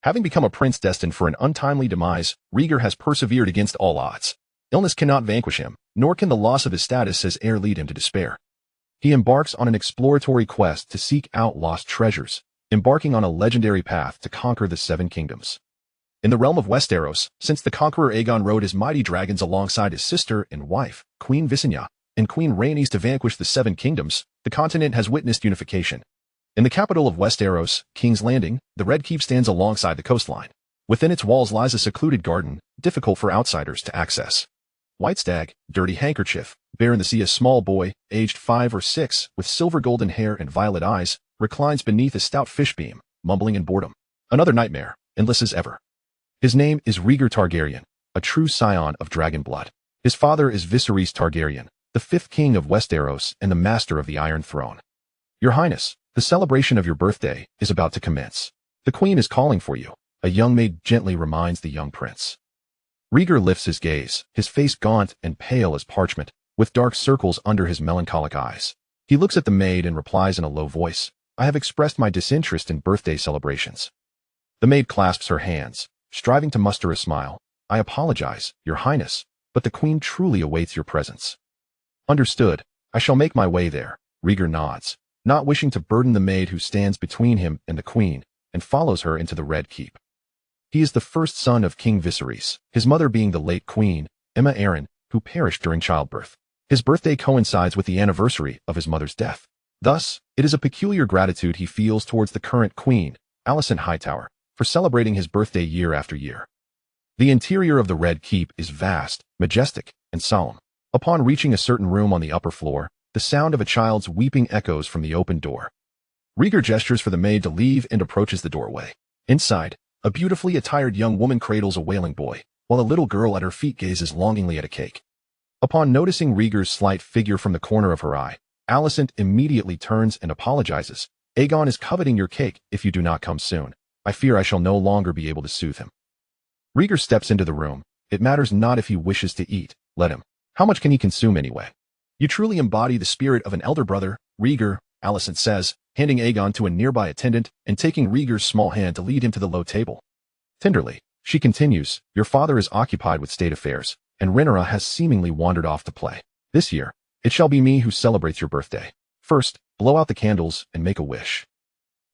Having become a prince destined for an untimely demise, Rhaegar has persevered against all odds. Illness cannot vanquish him, nor can the loss of his status as heir lead him to despair. He embarks on an exploratory quest to seek out lost treasures, embarking on a legendary path to conquer the Seven Kingdoms. In the realm of Westeros, since the conqueror Aegon rode his mighty dragons alongside his sister and wife, Queen Visenya, and Queen Rhaenys to vanquish the Seven Kingdoms, the continent has witnessed unification. In the capital of Westeros, King's Landing, the Red Keep stands alongside the coastline. Within its walls lies a secluded garden, difficult for outsiders to access. White Stag, Dirty Handkerchief, bear in the sea a small boy, aged 5 or 6, with silver golden hair and violet eyes, reclines beneath a stout fish beam, mumbling in boredom. Another nightmare, endless as ever. His name is Rhaegar Targaryen, a true scion of dragon blood. His father is Viserys Targaryen, the 5th king of Westeros and the master of the Iron Throne. Your Highness, the celebration of your birthday is about to commence. The queen is calling for you, a young maid gently reminds the young prince. Rhaegar lifts his gaze, his face gaunt and pale as parchment, with dark circles under his melancholic eyes. He looks at the maid and replies in a low voice, I have expressed my disinterest in birthday celebrations. The maid clasps her hands, striving to muster a smile. I apologize, Your Highness, but the queen truly awaits your presence. Understood. I shall make my way there. Rhaegar nods, not wishing to burden the maid who stands between him and the queen, and follows her into the Red Keep. He is the first son of King Viserys, his mother being the late queen, Aemma Arryn, who perished during childbirth. His birthday coincides with the anniversary of his mother's death. Thus, it is a peculiar gratitude he feels towards the current queen, Alicent Hightower, for celebrating his birthday year after year. The interior of the Red Keep is vast, majestic, and solemn. Upon reaching a certain room on the upper floor, the sound of a child's weeping echoes from the open door. Rhaegar gestures for the maid to leave and approaches the doorway. Inside, a beautifully attired young woman cradles a wailing boy, while a little girl at her feet gazes longingly at a cake. Upon noticing Rhaegar's slight figure from the corner of her eye, Alicent immediately turns and apologizes. Aegon is coveting your cake. If you do not come soon, I fear I shall no longer be able to soothe him. Rhaegar steps into the room. It matters not if he wishes to eat, let him. How much can he consume anyway? You truly embody the spirit of an elder brother, Rhaegar, Alicent says, handing Aegon to a nearby attendant and taking Rhaegar's small hand to lead him to the low table. Tenderly, she continues, your father is occupied with state affairs, and Rhaenyra has seemingly wandered off to play. This year, it shall be me who celebrates your birthday. First, blow out the candles and make a wish.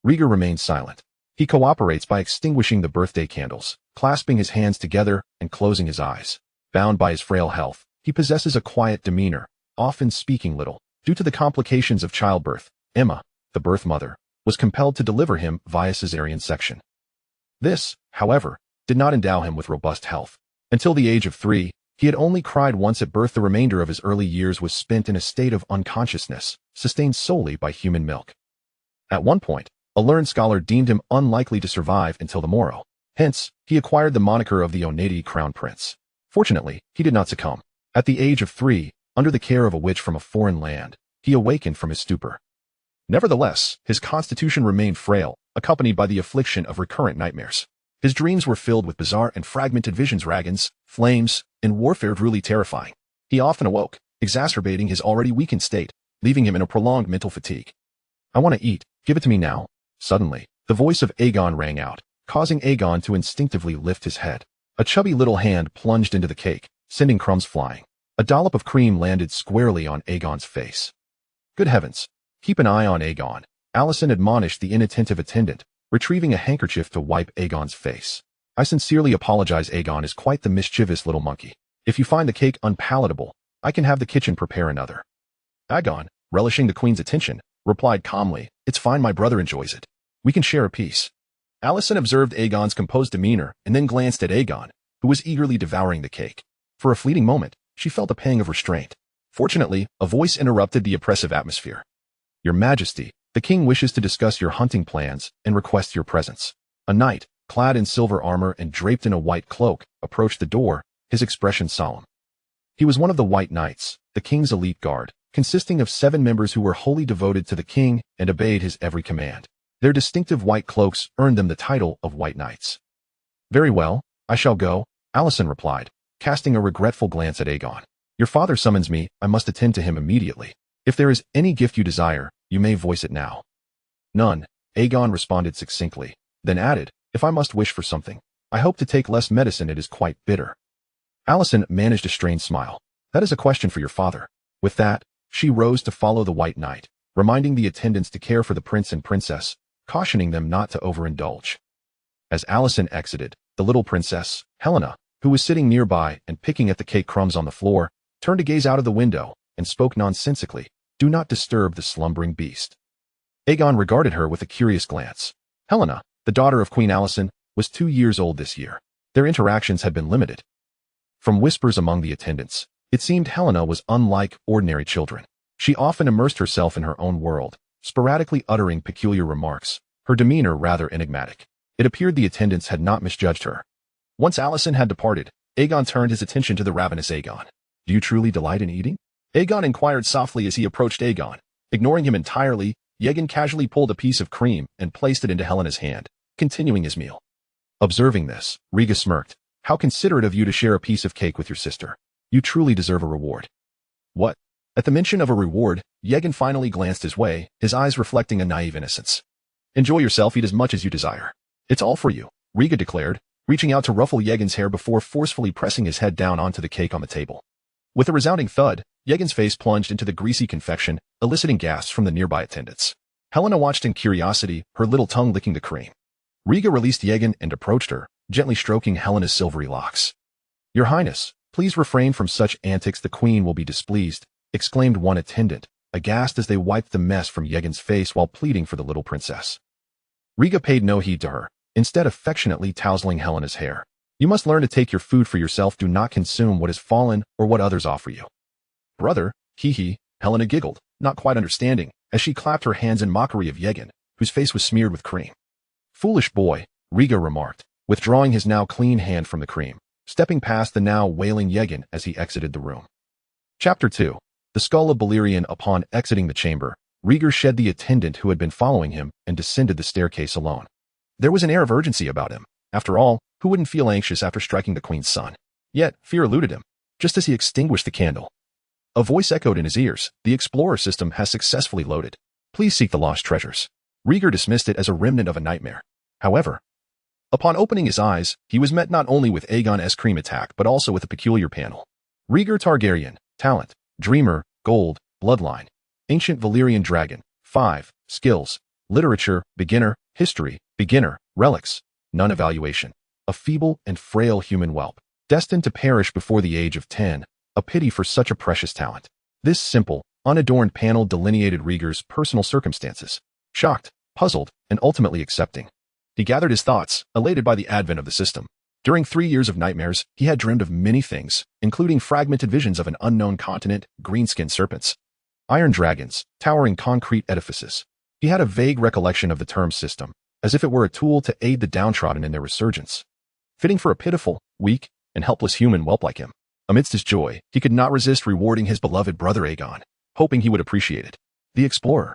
Rhaegar remains silent. He cooperates by extinguishing the birthday candles, clasping his hands together and closing his eyes. Bound by his frail health, he possesses a quiet demeanor, often speaking little. Due to the complications of childbirth, Aemma, the birth mother, was compelled to deliver him via cesarean section. This, however, did not endow him with robust health. Until the age of 3, he had only cried once at birth. The remainder of his early years was spent in a state of unconsciousness, sustained solely by human milk. At one point, a learned scholar deemed him unlikely to survive until the morrow. Hence, he acquired the moniker of the Onedi Crown Prince. Fortunately, he did not succumb. At the age of 3, under the care of a witch from a foreign land, he awakened from his stupor. Nevertheless, his constitution remained frail, accompanied by the affliction of recurrent nightmares. His dreams were filled with bizarre and fragmented visions, dragons, flames, and warfare truly terrifying. He often awoke, exacerbating his already weakened state, leaving him in a prolonged mental fatigue. I want to eat, give it to me now. Suddenly, the voice of Aegon rang out, causing Aegon to instinctively lift his head. A chubby little hand plunged into the cake, sending crumbs flying. A dollop of cream landed squarely on Aegon's face. Good heavens! Keep an eye on Aegon, Alicent admonished the inattentive attendant, retrieving a handkerchief to wipe Aegon's face. I sincerely apologize. Aegon is quite the mischievous little monkey. If you find the cake unpalatable, I can have the kitchen prepare another. Aegon, relishing the queen's attention, replied calmly, it's fine, my brother enjoys it. We can share a piece. Alicent observed Aegon's composed demeanor and then glanced at Aegon, who was eagerly devouring the cake. For a fleeting moment, she felt a pang of restraint. Fortunately, a voice interrupted the oppressive atmosphere. Your Majesty, the king wishes to discuss your hunting plans and requests your presence. A knight, clad in silver armor and draped in a white cloak, approached the door, his expression solemn. He was one of the White Knights, the king's elite guard, consisting of 7 members who were wholly devoted to the king and obeyed his every command. Their distinctive white cloaks earned them the title of White Knights. Very well, I shall go, Alicent replied, casting a regretful glance at Aegon. Your father summons me, I must attend to him immediately. If there is any gift you desire, you may voice it now. None, Aegon responded succinctly, then added, If I must wish for something, I hope to take less medicine. It is quite bitter. Allison managed a strained smile. That is a question for your father. With that, she rose to follow the White Knight, reminding the attendants to care for the prince and princess, cautioning them not to overindulge. As Allison exited, the little princess, Helena, who was sitting nearby and picking at the cake crumbs on the floor, turned to gaze out of the window and spoke nonsensically, "Do not disturb the slumbering beast." Aegon regarded her with a curious glance. Helena, the daughter of Queen Allison, was 2 years old this year. Their interactions had been limited. From whispers among the attendants, it seemed Helena was unlike ordinary children. She often immersed herself in her own world, sporadically uttering peculiar remarks, her demeanor rather enigmatic. It appeared the attendants had not misjudged her. Once Allison had departed, Aegon turned his attention to the ravenous Aegon. "Do you truly delight in eating?" Aegon inquired softly as he approached Aegon. Ignoring him entirely, Aegon casually pulled a piece of cream and placed it into Helena's hand, continuing his meal. Observing this, Rhaegar smirked. "How considerate of you to share a piece of cake with your sister. You truly deserve a reward." "What?" At the mention of a reward, Aegon finally glanced his way, his eyes reflecting a naive innocence. "Enjoy yourself, eat as much as you desire. It's all for you," Rhaegar declared, reaching out to ruffle Aegon's hair before forcefully pressing his head down onto the cake on the table. With a resounding thud, Aegon's face plunged into the greasy confection, eliciting gasps from the nearby attendants. Helena watched in curiosity, her little tongue licking the cream. Rhaegar released Aegon and approached her, gently stroking Helena's silvery locks. "Your Highness, please refrain from such antics. The Queen will be displeased," exclaimed one attendant, aghast as they wiped the mess from Aegon's face while pleading for the little princess. Rhaegar paid no heed to her, instead affectionately tousling Helena's hair. "You must learn to take your food for yourself. Do not consume what has fallen or what others offer you." "Brother, hee," Helena giggled, not quite understanding, as she clapped her hands in mockery of Aegon, whose face was smeared with cream. "Foolish boy," Rhaegar remarked, withdrawing his now clean hand from the cream, stepping past the now wailing Aegon as he exited the room. Chapter 2. The Skull of Balerion. Upon exiting the chamber, Rhaegar shed the attendant who had been following him and descended the staircase alone. There was an air of urgency about him. After all, who wouldn't feel anxious after striking the Queen's son? Yet, fear eluded him, just as he extinguished the candle. A voice echoed in his ears. "The Explorer system has successfully loaded. Please seek the lost treasures." Rhaegar dismissed it as a remnant of a nightmare. However, upon opening his eyes, he was met not only with Aegon's cream attack but also with a peculiar panel. Rhaegar Targaryen, Talent, Dreamer, Gold, Bloodline, Ancient Valyrian Dragon, 5, Skills, Literature, Beginner, History, Beginner, Relics, None evaluation. A feeble and frail human whelp, destined to perish before the age of 10, a pity for such a precious talent. This simple, unadorned panel delineated Rhaegar's personal circumstances. Shocked, puzzled, and ultimately accepting, he gathered his thoughts, elated by the advent of the system. During 3 years of nightmares, he had dreamed of many things, including fragmented visions of an unknown continent, green-skinned serpents, iron dragons, towering concrete edifices. He had a vague recollection of the term system, as if it were a tool to aid the downtrodden in their resurgence. Fitting for a pitiful, weak, and helpless human whelp like him. Amidst his joy, he could not resist rewarding his beloved brother Aegon, hoping he would appreciate it. The Explorer.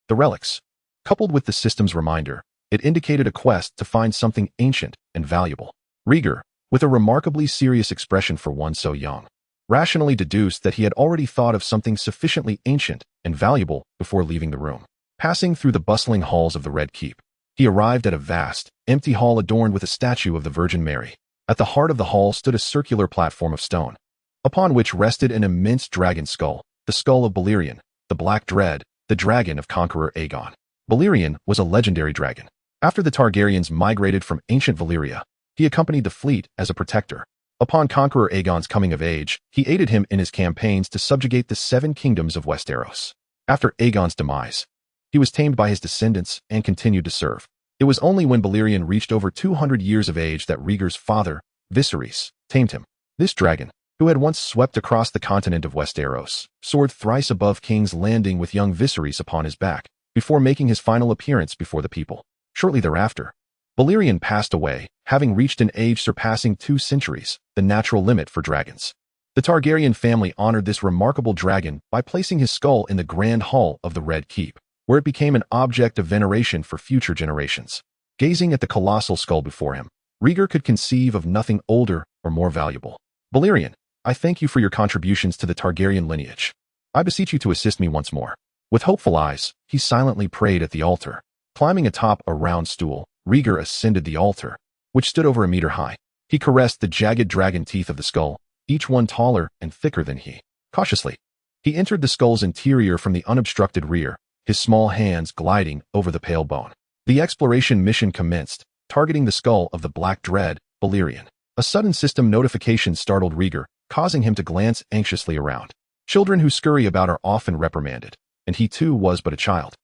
The relics. Coupled with the system's reminder, it indicated a quest to find something ancient and valuable. Rhaegar, with a remarkably serious expression for one so young, rationally deduced that he had already thought of something sufficiently ancient and valuable before leaving the room. Passing through the bustling halls of the Red Keep, he arrived at a vast, empty hall adorned with a statue of the Virgin Mary. At the heart of the hall stood a circular platform of stone, upon which rested an immense dragon skull, the skull of Balerion, the Black Dread, the dragon of Conqueror Aegon. Balerion was a legendary dragon. After the Targaryens migrated from ancient Valyria, he accompanied the fleet as a protector. Upon Conqueror Aegon's coming of age, he aided him in his campaigns to subjugate the 7 kingdoms of Westeros. After Aegon's demise, he was tamed by his descendants and continued to serve. It was only when Balerion reached over 200 years of age that Rhaegar's father, Viserys, tamed him. This dragon, who had once swept across the continent of Westeros, soared thrice above King's Landing with young Viserys upon his back, before making his final appearance before the people. Shortly thereafter, Balerion passed away, having reached an age surpassing 2 centuries, the natural limit for dragons. The Targaryen family honored this remarkable dragon by placing his skull in the Grand Hall of the Red Keep, where it became an object of veneration for future generations. Gazing at the colossal skull before him, Rhaegar could conceive of nothing older or more valuable. "Balerion, I thank you for your contributions to the Targaryen lineage. I beseech you to assist me once more." With hopeful eyes, he silently prayed at the altar. Climbing atop a round stool, Rieger ascended the altar, which stood over a meter high. He caressed the jagged dragon teeth of the skull, each one taller and thicker than he. Cautiously, he entered the skull's interior from the unobstructed rear, his small hands gliding over the pale bone. The exploration mission commenced, targeting the skull of the Black Dread, Balerion. A sudden system notification startled Rieger, causing him to glance anxiously around. Children who scurry about are often reprimanded, and he too was but a child,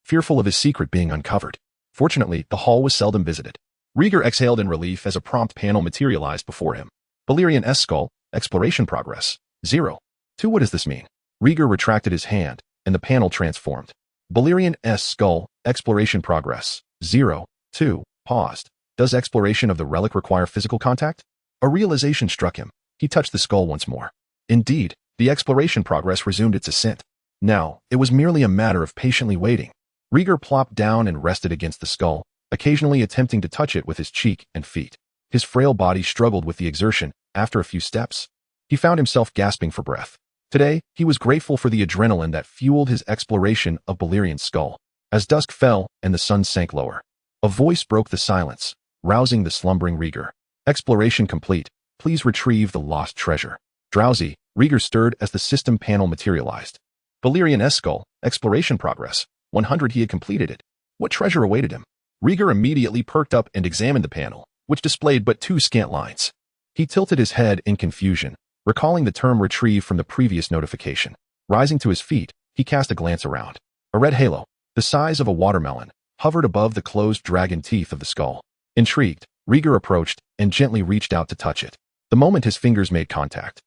fearful of his secret being uncovered. Fortunately, the hall was seldom visited. Rieger exhaled in relief as a prompt panel materialized before him. Balerion S skull, exploration progress, 0. 2. What does this mean? Rieger retracted his hand, and the panel transformed. Balerion S skull, exploration progress, 0. 2. Paused. Does exploration of the relic require physical contact? A realization struck him. He touched the skull once more. Indeed, the exploration progress resumed its ascent. Now, it was merely a matter of patiently waiting. Rieger plopped down and rested against the skull, occasionally attempting to touch it with his cheek and feet. His frail body struggled with the exertion. After a few steps, he found himself gasping for breath. Today, he was grateful for the adrenaline that fueled his exploration of Balerion's skull. As dusk fell and the sun sank lower, a voice broke the silence, rousing the slumbering Rieger. Exploration complete. Please retrieve the lost treasure. Drowsy, Rieger stirred as the system panel materialized. Balerion S skull, exploration progress, 100. He had completed it. What treasure awaited him? Rieger immediately perked up and examined the panel, which displayed but 2 scant lines. He tilted his head in confusion, recalling the term retrieve from the previous notification. Rising to his feet, he cast a glance around. A red halo, the size of a watermelon, hovered above the closed dragon teeth of the skull. Intrigued, Rieger approached and gently reached out to touch it. The moment his fingers made contact,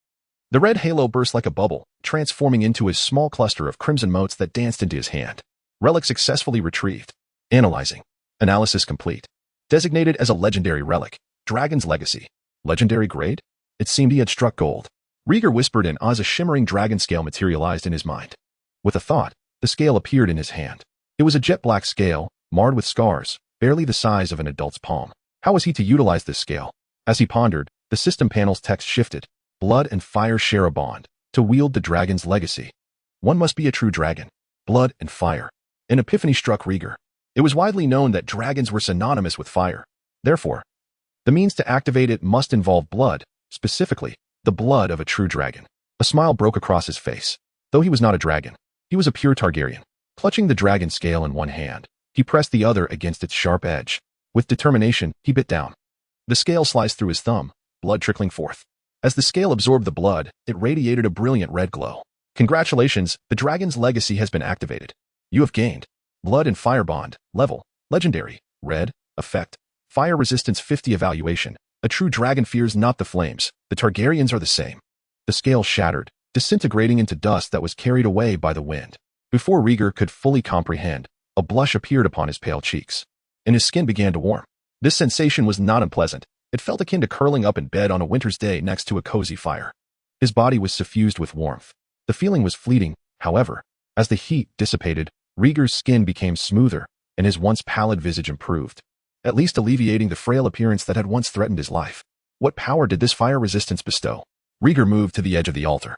the red halo burst like a bubble, transforming into a small cluster of crimson motes that danced into his hand. Relic successfully retrieved. Analyzing. Analysis complete. Designated as a legendary relic, Dragon's Legacy. Legendary grade? It seemed he had struck gold. Rieger whispered, and as a shimmering dragon scale materialized in his mind. With a thought, the scale appeared in his hand. It was a jet black scale, marred with scars, barely the size of an adult's palm. How was he to utilize this scale? As he pondered, the system panel's text shifted. Blood and fire share a bond. To wield the dragon's legacy, one must be a true dragon. Blood and fire. An epiphany struck Rieger. It was widely known that dragons were synonymous with fire. Therefore, the means to activate it must involve blood, specifically, the blood of a true dragon. A smile broke across his face. Though he was not a dragon, he was a pure Targaryen. Clutching the dragon scale in one hand, he pressed the other against its sharp edge. With determination, he bit down. The scale sliced through his thumb, blood trickling forth. As the scale absorbed the blood, it radiated a brilliant red glow. Congratulations, the dragon's legacy has been activated. You have gained Blood and Fire Bond, level, legendary, red, effect, fire resistance 50 evaluation. A true dragon fears not the flames. The Targaryens are the same. The scale shattered, disintegrating into dust that was carried away by the wind. Before Rieger could fully comprehend, a blush appeared upon his pale cheeks, and his skin began to warm. This sensation was not unpleasant. It felt akin to curling up in bed on a winter's day next to a cozy fire. His body was suffused with warmth. The feeling was fleeting, however. As the heat dissipated, Rieger's skin became smoother, and his once pallid visage improved, at least alleviating the frail appearance that had once threatened his life. What power did this fire resistance bestow? Rieger moved to the edge of the altar,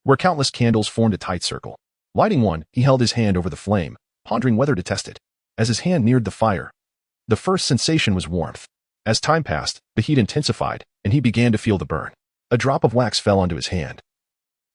where countless candles formed a tight circle. Lighting one, he held his hand over the flame, pondering whether to test it. As his hand neared the fire, the first sensation was warmth. As time passed, the heat intensified, and he began to feel the burn. A drop of wax fell onto his hand,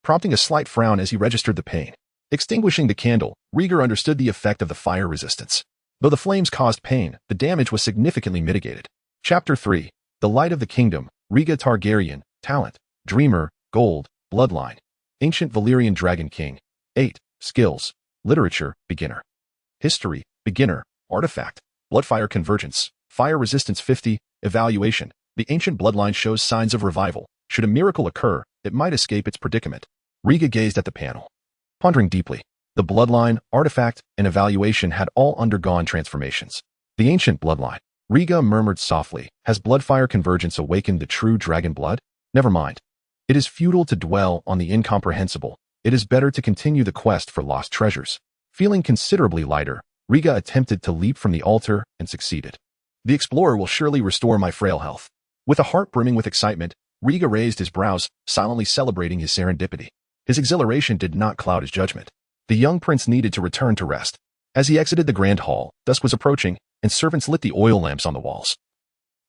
prompting a slight frown as he registered the pain. Extinguishing the candle, Rieger understood the effect of the fire resistance. Though the flames caused pain, the damage was significantly mitigated. Chapter 3. The Light of the Kingdom. Rieger Targaryen. Talent. Dreamer. Gold. Bloodline. Ancient Valyrian Dragon King. 8. Skills. Literature. Beginner. History. Beginner. Artifact. Bloodfire Convergence. Fire Resistance 50. Evaluation. The ancient bloodline shows signs of revival. Should a miracle occur, it might escape its predicament. Rieger gazed at the panel, pondering deeply. The bloodline, artifact, and evaluation had all undergone transformations. The ancient bloodline. Rieger murmured softly. Has bloodfire convergence awakened the true dragon blood? Never mind. It is futile to dwell on the incomprehensible. It is better to continue the quest for lost treasures. Feeling considerably lighter, Rieger attempted to leap from the altar and succeeded. The explorer will surely restore my frail health. With a heart brimming with excitement, Rieger raised his brows, silently celebrating his serendipity. His exhilaration did not cloud his judgment. The young prince needed to return to rest. As he exited the grand hall, dusk was approaching, and servants lit the oil lamps on the walls,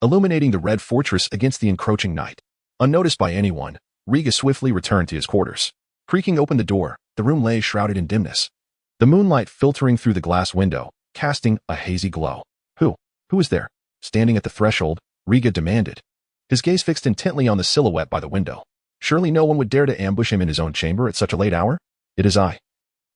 illuminating the red fortress against the encroaching night. Unnoticed by anyone, Riga swiftly returned to his quarters. Creaking open the door, the room lay shrouded in dimness, the moonlight filtering through the glass window, casting a hazy glow. Who is there? Standing at the threshold, Riga demanded, his gaze fixed intently on the silhouette by the window. Surely no one would dare to ambush him in his own chamber at such a late hour? It is I.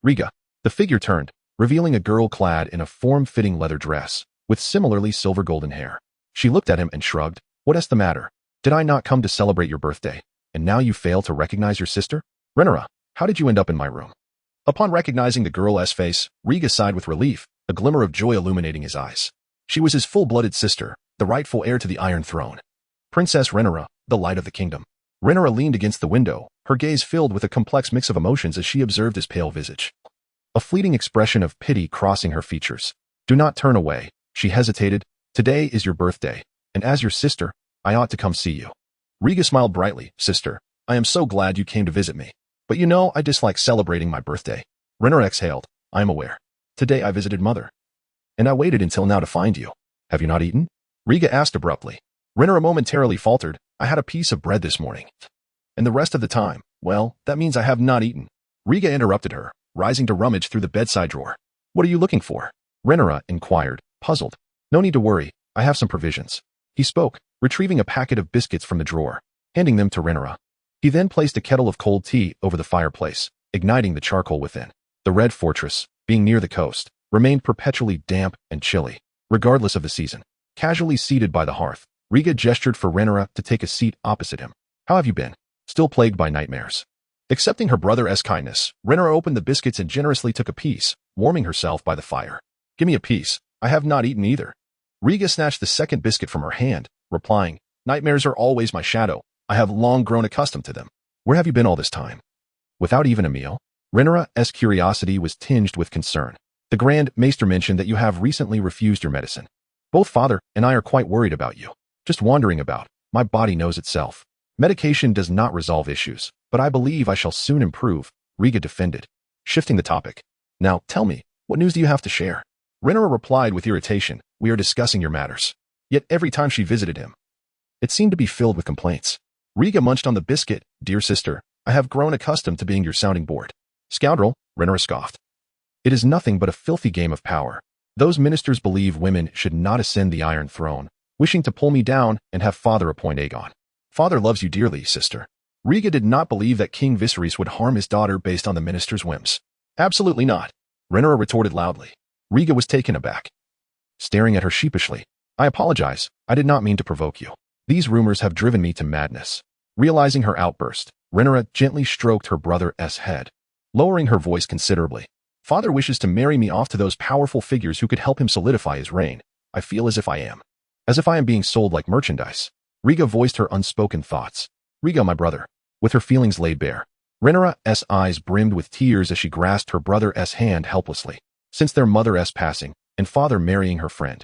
Riga. The figure turned, revealing a girl clad in a form-fitting leather dress, with similarly silver-golden hair. She looked at him and shrugged. What is the matter? Did I not come to celebrate your birthday, and now you fail to recognize your sister? Rhaenyra, how did you end up in my room? Upon recognizing the girl's face, Riga sighed with relief, a glimmer of joy illuminating his eyes. She was his full-blooded sister, the rightful heir to the Iron Throne. Princess Rhaenyra, the light of the kingdom. Rhaenyra leaned against the window, her gaze filled with a complex mix of emotions as she observed his pale visage, a fleeting expression of pity crossing her features. Do not turn away, she hesitated. Today is your birthday, and as your sister, I ought to come see you. Riga smiled brightly. Sister, I am so glad you came to visit me. But you know I dislike celebrating my birthday. Rhaenyra exhaled. I am aware. Today I visited Mother, and I waited until now to find you. Have you not eaten? Riga asked abruptly. Rhaenyra momentarily faltered. I had a piece of bread this morning. And the rest of the time, well, that means I have not eaten. Riga interrupted her, rising to rummage through the bedside drawer. What are you looking for? Rhaenyra inquired, puzzled. No need to worry, I have some provisions. He spoke, retrieving a packet of biscuits from the drawer, handing them to Rhaenyra. He then placed a kettle of cold tea over the fireplace, igniting the charcoal within. The Red Fortress, being near the coast, remained perpetually damp and chilly, regardless of the season. Casually seated by the hearth, Riga gestured for Rhaenyra to take a seat opposite him. How have you been? Still plagued by nightmares? Accepting her brother's kindness, Rhaenyra opened the biscuits and generously took a piece, warming herself by the fire. Give me a piece. I have not eaten either. Riga snatched the second biscuit from her hand, replying, Nightmares are always my shadow. I have long grown accustomed to them. Where have you been all this time? Without even a meal? Rhaenyra's curiosity was tinged with concern. The Grand Maester mentioned that you have recently refused your medicine. Both father and I are quite worried about you. Just wandering about. My body knows itself. Medication does not resolve issues, but I believe I shall soon improve, Riga defended, shifting the topic. Now, tell me, what news do you have to share? Rhaenyra replied with irritation, we are discussing your matters. Yet every time she visited him, it seemed to be filled with complaints. Riga munched on the biscuit. Dear sister, I have grown accustomed to being your sounding board. Scoundrel, Rhaenyra scoffed. It is nothing but a filthy game of power. Those ministers believe women should not ascend the Iron Throne, wishing to pull me down and have father appoint Aegon. Father loves you dearly, sister. Riga did not believe that King Viserys would harm his daughter based on the minister's whims. Absolutely not, Rhaenyra retorted loudly. Riga was taken aback, staring at her sheepishly. I apologize, I did not mean to provoke you. These rumors have driven me to madness. Realizing her outburst, Rhaenyra gently stroked her brother's head, lowering her voice considerably. Father wishes to marry me off to those powerful figures who could help him solidify his reign. I feel as if I am being sold like merchandise. Riga voiced her unspoken thoughts. Riga, my brother. With her feelings laid bare, Rhaenyra's eyes brimmed with tears as she grasped her brother's hand helplessly. Since their mother's passing, and father marrying her friend,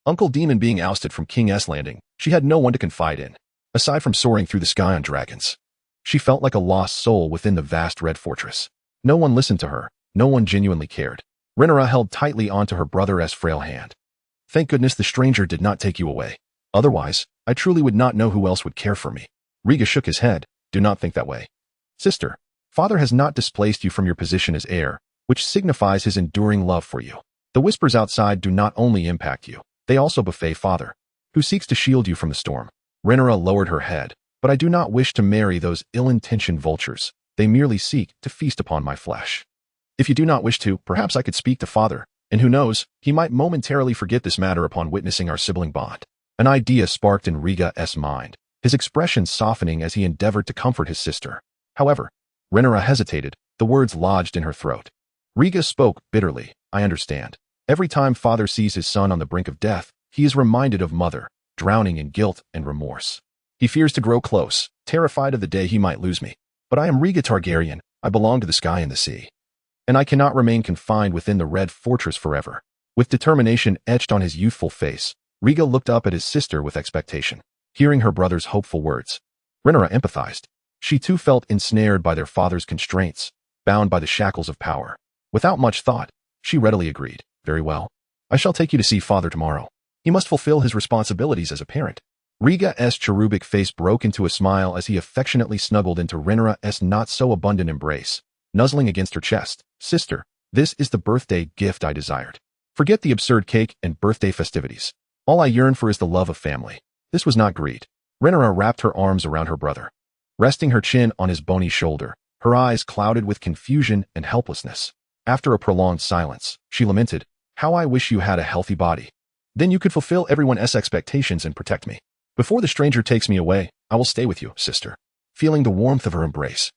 Uncle Demon being ousted from King's Landing, she had no one to confide in, aside from soaring through the sky on dragons. She felt like a lost soul within the vast Red Fortress. No one listened to her, no one genuinely cared. Rhaenyra held tightly onto her brother's frail hand. Thank goodness the stranger did not take you away. Otherwise, I truly would not know who else would care for me. Riga shook his head. Do not think that way. Sister, father has not displaced you from your position as heir, which signifies his enduring love for you. The whispers outside do not only impact you, they also buffet father, who seeks to shield you from the storm. Rhaenyra lowered her head. But I do not wish to marry those ill-intentioned vultures. They merely seek to feast upon my flesh. If you do not wish to, perhaps I could speak to father, and who knows, he might momentarily forget this matter upon witnessing our sibling bond. An idea sparked in Riga's mind, his expression softening as he endeavored to comfort his sister. However, Rhaenyra hesitated, the words lodged in her throat. Riga spoke bitterly. I understand. Every time father sees his son on the brink of death, he is reminded of mother, drowning in guilt and remorse. He fears to grow close, terrified of the day he might lose me. But I am Riga Targaryen. I belong to the sky and the sea. And I cannot remain confined within the Red Fortress forever. With determination etched on his youthful face, Riga looked up at his sister with expectation. Hearing her brother's hopeful words, Rhaenyra empathized. She too felt ensnared by their father's constraints, bound by the shackles of power. Without much thought, she readily agreed. Very well. I shall take you to see father tomorrow. He must fulfill his responsibilities as a parent. Riga's cherubic face broke into a smile as he affectionately snuggled into Rhaenyra's not-so-abundant embrace, nuzzling against her chest. Sister, this is the birthday gift I desired. Forget the absurd cake and birthday festivities. All I yearn for is the love of family. This was not greed. Rhaenyra wrapped her arms around her brother, resting her chin on his bony shoulder, her eyes clouded with confusion and helplessness. After a prolonged silence, she lamented, "How I wish you had a healthy body. Then you could fulfill everyone's expectations and protect me. Before the stranger takes me away, I will stay with you, sister." Feeling the warmth of her embrace,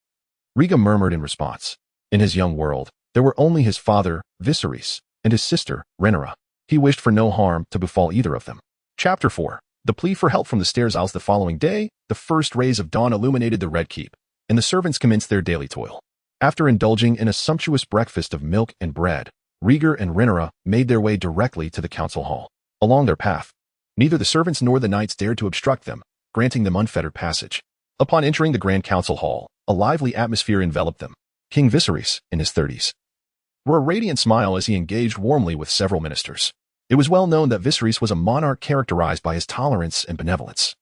Riga murmured in response. In his young world, there were only his father, Viserys, and his sister, Rhaenyra. He wished for no harm to befall either of them. Chapter 4. The plea for help from the stairs. The following day, the first rays of dawn illuminated the Red Keep, and the servants commenced their daily toil. After indulging in a sumptuous breakfast of milk and bread, Rhaegar and Rhaenyra made their way directly to the council hall. Along their path, neither the servants nor the knights dared to obstruct them, granting them unfettered passage. Upon entering the Grand Council Hall, a lively atmosphere enveloped them. King Viserys, in his 30s, wore a radiant smile as he engaged warmly with several ministers. It was well known that Viserys was a monarch characterized by his tolerance and benevolence,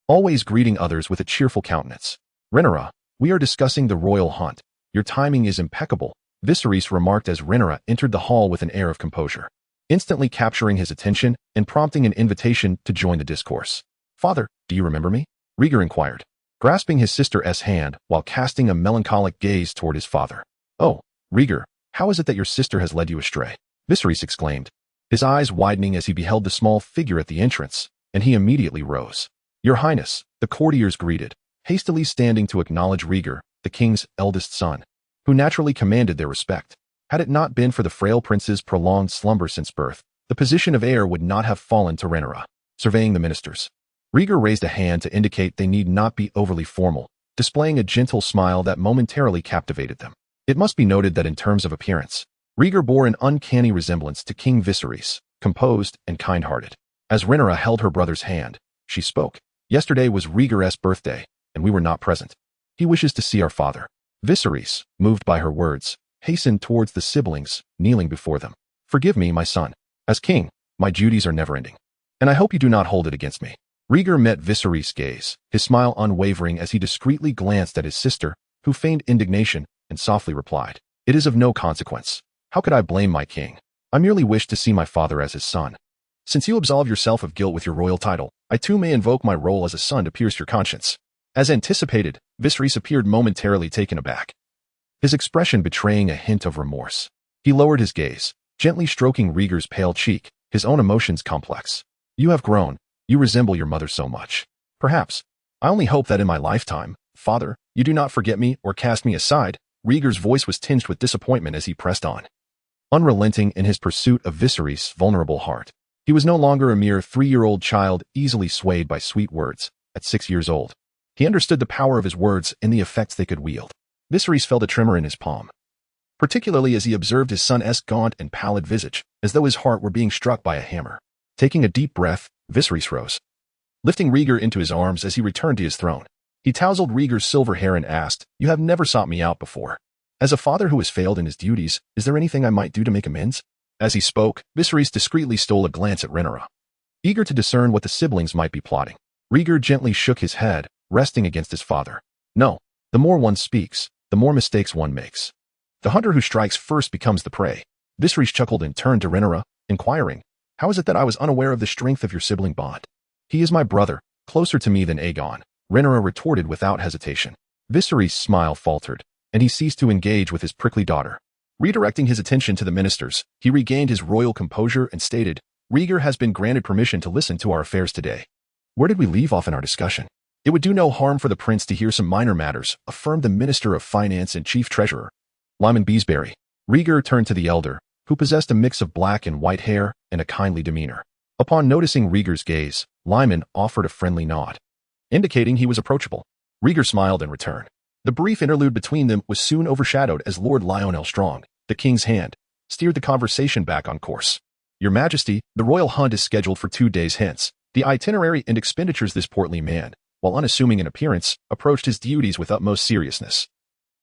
always greeting others with a cheerful countenance. "Rhaenyra, we are discussing the royal hunt. Your timing is impeccable," Viserys remarked as Rhaenyra entered the hall with an air of composure, instantly capturing his attention and prompting an invitation to join the discourse. "Father, do you remember me?" Rhaegar inquired, grasping his sister's hand while casting a melancholic gaze toward his father. "Oh, Rhaegar, how is it that your sister has led you astray?" Viserys exclaimed, his eyes widening as he beheld the small figure at the entrance, and he immediately rose. "Your Highness," the courtiers greeted, hastily standing to acknowledge Rhaegar, the king's eldest son, who naturally commanded their respect. Had it not been for the frail prince's prolonged slumber since birth, the position of heir would not have fallen to Rhaenyra. Surveying the ministers, Rhaegar raised a hand to indicate they need not be overly formal, displaying a gentle smile that momentarily captivated them. It must be noted that in terms of appearance, Rhaegar bore an uncanny resemblance to King Viserys, composed and kind-hearted. As Rhaenyra held her brother's hand, she spoke. "Yesterday was Rhaegar's birthday, and we were not present. He wishes to see our father." Viserys, moved by her words, hastened towards the siblings, kneeling before them. "Forgive me, my son. As king, my duties are never-ending, and I hope you do not hold it against me." Rhaegar met Viserys' gaze, his smile unwavering as he discreetly glanced at his sister, who feigned indignation, and softly replied, "It is of no consequence. How could I blame my king? I merely wish to see my father as his son. Since you absolve yourself of guilt with your royal title, I too may invoke my role as a son to pierce your conscience." As anticipated, Viserys appeared momentarily taken aback, his expression betraying a hint of remorse. He lowered his gaze, gently stroking Rhaegar's pale cheek, his own emotions complex. "You have grown. You resemble your mother so much. Perhaps. I only hope that in my lifetime, father, you do not forget me or cast me aside." Rhaegar's voice was tinged with disappointment as he pressed on, unrelenting in his pursuit of Viserys' vulnerable heart. He was no longer a mere 3-year-old child easily swayed by sweet words. At 6 years old, he understood the power of his words and the effects they could wield. Viserys felt a tremor in his palm, particularly as he observed his son's gaunt and pallid visage, as though his heart were being struck by a hammer. Taking a deep breath, Viserys rose, lifting Rhaegar into his arms as he returned to his throne. He tousled Rhaegar's silver hair and asked, "You have never sought me out before. As a father who has failed in his duties, is there anything I might do to make amends?" As he spoke, Viserys discreetly stole a glance at Rhaenyra, eager to discern what the siblings might be plotting. Rhaegar gently shook his head, resting against his father. "No, the more one speaks, the more mistakes one makes. The hunter who strikes first becomes the prey." Viserys chuckled and turned to Rhaenyra, inquiring, "How is it that I was unaware of the strength of your sibling bond?" "He is my brother, closer to me than Aegon," Rhaenyra retorted without hesitation. Viserys' smile faltered, and he ceased to engage with his prickly daughter. Redirecting his attention to the ministers, he regained his royal composure and stated, "Rhaegar has been granted permission to listen to our affairs today." "Where did we leave off in our discussion?" "It would do no harm for the prince to hear some minor matters," affirmed the Minister of Finance and Chief Treasurer, Lyman Beesbury. Rhaegar turned to the elder, who possessed a mix of black and white hair and a kindly demeanor. Upon noticing Rhaegar's gaze, Lyman offered a friendly nod, indicating he was approachable. Rhaegar smiled in return. The brief interlude between them was soon overshadowed as Lord Lionel Strong, the king's hand, steered the conversation back on course. "Your Majesty, the royal hunt is scheduled for 2 days hence." The itinerary and expenditures. This portly man, while unassuming in appearance, approached his duties with utmost seriousness,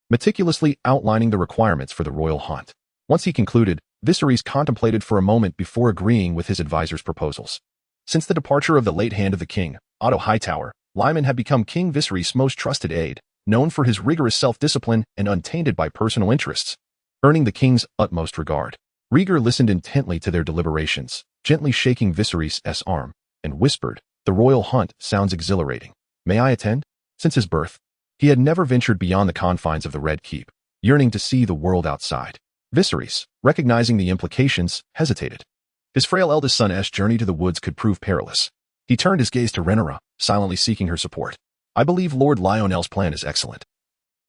meticulously outlining the requirements for the royal hunt. Once he concluded, Viserys contemplated for a moment before agreeing with his advisor's proposals. Since the departure of the late hand of the king, Otto Hightower, Lyman had become King Viserys' most trusted aide, known for his rigorous self-discipline and untainted by personal interests, earning the king's utmost regard. Rhaegar listened intently to their deliberations, gently shaking Viserys' arm, and whispered, "The royal hunt sounds exhilarating. May I attend?" Since his birth, he had never ventured beyond the confines of the Red Keep, yearning to see the world outside. Viserys, recognizing the implications, hesitated. His frail eldest son's journey to the woods could prove perilous. He turned his gaze to Rhaenyra, silently seeking her support. "I believe Lord Lionel's plan is excellent."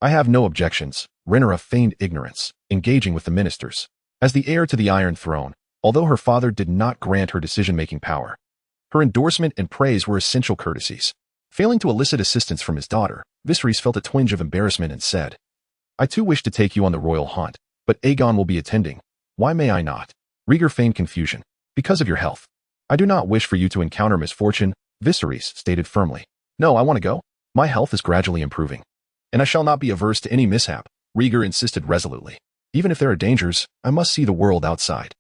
"I have no objections," Rhaenyra feigned ignorance, engaging with the ministers. As the heir to the Iron Throne, although her father did not grant her decision-making power, her endorsement and praise were essential courtesies. Failing to elicit assistance from his daughter, Viserys felt a twinge of embarrassment and said, "I too wish to take you on the royal hunt, but Aegon will be attending. Why may I not?" Rhaegar feigned confusion. "Because of your health. I do not wish for you to encounter misfortune," Viserys stated firmly. "No, I want to go. My health is gradually improving. And I shall not be averse to any mishap," Rhaegar insisted resolutely. "Even if there are dangers, I must see the world outside.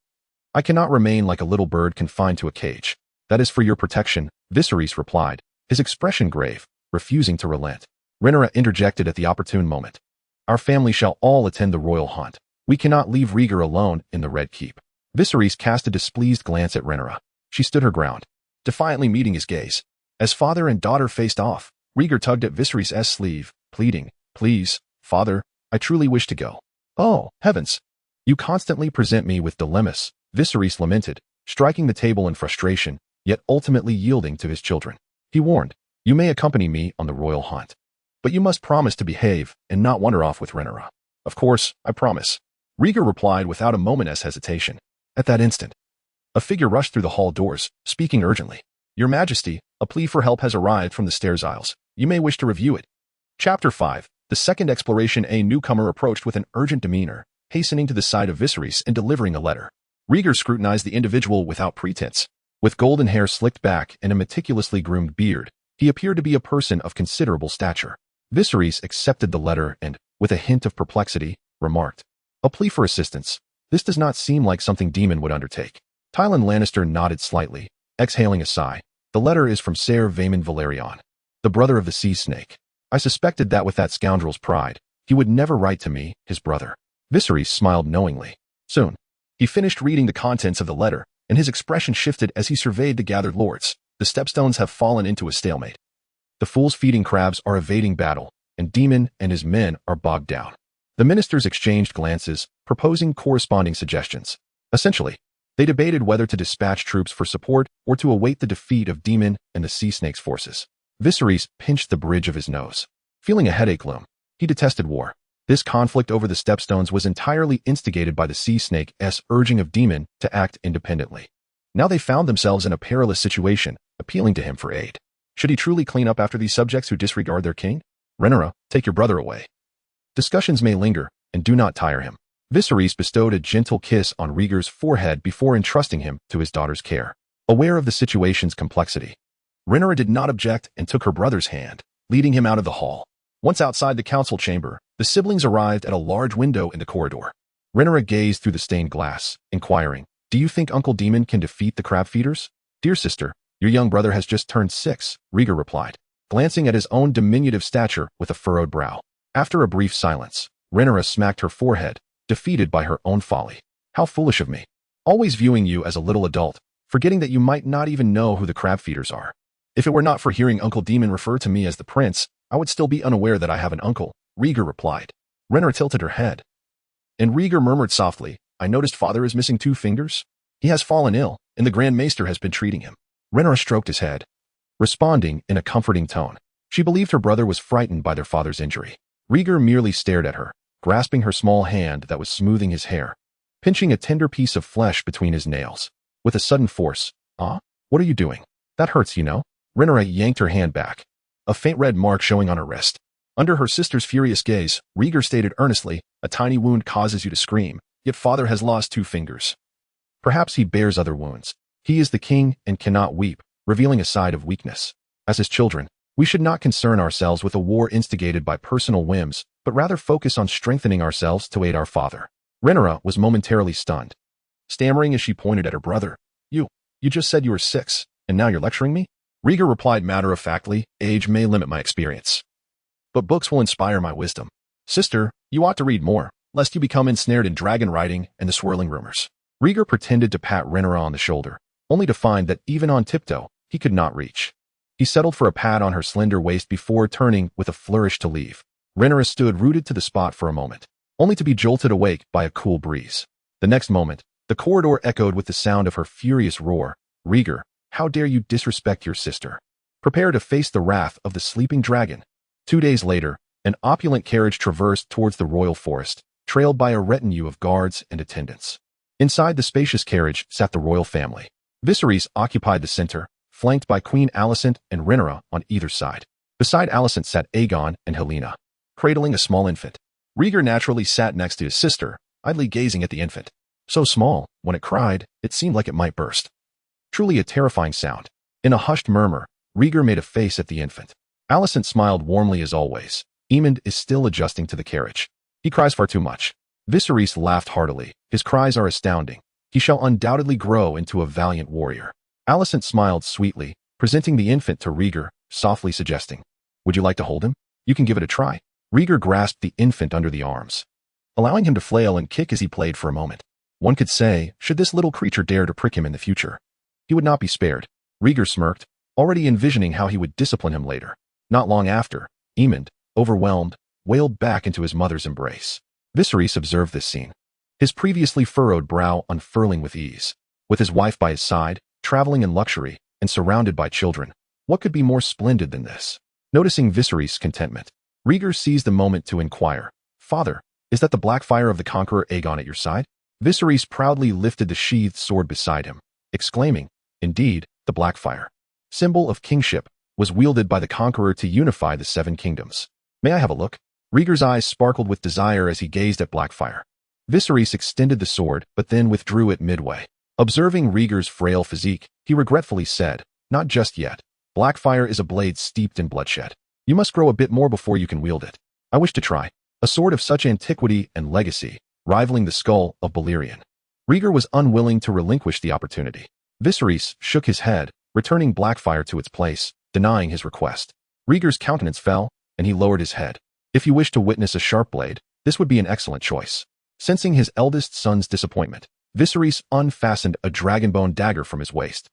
I cannot remain like a little bird confined to a cage." "That is for your protection," Viserys replied, his expression grave, refusing to relent. Rhaenyra interjected at the opportune moment. "Our family shall all attend the royal hunt. We cannot leave Rhaegar alone in the Red Keep." Viserys cast a displeased glance at Rhaenyra. She stood her ground, defiantly meeting his gaze. As father and daughter faced off, Rhaegar tugged at Viserys' sleeve, pleading, "Please, father, I truly wish to go." "Oh, heavens! You constantly present me with dilemmas," Viserys lamented, striking the table in frustration, yet ultimately yielding to his children. He warned, "You may accompany me on the royal hunt, but you must promise to behave and not wander off with Rhaenyra." "Of course, I promise," Rhaegar replied without a moment's hesitation. At that instant, a figure rushed through the hall doors, speaking urgently. "Your Majesty, a plea for help has arrived from the stairs aisles. You may wish to review it." Chapter 5. The second exploration. A newcomer approached with an urgent demeanor, hastening to the side of Viserys and delivering a letter. Rhaegar scrutinized the individual without pretense. With golden hair slicked back and a meticulously groomed beard, he appeared to be a person of considerable stature. Viserys accepted the letter and, with a hint of perplexity, remarked, "A plea for assistance. This does not seem like something Daemon would undertake." Tywin Lannister nodded slightly, exhaling a sigh. "The letter is from Ser Vaemond Valerion, the brother of the sea snake. I suspected that with that scoundrel's pride, he would never write to me, his brother." Viserys smiled knowingly. Soon, he finished reading the contents of the letter, and his expression shifted as he surveyed the gathered lords. "The stepstones have fallen into a stalemate. The fools feeding crabs are evading battle, and Daemon and his men are bogged down." The ministers exchanged glances, proposing corresponding suggestions. Essentially, they debated whether to dispatch troops for support or to await the defeat of Daemon and the Sea Snake's forces. Viserys pinched the bridge of his nose. Feeling a headache loom, he detested war. This conflict over the stepstones was entirely instigated by the Sea Snake's urging of Daemon to act independently. Now they found themselves in a perilous situation, appealing to him for aid. Should he truly clean up after these subjects who disregard their king? "Rhaenyra, take your brother away. Discussions may linger, and do not tire him." Viserys bestowed a gentle kiss on Rhaegar's forehead before entrusting him to his daughter's care. Aware of the situation's complexity, Rhaenyra did not object and took her brother's hand, leading him out of the hall. Once outside the council chamber, the siblings arrived at a large window in the corridor. Rhaenyra gazed through the stained glass, inquiring, "Do you think Uncle Daemon can defeat the crab feeders?" "Dear sister, your young brother has just turned 6, Rhaegar replied, glancing at his own diminutive stature with a furrowed brow. After a brief silence, Rhaenyra smacked her forehead, defeated by her own folly. "How foolish of me. Always viewing you as a little adult, forgetting that you might not even know who the crab feeders are. If it were not for hearing Uncle Daemon refer to me as the prince, I would still be unaware that I have an uncle," Rhaegar replied. Rhaenyra tilted her head. And Rhaegar murmured softly, "I noticed father is missing 2 fingers. He has fallen ill, and the Grand Maester has been treating him." Rhaenyra stroked his head, responding in a comforting tone. She believed her brother was frightened by their father's injury. Rhaegar merely stared at her, grasping her small hand that was smoothing his hair, pinching a tender piece of flesh between his nails. With a sudden force, What are you doing? That hurts, you know." Rhaenyra yanked her hand back, a faint red mark showing on her wrist. Under her sister's furious gaze, Rhaegar stated earnestly, "A tiny wound causes you to scream, yet father has lost 2 fingers. Perhaps he bears other wounds. He is the king and cannot weep," revealing a side of weakness. "As his children, we should not concern ourselves with a war instigated by personal whims, but rather focus on strengthening ourselves to aid our father." Rhaenyra was momentarily stunned. stammering as she pointed at her brother. You just said you were 6, and now you're lecturing me? Rieger replied matter-of-factly, age may limit my experience, but books will inspire my wisdom. Sister, you ought to read more, lest you become ensnared in dragon riding and the swirling rumors. Rieger pretended to pat Rhaenyra on the shoulder, only to find that even on tiptoe, he could not reach. He settled for a pat on her slender waist before turning with a flourish to leave. Rhaenyra stood rooted to the spot for a moment, only to be jolted awake by a cool breeze. The next moment, the corridor echoed with the sound of her furious roar. Rieger, how dare you disrespect your sister? Prepare to face the wrath of the sleeping dragon. 2 days later, an opulent carriage traversed towards the royal forest, trailed by a retinue of guards and attendants. Inside the spacious carriage sat the royal family. Viserys occupied the center, flanked by Queen Alicent and Rhaenyra on either side. Beside Alicent sat Aegon and Helena, cradling a small infant. Rieger naturally sat next to his sister, idly gazing at the infant. So small, when it cried, it seemed like it might burst. Truly a terrifying sound. In a hushed murmur, Rieger made a face at the infant. Alicent smiled warmly as always. Aemond is still adjusting to the carriage. He cries far too much. Viserys laughed heartily. His cries are astounding. He shall undoubtedly grow into a valiant warrior. Alicent smiled sweetly, presenting the infant to Rieger, softly suggesting, would you like to hold him? You can give it a try. Rieger grasped the infant under the arms, allowing him to flail and kick as he played for a moment. One could say, should this little creature dare to prick him in the future, he would not be spared. Rieger smirked, already envisioning how he would discipline him later. Not long after, Aemond, overwhelmed, wailed back into his mother's embrace. Viserys observed this scene, his previously furrowed brow unfurling with ease. With his wife by his side, traveling in luxury, and surrounded by children, what could be more splendid than this? Noticing Viserys' contentment, Rieger seized the moment to inquire, Father, is that the black fire of the conqueror Aegon at your side? Viserys proudly lifted the sheathed sword beside him, exclaiming, indeed, the black fire, symbol of kingship, was wielded by the conqueror to unify the 7 kingdoms. May I have a look? Rieger's eyes sparkled with desire as he gazed at Blackfire. Viserys extended the sword, but then withdrew it midway. Observing Rieger's frail physique, he regretfully said, not just yet. Blackfire is a blade steeped in bloodshed. You must grow a bit more before you can wield it. I wish to try. A sword of such antiquity and legacy, rivaling the skull of Balerion. Rieger was unwilling to relinquish the opportunity. Viserys shook his head, returning Blackfire to its place, denying his request. Rieger's countenance fell, and he lowered his head. If you wish to witness a sharp blade, this would be an excellent choice. Sensing his eldest son's disappointment, Viserys unfastened a dragonbone dagger from his waist,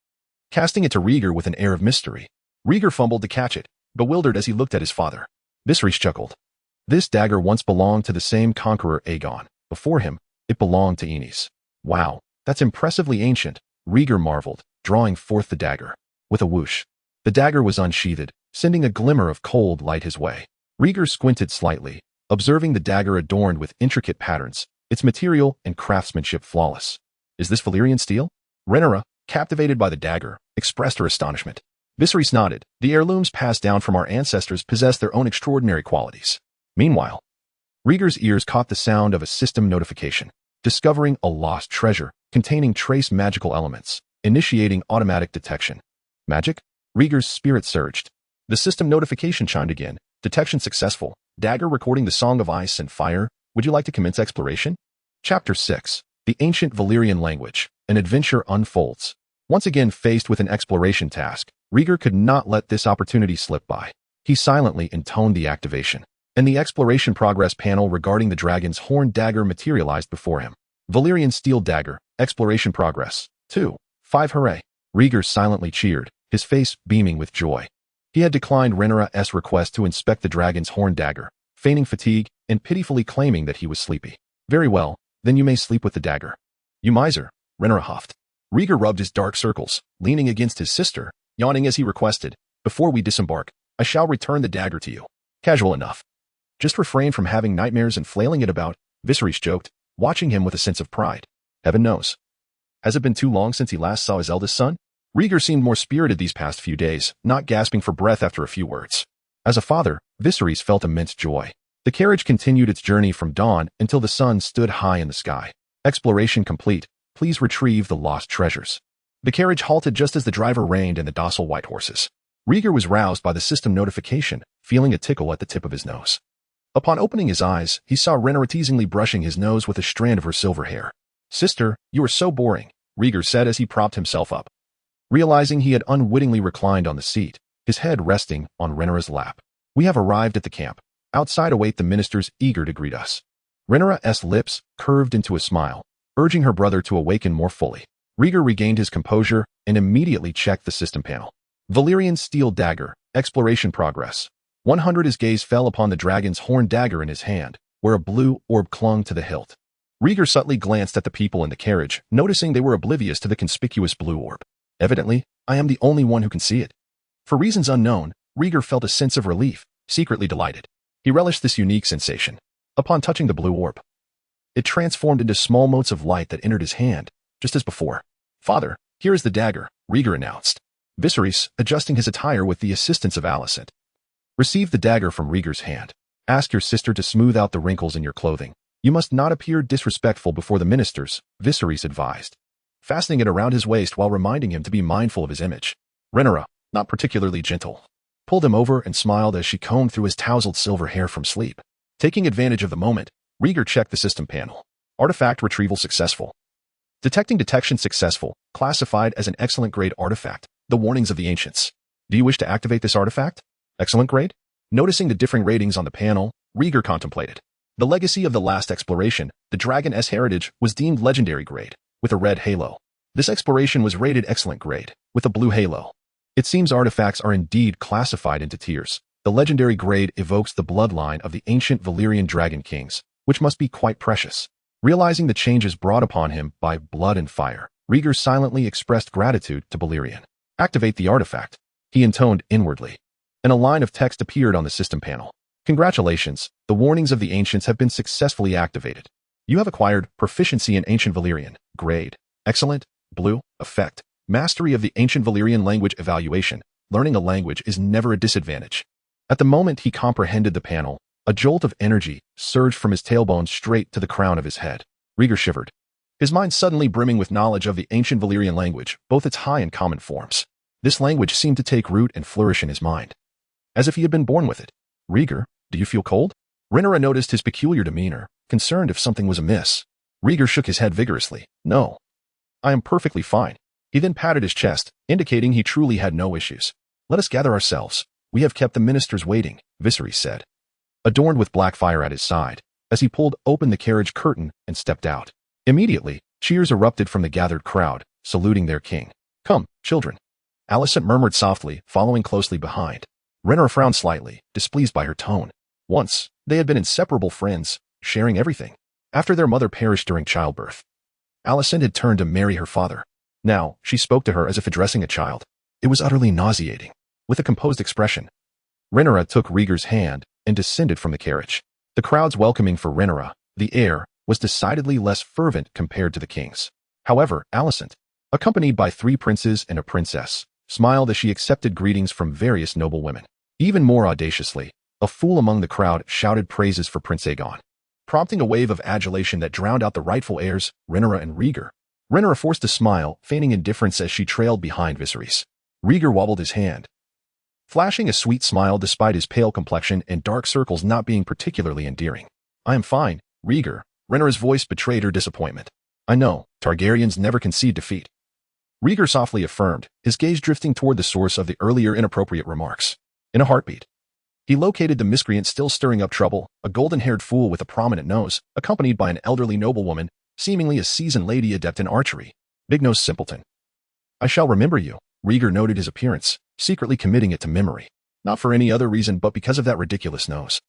casting it to Rieger with an air of mystery. Rieger fumbled to catch it, bewildered as he looked at his father. Viserys chuckled. This dagger once belonged to the same conqueror Aegon. Before him, it belonged to Aenys. Wow, that's impressively ancient, Rieger marveled, drawing forth the dagger. With a whoosh, the dagger was unsheathed, sending a glimmer of cold light his way. Rieger squinted slightly, observing the dagger adorned with intricate patterns, its material and craftsmanship flawless. Is this Valyrian steel? Rhaenyra, captivated by the dagger, expressed her astonishment. Viserys nodded. The heirlooms passed down from our ancestors possess their own extraordinary qualities. Meanwhile, Rieger's ears caught the sound of a system notification, discovering a lost treasure containing trace magical elements, initiating automatic detection. Magic? Rieger's spirit surged. The system notification chimed again. Detection successful. Dagger recording the song of ice and fire. Would you like to commence exploration? Chapter 6. The Ancient Valyrian Language. An adventure unfolds. Once again faced with an exploration task, Rieger could not let this opportunity slip by. He silently intoned the activation, and the exploration progress panel regarding the dragon's horn dagger materialized before him. Valyrian steel dagger. Exploration progress. 2. 5 hooray. Rieger silently cheered, his face beaming with joy. He had declined Rhaenyra's request to inspect the dragon's horn dagger, feigning fatigue and pitifully claiming that he was sleepy. Very well, then you may sleep with the dagger. You miser, Rhaenyra huffed. Rieger rubbed his dark circles, leaning against his sister, yawning as he requested, before we disembark, I shall return the dagger to you. Casual enough. Just refrain from having nightmares and flailing it about, Viserys joked, watching him with a sense of pride. Heaven knows. Has it been too long since he last saw his eldest son? Rieger seemed more spirited these past few days, not gasping for breath after a few words. As a father, Viserys felt immense joy. The carriage continued its journey from dawn until the sun stood high in the sky. Exploration complete. Please retrieve the lost treasures. The carriage halted just as the driver reined in the docile white horses. Rieger was roused by the system notification, feeling a tickle at the tip of his nose. Upon opening his eyes, he saw Rhaenyra teasingly brushing his nose with a strand of her silver hair. Sister, you are so boring, Rieger said as he propped himself up. Realizing he had unwittingly reclined on the seat, his head resting on Rhaenyra's lap. We have arrived at the camp. Outside await the ministers eager to greet us. Rhaenyra's lips curved into a smile, urging her brother to awaken more fully. Rieger regained his composure and immediately checked the system panel. Valyrian steel dagger, exploration progress. 100. His gaze fell upon the dragon's horn dagger in his hand, where a blue orb clung to the hilt. Rieger subtly glanced at the people in the carriage, noticing they were oblivious to the conspicuous blue orb. Evidently, I am the only one who can see it. For reasons unknown, Rieger felt a sense of relief, secretly delighted. He relished this unique sensation. Upon touching the blue orb, it transformed into small motes of light that entered his hand, just as before. Father, here is the dagger, Rieger announced. Viserys, adjusting his attire with the assistance of Alicent, received the dagger from Rieger's hand. Ask your sister to smooth out the wrinkles in your clothing. You must not appear disrespectful before the ministers, Viserys advised, fastening it around his waist while reminding him to be mindful of his image. Rhaenyra, not particularly gentle, pulled him over and smiled as she combed through his tousled silver hair from sleep. Taking advantage of the moment, Rieger checked the system panel. Artifact retrieval successful. Detection successful, classified as an excellent grade artifact. The warnings of the ancients. Do you wish to activate this artifact? Excellent grade? Noticing the differing ratings on the panel, Rieger contemplated. The legacy of the last exploration, the Dragon's heritage, was deemed legendary grade, with a red halo. This exploration was rated excellent grade, with a blue halo. It seems artifacts are indeed classified into tiers. The legendary grade evokes the bloodline of the ancient Valyrian dragon kings, which must be quite precious. Realizing the changes brought upon him by blood and fire, Rieger silently expressed gratitude to Balerion. Activate the artifact, he intoned inwardly, and a line of text appeared on the system panel. Congratulations, the warnings of the ancients have been successfully activated. You have acquired proficiency in ancient Valyrian, grade, excellent, blue, effect, mastery of the ancient Valyrian language evaluation. Learning a language is never a disadvantage. At the moment he comprehended the panel, a jolt of energy surged from his tailbone straight to the crown of his head. Rieger shivered, his mind suddenly brimming with knowledge of the ancient Valyrian language, both its high and common forms. This language seemed to take root and flourish in his mind, as if he had been born with it. Rieger, do you feel cold? Rhaenyra noticed his peculiar demeanor, concerned if something was amiss. Rieger shook his head vigorously. No. I am perfectly fine. He then patted his chest, indicating he truly had no issues. Let us gather ourselves. We have kept the ministers waiting, Viserys said, adorned with black fire at his side, as he pulled open the carriage curtain and stepped out. Immediately, cheers erupted from the gathered crowd, saluting their king. Come, children. Alicent murmured softly, following closely behind. Rhaenyra frowned slightly, displeased by her tone. Once, they had been inseparable friends, sharing everything. After their mother perished during childbirth, Alicent had turned to marry her father. Now, she spoke to her as if addressing a child. It was utterly nauseating. With a composed expression, Rhaenyra took Rieger's hand and descended from the carriage. The crowd's welcoming for Rhaenyra, the heir, was decidedly less fervent compared to the king's. However, Alicent, accompanied by 3 princes and a princess, smiled as she accepted greetings from various noble women. Even more audaciously, a fool among the crowd shouted praises for Prince Aegon, prompting a wave of adulation that drowned out the rightful heirs, Rhaenyra and Rieger. Rhaenyra forced a smile, feigning indifference as she trailed behind Viserys. Rieger wobbled his hand, flashing a sweet smile despite his pale complexion and dark circles not being particularly endearing. I am fine, Rieger. Rhaenyra's voice betrayed her disappointment. I know, Targaryens never concede defeat, Rieger softly affirmed, his gaze drifting toward the source of the earlier inappropriate remarks. In a heartbeat, he located the miscreant still stirring up trouble, a golden-haired fool with a prominent nose, accompanied by an elderly noblewoman, seemingly a seasoned lady adept in archery. Big-nosed simpleton. I shall remember you. Rieger noted his appearance, secretly committing it to memory. Not for any other reason but because of that ridiculous nose.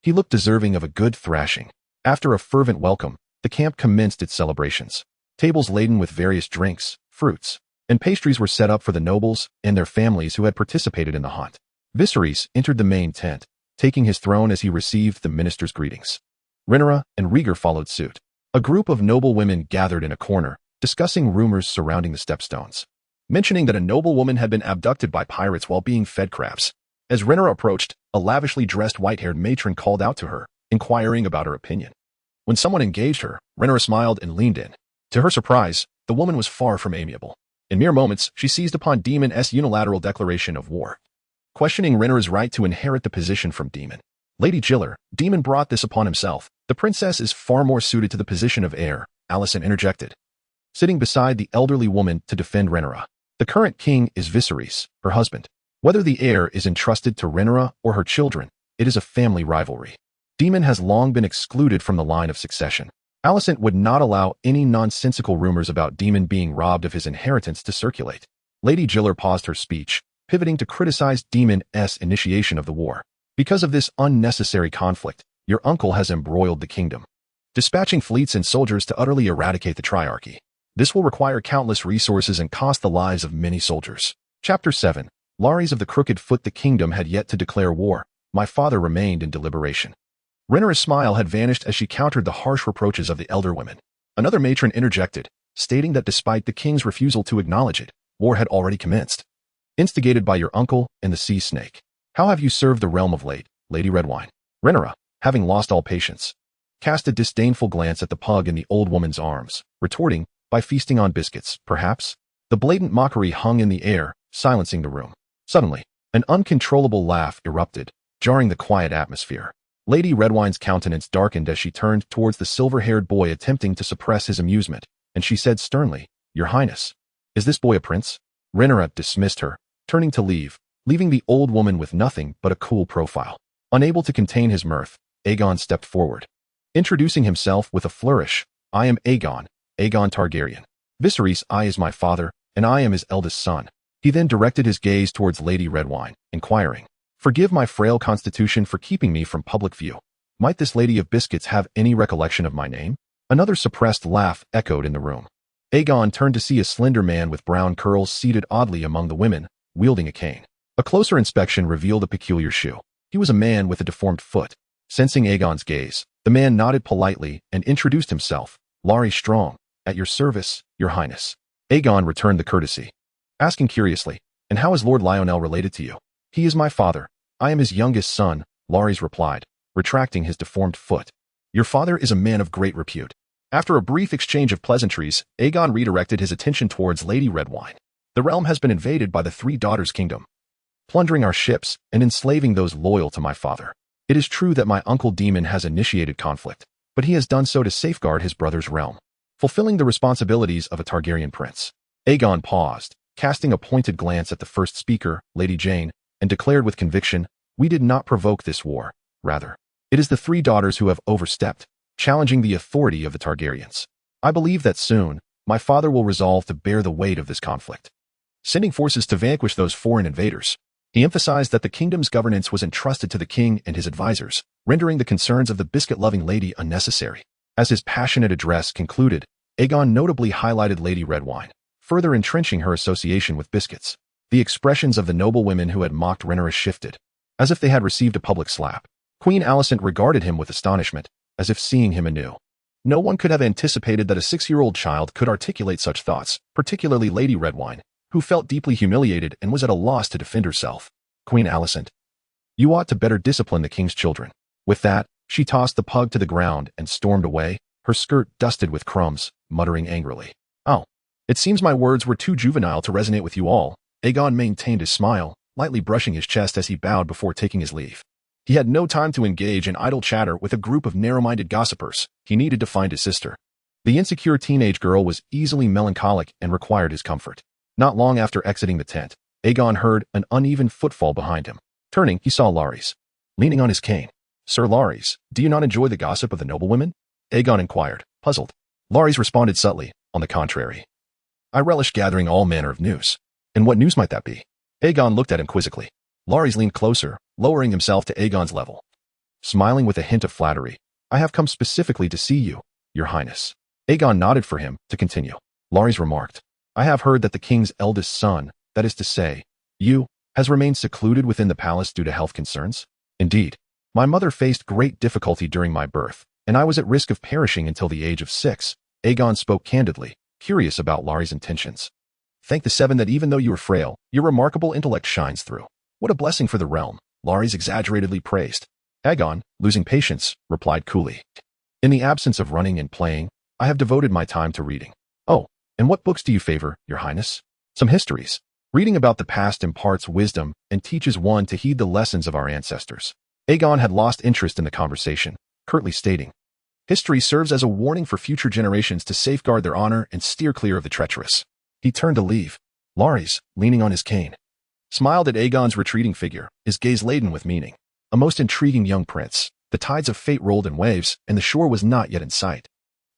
He looked deserving of a good thrashing. After a fervent welcome, the camp commenced its celebrations. Tables laden with various drinks, fruits, and pastries were set up for the nobles and their families who had participated in the hunt. Viserys entered the main tent, taking his throne as he received the minister's greetings. Rhaenyra and Rieger followed suit. A group of noble women gathered in a corner, discussing rumors surrounding the stepstones, mentioning that a noble woman had been abducted by pirates while being fed crabs. As Rhaenyra approached, a lavishly dressed white-haired matron called out to her, inquiring about her opinion. When someone engaged her, Rhaenyra smiled and leaned in. To her surprise, the woman was far from amiable. In mere moments, she seized upon Daemon's unilateral declaration of war, questioning Rhaenyra's right to inherit the position from Daemon. Lady Giller, Daemon brought this upon himself. The princess is far more suited to the position of heir, Alicent interjected, sitting beside the elderly woman to defend Rhaenyra. The current king is Viserys, her husband. Whether the heir is entrusted to Rhaenyra or her children, it is a family rivalry. Daemon has long been excluded from the line of succession. Alicent would not allow any nonsensical rumors about Daemon being robbed of his inheritance to circulate. Lady Giller paused her speech, pivoting to criticize Daemon's initiation of the war. Because of this unnecessary conflict, your uncle has embroiled the kingdom, dispatching fleets and soldiers to utterly eradicate the Triarchy. This will require countless resources and cost the lives of many soldiers. Chapter 7. Lares of the Crooked Foot. The kingdom had yet to declare war. My father remained in deliberation. Rhaenyra's smile had vanished as she countered the harsh reproaches of the elder women. Another matron interjected, stating that despite the king's refusal to acknowledge it, war had already commenced. Instigated by your uncle and the sea snake. How have you served the realm of late, Lady Redwine? Rhaenyra, having lost all patience, cast a disdainful glance at the pug in the old woman's arms, retorting, by feasting on biscuits, perhaps? The blatant mockery hung in the air, silencing the room. Suddenly, an uncontrollable laugh erupted, jarring the quiet atmosphere. Lady Redwine's countenance darkened as she turned towards the silver-haired boy attempting to suppress his amusement, and she said sternly, Your Highness, is this boy a prince? Rhaenyra dismissed her, turning to leave, leaving the old woman with nothing but a cool profile. Unable to contain his mirth, Aegon stepped forward, introducing himself with a flourish. I am Aegon Targaryen. Viserys I is my father, and I am his eldest son. He then directed his gaze towards Lady Redwine, inquiring, Forgive my frail constitution for keeping me from public view. Might this lady of biscuits have any recollection of my name? Another suppressed laugh echoed in the room. Aegon turned to see a slender man with brown curls seated oddly among the women, wielding a cane. A closer inspection revealed a peculiar shoe. He was a man with a deformed foot. Sensing Aegon's gaze, the man nodded politely and introduced himself. Lares Strong, at your service, your highness. Aegon returned the courtesy, asking curiously, And how is Lord Lionel related to you? He is my father. I am his youngest son, Lares replied, retracting his deformed foot. Your father is a man of great repute. After a brief exchange of pleasantries, Aegon redirected his attention towards Lady Redwine. The realm has been invaded by the Three Daughters' Kingdom, plundering our ships and enslaving those loyal to my father. It is true that my uncle Daemon has initiated conflict, but he has done so to safeguard his brother's realm, fulfilling the responsibilities of a Targaryen prince. Aegon paused, casting a pointed glance at the first speaker, Lady Jane, and declared with conviction, We did not provoke this war. Rather, it is the three daughters who have overstepped, challenging the authority of the Targaryens. I believe that soon, my father will resolve to bear the weight of this conflict, sending forces to vanquish those foreign invaders. He emphasized that the kingdom's governance was entrusted to the king and his advisors, rendering the concerns of the biscuit-loving lady unnecessary. As his passionate address concluded, Aegon notably highlighted Lady Redwine, further entrenching her association with biscuits. The expressions of the noble women who had mocked Rhaenyra shifted, as if they had received a public slap. Queen Alicent regarded him with astonishment, as if seeing him anew. No one could have anticipated that a 6-year-old child could articulate such thoughts, particularly Lady Redwine, who felt deeply humiliated and was at a loss to defend herself. Queen Alicent, you ought to better discipline the king's children. With that, she tossed the pug to the ground and stormed away, her skirt dusted with crumbs, muttering angrily. Oh, it seems my words were too juvenile to resonate with you all. Aegon maintained his smile, lightly brushing his chest as he bowed before taking his leave. He had no time to engage in idle chatter with a group of narrow-minded gossipers. He needed to find his sister. The insecure teenage girl was easily melancholic and required his comfort. Not long after exiting the tent, Aegon heard an uneven footfall behind him. Turning, he saw Lares, leaning on his cane. Sir Lares, do you not enjoy the gossip of the noblewomen? Aegon inquired, puzzled. Lares responded subtly, on the contrary. I relish gathering all manner of news. And what news might that be? Aegon looked at him quizzically. Lares leaned closer, lowering himself to Aegon's level. Smiling with a hint of flattery, I have come specifically to see you, your highness. Aegon nodded for him to continue. Lares remarked, I have heard that the king's eldest son, that is to say, you, has remained secluded within the palace due to health concerns? Indeed. My mother faced great difficulty during my birth, and I was at risk of perishing until the age of 6. Aegon spoke candidly, curious about Lares' intentions. Thank the seven that even though you are frail, your remarkable intellect shines through. What a blessing for the realm, Lares exaggeratedly praised. Aegon, losing patience, replied coolly. In the absence of running and playing, I have devoted my time to reading. Oh, and what books do you favor, your highness? Some histories. Reading about the past imparts wisdom and teaches one to heed the lessons of our ancestors. Aegon had lost interest in the conversation, curtly stating, History serves as a warning for future generations to safeguard their honor and steer clear of the treacherous. He turned to leave. Lares, leaning on his cane, smiled at Aegon's retreating figure, his gaze laden with meaning. A most intriguing young prince. The tides of fate rolled in waves, and the shore was not yet in sight.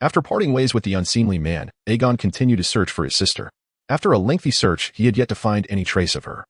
After parting ways with the unseemly man, Aegon continued to search for his sister. After a lengthy search, he had yet to find any trace of her,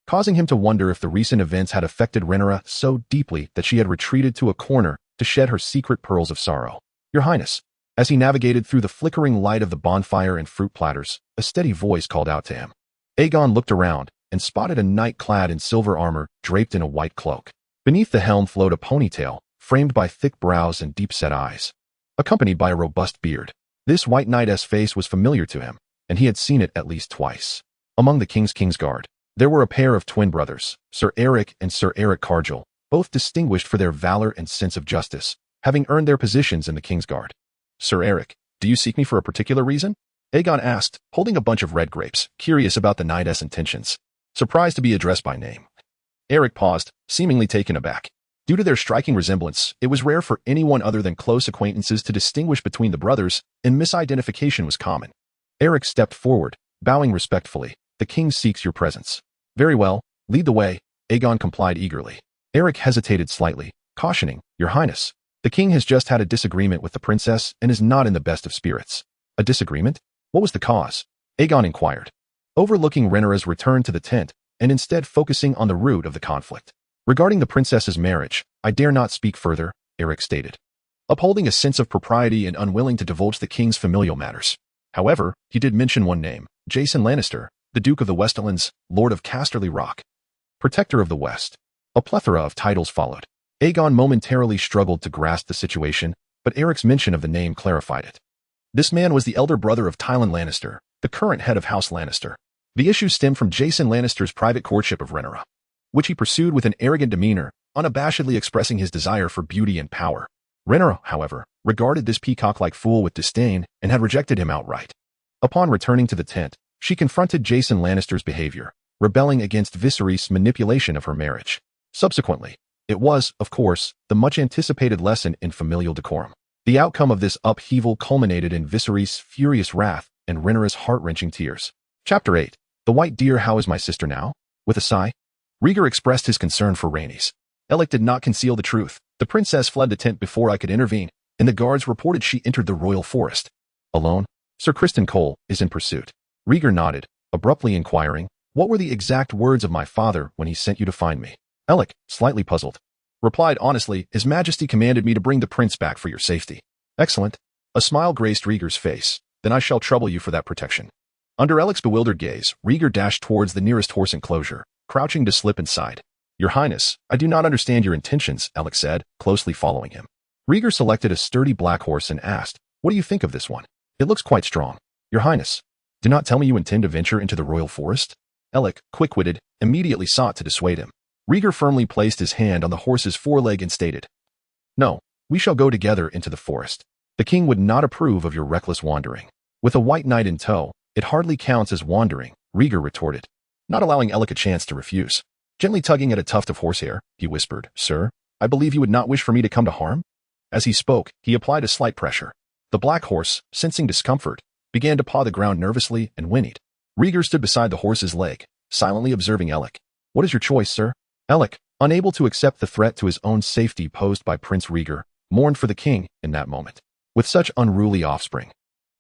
causing him to wonder if the recent events had affected Rhaenyra so deeply that she had retreated to a corner to shed her secret pearls of sorrow. Your Highness. As he navigated through the flickering light of the bonfire and fruit platters, a steady voice called out to him. Aegon looked around and spotted a knight clad in silver armor draped in a white cloak. Beneath the helm flowed a ponytail, framed by thick brows and deep-set eyes, accompanied by a robust beard. This white knight's face was familiar to him, and he had seen it at least twice. Among the King's Kingsguard, there were a pair of twin brothers, Sir Eric and Sir Eric Cargill, both distinguished for their valor and sense of justice, having earned their positions in the Kingsguard. Sir Eric, do you seek me for a particular reason? Aegon asked, holding a bunch of red grapes, curious about the knight's intentions. Surprised to be addressed by name. Eric paused, seemingly taken aback. Due to their striking resemblance, it was rare for anyone other than close acquaintances to distinguish between the brothers, and misidentification was common. Eric stepped forward, bowing respectfully. The king seeks your presence. Very well, lead the way. Aegon complied eagerly. Eric hesitated slightly, cautioning, Your Highness, the king has just had a disagreement with the princess and is not in the best of spirits. A disagreement? What was the cause? Aegon inquired, overlooking Rhaenyra's return to the tent and instead focusing on the root of the conflict. Regarding the princess's marriage, I dare not speak further, Eric stated, upholding a sense of propriety and unwilling to divulge the king's familial matters. However, he did mention one name, Jason Lannister, the Duke of the Westerlands, Lord of Casterly Rock, Protector of the West. A plethora of titles followed. Aegon momentarily struggled to grasp the situation, but Eric's mention of the name clarified it. This man was the elder brother of Tywin Lannister, the current head of House Lannister. The issue stemmed from Jason Lannister's private courtship of Rhaenyra, which he pursued with an arrogant demeanor, unabashedly expressing his desire for beauty and power. Rhaenyra, however, regarded this peacock-like fool with disdain and had rejected him outright. Upon returning to the tent, she confronted Jason Lannister's behavior, rebelling against Viserys' manipulation of her marriage. Subsequently, it was, of course, the much-anticipated lesson in familial decorum. The outcome of this upheaval culminated in Viserys' furious wrath and Rhaenyra's heart-wrenching tears. Chapter 8. The White Deer. How is my sister now? With a sigh, Rhaegar expressed his concern for Rhaenys. Alec did not conceal the truth. The princess fled the tent before I could intervene, and the guards reported she entered the royal forest. Alone? Sir Criston Cole is in pursuit. Rhaegar nodded, abruptly inquiring, what were the exact words of my father when he sent you to find me? Alec, slightly puzzled, replied honestly, His Majesty commanded me to bring the prince back for your safety. Excellent. A smile graced Rhaegar's face. Then I shall trouble you for that protection. Under Alec's bewildered gaze, Rhaegar dashed towards the nearest horse enclosure, crouching to slip inside. Your Highness, I do not understand your intentions, Alec said, closely following him. Rhaegar selected a sturdy black horse and asked, What do you think of this one? It looks quite strong. Your Highness, do not tell me you intend to venture into the royal forest? Alec, quick-witted, immediately sought to dissuade him. Rhaegar firmly placed his hand on the horse's foreleg and stated, No, we shall go together into the forest. The king would not approve of your reckless wandering. With a white knight in tow, it hardly counts as wandering, Rhaegar retorted, not allowing Alec a chance to refuse. Gently tugging at a tuft of horsehair, he whispered, Sir, I believe you would not wish for me to come to harm? As he spoke, he applied a slight pressure. The black horse, sensing discomfort, began to paw the ground nervously and whinnied. Rhaegar stood beside the horse's leg, silently observing Alec. What is your choice, sir? Alec, unable to accept the threat to his own safety posed by Prince Rhaegar, mourned for the king in that moment. With such unruly offspring,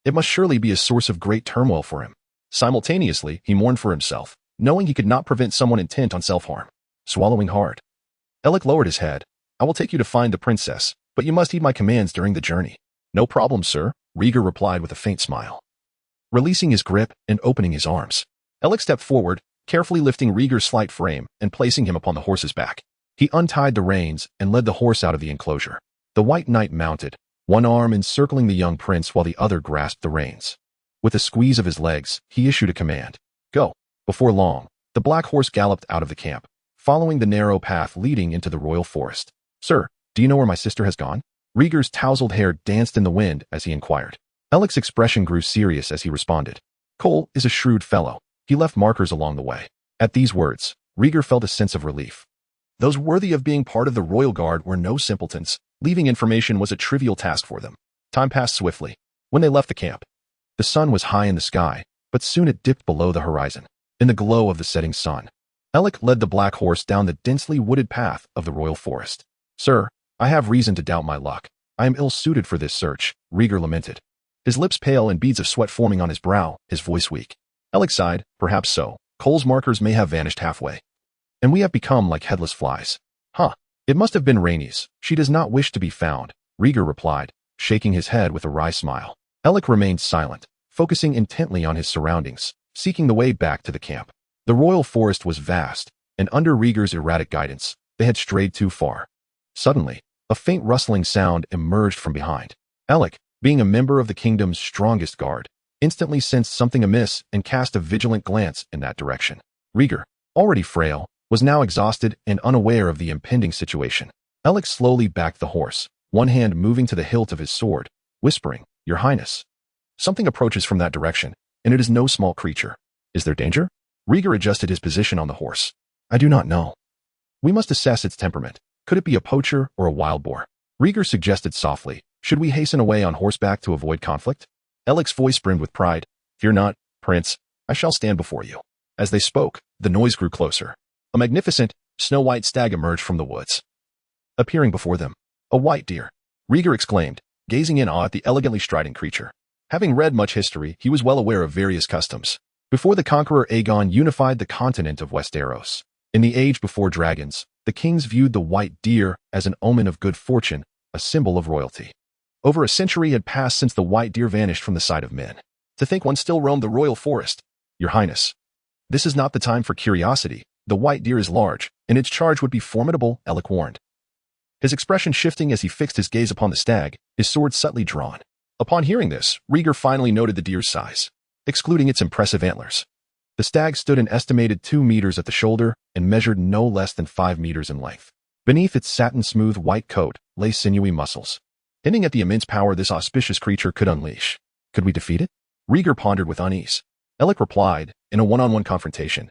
it must surely be a source of great turmoil for him. Simultaneously, he mourned for himself, knowing he could not prevent someone intent on self-harm. Swallowing hard, Alec lowered his head. I will take you to find the princess, but you must heed my commands during the journey. No problem, sir, Rhaegar replied with a faint smile. Releasing his grip and opening his arms, Alec stepped forward, carefully lifting Rhaegar's slight frame and placing him upon the horse's back. He untied the reins and led the horse out of the enclosure. The white knight mounted, one arm encircling the young prince while the other grasped the reins. With a squeeze of his legs, he issued a command. Go. Before long, the black horse galloped out of the camp, following the narrow path leading into the royal forest. Sir, do you know where my sister has gone? Rhaegar's tousled hair danced in the wind as he inquired. Alec's expression grew serious as he responded. Cole is a shrewd fellow. He left markers along the way. At these words, Rhaegar felt a sense of relief. Those worthy of being part of the royal guard were no simpletons, Leaving information was a trivial task for them. Time passed swiftly. When they left the camp, the sun was high in the sky, but soon it dipped below the horizon. In the glow of the setting sun, Alec led the black horse down the densely wooded path of the royal forest. "Sir, I have reason to doubt my luck. I am ill-suited for this search," Rieger lamented. His lips pale and beads of sweat forming on his brow, his voice weak. Alec sighed. "Perhaps so. Cole's markers may have vanished halfway, and we have become like headless flies." "Huh. It must have been Rainey's. She does not wish to be found," Rieger replied, shaking his head with a wry smile. Alec remained silent, focusing intently on his surroundings, seeking the way back to the camp. The royal forest was vast, and under Rieger's erratic guidance, they had strayed too far. Suddenly, a faint rustling sound emerged from behind. Alec, being a member of the kingdom's strongest guard, instantly sensed something amiss and cast a vigilant glance in that direction. Rieger, already frail, was now exhausted and unaware of the impending situation. Alec slowly backed the horse, one hand moving to the hilt of his sword, whispering, "Your Highness. Something approaches from that direction, and it is no small creature. Is there danger?" Rieger adjusted his position on the horse. "I do not know. We must assess its temperament. Could it be a poacher or a wild boar?" Rieger suggested softly, "Should we hasten away on horseback to avoid conflict?" Alec's voice brimmed with pride. "Fear not, Prince. I shall stand before you." As they spoke, the noise grew closer. A magnificent, snow-white stag emerged from the woods. Appearing before them, "A white deer," Rieger exclaimed, gazing in awe at the elegantly striding creature. Having read much history, he was well aware of various customs. Before the conqueror Aegon unified the continent of Westeros, in the age before dragons, the kings viewed the white deer as an omen of good fortune, a symbol of royalty. Over a century had passed since the white deer vanished from the sight of men. To think one still roamed the royal forest. "Your Highness, this is not the time for curiosity. The white deer is large, and its charge would be formidable," Alec warned. His expression shifting as he fixed his gaze upon the stag, his sword subtly drawn. Upon hearing this, Rieger finally noted the deer's size, excluding its impressive antlers. The stag stood an estimated 2 meters at the shoulder and measured no less than 5 meters in length. Beneath its satin-smooth white coat lay sinewy muscles, hinting at the immense power this auspicious creature could unleash. "Could we defeat it?" Rieger pondered with unease. Alec replied, "In a one-on-one confrontation,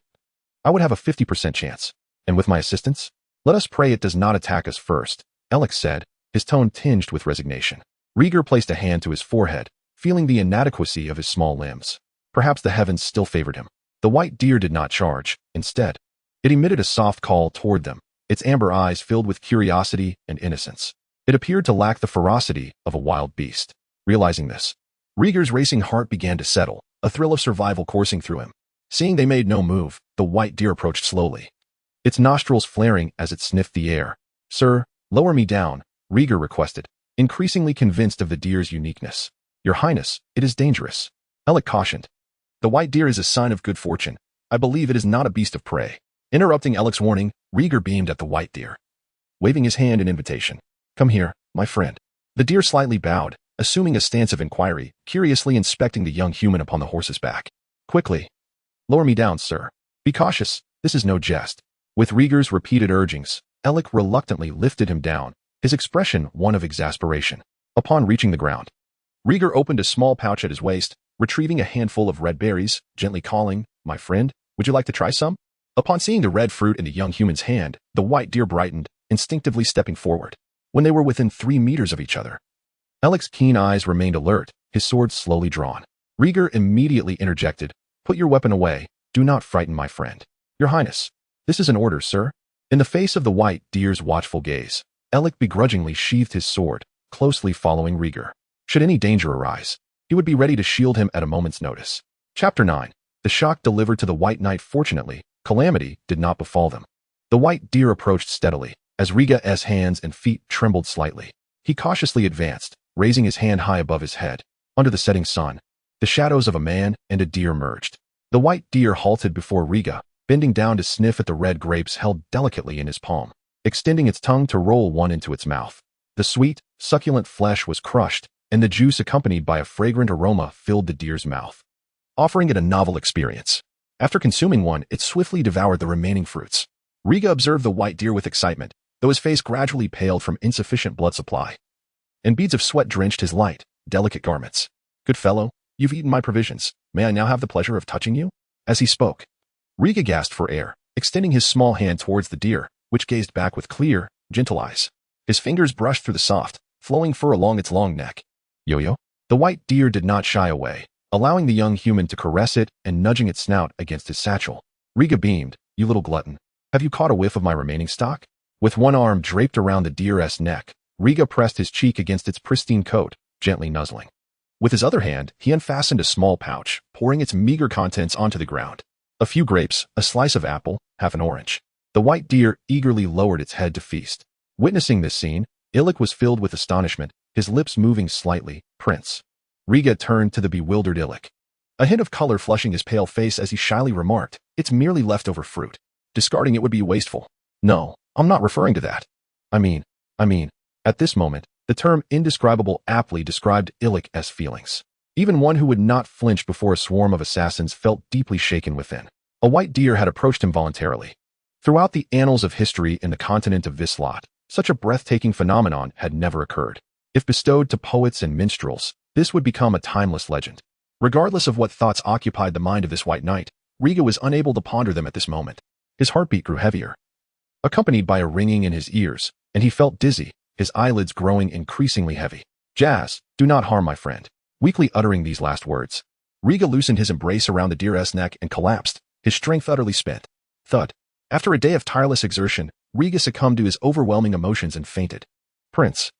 I would have a 50% chance. And with my assistance? Let us pray it does not attack us first," Alec said, his tone tinged with resignation. Rieger placed a hand to his forehead, feeling the inadequacy of his small limbs. Perhaps the heavens still favored him. The white deer did not charge. Instead, it emitted a soft call toward them, its amber eyes filled with curiosity and innocence. It appeared to lack the ferocity of a wild beast. Realizing this, Rieger's racing heart began to settle, a thrill of survival coursing through him. Seeing they made no move, the white deer approached slowly, its nostrils flaring as it sniffed the air. "Sir, lower me down," Rieger requested, increasingly convinced of the deer's uniqueness. "Your Highness, it is dangerous," Alec cautioned. "The white deer is a sign of good fortune. I believe it is not a beast of prey." Interrupting Alec's warning, Rieger beamed at the white deer, waving his hand in invitation. "Come here, my friend." The deer slightly bowed, assuming a stance of inquiry, curiously inspecting the young human upon the horse's back. "Quickly. Lower me down, sir. Be cautious, this is no jest." With Rieger's repeated urgings, Alec reluctantly lifted him down, his expression one of exasperation. Upon reaching the ground, Rieger opened a small pouch at his waist, retrieving a handful of red berries, gently calling, "My friend, would you like to try some?" Upon seeing the red fruit in the young human's hand, the white deer brightened, instinctively stepping forward. When they were within 3 meters of each other, Alec's keen eyes remained alert, his sword slowly drawn. Rieger immediately interjected, "Put your weapon away. Do not frighten my friend." "Your Highness, this is an order, sir." In the face of the white deer's watchful gaze, Alec begrudgingly sheathed his sword, closely following Rieger. Should any danger arise, he would be ready to shield him at a moment's notice. Chapter 9. The shock delivered to the White Knight. Fortunately, calamity did not befall them. The white deer approached steadily, as Rieger's hands and feet trembled slightly. He cautiously advanced, raising his hand high above his head. Under the setting sun, the shadows of a man and a deer merged. The white deer halted before Rieger, bending down to sniff at the red grapes held delicately in his palm, extending its tongue to roll one into its mouth. The sweet, succulent flesh was crushed, and the juice accompanied by a fragrant aroma filled the deer's mouth, offering it a novel experience. After consuming one, it swiftly devoured the remaining fruits. Rieger observed the white deer with excitement, though his face gradually paled from insufficient blood supply, and beads of sweat drenched his light, delicate garments. "Good fellow, you've eaten my provisions. May I now have the pleasure of touching you?" As he spoke, Rieger gasped for air, extending his small hand towards the deer, which gazed back with clear, gentle eyes. His fingers brushed through the soft, flowing fur along its long neck. Yo-yo? The white deer did not shy away, allowing the young human to caress it and nudging its snout against his satchel. Riga beamed. You little glutton. Have you caught a whiff of my remaining stock? With one arm draped around the deer's neck, Riga pressed his cheek against its pristine coat, gently nuzzling. With his other hand, he unfastened a small pouch, pouring its meager contents onto the ground. A few grapes, a slice of apple, half an orange. The white deer eagerly lowered its head to feast. Witnessing this scene, Ailing was filled with astonishment, his lips moving slightly. Prince. Riga turned to the bewildered Ailing. A hint of color flushing his pale face as he shyly remarked, "It's merely leftover fruit. Discarding it would be wasteful." "No, I'm not referring to that. I mean. At this moment, the term indescribable aptly described Ailing's feelings. Even one who would not flinch before a swarm of assassins felt deeply shaken within. A white deer had approached him voluntarily. Throughout the annals of history in the continent of Vislat, such a breathtaking phenomenon had never occurred. If bestowed to poets and minstrels, this would become a timeless legend. Regardless of what thoughts occupied the mind of this white knight, Riga was unable to ponder them at this moment. His heartbeat grew heavier, accompanied by a ringing in his ears, and he felt dizzy, his eyelids growing increasingly heavy. "Jazz, do not harm my friend." Weakly uttering these last words, Riga loosened his embrace around the deer's neck and collapsed, his strength utterly spent. Thud. After a day of tireless exertion, Riga succumbed to his overwhelming emotions and fainted. Prince.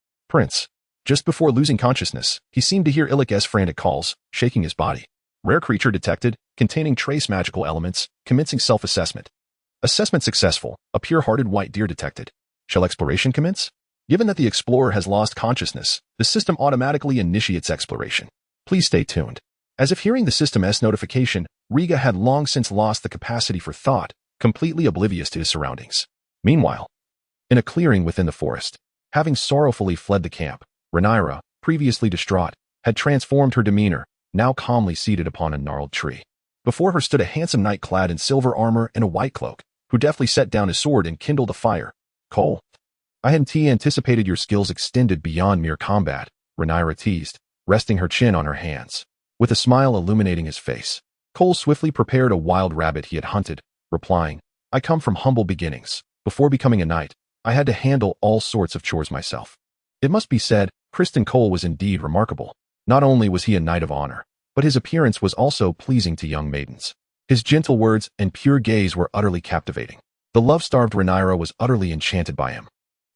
Just before losing consciousness, he seemed to hear Ailing's frantic calls, shaking his body. Rare creature detected, containing trace magical elements, commencing self-assessment. Assessment successful, a pure-hearted white deer detected. Shall exploration commence? Given that the explorer has lost consciousness, the system automatically initiates exploration. Please stay tuned. As if hearing the system's notification, Riga had long since lost the capacity for thought, completely oblivious to his surroundings. Meanwhile, in a clearing within the forest, having sorrowfully fled the camp, Rhaenyra, previously distraught, had transformed her demeanor, now calmly seated upon a gnarled tree. Before her stood a handsome knight clad in silver armor and a white cloak, who deftly set down his sword and kindled a fire. "Cole, I hadn't anticipated your skills extended beyond mere combat," Rhaenyra teased, resting her chin on her hands. With a smile illuminating his face, Cole swiftly prepared a wild rabbit he had hunted, replying, "I come from humble beginnings. Before becoming a knight, I had to handle all sorts of chores myself." It must be said, Criston Cole was indeed remarkable. Not only was he a knight of honor, but his appearance was also pleasing to young maidens. His gentle words and pure gaze were utterly captivating. The love-starved Rhaenyra was utterly enchanted by him,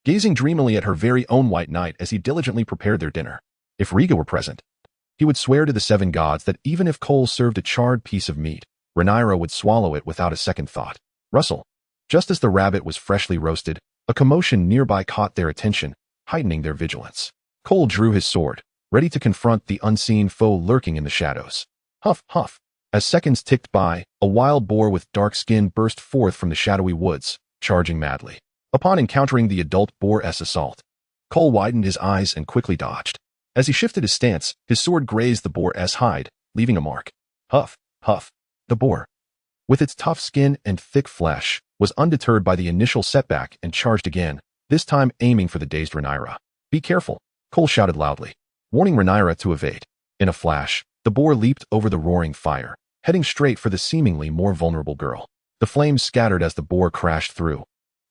gazing dreamily at her very own white knight as he diligently prepared their dinner. If Riga were present, he would swear to the seven gods that even if Cole served a charred piece of meat, Rhaenyra would swallow it without a second thought. Rustle. Just as the rabbit was freshly roasted, a commotion nearby caught their attention, heightening their vigilance. Cole drew his sword, ready to confront the unseen foe lurking in the shadows. Huff, huff. As seconds ticked by, a wild boar with dark skin burst forth from the shadowy woods, charging madly. Upon encountering the adult boar's assault, Cole widened his eyes and quickly dodged. As he shifted his stance, his sword grazed the boar's hide, leaving a mark. Huff, huff. The boar, with its tough skin and thick flesh, was undeterred by the initial setback and charged again, this time aiming for the dazed Rhaenyra. "Be careful," Cole shouted loudly, warning Rhaenyra to evade. In a flash, the boar leaped over the roaring fire, heading straight for the seemingly more vulnerable girl. The flames scattered as the boar crashed through,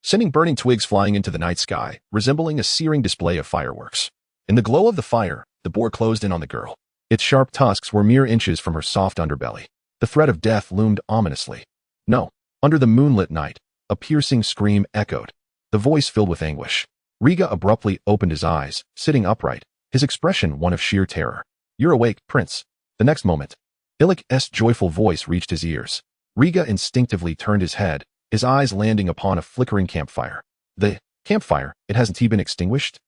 sending burning twigs flying into the night sky, resembling a searing display of fireworks. In the glow of the fire, the boar closed in on the girl. Its sharp tusks were mere inches from her soft underbelly. The threat of death loomed ominously. No. Under the moonlit night, a piercing scream echoed, the voice filled with anguish. Riga abruptly opened his eyes, sitting upright, his expression one of sheer terror. "You're awake, Prince." The next moment, Ailing's joyful voice reached his ears. Riga instinctively turned his head, his eyes landing upon a flickering campfire. The campfire, it hasn't been extinguished?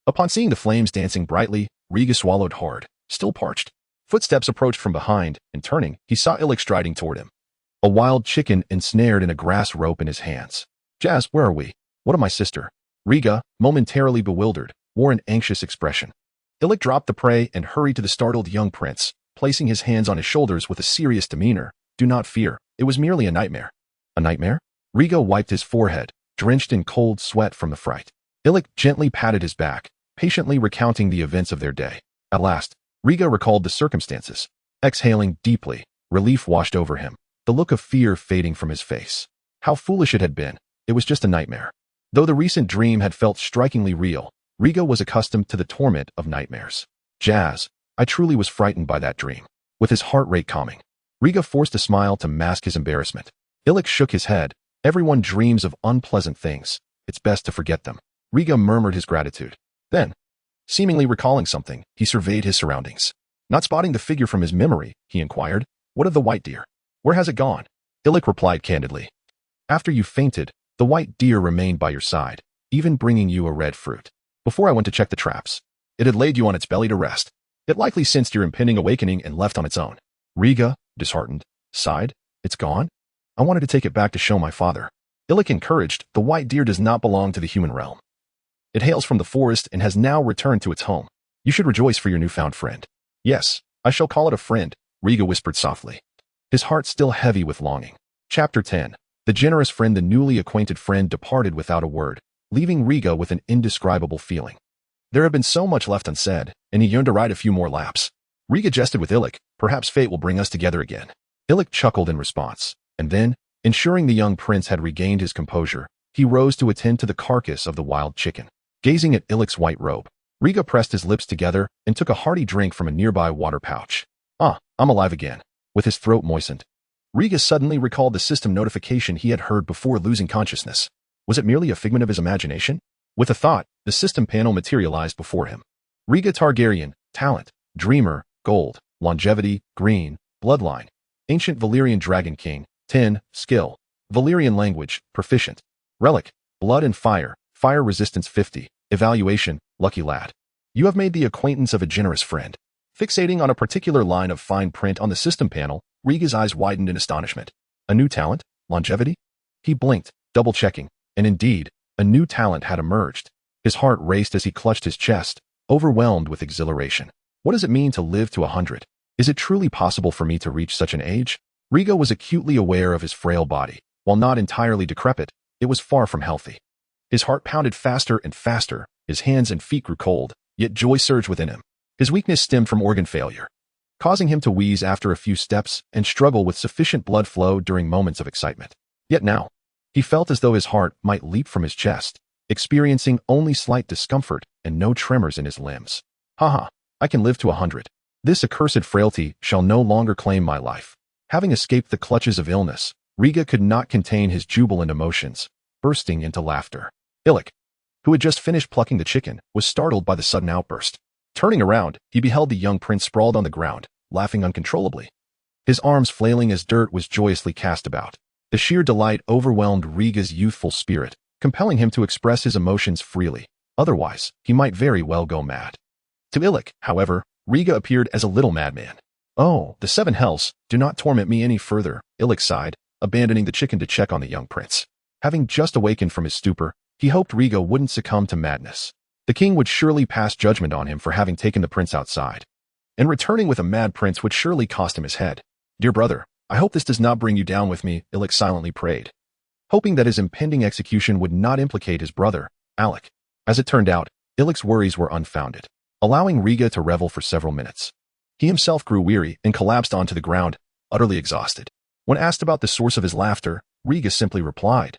Upon seeing the flames dancing brightly, Riga swallowed hard, still parched. Footsteps approached from behind, and turning, he saw Ailing striding toward him. A wild chicken ensnared in a grass rope in his hands. "Jazz, where are we? What of my sister?" Riga, momentarily bewildered, wore an anxious expression. Ailing dropped the prey and hurried to the startled young prince, placing his hands on his shoulders with a serious demeanor. "Do not fear, it was merely a nightmare." "A nightmare?" Riga wiped his forehead, drenched in cold sweat from the fright. Ailing gently patted his back, patiently recounting the events of their day. At last, Riga recalled the circumstances. Exhaling deeply, relief washed over him, the look of fear fading from his face. How foolish it had been. It was just a nightmare. Though the recent dream had felt strikingly real, Riga was accustomed to the torment of nightmares. Jazz, I truly was frightened by that dream. With his heart rate calming, Riga forced a smile to mask his embarrassment. Illich shook his head. Everyone dreams of unpleasant things. It's best to forget them. Riga murmured his gratitude. Then, seemingly recalling something, he surveyed his surroundings. Not spotting the figure from his memory, he inquired, "What of the white deer? Where has it gone?" Illich replied candidly, "After you fainted, the white deer remained by your side, even bringing you a red fruit. Before I went to check the traps, it had laid you on its belly to rest. It likely sensed your impending awakening and left on its own." Riga, disheartened, sighed, "It's gone? I wanted to take it back to show my father." Illich encouraged, "The white deer does not belong to the human realm. It hails from the forest and has now returned to its home. You should rejoice for your newfound friend." "Yes, I shall call it a friend," Riga whispered softly, his heart still heavy with longing. Chapter 10. The generous friend. The newly acquainted friend departed without a word, leaving Riga with an indescribable feeling. There had been so much left unsaid, and he yearned to ride a few more laps. Riga jested with Illich, "Perhaps fate will bring us together again." Illich chuckled in response, and then, ensuring the young prince had regained his composure, he rose to attend to the carcass of the wild chicken. Gazing at Illich's white robe, Riga pressed his lips together and took a hearty drink from a nearby water pouch. "Ah, I'm alive again." With his throat moistened, Riga suddenly recalled the system notification he had heard before losing consciousness. Was it merely a figment of his imagination? With a thought, the system panel materialized before him. Riga Targaryen, talent, dreamer, gold, longevity, green, bloodline, ancient Valyrian dragon king, 10, skill, Valyrian language, proficient, relic, blood and fire resistance 50, evaluation, lucky lad. You have made the acquaintance of a generous friend. Fixating on a particular line of fine print on the system panel, Riga's eyes widened in astonishment. A new talent? Longevity? He blinked, double-checking, and indeed, a new talent had emerged. His heart raced as he clutched his chest, overwhelmed with exhilaration. What does it mean to live to 100? Is it truly possible for me to reach such an age? Riga was acutely aware of his frail body. While not entirely decrepit, it was far from healthy. His heart pounded faster and faster, his hands and feet grew cold, yet joy surged within him. His weakness stemmed from organ failure, causing him to wheeze after a few steps and struggle with sufficient blood flow during moments of excitement. Yet now, he felt as though his heart might leap from his chest, experiencing only slight discomfort and no tremors in his limbs. Haha, I can live to 100. This accursed frailty shall no longer claim my life. Having escaped the clutches of illness, Riga could not contain his jubilant emotions, bursting into laughter. Illich, who had just finished plucking the chicken, was startled by the sudden outburst. Turning around, he beheld the young prince sprawled on the ground, laughing uncontrollably. His arms flailing as dirt was joyously cast about. The sheer delight overwhelmed Riga's youthful spirit, compelling him to express his emotions freely. Otherwise, he might very well go mad. To Illich, however, Riga appeared as a little madman. "Oh, the seven hells, do not torment me any further," Illich sighed, abandoning the chicken to check on the young prince. Having just awakened from his stupor, he hoped Riga wouldn't succumb to madness. The king would surely pass judgment on him for having taken the prince outside. And returning with a mad prince would surely cost him his head. "Dear brother, I hope this does not bring you down with me," Illich silently prayed, hoping that his impending execution would not implicate his brother, Alec. As it turned out, Illich's worries were unfounded, allowing Riga to revel for several minutes. He himself grew weary and collapsed onto the ground, utterly exhausted. When asked about the source of his laughter, Riga simply replied,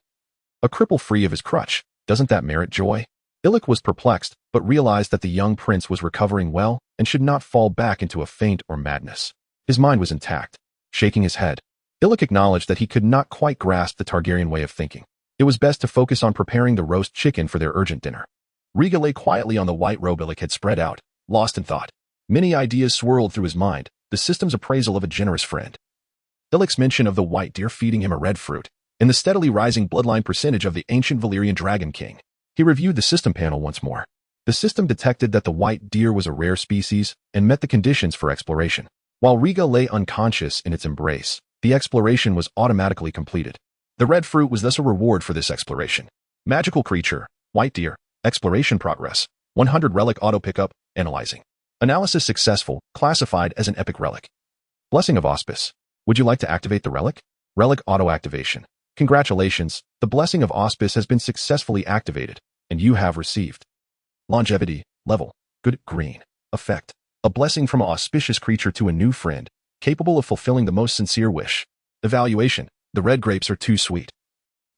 "A cripple free of his crutch. Doesn't that merit joy?" Illich was perplexed, but realized that the young prince was recovering well and should not fall back into a faint or madness. His mind was intact. Shaking his head, Illich acknowledged that he could not quite grasp the Targaryen way of thinking. It was best to focus on preparing the roast chicken for their urgent dinner. Riga lay quietly on the white robe Illich had spread out, lost in thought. Many ideas swirled through his mind, the system's appraisal of a generous friend, Illich's mention of the white deer feeding him a red fruit, and the steadily rising bloodline percentage of the ancient Valyrian dragon king. He reviewed the system panel once more. The system detected that the white deer was a rare species and met the conditions for exploration. While Riga lay unconscious in its embrace, the exploration was automatically completed. The red fruit was thus a reward for this exploration. Magical creature, white deer, exploration progress, 100 relic auto pickup, analyzing. Analysis successful, classified as an epic relic. Blessing of Auspice. Would you like to activate the relic? Relic auto activation. Congratulations, the Blessing of Auspice has been successfully activated, and you have received longevity, level, good, green, effect. A blessing from an auspicious creature to a new friend, capable of fulfilling the most sincere wish. Evaluation, the red grapes are too sweet.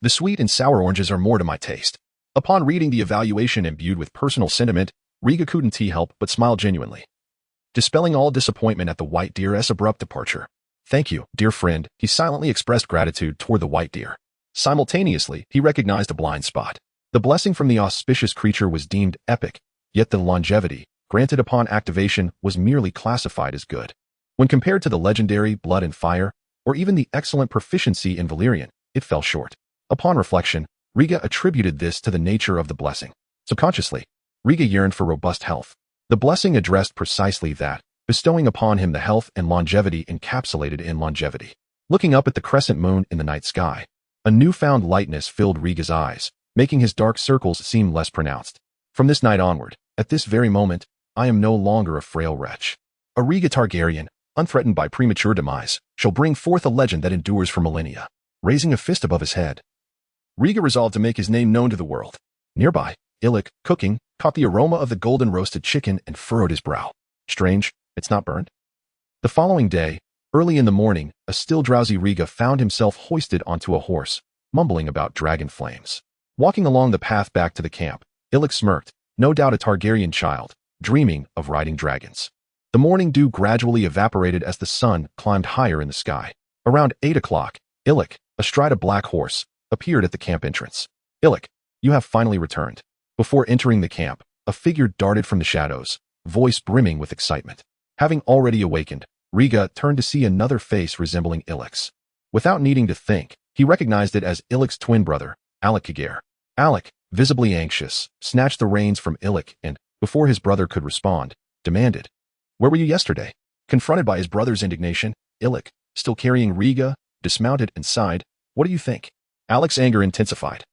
The sweet and sour oranges are more to my taste. Upon reading the evaluation imbued with personal sentiment, Riga couldn't help but smile genuinely, dispelling all disappointment at the white deer's abrupt departure. Thank you, dear friend, he silently expressed gratitude toward the white deer. Simultaneously, he recognized a blind spot. The blessing from the auspicious creature was deemed epic, yet the longevity, granted upon activation, was merely classified as good. When compared to the legendary Blood and Fire, or even the excellent proficiency in Valyrian, it fell short. Upon reflection, Riga attributed this to the nature of the blessing. Subconsciously, Riga yearned for robust health. The blessing addressed precisely that, bestowing upon him the health and longevity encapsulated in longevity. Looking up at the crescent moon in the night sky, a newfound lightness filled Riga's eyes, making his dark circles seem less pronounced. From this night onward, at this very moment, I am no longer a frail wretch. A Riga Targaryen, unthreatened by premature demise, shall bring forth a legend that endures for millennia. Raising a fist above his head, Riga resolved to make his name known to the world. Nearby, Illic, cooking, caught the aroma of the golden roasted chicken and furrowed his brow. Strange, it's not burned. The following day, early in the morning, a still drowsy Riga found himself hoisted onto a horse, mumbling about dragon flames. Walking along the path back to the camp, Illic smirked, no doubt a Targaryen child, dreaming of riding dragons. The morning dew gradually evaporated as the sun climbed higher in the sky. Around 8 o'clock, Illic, astride a black horse, appeared at the camp entrance. Illic, you have finally returned. Before entering the camp, a figure darted from the shadows, voice brimming with excitement. Having already awakened, Riga turned to see another face resembling Illic's. Without needing to think, he recognized it as Illic's twin brother, Alec Kagare. Alec, visibly anxious, snatched the reins from Illic and, before his brother could respond, demanded, "Where were you yesterday?" Confronted by his brother's indignation, Illic, still carrying Riga, dismounted and sighed, "What do you think?" Alec's anger intensified.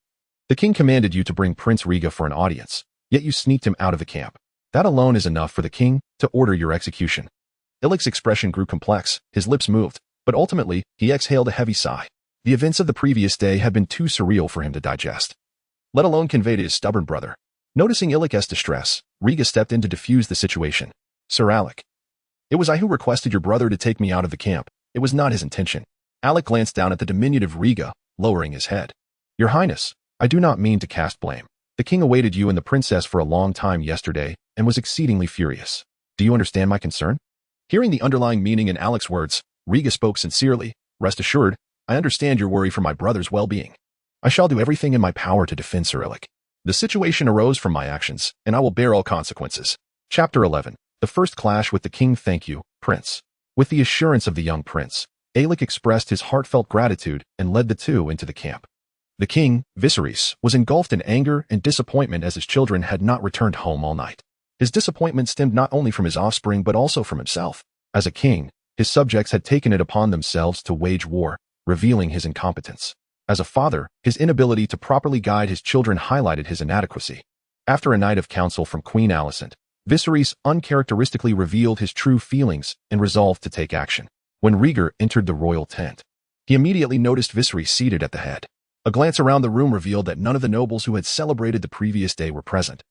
"The king commanded you to bring Prince Riga for an audience, yet you sneaked him out of the camp. That alone is enough for the king to order your execution." Illic's expression grew complex, his lips moved, but ultimately, he exhaled a heavy sigh. The events of the previous day had been too surreal for him to digest, let alone convey to his stubborn brother. Noticing Illic's distress, Riga stepped in to defuse the situation. "Sir Alec, it was I who requested your brother to take me out of the camp. It was not his intention." Alec glanced down at the diminutive Riga, lowering his head. "Your Highness, I do not mean to cast blame. The king awaited you and the princess for a long time yesterday and was exceedingly furious. Do you understand my concern?" Hearing the underlying meaning in Alec's words, Riga spoke sincerely. "Rest assured, I understand your worry for my brother's well-being. I shall do everything in my power to defend Sir Illic. The situation arose from my actions, and I will bear all consequences." Chapter 11. The First Clash with the King. "Thank you, Prince." With the assurance of the young prince, Ailing expressed his heartfelt gratitude and led the two into the camp. The king, Viserys, was engulfed in anger and disappointment as his children had not returned home all night. His disappointment stemmed not only from his offspring but also from himself. As a king, his subjects had taken it upon themselves to wage war, revealing his incompetence. As a father, his inability to properly guide his children highlighted his inadequacy. After a night of counsel from Queen Alicent, Viserys uncharacteristically revealed his true feelings and resolved to take action. When Rhaegar entered the royal tent, he immediately noticed Viserys seated at the head. A glance around the room revealed that none of the nobles who had celebrated the previous day were present.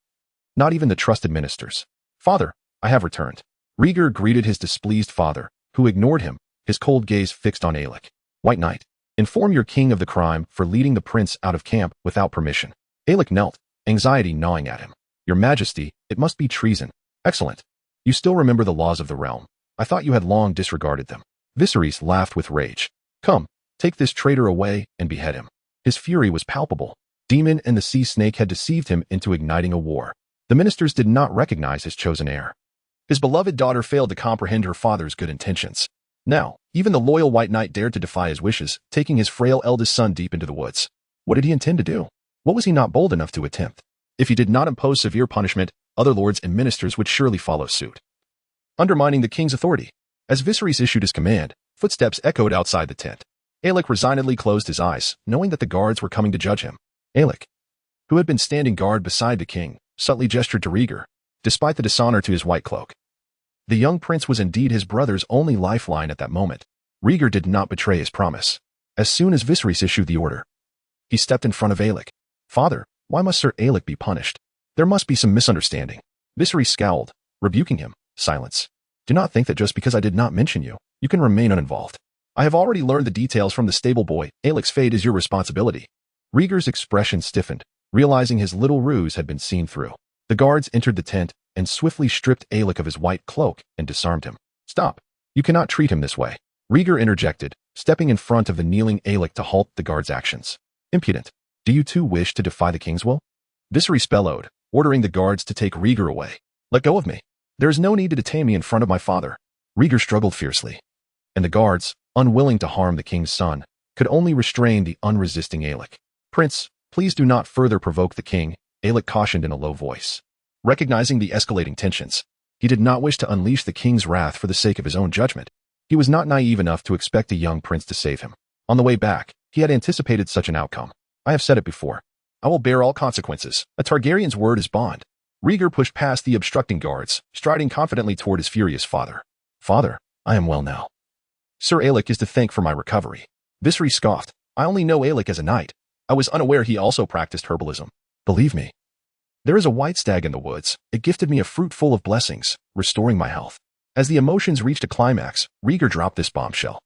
Not even the trusted ministers. "Father, I have returned." Rhaegar greeted his displeased father, who ignored him, his cold gaze fixed on Ailing. "White Knight, inform your king of the crime for leading the prince out of camp without permission." Ailing knelt, anxiety gnawing at him. "Your Majesty, it must be treason." "Excellent. You still remember the laws of the realm. I thought you had long disregarded them." Viserys laughed with rage. "Come, take this traitor away and behead him." His fury was palpable. Demon and the sea snake had deceived him into igniting a war. The ministers did not recognize his chosen heir. His beloved daughter failed to comprehend her father's good intentions. Now, even the loyal White Knight dared to defy his wishes, taking his frail eldest son deep into the woods. What did he intend to do? What was he not bold enough to attempt? If he did not impose severe punishment, other lords and ministers would surely follow suit. Undermining the king's authority. As Viserys issued his command, footsteps echoed outside the tent. Ailing resignedly closed his eyes, knowing that the guards were coming to judge him. Ailing, who had been standing guard beside the king, subtly gestured to Rhaegar, despite the dishonor to his white cloak. The young prince was indeed his brother's only lifeline at that moment. Rhaegar did not betray his promise. As soon as Viserys issued the order, he stepped in front of Ailing. "Father, why must Sir Ailing be punished? There must be some misunderstanding." Viserys scowled, rebuking him. "Silence. Do not think that just because I did not mention you, you can remain uninvolved. I have already learned the details from the stable boy. Ailing's fate is your responsibility." Rhaegar's expression stiffened, Realizing his little ruse had been seen through, the guards entered the tent and swiftly stripped Ailing of his white cloak and disarmed him. "Stop! You cannot treat him this way," Rieger interjected, stepping in front of the kneeling Ailing to halt the guards' actions. "Impudent! Do you too wish to defy the king's will?" Viserys bellowed, ordering the guards to take Rieger away. "Let go of me. There is no need to detain me in front of my father." Rieger struggled fiercely, and the guards, unwilling to harm the king's son, could only restrain the unresisting Ailing. "Prince, please do not further provoke the king," Ailing cautioned in a low voice. Recognizing the escalating tensions, he did not wish to unleash the king's wrath for the sake of his own judgment. He was not naive enough to expect a young prince to save him. On the way back, he had anticipated such an outcome. "I have said it before. I will bear all consequences. A Targaryen's word is bond." Rieger pushed past the obstructing guards, striding confidently toward his furious father. "Father, I am well now. Sir Ailing is to thank for my recovery." Viserys scoffed. "I only know Ailing as a knight. I was unaware he also practiced herbalism. Believe me, there is a white stag in the woods. It gifted me a fruit full of blessings, restoring my health." As the emotions reached a climax, Rieger dropped this bombshell,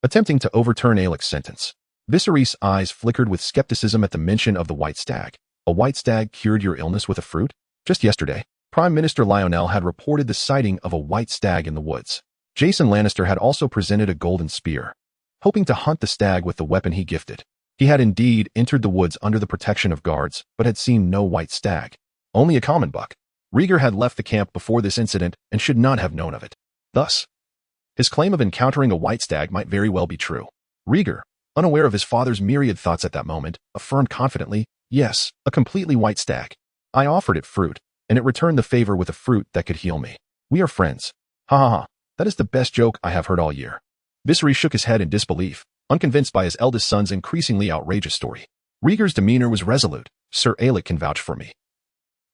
attempting to overturn Ailing's sentence. Viserys' eyes flickered with skepticism at the mention of the white stag. "A white stag cured your illness with a fruit?" Just yesterday, Prime Minister Lionel had reported the sighting of a white stag in the woods. Jason Lannister had also presented a golden spear, hoping to hunt the stag with the weapon he gifted. He had indeed entered the woods under the protection of guards, but had seen no white stag, only a common buck. Rieger had left the camp before this incident and should not have known of it. Thus, his claim of encountering a white stag might very well be true. Rieger, unaware of his father's myriad thoughts at that moment, affirmed confidently, "Yes, a completely white stag. I offered it fruit, and it returned the favor with a fruit that could heal me. We are friends. Ha ha ha, that is the best joke I have heard all year." Viserys shook his head in disbelief, unconvinced by his eldest son's increasingly outrageous story. Rieger's demeanor was resolute. "Sir Ailing can vouch for me.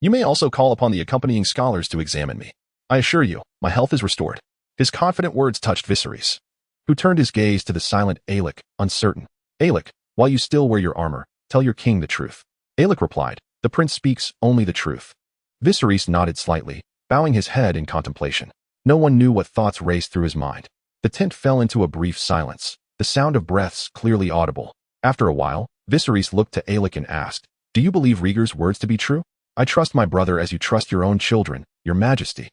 You may also call upon the accompanying scholars to examine me. I assure you, my health is restored." His confident words touched Viserys, who turned his gaze to the silent Ailing, uncertain. "Ailing, while you still wear your armor, tell your king the truth." Ailing replied, "The prince speaks only the truth." Viserys nodded slightly, bowing his head in contemplation. No one knew what thoughts raced through his mind. The tent fell into a brief silence, the sound of breaths clearly audible. After a while, Viserys looked to Ailing and asked, "Do you believe Rieger's words to be true?" "I trust my brother as you trust your own children, your majesty,"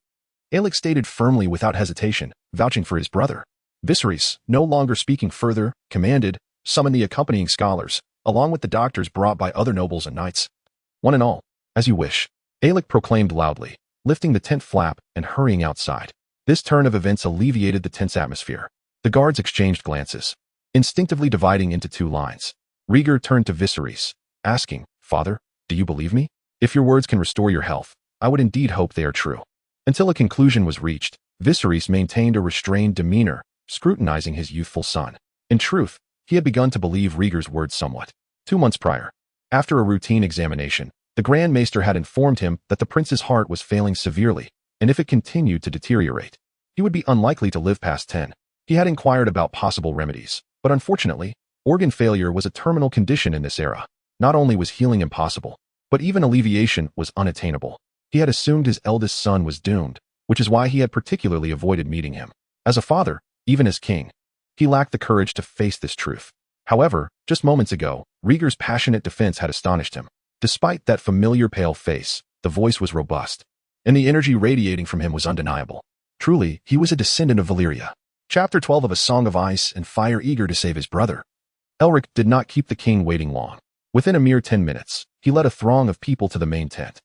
Ailing stated firmly without hesitation, vouching for his brother. Viserys, no longer speaking further, commanded, "Summon the accompanying scholars, along with the doctors brought by other nobles and knights." "One and all, as you wish," Ailing proclaimed loudly, lifting the tent flap and hurrying outside. This turn of events alleviated the tense atmosphere. The guards exchanged glances, instinctively dividing into two lines. Rieger turned to Viserys, asking, "Father, do you believe me? If your words can restore your health, I would indeed hope they are true." Until a conclusion was reached, Viserys maintained a restrained demeanor, scrutinizing his youthful son. In truth, he had begun to believe Rieger's words somewhat. 2 months prior, after a routine examination, the Grand Maester had informed him that the prince's heart was failing severely, and if it continued to deteriorate, he would be unlikely to live past 10. He had inquired about possible remedies, but unfortunately, organ failure was a terminal condition in this era. Not only was healing impossible, but even alleviation was unattainable. He had assumed his eldest son was doomed, which is why he had particularly avoided meeting him. As a father, even as king, he lacked the courage to face this truth. However, just moments ago, Rieger's passionate defense had astonished him. Despite that familiar pale face, the voice was robust, and the energy radiating from him was undeniable. Truly, he was a descendant of Valyria. Chapter 12 of A Song of Ice and Fire. Eager to save his brother, Elric did not keep the king waiting long. Within a mere 10 minutes, he led a throng of people to the main tent.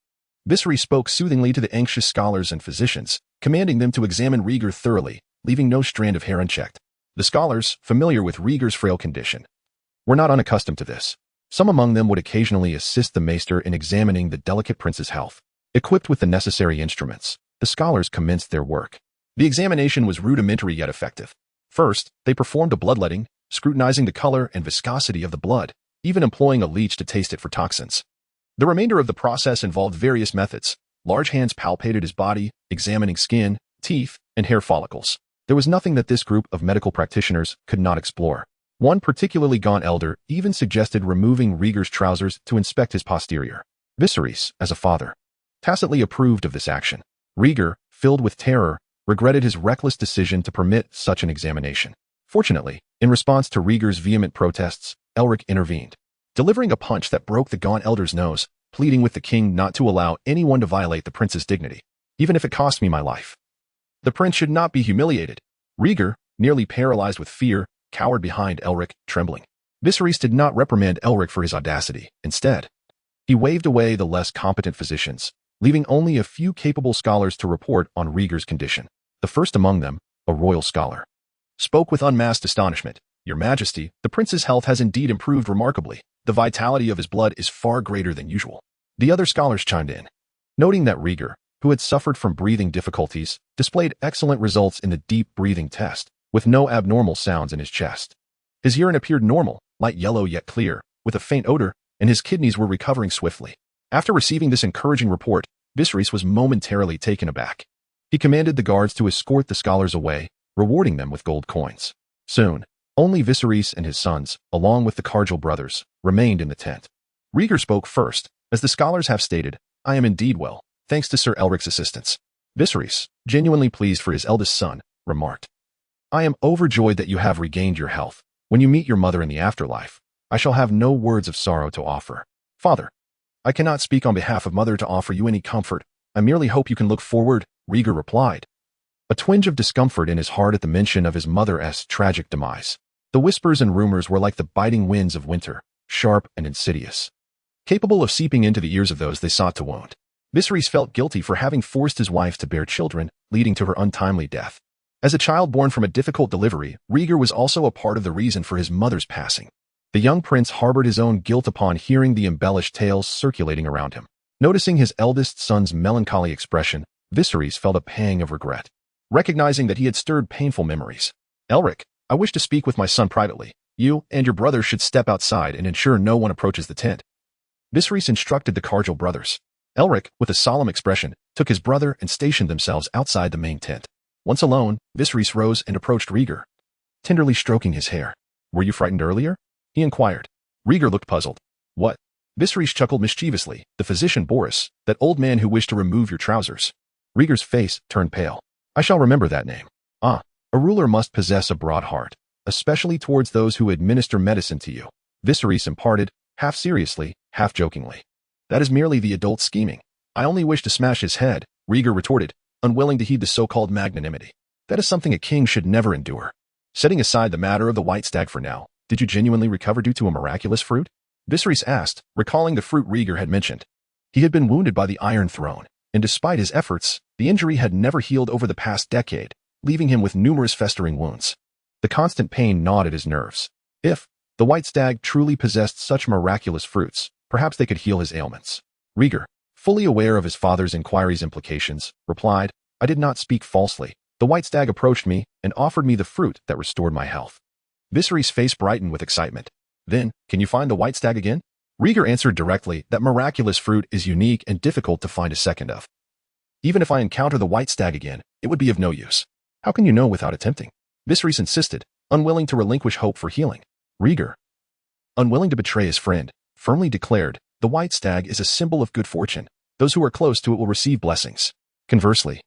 Viserys spoke soothingly to the anxious scholars and physicians, commanding them to examine Rieger thoroughly, leaving no strand of hair unchecked. The scholars, familiar with Rieger's frail condition, were not unaccustomed to this. Some among them would occasionally assist the maester in examining the delicate prince's health. Equipped with the necessary instruments, the scholars commenced their work. The examination was rudimentary yet effective. First, they performed a bloodletting, scrutinizing the color and viscosity of the blood, even employing a leech to taste it for toxins. The remainder of the process involved various methods. Large hands palpated his body, examining skin, teeth, and hair follicles. There was nothing that this group of medical practitioners could not explore. One particularly gaunt elder even suggested removing Rieger's trousers to inspect his posterior. Viserys, as a father, tacitly approved of this action. Rieger, filled with terror, regretted his reckless decision to permit such an examination. Fortunately, in response to Rieger's vehement protests, Elric intervened. delivering a punch that broke the gaunt elder's nose, pleading with the king not to allow anyone to violate the prince's dignity, even if it cost me my life. The prince should not be humiliated. Rieger, nearly paralyzed with fear, cowered behind Elric, trembling. Viserys did not reprimand Elric for his audacity. Instead, he waved away the less competent physicians, leaving only a few capable scholars to report on Rieger's condition. The first among them, a royal scholar, spoke with unmasked astonishment. Your Majesty, the prince's health has indeed improved remarkably. The vitality of his blood is far greater than usual. The other scholars chimed in, noting that Rieger, who had suffered from breathing difficulties, displayed excellent results in the deep breathing test, with no abnormal sounds in his chest. His urine appeared normal, light yellow yet clear, with a faint odor, and his kidneys were recovering swiftly. After receiving this encouraging report, Viserys was momentarily taken aback. He commanded the guards to escort the scholars away, rewarding them with gold coins. Soon, only Viserys and his sons, along with the Cargill brothers, remained in the tent. Rieger spoke first. As the scholars have stated, I am indeed well, thanks to Sir Elric's assistance. Viserys, genuinely pleased for his eldest son, remarked, I am overjoyed that you have regained your health. When you meet your mother in the afterlife, I shall have no words of sorrow to offer. Father, I cannot speak on behalf of Mother to offer you any comfort. I merely hope you can look forward, Rieger replied, a twinge of discomfort in his heart at the mention of his mother's tragic demise. The whispers and rumors were like the biting winds of winter, sharp and insidious, capable of seeping into the ears of those they sought to wound. Viserys felt guilty for having forced his wife to bear children, leading to her untimely death. As a child born from a difficult delivery, Rieger was also a part of the reason for his mother's passing. The young prince harbored his own guilt upon hearing the embellished tales circulating around him. Noticing his eldest son's melancholy expression, Viserys felt a pang of regret, recognizing that he had stirred painful memories. Elric, I wish to speak with my son privately. You and your brother should step outside and ensure no one approaches the tent. Viserys instructed the Cargill brothers. Elric, with a solemn expression, took his brother and stationed themselves outside the main tent. Once alone, Viserys rose and approached Rieger, tenderly stroking his hair. Were you frightened earlier? He inquired. Rieger looked puzzled. What? Viserys chuckled mischievously. The physician Boris, that old man who wished to remove your trousers. Rieger's face turned pale. I shall remember that name. Ah, a ruler must possess a broad heart, especially towards those who administer medicine to you. Viserys imparted, half seriously, half jokingly. That is merely the adult scheming. I only wish to smash his head, Rieger retorted, unwilling to heed the so-called magnanimity. That is something a king should never endure. Setting aside the matter of the white stag for now, did you genuinely recover due to a miraculous fruit? Viserys asked, recalling the fruit Rieger had mentioned. He had been wounded by the Iron Throne, and despite his efforts, the injury had never healed over the past decade, leaving him with numerous festering wounds. The constant pain gnawed at his nerves. If the white stag truly possessed such miraculous fruits, perhaps they could heal his ailments. Rieger, fully aware of his father's inquiry's implications, replied, I did not speak falsely. The white stag approached me and offered me the fruit that restored my health. Viserys' face brightened with excitement. Then, can you find the white stag again? Rieger answered directly that miraculous fruit is unique and difficult to find a second of. Even if I encounter the white stag again, it would be of no use. How can you know without attempting? Viserys insisted, unwilling to relinquish hope for healing. Rieger, unwilling to betray his friend, firmly declared, the white stag is a symbol of good fortune. Those who are close to it will receive blessings. Conversely,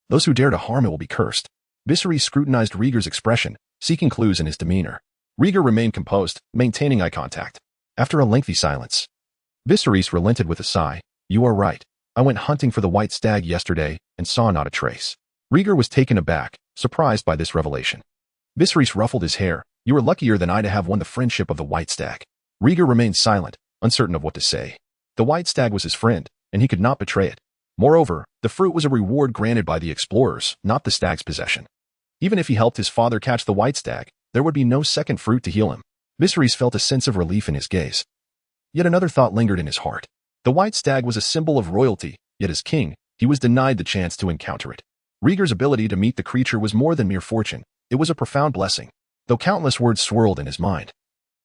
those who dare to harm it will be cursed. Viserys scrutinized Rieger's expression, seeking clues in his demeanor. Rieger remained composed, maintaining eye contact. After a lengthy silence, Viserys relented with a sigh. You are right. I went hunting for the white stag yesterday and saw not a trace. Rieger was taken aback, surprised by this revelation. Viserys ruffled his hair. You were luckier than I to have won the friendship of the white stag. Rieger remained silent, uncertain of what to say. The white stag was his friend, and he could not betray it. Moreover, the fruit was a reward granted by the explorers, not the stag's possession. Even if he helped his father catch the white stag, there would be no second fruit to heal him. Viserys felt a sense of relief in his gaze. Yet another thought lingered in his heart. The white stag was a symbol of royalty, yet as king, he was denied the chance to encounter it. Rieger's ability to meet the creature was more than mere fortune. It was a profound blessing, though countless words swirled in his mind.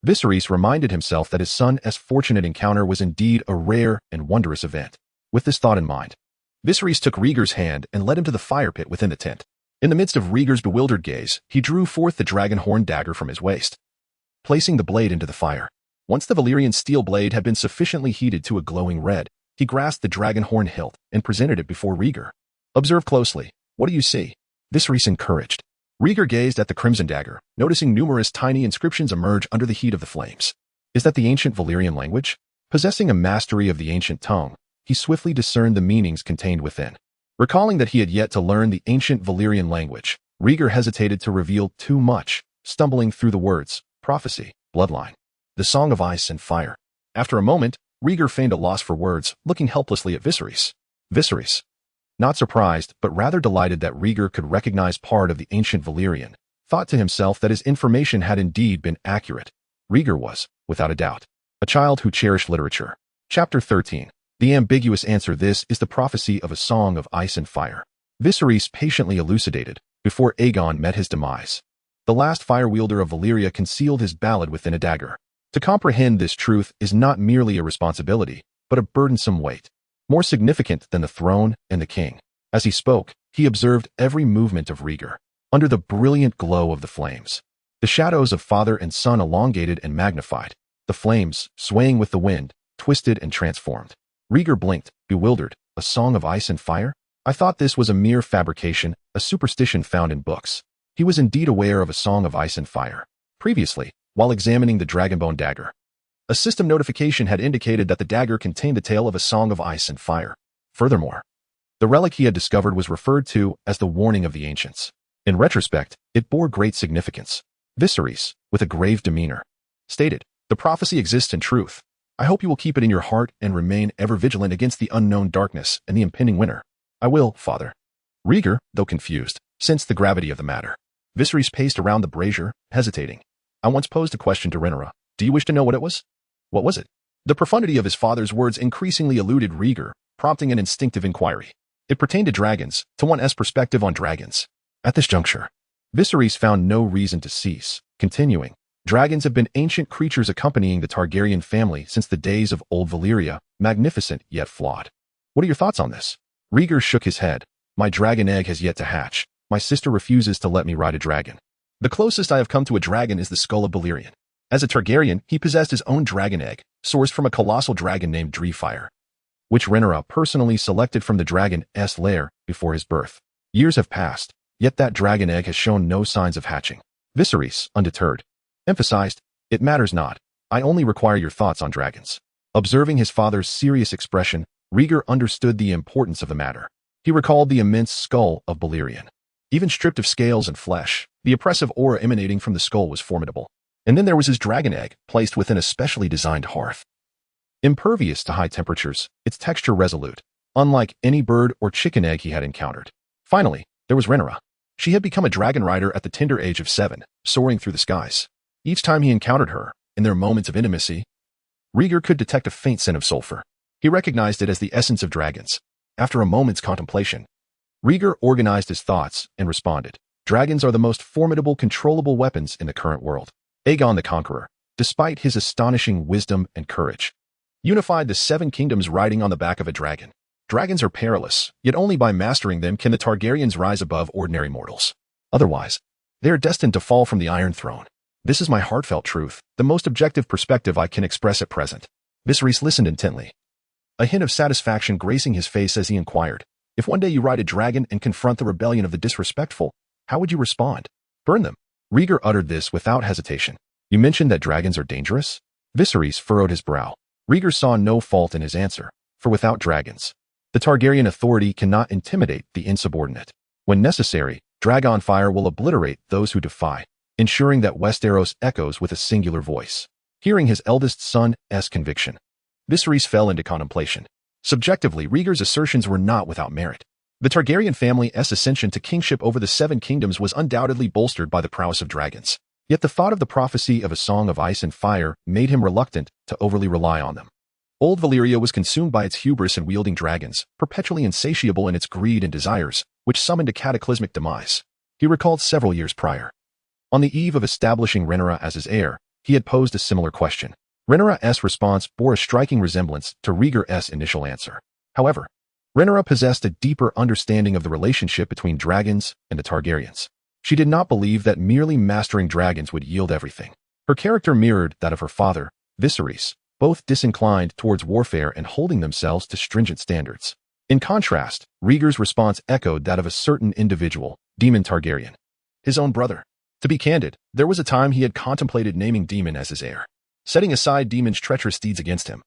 Viserys reminded himself that his son's fortunate encounter was indeed a rare and wondrous event. With this thought in mind, Viserys took Rieger's hand and led him to the fire pit within the tent. In the midst of Rieger's bewildered gaze, he drew forth the dragon-horn dagger from his waist, placing the blade into the fire. Once the Valyrian steel blade had been sufficiently heated to a glowing red, he grasped the dragon-horn hilt and presented it before Rieger. Observe closely. What do you see? Viserys encouraged. Rieger gazed at the crimson dagger, noticing numerous tiny inscriptions emerge under the heat of the flames. Is that the ancient Valyrian language? Possessing a mastery of the ancient tongue, he swiftly discerned the meanings contained within. Recalling that he had yet to learn the ancient Valyrian language, Rhaegar hesitated to reveal too much, stumbling through the words, prophecy, bloodline, the song of ice and fire. After a moment, Rhaegar feigned a loss for words, looking helplessly at Viserys. Viserys, not surprised, but rather delighted that Rhaegar could recognize part of the ancient Valyrian, thought to himself that his information had indeed been accurate. Rhaegar was, without a doubt, a child who cherished literature. Chapter 13. The ambiguous answer. This is the prophecy of a song of ice and fire. Viserys patiently elucidated, before Aegon met his demise. The last fire wielder of Valyria concealed his ballad within a dagger. To comprehend this truth is not merely a responsibility, but a burdensome weight, more significant than the throne and the king. As he spoke, he observed every movement of Rhaegar, under the brilliant glow of the flames. The shadows of father and son elongated and magnified, the flames, swaying with the wind, twisted and transformed. Rhaegar blinked, bewildered. A song of ice and fire? I thought this was a mere fabrication, a superstition found in books. He was indeed aware of a song of ice and fire. Previously, while examining the dragonbone dagger, a system notification had indicated that the dagger contained the tale of a song of ice and fire. Furthermore, the relic he had discovered was referred to as the warning of the ancients. In retrospect, it bore great significance. Viserys, with a grave demeanor, stated, "The prophecy exists in truth. I hope you will keep it in your heart and remain ever vigilant against the unknown darkness and the impending winter." "I will, father." Rhaegar, though confused, sensed the gravity of the matter. Viserys paced around the brazier, hesitating. "I once posed a question to Rhaenyra. Do you wish to know what it was?" "What was it?" The profundity of his father's words increasingly eluded Rhaegar, prompting an instinctive inquiry. It pertained to dragons, to one's perspective on dragons. At this juncture, Viserys found no reason to cease, continuing, "Dragons have been ancient creatures accompanying the Targaryen family since the days of old Valyria, magnificent yet flawed. What are your thoughts on this?" Rhaegar shook his head. "My dragon egg has yet to hatch. My sister refuses to let me ride a dragon. The closest I have come to a dragon is the skull of Balerion. As a Targaryen, he possessed his own dragon egg, sourced from a colossal dragon named Defies, which Rhaenyra personally selected from the dragon's lair before his birth. Years have passed, yet that dragon egg has shown no signs of hatching." Viserys, undeterred, emphasized, "It matters not. I only require your thoughts on dragons." Observing his father's serious expression, Rhaegar understood the importance of the matter. He recalled the immense skull of Balerion. Even stripped of scales and flesh, the oppressive aura emanating from the skull was formidable. And then there was his dragon egg, placed within a specially designed hearth. Impervious to high temperatures, its texture resolute, unlike any bird or chicken egg he had encountered. Finally, there was Rhaenyra. She had become a dragon rider at the tender age of 7, soaring through the skies. Each time he encountered her, in their moments of intimacy, Rhaegar could detect a faint scent of sulfur. He recognized it as the essence of dragons. After a moment's contemplation, Rhaegar organized his thoughts and responded, "Dragons are the most formidable controllable weapons in the current world." Aegon the Conqueror, despite his astonishing wisdom and courage, unified the 7 kingdoms riding on the back of a dragon. Dragons are perilous, yet only by mastering them can the Targaryens rise above ordinary mortals. Otherwise, they are destined to fall from the Iron Throne. This is my heartfelt truth, the most objective perspective I can express at present. Viserys listened intently, a hint of satisfaction gracing his face as he inquired, "If one day you ride a dragon and confront the rebellion of the disrespectful, how would you respond?" "Burn them." Rhaegar uttered this without hesitation. "You mentioned that dragons are dangerous?" Viserys furrowed his brow. Rhaegar saw no fault in his answer, for without dragons, the Targaryen authority cannot intimidate the insubordinate. When necessary, dragon fire will obliterate those who defy, ensuring that Westeros echoes with a singular voice. Hearing his eldest son's conviction, Viserys fell into contemplation. Subjectively, Rhaegar's assertions were not without merit. The Targaryen family's ascension to kingship over the 7 kingdoms was undoubtedly bolstered by the prowess of dragons. Yet the thought of the prophecy of a song of ice and fire made him reluctant to overly rely on them. Old Valyria was consumed by its hubris in wielding dragons, perpetually insatiable in its greed and desires, which summoned a cataclysmic demise. He recalled several years prior. On the eve of establishing Rhaenyra as his heir, he had posed a similar question. Rhaenyra's response bore a striking resemblance to Rhaegar's initial answer. However, Rhaenyra possessed a deeper understanding of the relationship between dragons and the Targaryens. She did not believe that merely mastering dragons would yield everything. Her character mirrored that of her father, Viserys, both disinclined towards warfare and holding themselves to stringent standards. In contrast, Rhaegar's response echoed that of a certain individual, Daemon Targaryen, his own brother. To be candid, there was a time he had contemplated naming Daemon as his heir. setting aside demons' treacherous deeds against him.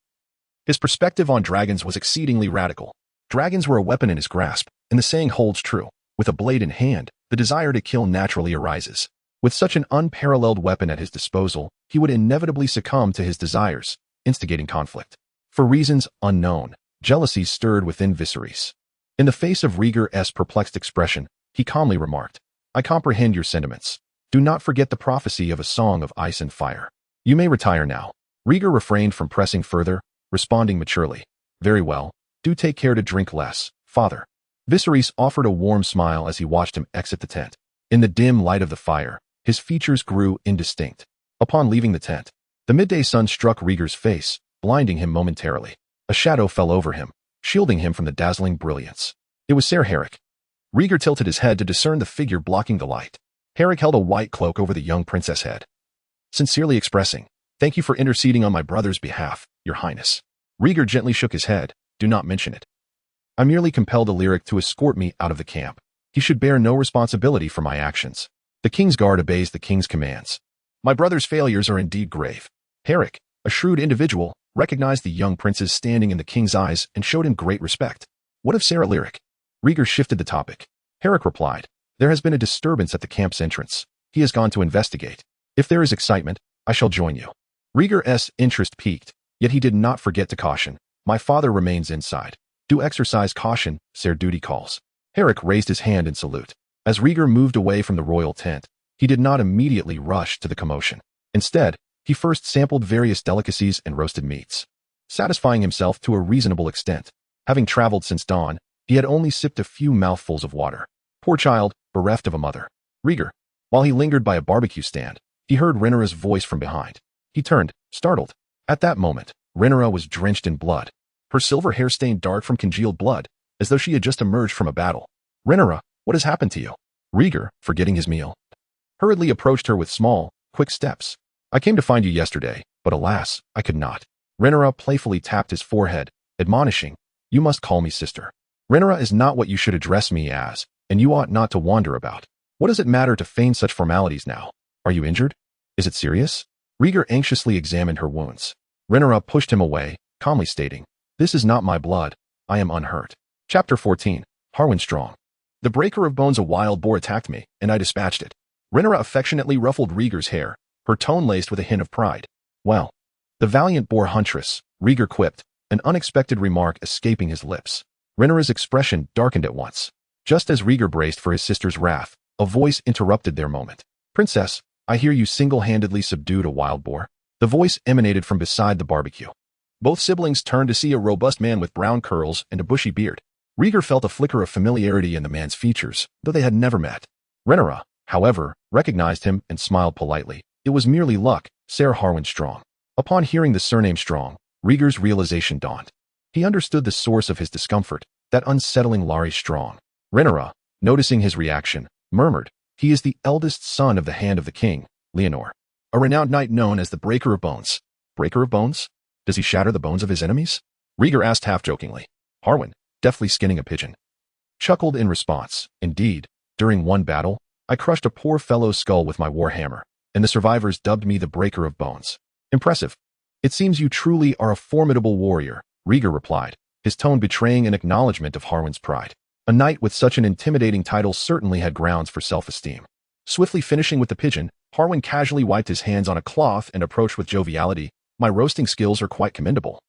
His perspective on dragons was exceedingly radical. Dragons were a weapon in his grasp, and the saying holds true. With a blade in hand, the desire to kill naturally arises. With such an unparalleled weapon at his disposal, he would inevitably succumb to his desires, instigating conflict. For reasons unknown, jealousy stirred within Viserys. In the face of Rhaegar's perplexed expression, he calmly remarked, "I comprehend your sentiments. Do not forget the prophecy of a song of ice and fire. You may retire now." Rhaegar refrained from pressing further, responding maturely, "Very well. Do take care to drink less, father." Viserys offered a warm smile as he watched him exit the tent. In the dim light of the fire, his features grew indistinct. Upon leaving the tent, the midday sun struck Rhaegar's face, blinding him momentarily. A shadow fell over him, shielding him from the dazzling brilliance. It was Ser Herrick. Rhaegar tilted his head to discern the figure blocking the light. Herrick held a white cloak over the young princess' head, sincerely expressing, "Thank you for interceding on my brother's behalf, your highness." Rhaegar gently shook his head. "Do not mention it. I merely compelled Illyric to escort me out of the camp. He should bear no responsibility for my actions. The king's guard obeys the king's commands. My brother's failures are indeed grave." Herrick, a shrewd individual, recognized the young prince's standing in the king's eyes and showed him great respect. "What of Ser Illyric?" Rhaegar shifted the topic. Herrick replied, "There has been a disturbance at the camp's entrance. He has gone to investigate. If there is excitement, I shall join you." Rhaegar's interest piqued, yet he did not forget to caution, "My father remains inside. Do exercise caution, Ser Duty calls." Herrick raised his hand in salute. As Rhaegar moved away from the royal tent, he did not immediately rush to the commotion. Instead, he first sampled various delicacies and roasted meats, satisfying himself to a reasonable extent. Having traveled since dawn, he had only sipped a few mouthfuls of water. Poor child, bereft of a mother. Rhaegar, while he lingered by a barbecue stand, he heard Rhaenyra's voice from behind. He turned, startled. At that moment, Rhaenyra was drenched in blood, her silver hair stained dark from congealed blood, as though she had just emerged from a battle. "Rhaenyra, what has happened to you?" Rhaegar, forgetting his meal, hurriedly approached her with small, quick steps. "I came to find you yesterday, but alas, I could not." Rhaenyra playfully tapped his forehead, admonishing, "You must call me sister. Rhaenyra is not what you should address me as, and you ought not to wander about. What does it matter to feign such formalities now? Are you injured? Is it serious?" Rhaegar anxiously examined her wounds. Rhaenyra pushed him away, calmly stating, "This is not my blood. I am unhurt." Chapter 14. Harwin Strong. "The breaker of bones, a wild boar, attacked me, and I dispatched it." Rhaenyra affectionately ruffled Rhaegar's hair, her tone laced with a hint of pride. "Well, the valiant boar huntress," Rhaegar quipped, an unexpected remark escaping his lips. Rhaenyra's expression darkened at once. Just as Rhaegar braced for his sister's wrath, a voice interrupted their moment. "Princess, I hear you single-handedly subdued a wild boar." The voice emanated from beside the barbecue. Both siblings turned to see a robust man with brown curls and a bushy beard. Rhaegar felt a flicker of familiarity in the man's features, though they had never met. Rhaenyra, however, recognized him and smiled politely. It was merely luck, Ser Harwin Strong. Upon hearing the surname Strong, Rhaegar's realization dawned. He understood the source of his discomfort, that unsettling Larry Strong. Rhaenyra, noticing his reaction, murmured, "He is the eldest son of the Hand of the King, Leonor, a renowned knight known as the Breaker of Bones." "Breaker of Bones? Does he shatter the bones of his enemies?" Rhaegar asked half-jokingly. Harwin, deftly skinning a pigeon, chuckled in response. "Indeed, during one battle, I crushed a poor fellow's skull with my warhammer, and the survivors dubbed me the Breaker of Bones." "Impressive. It seems you truly are a formidable warrior," Rhaegar replied, his tone betraying an acknowledgement of Harwin's pride. A knight with such an intimidating title certainly had grounds for self-esteem. Swiftly finishing with the pigeon, Harwin casually wiped his hands on a cloth and approached with joviality, "My roasting skills are quite commendable.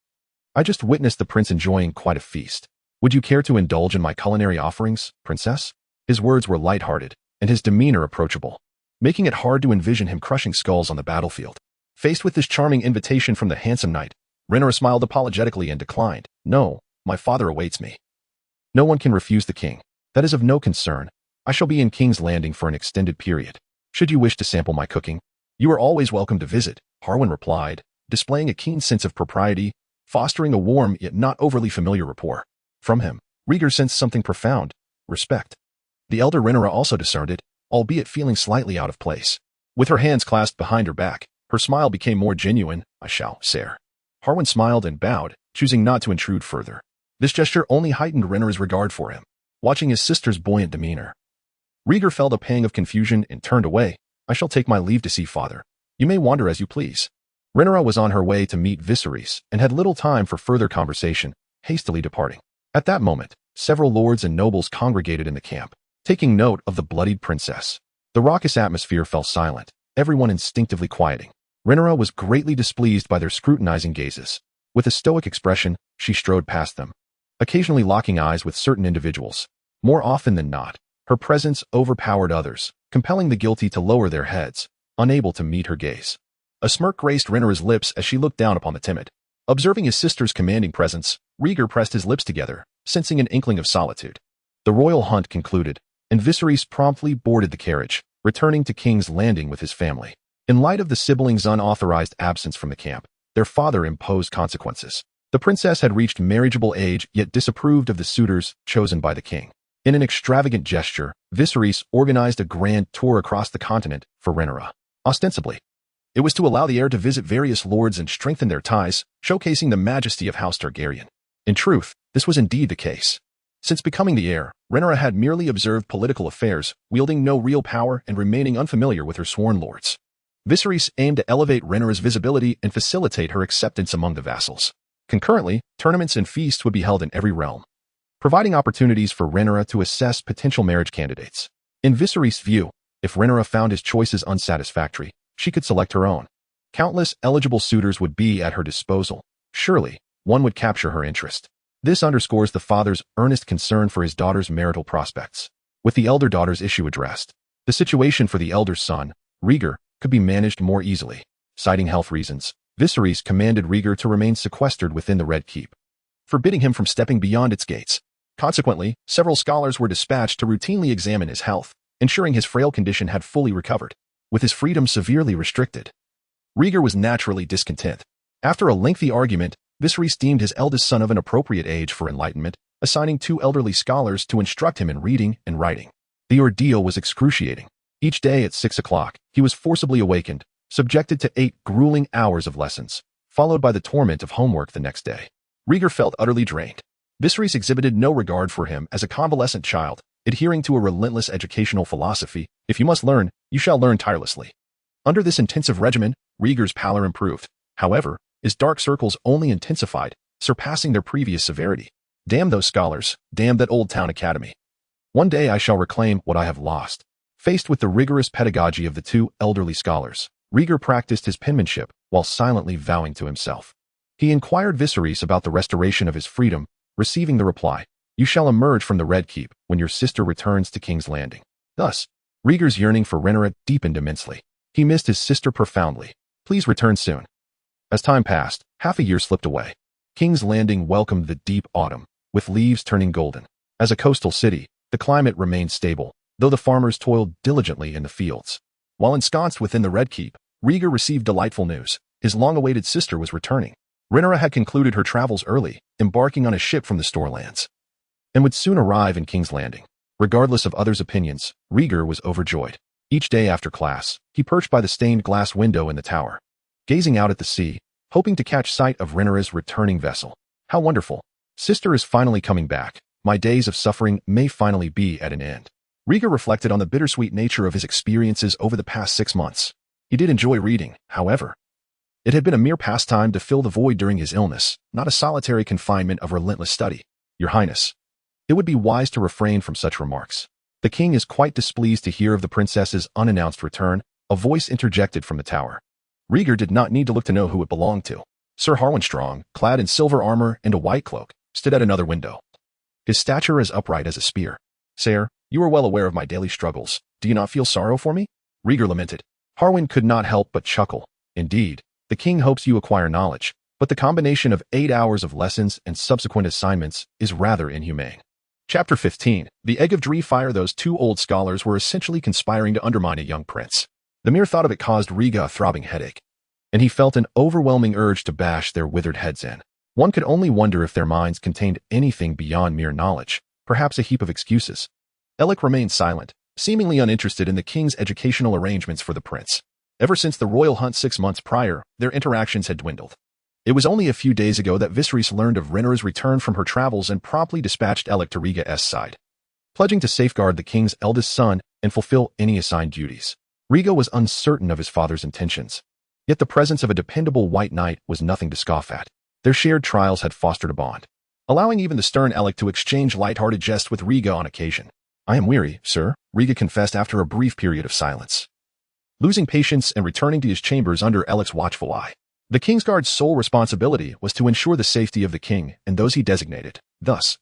I just witnessed the prince enjoying quite a feast. Would you care to indulge in my culinary offerings, princess?" His words were light-hearted, and his demeanor approachable, making it hard to envision him crushing skulls on the battlefield. Faced with this charming invitation from the handsome knight, Rhaenyra smiled apologetically and declined. "No, my father awaits me. No one can refuse the king. That is of no concern. I shall be in King's Landing for an extended period. Should you wish to sample my cooking, you are always welcome to visit," Harwin replied, displaying a keen sense of propriety, fostering a warm yet not overly familiar rapport. From him, Rhaegar sensed something profound: respect. The elder Rhaenyra also discerned it, albeit feeling slightly out of place. With her hands clasped behind her back, her smile became more genuine. "I shall, sir." Harwin smiled and bowed, choosing not to intrude further. This gesture only heightened Rhaenyra's regard for him. Watching his sister's buoyant demeanor, Rhaegar felt a pang of confusion and turned away. "I shall take my leave to see father. You may wander as you please." Rhaenyra was on her way to meet Viserys and had little time for further conversation, hastily departing. At that moment, several lords and nobles congregated in the camp, taking note of the bloodied princess. The raucous atmosphere fell silent, everyone instinctively quieting. Rhaenyra was greatly displeased by their scrutinizing gazes. With a stoic expression, she strode past them, occasionally locking eyes with certain individuals. More often than not, her presence overpowered others, compelling the guilty to lower their heads, unable to meet her gaze. A smirk graced Rhaenyra's lips as she looked down upon the timid. Observing his sister's commanding presence, Rhaegar pressed his lips together, sensing an inkling of solitude. The royal hunt concluded, and Viserys promptly boarded the carriage, returning to King's Landing with his family. In light of the siblings' unauthorized absence from the camp, their father imposed consequences. The princess had reached marriageable age yet disapproved of the suitors chosen by the king. In an extravagant gesture, Viserys organized a grand tour across the continent for Rhaenyra. Ostensibly, it was to allow the heir to visit various lords and strengthen their ties, showcasing the majesty of House Targaryen. In truth, this was indeed the case. Since becoming the heir, Rhaenyra had merely observed political affairs, wielding no real power and remaining unfamiliar with her sworn lords. Viserys aimed to elevate Rhaenyra's visibility and facilitate her acceptance among the vassals. Concurrently, tournaments and feasts would be held in every realm, providing opportunities for Rhaenyra to assess potential marriage candidates. In Viserys' view, if Rhaenyra found his choices unsatisfactory, she could select her own. Countless eligible suitors would be at her disposal. Surely, one would capture her interest. This underscores the father's earnest concern for his daughter's marital prospects. With the elder daughter's issue addressed, the situation for the elder son, Rhaegar, could be managed more easily. Citing health reasons, Viserys commanded Rhaegar to remain sequestered within the Red Keep, forbidding him from stepping beyond its gates. Consequently, several scholars were dispatched to routinely examine his health, ensuring his frail condition had fully recovered. With his freedom severely restricted, Rhaegar was naturally discontent. After a lengthy argument, Viserys deemed his eldest son of an appropriate age for enlightenment, assigning 2 elderly scholars to instruct him in reading and writing. The ordeal was excruciating. Each day at 6 o'clock, he was forcibly awakened, subjected to 8 grueling hours of lessons, followed by the torment of homework the next day. Rhaegar felt utterly drained. Viserys exhibited no regard for him as a convalescent child, adhering to a relentless educational philosophy: if you must learn, you shall learn tirelessly. Under this intensive regimen, Rhaegar's pallor improved. However, his dark circles only intensified, surpassing their previous severity. Damn those scholars, damn that old town academy. One day I shall reclaim what I have lost. Faced with the rigorous pedagogy of the 2 elderly scholars, Rhaegar practiced his penmanship while silently vowing to himself. He inquired Viserys about the restoration of his freedom, receiving the reply: "You shall emerge from the Red Keep when your sister returns to King's Landing." Thus, Rhaegar's yearning for Rhaenyra deepened immensely. He missed his sister profoundly. Please return soon. As time passed, half a year slipped away. King's Landing welcomed the deep autumn, with leaves turning golden. As a coastal city, the climate remained stable, though the farmers toiled diligently in the fields. While ensconced within the Red Keep, Rhaegar received delightful news. His long-awaited sister was returning. Rhaenyra had concluded her travels early, embarking on a ship from the Storelands, and would soon arrive in King's Landing. Regardless of others' opinions, Rhaegar was overjoyed. Each day after class, he perched by the stained glass window in the tower, gazing out at the sea, hoping to catch sight of Rhaenyra's returning vessel. How wonderful! Sister is finally coming back. My days of suffering may finally be at an end. Rhaegar reflected on the bittersweet nature of his experiences over the past 6 months. He did enjoy reading, however. It had been a mere pastime to fill the void during his illness, not a solitary confinement of relentless study. Your Highness, it would be wise to refrain from such remarks. The king is quite displeased to hear of the princess's unannounced return, a voice interjected from the tower. Rhaegar did not need to look to know who it belonged to. Sir Harwin Strong, clad in silver armor and a white cloak, stood at another window, his stature as upright as a spear. "Sire, you are well aware of my daily struggles. Do you not feel sorrow for me?" Rhaegar lamented. Harwin could not help but chuckle. "Indeed, the king hopes you acquire knowledge, but the combination of 8 hours of lessons and subsequent assignments is rather inhumane." Chapter 15. The Egg of Defies. Those 2 old scholars were essentially conspiring to undermine a young prince. The mere thought of it caused Rhaegar a throbbing headache, and he felt an overwhelming urge to bash their withered heads in. One could only wonder if their minds contained anything beyond mere knowledge, perhaps a heap of excuses. Alec remained silent, seemingly uninterested in the king's educational arrangements for the prince. Ever since the royal hunt 6 months prior, their interactions had dwindled. It was only a few days ago that Viserys learned of Rhaenyra's return from her travels and promptly dispatched Alec to Rhaegar's side, pledging to safeguard the king's eldest son and fulfill any assigned duties. Rhaegar was uncertain of his father's intentions, Yet the presence of a dependable white knight was nothing to scoff at. Their shared trials had fostered a bond, allowing even the stern Alec to exchange light-hearted jests with Riga on occasion. "I am weary, sir," Riga confessed after a brief period of silence, losing patience and returning to his chambers under Alec's watchful eye. The Kingsguard's sole responsibility was to ensure the safety of the king and those he designated. Thus,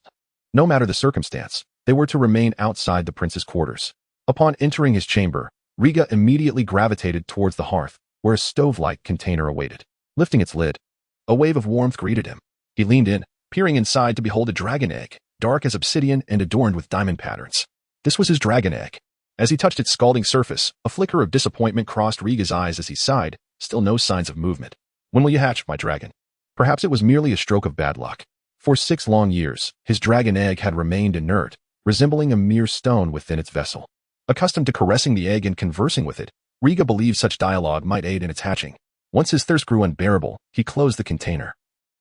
no matter the circumstance, they were to remain outside the prince's quarters. Upon entering his chamber, Riga immediately gravitated towards the hearth, where a stove-like container awaited. Lifting its lid, a wave of warmth greeted him. He leaned in, peering inside to behold a dragon egg, dark as obsidian and adorned with diamond patterns. This was his dragon egg. As he touched its scalding surface, a flicker of disappointment crossed Riga's eyes as he sighed, still no signs of movement. "When will you hatch, my dragon?" Perhaps it was merely a stroke of bad luck. For 6 long years, his dragon egg had remained inert, resembling a mere stone within its vessel. Accustomed to caressing the egg and conversing with it, Riga believed such dialogue might aid in its hatching. Once his thirst grew unbearable, he closed the container.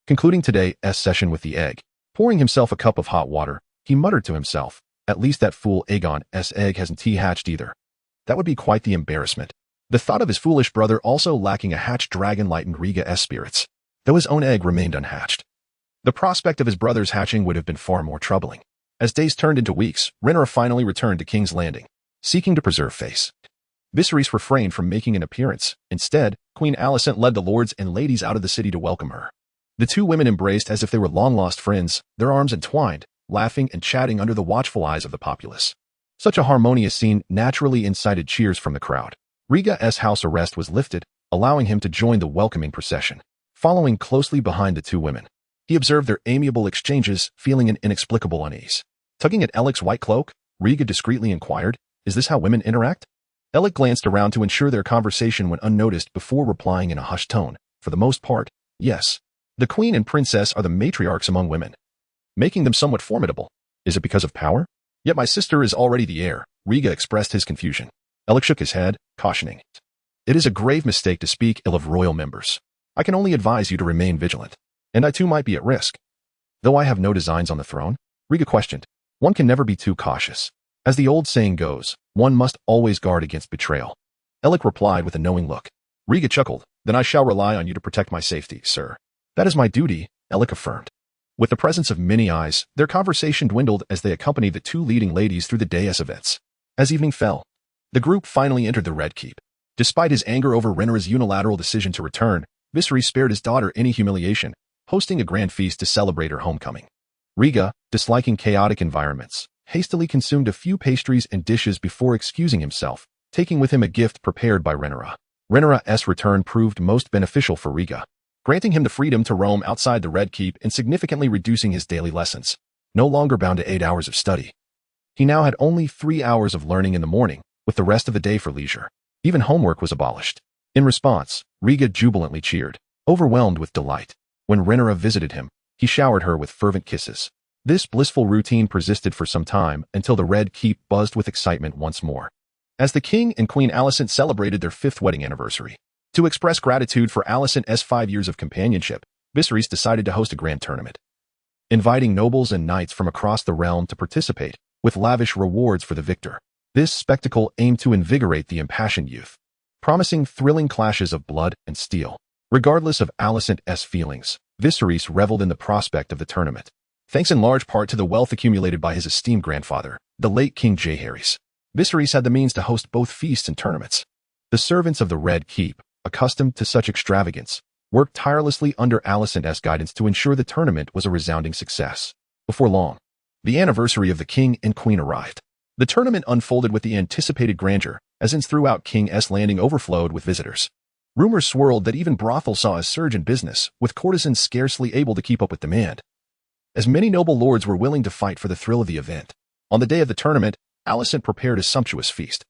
Concluding today's session with the egg, pouring himself a cup of hot water, he muttered to himself, "At least that fool Aegon's egg hasn't hatched either. That would be quite the embarrassment." The thought of his foolish brother also lacking a hatched dragon lightened Riga's spirits, though his own egg remained unhatched. The prospect of his brother's hatching would have been far more troubling. As days turned into weeks, Rhaenyra finally returned to King's Landing, seeking to preserve face. Viserys refrained from making an appearance. Instead, Queen Alicent led the lords and ladies out of the city to welcome her. The two women embraced as if they were long-lost friends, their arms entwined, laughing and chatting under the watchful eyes of the populace. Such a harmonious scene naturally incited cheers from the crowd. Riga's house arrest was lifted, allowing him to join the welcoming procession. Following closely behind the two women, he observed their amiable exchanges, feeling an inexplicable unease. Tugging at Alec's white cloak, Riga discreetly inquired, "Is this how women interact?" Alec glanced around to ensure their conversation went unnoticed before replying in a hushed tone, "For the most part, yes. The queen and princess are the matriarchs among women, making them somewhat formidable. Is it because of power? Yet my sister is already the heir." Riga expressed his confusion. Alec shook his head, cautioning, "It is a grave mistake to speak ill of royal members. I can only advise you to remain vigilant, and I too might be at risk." "Though I have no designs on the throne?" Riga questioned. "One can never be too cautious. As the old saying goes, one must always guard against betrayal." Alec replied with a knowing look. Riga chuckled, "Then I shall rely on you to protect my safety, sir." "That is my duty," Alec affirmed. With the presence of many eyes, their conversation dwindled as they accompanied the two leading ladies through the day's events. As evening fell, the group finally entered the Red Keep. Despite his anger over Rhaenyra's unilateral decision to return, Viserys spared his daughter any humiliation, hosting a grand feast to celebrate her homecoming. Riga, disliking chaotic environments, hastily consumed a few pastries and dishes before excusing himself, taking with him a gift prepared by Rhaenyra. Rhaenyra's return proved most beneficial for Riga, granting him the freedom to roam outside the Red Keep and significantly reducing his daily lessons. No longer bound to 8 hours of study, he now had only 3 hours of learning in the morning, with the rest of the day for leisure. Even homework was abolished. In response, Riga jubilantly cheered, overwhelmed with delight. When Rhaenyra visited him, he showered her with fervent kisses. This blissful routine persisted for some time until the Red Keep buzzed with excitement once more. As the King and Queen Alicent celebrated their 5th wedding anniversary, to express gratitude for Alicent's 5 years of companionship, Viserys decided to host a grand tournament, inviting nobles and knights from across the realm to participate, with lavish rewards for the victor. This spectacle aimed to invigorate the impassioned youth, promising thrilling clashes of blood and steel. Regardless of Alicent's feelings, Viserys reveled in the prospect of the tournament, thanks in large part to the wealth accumulated by his esteemed grandfather, the late King Jaehaerys. Viserys had the means to host both feasts and tournaments. The servants of the Red Keep, accustomed to such extravagance, worked tirelessly under Alicent's guidance to ensure the tournament was a resounding success. Before long, the anniversary of the King and Queen arrived. The tournament unfolded with the anticipated grandeur, as inns throughout King's Landing overflowed with visitors. Rumors swirled that even brothels saw a surge in business, with courtesans scarcely able to keep up with demand, as many noble lords were willing to fight for the thrill of the event. On the day of the tournament, Alicent prepared a sumptuous feast.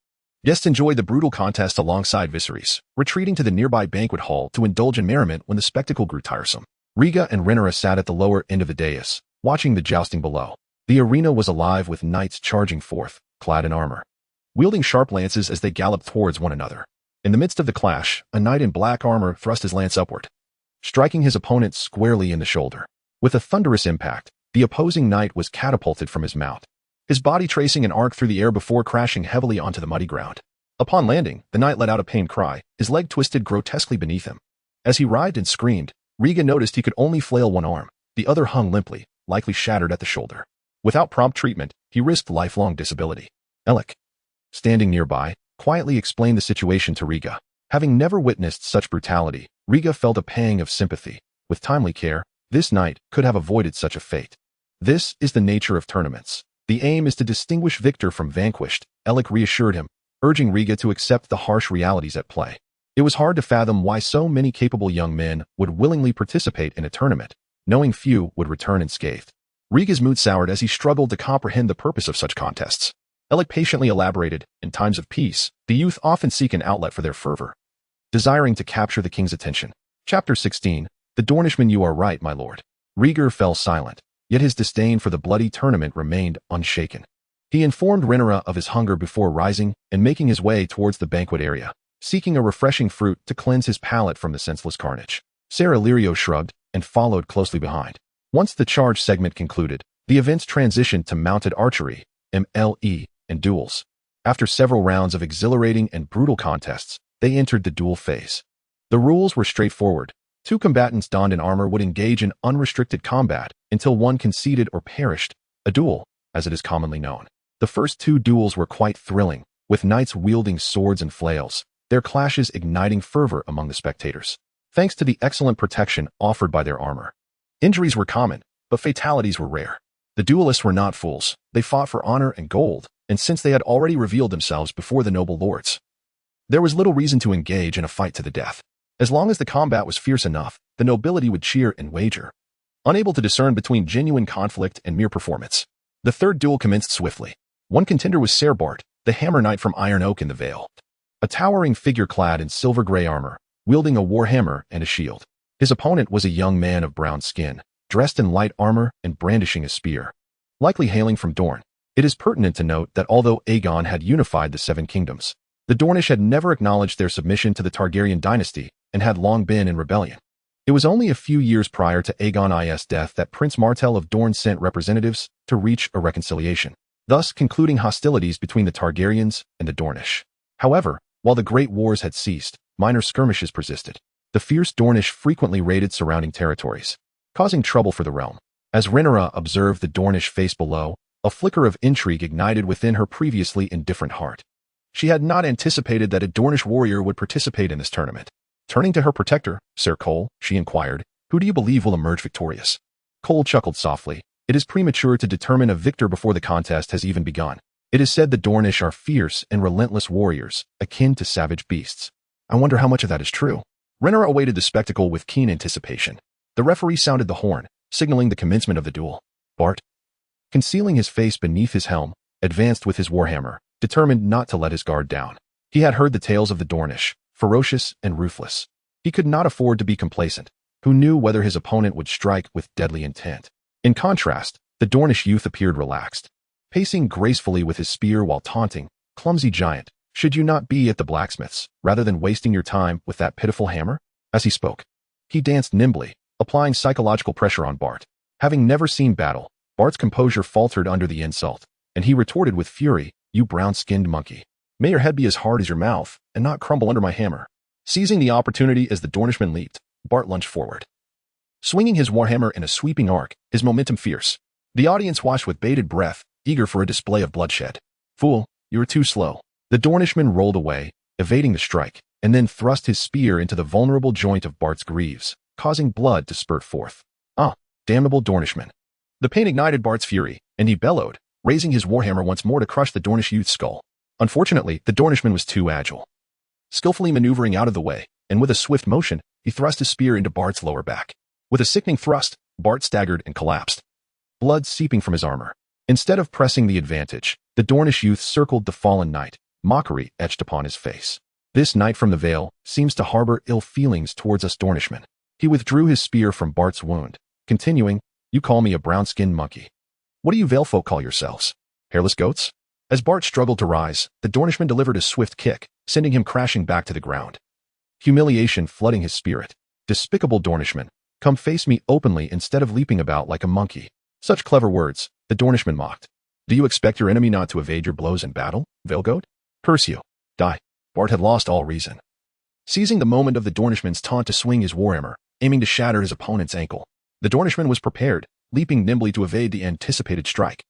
Guests enjoyed the brutal contest alongside Viserys, retreating to the nearby banquet hall to indulge in merriment when the spectacle grew tiresome. Riga and Rhaenyra sat at the lower end of the dais, watching the jousting below. The arena was alive with knights charging forth, clad in armor, wielding sharp lances as they galloped towards one another. In the midst of the clash, a knight in black armor thrust his lance upward, striking his opponent squarely in the shoulder. With a thunderous impact, the opposing knight was catapulted from his mount, his body tracing an arc through the air before crashing heavily onto the muddy ground. Upon landing, the knight let out a pained cry, his leg twisted grotesquely beneath him. As he writhed and screamed, Riga noticed he could only flail one arm. The other hung limply, likely shattered at the shoulder. Without prompt treatment, he risked lifelong disability. Ailing, standing nearby, quietly explained the situation to Riga. Having never witnessed such brutality, Riga felt a pang of sympathy. With timely care, this knight could have avoided such a fate. This is the nature of tournaments. The aim is to distinguish victor from vanquished, Ailing reassured him, urging Riga to accept the harsh realities at play. It was hard to fathom why so many capable young men would willingly participate in a tournament, knowing few would return unscathed. Riga's mood soured as he struggled to comprehend the purpose of such contests. Ailing patiently elaborated, in times of peace, the youth often seek an outlet for their fervor, desiring to capture the king's attention. Chapter 16. The Dornishman. You are right, my lord. Riga fell silent, yet his disdain for the bloody tournament remained unshaken. He informed Rhaenyra of his hunger before rising and making his way towards the banquet area, seeking a refreshing fruit to cleanse his palate from the senseless carnage. Sarah Lirio shrugged and followed closely behind. Once the charge segment concluded, the events transitioned to mounted archery, MLE, and duels. After several rounds of exhilarating and brutal contests, they entered the duel phase. The rules were straightforward. Two combatants donned in armor would engage in unrestricted combat until one conceded or perished, a duel, as it is commonly known. The first two duels were quite thrilling, with knights wielding swords and flails, their clashes igniting fervor among the spectators. Thanks to the excellent protection offered by their armor, injuries were common, but fatalities were rare. The duelists were not fools. They fought for honor and gold, and since they had already revealed themselves before the noble lords, there was little reason to engage in a fight to the death. As long as the combat was fierce enough, the nobility would cheer and wager, unable to discern between genuine conflict and mere performance. The third duel commenced swiftly. One contender was Ser Bart, the Hammer Knight from Iron Oak in the Vale, a towering figure clad in silver-gray armor, wielding a warhammer and a shield. His opponent was a young man of brown skin, dressed in light armor and brandishing a spear, likely hailing from Dorne. It is pertinent to note that although Aegon had unified the Seven Kingdoms, the Dornish had never acknowledged their submission to the Targaryen dynasty and had long been in rebellion. It was only a few years prior to Aegon I's death that Prince Martell of Dorne sent representatives to reach a reconciliation, thus concluding hostilities between the Targaryens and the Dornish. However, while the Great Wars had ceased, minor skirmishes persisted. The fierce Dornish frequently raided surrounding territories, causing trouble for the realm. As Rhaenyra observed the Dornish face below, a flicker of intrigue ignited within her previously indifferent heart. She had not anticipated that a Dornish warrior would participate in this tournament. Turning to her protector, Ser Cole, she inquired, "Who do you believe will emerge victorious?" Cole chuckled softly. "It is premature to determine a victor before the contest has even begun. It is said the Dornish are fierce and relentless warriors, akin to savage beasts. I wonder how much of that is true." Rhaenyra awaited the spectacle with keen anticipation. The referee sounded the horn, signaling the commencement of the duel. Bart, concealing his face beneath his helm, advanced with his warhammer, determined not to let his guard down. He had heard the tales of the Dornish, ferocious and ruthless. He could not afford to be complacent. Who knew whether his opponent would strike with deadly intent? In contrast, the Dornish youth appeared relaxed, pacing gracefully with his spear while taunting, "Clumsy giant, should you not be at the blacksmith's, rather than wasting your time with that pitiful hammer?" As he spoke, he danced nimbly, applying psychological pressure on Bart. Having never seen battle, Bart's composure faltered under the insult, and he retorted with fury, "You brown-skinned monkey. May your head be as hard as your mouth, and not crumble under my hammer." Seizing the opportunity as the Dornishman leaped, Bart lunged forward, swinging his warhammer in a sweeping arc, his momentum fierce. The audience watched with bated breath, eager for a display of bloodshed. "Fool, you are too slow." The Dornishman rolled away, evading the strike, and then thrust his spear into the vulnerable joint of Bart's greaves, causing blood to spurt forth. "Ah, damnable Dornishman." The pain ignited Bart's fury, and he bellowed, raising his warhammer once more to crush the Dornish youth's skull. Unfortunately, the Dornishman was too agile. Skillfully maneuvering out of the way, and with a swift motion, he thrust his spear into Bart's lower back. With a sickening thrust, Bart staggered and collapsed, blood seeping from his armor. Instead of pressing the advantage, the Dornish youth circled the fallen knight, mockery etched upon his face. "This knight from the Vale seems to harbor ill feelings towards us Dornishmen." He withdrew his spear from Bart's wound, continuing, "You call me a brown-skinned monkey. What do you Vale folk call yourselves? Hairless goats?" As Bart struggled to rise, the Dornishman delivered a swift kick, sending him crashing back to the ground. Humiliation flooding his spirit. "Despicable Dornishman, come face me openly instead of leaping about like a monkey." Such clever words, the Dornishman mocked. "Do you expect your enemy not to evade your blows in battle, Vale goat? Curse you. Die." Bart had lost all reason. Seizing the moment of the Dornishman's taunt to swing his warhammer, aiming to shatter his opponent's ankle, the Dornishman was prepared, leaping nimbly to evade the anticipated strike.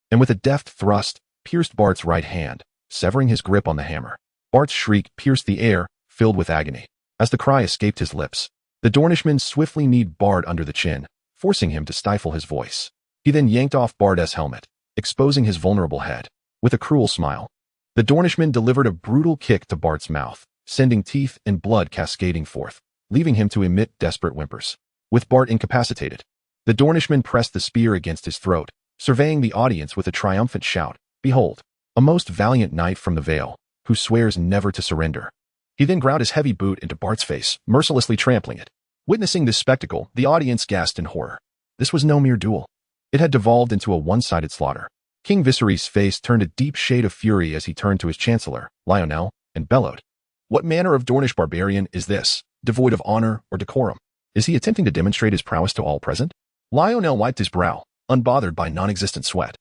And with a deft thrust, pierced Bart's right hand, severing his grip on the hammer. Bart's shriek pierced the air, filled with agony. As the cry escaped his lips, the Dornishman swiftly kneed Bart under the chin, forcing him to stifle his voice. He then yanked off Bart's helmet, exposing his vulnerable head. With a cruel smile, the Dornishman delivered a brutal kick to Bart's mouth, sending teeth and blood cascading forth, leaving him to emit desperate whimpers. With Bart incapacitated, the Dornishman pressed the spear against his throat, surveying the audience with a triumphant shout, "Behold, a most valiant knight from the Vale, who swears never to surrender." He then ground his heavy boot into Bart's face, mercilessly trampling it. Witnessing this spectacle, the audience gasped in horror. This was no mere duel. It had devolved into a one-sided slaughter. King Viserys' face turned a deep shade of fury as he turned to his chancellor, Lionel, and bellowed, "What manner of Dornish barbarian is this, devoid of honor or decorum? Is he attempting to demonstrate his prowess to all present?" Lionel wiped his brow, unbothered by non-existent sweat,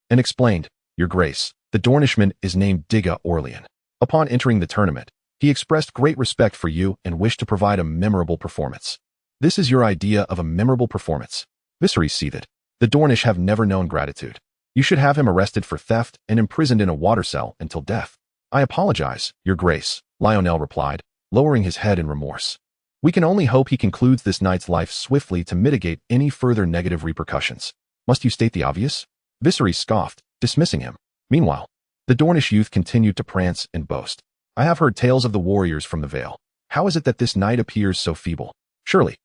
and explained, "Your Grace, the Dornishman is named Digga Orlean. Upon entering the tournament, he expressed great respect for you and wished to provide a memorable performance." "This is your idea of a memorable performance?" Viserys seethed. "The Dornish have never known gratitude. You should have him arrested for theft and imprisoned in a water cell until death." "I apologize, Your Grace," Lionel replied, lowering his head in remorse. "We can only hope he concludes this knight's life swiftly to mitigate any further negative repercussions. Must you state the obvious?" Viserys scoffed, dismissing him. Meanwhile, the Dornish youth continued to prance and boast. "I have heard tales of the warriors from the Vale. How is it that this knight appears so feeble? Surely,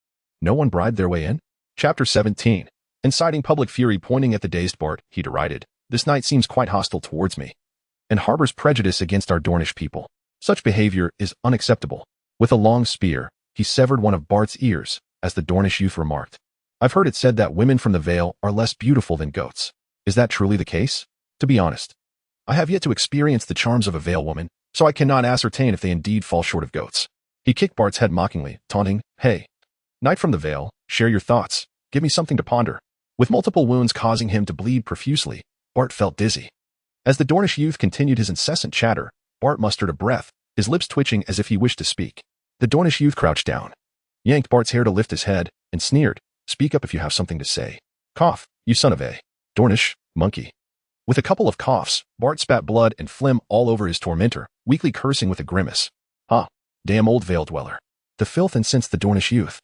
no one bribed their way in?" Chapter 17. Inciting public fury pointing at the dazed Bart, he derided, "This knight seems quite hostile towards me, and harbors prejudice against our Dornish people. Such behavior is unacceptable." With a long spear, he severed one of Bart's ears, as the Dornish youth remarked, "I've heard it said that women from the Vale are less beautiful than goats. Is that truly the case? To be honest, I have yet to experience the charms of a Vale woman, so I cannot ascertain if they indeed fall short of goats." He kicked Bart's head mockingly, taunting, "Hey, knight from the Vale, share your thoughts. Give me something to ponder." With multiple wounds causing him to bleed profusely, Bart felt dizzy. As the Dornish youth continued his incessant chatter, Bart mustered a breath, his lips twitching as if he wished to speak. The Dornish youth crouched down, yanked Bart's hair to lift his head, and sneered, "Speak up if you have something to say. Cough, you son of a Dornish monkey." With a couple of coughs, Bart spat blood and phlegm all over his tormentor, weakly cursing with a grimace. Damn old Vale dweller. The filth incensed the Dornish youth.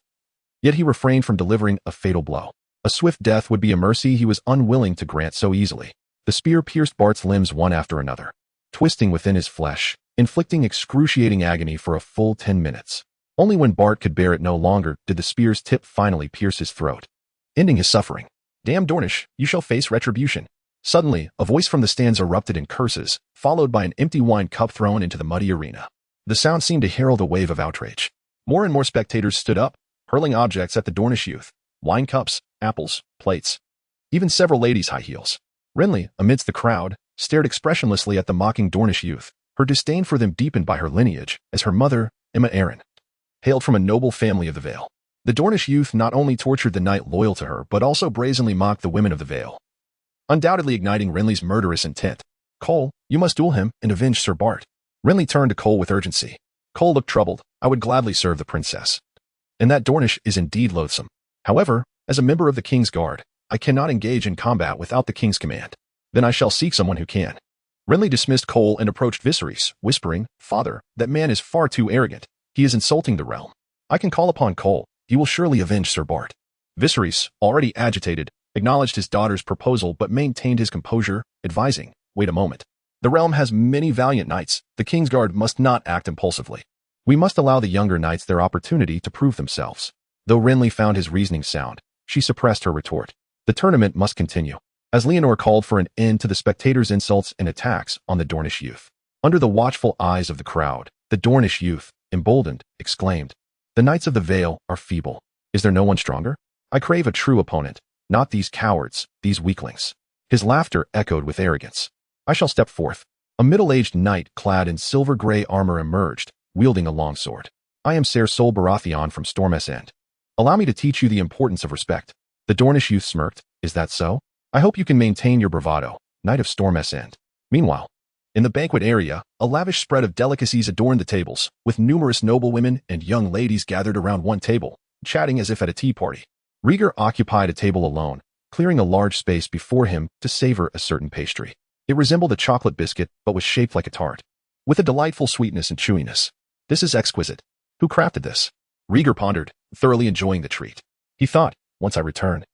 Yet he refrained from delivering a fatal blow. A swift death would be a mercy he was unwilling to grant so easily. The spear pierced Bart's limbs one after another, twisting within his flesh, inflicting excruciating agony for a full 10 minutes. Only when Bart could bear it no longer did the spear's tip finally pierce his throat, ending his suffering. "Damn Dornish, you shall face retribution." Suddenly, a voice from the stands erupted in curses, followed by an empty wine cup thrown into the muddy arena. The sound seemed to herald a wave of outrage. More and more spectators stood up, hurling objects at the Dornish youth. Wine cups, apples, plates, even several ladies' high heels. Renly, amidst the crowd, stared expressionlessly at the mocking Dornish youth, her disdain for them deepened by her lineage, as her mother, Emma Arryn, hailed from a noble family of the Vale. The Dornish youth not only tortured the knight loyal to her, but also brazenly mocked the women of the Vale, undoubtedly igniting Renly's murderous intent. "Cole, you must duel him and avenge Sir Bart." Renly turned to Cole with urgency. Cole looked troubled. "I would gladly serve the princess. And that Dornish is indeed loathsome. However, as a member of the King's Guard, I cannot engage in combat without the King's command. Then I shall seek someone who can." Renly dismissed Cole and approached Viserys, whispering, "Father, that man is far too arrogant. He is insulting the realm. I can call upon Cole. He will surely avenge Sir Bart." Viserys, already agitated, acknowledged his daughter's proposal but maintained his composure, advising, "Wait a moment. The realm has many valiant knights. The King's Guard must not act impulsively. We must allow the younger knights their opportunity to prove themselves." Though Renly found his reasoning sound, she suppressed her retort. The tournament must continue. As Leonor called for an end to the spectators' insults and attacks on the Dornish youth. Under the watchful eyes of the crowd, the Dornish youth, emboldened, exclaimed, "The knights of the Vale are feeble. Is there no one stronger? I crave a true opponent, not these cowards, these weaklings." His laughter echoed with arrogance. "I shall step forth." A middle-aged knight clad in silver-gray armor emerged, wielding a longsword. "I am Ser Sol Baratheon from Storm's End. Allow me to teach you the importance of respect." The Dornish youth smirked. "Is that so? I hope you can maintain your bravado, Knight of Storm's End." Meanwhile, In the banquet area, a lavish spread of delicacies adorned the tables, with numerous noblewomen and young ladies gathered around one table, chatting as if at a tea party. Rieger occupied a table alone, clearing a large space before him to savor a certain pastry. It resembled a chocolate biscuit, but was shaped like a tart, with a delightful sweetness and chewiness. This is exquisite. Who crafted this? Rieger pondered, thoroughly enjoying the treat. He thought, once I return,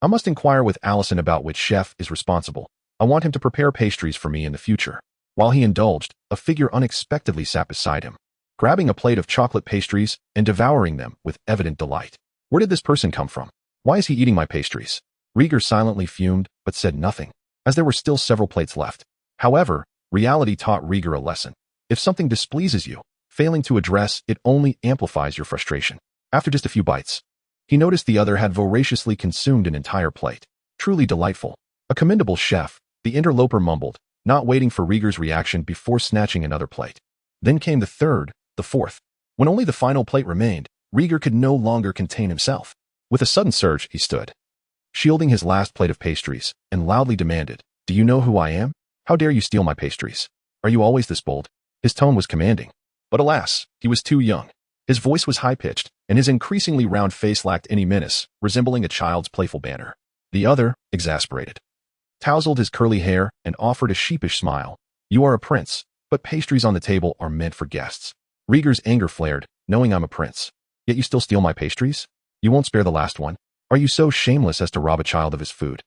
I must inquire with Allison about which chef is responsible. I want him to prepare pastries for me in the future. While he indulged, a figure unexpectedly sat beside him, grabbing a plate of chocolate pastries and devouring them with evident delight. Where did this person come from? Why is he eating my pastries? Rieger silently fumed, but said nothing, as there were still several plates left. However, reality taught Rieger a lesson. If something displeases you, failing to address it only amplifies your frustration. After just a few bites, he noticed the other had voraciously consumed an entire plate. Truly delightful. A commendable chef, the interloper mumbled, not waiting for Rieger's reaction before snatching another plate. Then came the third, the fourth. When only the final plate remained, Rieger could no longer contain himself. With a sudden surge, he stood, shielding his last plate of pastries, and loudly demanded, "Do you know who I am? How dare you steal my pastries? Are you always this bold?" His tone was commanding. But alas, he was too young. His voice was high-pitched, and his increasingly round face lacked any menace, resembling a child's playful banter. The other, exasperated, tousled his curly hair and offered a sheepish smile. "You are a prince, but pastries on the table are meant for guests." Rieger's anger flared, knowing I'm a prince. Yet you still steal my pastries? You won't spare the last one? Are you so shameless as to rob a child of his food?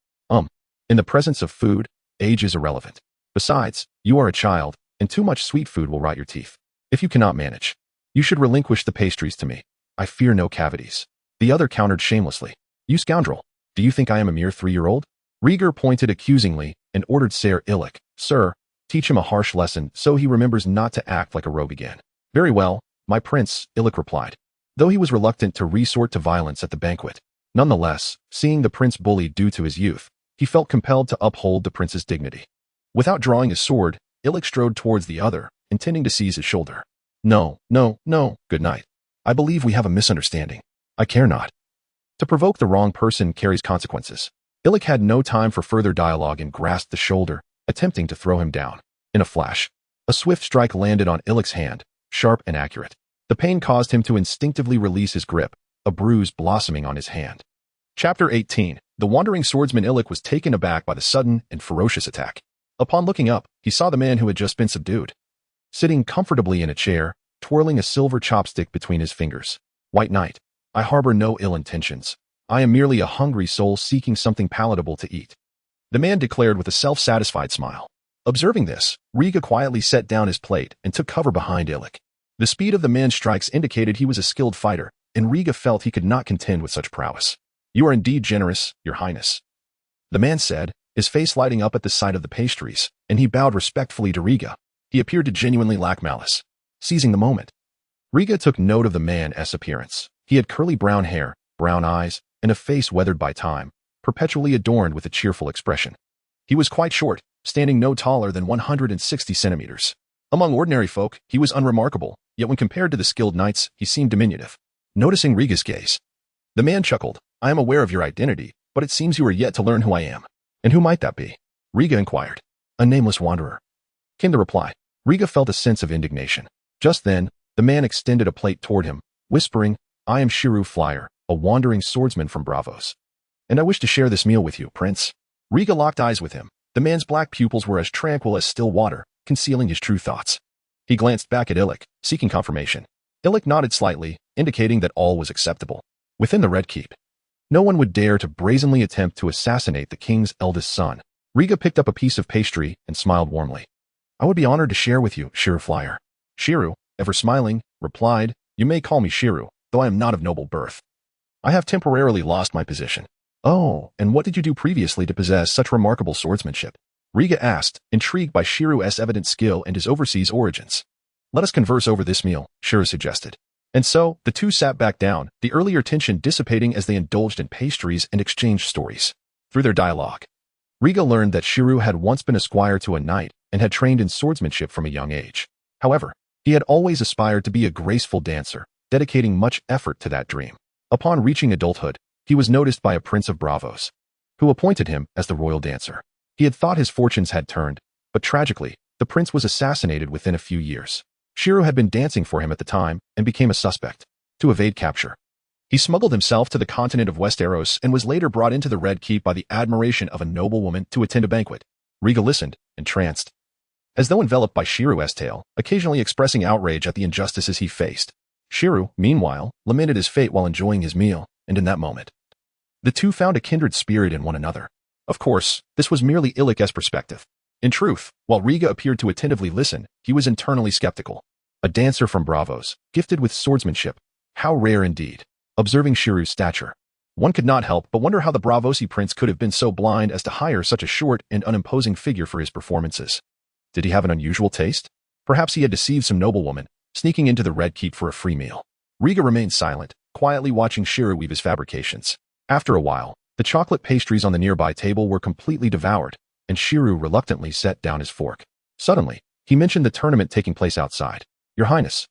In the presence of food, age is irrelevant. Besides, you are a child, and too much sweet food will rot your teeth. If you cannot manage, you should relinquish the pastries to me. I fear no cavities. The other countered shamelessly. You scoundrel! Do you think I am a mere 3-year-old? Rieger pointed accusingly and ordered Ser Illich, "Sir, teach him a harsh lesson so he remembers not to act like a rogue again." "Very well, my prince," Illich replied, though he was reluctant to resort to violence at the banquet. Nonetheless, seeing the prince bullied due to his youth, he felt compelled to uphold the prince's dignity. Without drawing his sword, Illich strode towards the other, intending to seize his shoulder. No, good night. I believe we have a misunderstanding. I care not. To provoke the wrong person carries consequences. Illich had no time for further dialogue and grasped the shoulder, attempting to throw him down. In a flash, a swift strike landed on Illich's hand, sharp and accurate. The pain caused him to instinctively release his grip, a bruise blossoming on his hand. Chapter 18. The wandering swordsman Illich was taken aback by the sudden and ferocious attack. Upon looking up, he saw the man who had just been subdued, sitting comfortably in a chair, twirling a silver chopstick between his fingers. "White Knight, I harbor no ill intentions. I am merely a hungry soul seeking something palatable to eat," the man declared with a self-satisfied smile. Observing this, Rieger quietly set down his plate and took cover behind Illich. The speed of the man's strikes indicated he was a skilled fighter, and Rieger felt he could not contend with such prowess. "You are indeed generous, your highness," the man said, his face lighting up at the sight of the pastries, and he bowed respectfully to Rieger. He appeared to genuinely lack malice. Seizing the moment, Rieger took note of the man's appearance. He had curly brown hair, brown eyes, and a face weathered by time, perpetually adorned with a cheerful expression. He was quite short, standing no taller than 160 centimeters. Among ordinary folk, he was unremarkable, yet when compared to the skilled knights, he seemed diminutive. Noticing Rieger's gaze, the man chuckled. "I am aware of your identity, but it seems you are yet to learn who I am." "And who might that be?" Rieger inquired. "A nameless wanderer," came the reply. Rieger felt a sense of indignation. Just then, the man extended a plate toward him, whispering, "I am Shiru Flyer, a wandering swordsman from Bravos, and I wish to share this meal with you, Prince." Rieger locked eyes with him. The man's black pupils were as tranquil as still water, concealing his true thoughts. He glanced back at Illich, seeking confirmation. Illich nodded slightly, indicating that all was acceptable. Within the Red Keep, no one would dare to brazenly attempt to assassinate the king's eldest son. Rieger picked up a piece of pastry and smiled warmly. "I would be honored to share with you, Shiru Flyer." Shiru, ever smiling, replied, "You may call me Shiru, though I am not of noble birth. I have temporarily lost my position." "Oh, and what did you do previously to possess such remarkable swordsmanship?" Rieger asked, intrigued by Shiru's evident skill and his overseas origins. "Let us converse over this meal," Shiru suggested. And so, the two sat back down, the earlier tension dissipating as they indulged in pastries and exchanged stories. Through their dialogue, Rieger learned that Shiru had once been a squire to a knight and had trained in swordsmanship from a young age. However, he had always aspired to be a graceful dancer, dedicating much effort to that dream. Upon reaching adulthood, he was noticed by a prince of Bravos, who appointed him as the royal dancer. He had thought his fortunes had turned, but tragically, The prince was assassinated within a few years. Shiro had been dancing for him at the time and became a suspect. To evade capture, he smuggled himself to the continent of Westeros and was later brought into the Red Keep by the admiration of a noblewoman to attend a banquet. Riga listened, entranced, as though enveloped by Shiru's tale, occasionally expressing outrage at the injustices he faced. Shiru, meanwhile, lamented his fate while enjoying his meal, and in that moment, the two found a kindred spirit in one another. Of course, this was merely Ailig's perspective. In truth, while Riga appeared to attentively listen, he was internally skeptical. A dancer from Bravos, gifted with swordsmanship. How rare indeed. Observing Shiru's stature, one could not help but wonder how the Bravosi prince could have been so blind as to hire such a short and unimposing figure for his performances. Did he have an unusual taste? Perhaps he had deceived some noblewoman, sneaking into the Red Keep for a free meal. Riga remained silent, quietly watching Shiru weave his fabrications. After a while, the chocolate pastries on the nearby table were completely devoured, and Shiru reluctantly set down his fork. Suddenly, he mentioned the tournament taking place outside. Your Highness,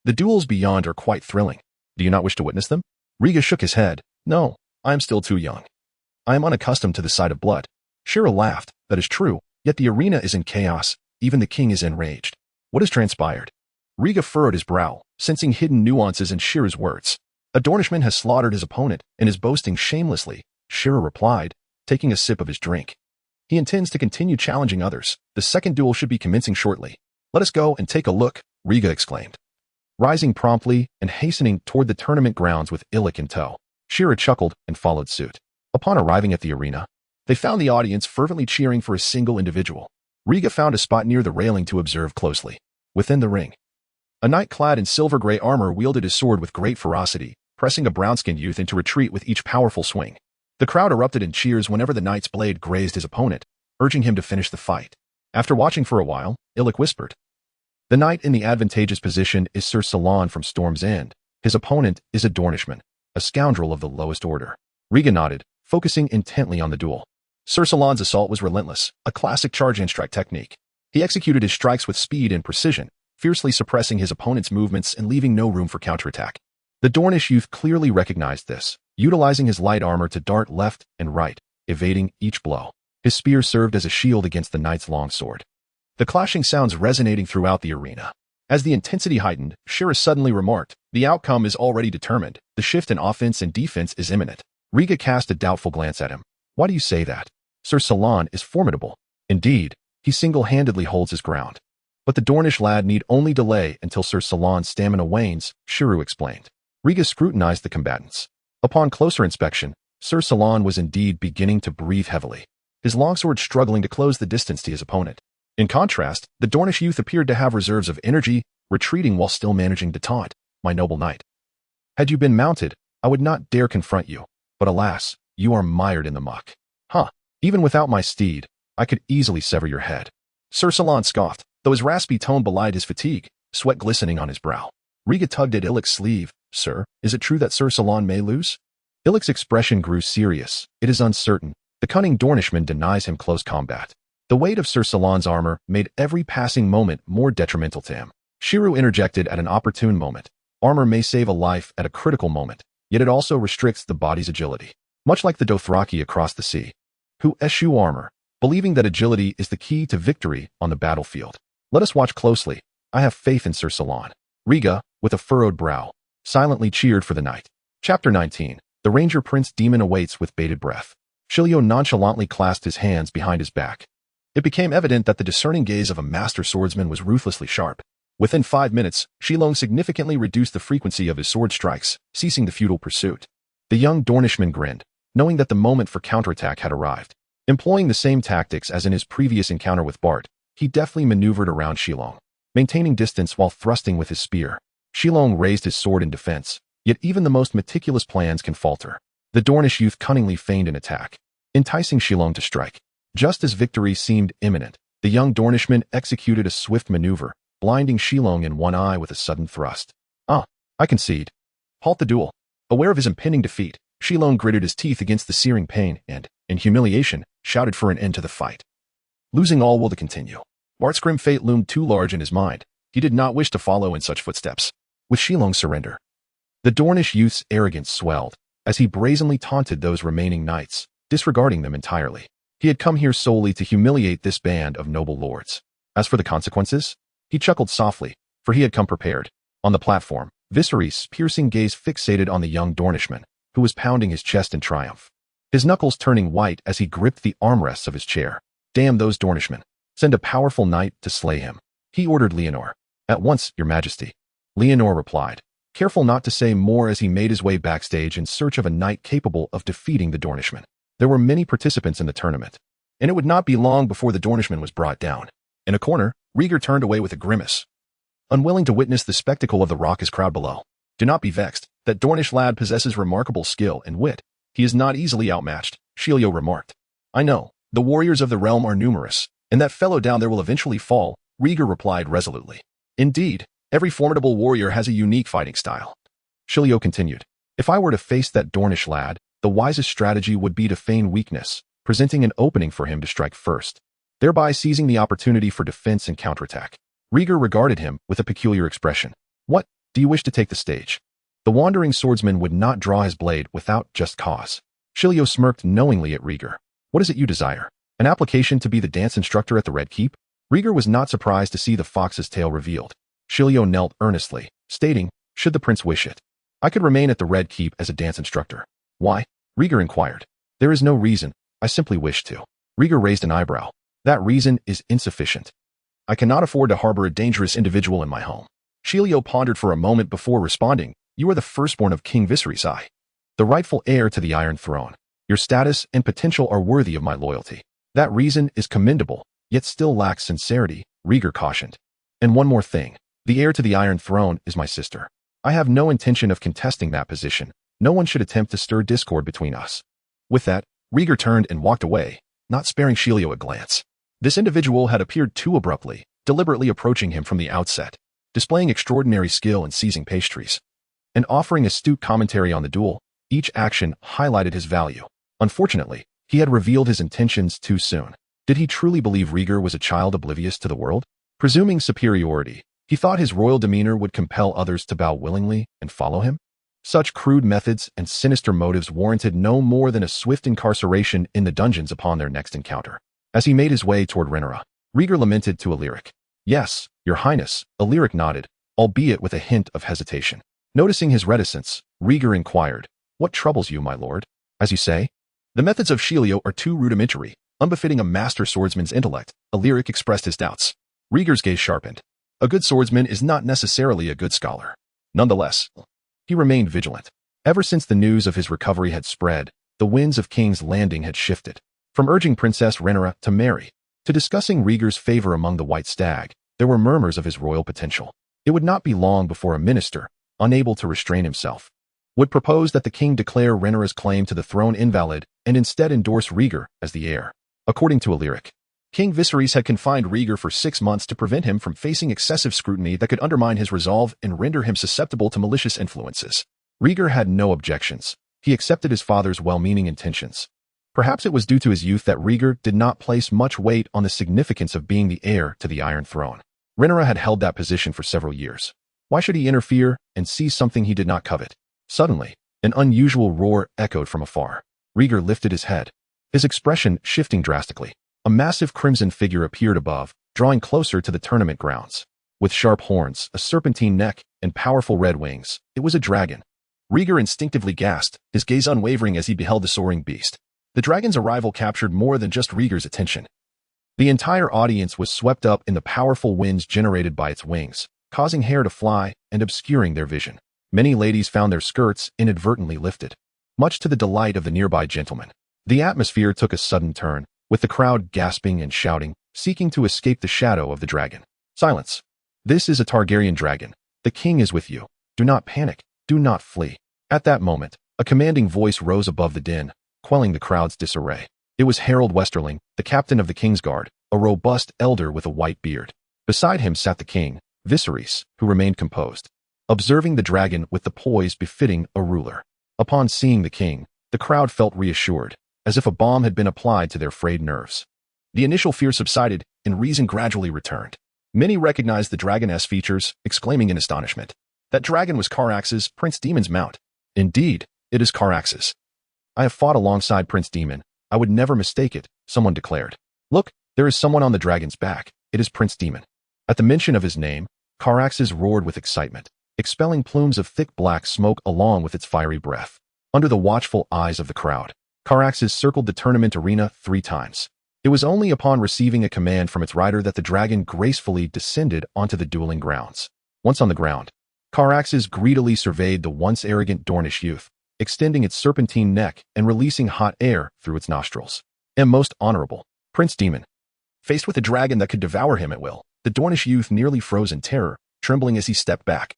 the duels beyond are quite thrilling. Do you not wish to witness them? Riga shook his head. No, I am still too young. I am unaccustomed to the sight of blood. Shiru laughed. That is true, yet the arena is in chaos. Even the king is enraged. What has transpired? Riga furrowed his brow, sensing hidden nuances in Shiru's words. A Dornishman has slaughtered his opponent and is boasting shamelessly, Shiru replied, taking a sip of his drink. He intends to continue challenging others. The second duel should be commencing shortly. Let us go and take a look, Riga exclaimed, rising promptly and hastening toward the tournament grounds with Ailing in tow. Shiru chuckled and followed suit. Upon arriving at the arena, they found the audience fervently cheering for a single individual. Riga found a spot near the railing to observe closely. Within the ring, a knight clad in silver-gray armor wielded his sword with great ferocity, pressing a brown-skinned youth into retreat with each powerful swing. The crowd erupted in cheers whenever the knight's blade grazed his opponent, urging him to finish the fight. After watching for a while, Ailing whispered, "The knight in the advantageous position is Sir Salon from Storm's End. His opponent is a Dornishman, a scoundrel of the lowest order." Riga nodded, focusing intently on the duel. Sir Salon's assault was relentless, a classic charge-and-strike technique. He executed his strikes with speed and precision, fiercely suppressing his opponent's movements and leaving no room for counterattack. The Dornish youth clearly recognized this, utilizing his light armor to dart left and right, evading each blow. His spear served as a shield against the knight's long sword, the clashing sounds resonating throughout the arena. As the intensity heightened, Shiru suddenly remarked, "The outcome is already determined. The shift in offense and defense is imminent." Riga cast a doubtful glance at him. "Why do you say that? Sir Salon is formidable. Indeed, he single-handedly holds his ground. But the Dornish lad need only delay until Sir Salon's stamina wanes," Shiru explained. Riga scrutinized the combatants. Upon closer inspection, Sir Salon was indeed beginning to breathe heavily, his longsword struggling to close the distance to his opponent. In contrast, the Dornish youth appeared to have reserves of energy, retreating while still managing to taunt, "My noble knight, had you been mounted, I would not dare confront you, but alas, you are mired in the muck. Huh, even without my steed, I could easily sever your head." Sir Salon scoffed, though his raspy tone belied his fatigue, sweat glistening on his brow. Riga tugged at Ailing's sleeve. "Sir, is it true that Sir Salon may lose?" Ailing's expression grew serious. "It is uncertain. The cunning Dornishman denies him close combat." The weight of Sir Salon's armor made every passing moment more detrimental to him. Shiru interjected at an opportune moment. "Armor may save a life at a critical moment, yet it also restricts the body's agility. Much like the Dothraki across the sea, who eschew armor, believing that agility is the key to victory on the battlefield. Let us watch closely. I have faith in Sir Salon." Riga, with a furrowed brow, silently cheered for the knight. Chapter 19. The Ranger Prince Demon awaits with bated breath. Shilio nonchalantly clasped his hands behind his back. It became evident that the discerning gaze of a master swordsman was ruthlessly sharp. Within 5 minutes, Shilong significantly reduced the frequency of his sword strikes, ceasing the futile pursuit. The young Dornishman grinned, knowing that the moment for counterattack had arrived. Employing the same tactics as in his previous encounter with Bart, he deftly maneuvered around Shilong, maintaining distance while thrusting with his spear. Shilong raised his sword in defense, yet even the most meticulous plans can falter. The Dornish youth cunningly feigned an attack, enticing Shilong to strike. Just as victory seemed imminent, the young Dornishman executed a swift maneuver, blinding Shilong in one eye with a sudden thrust. "Ah, I concede. Halt the duel." Aware of his impending defeat, Shilong gritted his teeth against the searing pain and, in humiliation, shouted for an end to the fight. Losing all will to continue. Bart's grim fate loomed too large in his mind. He did not wish to follow in such footsteps. With Shilong's surrender, the Dornish youth's arrogance swelled, as he brazenly taunted those remaining knights, disregarding them entirely. He had come here solely to humiliate this band of noble lords. As for the consequences, he chuckled softly, for he had come prepared. On the platform, Viserys' piercing gaze fixated on the young Dornishman, who was pounding his chest in triumph, his knuckles turning white as he gripped the armrests of his chair. Damn those Dornishmen. Send a powerful knight to slay him, he ordered Leonor. At once, your majesty. Leonor replied, careful not to say more as he made his way backstage in search of a knight capable of defeating the Dornishman. There were many participants in the tournament, and it would not be long before the Dornishman was brought down. In a corner, Rhaegar turned away with a grimace, unwilling to witness the spectacle of the raucous crowd below. Do not be vexed. That Dornish lad possesses remarkable skill and wit. He is not easily outmatched, Shilio remarked. I know, the warriors of the realm are numerous, and that fellow down there will eventually fall, Rhaegar replied resolutely. Indeed, every formidable warrior has a unique fighting style. Shilio continued. If I were to face that Dornish lad, the wisest strategy would be to feign weakness, presenting an opening for him to strike first, thereby seizing the opportunity for defense and counterattack. Rhaegar regarded him with a peculiar expression. What, do you wish to take the stage? The wandering swordsman would not draw his blade without just cause. Shilio smirked knowingly at Rhaegar. What is it you desire? An application to be the dance instructor at the Red Keep? Rhaegar was not surprised to see the fox's tail revealed. Shilio knelt earnestly, stating, should the prince wish it, I could remain at the Red Keep as a dance instructor. Why? Rhaegar inquired. There is no reason, I simply wish to. Rhaegar raised an eyebrow. That reason is insufficient. I cannot afford to harbor a dangerous individual in my home. Shilio pondered for a moment before responding, you are the firstborn of King Viserys, the rightful heir to the Iron Throne. Your status and potential are worthy of my loyalty. That reason is commendable, yet still lacks sincerity, Rhaegar cautioned. And one more thing, the heir to the Iron Throne is my sister. I have no intention of contesting that position. No one should attempt to stir discord between us. With that, Rhaegar turned and walked away, not sparing Shilio a glance. This individual had appeared too abruptly, deliberately approaching him from the outset, displaying extraordinary skill in seizing pastries, and offering astute commentary on the duel. Each action highlighted his value. Unfortunately, he had revealed his intentions too soon. Did he truly believe Rhaegar was a child oblivious to the world? Presuming superiority, he thought his royal demeanor would compel others to bow willingly and follow him? Such crude methods and sinister motives warranted no more than a swift incarceration in the dungeons upon their next encounter. As he made his way toward Rhaenyra, Rhaegar lamented to Illyric. Yes, your highness, Illyric nodded, albeit with a hint of hesitation. Noticing his reticence, Rhaegar inquired, what troubles you, my lord? As you say, the methods of Shilio are too rudimentary, unbefitting a master swordsman's intellect, Illyric expressed his doubts. Rhaegar's gaze sharpened. A good swordsman is not necessarily a good scholar. Nonetheless, he remained vigilant. Ever since the news of his recovery had spread, the winds of King's Landing had shifted. From urging Princess Rhaenyra to marry, to discussing Rhaegar's favor among the White Stag, there were murmurs of his royal potential. It would not be long before a minister, unable to restrain himself, would propose that the king declare Rhaenyra's claim to the throne invalid and instead endorse Rhaegar as the heir. According to Illyric, King Viserys had confined Rhaegar for 6 months to prevent him from facing excessive scrutiny that could undermine his resolve and render him susceptible to malicious influences. Rhaegar had no objections. He accepted his father's well-meaning intentions. Perhaps it was due to his youth that Rhaegar did not place much weight on the significance of being the heir to the Iron Throne. Rhaenyra had held that position for several years. Why should he interfere and seize something he did not covet? Suddenly, an unusual roar echoed from afar. Rhaegar lifted his head, his expression shifting drastically. A massive crimson figure appeared above, drawing closer to the tournament grounds. With sharp horns, a serpentine neck, and powerful red wings, it was a dragon. Rhaegar instinctively gasped, his gaze unwavering as he beheld the soaring beast. The dragon's arrival captured more than just Rhaegar's attention. The entire audience was swept up in the powerful winds generated by its wings, causing hair to fly and obscuring their vision. Many ladies found their skirts inadvertently lifted, much to the delight of the nearby gentlemen. The atmosphere took a sudden turn, with the crowd gasping and shouting, seeking to escape the shadow of the dragon. Silence. This is a Targaryen dragon. The king is with you. Do not panic. Do not flee. At that moment, a commanding voice rose above the din, quelling the crowd's disarray. It was Harold Westerling, the captain of the King's Guard, a robust elder with a white beard. Beside him sat the king, Viserys, who remained composed, observing the dragon with the poise befitting a ruler. Upon seeing the king, the crowd felt reassured, as if a balm had been applied to their frayed nerves. The initial fear subsided, and reason gradually returned. Many recognized the dragoness features, exclaiming in astonishment. That dragon was Carax's, Prince Daemon's mount. Indeed, it is Carax's. I have fought alongside Prince Daemon. I would never mistake it, someone declared. Look, there is someone on the dragon's back. it is Prince Demon. At the mention of his name, Caraxes roared with excitement, expelling plumes of thick black smoke along with its fiery breath. Under the watchful eyes of the crowd, Caraxes circled the tournament arena 3 times. It was only upon receiving a command from its rider that the dragon gracefully descended onto the dueling grounds. Once on the ground, Caraxes greedily surveyed the once arrogant Dornish youth, extending its serpentine neck and releasing hot air through its nostrils. And most honorable, Prince Demon. Faced with a dragon that could devour him at will, the Dornish youth nearly froze in terror, trembling as he stepped back,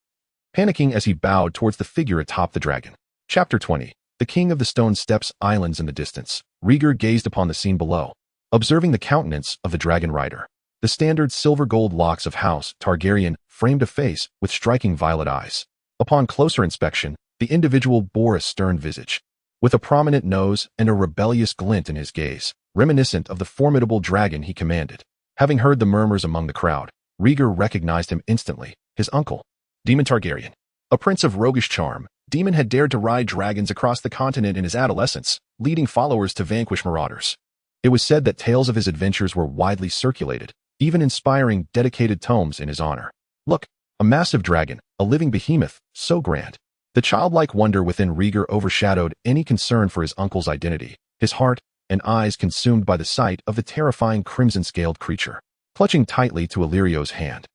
panicking as he bowed towards the figure atop the dragon. Chapter 20. The King of the Stone Steps Islands in the distance. Rhaegar gazed upon the scene below, observing the countenance of the dragon rider. The standard silver-gold locks of House Targaryen framed a face with striking violet eyes. Upon closer inspection, the individual bore a stern visage, with a prominent nose and a rebellious glint in his gaze, reminiscent of the formidable dragon he commanded. Having heard the murmurs among the crowd, Rhaegar recognized him instantly, his uncle, Daemon Targaryen. A prince of roguish charm, Daemon had dared to ride dragons across the continent in his adolescence, leading followers to vanquish marauders. It was said that tales of his adventures were widely circulated, even inspiring dedicated tomes in his honor. Look, a massive dragon, a living behemoth, so grand. The childlike wonder within Rhaegar overshadowed any concern for his uncle's identity, his heart and eyes consumed by the sight of the terrifying crimson-scaled creature. Clutching tightly to Illyrio's hand,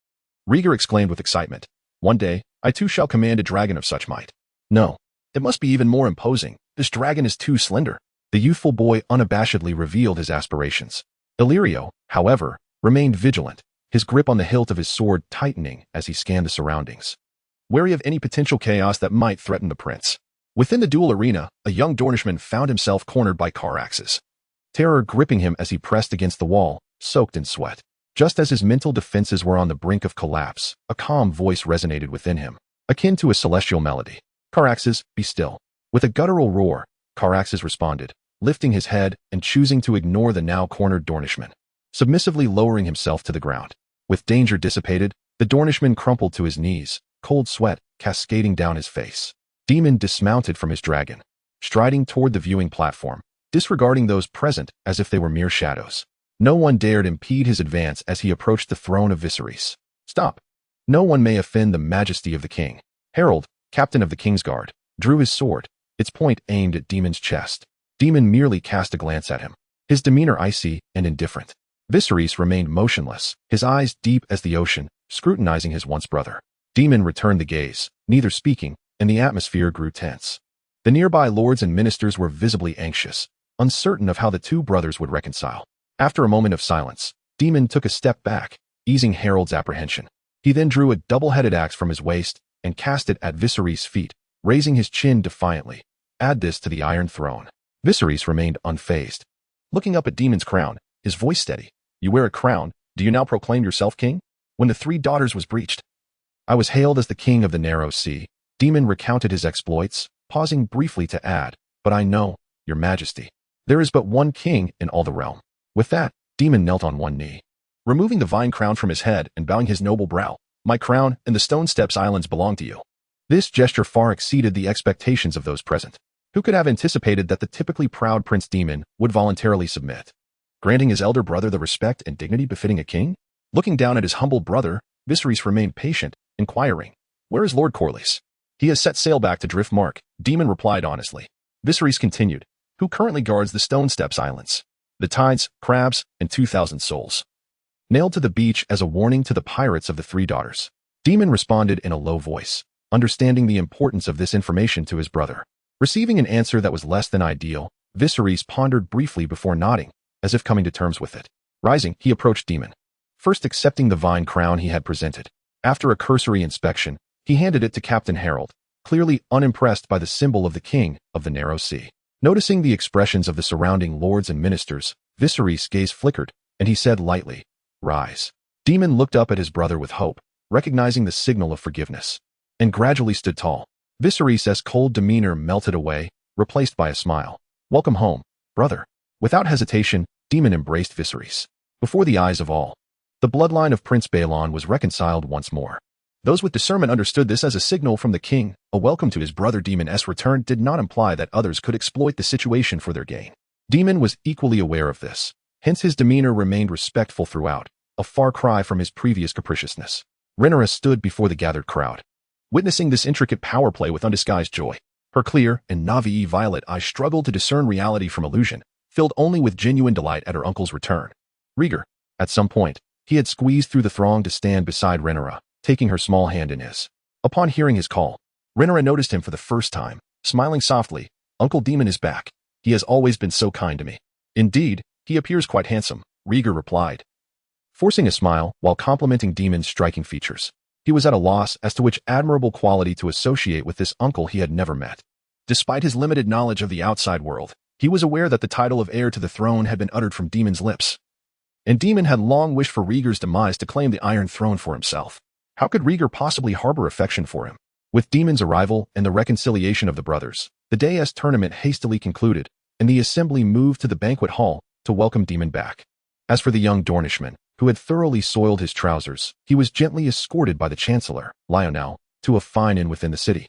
Rhaegar exclaimed with excitement, "One day, I too shall command a dragon of such might. No, it must be even more imposing. This dragon is too slender." The youthful boy unabashedly revealed his aspirations. Illyrio, however, remained vigilant, his grip on the hilt of his sword tightening as he scanned the surroundings, wary of any potential chaos that might threaten the prince. Within the duel arena, a young Dornishman found himself cornered by Caraxes, terror gripping him as he pressed against the wall, soaked in sweat. Just as his mental defenses were on the brink of collapse, a calm voice resonated within him, akin to a celestial melody. "Caraxes, be still." With a guttural roar, Caraxes responded, lifting his head and choosing to ignore the now cornered Dornishman, submissively lowering himself to the ground. With danger dissipated, the Dornishman crumpled to his knees, cold sweat cascading down his face. Demon dismounted from his dragon, striding toward the viewing platform, disregarding those present as if they were mere shadows. No one dared impede his advance as he approached the throne of Viserys. "Stop. No one may offend the majesty of the king." Harold, captain of the Kingsguard, drew his sword, its point aimed at Daemon's chest. Daemon merely cast a glance at him, his demeanor icy and indifferent. Viserys remained motionless, his eyes deep as the ocean, scrutinizing his once brother. Daemon returned the gaze, neither speaking, and the atmosphere grew tense. The nearby lords and ministers were visibly anxious, uncertain of how the two brothers would reconcile. After a moment of silence, Daemon took a step back, easing Harold's apprehension. He then drew a double-headed axe from his waist and cast it at Viserys' feet, raising his chin defiantly. "Add this to the Iron Throne." Viserys remained unfazed, looking up at Daemon's crown, his voice steady. "You wear a crown, do you now proclaim yourself king? When the 3 daughters was breached, I was hailed as the king of the narrow sea." Daemon recounted his exploits, pausing briefly to add, "But I know, your majesty, there is but one king in all the realm." With that, Daemon knelt on one knee, removing the vine crown from his head and bowing his noble brow. "My crown and the Stone Steps Islands belong to you." This gesture far exceeded the expectations of those present. Who could have anticipated that the typically proud Prince Daemon would voluntarily submit, granting his elder brother the respect and dignity befitting a king? Looking down at his humble brother, Viserys remained patient, inquiring, "Where is Lord Corlys?" "He has set sail back to Driftmark," Daemon replied honestly. Viserys continued, "Who currently guards the Stone Steps Islands?" "The tides, crabs, and 2,000 souls." Nailed to the beach as a warning to the pirates of the 3 daughters. Daemon responded in a low voice, understanding the importance of this information to his brother. Receiving an answer that was less than ideal, Viserys pondered briefly before nodding, as if coming to terms with it. Rising, he approached Daemon, first accepting the vine crown he had presented. After a cursory inspection, he handed it to Captain Harold, clearly unimpressed by the symbol of the king of the narrow sea. Noticing the expressions of the surrounding lords and ministers, Viserys' gaze flickered, and he said lightly, "Rise." Daemon looked up at his brother with hope, recognizing the signal of forgiveness, and gradually stood tall. Viserys' cold demeanor melted away, replaced by a smile. "Welcome home, brother." Without hesitation, Daemon embraced Viserys. Before the eyes of all, the bloodline of Prince Baelon was reconciled once more. Those with discernment understood this as a signal from the king. A welcome to his brother Daemon's return did not imply that others could exploit the situation for their gain. Daemon was equally aware of this, hence his demeanor remained respectful throughout, a far cry from his previous capriciousness. Rhaenyra stood before the gathered crowd, witnessing this intricate power play with undisguised joy. Her clear and naive violet eyes struggled to discern reality from illusion, filled only with genuine delight at her uncle's return. Rhaegar. At some point, he had squeezed through the throng to stand beside Rhaenyra, taking her small hand in his. Upon hearing his call, Rhaenyra noticed him for the first time, smiling softly. Uncle Daemon is back. He has always been so kind to me. Indeed, he appears quite handsome, Rhaegar replied, forcing a smile while complimenting Daemon's striking features. He was at a loss as to which admirable quality to associate with this uncle he had never met. Despite his limited knowledge of the outside world, he was aware that the title of heir to the throne had been uttered from Daemon's lips. And Daemon had long wished for Rhaegar's demise to claim the Iron Throne for himself. How could Rhaegar possibly harbor affection for him? With Daemon's arrival and the reconciliation of the brothers, the day's tournament hastily concluded, and the assembly moved to the banquet hall to welcome Daemon back. As for the young Dornishman, who had thoroughly soiled his trousers, he was gently escorted by the Chancellor, Lionel, to a fine inn within the city,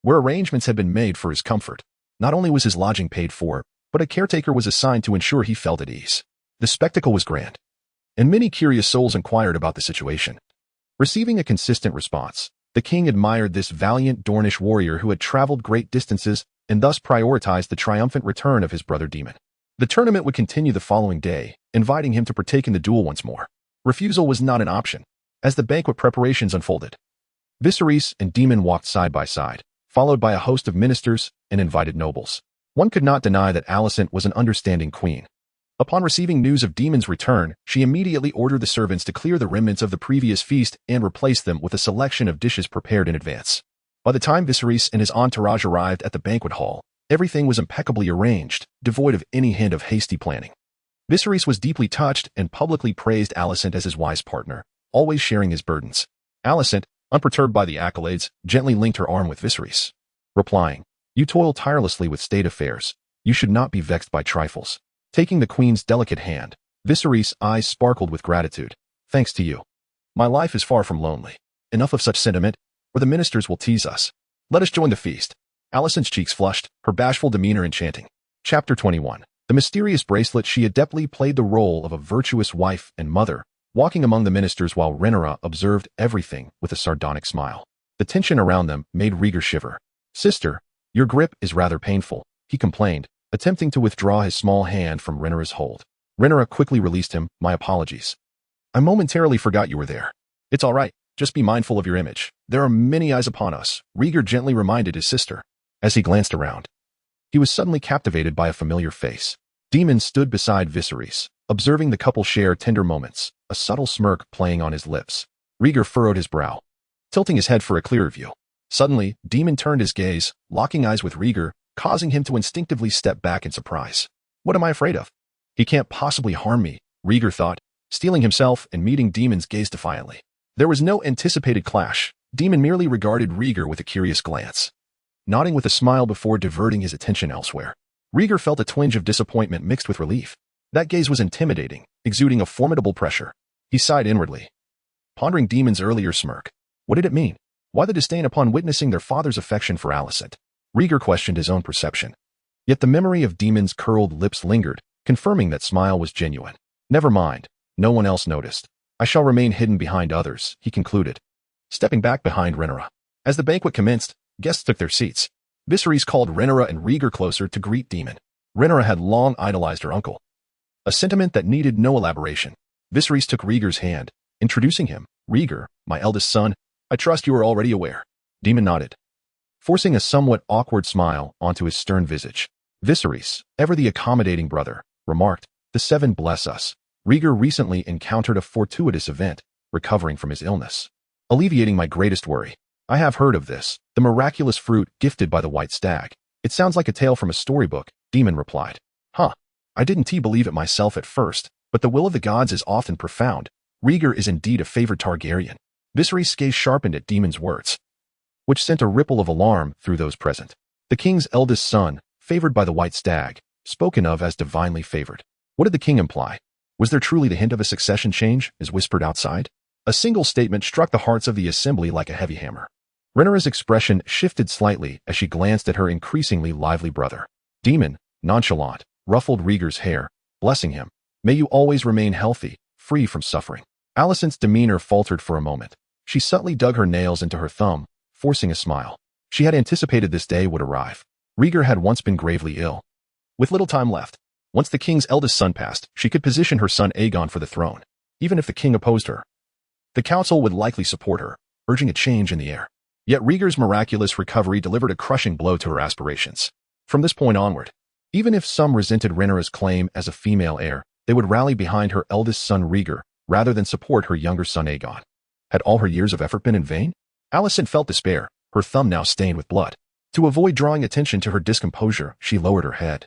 where arrangements had been made for his comfort. Not only was his lodging paid for, but a caretaker was assigned to ensure he felt at ease. The spectacle was grand, and many curious souls inquired about the situation. Receiving a consistent response, the king admired this valiant Dornish warrior who had traveled great distances and thus prioritized the triumphant return of his brother Daemon. The tournament would continue the following day, inviting him to partake in the duel once more. Refusal was not an option, as the banquet preparations unfolded. Viserys and Daemon walked side by side, followed by a host of ministers and invited nobles. One could not deny that Alicent was an understanding queen. Upon receiving news of Daemon's return, she immediately ordered the servants to clear the remnants of the previous feast and replace them with a selection of dishes prepared in advance. By the time Viserys and his entourage arrived at the banquet hall, everything was impeccably arranged, devoid of any hint of hasty planning. Viserys was deeply touched and publicly praised Alicent as his wise partner, always sharing his burdens. Alicent, unperturbed by the accolades, gently linked her arm with Viserys, replying, "You toil tirelessly with state affairs. You should not be vexed by trifles." Taking the queen's delicate hand, Viserys' eyes sparkled with gratitude. "Thanks to you. My life is far from lonely. Enough of such sentiment, or the ministers will tease us. Let us join the feast." Alicent's cheeks flushed, her bashful demeanor enchanting. Chapter 21. The mysterious bracelet. She adeptly played the role of a virtuous wife and mother, walking among the ministers while Rhaenyra observed everything with a sardonic smile. The tension around them made Rhaegar shiver. "Sister, your grip is rather painful," he complained, attempting to withdraw his small hand from Rhaenyra's hold. Rhaenyra quickly released him. "My apologies. I momentarily forgot you were there." "It's all right. Just be mindful of your image. There are many eyes upon us," Rhaegar gently reminded his sister. As he glanced around, he was suddenly captivated by a familiar face. Daemon stood beside Viserys, observing the couple share tender moments, a subtle smirk playing on his lips. Rhaegar furrowed his brow, tilting his head for a clearer view. Suddenly, Daemon turned his gaze, locking eyes with Rhaegar, causing him to instinctively step back in surprise. "What am I afraid of? He can't possibly harm me," Rhaegar thought, steeling himself and meeting Daemon's gaze defiantly. There was no anticipated clash. Daemon merely regarded Rhaegar with a curious glance, nodding with a smile before diverting his attention elsewhere. Rhaegar felt a twinge of disappointment mixed with relief. That gaze was intimidating, exuding a formidable pressure. He sighed inwardly, pondering Daemon's earlier smirk. What did it mean? Why the disdain upon witnessing their father's affection for Alicent? Rhaegar questioned his own perception. Yet the memory of Daemon's curled lips lingered, confirming that smile was genuine. "Never mind. No one else noticed. I shall remain hidden behind others," he concluded, stepping back behind Rhaenyra. As the banquet commenced, guests took their seats. Viserys called Rhaenyra and Rhaegar closer to greet Daemon. Rhaenyra had long idolized her uncle, a sentiment that needed no elaboration. Viserys took Rhaegar's hand, introducing him. "Rhaegar, my eldest son, I trust you are already aware." Daemon nodded, forcing a somewhat awkward smile onto his stern visage. Viserys, ever the accommodating brother, remarked, "The seven bless us. Rhaegar recently encountered a fortuitous event, recovering from his illness, alleviating my greatest worry. I have heard of this, the miraculous fruit gifted by the White Stag. It sounds like a tale from a storybook," Daemon replied. "Huh. I didn't believe it myself at first, but the will of the gods is often profound. Rhaegar is indeed a favored Targaryen." Viserys' gaze sharpened at Daemon's words, which sent a ripple of alarm through those present. The king's eldest son, favored by the White Stag, spoken of as divinely favored. What did the king imply? Was there truly the hint of a succession change, as whispered outside? A single statement struck the hearts of the assembly like a heavy hammer. Rhaenyra's expression shifted slightly as she glanced at her increasingly lively brother. Daemon, nonchalant, ruffled Rhaegar's hair, blessing him. "May you always remain healthy, free from suffering." Alicent's demeanor faltered for a moment. She subtly dug her nails into her thumb, forcing a smile. She had anticipated this day would arrive. Rhaegar had once been gravely ill. With little time left, once the king's eldest son passed, she could position her son Aegon for the throne, even if the king opposed her. The council would likely support her, urging a change in the air. Yet Rhaegar's miraculous recovery delivered a crushing blow to her aspirations. From this point onward, even if some resented Rhaenyra's claim as a female heir, they would rally behind her eldest son Rhaegar rather than support her younger son Aegon. Had all her years of effort been in vain? Alicent felt despair, her thumb now stained with blood. To avoid drawing attention to her discomposure, she lowered her head,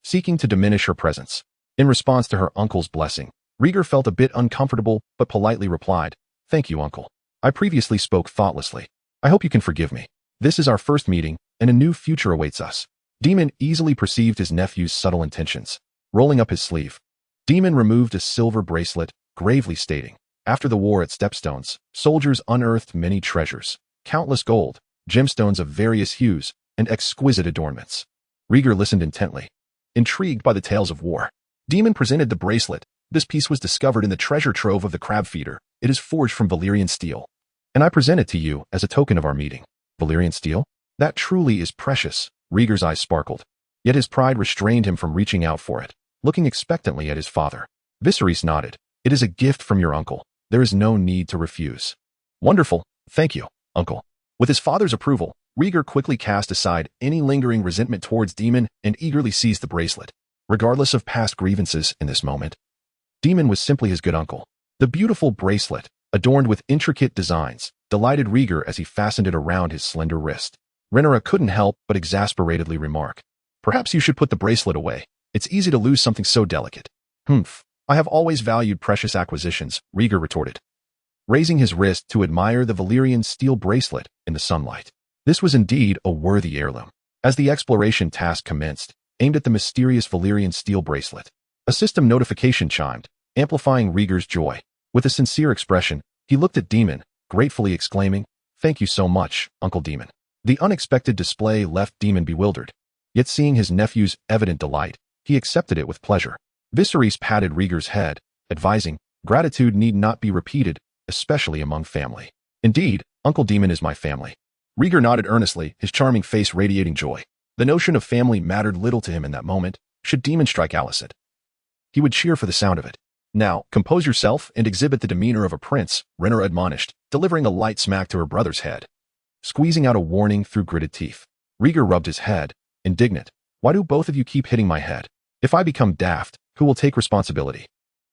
seeking to diminish her presence. In response to her uncle's blessing, Rhaegar felt a bit uncomfortable but politely replied, "Thank you, uncle. I previously spoke thoughtlessly. I hope you can forgive me. This is our first meeting, and a new future awaits us." Daemon easily perceived his nephew's subtle intentions. Rolling up his sleeve, Daemon removed a silver bracelet, gravely stating, "After the war at Stepstones, soldiers unearthed many treasures, countless gold, gemstones of various hues, and exquisite adornments." Rhaegar listened intently, intrigued by the tales of war. Daemon presented the bracelet. "This piece was discovered in the treasure trove of the crab feeder. It is forged from Valyrian steel, and I present it to you as a token of our meeting." Valyrian steel? That truly is precious. Rhaegar's eyes sparkled, yet his pride restrained him from reaching out for it. Looking expectantly at his father, Viserys nodded. "It is a gift from your uncle. There is no need to refuse." "Wonderful. Thank you, uncle." With his father's approval, Rhaegar quickly cast aside any lingering resentment towards Daemon and eagerly seized the bracelet. Regardless of past grievances in this moment, Daemon was simply his good uncle. The beautiful bracelet, adorned with intricate designs, delighted Rhaegar as he fastened it around his slender wrist. Rhaenyra couldn't help but exasperatedly remark, "Perhaps you should put the bracelet away. It's easy to lose something so delicate." "Humph. I have always valued precious acquisitions," Rhaegar retorted, raising his wrist to admire the Valyrian steel bracelet in the sunlight. This was indeed a worthy heirloom. As the exploration task commenced, aimed at the mysterious Valyrian steel bracelet, a system notification chimed, amplifying Rhaegar's joy. With a sincere expression, he looked at Daemon, gratefully exclaiming, "Thank you so much, Uncle Daemon." The unexpected display left Daemon bewildered, yet seeing his nephew's evident delight, he accepted it with pleasure. Viserys patted Rhaegar's head, advising, "Gratitude need not be repeated, especially among family." "Indeed, Uncle Daemon is my family." Rhaegar nodded earnestly, his charming face radiating joy. The notion of family mattered little to him in that moment. Should Daemon strike Alicent, he would cheer for the sound of it. "Now, compose yourself and exhibit the demeanor of a prince," Rhaenyra admonished, delivering a light smack to her brother's head. Squeezing out a warning through gritted teeth, Rhaegar rubbed his head, indignant. "Why do both of you keep hitting my head? If I become daft, who will take responsibility?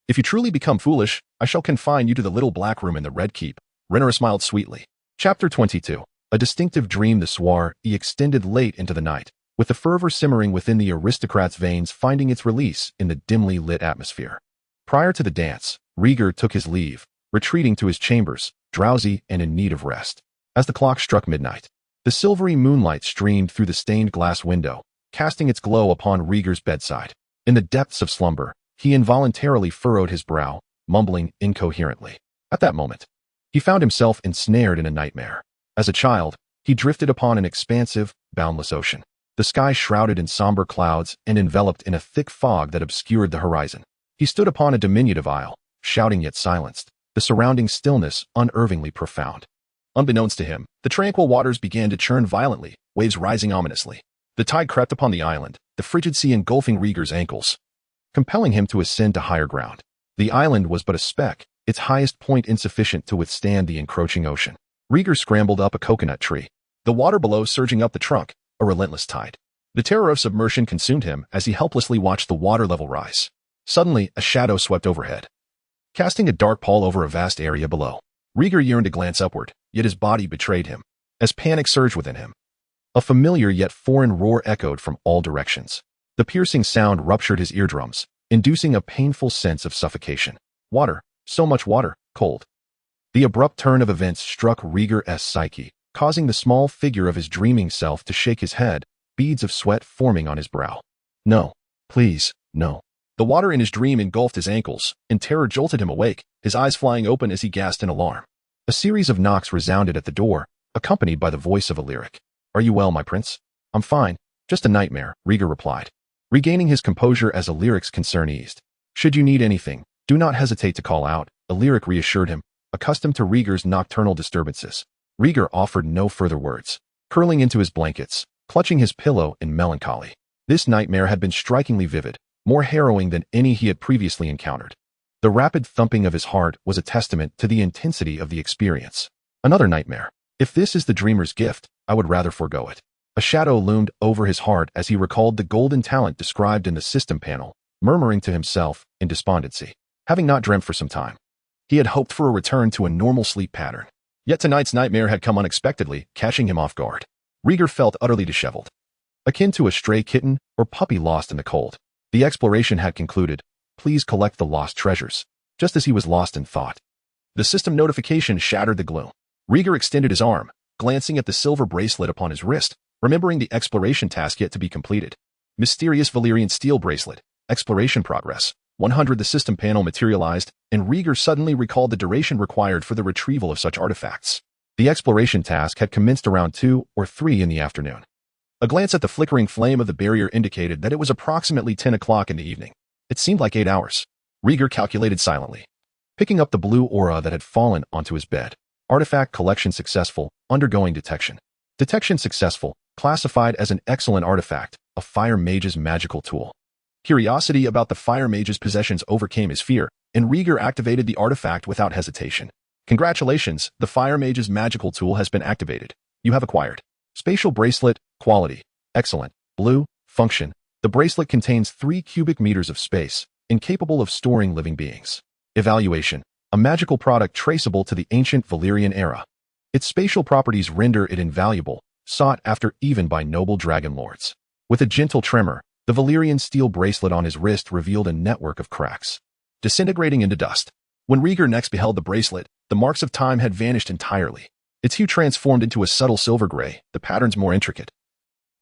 If you truly become foolish, I shall confine you to the little black room in the Red Keep." Rhaenyra smiled sweetly. Chapter 22. A distinctive dream. The soiree extended late into the night, with the fervor simmering within the aristocrat's veins finding its release in the dimly lit atmosphere. Prior to the dance, Rhaegar took his leave, retreating to his chambers, drowsy and in need of rest. As the clock struck midnight, the silvery moonlight streamed through the stained glass window, casting its glow upon Rhaegar's bedside. In the depths of slumber, he involuntarily furrowed his brow, mumbling incoherently. At that moment, he found himself ensnared in a nightmare. As a child, he drifted upon an expansive, boundless ocean, the sky shrouded in somber clouds and enveloped in a thick fog that obscured the horizon. He stood upon a diminutive isle, shouting yet silenced, the surrounding stillness unervingly profound. Unbeknownst to him, the tranquil waters began to churn violently, waves rising ominously. The tide crept upon the island, the frigid sea engulfing Rhaegar's ankles, compelling him to ascend to higher ground. The island was but a speck, its highest point insufficient to withstand the encroaching ocean. Rhaegar scrambled up a coconut tree, the water below surging up the trunk, a relentless tide. The terror of submersion consumed him as he helplessly watched the water level rise. Suddenly, a shadow swept overhead, casting a dark pall over a vast area below. Rhaegar yearned to glance upward, yet his body betrayed him, as panic surged within him. A familiar yet foreign roar echoed from all directions. The piercing sound ruptured his eardrums, inducing a painful sense of suffocation. Water, so much water, cold. The abrupt turn of events struck Rhaegar's psyche, causing the small figure of his dreaming self to shake his head, beads of sweat forming on his brow. "No, please, no." The water in his dream engulfed his ankles, and terror jolted him awake, his eyes flying open as he gasped in alarm. A series of knocks resounded at the door, accompanied by the voice of a lyric. "Are you well, my prince?" "I'm fine. Just a nightmare," Rhaegar replied, regaining his composure as a lyric's concern eased. "Should you need anything, do not hesitate to call out. A lyric reassured him, accustomed to Rieger's nocturnal disturbances. Rieger offered no further words, curling into his blankets, clutching his pillow in melancholy. This nightmare had been strikingly vivid, more harrowing than any he had previously encountered. The rapid thumping of his heart was a testament to the intensity of the experience. Another nightmare. If this is the dreamer's gift, I would rather forego it. A shadow loomed over his heart as he recalled the golden talent described in the system panel, murmuring to himself in despondency. Having not dreamt for some time, he had hoped for a return to a normal sleep pattern. Yet tonight's nightmare had come unexpectedly, catching him off guard. Rieger felt utterly disheveled, akin to a stray kitten or puppy lost in the cold. The exploration had concluded. Please collect the lost treasures. Just as he was lost in thought, the system notification shattered the gloom. Rieger extended his arm, glancing at the silver bracelet upon his wrist, remembering the exploration task yet to be completed. Mysterious Valyrian steel bracelet. Exploration progress. 100. The system panel materialized, and Rieger suddenly recalled the duration required for the retrieval of such artifacts. The exploration task had commenced around 2 or 3 in the afternoon. A glance at the flickering flame of the barrier indicated that it was approximately 10 o'clock in the evening. It seemed like 8 hours. Rieger calculated silently, picking up the blue aura that had fallen onto his bed. Artifact collection successful, undergoing detection. Detection successful, classified as an excellent artifact, a fire mage's magical tool. Curiosity about the fire mage's possessions overcame his fear, and Rieger activated the artifact without hesitation. Congratulations, the fire mage's magical tool has been activated. You have acquired. Spatial bracelet, quality, excellent, blue, function. The bracelet contains 3 cubic meters of space, incapable of storing living beings. Evaluation, a magical product traceable to the ancient Valyrian era. Its spatial properties render it invaluable, sought after even by noble dragon lords. With a gentle tremor, the Valyrian steel bracelet on his wrist revealed a network of cracks, disintegrating into dust. When Rieger next beheld the bracelet, the marks of time had vanished entirely. Its hue transformed into a subtle silver gray, the patterns more intricate,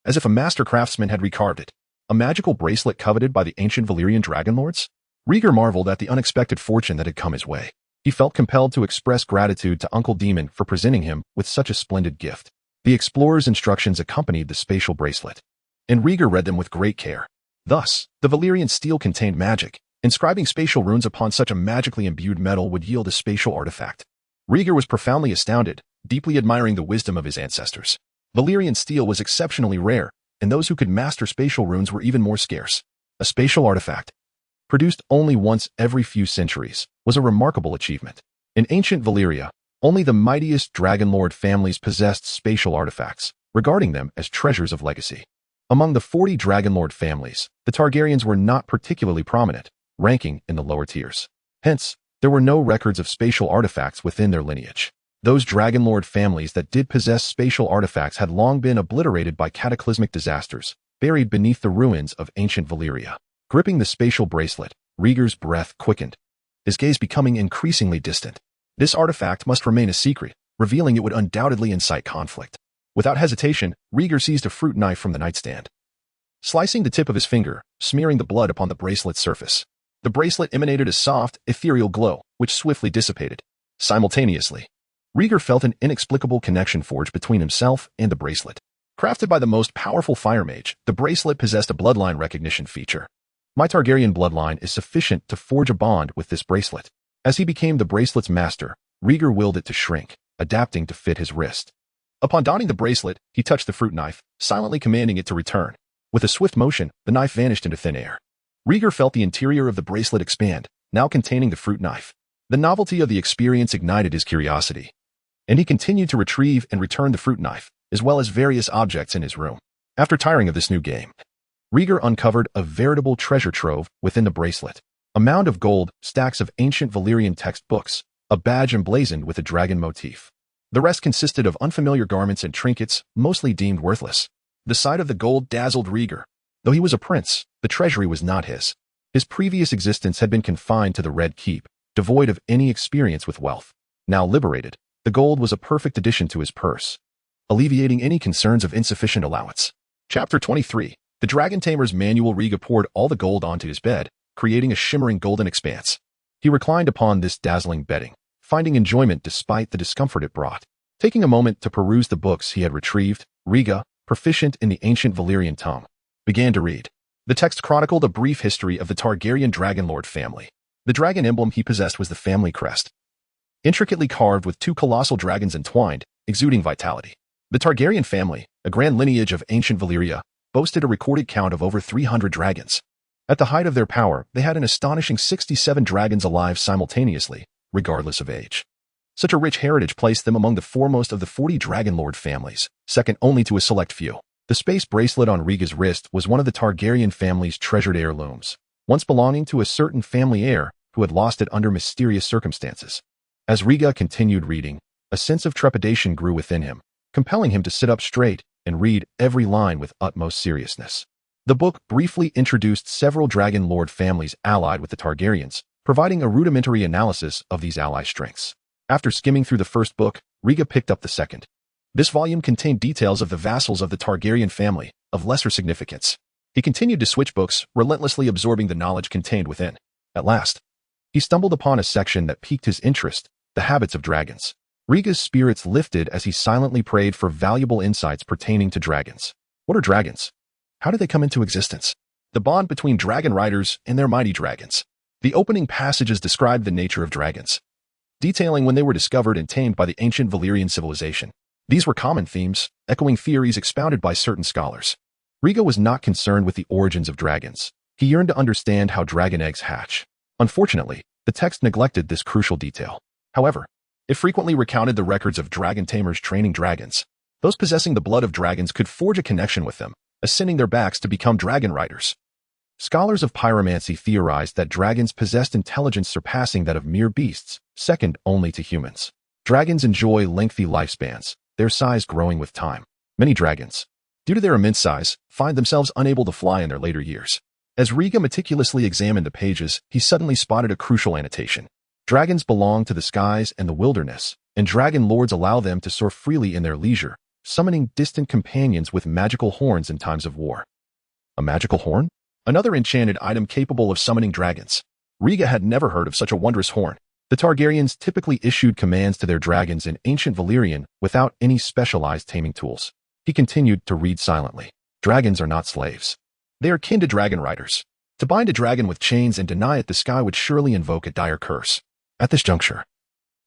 as if a master craftsman had recarved it. A magical bracelet coveted by the ancient Valyrian dragon lords? Rieger marveled at the unexpected fortune that had come his way. He felt compelled to express gratitude to Uncle Demon for presenting him with such a splendid gift. The explorer's instructions accompanied the spatial bracelet, and Rieger read them with great care. Thus, the Valyrian steel contained magic. Inscribing spatial runes upon such a magically imbued metal would yield a spatial artifact. Rieger was profoundly astounded, deeply admiring the wisdom of his ancestors. Valyrian steel was exceptionally rare, and those who could master spatial runes were even more scarce. A spatial artifact, produced only once every few centuries, was a remarkable achievement. In ancient Valyria, only the mightiest dragonlord families possessed spatial artifacts, regarding them as treasures of legacy. Among the 40 dragonlord families, the Targaryens were not particularly prominent, ranking in the lower tiers. Hence, there were no records of spatial artifacts within their lineage. Those dragonlord families that did possess spatial artifacts had long been obliterated by cataclysmic disasters, buried beneath the ruins of ancient Valyria. Gripping the spatial bracelet, Rieger's breath quickened, his gaze becoming increasingly distant. This artifact must remain a secret, revealing it would undoubtedly incite conflict. Without hesitation, Rieger seized a fruit knife from the nightstand, slicing the tip of his finger, smearing the blood upon the bracelet's surface. The bracelet emanated a soft, ethereal glow, which swiftly dissipated. Simultaneously, Rieger felt an inexplicable connection forged between himself and the bracelet. Crafted by the most powerful fire mage, the bracelet possessed a bloodline recognition feature. My Targaryen bloodline is sufficient to forge a bond with this bracelet. As he became the bracelet's master, Rieger willed it to shrink, adapting to fit his wrist. Upon donning the bracelet, he touched the fruit knife, silently commanding it to return. With a swift motion, the knife vanished into thin air. Rieger felt the interior of the bracelet expand, now containing the fruit knife. The novelty of the experience ignited his curiosity, and he continued to retrieve and return the fruit knife, as well as various objects in his room. After tiring of this new game, Rieger uncovered a veritable treasure trove within the bracelet. A mound of gold, stacks of ancient Valyrian textbooks, a badge emblazoned with a dragon motif. The rest consisted of unfamiliar garments and trinkets, mostly deemed worthless. The sight of the gold dazzled Rieger. Though he was a prince, the treasury was not his. His previous existence had been confined to the Red Keep, devoid of any experience with wealth. Now liberated, the gold was a perfect addition to his purse, alleviating any concerns of insufficient allowance. Chapter 23. The Dragon Tamer's Manual. Rieger poured all the gold onto his bed, creating a shimmering golden expanse. He reclined upon this dazzling bedding, finding enjoyment despite the discomfort it brought. Taking a moment to peruse the books he had retrieved, Rieger, proficient in the ancient Valyrian tongue, began to read. The text chronicled a brief history of the Targaryen dragonlord family. The dragon emblem he possessed was the family crest, intricately carved with two colossal dragons entwined, exuding vitality. The Targaryen family, a grand lineage of ancient Valyria, boasted a recorded count of over 300 dragons. At the height of their power, they had an astonishing 67 dragons alive simultaneously, regardless of age. Such a rich heritage placed them among the foremost of the 40 Dragonlord families, second only to a select few. The space bracelet on Rhaega's wrist was one of the Targaryen family's treasured heirlooms, once belonging to a certain family heir who had lost it under mysterious circumstances. As Rhaega continued reading, a sense of trepidation grew within him, compelling him to sit up straight and read every line with utmost seriousness. The book briefly introduced several Dragonlord families allied with the Targaryens, providing a rudimentary analysis of these ally strengths. After skimming through the first book, Rhaega picked up the second. This volume contained details of the vassals of the Targaryen family, of lesser significance. He continued to switch books, relentlessly absorbing the knowledge contained within. At last, he stumbled upon a section that piqued his interest: the habits of dragons. Rhaega's spirits lifted as he silently prayed for valuable insights pertaining to dragons. What are dragons? How did they come into existence? The bond between dragon riders and their mighty dragons. The opening passages describe the nature of dragons, detailing when they were discovered and tamed by the ancient Valyrian civilization. These were common themes, echoing theories expounded by certain scholars. Rhaega was not concerned with the origins of dragons. He yearned to understand how dragon eggs hatch. Unfortunately, the text neglected this crucial detail. However, it frequently recounted the records of dragon tamers training dragons. Those possessing the blood of dragons could forge a connection with them, ascending their backs to become dragon riders. Scholars of pyromancy theorized that dragons possessed intelligence surpassing that of mere beasts, second only to humans. Dragons enjoy lengthy lifespans, their size growing with time. Many dragons, due to their immense size, find themselves unable to fly in their later years. As Rhaega meticulously examined the pages, he suddenly spotted a crucial annotation. Dragons belong to the skies and the wilderness, and dragon lords allow them to soar freely in their leisure, summoning distant companions with magical horns in times of war. A magical horn? Another enchanted item capable of summoning dragons. Rhaega had never heard of such a wondrous horn. The Targaryens typically issued commands to their dragons in ancient Valyrian without any specialized taming tools. He continued to read silently. Dragons are not slaves. They are kin to dragon riders. To bind a dragon with chains and deny it the sky would surely invoke a dire curse. At this juncture,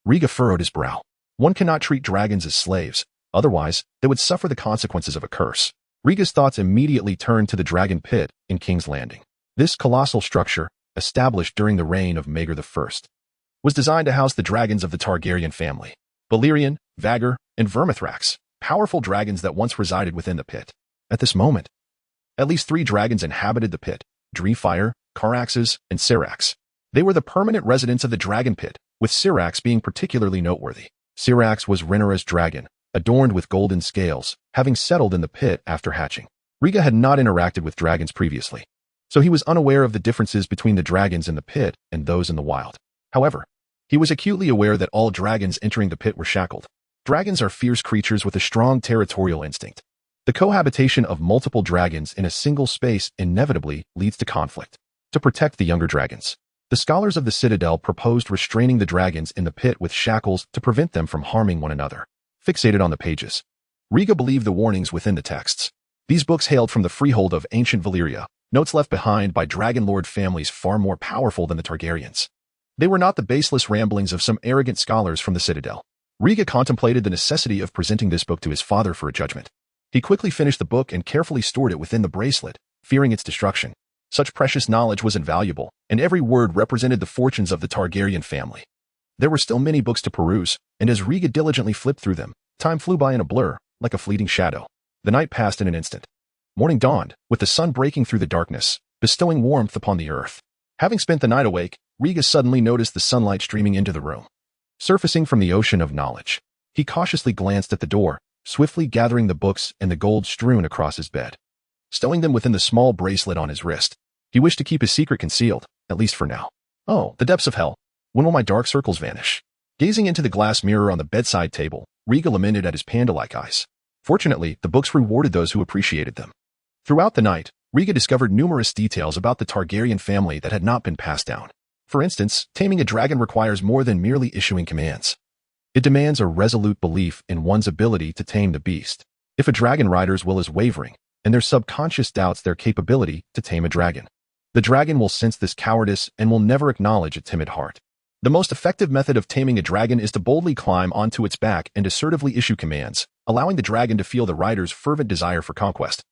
Rhaega furrowed his brow. One cannot treat dragons as slaves, otherwise they would suffer the consequences of a curse. Rhaega's thoughts immediately turned to the Dragon Pit in King's Landing. This colossal structure, established during the reign of Maegor I, was designed to house the dragons of the Targaryen family. Balerion, Vhagar, and Vermithrax, powerful dragons that once resided within the pit. At this moment, at least 3 dragons inhabited the pit: Defies, Caraxes, and Syrax. They were the permanent residents of the Dragon Pit, with Syrax being particularly noteworthy. Syrax was Rhaenyra's dragon, adorned with golden scales, having settled in the pit after hatching. Rhaega had not interacted with dragons previously, so he was unaware of the differences between the dragons in the pit and those in the wild. However, he was acutely aware that all dragons entering the pit were shackled. Dragons are fierce creatures with a strong territorial instinct. The cohabitation of multiple dragons in a single space inevitably leads to conflict. To protect the younger dragons, the scholars of the Citadel proposed restraining the dragons in the pit with shackles to prevent them from harming one another. Fixated on the pages, Rhaega believed the warnings within the texts. These books hailed from the freehold of ancient Valyria, notes left behind by Dragonlord families far more powerful than the Targaryens. They were not the baseless ramblings of some arrogant scholars from the Citadel. Rhaega contemplated the necessity of presenting this book to his father for a judgment. He quickly finished the book and carefully stored it within the bracelet, fearing its destruction. Such precious knowledge was invaluable, and every word represented the fortunes of the Targaryen family. There were still many books to peruse, and as Rhaega diligently flipped through them, time flew by in a blur, like a fleeting shadow. The night passed in an instant. Morning dawned, with the sun breaking through the darkness, bestowing warmth upon the earth. Having spent the night awake, Rhaega suddenly noticed the sunlight streaming into the room. Surfacing from the ocean of knowledge, he cautiously glanced at the door, swiftly gathering the books and the gold strewn across his bed. Stowing them within the small bracelet on his wrist, he wished to keep his secret concealed, at least for now. Oh, the depths of hell. When will my dark circles vanish? Gazing into the glass mirror on the bedside table, Rhaega lamented at his panda-like eyes. Fortunately, the books rewarded those who appreciated them. Throughout the night, Rhaega discovered numerous details about the Targaryen family that had not been passed down. For instance, taming a dragon requires more than merely issuing commands. It demands a resolute belief in one's ability to tame the beast. If a dragon rider's will is wavering, and their subconscious doubts their capability to tame a dragon, The dragon will sense this cowardice and will never acknowledge a timid heart. The most effective method of taming a dragon is to boldly climb onto its back and assertively issue commands, allowing the dragon to feel the rider's fervent desire for conquest.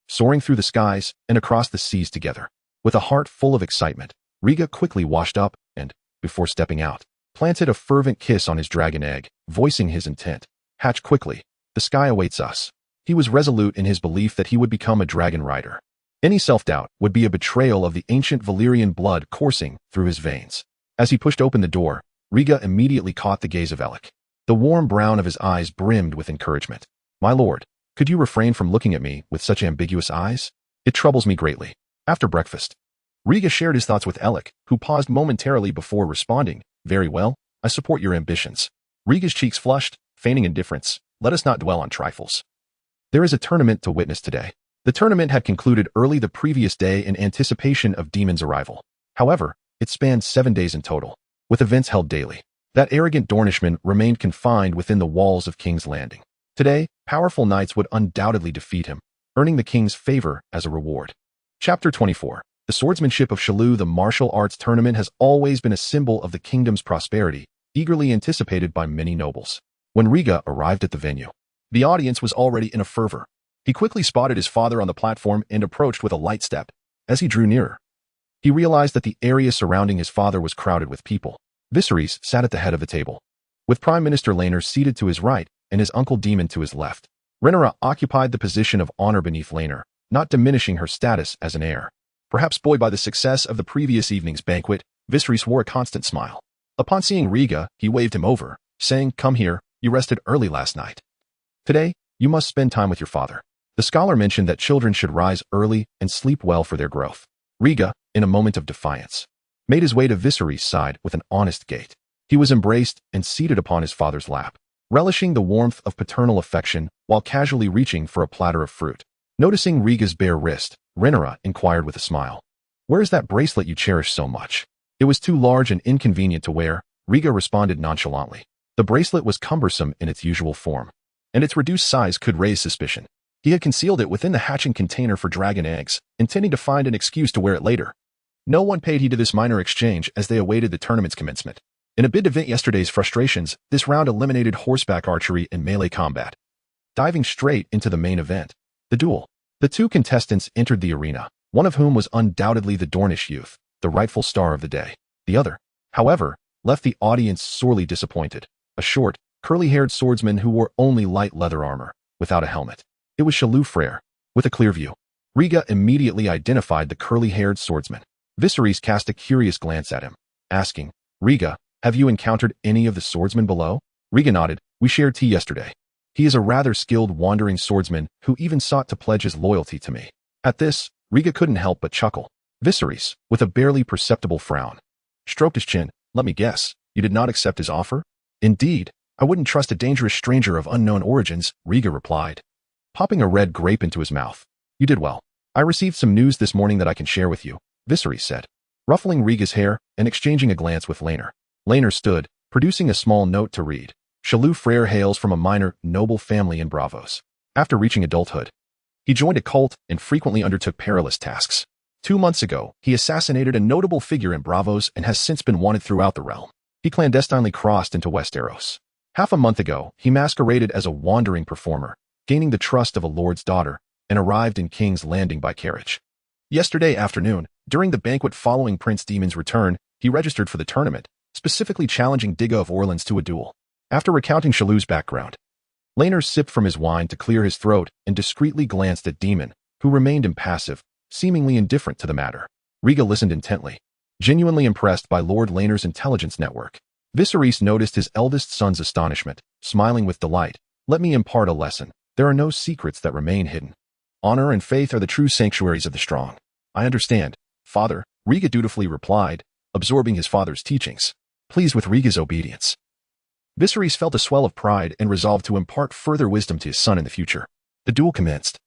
Soaring through the skies and across the seas together, with a heart full of excitement, Riga quickly washed up and, before stepping out, planted a fervent kiss on his dragon egg, voicing his intent. Hatch quickly. The sky awaits us. He was resolute in his belief that he would become a dragon rider. Any self-doubt would be a betrayal of the ancient Valyrian blood coursing through his veins. As he pushed open the door, Riga immediately caught the gaze of Alec. The warm brown of his eyes brimmed with encouragement. "My lord, could you refrain from looking at me with such ambiguous eyes? It troubles me greatly." After breakfast, Riga shared his thoughts with Alec, who paused momentarily before responding. "Very well, I support your ambitions." Riga's cheeks flushed, feigning indifference. "Let us not dwell on trifles. There is a tournament to witness today." The tournament had concluded early the previous day in anticipation of Demon's arrival. However, it spanned 7 days in total, with events held daily. That arrogant Dornishman remained confined within the walls of King's Landing. Today, powerful knights would undoubtedly defeat him, earning the king's favor as a reward. Chapter 24. The swordsmanship of Shalou. The martial arts tournament has always been a symbol of the kingdom's prosperity, eagerly anticipated by many nobles. When Riga arrived at the venue, the audience was already in a fervor. He quickly spotted his father on the platform and approached with a light step. As he drew nearer, he realized that the area surrounding his father was crowded with people. Viserys sat at the head of the table, with Prime Minister Laenor seated to his right and his uncle Daemon to his left. Rhaenyra occupied the position of honor beneath Laenor, not diminishing her status as an heir. Perhaps buoyed by the success of the previous evening's banquet, Viserys wore a constant smile. Upon seeing Riga, he waved him over, saying, "Come here, you rested early last night. Today, you must spend time with your father." The scholar mentioned that children should rise early and sleep well for their growth. Riga, in a moment of defiance, made his way to Viserys' side with an honest gait. He was embraced and seated upon his father's lap, relishing the warmth of paternal affection while casually reaching for a platter of fruit. Noticing Riga's bare wrist, Rhaenyra inquired with a smile, "Where is that bracelet you cherish so much?" "It was too large and inconvenient to wear," Riga responded nonchalantly. The bracelet was cumbersome in its usual form, and its reduced size could raise suspicion. He had concealed it within the hatching container for dragon eggs, intending to find an excuse to wear it later. No one paid heed to this minor exchange as they awaited the tournament's commencement. In a bid to vent yesterday's frustrations, this round eliminated horseback archery and melee combat. Diving straight into the main event, the duel. The two contestants entered the arena, one of whom was undoubtedly the Dornish youth, the rightful star of the day. The other, however, left the audience sorely disappointed. A short, curly-haired swordsman who wore only light leather armor, without a helmet. It was Shalou Frere, with a clear view. Riga immediately identified the curly-haired swordsman. Viserys cast a curious glance at him, asking, "Riga, have you encountered any of the swordsmen below?" Riga nodded. "We shared tea yesterday. He is a rather skilled wandering swordsman who even sought to pledge his loyalty to me." At this, Riga couldn't help but chuckle. Viserys, with a barely perceptible frown, stroked his chin. "Let me guess, you did not accept his offer?" "Indeed, I wouldn't trust a dangerous stranger of unknown origins," Riga replied, popping a red grape into his mouth. "You did well. I received some news this morning that I can share with you," Viserys said, ruffling Riga's hair and exchanging a glance with Laenor. Laenor stood, producing a small note to read. Shalou Frere hails from a minor, noble family in Braavos. After reaching adulthood, he joined a cult and frequently undertook perilous tasks. 2 months ago, he assassinated a notable figure in Braavos and has since been wanted throughout the realm. He clandestinely crossed into Westeros. Half a month ago, he masqueraded as a wandering performer, gaining the trust of a lord's daughter, and arrived in King's Landing by carriage. Yesterday afternoon, during the banquet following Prince Daemon's return, he registered for the tournament, specifically challenging Digga of Orleans to a duel. After recounting Shalou's background, Laenor sipped from his wine to clear his throat and discreetly glanced at Daemon, who remained impassive, seemingly indifferent to the matter. Riga listened intently, genuinely impressed by Lord Laenor's intelligence network. Viserys noticed his eldest son's astonishment, smiling with delight. "Let me impart a lesson. There are no secrets that remain hidden. Honor and faith are the true sanctuaries of the strong." "I understand, father," Riga dutifully replied, absorbing his father's teachings. Pleased with Riga's obedience, Viserys felt a swell of pride and resolved to impart further wisdom to his son in the future. The duel commenced,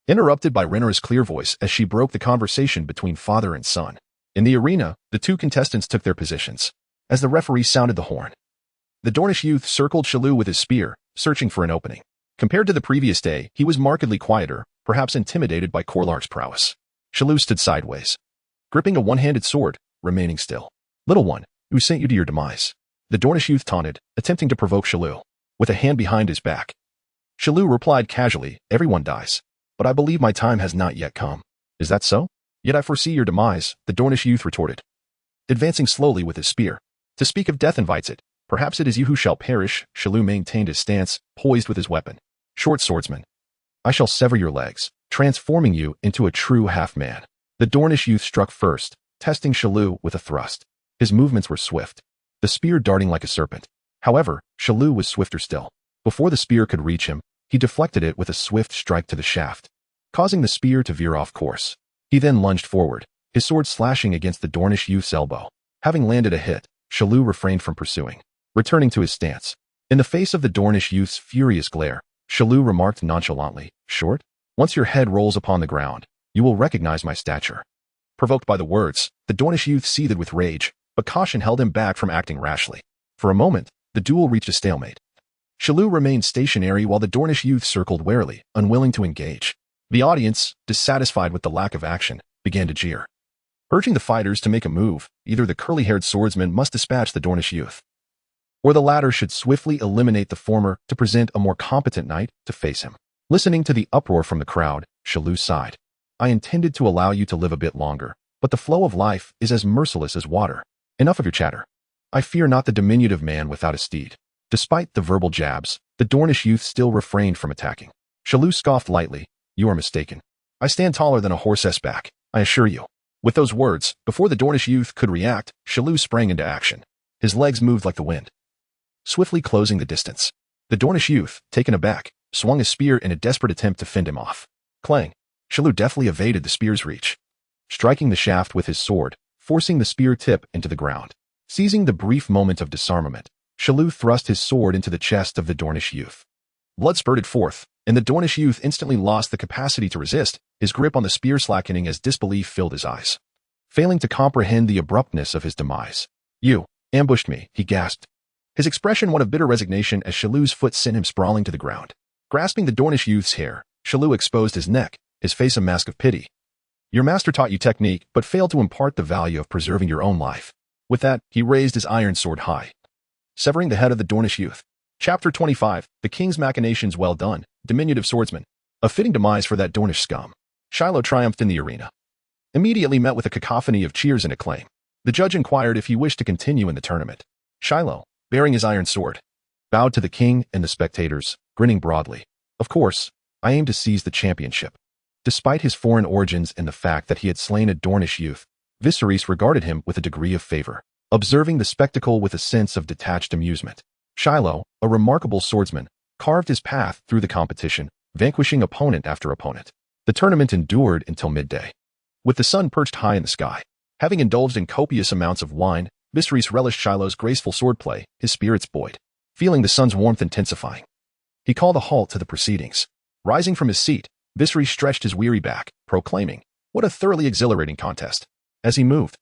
interrupted by Rhaenyra's clear voice as she broke the conversation between father and son. In the arena, the two contestants took their positions. As the referee sounded the horn, the Dornish youth circled Shalou with his spear, searching for an opening. Compared to the previous day, he was markedly quieter, perhaps intimidated by Corlar's prowess. Shalou stood sideways, gripping a one-handed sword, remaining still. Little one, who sent you to your demise? The Dornish youth taunted, attempting to provoke Shalou, with a hand behind his back. Shalou replied casually, everyone dies. But I believe my time has not yet come. Is that so? Yet I foresee your demise, the Dornish youth retorted, advancing slowly with his spear. To speak of death invites it. Perhaps it is you who shall perish. Shalou maintained his stance, poised with his weapon. Short swordsman. I shall sever your legs, transforming you into a true half-man. The Dornish youth struck first, testing Shalou with a thrust. His movements were swift, the spear darting like a serpent. However, Shalou was swifter still. Before the spear could reach him, he deflected it with a swift strike to the shaft, causing the spear to veer off course. He then lunged forward, his sword slashing against the Dornish youth's elbow. Having landed a hit, Shalou refrained from pursuing, returning to his stance. In the face of the Dornish youth's furious glare, Shalou remarked nonchalantly, Short? Once your head rolls upon the ground, you will recognize my stature. Provoked by the words, the Dornish youth seethed with rage, but caution held him back from acting rashly. For a moment, the duel reached a stalemate. Shalou remained stationary while the Dornish youth circled warily, unwilling to engage. The audience, dissatisfied with the lack of action, began to jeer, urging the fighters to make a move. Either the curly-haired swordsman must dispatch the Dornish youth, or the latter should swiftly eliminate the former to present a more competent knight to face him. Listening to the uproar from the crowd, Shalou sighed. I intended to allow you to live a bit longer, but the flow of life is as merciless as water. Enough of your chatter. I fear not the diminutive man without a steed. Despite the verbal jabs, the Dornish youth still refrained from attacking. Shalou scoffed lightly. You are mistaken. I stand taller than a horse's back, I assure you. With those words, before the Dornish youth could react, Shalou sprang into action. His legs moved like the wind, swiftly closing the distance. The Dornish youth, taken aback, swung his spear in a desperate attempt to fend him off. Clang! Shalou deftly evaded the spear's reach, striking the shaft with his sword, forcing the spear tip into the ground. Seizing the brief moment of disarmament, Shalou thrust his sword into the chest of the Dornish youth. Blood spurted forth, and the Dornish youth instantly lost the capacity to resist, his grip on the spear slackening as disbelief filled his eyes, failing to comprehend the abruptness of his demise. You ambushed me, he gasped, his expression one of bitter resignation as Shalou's foot sent him sprawling to the ground. Grasping the Dornish youth's hair, Shalou exposed his neck, his face a mask of pity. Your master taught you technique, but failed to impart the value of preserving your own life. With that, he raised his iron sword high, severing the head of the Dornish youth. Chapter 25, The King's Machinations. Well done, diminutive swordsman. A fitting demise for that Dornish scum. Shiloh triumphed in the arena, immediately met with a cacophony of cheers and acclaim. The judge inquired if he wished to continue in the tournament. Shiloh, bearing his iron sword, bowed to the king and the spectators, grinning broadly. Of course, I aim to seize the championship. Despite his foreign origins and the fact that he had slain a Dornish youth, Viserys regarded him with a degree of favor, observing the spectacle with a sense of detached amusement. Shiloh, a remarkable swordsman, carved his path through the competition, vanquishing opponent after opponent. The tournament endured until midday. With the sun perched high in the sky, having indulged in copious amounts of wine, Viserys relished Shiloh's graceful swordplay, his spirits buoyed. Feeling the sun's warmth intensifying, he called a halt to the proceedings. Rising from his seat, Viserys stretched his weary back, proclaiming, "What a thoroughly exhilarating contest." As he moved,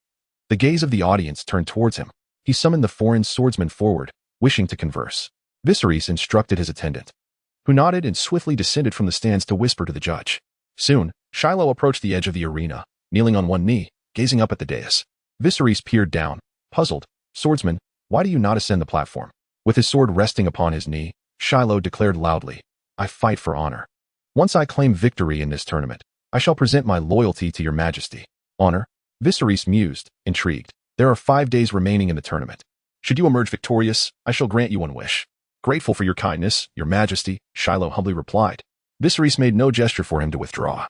the gaze of the audience turned towards him. He summoned the foreign swordsman forward, wishing to converse. Viserys instructed his attendant, who nodded and swiftly descended from the stands to whisper to the judge. Soon, Shiloh approached the edge of the arena, kneeling on one knee, gazing up at the dais. Viserys peered down, puzzled. "Swordsman, why do you not ascend the platform?" With his sword resting upon his knee, Shiloh declared loudly, "I fight for honor. Once I claim victory in this tournament, I shall present my loyalty to your majesty." Honor? Viserys mused, intrigued. There are 5 days remaining in the tournament. Should you emerge victorious, I shall grant you one wish. Grateful for your kindness, your majesty, Shiloh humbly replied. Viserys made no gesture for him to withdraw,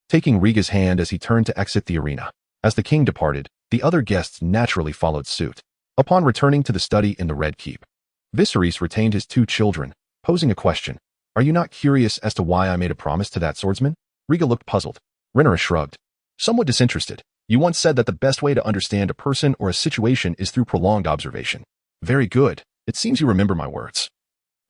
taking Rhaega's hand as he turned to exit the arena. As the king departed, the other guests naturally followed suit. Upon returning to the study in the Red Keep, Viserys retained his 2 children, posing a question. "Are you not curious as to why I made a promise to that swordsman?" Rhaega looked puzzled. Rhaenyra shrugged, somewhat disinterested. "You once said that the best way to understand a person or a situation is through prolonged observation." "Very good. It seems you remember my words."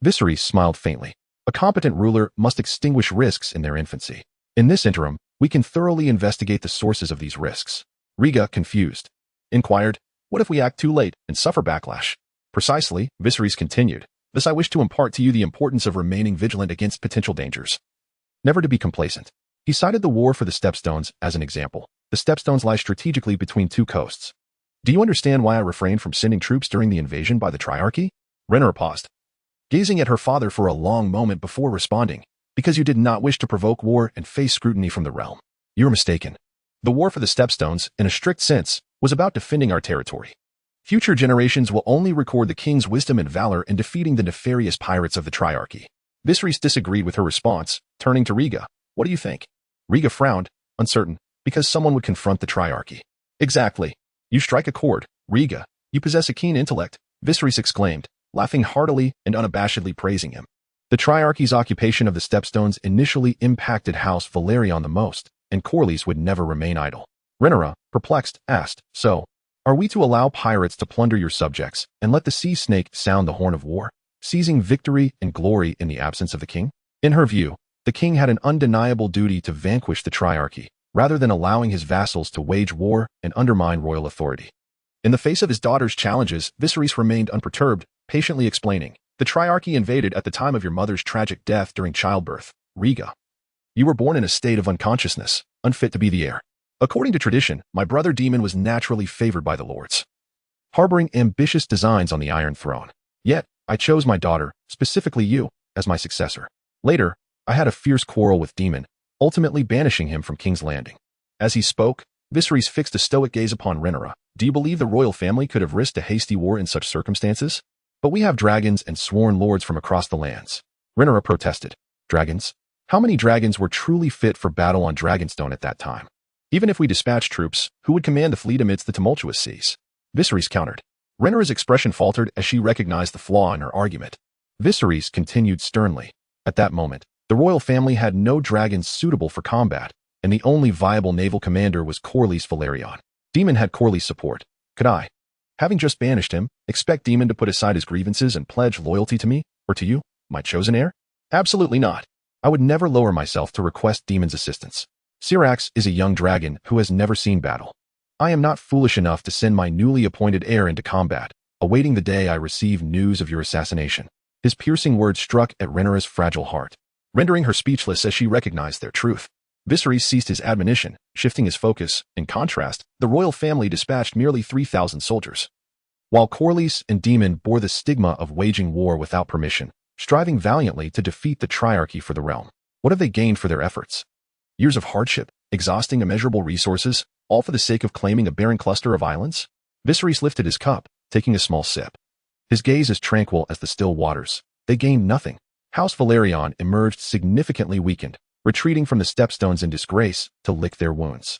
Viserys smiled faintly. A competent ruler must extinguish risks in their infancy. In this interim, we can thoroughly investigate the sources of these risks. Rhaega, confused, inquired, "What if we act too late and suffer backlash?" "Precisely," Viserys continued. "Thus I wish to impart to you the importance of remaining vigilant against potential dangers. Never to be complacent." He cited the war for the Stepstones as an example. The stepstones lie strategically between two coasts. Do you understand why I refrained from sending troops during the invasion by the Triarchy? Rhaenyra paused, gazing at her father for a long moment before responding, because you did not wish to provoke war and face scrutiny from the realm. You're mistaken. The war for the stepstones, in a strict sense, was about defending our territory. Future generations will only record the king's wisdom and valor in defeating the nefarious pirates of the Triarchy. Viserys disagreed with her response, turning to Rhaegar. What do you think? Rhaegar frowned, uncertain, because someone would confront the Triarchy. Exactly. You strike a chord, Rhaegar. You possess a keen intellect, Viserys exclaimed, laughing heartily and unabashedly praising him. The Triarchy's occupation of the stepstones initially impacted House Valerion the most, and Corlys would never remain idle. Rhaenyra, perplexed, asked, So, are we to allow pirates to plunder your subjects and let the sea snake sound the horn of war, seizing victory and glory in the absence of the king? In her view, the king had an undeniable duty to vanquish the Triarchy, rather than allowing his vassals to wage war and undermine royal authority. In the face of his daughter's challenges, Viserys remained unperturbed, patiently explaining, The Triarchy invaded at the time of your mother's tragic death during childbirth, Rhaegar. You were born in a state of unconsciousness, unfit to be the heir. According to tradition, my brother Daemon was naturally favored by the lords, harboring ambitious designs on the Iron Throne. Yet, I chose my daughter, specifically you, as my successor. Later, I had a fierce quarrel with Daemon, ultimately banishing him from King's Landing. As he spoke, Viserys fixed a stoic gaze upon Rhaenyra. Do you believe the royal family could have risked a hasty war in such circumstances? But we have dragons and sworn lords from across the lands. Rhaenyra protested. Dragons? How many dragons were truly fit for battle on Dragonstone at that time? Even if we dispatched troops, who would command the fleet amidst the tumultuous seas? Viserys countered. Rhaenyra's expression faltered as she recognized the flaw in her argument. Viserys continued sternly. At that moment, the royal family had no dragons suitable for combat, and the only viable naval commander was Corlys Valerion. Daemon had Corlys' support. Could I, having just banished him, expect Daemon to put aside his grievances and pledge loyalty to me, or to you, my chosen heir? Absolutely not. I would never lower myself to request Daemon's assistance. Syrax is a young dragon who has never seen battle. I am not foolish enough to send my newly appointed heir into combat, awaiting the day I receive news of your assassination. His piercing words struck at Rhaenyra's fragile heart, rendering her speechless as she recognized their truth. Viserys ceased his admonition, shifting his focus. In contrast, the royal family dispatched merely 3,000 soldiers. While Corlys and Daemon bore the stigma of waging war without permission, striving valiantly to defeat the Triarchy for the realm. What have they gained for their efforts? Years of hardship, exhausting immeasurable resources, all for the sake of claiming a barren cluster of islands? Viserys lifted his cup, taking a small sip. His gaze as tranquil as the still waters. They gained nothing. House Valerion emerged significantly weakened, retreating from the stepstones in disgrace to lick their wounds.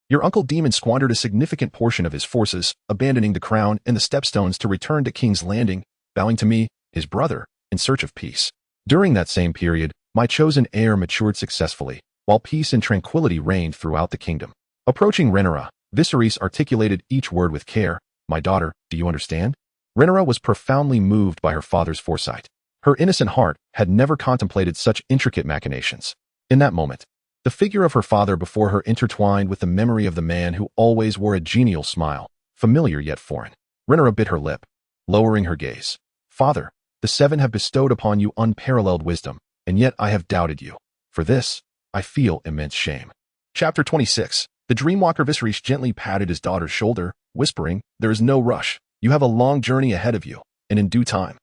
Your uncle Daemon squandered a significant portion of his forces, abandoning the crown and the stepstones to return to King's Landing, bowing to me, his brother, in search of peace. During that same period, my chosen heir matured successfully, while peace and tranquility reigned throughout the kingdom. Approaching Rhaenyra, Viserys articulated each word with care. My daughter, do you understand? Rhaenyra was profoundly moved by her father's foresight. Her innocent heart had never contemplated such intricate machinations. In that moment, the figure of her father before her intertwined with the memory of the man who always wore a genial smile, familiar yet foreign. Rhaenyra bit her lip, lowering her gaze. Father, the seven have bestowed upon you unparalleled wisdom, and yet I have doubted you. For this, I feel immense shame. Chapter 26. The Dreamwalker. Viserys gently patted his daughter's shoulder, whispering, There is no rush. You have a long journey ahead of you, and in due time,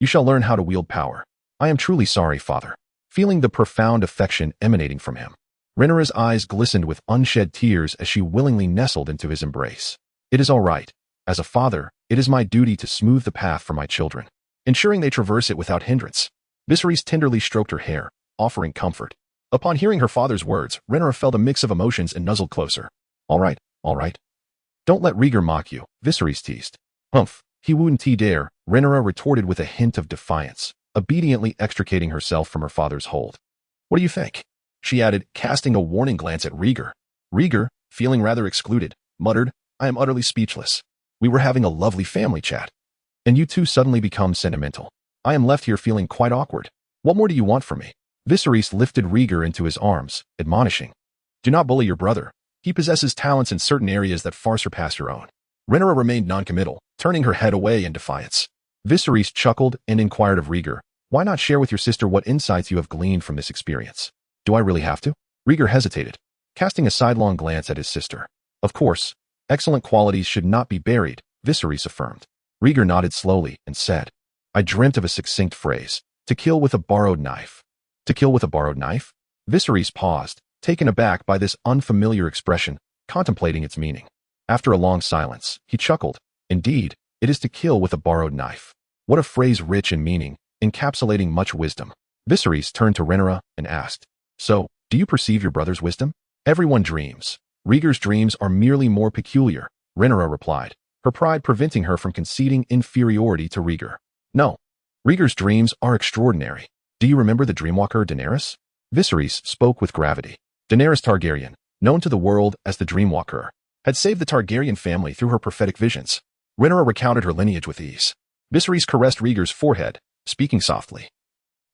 you shall learn how to wield power. I am truly sorry, father. Feeling the profound affection emanating from him, Rhaenyra's eyes glistened with unshed tears as she willingly nestled into his embrace. It is all right. As a father, it is my duty to smooth the path for my children, ensuring they traverse it without hindrance. Viserys tenderly stroked her hair, offering comfort. Upon hearing her father's words, Rhaenyra felt a mix of emotions and nuzzled closer. All right. Don't let Rhaegar mock you, Viserys teased. Humph, he wouldn't dare, Rhaenyra retorted with a hint of defiance, obediently extricating herself from her father's hold. What do you think? She added, casting a warning glance at Rhaegar. Rhaegar, feeling rather excluded, muttered, I am utterly speechless. We were having a lovely family chat, and you two suddenly become sentimental. I am left here feeling quite awkward. What more do you want from me? Viserys lifted Rhaegar into his arms, admonishing, Do not bully your brother. He possesses talents in certain areas that far surpass your own. Rhaenyra remained noncommittal, turning her head away in defiance. Viserys chuckled and inquired of Rhaegar, Why not share with your sister what insights you have gleaned from this experience? Do I really have to? Rhaegar hesitated, casting a sidelong glance at his sister. Of course, excellent qualities should not be buried, Viserys affirmed. Rhaegar nodded slowly and said, I dreamt of a succinct phrase, to kill with a borrowed knife. To kill with a borrowed knife? Viserys paused, taken aback by this unfamiliar expression, contemplating its meaning. After a long silence, he chuckled. Indeed, it is to kill with a borrowed knife. What a phrase rich in meaning, encapsulating much wisdom. Viserys turned to Rhaenyra and asked, So, do you perceive your brother's wisdom? Everyone dreams. Rhaegar's dreams are merely more peculiar, Rhaenyra replied, her pride preventing her from conceding inferiority to Rhaegar. No. Rhaegar's dreams are extraordinary. Do you remember the dreamwalker Daenerys? Viserys spoke with gravity. Daenerys Targaryen, known to the world as the Dreamwalker, had saved the Targaryen family through her prophetic visions. Rhaenyra recounted her lineage with ease. Viserys caressed Rhaegar's forehead, speaking softly.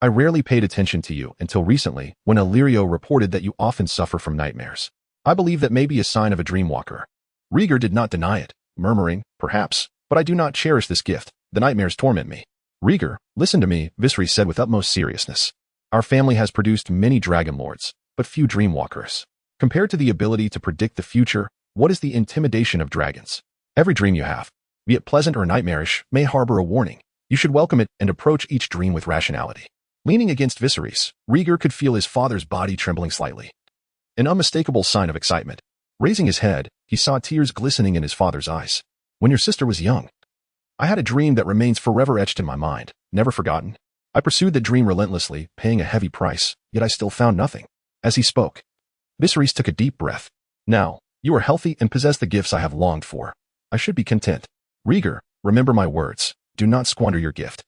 I rarely paid attention to you until recently when Illyrio reported that you often suffer from nightmares. I believe that may be a sign of a dreamwalker. Rhaegar did not deny it, murmuring, perhaps, but I do not cherish this gift. The nightmares torment me. Rhaegar, listen to me, Viserys said with utmost seriousness. Our family has produced many dragon lords, but few dreamwalkers. Compared to the ability to predict the future, what is the intimidation of dragons? Every dream you have, be it pleasant or nightmarish, may harbor a warning. You should welcome it and approach each dream with rationality. Leaning against Viserys, Rhaegar could feel his father's body trembling slightly. An unmistakable sign of excitement. Raising his head, he saw tears glistening in his father's eyes. When your sister was young, I had a dream that remains forever etched in my mind, never forgotten. I pursued the dream relentlessly, paying a heavy price, yet I still found nothing. As he spoke, Viserys took a deep breath. Now, you are healthy and possess the gifts I have longed for. I should be content. Rhaegar, remember my words. Do not squander your gift.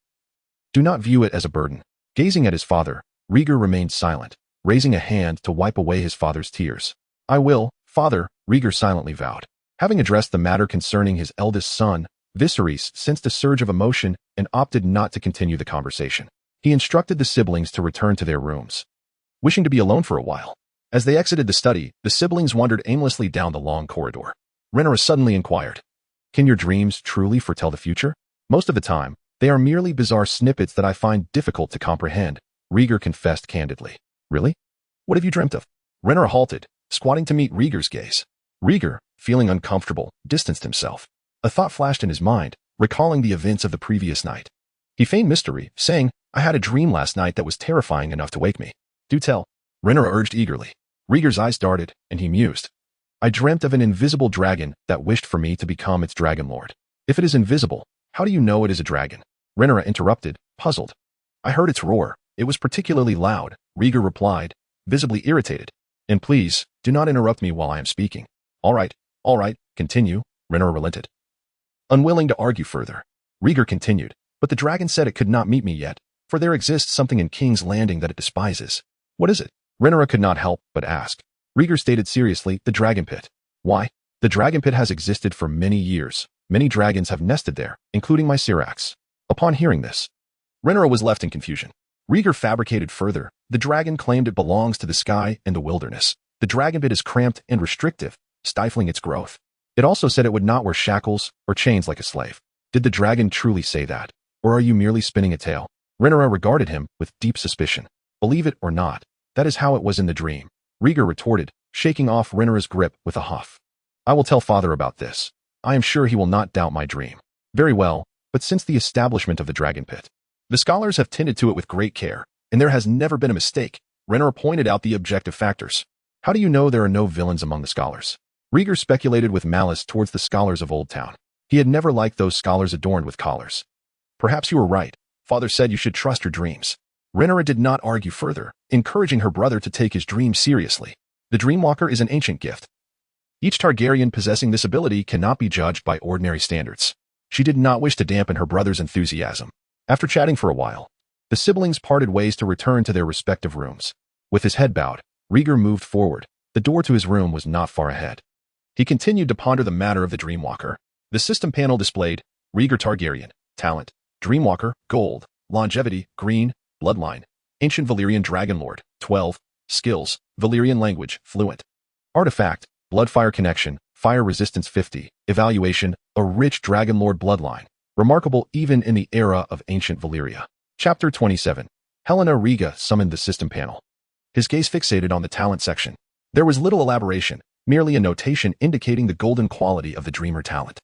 Do not view it as a burden. Gazing at his father, Rhaegar remained silent, raising a hand to wipe away his father's tears. I will, father, Rhaegar silently vowed. Having addressed the matter concerning his eldest son, Viserys sensed a surge of emotion and opted not to continue the conversation. He instructed the siblings to return to their rooms, wishing to be alone for a while. As they exited the study, the siblings wandered aimlessly down the long corridor. Rhaenyra suddenly inquired, Can your dreams truly foretell the future? Most of the time, they are merely bizarre snippets that I find difficult to comprehend, Rhaegar confessed candidly. Really? What have you dreamt of? Rhaenyra halted, squatting to meet Rhaegar's gaze. Rhaegar, feeling uncomfortable, distanced himself. A thought flashed in his mind, recalling the events of the previous night. He feigned mystery, saying, I had a dream last night that was terrifying enough to wake me. Do tell. Rhaenyra urged eagerly. Rhaegar's eyes darted, and he mused. I dreamt of an invisible dragon that wished for me to become its dragon lord. If it is invisible, how do you know it is a dragon? Rhaenyra interrupted, puzzled. I heard its roar. It was particularly loud, Rhaegar replied, visibly irritated. And please, do not interrupt me while I am speaking. All right, continue, Rhaenyra relented. Unwilling to argue further, Rhaegar continued, but the dragon said it could not meet me yet, for there exists something in King's Landing that it despises. What is it? Rhaenyra could not help but ask. Rhaegar stated seriously, the dragon pit. Why? The dragon pit has existed for many years. Many dragons have nested there, including my Syrax. Upon hearing this, Rhaenyra was left in confusion. Rhaegar fabricated further. The dragon claimed it belongs to the sky and the wilderness. The dragon pit is cramped and restrictive, stifling its growth. It also said it would not wear shackles or chains like a slave. Did the dragon truly say that? Or are you merely spinning a tale? Rhaenyra regarded him with deep suspicion. Believe it or not, that is how it was in the dream. Rhaegar retorted, shaking off Rhaenyra's grip with a huff. I will tell father about this. I am sure he will not doubt my dream. Very well, but since the establishment of the dragon pit, the scholars have tended to it with great care, and there has never been a mistake. Rhaenyra pointed out the objective factors. How do you know there are no villains among the scholars? Rhaegar speculated with malice towards the scholars of Old Town. He had never liked those scholars adorned with collars. Perhaps you were right. Father said you should trust your dreams. Rhaenyra did not argue further, encouraging her brother to take his dreams seriously. The Dreamwalker is an ancient gift. Each Targaryen possessing this ability cannot be judged by ordinary standards. She did not wish to dampen her brother's enthusiasm. After chatting for a while, the siblings parted ways to return to their respective rooms. With his head bowed, Rhaegar moved forward. The door to his room was not far ahead. He continued to ponder the matter of the Dreamwalker. The system panel displayed Rhaegar Targaryen, talent, Dreamwalker, gold, longevity, green, bloodline, ancient Valyrian Dragonlord, 12, skills, Valyrian language, fluent. Artifact, Bloodfire connection, fire resistance 50, evaluation, a rich Dragonlord bloodline, remarkable even in the era of ancient Valyria. Chapter 27. Helena Rhaegar summoned the system panel. His gaze fixated on the talent section. There was little elaboration, merely a notation indicating the golden quality of the dreamer talent.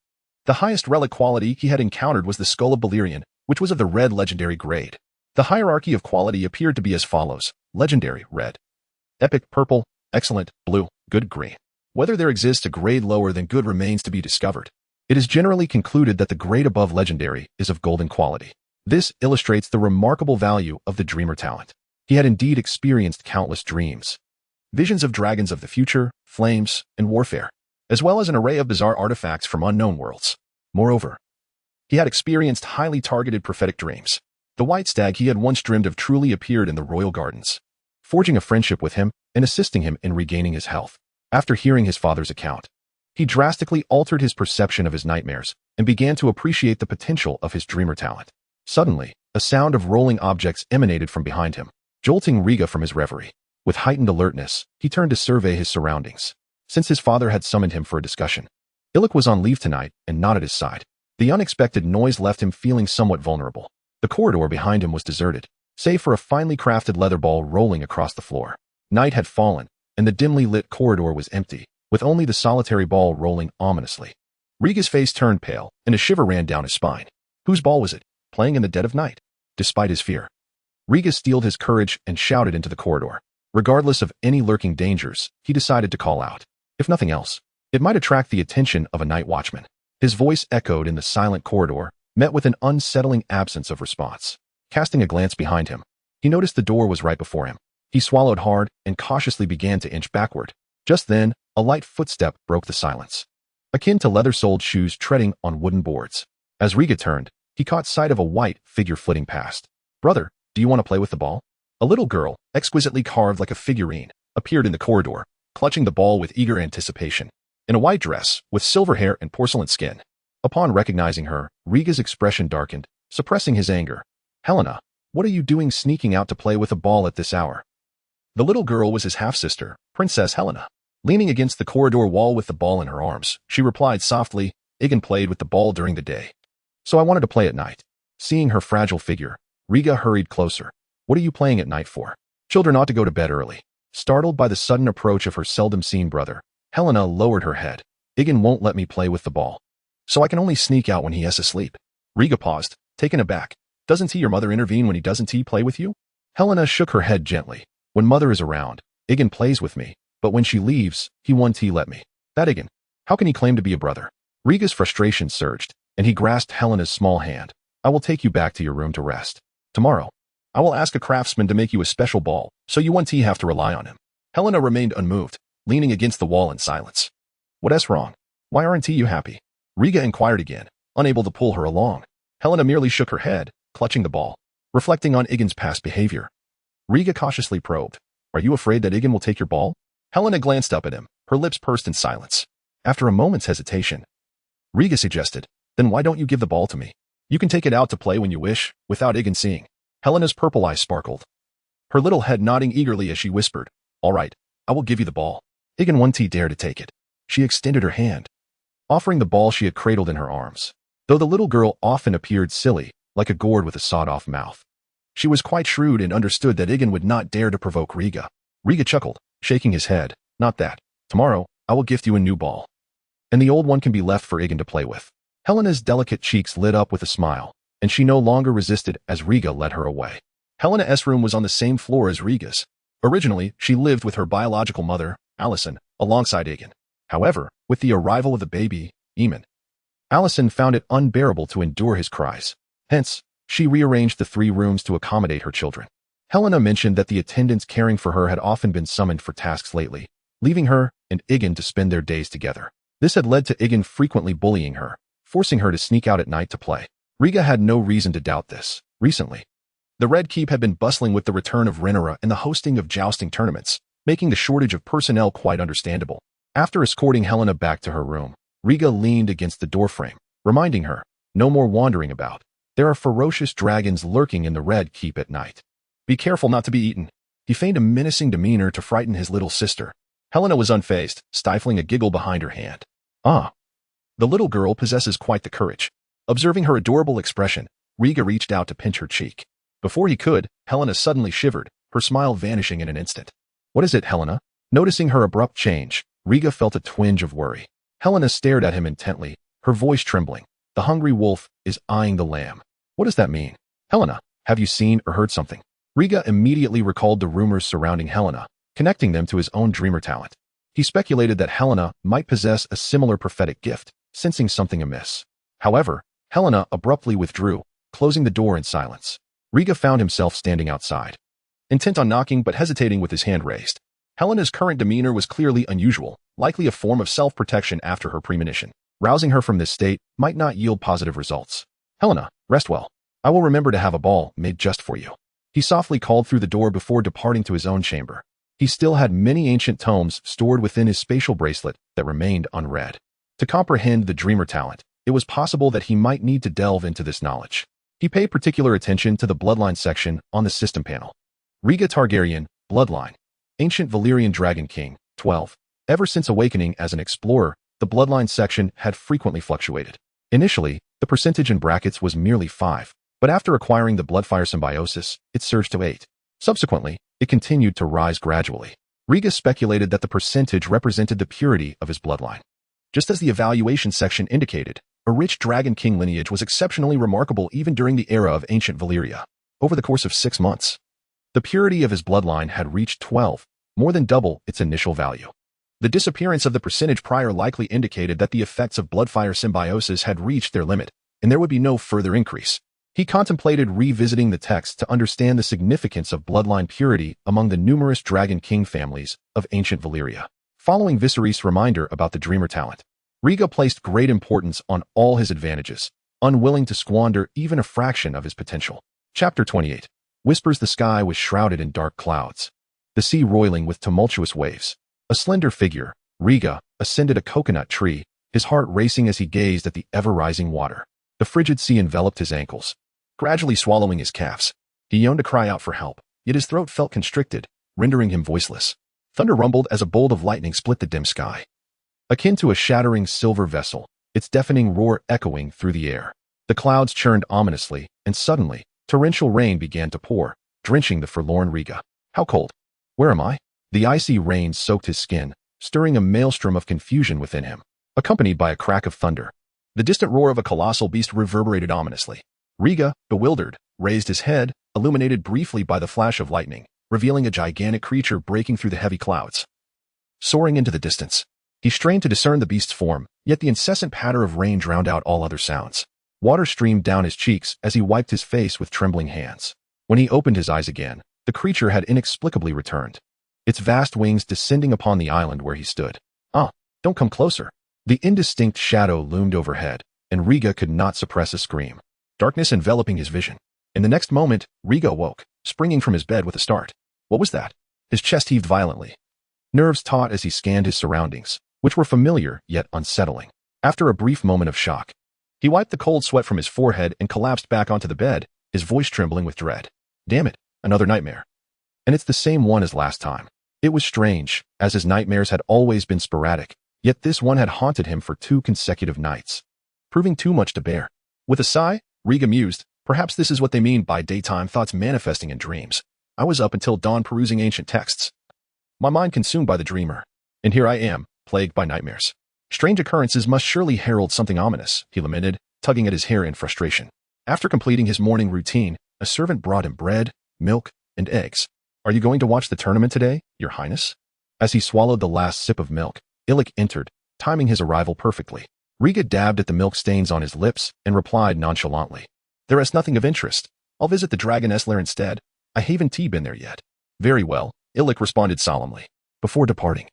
The highest relic quality he had encountered was the Skull of Balerion, which was of the red legendary grade. The hierarchy of quality appeared to be as follows: legendary, red; epic, purple; excellent, blue; good, green. Whether there exists a grade lower than good remains to be discovered. It is generally concluded that the grade above legendary is of golden quality. This illustrates the remarkable value of the dreamer talent. He had indeed experienced countless dreams. Visions of dragons of the future, flames, and warfare, as well as an array of bizarre artifacts from unknown worlds. Moreover, he had experienced highly targeted prophetic dreams. The white stag he had once dreamed of truly appeared in the royal gardens, forging a friendship with him and assisting him in regaining his health. After hearing his father's account, he drastically altered his perception of his nightmares and began to appreciate the potential of his dreamer talent. Suddenly, a sound of rolling objects emanated from behind him, jolting Riga from his reverie. With heightened alertness, he turned to survey his surroundings. Since his father had summoned him for a discussion, Ailing was on leave tonight and not at his side. The unexpected noise left him feeling somewhat vulnerable. The corridor behind him was deserted, save for a finely crafted leather ball rolling across the floor. Night had fallen, and the dimly lit corridor was empty, with only the solitary ball rolling ominously. Riga's face turned pale, and a shiver ran down his spine. Whose ball was it, playing in the dead of night? Despite his fear, Riga steeled his courage and shouted into the corridor. Regardless of any lurking dangers, he decided to call out. If nothing else, it might attract the attention of a night watchman. His voice echoed in the silent corridor, met with an unsettling absence of response. Casting a glance behind him, he noticed the door was right before him. He swallowed hard and cautiously began to inch backward. Just then, a light footstep broke the silence, akin to leather-soled shoes treading on wooden boards. As Riga turned, he caught sight of a white figure flitting past. "Brother, do you want to play with the ball?" A little girl, exquisitely carved like a figurine, appeared in the corridor, clutching the ball with eager anticipation. In a white dress, with silver hair and porcelain skin. Upon recognizing her, Riga's expression darkened, suppressing his anger. "Helena, what are you doing sneaking out to play with a ball at this hour?" The little girl was his half-sister, Princess Helena. Leaning against the corridor wall with the ball in her arms, she replied softly, "Ailing played with the ball during the day, so I wanted to play at night." Seeing her fragile figure, Riga hurried closer. "What are you playing at night for? Children ought to go to bed early." Startled by the sudden approach of her seldom-seen brother, Helena lowered her head. "Ailing won't let me play with the ball, so I can only sneak out when he is asleep." Riga paused, taken aback. "Doesn't your mother intervene when he doesn't play with you?" Helena shook her head gently. "When mother is around, Ailing plays with me, but when she leaves, he won't let me." "That Ailing, how can he claim to be a brother?" Riga's frustration surged, and he grasped Helena's small hand. "I will take you back to your room to rest. Tomorrow, I will ask a craftsman to make you a special ball, so you won't have to rely on him." Helena remained unmoved, leaning against the wall in silence. "What's wrong? Why aren't you happy?" Riga inquired again, unable to pull her along. Helena merely shook her head, clutching the ball, reflecting on Aiglin's past behavior. Riga cautiously probed. "Are you afraid that Ailing will take your ball?" Helena glanced up at him, her lips pursed in silence. After a moment's hesitation, Riga suggested, "Then why don't you give the ball to me? You can take it out to play when you wish, without Ailing seeing." Helena's purple eyes sparkled, her little head nodding eagerly as she whispered, "All right, I will give you the ball." Ailing won't dare to take it. She extended her hand, offering the ball she had cradled in her arms. Though the little girl often appeared silly, like a gourd with a sawed-off mouth, she was quite shrewd and understood that Ailing would not dare to provoke Riga. Riga chuckled, shaking his head. "Not that. Tomorrow, I will gift you a new ball, and the old one can be left for Ailing to play with." Helena's delicate cheeks lit up with a smile, and she no longer resisted as Riga led her away. Helena's room was on the same floor as Riga's. Originally, she lived with her biological mother, Allison, alongside Ailing. However, with the arrival of the baby, Eamon, Allison found it unbearable to endure his cries. Hence, she rearranged the 3 rooms to accommodate her children. Helena mentioned that the attendants caring for her had often been summoned for tasks lately, leaving her and Ailing to spend their days together. This had led to Ailing frequently bullying her, forcing her to sneak out at night to play. Riga had no reason to doubt this. Recently, the Red Keep had been bustling with the return of Rhaenyra and the hosting of jousting tournaments, making the shortage of personnel quite understandable. After escorting Helena back to her room, Riga leaned against the doorframe, reminding her, "No more wandering about. There are ferocious dragons lurking in the Red Keep at night. Be careful not to be eaten." He feigned a menacing demeanor to frighten his little sister. Helena was unfazed, stifling a giggle behind her hand. "Ah, the little girl possesses quite the courage." Observing her adorable expression, Riga reached out to pinch her cheek. Before he could, Helena suddenly shivered, her smile vanishing in an instant. "What is it, Helena?" Noticing her abrupt change, Riga felt a twinge of worry. Helena stared at him intently, her voice trembling. The hungry wolf is eyeing the lamb. What does that mean? Helena, have you seen or heard something? Riga immediately recalled the rumors surrounding Helena, connecting them to his own dreamer talent. He speculated that Helena might possess a similar prophetic gift, sensing something amiss. However, Helena abruptly withdrew, closing the door in silence. Riga found himself standing outside, intent on knocking but hesitating with his hand raised. Helena's current demeanor was clearly unusual, likely a form of self-protection after her premonition. Rousing her from this state might not yield positive results. Helena, rest well. I will remember to have a ball made just for you. He softly called through the door before departing to his own chamber. He still had many ancient tomes stored within his spatial bracelet that remained unread. To comprehend the dreamer talent, it was possible that he might need to delve into this knowledge. He paid particular attention to the bloodline section on the system panel. Riga Targaryen, Bloodline. Ancient Valyrian Dragon King, 12. Ever since awakening as an explorer, the bloodline section had frequently fluctuated. Initially, the percentage in brackets was merely 5, but after acquiring the Bloodfire symbiosis, it surged to 8. Subsequently, it continued to rise gradually. Riga speculated that the percentage represented the purity of his bloodline. Just as the evaluation section indicated, a rich Dragon King lineage was exceptionally remarkable even during the era of ancient Valyria. Over the course of 6 months, the purity of his bloodline had reached 12, more than double its initial value. The disappearance of the percentage prior likely indicated that the effects of Bloodfire symbiosis had reached their limit, and there would be no further increase. He contemplated revisiting the text to understand the significance of bloodline purity among the numerous Dragon King families of ancient Valyria. Following Viserys' reminder about the dreamer talent, Riga placed great importance on all his advantages, unwilling to squander even a fraction of his potential. Chapter 28. Whispers. The sky was shrouded in dark clouds, the sea roiling with tumultuous waves. A slender figure, Riga, ascended a coconut tree, his heart racing as he gazed at the ever-rising water. The frigid sea enveloped his ankles, gradually swallowing his calves. He yearned to cry out for help, yet his throat felt constricted, rendering him voiceless. Thunder rumbled as a bolt of lightning split the dim sky. Akin to a shattering silver vessel, its deafening roar echoing through the air. The clouds churned ominously, and suddenly, torrential rain began to pour, drenching the forlorn Riga. How cold! Where am I? The icy rain soaked his skin, stirring a maelstrom of confusion within him, accompanied by a crack of thunder. The distant roar of a colossal beast reverberated ominously. Riga, bewildered, raised his head, illuminated briefly by the flash of lightning, revealing a gigantic creature breaking through the heavy clouds. Soaring into the distance, he strained to discern the beast's form, yet the incessant patter of rain drowned out all other sounds. Water streamed down his cheeks as he wiped his face with trembling hands. When he opened his eyes again, the creature had inexplicably returned, its vast wings descending upon the island where he stood. Ah, don't come closer. The indistinct shadow loomed overhead, and Riga could not suppress a scream. Darkness enveloping his vision. In the next moment, Riga awoke, springing from his bed with a start. What was that? His chest heaved violently. Nerves taut as he scanned his surroundings, which were familiar yet unsettling. After a brief moment of shock, he wiped the cold sweat from his forehead and collapsed back onto the bed, his voice trembling with dread. Damn it, another nightmare. And it's the same one as last time. It was strange, as his nightmares had always been sporadic, yet this one had haunted him for 2 consecutive nights, proving too much to bear. With a sigh, Riga mused, perhaps this is what they mean by daytime thoughts manifesting in dreams. I was up until dawn perusing ancient texts, my mind consumed by the dreamer, and here I am, plagued by nightmares. Strange occurrences must surely herald something ominous, he lamented, tugging at his hair in frustration. After completing his morning routine, a servant brought him bread, milk, and eggs. Are you going to watch the tournament today, Your Highness? As he swallowed the last sip of milk, Ailing entered, timing his arrival perfectly. Riga dabbed at the milk stains on his lips and replied nonchalantly. There is nothing of interest. I'll visit the Dragoness Lair instead. I haven't been there yet. Very well, Ailing responded solemnly. Before departing,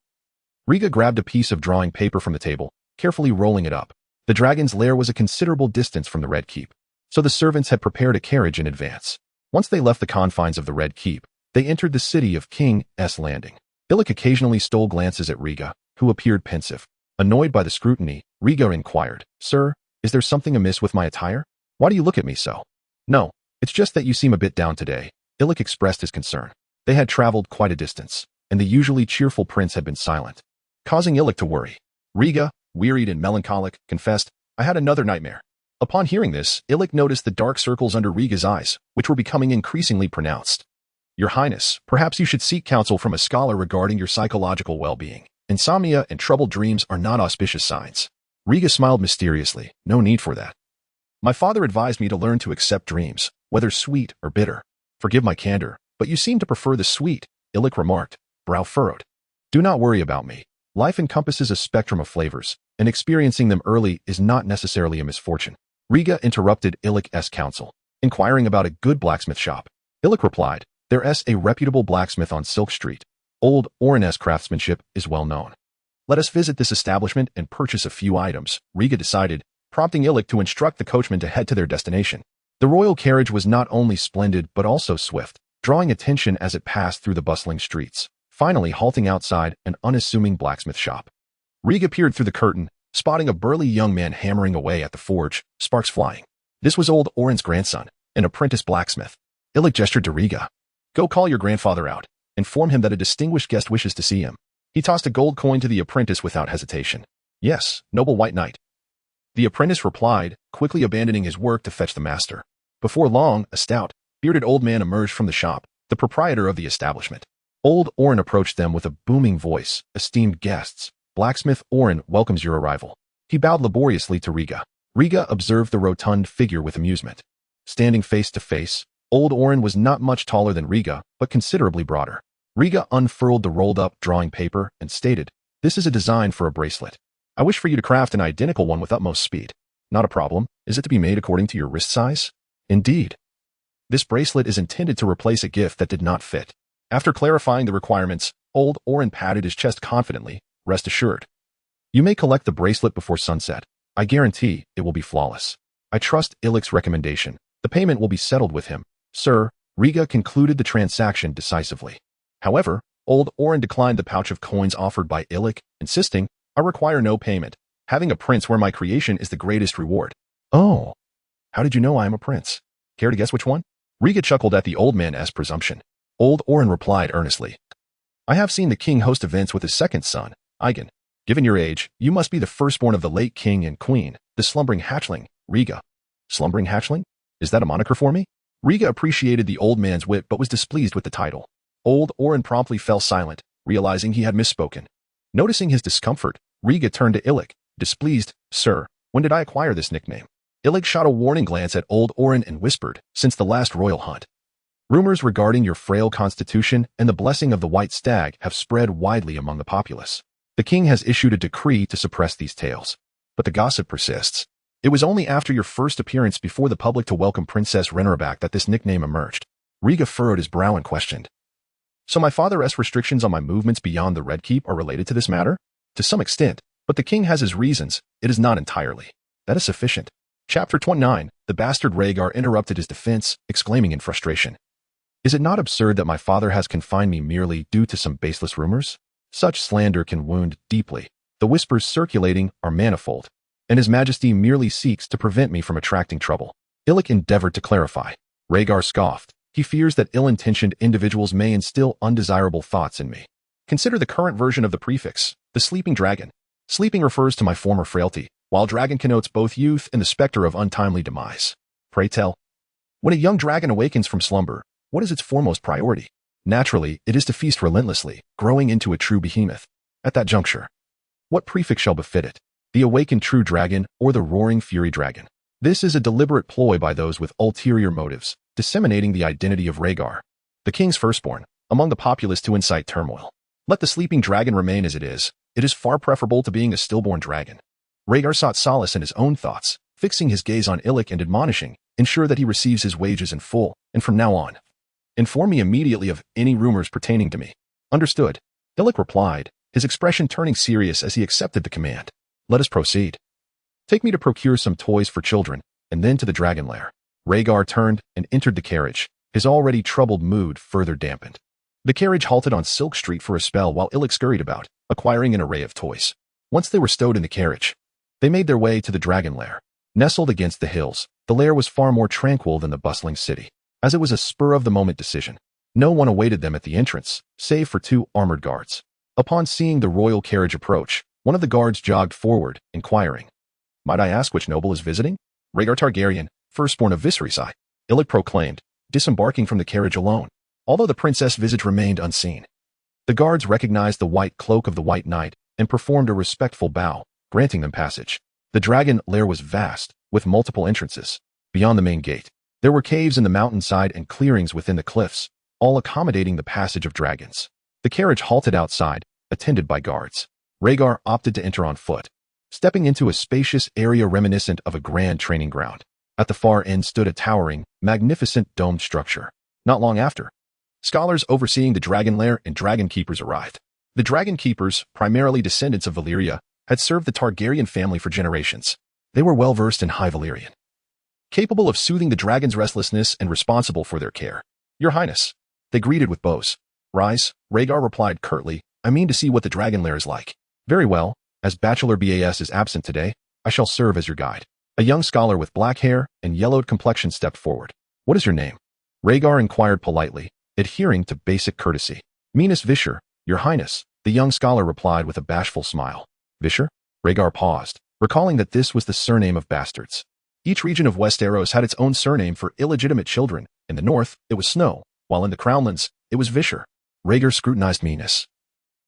Riga grabbed a piece of drawing paper from the table, carefully rolling it up. The dragon's lair was a considerable distance from the Red Keep, so the servants had prepared a carriage in advance. Once they left the confines of the Red Keep, they entered the city of King's Landing. Ailing occasionally stole glances at Riga, who appeared pensive. Annoyed by the scrutiny, Riga inquired, Sir, is there something amiss with my attire? Why do you look at me so? No, it's just that you seem a bit down today. Ailing expressed his concern. They had traveled quite a distance, and the usually cheerful prince had been silent, causing Ailing to worry. Riga, wearied and melancholic, confessed, I had another nightmare. Upon hearing this, Ailing noticed the dark circles under Riga's eyes, which were becoming increasingly pronounced. Your Highness, perhaps you should seek counsel from a scholar regarding your psychological well-being. Insomnia and troubled dreams are not auspicious signs. Riga smiled mysteriously. No need for that. My father advised me to learn to accept dreams, whether sweet or bitter. Forgive my candor, but you seem to prefer the sweet, Ailing remarked, brow furrowed. Do not worry about me. Life encompasses a spectrum of flavors, and experiencing them early is not necessarily a misfortune. Riga interrupted Ailing's counsel, inquiring about a good blacksmith shop. Ailing replied, there's a reputable blacksmith on Silk Street. Old Orin's craftsmanship is well known. Let us visit this establishment and purchase a few items, Riga decided, prompting Ailing to instruct the coachman to head to their destination. The royal carriage was not only splendid but also swift, drawing attention as it passed through the bustling streets, finally halting outside an unassuming blacksmith shop. Riga peered through the curtain, spotting a burly young man hammering away at the forge, sparks flying. This was old Orin's grandson, an apprentice blacksmith. Ailing gestured to Riga. Go call your grandfather out. Inform him that a distinguished guest wishes to see him. He tossed a gold coin to the apprentice without hesitation. Yes, noble white knight. The apprentice replied, quickly abandoning his work to fetch the master. Before long, a stout, bearded old man emerged from the shop, the proprietor of the establishment. Old Orin approached them with a booming voice. Esteemed guests, blacksmith Orin welcomes your arrival. He bowed laboriously to Riga. Riga observed the rotund figure with amusement. Standing face to face, old Orin was not much taller than Riga, but considerably broader. Riga unfurled the rolled-up drawing paper and stated, this is a design for a bracelet. I wish for you to craft an identical one with utmost speed. Not a problem. Is it to be made according to your wrist size? Indeed. This bracelet is intended to replace a gift that did not fit. After clarifying the requirements, old Orin patted his chest confidently, rest assured. You may collect the bracelet before sunset. I guarantee it will be flawless. I trust Ailing's recommendation. The payment will be settled with him. Sir, Riga concluded the transaction decisively. However, old Orin declined the pouch of coins offered by Ailing, insisting, I require no payment. Having a prince where my creation is the greatest reward. Oh, how did you know I am a prince? Care to guess which one? Riga chuckled at the old man's presumption. Old Orin replied earnestly. I have seen the king host events with his second son, Ailing. Given your age, you must be the firstborn of the late king and queen, the slumbering hatchling, Riga. Slumbering hatchling? Is that a moniker for me? Riga appreciated the old man's wit but was displeased with the title. Old Orin promptly fell silent, realizing he had misspoken. Noticing his discomfort, Riga turned to Ailing, displeased, Sir, when did I acquire this nickname? Ailing shot a warning glance at old Orin and whispered, since the last royal hunt. Rumors regarding your frail constitution and the blessing of the white stag have spread widely among the populace. The king has issued a decree to suppress these tales. But the gossip persists. It was only after your first appearance before the public to welcome Princess Renorabak that this nickname emerged. Riga furrowed his brow and questioned. So my father's restrictions on my movements beyond the Red Keep are related to this matter? To some extent, but the king has his reasons. It is not entirely. That is sufficient. Chapter 29, the bastard Rhaegar interrupted his defense, exclaiming in frustration. Is it not absurd that my father has confined me merely due to some baseless rumors? Such slander can wound deeply. The whispers circulating are manifold, and His Majesty merely seeks to prevent me from attracting trouble. Ailing endeavored to clarify. Rhaegar scoffed. He fears that ill-intentioned individuals may instill undesirable thoughts in me. Consider the current version of the prefix, the sleeping dragon. Sleeping refers to my former frailty, while dragon connotes both youth and the specter of untimely demise. Pray tell. When a young dragon awakens from slumber, what is its foremost priority? Naturally, it is to feast relentlessly, growing into a true behemoth. At that juncture, what prefix shall befit it? The awakened true dragon or the roaring fury dragon? This is a deliberate ploy by those with ulterior motives, disseminating the identity of Rhaegar, the king's firstborn, among the populace to incite turmoil. Let the sleeping dragon remain as it is. It is far preferable to being a stillborn dragon. Rhaegar sought solace in his own thoughts, fixing his gaze on Ailing and admonishing, ensure that he receives his wages in full, and from now on, inform me immediately of any rumors pertaining to me. Understood. Ailing replied, his expression turning serious as he accepted the command. Let us proceed. Take me to procure some toys for children, and then to the dragon lair. Rhaegar turned and entered the carriage, his already troubled mood further dampened. The carriage halted on Silk Street for a spell while Ailing scurried about, acquiring an array of toys. Once they were stowed in the carriage, they made their way to the dragon lair. Nestled against the hills, the lair was far more tranquil than the bustling city, as it was a spur-of-the-moment decision. No one awaited them at the entrance, save for 2 armored guards. Upon seeing the royal carriage approach, one of the guards jogged forward, inquiring, Might I ask which noble is visiting? Rhaegar Targaryen, firstborn of Viserys, Ailing proclaimed, disembarking from the carriage alone. although the princess' visage remained unseen. The guards recognized the white cloak of the White Knight and performed a respectful bow, granting them passage. The dragon lair was vast, with multiple entrances. Beyond the main gate, there were caves in the mountainside and clearings within the cliffs, all accommodating the passage of dragons. The carriage halted outside, attended by guards. Rhaegar opted to enter on foot, stepping into a spacious area reminiscent of a grand training ground. At the far end stood a towering, magnificent domed structure. Not long after, scholars overseeing the dragon lair and dragon keepers arrived. The dragon keepers, primarily descendants of Valyria, had served the Targaryen family for generations. They were well versed in High Valyrian, capable of soothing the dragon's restlessness and responsible for their care. Your Highness, they greeted with bows. Rise, Rhaegar replied curtly, I mean to see what the dragon lair is like. Very well, as Bachelor Bas is absent today, I shall serve as your guide. A young scholar with black hair and yellowed complexion stepped forward. What is your name? Rhaegar inquired politely, adhering to basic courtesy. Minas Visher, Your Highness, the young scholar replied with a bashful smile. Visher? Rhaegar paused, recalling that this was the surname of bastards. Each region of Westeros had its own surname for illegitimate children. In the north, it was Snow, while in the Crownlands, it was Visher. Rhaegar scrutinized Minas,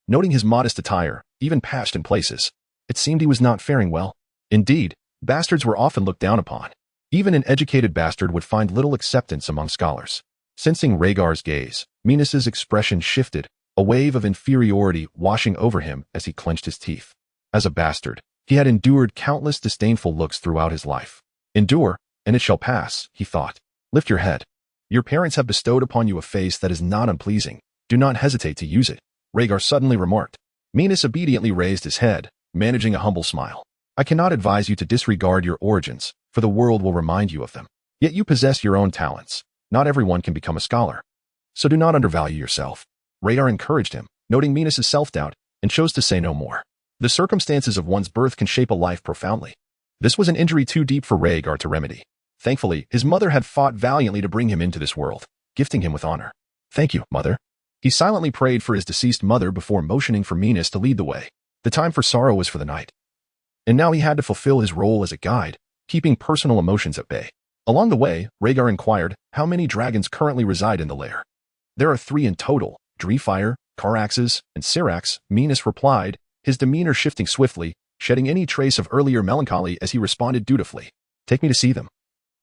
noting his modest attire, even patched in places. It seemed he was not faring well. Indeed, bastards were often looked down upon. Even an educated bastard would find little acceptance among scholars. Sensing Rhaegar's gaze, Minas's expression shifted, a wave of inferiority washing over him as he clenched his teeth. As a bastard, he had endured countless disdainful looks throughout his life. Endure, and it shall pass, he thought. Lift your head. Your parents have bestowed upon you a face that is not unpleasing. Do not hesitate to use it, Rhaegar suddenly remarked. Minas obediently raised his head, managing a humble smile. I cannot advise you to disregard your origins, for the world will remind you of them. Yet you possess your own talents. Not everyone can become a scholar. So do not undervalue yourself. Rhaegar encouraged him, noting Minas's self-doubt, and chose to say no more. The circumstances of one's birth can shape a life profoundly. This was an injury too deep for Rhaegar to remedy. Thankfully, his mother had fought valiantly to bring him into this world, gifting him with honor. Thank you, mother. He silently prayed for his deceased mother before motioning for Minas to lead the way. The time for sorrow was for the night. And now he had to fulfill his role as a guide, keeping personal emotions at bay. Along the way, Rhaegar inquired, how many dragons currently reside in the lair? There are 3 in total, Defies, Caraxes, and Syrax, Minas replied, his demeanor shifting swiftly, shedding any trace of earlier melancholy as he responded dutifully. Take me to see them.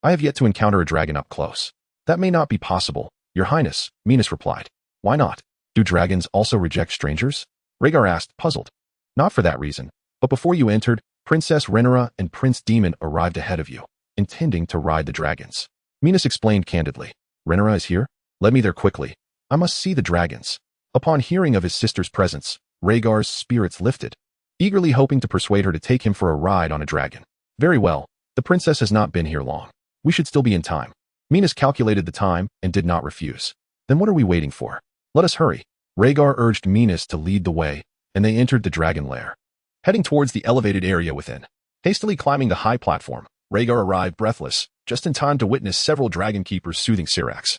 I have yet to encounter a dragon up close. That may not be possible, Your Highness, Minas replied. Why not? Do dragons also reject strangers? Rhaegar asked, puzzled. Not for that reason, but before you entered, Princess Rhaenyra and Prince Daemon arrived ahead of you, intending to ride the dragons. Minas explained candidly. Rhaenyra is here? Let me there quickly. I must see the dragons. Upon hearing of his sister's presence, Rhaegar's spirits lifted, eagerly hoping to persuade her to take him for a ride on a dragon. Very well, the princess has not been here long. We should still be in time. Minas calculated the time and did not refuse. Then what are we waiting for? Let us hurry. Rhaegar urged Minas to lead the way, and they entered the dragon lair, heading towards the elevated area within. Hastily climbing the high platform, Rhaegar arrived breathless, just in time to witness several dragon keepers soothing Syrax,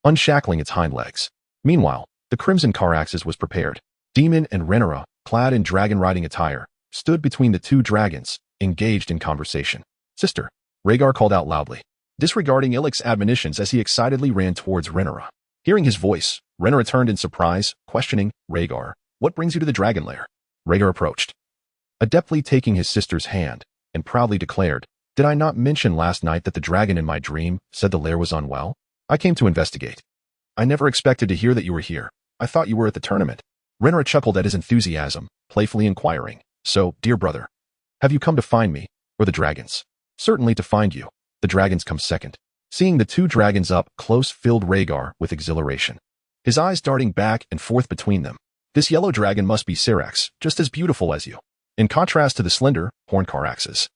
unshackling its hind legs. Meanwhile, the Crimson Caraxes was prepared. Daemon and Rhaenyra, clad in dragon-riding attire, stood between the 2 dragons, engaged in conversation. Sister, Rhaegar called out loudly, disregarding Illich's admonitions as he excitedly ran towards Rhaenyra. Hearing his voice, Rhaenyra turned in surprise, questioning, Rhaegar, what brings you to the dragon lair? Rhaegar approached, adeptly taking his sister's hand, and proudly declared, did I not mention last night that the dragon in my dream said the lair was unwell? I came to investigate. I never expected to hear that you were here. I thought you were at the tournament. Rhaenyra chuckled at his enthusiasm, playfully inquiring, so, dear brother, have you come to find me, or the dragons? Certainly to find you. The dragons come second. Seeing the 2 dragons up close filled Rhaegar with exhilaration, his eyes darting back and forth between them. This yellow dragon must be Syrax, just as beautiful as you. In contrast to the slender, horned Caraxes,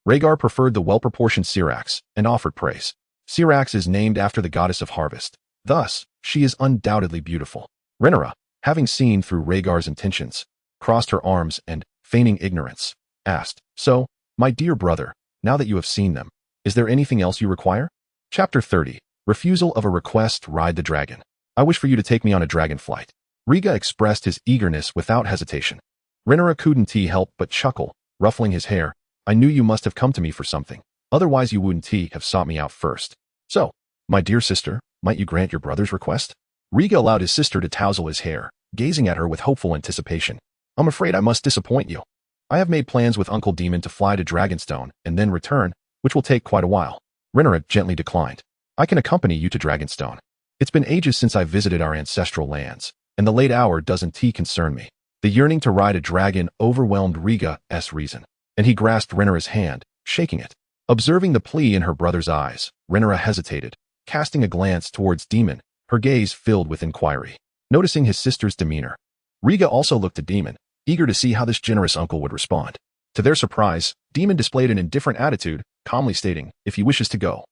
Rhaegar preferred the well-proportioned Syrax and offered praise. Syrax is named after the goddess of harvest. Thus, she is undoubtedly beautiful. Rhaenyra, having seen through Rhaegar's intentions, crossed her arms and, feigning ignorance, asked, so, my dear brother, now that you have seen them, is there anything else you require? Chapter 30. Refusal of a request to ride the dragon. I wish for you to take me on a dragon flight. Rhaegar expressed his eagerness without hesitation. Rhaenyra couldn't help but chuckle, ruffling his hair. I knew you must have come to me for something. Otherwise you wouldn't have sought me out first. So, my dear sister, might you grant your brother's request? Riga allowed his sister to tousle his hair, gazing at her with hopeful anticipation. I'm afraid I must disappoint you. I have made plans with Uncle Demon to fly to Dragonstone and then return, which will take quite a while. Rhaenyra gently declined. I can accompany you to Dragonstone. It's been ages since I visited our ancestral lands, and the late hour doesn't concern me. The yearning to ride a dragon overwhelmed Riga's reason, and he grasped Rhaenyra's hand, shaking it. Observing the plea in her brother's eyes, Rhaenyra hesitated, casting a glance towards Demon, her gaze filled with inquiry. Noticing his sister's demeanor, Riga also looked at Demon, eager to see how this generous uncle would respond. To their surprise, Demon displayed an indifferent attitude, calmly stating, if he wishes to go,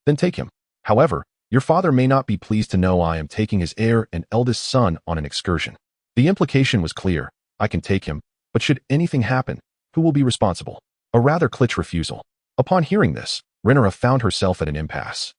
then take him. However, your father may not be pleased to know I am taking his heir and eldest son on an excursion. The implication was clear. I can take him, but should anything happen, who will be responsible? A rather clitch refusal. Upon hearing this, Rhaenyra found herself at an impasse.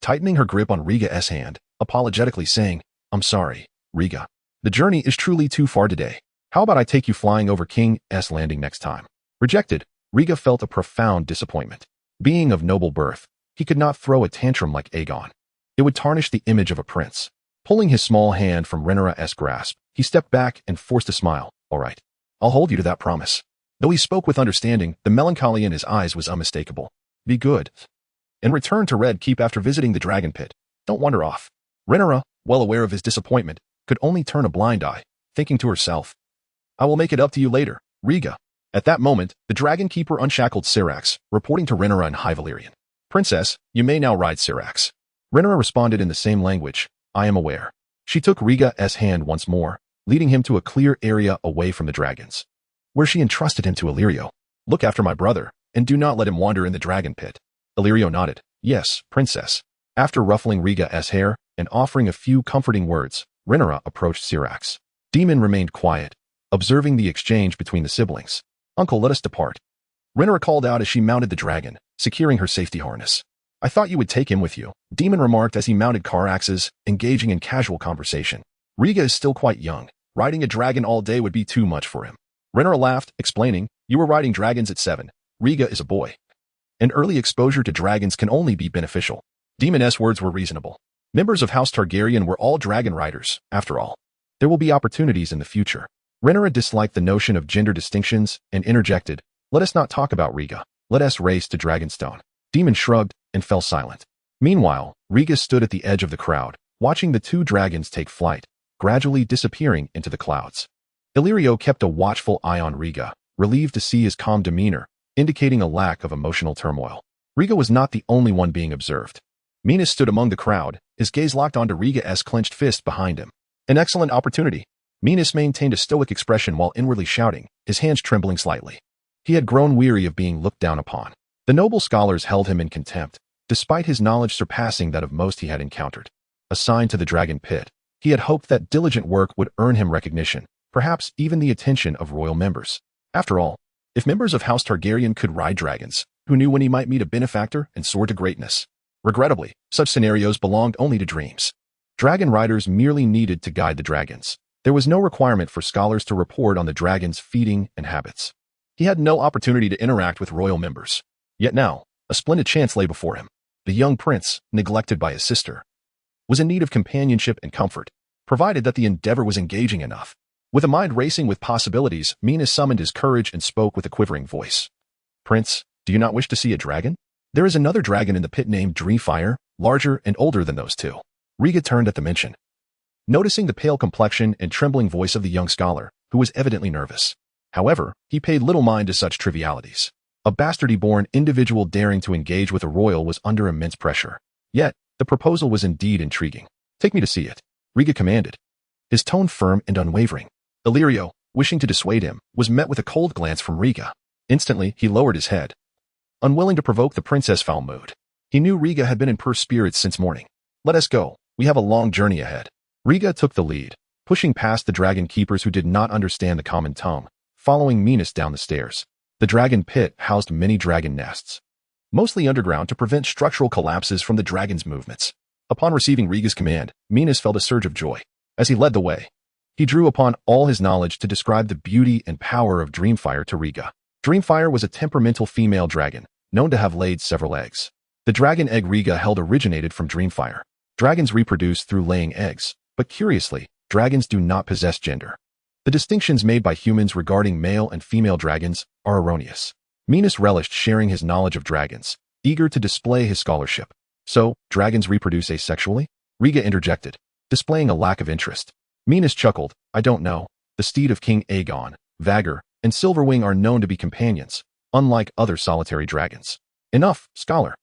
Tightening her grip on Riga's hand, apologetically saying, I'm sorry, Riga. The journey is truly too far today. How about I take you flying over King's Landing next time? Rejected, Riga felt a profound disappointment. Being of noble birth, he could not throw a tantrum like Aegon. It would tarnish the image of a prince. Pulling his small hand from Rhaenyra's grasp, he stepped back and forced a smile. All right. I'll hold you to that promise. Though he spoke with understanding, the melancholy in his eyes was unmistakable. Be good. And return to Red Keep after visiting the dragon pit. Don't wander off. Rhaenyra, well aware of his disappointment, could only turn a blind eye, thinking to herself, I will make it up to you later, Riga. At that moment, the dragon keeper unshackled Syrax, reporting to Rhaenyra in High Valyrian. Princess, you may now ride Syrax. Rhaenyra responded in the same language, I am aware. She took Riga's hand once more, leading him to a clear area away from the dragons, where she entrusted him to Illyrio. Look after my brother, and do not let him wander in the dragon pit. Illyrio nodded. Yes, princess. After ruffling Riga's hair and offering a few comforting words, Rhaenyra approached Syrax. Demon remained quiet, observing the exchange between the siblings. Uncle, let us depart. Rhaenyra called out as she mounted the dragon, securing her safety harness. I thought you would take him with you, Demon remarked as he mounted Caraxes, engaging in casual conversation. Riga is still quite young. Riding a dragon all day would be too much for him. Rhaenyra laughed, explaining, you were riding dragons at 7. Riga is a boy. And early exposure to dragons can only be beneficial. Demon's words were reasonable. Members of House Targaryen were all dragon riders, after all. There will be opportunities in the future. Rhaenyra disliked the notion of gender distinctions and interjected, let us not talk about Riga. Let us race to Dragonstone. Demon shrugged and fell silent. Meanwhile, Riga stood at the edge of the crowd, watching the two dragons take flight, gradually disappearing into the clouds. Illyrio kept a watchful eye on Riga, relieved to see his calm demeanor, indicating a lack of emotional turmoil. Riga was not the only one being observed. Minas stood among the crowd, his gaze locked onto Riga's clenched fist behind him. An excellent opportunity. Minas maintained a stoic expression while inwardly shouting, his hands trembling slightly. He had grown weary of being looked down upon. The noble scholars held him in contempt, despite his knowledge surpassing that of most he had encountered. Assigned to the dragon pit, he had hoped that diligent work would earn him recognition, perhaps even the attention of royal members. After all, if members of House Targaryen could ride dragons, who knew when he might meet a benefactor and soar to greatness? Regrettably, such scenarios belonged only to dreams. Dragon riders merely needed to guide the dragons. There was no requirement for scholars to report on the dragon's feeding and habits. He had no opportunity to interact with royal members. Yet now, a splendid chance lay before him. The young prince, neglected by his sister, was in need of companionship and comfort, provided that the endeavor was engaging enough. With a mind racing with possibilities, Minas summoned his courage and spoke with a quivering voice. Prince, do you not wish to see a dragon? There is another dragon in the pit named Defies, larger and older than those two. Riga turned at the mention, noticing the pale complexion and trembling voice of the young scholar, who was evidently nervous. However, he paid little mind to such trivialities. A bastardy-born individual daring to engage with a royal was under immense pressure. Yet, the proposal was indeed intriguing. Take me to see it, Riga commanded, his tone firm and unwavering. Illyrio, wishing to dissuade him, was met with a cold glance from Riga. Instantly, he lowered his head, unwilling to provoke the princess' foul mood. He knew Riga had been in poor spirits since morning. Let us go. We have a long journey ahead. Riga took the lead, pushing past the dragon keepers who did not understand the common tongue, following Minas down the stairs. The dragon pit housed many dragon nests, mostly underground to prevent structural collapses from the dragon's movements. Upon receiving Riga's command, Minas felt a surge of joy. As he led the way, he drew upon all his knowledge to describe the beauty and power of Dreamfire to Riga. Dreamfire was a temperamental female dragon, known to have laid several eggs. The dragon egg Riga held originated from Dreamfire. Dragons reproduce through laying eggs, But curiously, dragons do not possess gender. The distinctions made by humans regarding male and female dragons are erroneous. Minas relished sharing his knowledge of dragons, eager to display his scholarship. So, dragons reproduce asexually? Riga interjected, displaying a lack of interest. Minas chuckled, I don't know. The steed of King Aegon, Vagr, and Silverwing are known to be companions, unlike other solitary dragons. Enough, scholar.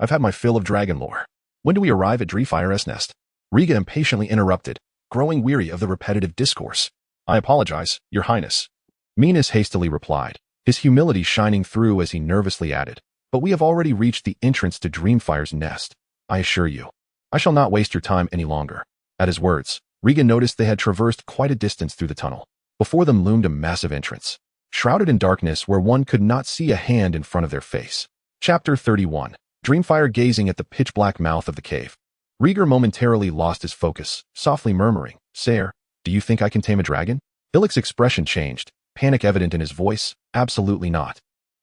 I've had my fill of dragon lore. When do we arrive at Defies' nest? Riga impatiently interrupted, growing weary of the repetitive discourse. I apologize, Your Highness. Minas hastily replied, his humility shining through as he nervously added, but we have already reached the entrance to Dreamfire's nest. I assure you, I shall not waste your time any longer. At his words, Riga noticed they had traversed quite a distance through the tunnel. Before them loomed a massive entrance, shrouded in darkness where one could not see a hand in front of their face. Chapter 31. Dreamfire gazing at the pitch-black mouth of the cave. Riga momentarily lost his focus, softly murmuring, Sire, do you think I can tame a dragon? Ilik's expression changed, panic evident in his voice, absolutely not.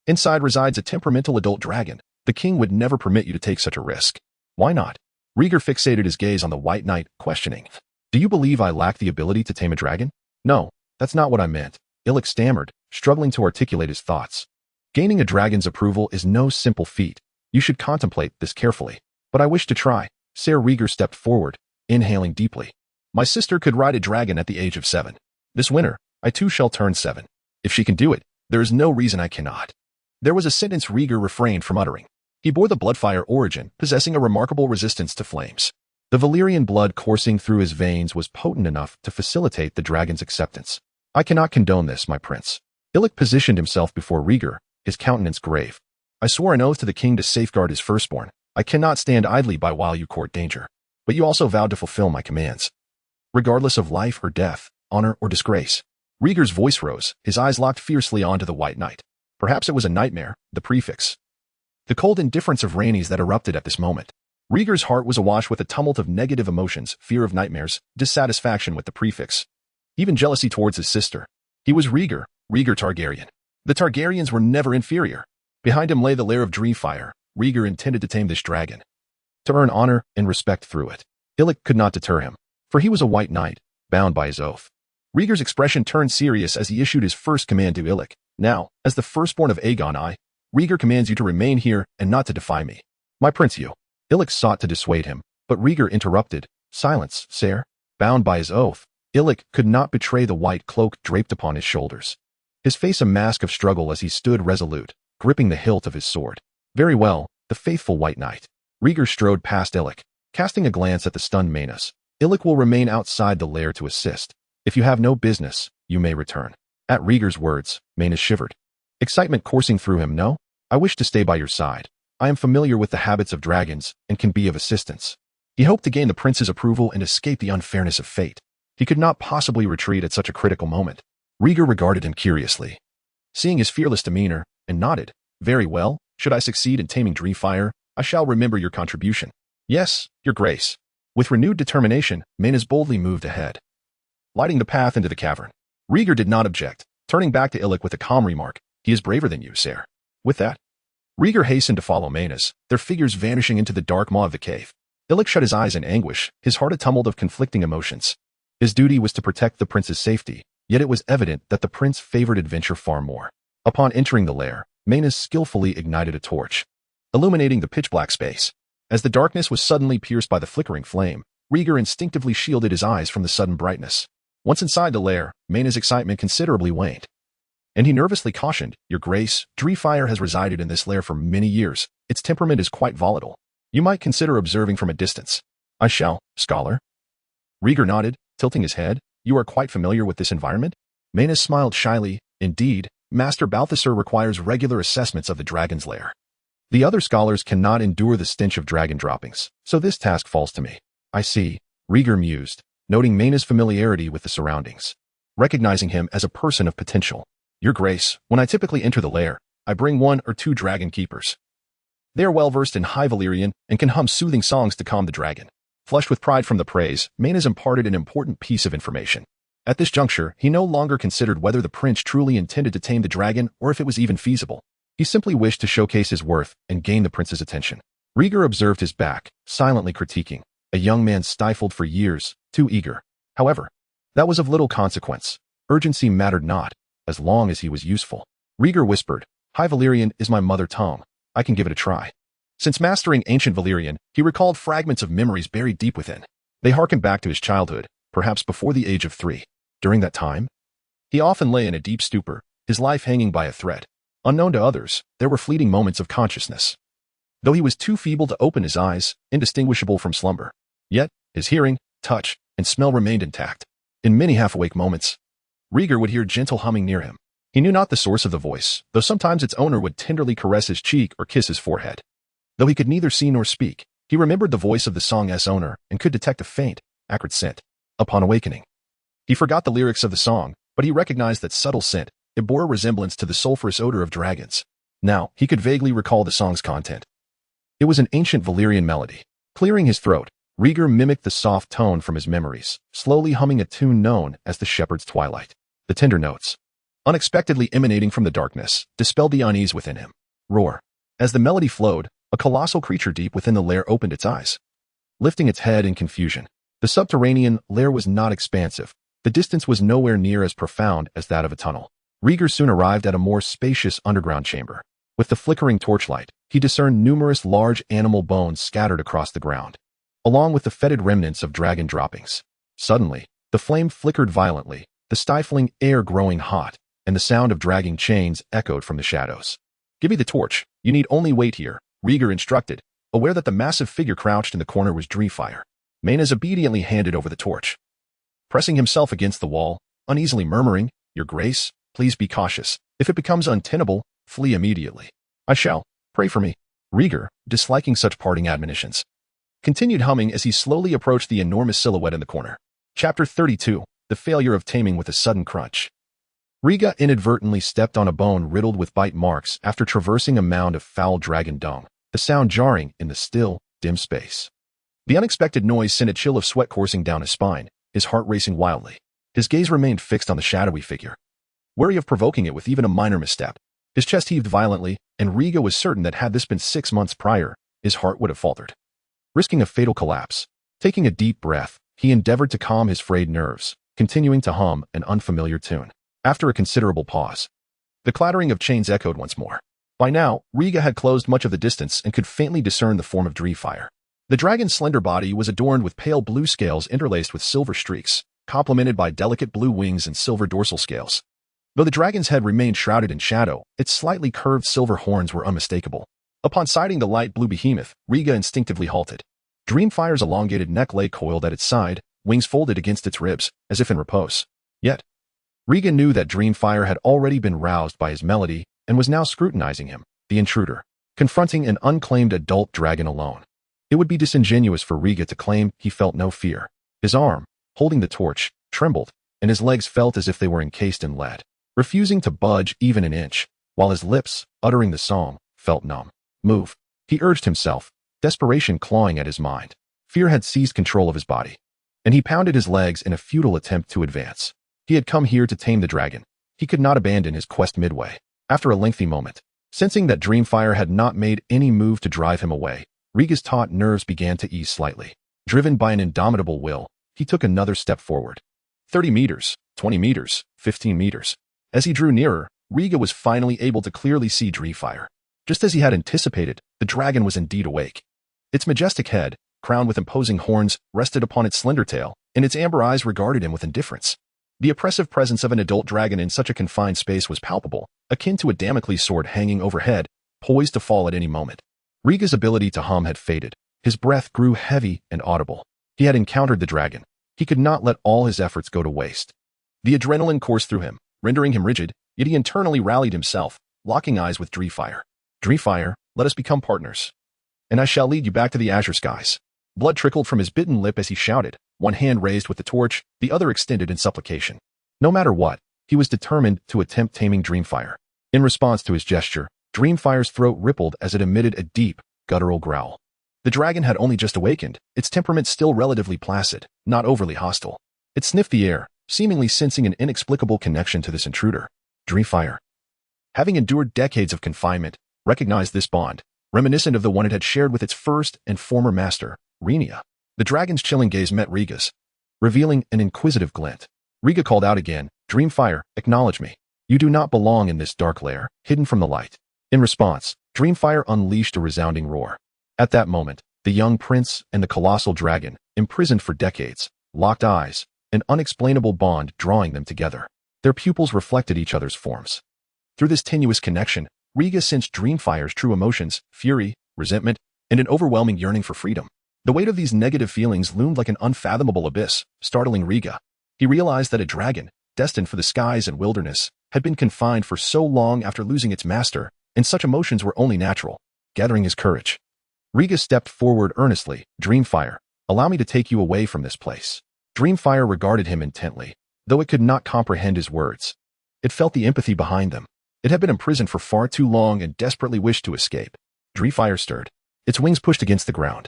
Inside resides a temperamental adult dragon. The king would never permit you to take such a risk. Why not? Riga fixated his gaze on the White Knight, questioning. Do you believe I lack the ability to tame a dragon? No, that's not what I meant. Ilik stammered, struggling to articulate his thoughts. Gaining a dragon's approval is no simple feat. You should contemplate this carefully. But I wish to try. Sir Riga stepped forward, inhaling deeply. My sister could ride a dragon at the age of 7. This winter, I too shall turn 7. If she can do it, there is no reason I cannot. There was a sentence Riga refrained from uttering. He bore the bloodfire origin, possessing a remarkable resistance to flames. The Valyrian blood coursing through his veins was potent enough to facilitate the dragon's acceptance. I cannot condone this, my prince. Ilik positioned himself before Riga, his countenance grave. I swore an oath to the king to safeguard his firstborn. I cannot stand idly by while you court danger. But you also vowed to fulfill my commands. Regardless of life or death, honor or disgrace. Riga's voice rose, his eyes locked fiercely onto the White Knight. Perhaps it was a nightmare, the prefix. The cold indifference of Rhaenys that erupted at this moment. Riga's heart was awash with a tumult of negative emotions, fear of nightmares, dissatisfaction with the prefix. Even jealousy towards his sister. He was Riga Targaryen. The Targaryens were never inferior. Behind him lay the lair of Dreamfire. Riga intended to tame this dragon. To earn honor and respect through it. Ilik could not deter him, for he was a White Knight, bound by his oath. Riga's expression turned serious as he issued his first command to Ilik. Now, as the firstborn of Aegon Riga commands you to remain here and not to defy me. My prince you. Ilik sought to dissuade him, but Riga interrupted. Silence, sire. Bound by his oath, Ilik could not betray the white cloak draped upon his shoulders. His face a mask of struggle as he stood resolute, gripping the hilt of his sword. Very well, the faithful White Knight. Riga strode past Ilik, casting a glance at the stunned Minas. Ilik will remain outside the lair to assist. If you have no business, you may return. At Riga's words, Minas shivered. Excitement coursing through him. No, I wish to stay by your side. I am familiar with the habits of dragons and can be of assistance. He hoped to gain the prince's approval and escape the unfairness of fate. He could not possibly retreat at such a critical moment. Riga regarded him curiously, seeing his fearless demeanor, and nodded. Very well, should I succeed in taming Dreamfire, I shall remember your contribution. Yes, your grace. With renewed determination, Minas boldly moved ahead, lighting the path into the cavern. Riga did not object, turning back to Ilik with a calm remark. He is braver than you, sire. With that, Riga hastened to follow Minas, their figures vanishing into the dark maw of the cave. Ilik shut his eyes in anguish, his heart a tumult of conflicting emotions. His duty was to protect the prince's safety, yet it was evident that the prince favored adventure far more. Upon entering the lair, Minas skillfully ignited a torch, illuminating the pitch-black space. As the darkness was suddenly pierced by the flickering flame, Riga instinctively shielded his eyes from the sudden brightness. Once inside the lair, Minas' excitement considerably waned, and he nervously cautioned, Your Grace, Dreamfire has resided in this lair for many years. Its temperament is quite volatile. You might consider observing from a distance. I shall, scholar. Riga nodded, tilting his head. You are quite familiar with this environment? Minas smiled shyly. Indeed, Master Balthasar requires regular assessments of the dragon's lair. The other scholars cannot endure the stench of dragon droppings, so this task falls to me. I see, Riga mused, noting Minas' familiarity with the surroundings, recognizing him as a person of potential. Your Grace, when I typically enter the lair, I bring 1 or 2 dragon keepers. They are well-versed in High Valyrian and can hum soothing songs to calm the dragon. Flushed with pride from the praise, Minas imparted an important piece of information. At this juncture, he no longer considered whether the prince truly intended to tame the dragon or if it was even feasible. He simply wished to showcase his worth and gain the prince's attention. Riga observed his back, silently critiquing. a young man stifled for years, too eager. However, that was of little consequence. Urgency mattered not, as long as he was useful. Rieger whispered, High Valyrian is my mother tongue. I can give it a try. Since mastering ancient Valyrian, he recalled fragments of memories buried deep within. They harkened back to his childhood, perhaps before the age of 3. During that time, he often lay in a deep stupor, his life hanging by a thread. Unknown to others, there were fleeting moments of consciousness. Though he was too feeble to open his eyes, indistinguishable from slumber. Yet, his hearing, touch, and smell remained intact. In many half-awake moments, Rieger would hear gentle humming near him. He knew not the source of the voice, though sometimes its owner would tenderly caress his cheek or kiss his forehead. Though he could neither see nor speak, he remembered the voice of the song's owner and could detect a faint, acrid scent. Upon awakening, he forgot the lyrics of the song, but he recognized that subtle scent. It bore a resemblance to the sulphurous odor of dragons. Now, he could vaguely recall the song's content. It was an ancient Valyrian melody. Clearing his throat, Rieger mimicked the soft tone from his memories, slowly humming a tune known as the Shepherd's Twilight. The tender notes, unexpectedly emanating from the darkness, dispelled the unease within him. Roar. As the melody flowed, a colossal creature deep within the lair opened its eyes, lifting its head in confusion. The subterranean lair was not expansive. The distance was nowhere near as profound as that of a tunnel. Rieger soon arrived at a more spacious underground chamber. With the flickering torchlight, he discerned numerous large animal bones scattered across the ground, along with the fetid remnants of dragon droppings. Suddenly, the flame flickered violently, the stifling air growing hot, and the sound of dragging chains echoed from the shadows. Give me the torch. You need only wait here, Rieger instructed, aware that the massive figure crouched in the corner was Defies. Manas obediently handed over the torch, pressing himself against the wall, uneasily murmuring, Your Grace, please be cautious. If it becomes untenable, flee immediately. I shall. Pray for me. Rieger, disliking such parting admonitions, continued humming as he slowly approached the enormous silhouette in the corner. Chapter 32. The Failure of Taming with a Sudden Crunch. Rieger inadvertently stepped on a bone riddled with bite marks after traversing a mound of foul dragon dung, the sound jarring in the still, dim space. The unexpected noise sent a chill of sweat coursing down his spine, his heart racing wildly. His gaze remained fixed on the shadowy figure, wary of provoking it with even a minor misstep. His chest heaved violently, and Rieger was certain that had this been 6 months prior, his heart would have faltered, risking a fatal collapse. Taking a deep breath, he endeavored to calm his frayed nerves, continuing to hum an unfamiliar tune. After a considerable pause, the clattering of chains echoed once more. By now, Rieger had closed much of the distance and could faintly discern the form of Defies. The dragon's slender body was adorned with pale blue scales interlaced with silver streaks, complemented by delicate blue wings and silver dorsal scales. Though the dragon's head remained shrouded in shadow, its slightly curved silver horns were unmistakable. Upon sighting the light blue behemoth, Rieger instinctively halted. Defies' elongated neck lay coiled at its side, wings folded against its ribs, as if in repose. Yet, Rieger knew that Defies had already been roused by his melody and was now scrutinizing him, the intruder, confronting an unclaimed adult dragon alone. It would be disingenuous for Rieger to claim he felt no fear. His arm, holding the torch, trembled, and his legs felt as if they were encased in lead, refusing to budge even an inch, while his lips, uttering the song, felt numb. Move, he urged himself, desperation clawing at his mind. Fear had seized control of his body, and he pounded his legs in a futile attempt to advance. He had come here to tame the dragon. He could not abandon his quest midway. After a lengthy moment, sensing that Defies had not made any move to drive him away, Rieger's taut nerves began to ease slightly. Driven by an indomitable will, he took another step forward. 30 meters, 20 meters, 15 meters. As he drew nearer, Rieger was finally able to clearly see Defies. Just as he had anticipated, the dragon was indeed awake. Its majestic head, crowned with imposing horns, rested upon its slender tail, and its amber eyes regarded him with indifference. The oppressive presence of an adult dragon in such a confined space was palpable, akin to a Damocles sword hanging overhead, poised to fall at any moment. Rieger's ability to hum had faded. His breath grew heavy and audible. He had encountered the dragon. He could not let all his efforts go to waste. The adrenaline coursed through him, rendering him rigid, yet he internally rallied himself, locking eyes with Defies. Defies, let us become partners, and I shall lead you back to the azure skies. Blood trickled from his bitten lip as he shouted, one hand raised with the torch, the other extended in supplication. No matter what, he was determined to attempt taming Defies. In response to his gesture, Defies' throat rippled as it emitted a deep, guttural growl. The dragon had only just awakened, its temperament still relatively placid, not overly hostile. It sniffed the air, seemingly sensing an inexplicable connection to this intruder. Defies, having endured decades of confinement, recognized this bond, reminiscent of the one it had shared with its first and former master, Rhaenyra. The dragon's chilling gaze met Riga's, revealing an inquisitive glint. Riga called out again, Dreamfire, acknowledge me. You do not belong in this dark lair, hidden from the light. In response, Dreamfire unleashed a resounding roar. At that moment, the young prince and the colossal dragon, imprisoned for decades, locked eyes, an unexplainable bond drawing them together. Their pupils reflected each other's forms. Through this tenuous connection, Riga sensed Dreamfire's true emotions, fury, resentment, and an overwhelming yearning for freedom. The weight of these negative feelings loomed like an unfathomable abyss, startling Riga. He realized that a dragon, destined for the skies and wilderness, had been confined for so long after losing its master, and such emotions were only natural. Gathering his courage, Riga stepped forward earnestly. Dreamfire, allow me to take you away from this place. Dreamfire regarded him intently, though it could not comprehend his words. It felt the empathy behind them. It had been imprisoned for far too long and desperately wished to escape. Dreamfire stirred. Its wings pushed against the ground.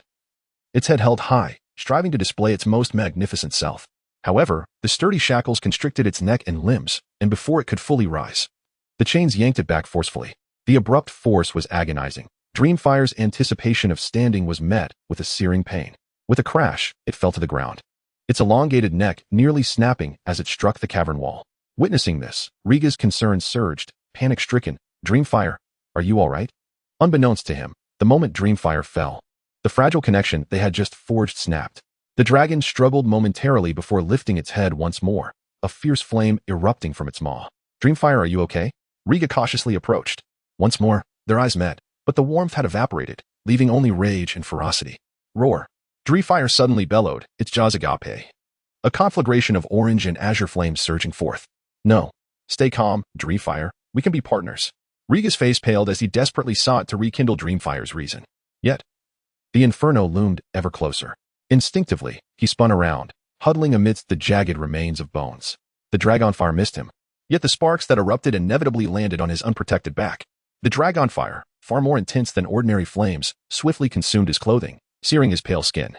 Its head held high, striving to display its most magnificent self. However, the sturdy shackles constricted its neck and limbs, and before it could fully rise, the chains yanked it back forcefully. The abrupt force was agonizing. Dreamfire's anticipation of standing was met with a searing pain. With a crash, it fell to the ground, its elongated neck nearly snapping as it struck the cavern wall. Witnessing this, Riga's concern surged, panic-stricken. Dreamfire, are you all right? Unbeknownst to him, the moment Dreamfire fell, the fragile connection they had just forged snapped. The dragon struggled momentarily before lifting its head once more, a fierce flame erupting from its maw. Dreamfire, are you okay? Riga cautiously approached. Once more, their eyes met, but the warmth had evaporated, leaving only rage and ferocity. Roar. Dreamfire suddenly bellowed, its jaws agape, a conflagration of orange and azure flames surging forth. No. Stay calm, Dreamfire. We can be partners. Riga's face paled as he desperately sought to rekindle Dreamfire's reason. Yet, the inferno loomed ever closer. Instinctively, he spun around, huddling amidst the jagged remains of bones. The dragonfire missed him, yet the sparks that erupted inevitably landed on his unprotected back. The dragonfire, far more intense than ordinary flames, swiftly consumed his clothing, searing his pale skin.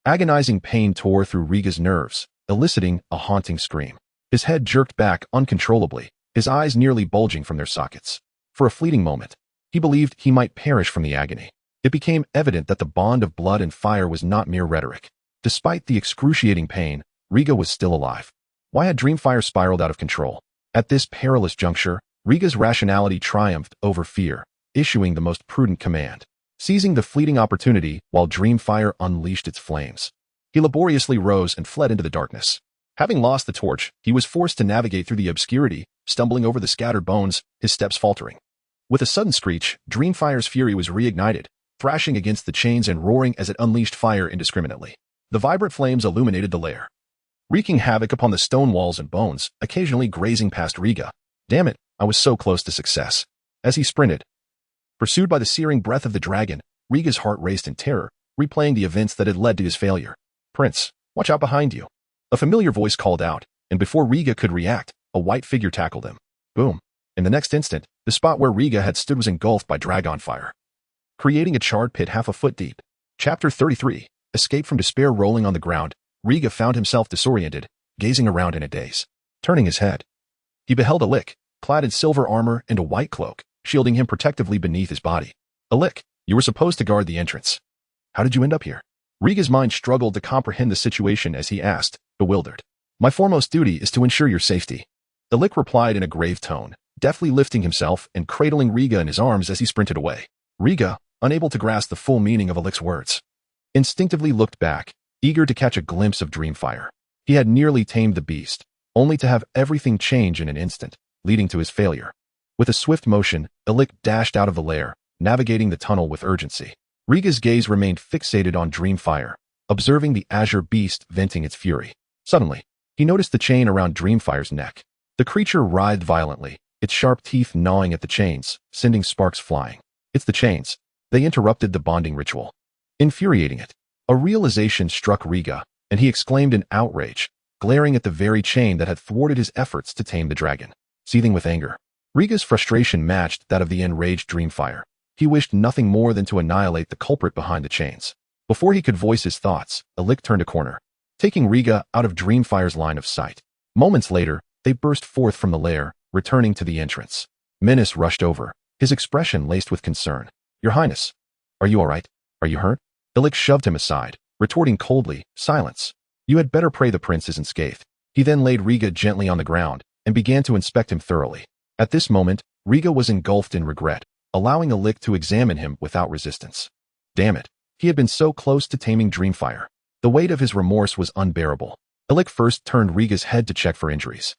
Agonizing pain tore through Riga's nerves, eliciting a haunting scream. His head jerked back uncontrollably, his eyes nearly bulging from their sockets. For a fleeting moment, he believed he might perish from the agony. It became evident that the bond of blood and fire was not mere rhetoric. Despite the excruciating pain, Riga was still alive. Why had Dreamfire spiraled out of control? At this perilous juncture, Riga's rationality triumphed over fear, issuing the most prudent command, seizing the fleeting opportunity while Dreamfire unleashed its flames. He laboriously rose and fled into the darkness. Having lost the torch, he was forced to navigate through the obscurity, stumbling over the scattered bones, his steps faltering. With a sudden screech, Dreamfire's fury was reignited, thrashing against the chains and roaring as it unleashed fire indiscriminately. The vibrant flames illuminated the lair, wreaking havoc upon the stone walls and bones, occasionally grazing past Riga. Damn it, I was so close to success. As he sprinted, pursued by the searing breath of the dragon, Riga's heart raced in terror, replaying the events that had led to his failure. Prince, watch out behind you. A familiar voice called out, and before Riga could react, a white figure tackled him. Boom. In the next instant, the spot where Riga had stood was engulfed by dragonfire, creating a charred pit half a foot deep. Chapter 33. Escape from despair. Rolling on the ground, Riga found himself disoriented, gazing around in a daze. Turning his head, he beheld Ailing, clad in silver armor and a white cloak, shielding him protectively beneath his body. Ailing, you were supposed to guard the entrance. How did you end up here? Riga's mind struggled to comprehend the situation as he asked, bewildered. My foremost duty is to ensure your safety. Ailing replied in a grave tone, deftly lifting himself and cradling Riga in his arms as he sprinted away. Riga, unable to grasp the full meaning of Ailing's words, instinctively looked back, eager to catch a glimpse of Dreamfire. He had nearly tamed the beast, only to have everything change in an instant, leading to his failure. With a swift motion, Ailing dashed out of the lair, navigating the tunnel with urgency. Riga's gaze remained fixated on Dreamfire, observing the azure beast venting its fury. Suddenly, he noticed the chain around Dreamfire's neck. The creature writhed violently, its sharp teeth gnawing at the chains, sending sparks flying. It's the chains. They interrupted the bonding ritual, infuriating it. A realization struck Riga, and he exclaimed in outrage, glaring at the very chain that had thwarted his efforts to tame the dragon. Seething with anger, Riga's frustration matched that of the enraged Dreamfire. He wished nothing more than to annihilate the culprit behind the chains. Before he could voice his thoughts, Ailing turned a corner, taking Riga out of Dreamfire's line of sight. Moments later, they burst forth from the lair, returning to the entrance. Menace rushed over, his expression laced with concern. Your Highness, are you all right? Are you hurt? Ailing shoved him aside, retorting coldly, "Silence. You had better pray the prince isn't scathed." He then laid Riga gently on the ground and began to inspect him thoroughly. At this moment, Riga was engulfed in regret, allowing Ailing to examine him without resistance. Damn it. He had been so close to taming Dreamfire. The weight of his remorse was unbearable. Ailing first turned Riga's head to check for injuries.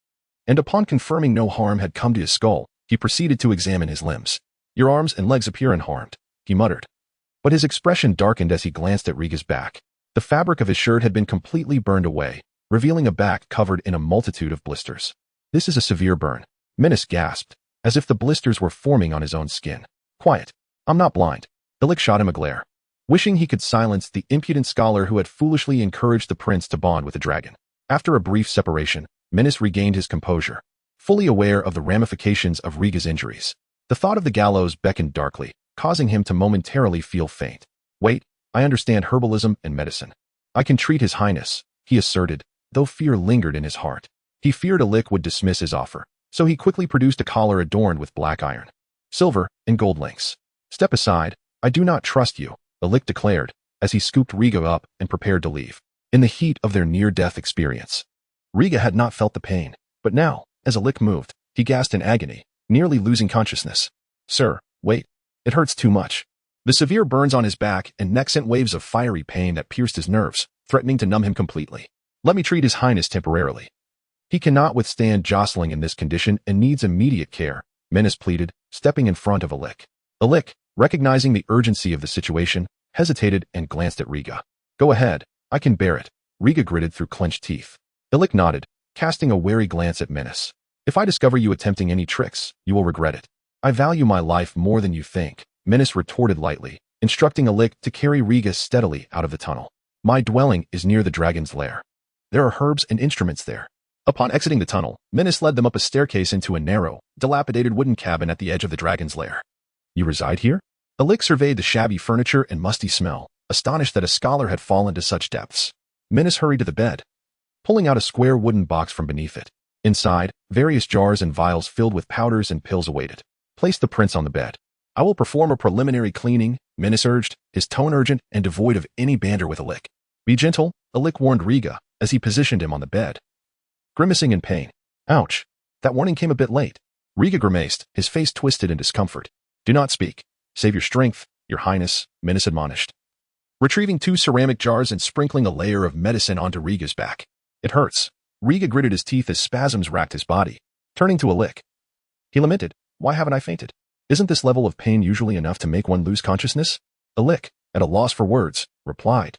And upon confirming no harm had come to his skull, he proceeded to examine his limbs. "Your arms and legs appear unharmed," he muttered. But his expression darkened as he glanced at Riga's back. The fabric of his shirt had been completely burned away, revealing a back covered in a multitude of blisters. "This is a severe burn," Menace gasped, as if the blisters were forming on his own skin. "Quiet. I'm not blind." Ailing shot him a glare, wishing he could silence the impudent scholar who had foolishly encouraged the prince to bond with a dragon. After a brief separation, Menace regained his composure, fully aware of the ramifications of Riga's injuries. The thought of the gallows beckoned darkly, causing him to momentarily feel faint. "Wait, I understand herbalism and medicine. I can treat his highness," he asserted, though fear lingered in his heart. He feared Ailing would dismiss his offer, so he quickly produced a collar adorned with black iron, silver, and gold links. "Step aside, I do not trust you," Ailing declared, as he scooped Riga up and prepared to leave. In the heat of their near-death experience, Riga had not felt the pain, but now, as Ailing moved, he gasped in agony, nearly losing consciousness. "Sir, wait. It hurts too much." The severe burns on his back and neck sent waves of fiery pain that pierced his nerves, threatening to numb him completely. "Let me treat his highness temporarily. He cannot withstand jostling in this condition and needs immediate care," Menace pleaded, stepping in front of Ailing. Ailing, recognizing the urgency of the situation, hesitated and glanced at Riga. "Go ahead, I can bear it," Riga gritted through clenched teeth. Ailing nodded, casting a wary glance at Menace. "If I discover you attempting any tricks, you will regret it." "I value my life more than you think," Menace retorted lightly, instructing Ailing to carry Riga steadily out of the tunnel. "My dwelling is near the dragon's lair. There are herbs and instruments there." Upon exiting the tunnel, Menace led them up a staircase into a narrow, dilapidated wooden cabin at the edge of the dragon's lair. "You reside here?" Ailing surveyed the shabby furniture and musty smell, astonished that a scholar had fallen to such depths. Menace hurried to the bed, pulling out a square wooden box from beneath it. Inside, various jars and vials filled with powders and pills awaited. "Place the prince on the bed. I will perform a preliminary cleaning," Menace urged, his tone urgent and devoid of any banter with Ailing. "Be gentle," Ailing warned Riga, as he positioned him on the bed. Grimacing in pain. "Ouch. That warning came a bit late." Riga grimaced, his face twisted in discomfort. "Do not speak. Save your strength, your highness," Menace admonished, retrieving 2 ceramic jars and sprinkling a layer of medicine onto Riga's back. "It hurts." Riga gritted his teeth as spasms racked his body. Turning to Ailing, he lamented, "Why haven't I fainted? Isn't this level of pain usually enough to make one lose consciousness?" Ailing, at a loss for words, replied,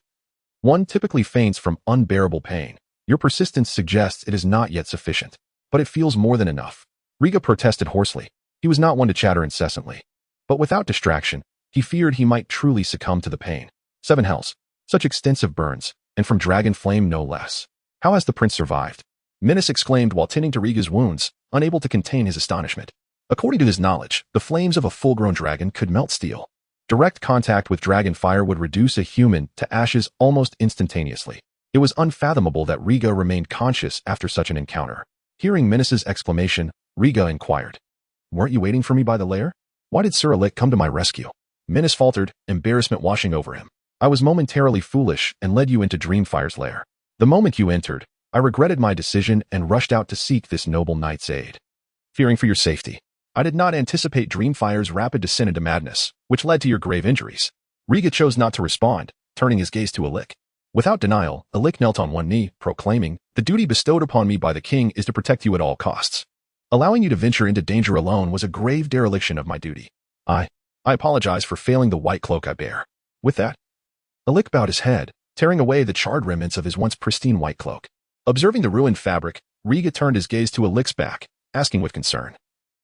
"One typically faints from unbearable pain. Your persistence suggests it is not yet sufficient, but it feels more than enough." Riga protested hoarsely. He was not one to chatter incessantly, but without distraction, he feared he might truly succumb to the pain. 7 hells. Such extensive burns, and from dragon flame no less. "How has the prince survived?" Menace exclaimed while tending to Riga's wounds, unable to contain his astonishment. According to his knowledge, the flames of a full-grown dragon could melt steel. Direct contact with dragon fire would reduce a human to ashes almost instantaneously. It was unfathomable that Riga remained conscious after such an encounter. Hearing Menace's exclamation, Riga inquired, "Weren't you waiting for me by the lair? Why did Sir Ailing come to my rescue?" Menace faltered, embarrassment washing over him. "I was momentarily foolish and led you into Dreamfire's lair. The moment you entered, I regretted my decision and rushed out to seek this noble knight's aid, fearing for your safety. I did not anticipate Dreamfire's rapid descent into madness, which led to your grave injuries." Riga chose not to respond, turning his gaze to Ailing. Without denial, Ailing knelt on one knee, proclaiming, "The duty bestowed upon me by the king is to protect you at all costs. Allowing you to venture into danger alone was a grave dereliction of my duty. I apologize for failing the white cloak I bear." With that, Ailing bowed his head, tearing away the charred remnants of his once pristine white cloak. Observing the ruined fabric, Riga turned his gaze to Ailing's back, asking with concern,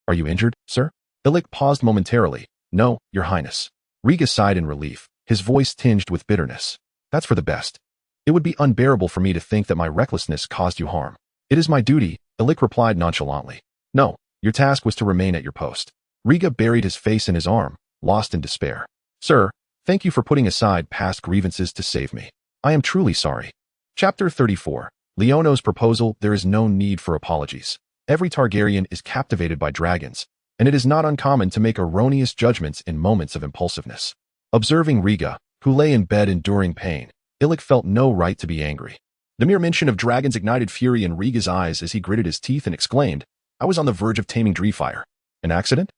"Are you injured, sir?" Ailing paused momentarily. "No, your highness." Riga sighed in relief, his voice tinged with bitterness. "That's for the best. It would be unbearable for me to think that my recklessness caused you harm." "It is my duty," Ailing replied nonchalantly. "No, your task was to remain at your post." Riga buried his face in his arm, lost in despair. "Sir, thank you for putting aside past grievances to save me. I am truly sorry." Chapter 34. Leono's proposal. There is no need for apologies. Every Targaryen is captivated by dragons, and it is not uncommon to make erroneous judgments in moments of impulsiveness. Observing Riga, who lay in bed enduring pain, Illich felt no right to be angry. The mere mention of dragons ignited fury in Riga's eyes as he gritted his teeth and exclaimed, "I was on the verge of taming Defies. An accident?"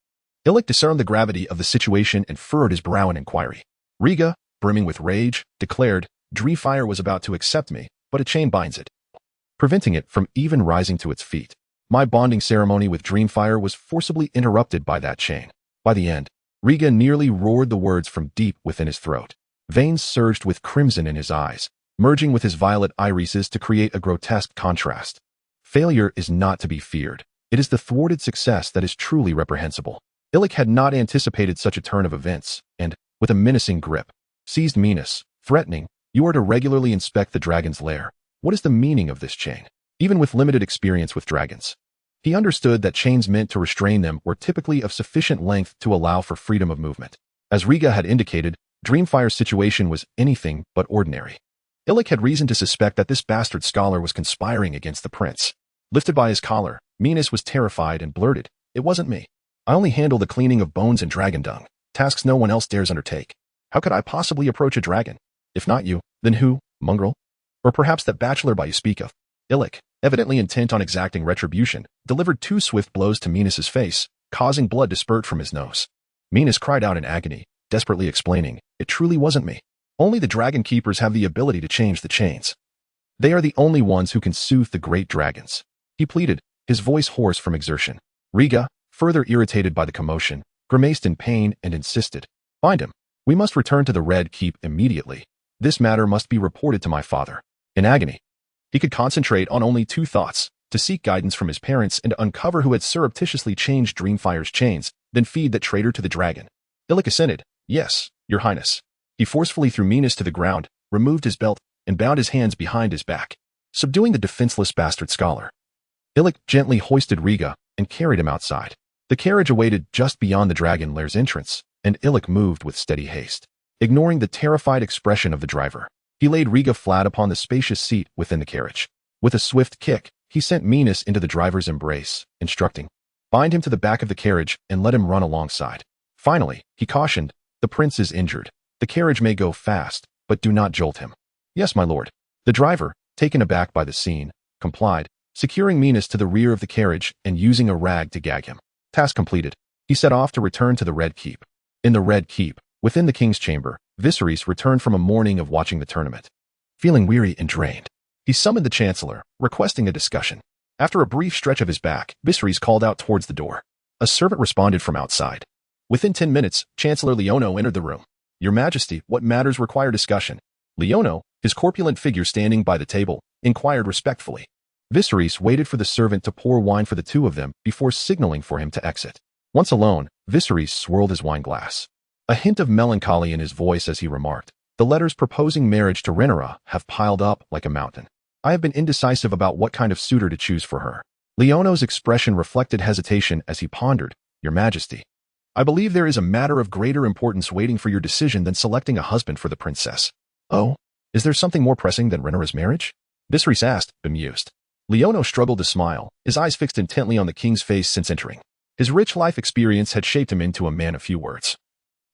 Illich discerned the gravity of the situation and furrowed his brow in inquiry. Riga, brimming with rage, declared, "Defies was about to accept me, but a chain binds it, preventing it from even rising to its feet. My bonding ceremony with Dreamfire was forcibly interrupted by that chain." By the end, Riga nearly roared the words from deep within his throat. Veins surged with crimson in his eyes, merging with his violet irises to create a grotesque contrast. Failure is not to be feared. It is the thwarted success that is truly reprehensible. Illich had not anticipated such a turn of events, and, with a menacing grip, seized Minas, threatening, "You are to regularly inspect the dragon's lair. What is the meaning of this chain?" Even with limited experience with dragons, he understood that chains meant to restrain them were typically of sufficient length to allow for freedom of movement. As Riga had indicated, Dreamfire's situation was anything but ordinary. Illich had reason to suspect that this bastard scholar was conspiring against the prince. Lifted by his collar, Minas was terrified and blurted, "It wasn't me. I only handle the cleaning of bones and dragon dung, tasks no one else dares undertake. How could I possibly approach a dragon? If not you, then who, mongrel? Or perhaps that bachelor by you speak of?" Illich, evidently intent on exacting retribution, delivered 2 swift blows to Minas's face, causing blood to spurt from his nose. Minas cried out in agony, desperately explaining, "It truly wasn't me. Only the dragon keepers have the ability to change the chains. They are the only ones who can soothe the great dragons." He pleaded, his voice hoarse from exertion. Riga, further irritated by the commotion, grimaced in pain and insisted, "Find him. We must return to the Red Keep immediately. This matter must be reported to my father." In agony, he could concentrate on only 2 thoughts, to seek guidance from his parents and to uncover who had surreptitiously changed Dreamfire's chains, then feed that traitor to the dragon. Illich assented, "Yes, your highness." He forcefully threw Minas to the ground, removed his belt, and bound his hands behind his back, subduing the defenseless bastard scholar. Illich gently hoisted Riga and carried him outside. The carriage awaited just beyond the dragon lair's entrance, and Illich moved with steady haste. Ignoring the terrified expression of the driver, he laid Riga flat upon the spacious seat within the carriage. With a swift kick, he sent Minas into the driver's embrace, instructing, "Bind him to the back of the carriage and let him run alongside." Finally, he cautioned, "The prince is injured. The carriage may go fast, but do not jolt him." "Yes, my lord." The driver, taken aback by the scene, complied, securing Minas to the rear of the carriage and using a rag to gag him. Task completed. He set off to return to the Red Keep. In the Red Keep, within the king's chamber, Viserys returned from a morning of watching the tournament. Feeling weary and drained, he summoned the chancellor, requesting a discussion. After a brief stretch of his back, Viserys called out towards the door. A servant responded from outside. Within 10 minutes, Chancellor Leono entered the room. "Your Majesty, what matters require discussion?" Leono, his corpulent figure standing by the table, inquired respectfully. Viserys waited for the servant to pour wine for the 2 of them before signaling for him to exit. Once alone, Viserys swirled his wine glass, a hint of melancholy in his voice as he remarked, "The letters proposing marriage to Rhaenyra have piled up like a mountain. I have been indecisive about what kind of suitor to choose for her." Leono's expression reflected hesitation as he pondered, "Your Majesty, I believe there is a matter of greater importance waiting for your decision than selecting a husband for the princess." "Oh, is there something more pressing than Rhaenyra's marriage?" Viserys asked, bemused. Leono struggled to smile, his eyes fixed intently on the king's face since entering. His rich life experience had shaped him into a man of few words.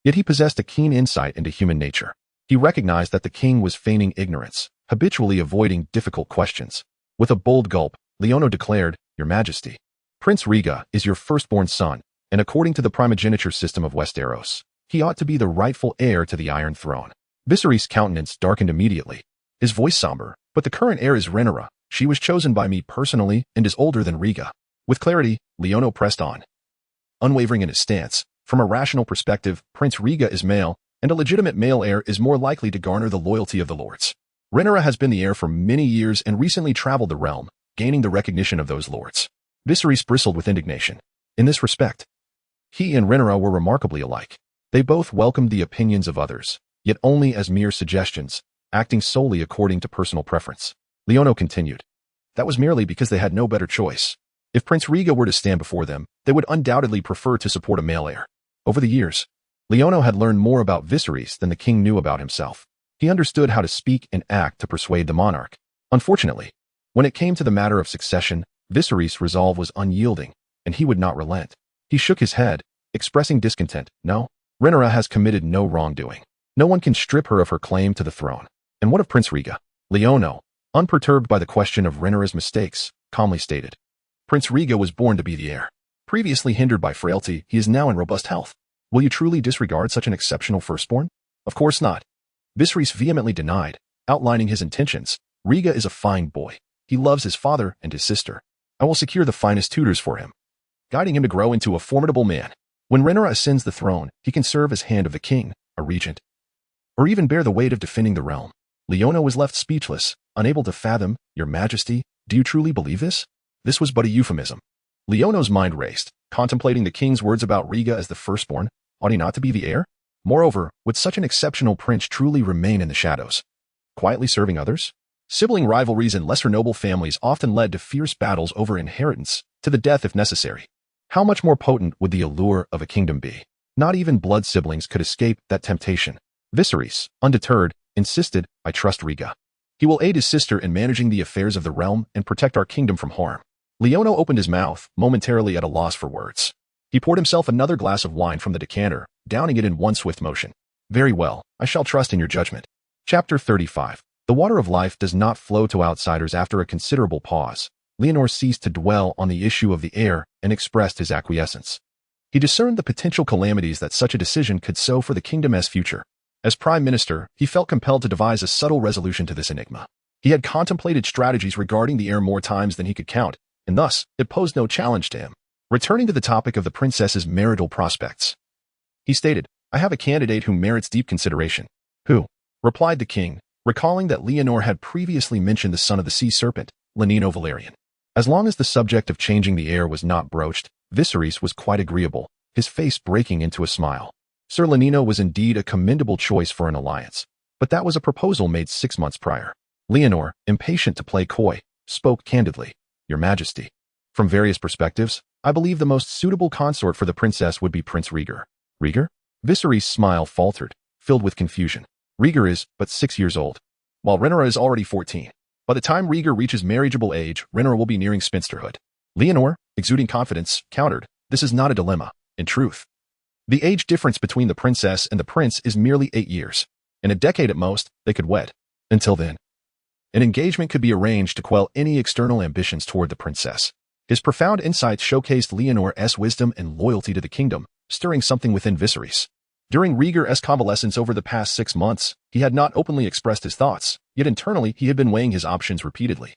Yet he possessed a keen insight into human nature. He recognized that the king was feigning ignorance, habitually avoiding difficult questions. With a bold gulp, Leono declared, "Your Majesty, Prince Riga is your firstborn son, and according to the primogeniture system of Westeros, he ought to be the rightful heir to the Iron Throne." Viserys' countenance darkened immediately, his voice somber, "But the current heir is Rhaenyra. She was chosen by me personally and is older than Riga." With clarity, Leono pressed on, unwavering in his stance. From a rational perspective, Prince Riga is male, and a legitimate male heir is more likely to garner the loyalty of the lords. Rhaenyra has been the heir for many years and recently traveled the realm, gaining the recognition of those lords. Viserys bristled with indignation. In this respect, he and Rhaenyra were remarkably alike. They both welcomed the opinions of others, yet only as mere suggestions, acting solely according to personal preference. Leono continued, "That was merely because they had no better choice. If Prince Riga were to stand before them, they would undoubtedly prefer to support a male heir." Over the years, Leono had learned more about Viserys than the king knew about himself. He understood how to speak and act to persuade the monarch. Unfortunately, when it came to the matter of succession, Viserys' resolve was unyielding, and he would not relent. He shook his head, expressing discontent. "No, Rhaenyra has committed no wrongdoing. No one can strip her of her claim to the throne. And what of Prince Riga? Leono, unperturbed by the question of Rhaenyra's mistakes, calmly stated. Prince Riga was born to be the heir. Previously hindered by frailty, he is now in robust health. Will you truly disregard such an exceptional firstborn? Of course not. Viserys vehemently denied, outlining his intentions. Riga is a fine boy. He loves his father and his sister. I will secure the finest tutors for him, guiding him to grow into a formidable man. When Rhaenyra ascends the throne, he can serve as hand of the king, a regent, or even bear the weight of defending the realm. Leono was left speechless, unable to fathom. Your Majesty, do you truly believe this? This was but a euphemism. Leono's mind raced, contemplating the king's words about Riga as the firstborn. Ought he not to be the heir? Moreover, would such an exceptional prince truly remain in the shadows, quietly serving others? Sibling rivalries in lesser noble families often led to fierce battles over inheritance, to the death if necessary. How much more potent would the allure of a kingdom be? Not even blood siblings could escape that temptation. Viserys, undeterred, insisted, I trust Riga. He will aid his sister in managing the affairs of the realm and protect our kingdom from harm. Leono opened his mouth, momentarily at a loss for words. He poured himself another glass of wine from the decanter, downing it in one swift motion. Very well, I shall trust in your judgment. Chapter 35. The water of life does not flow to outsiders. After a considerable pause, Leonor ceased to dwell on the issue of the heir and expressed his acquiescence. He discerned the potential calamities that such a decision could sow for the kingdom's future. As prime minister, he felt compelled to devise a subtle resolution to this enigma. He had contemplated strategies regarding the heir more times than he could count, and thus it posed no challenge to him. Returning to the topic of the princess's marital prospects, he stated, I have a candidate who merits deep consideration. Who? Replied the king, recalling that Leonor had previously mentioned the son of the sea serpent, Lenino Valerian. As long as the subject of changing the heir was not broached, Viserys was quite agreeable, his face breaking into a smile. Sir Lenino was indeed a commendable choice for an alliance, but that was a proposal made 6 months prior. Leonor, impatient to play coy, spoke candidly, Your Majesty. From various perspectives, I believe the most suitable consort for the princess would be Prince Rhaegar. Rhaegar? Viserys' smile faltered, filled with confusion. Rhaegar is but 6 years old, while Rhaenyra is already 14. By the time Rhaegar reaches marriageable age, Rhaenyra will be nearing spinsterhood. Leonor, exuding confidence, countered, This is not a dilemma, in truth. The age difference between the princess and the prince is merely 8 years. In a decade at most, they could wed. Until then, an engagement could be arranged to quell any external ambitions toward the princess. His profound insights showcased Leonor's wisdom and loyalty to the kingdom, stirring something within Viserys. During Rhaegar's convalescence over the past 6 months, he had not openly expressed his thoughts, yet internally he had been weighing his options repeatedly.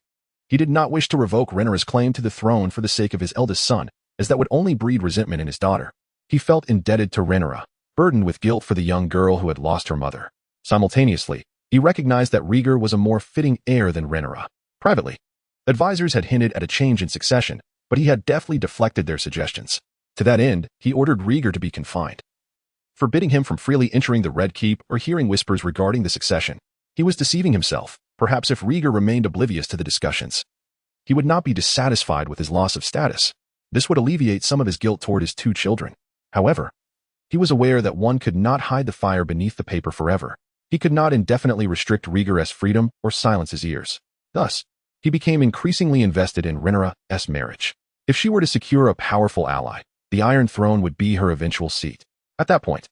He did not wish to revoke Rhaenyra's claim to the throne for the sake of his eldest son, as that would only breed resentment in his daughter. He felt indebted to Rhaenyra, burdened with guilt for the young girl who had lost her mother. Simultaneously, he recognized that Rhaegar was a more fitting heir than Rhaenyra. Privately, advisors had hinted at a change in succession, but he had deftly deflected their suggestions. To that end, he ordered Rhaegar to be confined, forbidding him from freely entering the Red Keep or hearing whispers regarding the succession. He was deceiving himself. Perhaps if Rhaegar remained oblivious to the discussions, he would not be dissatisfied with his loss of status. This would alleviate some of his guilt toward his 2 children. However, he was aware that one could not hide the fire beneath the paper forever. He could not indefinitely restrict Rhaegar's freedom or silence his ears. Thus, he became increasingly invested in Rhaenyra's marriage. If she were to secure a powerful ally, the Iron Throne would be her eventual seat. At that point,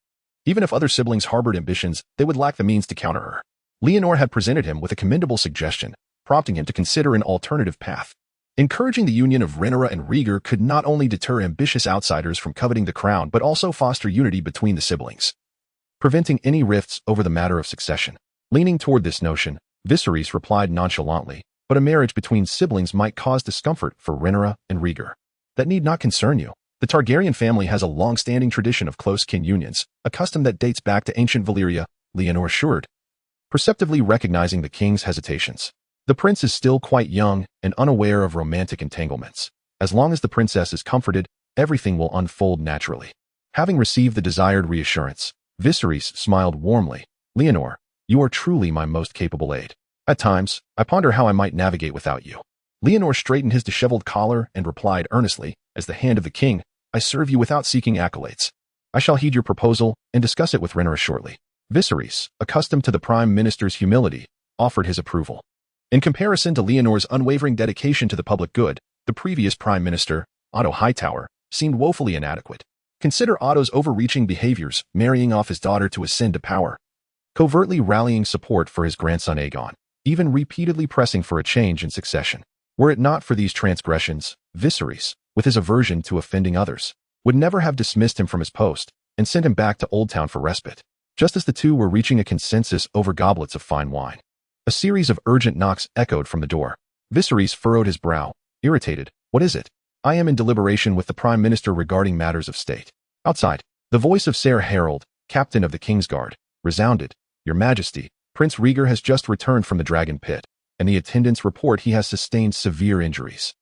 even if other siblings harbored ambitions, they would lack the means to counter her. Leonor had presented him with a commendable suggestion, prompting him to consider an alternative path. Encouraging the union of Rhaenyra and Rhaegar could not only deter ambitious outsiders from coveting the crown but also foster unity between the siblings, preventing any rifts over the matter of succession. Leaning toward this notion, Viserys replied nonchalantly, but a marriage between siblings might cause discomfort for Rhaenyra and Rhaegar. That need not concern you. The Targaryen family has a long-standing tradition of close kin unions, a custom that dates back to ancient Valyria, Leonor assured, perceptively recognizing the king's hesitations. The prince is still quite young and unaware of romantic entanglements. As long as the princess is comforted, everything will unfold naturally. Having received the desired reassurance, Viserys smiled warmly. Leonor, you are truly my most capable aide. At times, I ponder how I might navigate without you. Leonor straightened his disheveled collar and replied earnestly, as the hand of the king, I serve you without seeking accolades. I shall heed your proposal and discuss it with Rhaenyra shortly. Viserys, accustomed to the prime minister's humility, offered his approval. In comparison to Leonor's unwavering dedication to the public good, the previous prime minister, Otto Hightower, seemed woefully inadequate. Consider Otto's overreaching behaviors, marrying off his daughter to ascend to power, covertly rallying support for his grandson Aegon, even repeatedly pressing for a change in succession. Were it not for these transgressions, Viserys, with his aversion to offending others, would never have dismissed him from his post and sent him back to Old Town for respite. Just as the two were reaching a consensus over goblets of fine wine, a series of urgent knocks echoed from the door. Viserys furrowed his brow, irritated. What is it? I am in deliberation with the Prime Minister regarding matters of state. Outside, the voice of Ser Harold, captain of the Kingsguard, resounded. Your Majesty, Prince Rhaegar has just returned from the Dragon Pit, and the attendants report he has sustained severe injuries.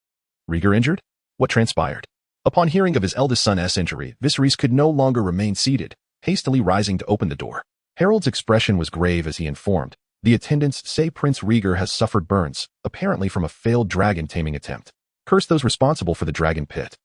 Rhaegar injured? What transpired? Upon hearing of his eldest son's injury, Viserys could no longer remain seated, hastily rising to open the door. Harold's expression was grave as he informed. The attendants say Prince Rhaegar has suffered burns, apparently from a failed dragon taming attempt. Curse those responsible for the Dragon Pit.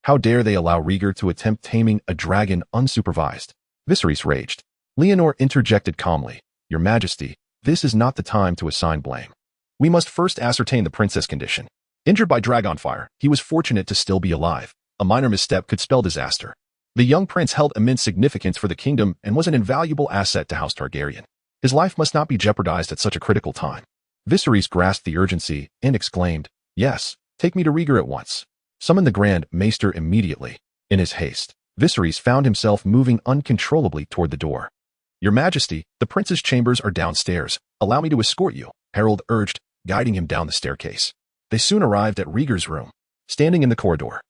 How dare they allow Rhaegar to attempt taming a dragon unsupervised? Viserys raged. Leonor interjected calmly. Your Majesty, this is not the time to assign blame. We must first ascertain the prince's condition. Injured by dragon fire, he was fortunate to still be alive. A minor misstep could spell disaster. The young prince held immense significance for the kingdom and was an invaluable asset to House Targaryen. His life must not be jeopardized at such a critical time. Viserys grasped the urgency and exclaimed, Yes, take me to Rhaegar at once. Summon the Grand Maester immediately. In his haste, Viserys found himself moving uncontrollably toward the door. Your Majesty, the prince's chambers are downstairs. Allow me to escort you, Harold urged, guiding him down the staircase. They soon arrived at Rhaegar's room. Standing in the corridor,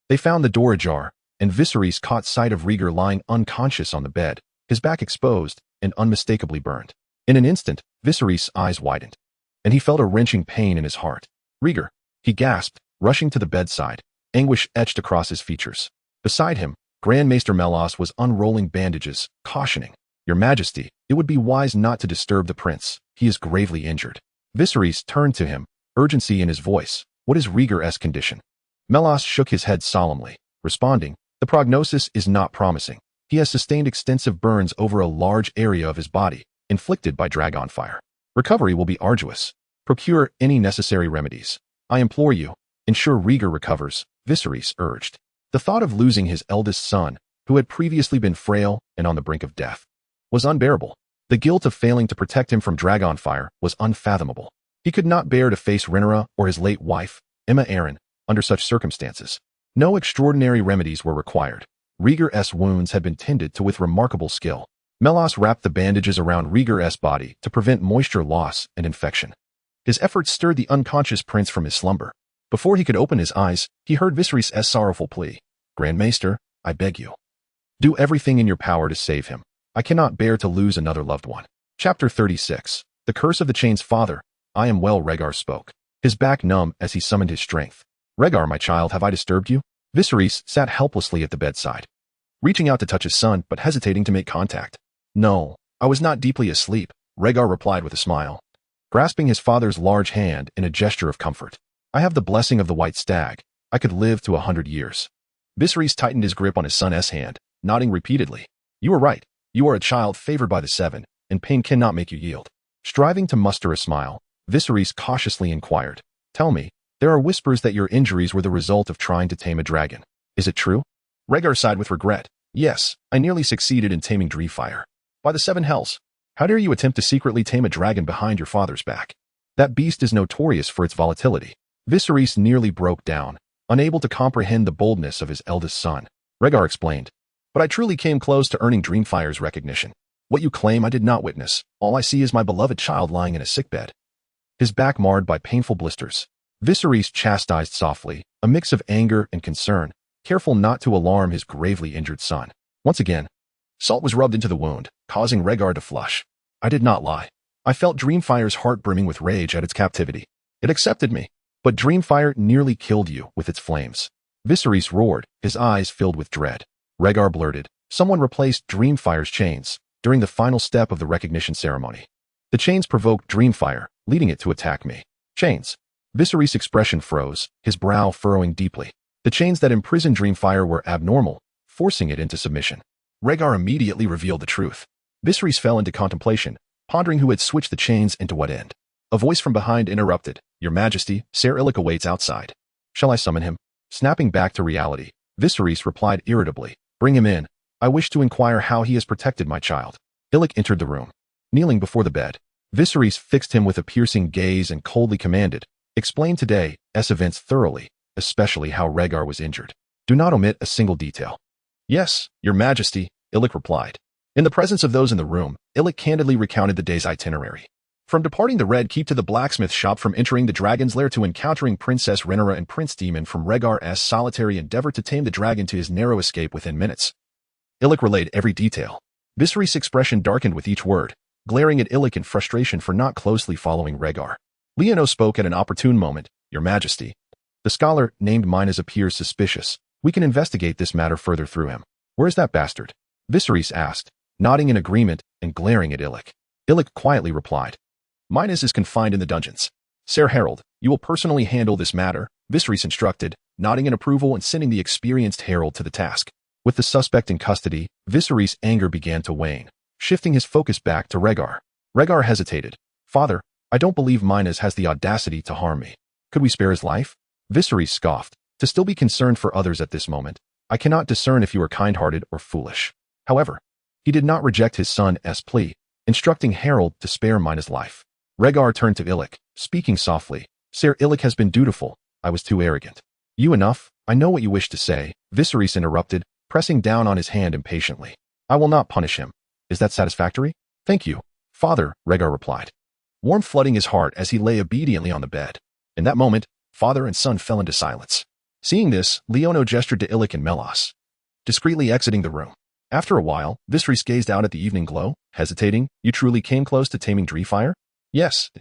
they found the door ajar, and Viserys caught sight of Rhaegar lying unconscious on the bed, his back exposed and unmistakably burned. In an instant, Viserys' eyes widened, and he felt a wrenching pain in his heart. Rhaegar, he gasped, rushing to the bedside, anguish etched across his features. Beside him, Grand Maester Mellos was unrolling bandages, cautioning, Your Majesty, it would be wise not to disturb the prince. He is gravely injured. Viserys turned to him, urgency in his voice. What is Rhaegar's condition? Mellos shook his head solemnly, responding, The prognosis is not promising. He has sustained extensive burns over a large area of his body, inflicted by dragon fire. Recovery will be arduous. Procure any necessary remedies. I implore you, ensure Rhaegar recovers, Viserys urged. The thought of losing his eldest son, who had previously been frail and on the brink of death, was unbearable. The guilt of failing to protect him from dragon fire was unfathomable. He could not bear to face Rhaenyra or his late wife, Aemma Arryn, under such circumstances. No extraordinary remedies were required. Rhaegar's wounds had been tended to with remarkable skill. Mellos wrapped the bandages around Rhaegar's body to prevent moisture loss and infection. His efforts stirred the unconscious prince from his slumber. Before he could open his eyes, he heard Viserys' sorrowful plea. Grand Maester, I beg you. Do everything in your power to save him. I cannot bear to lose another loved one. Chapter 36. The Curse of the Chain's Father. I am well, Rhaegar spoke, his back numb as he summoned his strength. Rhaegar, my child, have I disturbed you? Viserys sat helplessly at the bedside, reaching out to touch his son but hesitating to make contact. No, I was not deeply asleep, Rhaegar replied with a smile, grasping his father's large hand in a gesture of comfort. I have the blessing of the White Stag. I could live to 100 years. Viserys tightened his grip on his son's hand, nodding repeatedly. You are right. You are a child favored by the Seven, and pain cannot make you yield. Striving to muster a smile, Viserys cautiously inquired, Tell me, there are whispers that your injuries were the result of trying to tame a dragon. Is it true? Rhaegar sighed with regret. Yes, I nearly succeeded in taming Defies. By the Seven Hells, how dare you attempt to secretly tame a dragon behind your father's back? That beast is notorious for its volatility. Viserys nearly broke down, unable to comprehend the boldness of his eldest son. Rhaegar explained, But I truly came close to earning Defies' recognition. What you claim I did not witness. All I see is my beloved child lying in a sickbed, his back marred by painful blisters. Viserys chastised softly, a mix of anger and concern, careful not to alarm his gravely injured son. Once again, salt was rubbed into the wound, causing Rhaegar to flush. I did not lie. I felt Defies' heart brimming with rage at its captivity. It accepted me, but Defies nearly killed you with its flames. Viserys roared, his eyes filled with dread. Rhaegar blurted, Someone replaced Defies' chains during the final step of the recognition ceremony. The chains provoked Defies, leading it to attack me. Chains. Viserys' expression froze, his brow furrowing deeply. The chains that imprisoned Defies were abnormal, forcing it into submission. Rhaegar immediately revealed the truth. Viserys fell into contemplation, pondering who had switched the chains and to what end. A voice from behind interrupted. Your Majesty, Ser Illic awaits outside. Shall I summon him? Snapping back to reality, Viserys replied irritably. Bring him in. I wish to inquire how he has protected my child. Illic entered the room. Kneeling before the bed, Viserys fixed him with a piercing gaze and coldly commanded, "Explain today's events thoroughly, especially how Rhaegar was injured. Do not omit a single detail." "Yes, your majesty," Illic replied. In the presence of those in the room, Illic candidly recounted the day's itinerary. From departing the Red Keep to the blacksmith shop, from entering the dragon's lair to encountering Princess Rhaenyra and Prince Daemon, from Rhaegar's solitary endeavor to tame the dragon to his narrow escape within minutes. Illic relayed every detail. Viserys' expression darkened with each word, glaring at Illic in frustration for not closely following Rhaegar. Leono spoke at an opportune moment. "Your Majesty, the scholar named Minas appears suspicious. We can investigate this matter further through him." "Where is that bastard?" Viserys asked, nodding in agreement and glaring at Illic. Illic quietly replied, "Minas is confined in the dungeons. Ser Harold, you will personally handle this matter," Viserys instructed, nodding in approval and sending the experienced herald to the task. With the suspect in custody, Viserys' anger began to wane, shifting his focus back to Rhaegar. Rhaegar hesitated. "Father, I don't believe Minas has the audacity to harm me. Could we spare his life?" Viserys scoffed. "To still be concerned for others at this moment, I cannot discern if you are kind-hearted or foolish." However, he did not reject his son's plea, instructing Harold to spare Minas' life. Rhaegar turned to Illic, speaking softly. "Ser Illic has been dutiful. I was too arrogant." "You enough. I know what you wish to say," Viserys interrupted, pressing down on his hand impatiently. "I will not punish him. Is that satisfactory?" "Thank you, Father," Rhaegar replied, warmth flooding his heart as he lay obediently on the bed. In that moment, father and son fell into silence. Seeing this, Leono gestured to Illic and Melas, discreetly exiting the room. After a while, Viserys gazed out at the evening glow, hesitating. "You truly came close to taming Defies?" "Yes.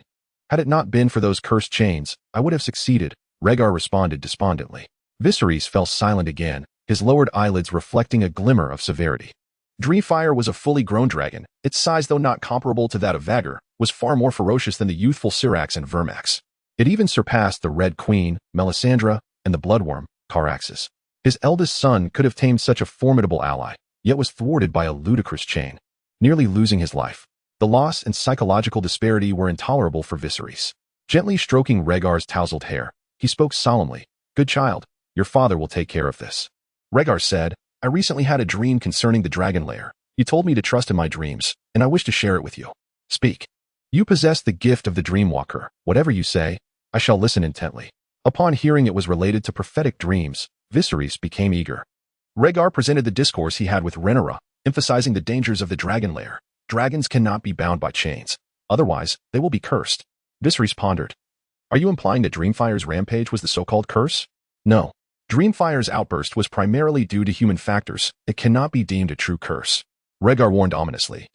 Had it not been for those cursed chains, I would have succeeded," Rhaegar responded despondently. Viserys fell silent again, his lowered eyelids reflecting a glimmer of severity. Defies was a fully grown dragon. Its size, though not comparable to that of Vhagar, was far more ferocious than the youthful Syrax and Vermax. It even surpassed the Red Queen, Melisandre, and the Bloodworm, Caraxes. His eldest son could have tamed such a formidable ally, yet was thwarted by a ludicrous chain, nearly losing his life. The loss and psychological disparity were intolerable for Viserys. Gently stroking Rhaegar's tousled hair, he spoke solemnly. "Good child, your father will take care of this." Rhaegar said, "I recently had a dream concerning the dragon lair. You told me to trust in my dreams, and I wish to share it with you. Speak. You possess the gift of the dreamwalker. Whatever you say, I shall listen intently." Upon hearing it was related to prophetic dreams, Viserys became eager. Rhaegar presented the discourse he had with Rhaenyra, emphasizing the dangers of the dragon lair. Dragons cannot be bound by chains. Otherwise, they will be cursed. Viserys pondered. "Are you implying that Defies' rampage was the so-called curse?" "No. Defies' outburst was primarily due to human factors. It cannot be deemed a true curse." Rhaegar warned ominously.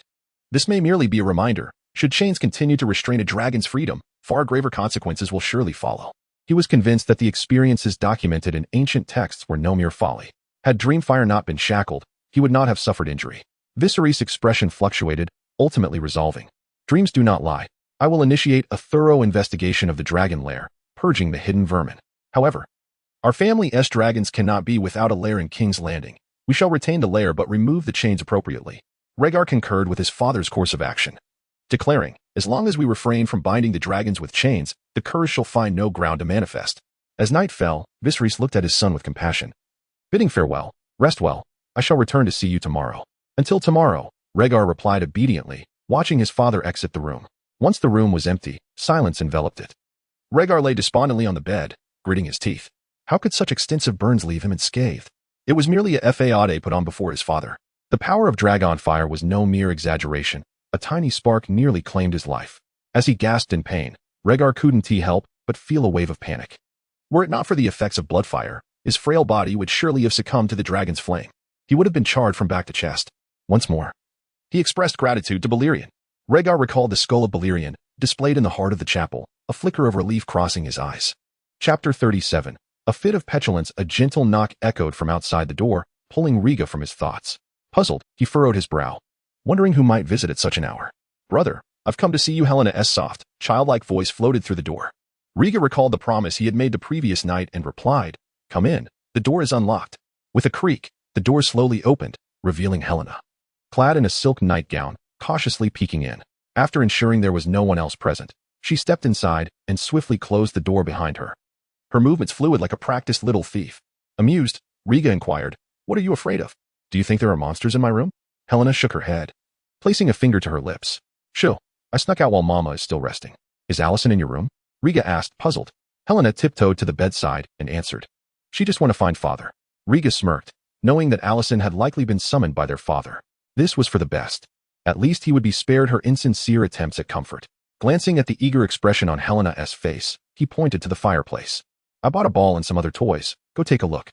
"This may merely be a reminder. Should chains continue to restrain a dragon's freedom, far graver consequences will surely follow." He was convinced that the experiences documented in ancient texts were no mere folly. Had Defies not been shackled, he would not have suffered injury. Viserys' expression fluctuated, ultimately resolving. "Dreams do not lie. I will initiate a thorough investigation of the dragon lair, purging the hidden vermin. However, our family's dragons cannot be without a lair in King's Landing. We shall retain the lair but remove the chains appropriately." Rhaegar concurred with his father's course of action, declaring, "As long as we refrain from binding the dragons with chains, the curse shall find no ground to manifest." As night fell, Viserys looked at his son with compassion. Bidding farewell, "Rest well. I shall return to see you tomorrow." "Until tomorrow," Rhaegar replied obediently, watching his father exit the room. Once the room was empty, silence enveloped it. Rhaegar lay despondently on the bed, gritting his teeth. How could such extensive burns leave him unscathed? It was merely a fade put on before his father. The power of dragon fire was no mere exaggeration. A tiny spark nearly claimed his life. As he gasped in pain, Rhaegar couldn't help but feel a wave of panic. Were it not for the effects of bloodfire, his frail body would surely have succumbed to the dragon's flame. He would have been charred from back to chest. Once more, he expressed gratitude to Balerion. Rhaegar recalled the skull of Balerion, displayed in the heart of the chapel, a flicker of relief crossing his eyes. Chapter 37. A fit of petulance, a gentle knock echoed from outside the door, pulling Rhaegar from his thoughts. Puzzled, he furrowed his brow, wondering who might visit at such an hour. "Brother, I've come to see you." Helena's soft, childlike voice floated through the door. Rhaegar recalled the promise he had made the previous night and replied, "Come in. The door is unlocked." With a creak, the door slowly opened, revealing Helena, clad in a silk nightgown, cautiously peeking in. After ensuring there was no one else present, she stepped inside and swiftly closed the door behind her. Her movements fluid like a practiced little thief. Amused, Rhaegar inquired, "What are you afraid of? Do you think there are monsters in my room?" Helena shook her head, placing a finger to her lips. Shoo. I snuck out while Mama is still resting. Is Allison in your room? Riga asked, puzzled. Helena tiptoed to the bedside and answered. She just want to find father. Riga smirked, knowing that Allison had likely been summoned by their father. This was for the best. At least he would be spared her insincere attempts at comfort. Glancing at the eager expression on Helena's face, he pointed to the fireplace. I bought a ball and some other toys. Go take a look.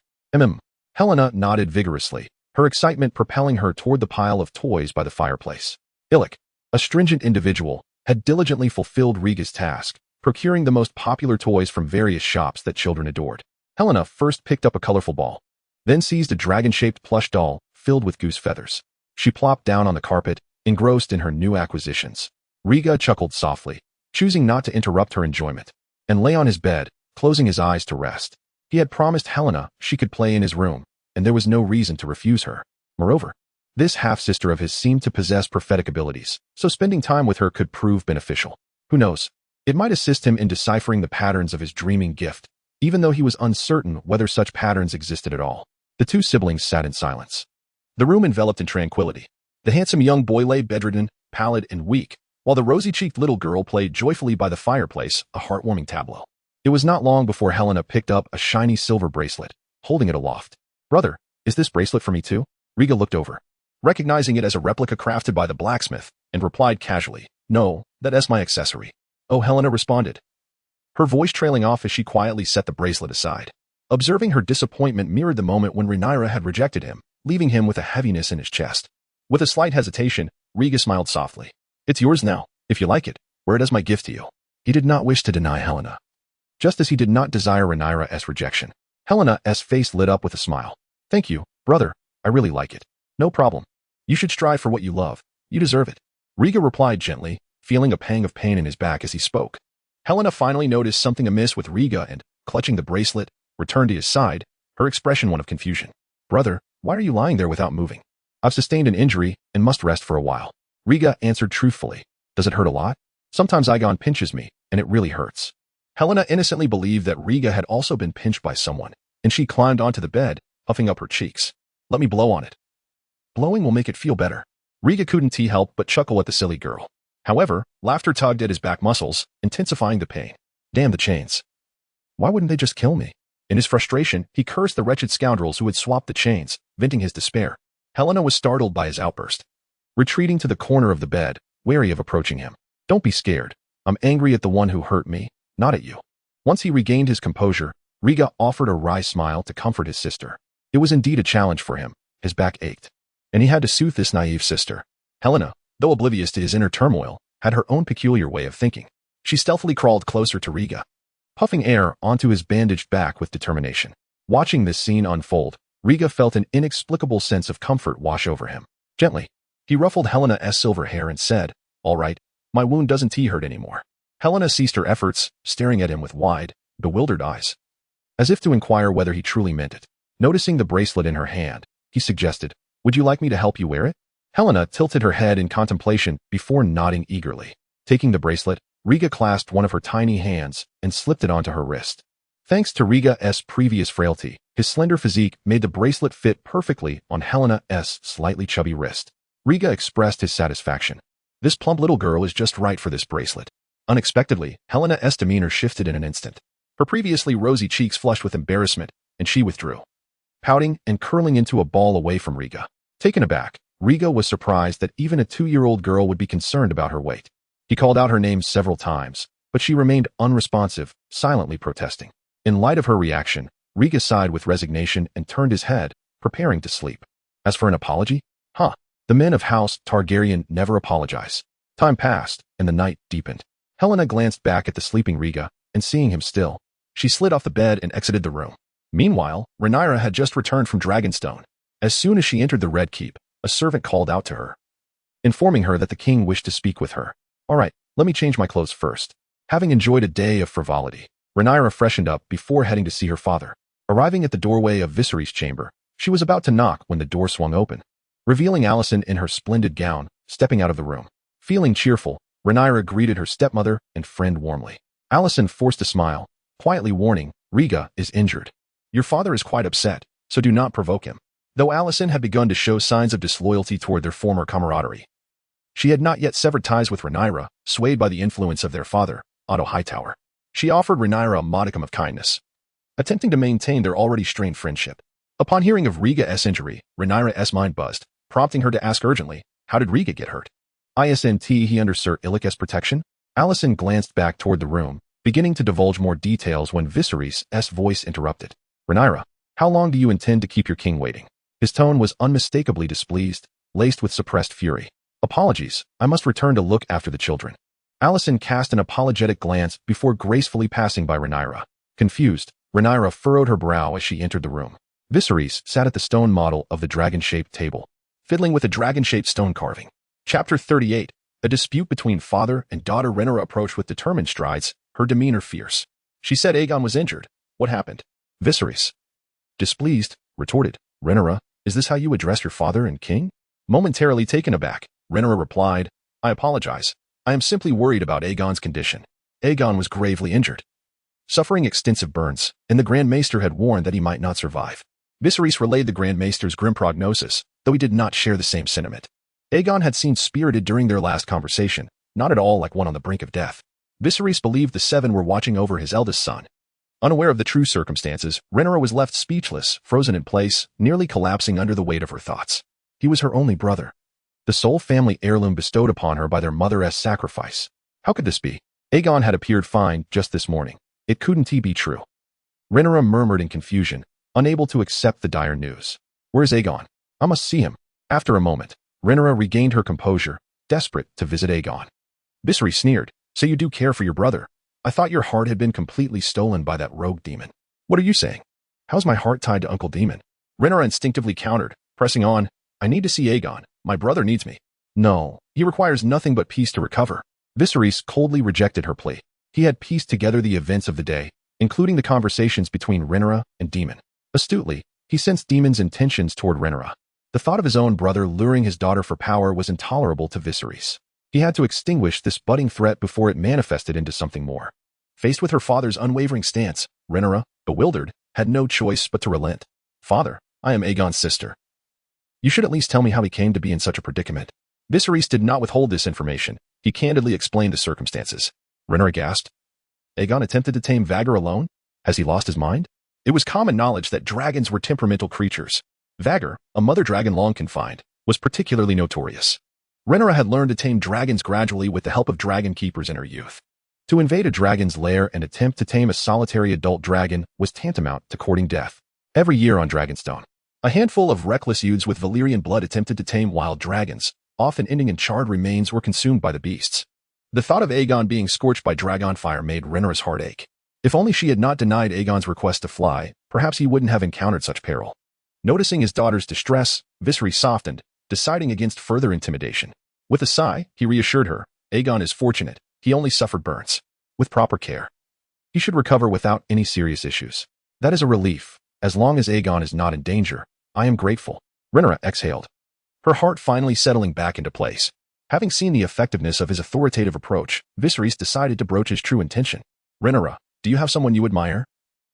Helena nodded vigorously, her excitement propelling her toward the pile of toys by the fireplace. Ailing, a stringent individual, had diligently fulfilled Riga's task, procuring the most popular toys from various shops that children adored. Helena first picked up a colorful ball, then seized a dragon-shaped plush doll filled with goose feathers. She plopped down on the carpet, engrossed in her new acquisitions. Riga chuckled softly, choosing not to interrupt her enjoyment, and lay on his bed, closing his eyes to rest. He had promised Helena she could play in his room, and there was no reason to refuse her. Moreover, this half-sister of his seemed to possess prophetic abilities, so spending time with her could prove beneficial. Who knows? It might assist him in deciphering the patterns of his dreaming gift, even though he was uncertain whether such patterns existed at all. The two siblings sat in silence, the room enveloped in tranquility. The handsome young boy lay bedridden, pallid, and weak, while the rosy-cheeked little girl played joyfully by the fireplace, a heartwarming tableau. It was not long before Helena picked up a shiny silver bracelet, holding it aloft. Brother, is this bracelet for me too? Riga looked over, recognizing it as a replica crafted by the blacksmith, and replied casually, No, that's my accessory. Oh, Helena responded, her voice trailing off as she quietly set the bracelet aside. Observing her disappointment mirrored the moment when Rhaenyra had rejected him, leaving him with a heaviness in his chest. With a slight hesitation, Riga smiled softly. It's yours now, if you like it. Wear it as my gift to you. He did not wish to deny Helena, just as he did not desire Rhaenyra's rejection. Helena's face lit up with a smile. Thank you, brother. I really like it. No problem. You should strive for what you love. You deserve it. Riga replied gently, feeling a pang of pain in his back as he spoke. Helena finally noticed something amiss with Riga and, clutching the bracelet, returned to his side, her expression one of confusion. Brother, why are you lying there without moving? I've sustained an injury and must rest for a while. Riga answered truthfully. Does it hurt a lot? Sometimes Aigon pinches me, and it really hurts. Helena innocently believed that Riga had also been pinched by someone, and she climbed onto the bed, puffing up her cheeks. Let me blow on it. Blowing will make it feel better. Riga couldn't help but chuckle at the silly girl. However, laughter tugged at his back muscles, intensifying the pain. Damn the chains. Why wouldn't they just kill me? In his frustration, he cursed the wretched scoundrels who had swapped the chains, venting his despair. Helena was startled by his outburst, retreating to the corner of the bed, wary of approaching him. Don't be scared. I'm angry at the one who hurt me, not at you. Once he regained his composure, Riga offered a wry smile to comfort his sister. It was indeed a challenge for him. His back ached, and he had to soothe this naive sister. Helena, though oblivious to his inner turmoil, had her own peculiar way of thinking. She stealthily crawled closer to Riga, puffing air onto his bandaged back with determination. Watching this scene unfold, Riga felt an inexplicable sense of comfort wash over him. Gently, he ruffled Helena's silver hair and said, All right, my wound doesn't hurt anymore. Helena ceased her efforts, staring at him with wide, bewildered eyes, as if to inquire whether he truly meant it. Noticing the bracelet in her hand, he suggested, Would you like me to help you wear it? Helena tilted her head in contemplation before nodding eagerly. Taking the bracelet, Riga clasped one of her tiny hands and slipped it onto her wrist. Thanks to Riga's previous frailty, his slender physique made the bracelet fit perfectly on Helena's slightly chubby wrist. Riga expressed his satisfaction. This plump little girl is just right for this bracelet. Unexpectedly, Helena's demeanor shifted in an instant. Her previously rosy cheeks flushed with embarrassment, and she withdrew, pouting and curling into a ball away from Riga. Taken aback, Riga was surprised that even a 2-year-old girl would be concerned about her weight. He called out her name several times, but she remained unresponsive, silently protesting. In light of her reaction, Riga sighed with resignation and turned his head, preparing to sleep. As for an apology? The men of House Targaryen never apologize. Time passed, and the night deepened. Helena glanced back at the sleeping Riga, and seeing him still, she slid off the bed and exited the room. Meanwhile, Rhaenyra had just returned from Dragonstone. As soon as she entered the Red Keep, a servant called out to her, informing her that the king wished to speak with her. All right, let me change my clothes first. Having enjoyed a day of frivolity, Rhaenyra freshened up before heading to see her father. Arriving at the doorway of Viserys' chamber, she was about to knock when the door swung open, revealing Allison in her splendid gown, stepping out of the room. Feeling cheerful, Rhaenyra greeted her stepmother and friend warmly. Allison forced a smile, quietly warning, Riga is injured. Your father is quite upset, so do not provoke him. Though Allison had begun to show signs of disloyalty toward their former camaraderie, She had not yet severed ties with Rhaenyra, swayed by the influence of their father, Otto Hightower. She offered Rhaenyra a modicum of kindness, attempting to maintain their already strained friendship. Upon hearing of Rhaegar's injury, Rhaenyra's mind buzzed, prompting her to ask urgently, how did Rhaegar get hurt? Isn't he under Sir Illich's protection? Alicent glanced back toward the room, beginning to divulge more details when Viserys' voice interrupted. Rhaenyra, how long do you intend to keep your king waiting? His tone was unmistakably displeased, laced with suppressed fury. Apologies, I must return to look after the children. Alicent cast an apologetic glance before gracefully passing by Rhaenyra. Confused, Rhaenyra furrowed her brow as she entered the room. Viserys sat at the stone model of the dragon-shaped table, fiddling with a dragon-shaped stone carving. Chapter 38. A dispute between father and daughter. Rhaenyra approached with determined strides, her demeanor fierce. She said Aegon was injured. What happened? Viserys, displeased, retorted. Rhaenyra, is this how you address your father and king? Momentarily taken aback, Rhaenyra replied, I apologize. I am simply worried about Aegon's condition. Aegon was gravely injured, suffering extensive burns, and the Grand Maester had warned that he might not survive. Viserys relayed the Grand Maester's grim prognosis, though he did not share the same sentiment. Aegon had seemed spirited during their last conversation, not at all like one on the brink of death. Viserys believed the Seven were watching over his eldest son. Unaware of the true circumstances, Rhaenyra was left speechless, frozen in place, nearly collapsing under the weight of her thoughts. He was her only brother, the sole family heirloom bestowed upon her by their mother as sacrifice. How could this be? Aegon had appeared fine just this morning. It couldn't be true. Rhaenyra murmured in confusion, unable to accept the dire news. Where's Aegon? I must see him. After a moment, Rhaenyra regained her composure, desperate to visit Aegon. Viserys sneered, so you do care for your brother. I thought your heart had been completely stolen by that rogue demon. What are you saying? How's my heart tied to Uncle Demon? Rhaenyra instinctively countered, pressing on, I need to see Aegon. My brother needs me. No, he requires nothing but peace to recover. Viserys coldly rejected her plea. He had pieced together the events of the day, including the conversations between Rhaenyra and Daemon. Astutely, he sensed Daemon's intentions toward Rhaenyra. The thought of his own brother luring his daughter for power was intolerable to Viserys. He had to extinguish this budding threat before it manifested into something more. Faced with her father's unwavering stance, Rhaenyra, bewildered, had no choice but to relent. Father, I am Aegon's sister. You should at least tell me how he came to be in such a predicament. Viserys did not withhold this information. He candidly explained the circumstances. Rhaenyra gasped. Aegon attempted to tame Vhagar alone? Has he lost his mind? It was common knowledge that dragons were temperamental creatures. Vhagar, a mother dragon long confined, was particularly notorious. Rhaenyra had learned to tame dragons gradually with the help of dragon keepers in her youth. To invade a dragon's lair and attempt to tame a solitary adult dragon was tantamount to courting death. Every year on Dragonstone, a handful of reckless youths with Valyrian blood attempted to tame wild dragons, often ending in charred remains or consumed by the beasts. The thought of Aegon being scorched by dragon fire made Rhaenyra's heart ache. If only she had not denied Aegon's request to fly, perhaps he wouldn't have encountered such peril. Noticing his daughter's distress, Viserys softened, deciding against further intimidation. With a sigh, he reassured her, Aegon is fortunate, he only suffered burns. With proper care, he should recover without any serious issues. That is a relief. As long as Aegon is not in danger, I am grateful. Rhaenyra exhaled, her heart finally settling back into place. Having seen the effectiveness of his authoritative approach, Viserys decided to broach his true intention. Rhaenyra, do you have someone you admire?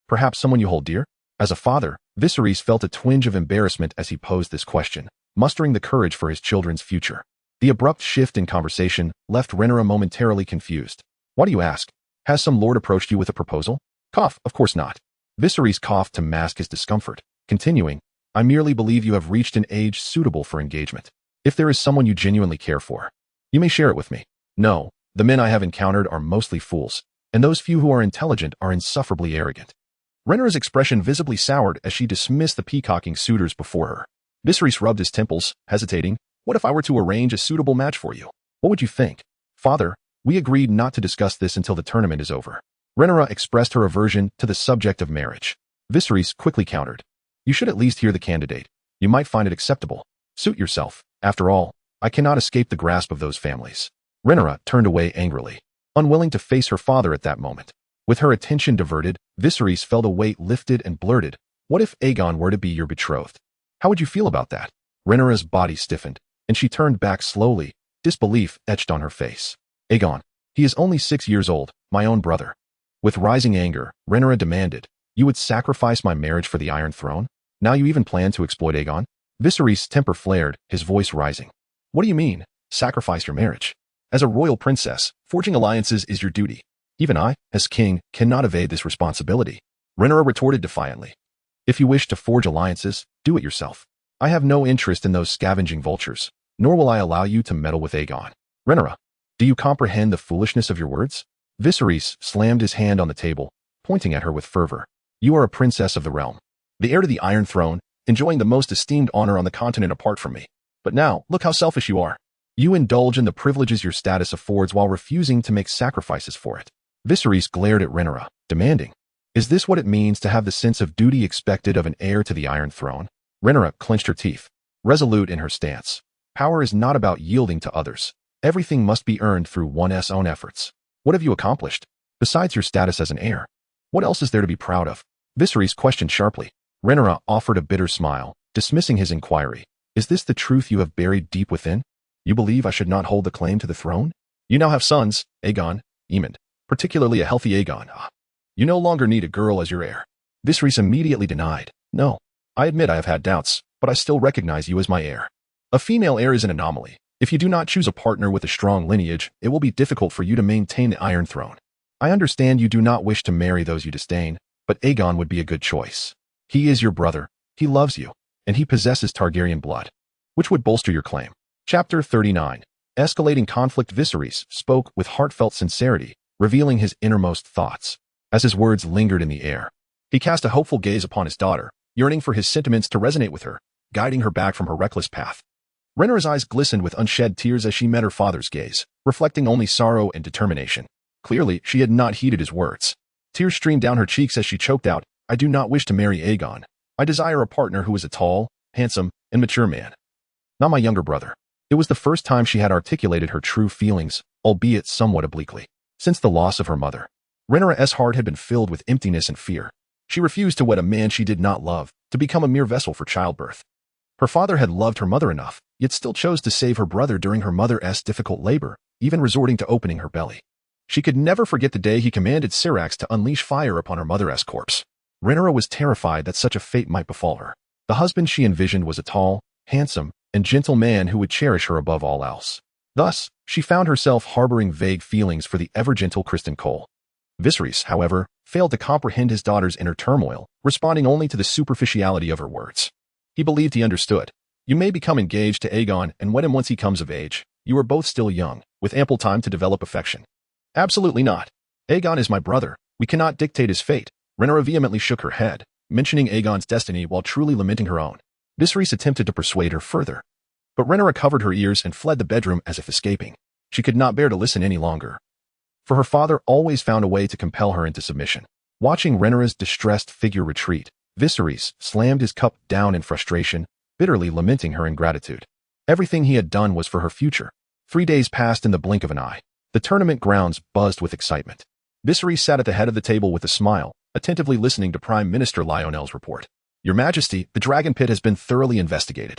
Perhaps someone you hold dear? As a father, Viserys felt a twinge of embarrassment as he posed this question, mustering the courage for his children's future. The abrupt shift in conversation left Rhaenyra momentarily confused. Why do you ask? Has some lord approached you with a proposal? Cough, of course not. Viserys coughed to mask his discomfort, continuing, I merely believe you have reached an age suitable for engagement. If there is someone you genuinely care for, you may share it with me. No, the men I have encountered are mostly fools, and those few who are intelligent are insufferably arrogant. Rhaenyra's expression visibly soured as she dismissed the peacocking suitors before her. Viserys rubbed his temples, hesitating. What if I were to arrange a suitable match for you? What would you think? Father, we agreed not to discuss this until the tournament is over. Rhaenyra expressed her aversion to the subject of marriage. Viserys quickly countered. You should at least hear the candidate. You might find it acceptable. Suit yourself. After all, I cannot escape the grasp of those families. Rhaenyra turned away angrily, unwilling to face her father at that moment. With her attention diverted, Viserys felt a weight lifted and blurted. What if Aegon were to be your betrothed? How would you feel about that? Rhaenyra's body stiffened, and she turned back slowly, disbelief etched on her face. Aegon, he is only 6 years old, my own brother. With rising anger, Rhaenyra demanded, you would sacrifice my marriage for the Iron Throne? Now you even plan to exploit Aegon? Viserys' temper flared, his voice rising. What do you mean? sacrifice your marriage. As a royal princess, forging alliances is your duty. Even I, as king, cannot evade this responsibility. Rhaenyra retorted defiantly. If you wish to forge alliances, do it yourself. I have no interest in those scavenging vultures, nor will I allow you to meddle with Aegon. Rhaenyra, do you comprehend the foolishness of your words? Viserys slammed his hand on the table, pointing at her with fervor. You are a princess of the realm, the heir to the Iron Throne, enjoying the most esteemed honor on the continent apart from me. But now, look how selfish you are. You indulge in the privileges your status affords while refusing to make sacrifices for it. Viserys glared at Rhaenyra, demanding, is this what it means to have the sense of duty expected of an heir to the Iron Throne? Rhaenyra clenched her teeth, resolute in her stance. Power is not about yielding to others. Everything must be earned through one's own efforts. What have you accomplished? Besides your status as an heir, what else is there to be proud of? Viserys questioned sharply. Rhaenyra offered a bitter smile, dismissing his inquiry. Is this the truth you have buried deep within? You believe I should not hold the claim to the throne? You now have sons, Aegon, Aemond, particularly a healthy Aegon. You no longer need a girl as your heir. Viserys immediately denied. No, I admit I have had doubts, but I still recognize you as my heir. A female heir is an anomaly. If you do not choose a partner with a strong lineage, it will be difficult for you to maintain the Iron Throne. I understand you do not wish to marry those you disdain, but Aegon would be a good choice. He is your brother, he loves you, and he possesses Targaryen blood, which would bolster your claim. Chapter 39. Escalating conflict. Viserys spoke with heartfelt sincerity, revealing his innermost thoughts. As his words lingered in the air, he cast a hopeful gaze upon his daughter, yearning for his sentiments to resonate with her, guiding her back from her reckless path. Rhaenyra's eyes glistened with unshed tears as she met her father's gaze, reflecting only sorrow and determination. Clearly, she had not heeded his words. Tears streamed down her cheeks as she choked out, I do not wish to marry Aegon. I desire a partner who is a tall, handsome, and mature man. Not my younger brother. It was the first time she had articulated her true feelings, albeit somewhat obliquely. Since the loss of her mother, Rhaenyra's heart had been filled with emptiness and fear. She refused to wed a man she did not love, to become a mere vessel for childbirth. Her father had loved her mother enough, yet still chose to save her brother during her mother's difficult labor, even resorting to opening her belly. She could never forget the day he commanded Syrax to unleash fire upon her mother's corpse. Rhaenyra was terrified that such a fate might befall her. The husband she envisioned was a tall, handsome, and gentle man who would cherish her above all else. Thus, she found herself harboring vague feelings for the ever-gentle Criston Cole. Viserys, however, failed to comprehend his daughter's inner turmoil, responding only to the superficiality of her words. He believed he understood. You may become engaged to Aegon and wed him once he comes of age. You are both still young, with ample time to develop affection. Absolutely not. Aegon is my brother. We cannot dictate his fate. Rhaenyra vehemently shook her head, mentioning Aegon's destiny while truly lamenting her own. Viserys attempted to persuade her further, but Rhaenyra covered her ears and fled the bedroom as if escaping. She could not bear to listen any longer, for her father always found a way to compel her into submission. Watching Rhaenyra's distressed figure retreat, Viserys slammed his cup down in frustration, bitterly lamenting her ingratitude. Everything he had done was for her future. 3 days passed in the blink of an eye. The tournament grounds buzzed with excitement. Viserys sat at the head of the table with a smile, attentively listening to Prime Minister Lionel's report. Your Majesty, the dragon pit has been thoroughly investigated.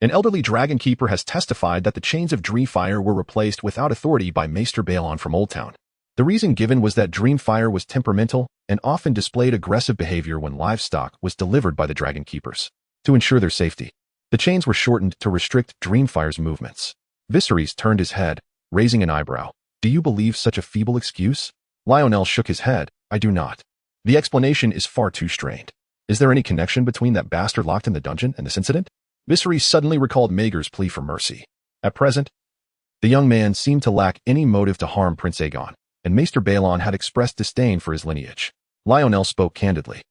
An elderly dragon keeper has testified that the chains of Dreamfire were replaced without authority by Maester Baelon from Old Town. The reason given was that Dreamfire was temperamental and often displayed aggressive behavior when livestock was delivered by the dragon keepers. To ensure their safety, the chains were shortened to restrict Dreamfire's movements. Viserys turned his head, raising an eyebrow. Do you believe such a feeble excuse? Lionel shook his head. I do not. The explanation is far too strained. Is there any connection between that bastard locked in the dungeon and this incident? Viserys suddenly recalled Maegor's plea for mercy. At present, the young man seemed to lack any motive to harm Prince Aegon, and Maester Baelon had expressed disdain for his lineage. Lionel spoke candidly.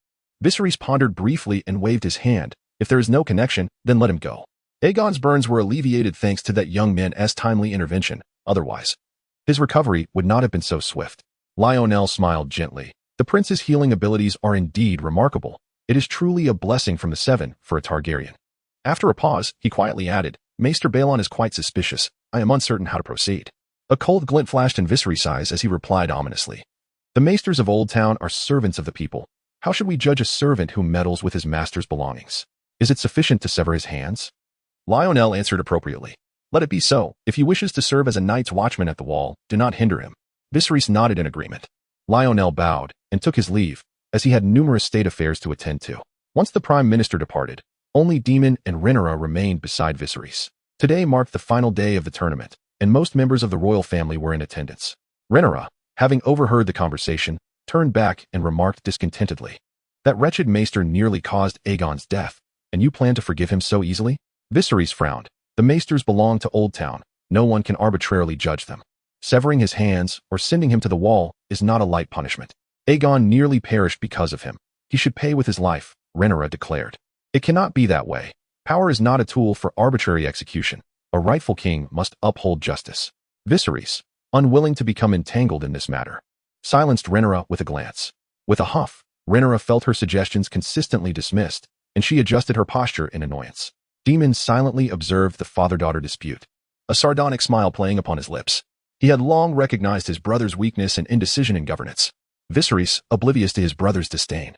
Viserys pondered briefly and waved his hand. If there is no connection, then let him go. Aegon's burns were alleviated thanks to that young man's timely intervention. Otherwise, his recovery would not have been so swift. Lionel smiled gently. The prince's healing abilities are indeed remarkable. It is truly a blessing from the Seven for a Targaryen. After a pause, he quietly added, Maester Baelon is quite suspicious. I am uncertain how to proceed. A cold glint flashed in Viserys' eyes as he replied ominously. The maesters of Old Town are servants of the people. How should we judge a servant who meddles with his master's belongings? Is it sufficient to sever his hands? Lionel answered appropriately. Let it be so. If he wishes to serve as a night's watchman at the wall, do not hinder him. Viserys nodded in agreement. Lionel bowed and took his leave, as he had numerous state affairs to attend to. Once the Prime Minister departed, only Daemon and Rhaenyra remained beside Viserys. Today marked the final day of the tournament, and most members of the royal family were in attendance. Rhaenyra, having overheard the conversation, turned back and remarked discontentedly, "That wretched maester nearly caused Aegon's death, and you plan to forgive him so easily?" Viserys frowned. The maesters belong to Old Town. No one can arbitrarily judge them. Severing his hands or sending him to the wall is not a light punishment. Aegon nearly perished because of him. He should pay with his life, Rhaenyra declared. It cannot be that way. Power is not a tool for arbitrary execution. A rightful king must uphold justice. Viserys, unwilling to become entangled in this matter, silenced Rhaenyra with a glance. With a huff, Rhaenyra felt her suggestions consistently dismissed, and she adjusted her posture in annoyance. Daemon silently observed the father-daughter dispute, a sardonic smile playing upon his lips. He had long recognized his brother's weakness and indecision in governance. Viserys, oblivious to his brother's disdain,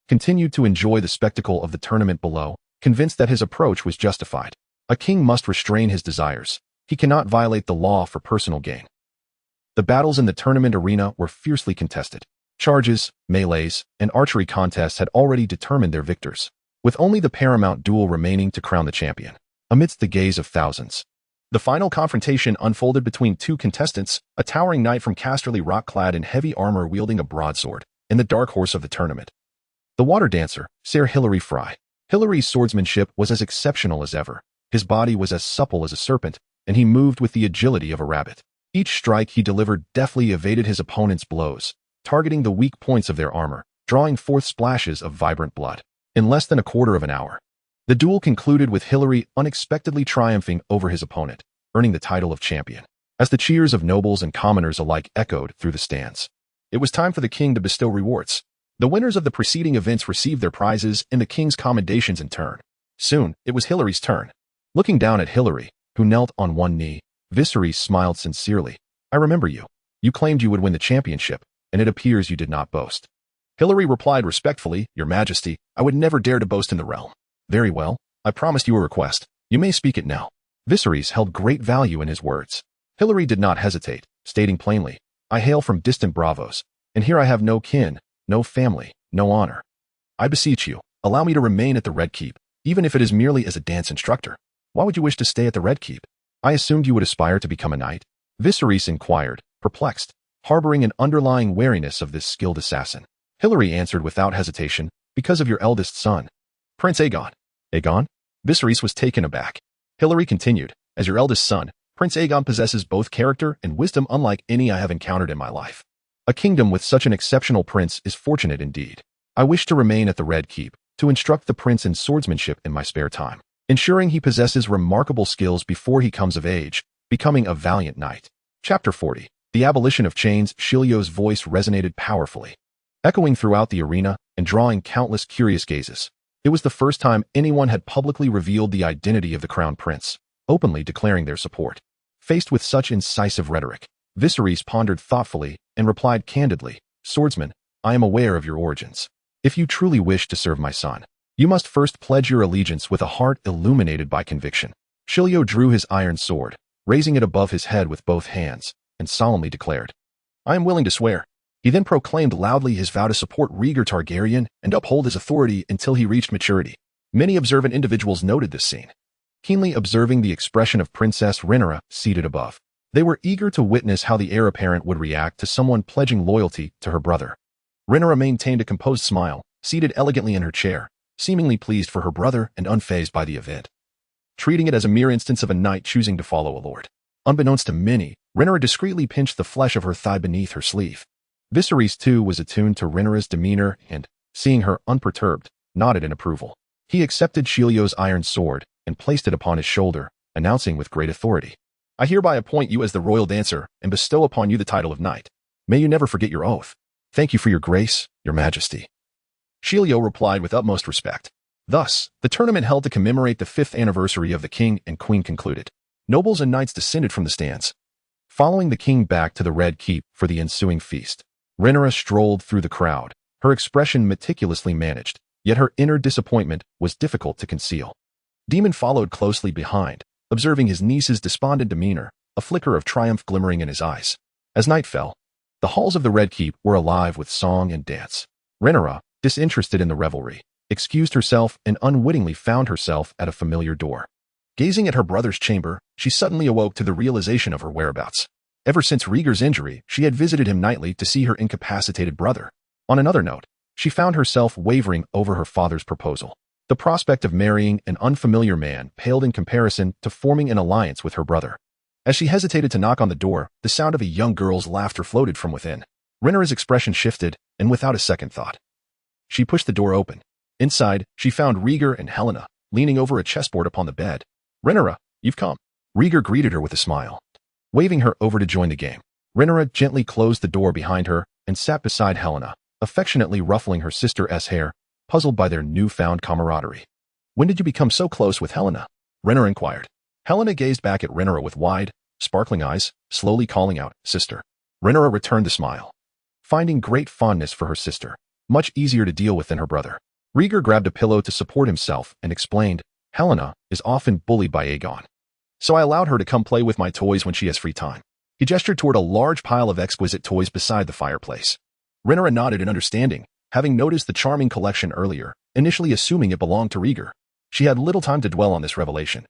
continued to enjoy the spectacle of the tournament below, convinced that his approach was justified. A king must restrain his desires. He cannot violate the law for personal gain. The battles in the tournament arena were fiercely contested. Charges, melees, and archery contests had already determined their victors, with only the paramount duel remaining to crown the champion. Amidst the gaze of thousands, the final confrontation unfolded between two contestants, a towering knight from Casterly Rock clad in heavy armor wielding a broadsword, and the dark horse of the tournament, the water dancer, Sir Hilary Fry. Hilary's swordsmanship was as exceptional as ever. His body was as supple as a serpent, and he moved with the agility of a rabbit. Each strike he delivered deftly evaded his opponent's blows, targeting the weak points of their armor, drawing forth splashes of vibrant blood. In less than a quarter of an hour, the duel concluded with Hilary unexpectedly triumphing over his opponent, earning the title of champion. As the cheers of nobles and commoners alike echoed through the stands, it was time for the king to bestow rewards. The winners of the preceding events received their prizes and the king's commendations in turn. Soon, it was Hilary's turn. Looking down at Hilary, who knelt on one knee, Viserys smiled sincerely. "I remember you. You claimed you would win the championship, and it appears you did not boast." Hilary replied respectfully, "Your Majesty, I would never dare to boast in the realm." "Very well. I promised you a request. You may speak it now." Viserys held great value in his words. Hilary did not hesitate, stating plainly, "I hail from distant Bravos, and here I have no kin, no family, no honor. I beseech you, allow me to remain at the Red Keep, even if it is merely as a dance instructor." "Why would you wish to stay at the Red Keep? I assumed you would aspire to become a knight?" Viserys inquired, perplexed, harboring an underlying wariness of this skilled assassin. Hilary answered without hesitation, "Because of your eldest son, Prince Aegon." "Aegon?" Viserys was taken aback. Hilary continued, "As your eldest son, Prince Aegon possesses both character and wisdom unlike any I have encountered in my life. A kingdom with such an exceptional prince is fortunate indeed. I wish to remain at the Red Keep, to instruct the prince in swordsmanship in my spare time, ensuring he possesses remarkable skills before he comes of age, becoming a valiant knight." Chapter 40. The abolition of chains. Shilio's voice resonated powerfully, echoing throughout the arena and drawing countless curious gazes. It was the first time anyone had publicly revealed the identity of the crown prince, openly declaring their support. Faced with such incisive rhetoric, Viserys pondered thoughtfully and replied candidly, "Swordsman, I am aware of your origins. If you truly wish to serve my son, you must first pledge your allegiance with a heart illuminated by conviction." Shilio drew his iron sword, raising it above his head with both hands, and solemnly declared, "I am willing to swear." He then proclaimed loudly his vow to support Rhaegar Targaryen and uphold his authority until he reached maturity. Many observant individuals noted this scene, keenly observing the expression of Princess Rhaenyra seated above. They were eager to witness how the heir apparent would react to someone pledging loyalty to her brother. Rhaenyra maintained a composed smile, seated elegantly in her chair, seemingly pleased for her brother and unfazed by the event, treating it as a mere instance of a knight choosing to follow a lord. Unbeknownst to many, Rhaenyra discreetly pinched the flesh of her thigh beneath her sleeve. Viserys too was attuned to Rhaenyra's demeanor and, seeing her unperturbed, nodded in approval. He accepted Shilio's iron sword and placed it upon his shoulder, announcing with great authority, "I hereby appoint you as the royal dancer and bestow upon you the title of knight. May you never forget your oath." "Thank you for your grace, your majesty," Shilio replied with utmost respect. Thus, the tournament held to commemorate the 5th anniversary of the king and queen concluded. Nobles and knights descended from the stands, following the king back to the Red Keep for the ensuing feast. Rhaenyra strolled through the crowd, her expression meticulously managed, yet her inner disappointment was difficult to conceal. Daemon followed closely behind, observing his niece's despondent demeanor, a flicker of triumph glimmering in his eyes. As night fell, the halls of the Red Keep were alive with song and dance. Rhaenyra, disinterested in the revelry, excused herself and unwittingly found herself at a familiar door. Gazing at her brother's chamber, she suddenly awoke to the realization of her whereabouts. Ever since Rieger's injury, she had visited him nightly to see her incapacitated brother. On another note, she found herself wavering over her father's proposal. The prospect of marrying an unfamiliar man paled in comparison to forming an alliance with her brother. As she hesitated to knock on the door, the sound of a young girl's laughter floated from within. Rinara's expression shifted, and without a second thought, she pushed the door open. Inside, she found Rieger and Helena, leaning over a chessboard upon the bed. "Rinara, you've come." Rieger greeted her with a smile, waving her over to join the game. Rinara gently closed the door behind her and sat beside Helena, affectionately ruffling her sister's hair, puzzled by their newfound camaraderie. "When did you become so close with Helena?" Rinara inquired. Helena gazed back at Rinara with wide, sparkling eyes, slowly calling out, "Sister." Rinara returned the smile, finding great fondness for her sister, much easier to deal with than her brother. Rieger grabbed a pillow to support himself and explained, "Helena is often bullied by Aegon, so I allowed her to come play with my toys when she has free time." He gestured toward a large pile of exquisite toys beside the fireplace. Rinara nodded in understanding, having noticed the charming collection earlier, initially assuming it belonged to Rieger. She had little time to dwell on this revelation,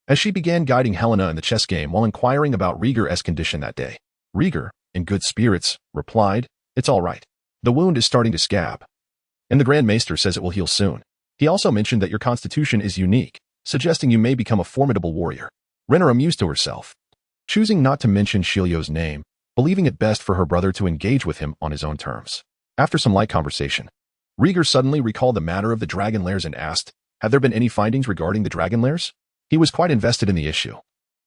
as she began guiding Helena in the chess game while inquiring about Rieger's condition that day. Rieger, in good spirits, replied, "It's all right. The wound is starting to scab, and the Grand Maester says it will heal soon. He also mentioned that your constitution is unique, suggesting you may become a formidable warrior." Rinara mused to herself, choosing not to mention Shilio's name, believing it best for her brother to engage with him on his own terms. After some light conversation, Rieger suddenly recalled the matter of the dragon lairs and asked, "Have there been any findings regarding the dragon lairs?" He was quite invested in the issue,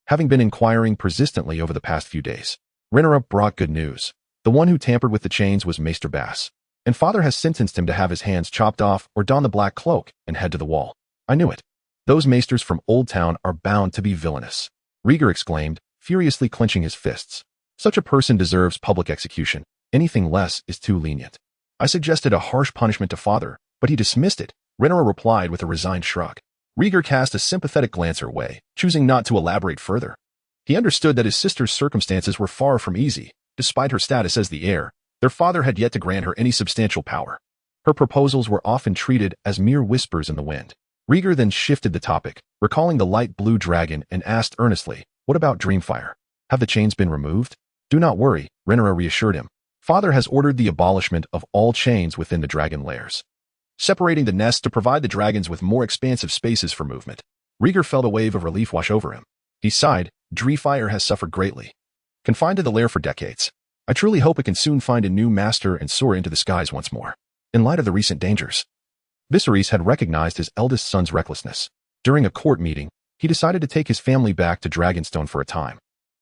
having been inquiring persistently over the past few days. Rinara brought good news. The one who tampered with the chains was Maester Bass, and father has sentenced him to have his hands chopped off or don the black cloak and head to the wall. "I knew it. Those maesters from Old Town are bound to be villainous," Rieger exclaimed, furiously clenching his fists. "Such a person deserves public execution. Anything less is too lenient. I suggested a harsh punishment to father, but he dismissed it," Rinara replied with a resigned shrug. Rieger cast a sympathetic glance her way, choosing not to elaborate further. He understood that his sister's circumstances were far from easy. Despite her status as the heir, their father had yet to grant her any substantial power. Her proposals were often treated as mere whispers in the wind. Rieger then shifted the topic, recalling the light blue dragon, and asked earnestly, "What about Dreamfire? Have the chains been removed?" "Do not worry," Rinara reassured him. "Father has ordered the abolishment of all chains within the dragon lairs, separating the nests to provide the dragons with more expansive spaces for movement." Rieger felt a wave of relief wash over him. He sighed. "Dreamfire has suffered greatly, confined to the lair for decades. I truly hope it can soon find a new master and soar into the skies once more." In light of the recent dangers, Viserys had recognized his eldest son's recklessness. During a court meeting, he decided to take his family back to Dragonstone for a time,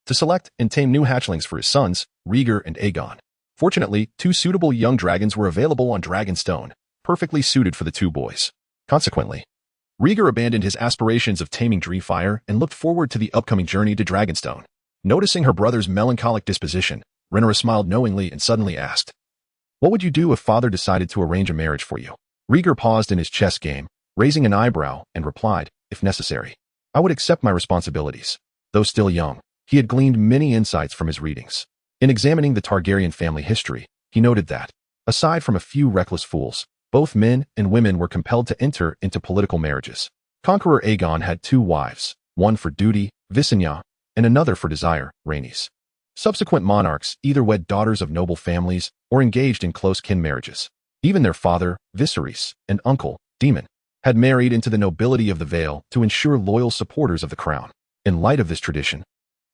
to select and tame new hatchlings for his sons, Rieger and Aegon. Fortunately, 2 suitable young dragons were available on Dragonstone, perfectly suited for the 2 boys. Consequently, Rieger abandoned his aspirations of taming Dreamfire and looked forward to the upcoming journey to Dragonstone. Noticing her brother's melancholic disposition, Rinara smiled knowingly and suddenly asked, "What would you do if father decided to arrange a marriage for you?" Rieger paused in his chess game, raising an eyebrow, and replied, "If necessary, I would accept my responsibilities." Though still young, he had gleaned many insights from his readings. In examining the Targaryen family history, he noted that, aside from a few reckless fools, both men and women were compelled to enter into political marriages. Conqueror Aegon had 2 wives, one for duty, Visenya, and another for desire, Rhaenys. Subsequent monarchs either wed daughters of noble families or engaged in close kin marriages. Even their father, Viserys, and uncle, Daemon, had married into the nobility of the Vale to ensure loyal supporters of the crown. In light of this tradition,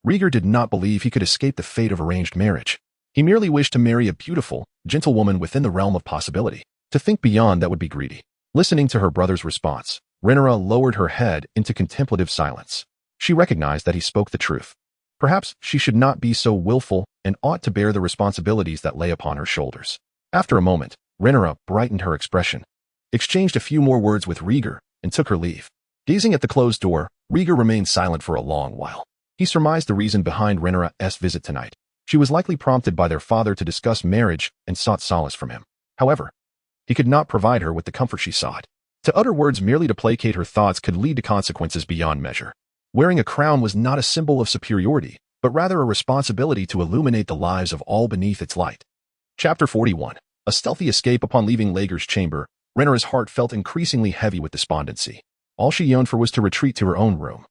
Rieger did not believe he could escape the fate of arranged marriage. He merely wished to marry a beautiful, gentle woman within the realm of possibility. To think beyond that would be greedy. Listening to her brother's response, Rinara lowered her head into contemplative silence. She recognized that he spoke the truth. Perhaps she should not be so willful and ought to bear the responsibilities that lay upon her shoulders. After a moment, Rinara brightened her expression, exchanged a few more words with Rieger, and took her leave. Gazing at the closed door, Rieger remained silent for a long while. He surmised the reason behind Rinara's visit tonight. She was likely prompted by their father to discuss marriage and sought solace from him. However, he could not provide her with the comfort she sought. To utter words merely to placate her thoughts could lead to consequences beyond measure. Wearing a crown was not a symbol of superiority, but rather a responsibility to illuminate the lives of all beneath its light. Chapter 41. A stealthy escape. Upon leaving Lager's chamber, Rinara's heart felt increasingly heavy with despondency. All she yearned for was to retreat to her own room,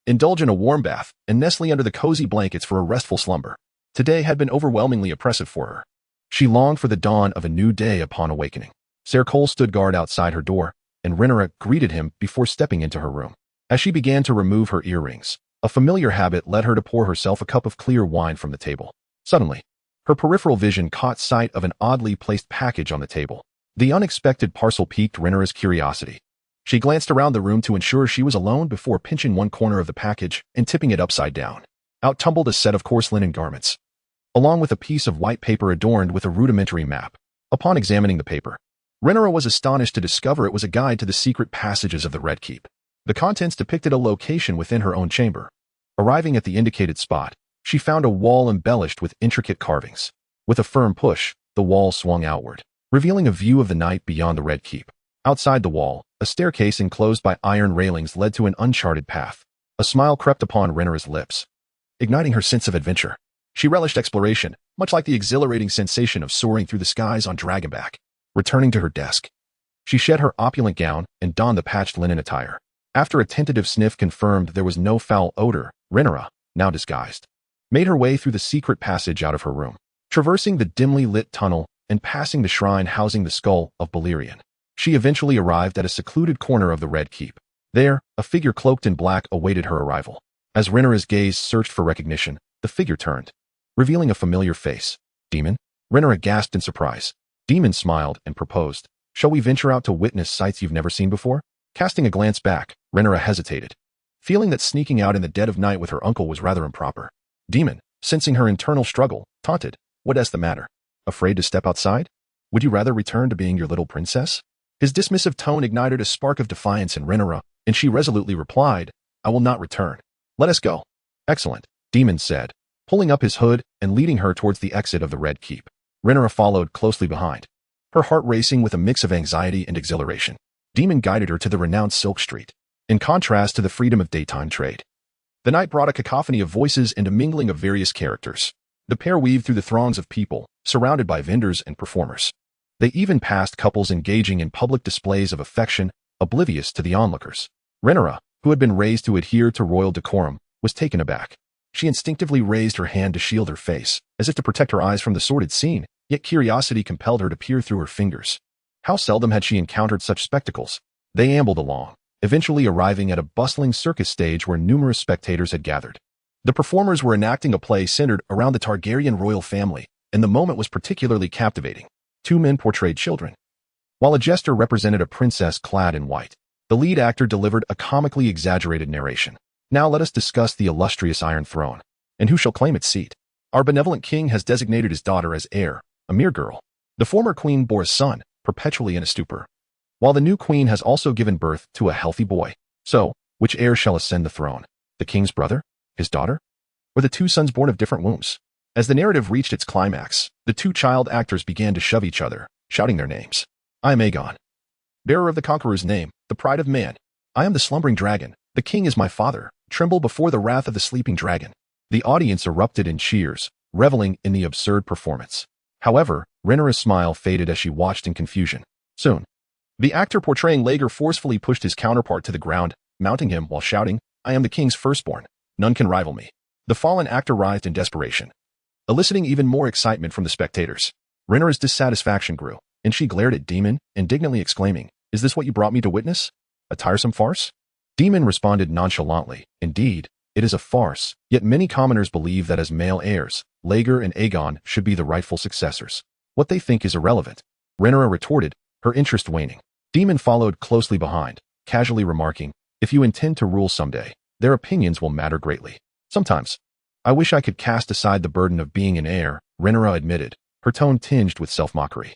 indulge in a warm bath, and nestle under the cozy blankets for a restful slumber. Today had been overwhelmingly oppressive for her. She longed for the dawn of a new day upon awakening. Ser Cole stood guard outside her door, and Rhaenyra greeted him before stepping into her room. As she began to remove her earrings, a familiar habit led her to pour herself a cup of clear wine from the table. Suddenly, her peripheral vision caught sight of an oddly placed package on the table. The unexpected parcel piqued Rhaenyra's curiosity. She glanced around the room to ensure she was alone before pinching one corner of the package and tipping it upside down. Out tumbled a set of coarse linen garments, along with a piece of white paper adorned with a rudimentary map. Upon examining the paper, Rhaenyra was astonished to discover it was a guide to the secret passages of the Red Keep. The contents depicted a location within her own chamber. Arriving at the indicated spot, she found a wall embellished with intricate carvings. With a firm push, the wall swung outward, revealing a view of the night beyond the Red Keep. Outside the wall, a staircase enclosed by iron railings led to an uncharted path. A smile crept upon Rhaenyra's lips, igniting her sense of adventure. She relished exploration, much like the exhilarating sensation of soaring through the skies on dragonback. Returning to her desk, she shed her opulent gown and donned the patched linen attire. After a tentative sniff confirmed there was no foul odor, Rhaenyra, now disguised, made her way through the secret passage out of her room. Traversing the dimly lit tunnel and passing the shrine housing the skull of Balerion, she eventually arrived at a secluded corner of the Red Keep. There, a figure cloaked in black awaited her arrival. As Rhaenyra's gaze searched for recognition, the figure turned, revealing a familiar face. Demon? Rhaenyra gasped in surprise. Demon smiled and proposed, "Shall we venture out to witness sights you've never seen before?" Casting a glance back, Rhaenyra hesitated, feeling that sneaking out in the dead of night with her uncle was rather improper. Demon, sensing her internal struggle, taunted, "What's the matter? Afraid to step outside? Would you rather return to being your little princess?" His dismissive tone ignited a spark of defiance in Rhaenyra, and she resolutely replied, "I will not return. Let us go." "Excellent," Demon said, pulling up his hood and leading her towards the exit of the Red Keep. Rhaenyra followed closely behind, her heart racing with a mix of anxiety and exhilaration. Demon guided her to the renowned Silk Street, in contrast to the freedom of daytime trade. The night brought a cacophony of voices and a mingling of various characters. The pair weaved through the throngs of people, surrounded by vendors and performers. They even passed couples engaging in public displays of affection, oblivious to the onlookers. Rhaenyra, who had been raised to adhere to royal decorum, was taken aback. She instinctively raised her hand to shield her face, as if to protect her eyes from the sordid scene, yet curiosity compelled her to peer through her fingers. How seldom had she encountered such spectacles? They ambled along, eventually arriving at a bustling circus stage where numerous spectators had gathered. The performers were enacting a play centered around the Targaryen royal family, and the moment was particularly captivating. Two men portrayed children, while a jester represented a princess clad in white. The lead actor delivered a comically exaggerated narration. "Now let us discuss the illustrious Iron Throne, and who shall claim its seat. Our benevolent king has designated his daughter as heir, a mere girl. The former queen bore a son, perpetually in a stupor, while the new queen has also given birth to a healthy boy. So, which heir shall ascend the throne? The king's brother? His daughter? Or the two sons born of different wombs?" As the narrative reached its climax, the two child actors began to shove each other, shouting their names. "I am Aegon, bearer of the Conqueror's name, the pride of man. I am the slumbering dragon. The king is my father. Tremble before the wrath of the sleeping dragon." The audience erupted in cheers, reveling in the absurd performance. However, Rhaenyra's smile faded as she watched in confusion. Soon, the actor portraying Laegar forcefully pushed his counterpart to the ground, mounting him while shouting, "I am the king's firstborn. None can rival me." The fallen actor writhed in desperation, eliciting even more excitement from the spectators. Rhaenyra's dissatisfaction grew, and she glared at Demon, indignantly exclaiming, "Is this what you brought me to witness? A tiresome farce?" Demon responded nonchalantly, "Indeed, it is a farce, yet many commoners believe that as male heirs, Laegar and Aegon should be the rightful successors. What they think is irrelevant." Rhaenyra retorted, her interest waning. Demon followed closely behind, casually remarking, "If you intend to rule someday, their opinions will matter greatly. Sometimes, I wish I could cast aside the burden of being an heir," Rhaenyra admitted, her tone tinged with self-mockery.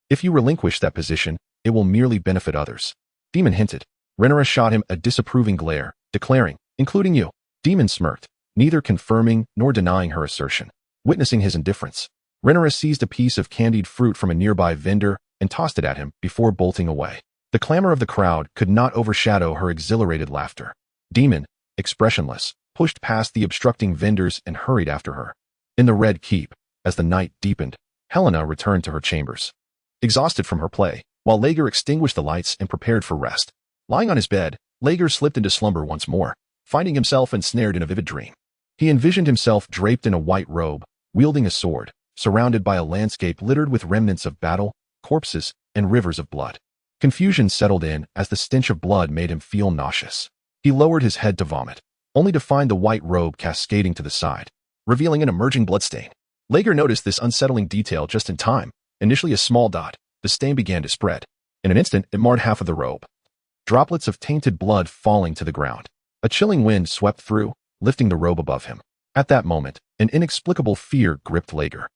If you relinquish that position, it will merely benefit others." Demon hinted. Rhaenyra shot him a disapproving glare, declaring, "Including you." Demon smirked, neither confirming nor denying her assertion. Witnessing his indifference, Rhaenyra seized a piece of candied fruit from a nearby vendor and tossed it at him before bolting away. The clamor of the crowd could not overshadow her exhilarated laughter. Demon, expressionless, pushed past the obstructing vendors and hurried after her. In the Red Keep, as the night deepened, Helena returned to her chambers, exhausted from her play, while Laegar extinguished the lights and prepared for rest. Lying on his bed, Laegar slipped into slumber once more, finding himself ensnared in a vivid dream. He envisioned himself draped in a white robe, wielding a sword, surrounded by a landscape littered with remnants of battle, corpses, and rivers of blood. Confusion settled in as the stench of blood made him feel nauseous. He lowered his head to vomit, only to find the white robe cascading to the side, revealing an emerging bloodstain. Lager noticed this unsettling detail just in time. Initially a small dot, the stain began to spread. In an instant, it marred half of the robe. Droplets of tainted blood falling to the ground. A chilling wind swept through, lifting the robe above him. At that moment, an inexplicable fear gripped Lager.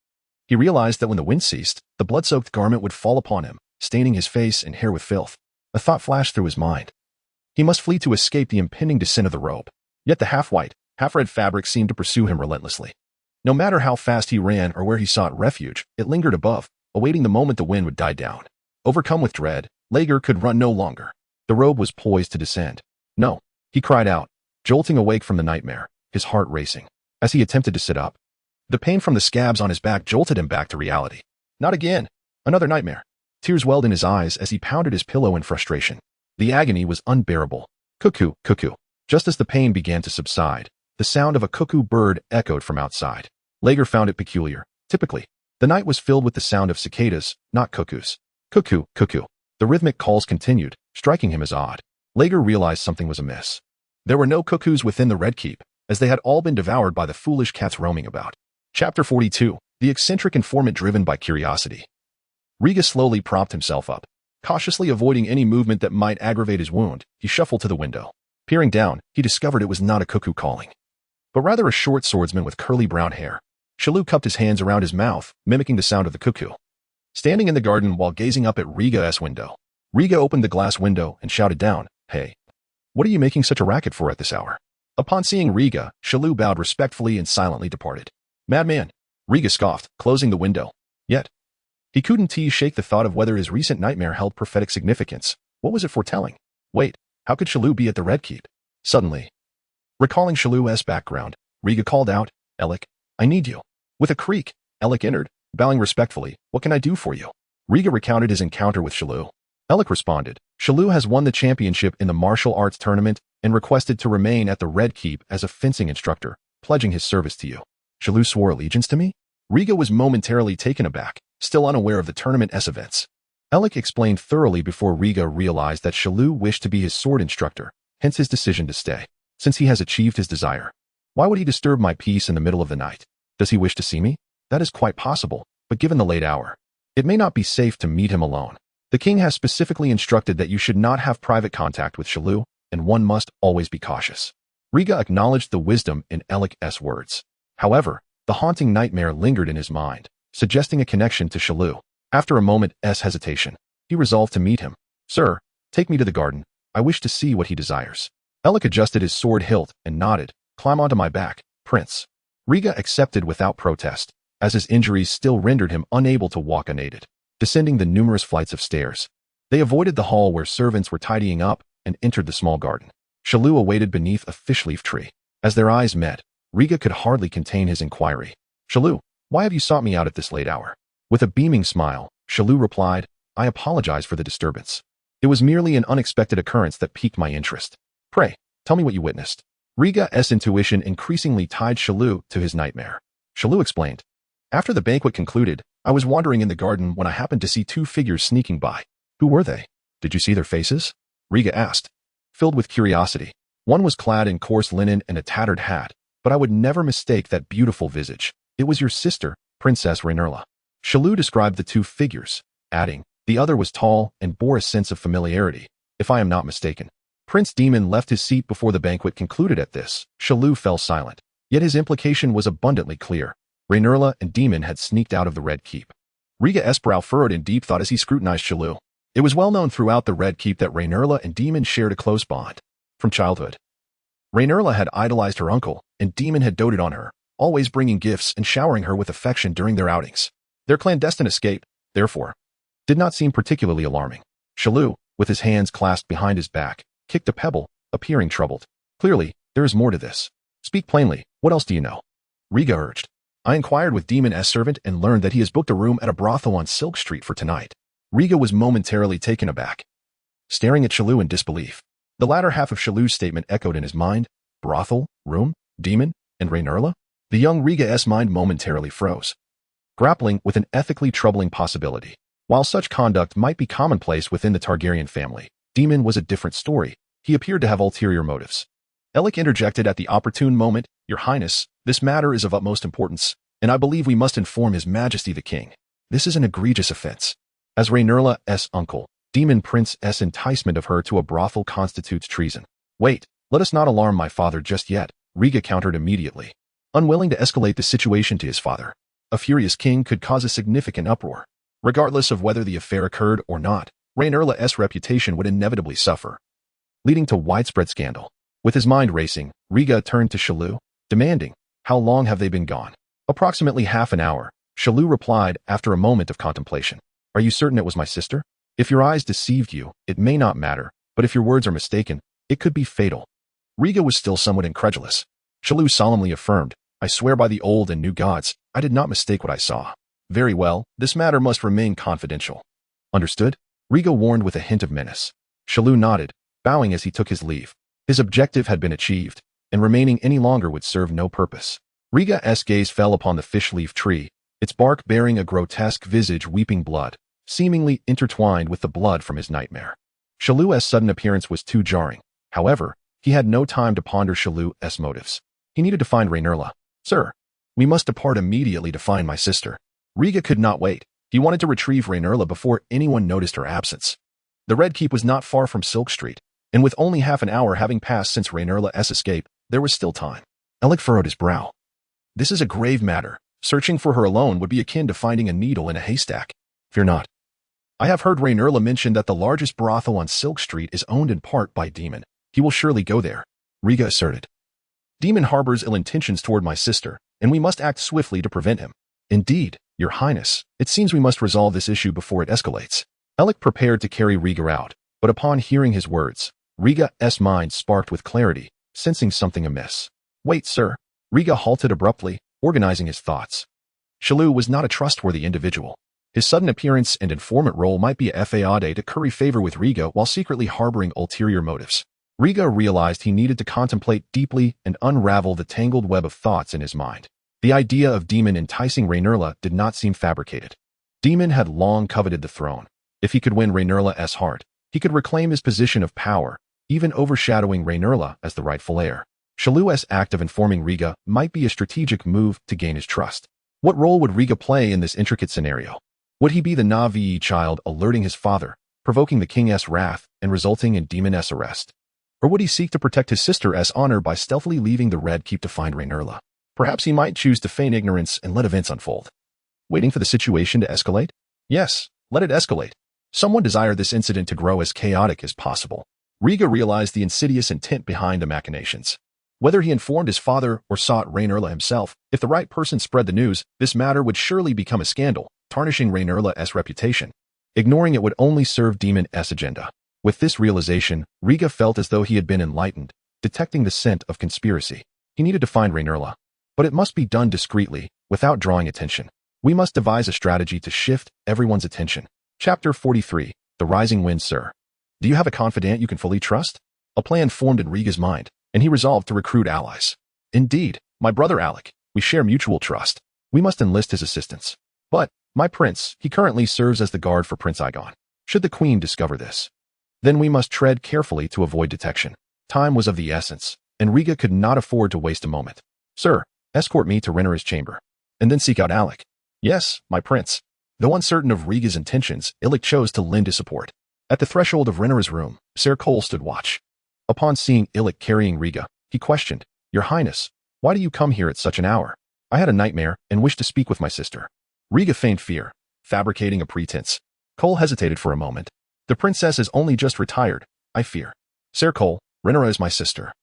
He realized that when the wind ceased, the blood-soaked garment would fall upon him, staining his face and hair with filth. A thought flashed through his mind. He must flee to escape the impending descent of the robe. Yet the half-white, half-red fabric seemed to pursue him relentlessly. No matter how fast he ran or where he sought refuge, it lingered above, awaiting the moment the wind would die down. Overcome with dread, Lager could run no longer. The robe was poised to descend. No, he cried out, jolting awake from the nightmare, his heart racing. As he attempted to sit up, the pain from the scabs on his back jolted him back to reality. Not again. Another nightmare. Tears welled in his eyes as he pounded his pillow in frustration. The agony was unbearable. Cuckoo, cuckoo. Just as the pain began to subside, the sound of a cuckoo bird echoed from outside. Lager found it peculiar. Typically, the night was filled with the sound of cicadas, not cuckoos. Cuckoo, cuckoo. The rhythmic calls continued, striking him as odd. Lager realized something was amiss. There were no cuckoos within the Red Keep, as they had all been devoured by the foolish cats roaming about. Chapter 42. The eccentric informant driven by curiosity. Riga slowly propped himself up. Cautiously avoiding any movement that might aggravate his wound, he shuffled to the window. Peering down, he discovered it was not a cuckoo calling, but rather a short swordsman with curly brown hair. Chalou cupped his hands around his mouth, mimicking the sound of the cuckoo. Standing in the garden while gazing up at Riga's window, Riga opened the glass window and shouted down, "Hey, what are you making such a racket for at this hour?" Upon seeing Riga, Chalou bowed respectfully and silently departed. "Madman," Riga scoffed, closing the window. Yet, he couldn't shake the thought of whether his recent nightmare held prophetic significance. What was it foretelling? Wait, how could Chalou be at the Red Keep? Suddenly, recalling Chalou's background, Riga called out, "Alec, I need you." With a creak, Alec entered, bowing respectfully. "What can I do for you?" Riga recounted his encounter with Chalou. Alec responded, "Chalou has won the championship in the martial arts tournament and requested to remain at the Red Keep as a fencing instructor, pledging his service to you." "Chalou swore allegiance to me?" Riga was momentarily taken aback, still unaware of the tournament's events. Alec explained thoroughly before Riga realized that Chalou wished to be his sword instructor, hence his decision to stay. Since he has achieved his desire, why would he disturb my peace in the middle of the night? Does he wish to see me? That is quite possible, but given the late hour, it may not be safe to meet him alone. The king has specifically instructed that you should not have private contact with Chalou, and one must always be cautious. Riga acknowledged the wisdom in Alec's words. However, the haunting nightmare lingered in his mind, suggesting a connection to Chalou. After a moment's hesitation, he resolved to meet him. "Sir, take me to the garden. I wish to see what he desires." Alec adjusted his sword hilt and nodded. "Climb onto my back, Prince." Riga accepted without protest, as his injuries still rendered him unable to walk unaided. Descending the numerous flights of stairs, they avoided the hall where servants were tidying up and entered the small garden. Chalou awaited beneath a fish-leaf tree. As their eyes met, Riga could hardly contain his inquiry. "Chalou, why have you sought me out at this late hour?" With a beaming smile, Chalou replied, "I apologize for the disturbance. It was merely an unexpected occurrence that piqued my interest. Pray, tell me what you witnessed." Riga's intuition increasingly tied Chalou to his nightmare. Chalou explained, "After the banquet concluded, I was wandering in the garden when I happened to see two figures sneaking by." "Who were they? Did you see their faces?" Riga asked, filled with curiosity. "One was clad in coarse linen and a tattered hat, but I would never mistake that beautiful visage. It was your sister, Princess Rainerla." Chalou described the two figures, adding, "The other was tall and bore a sense of familiarity, if I am not mistaken." Prince Demon left his seat before the banquet concluded. At this, Chalou fell silent, yet his implication was abundantly clear. Rainerla and Demon had sneaked out of the Red Keep. Riga's brow furrowed in deep thought as he scrutinized Chalou. It was well known throughout the Red Keep that Rainerla and Demon shared a close bond. From childhood, Rainerla had idolized her uncle, and Demon had doted on her, always bringing gifts and showering her with affection during their outings. Their clandestine escape, therefore, did not seem particularly alarming. Chalou, with his hands clasped behind his back, kicked a pebble, appearing troubled. "Clearly, there is more to this. Speak plainly, what else do you know?" Riga urged. "I inquired with Demon's servant and learned that he has booked a room at a brothel on Silk Street for tonight." Riga was momentarily taken aback, staring at Chalou in disbelief. The latter half of Chalou's statement echoed in his mind. brothel, room, demon, and Rhaenyra? The young Riga's mind momentarily froze, grappling with an ethically troubling possibility. While such conduct might be commonplace within the Targaryen family, Demon was a different story. He appeared to have ulterior motives. Alec interjected at the opportune moment, "Your Highness, this matter is of utmost importance, and I believe we must inform His Majesty the King. This is an egregious offense. As Rhaenyra's uncle, Demon Prince's enticement of her to a brothel constitutes treason." "Wait, let us not alarm my father just yet," Riga countered immediately, unwilling to escalate the situation to his father. A furious king could cause a significant uproar. Regardless of whether the affair occurred or not, Rhaenyra's reputation would inevitably suffer, leading to widespread scandal. With his mind racing, Riga turned to Shalou, demanding, "How long have they been gone?" "Approximately half an hour," Shalou replied after a moment of contemplation. "Are you certain it was my sister? If your eyes deceived you, it may not matter, but if your words are mistaken, it could be fatal." Riga was still somewhat incredulous. Shalou solemnly affirmed, "I swear by the old and new gods, I did not mistake what I saw." "Very well, this matter must remain confidential." "Understood?" Riga warned with a hint of menace. Shalou nodded, bowing as he took his leave. His objective had been achieved, and remaining any longer would serve no purpose. Riga's gaze fell upon the fish-leaf tree, its bark bearing a grotesque visage weeping blood, seemingly intertwined with the blood from his nightmare. Shalou's sudden appearance was too jarring. However, he had no time to ponder Shalou's motives. He needed to find Rhaenyra. "Sir, we must depart immediately to find my sister." Riga could not wait. He wanted to retrieve Rhaenyra before anyone noticed her absence. The Red Keep was not far from Silk Street, and with only half an hour having passed since Rhaenyra's escape, there was still time. Alec furrowed his brow. "This is a grave matter. Searching for her alone would be akin to finding a needle in a haystack." "Fear not. I have heard Rhaenyra mention that the largest brothel on Silk Street is owned in part by Demon. He will surely go there," Riga asserted. "Demon harbors ill intentions toward my sister, and we must act swiftly to prevent him." "Indeed, Your Highness, it seems we must resolve this issue before it escalates." Alec prepared to carry Riga out, but upon hearing his words, Riga's mind sparked with clarity, sensing something amiss. "Wait, sir." Riga halted abruptly, organizing his thoughts. Shalou was not a trustworthy individual. His sudden appearance and informant role might be a faude to curry favor with Riga while secretly harboring ulterior motives. Riga realized he needed to contemplate deeply and unravel the tangled web of thoughts in his mind. The idea of Demon enticing Rhaenyra did not seem fabricated. Demon had long coveted the throne. If he could win Rhaenyra's heart, he could reclaim his position of power, even overshadowing Rhaenyra as the rightful heir. Shalou's act of informing Riga might be a strategic move to gain his trust. What role would Riga play in this intricate scenario? Would he be the Na'vi child alerting his father, provoking the king's wrath and resulting in Demon's arrest? Or would he seek to protect his sister's honor by stealthily leaving the Red Keep to find Rhaenyra? Perhaps he might choose to feign ignorance and let events unfold. Waiting for the situation to escalate? Yes, let it escalate. Someone desired this incident to grow as chaotic as possible. Riga realized the insidious intent behind the machinations. Whether he informed his father or sought Rhaenyra himself, if the right person spread the news, this matter would surely become a scandal, tarnishing Rhaenyra's reputation. Ignoring it would only serve Demon's agenda. With this realization, Riga felt as though he had been enlightened, detecting the scent of conspiracy. He needed to find Rhaenyra. But it must be done discreetly, without drawing attention. We must devise a strategy to shift everyone's attention. Chapter 43. The Rising Wind, Sir. Do you have a confidant you can fully trust? A plan formed in Riga's mind, and he resolved to recruit allies. "Indeed, my brother Alec. We share mutual trust. We must enlist his assistance. But, my prince, he currently serves as the guard for Prince Aegon. Should the queen discover this, then we must tread carefully to avoid detection." Time was of the essence, and Riga could not afford to waste a moment. "Sir, escort me to Rhaenyra's chamber, and then seek out Alec." "Yes, my prince." Though uncertain of Riga's intentions, Alec chose to lend his support. At the threshold of Rhaenyra's room, Ser Cole stood watch. Upon seeing Alec carrying Riga, he questioned, "Your Highness, why do you come here at such an hour?" "I had a nightmare and wished to speak with my sister." Riga feigned fear, fabricating a pretense. Cole hesitated for a moment. "The princess has only just retired, I fear." "Ser Cole, Rhaenyra is my sister.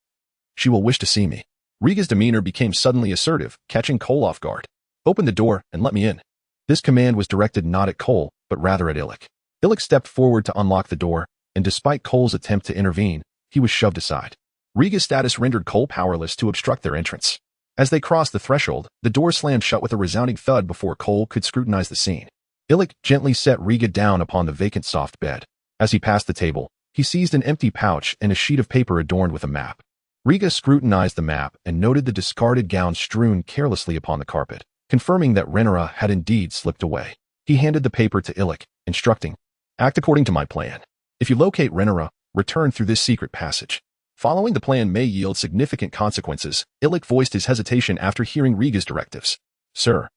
She will wish to see me." Riga's demeanor became suddenly assertive, catching Cole off guard. "Open the door and let me in." This command was directed not at Cole, but rather at Alec. Alec stepped forward to unlock the door, and despite Cole's attempt to intervene, he was shoved aside. Riga's status rendered Cole powerless to obstruct their entrance. As they crossed the threshold, the door slammed shut with a resounding thud before Cole could scrutinize the scene. Alec gently set Riga down upon the vacant soft bed. As he passed the table, he seized an empty pouch and a sheet of paper adorned with a map. Riga scrutinized the map and noted the discarded gown strewn carelessly upon the carpet, confirming that Rhaenyra had indeed slipped away. He handed the paper to Illic, instructing, "Act according to my plan. If you locate Rhaenyra, return through this secret passage." Following the plan may yield significant consequences, Illic voiced his hesitation after hearing Riga's directives. "Sir,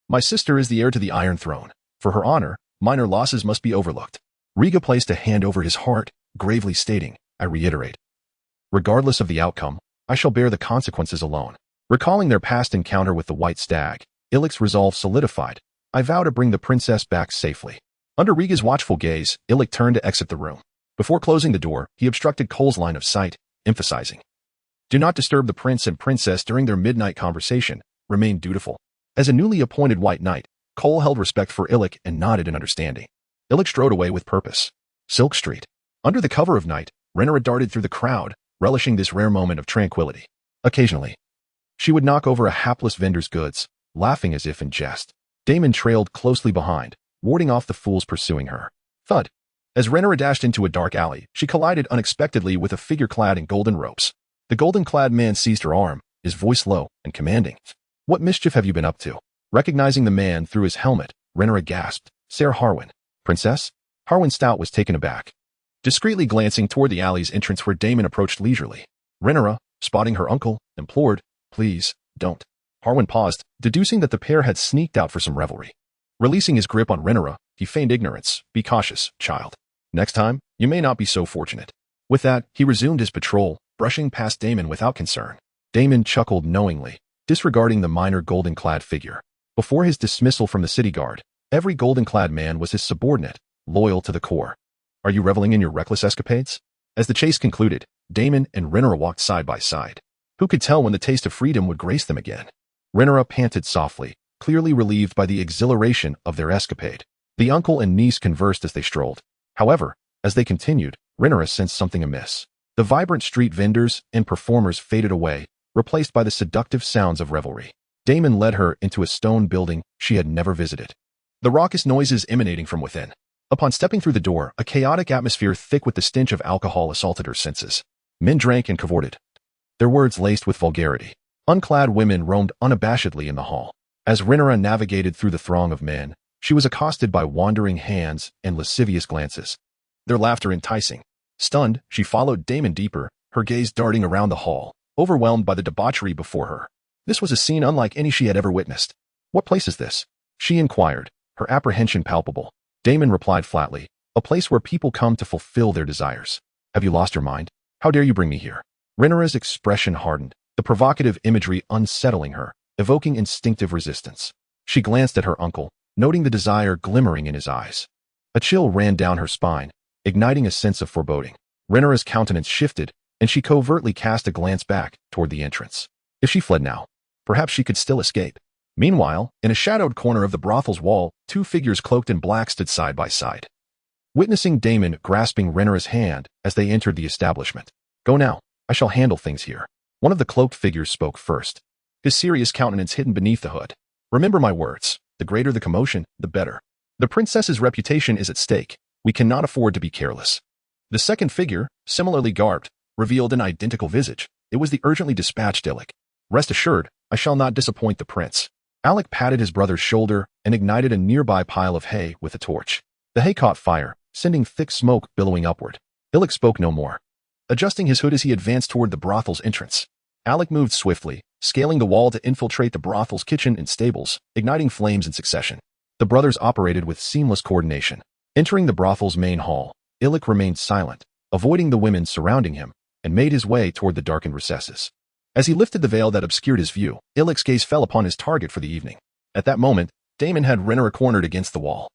my sister is the heir to the Iron Throne. For her honor, minor losses must be overlooked." Riga placed a hand over his heart, gravely stating, "I reiterate, regardless of the outcome, I shall bear the consequences alone." Recalling their past encounter with the White Stag, Illic's resolve solidified. "I vow to bring the princess back safely." Under Riga's watchful gaze, Illic turned to exit the room. Before closing the door, he obstructed Cole's line of sight, emphasizing, "Do not disturb the prince and princess during their midnight conversation. Remain dutiful." As a newly appointed White Knight, Cole held respect for Illic and nodded in understanding. Illic strode away with purpose. Silk Street. Under the cover of night, Rhaenyra darted through the crowd, relishing this rare moment of tranquility. Occasionally, she would knock over a hapless vendor's goods, laughing as if in jest. Daemon trailed closely behind, warding off the fools pursuing her. Thud. As Rhaenyra dashed into a dark alley, she collided unexpectedly with a figure clad in golden robes. The golden-clad man seized her arm, his voice low and commanding. "What mischief have you been up to?" Recognizing the man through his helmet, Rhaenyra gasped, "Ser Harwin." "Princess?" Harwin Stout was taken aback, discreetly glancing toward the alley's entrance where Daemon approached leisurely. Rhaenyra, spotting her uncle, implored, "Please, don't." Harwin paused, deducing that the pair had sneaked out for some revelry. Releasing his grip on Rhaenyra, he feigned ignorance. "Be cautious, child. Next time, you may not be so fortunate." With that, he resumed his patrol, brushing past Daemon without concern. Daemon chuckled knowingly, disregarding the minor golden-clad figure. Before his dismissal from the city guard, every golden-clad man was his subordinate, loyal to the core. "Are you reveling in your reckless escapades?" As the chase concluded, Daemon and Rhaenyra walked side by side. Who could tell when the taste of freedom would grace them again? Rhaenyra panted softly, clearly relieved by the exhilaration of their escapade. The uncle and niece conversed as they strolled. However, as they continued, Rhaenyra sensed something amiss. The vibrant street vendors and performers faded away, replaced by the seductive sounds of revelry. Daemon led her into a stone building she had never visited, the raucous noises emanating from within. Upon stepping through the door, a chaotic atmosphere thick with the stench of alcohol assaulted her senses. Men drank and cavorted, their words laced with vulgarity. Unclad women roamed unabashedly in the hall. As Rhaenyra navigated through the throng of men, she was accosted by wandering hands and lascivious glances, their laughter enticing. Stunned, she followed Daemon deeper, her gaze darting around the hall, overwhelmed by the debauchery before her. This was a scene unlike any she had ever witnessed. "What place is this?" she inquired, her apprehension palpable. Daemon replied flatly, "A place where people come to fulfill their desires." "Have you lost your mind? How dare you bring me here?" Rhaenyra's expression hardened, the provocative imagery unsettling her, evoking instinctive resistance. She glanced at her uncle, noting the desire glimmering in his eyes. A chill ran down her spine, igniting a sense of foreboding. Rhaenyra's countenance shifted, and she covertly cast a glance back toward the entrance. If she fled now, perhaps she could still escape. Meanwhile, in a shadowed corner of the brothel's wall, two figures cloaked in black stood side by side. Witnessing Daemon grasping Rhaenyra's hand as they entered the establishment. "Go now, I shall handle things here." One of the cloaked figures spoke first, his serious countenance hidden beneath the hood. "Remember my words, the greater the commotion, the better. The princess's reputation is at stake. We cannot afford to be careless." The second figure, similarly garbed, revealed an identical visage. It was the urgently dispatched Illic. "Rest assured, I shall not disappoint the prince." Alec patted his brother's shoulder and ignited a nearby pile of hay with a torch. The hay caught fire, sending thick smoke billowing upward. Illic spoke no more, adjusting his hood as he advanced toward the brothel's entrance. Alec moved swiftly, scaling the wall to infiltrate the brothel's kitchen and stables, igniting flames in succession. The brothers operated with seamless coordination. Entering the brothel's main hall, Illic remained silent, avoiding the women surrounding him, and made his way toward the darkened recesses. As he lifted the veil that obscured his view, Illic's gaze fell upon his target for the evening. At that moment, Daemon had Rhaenyra cornered against the wall,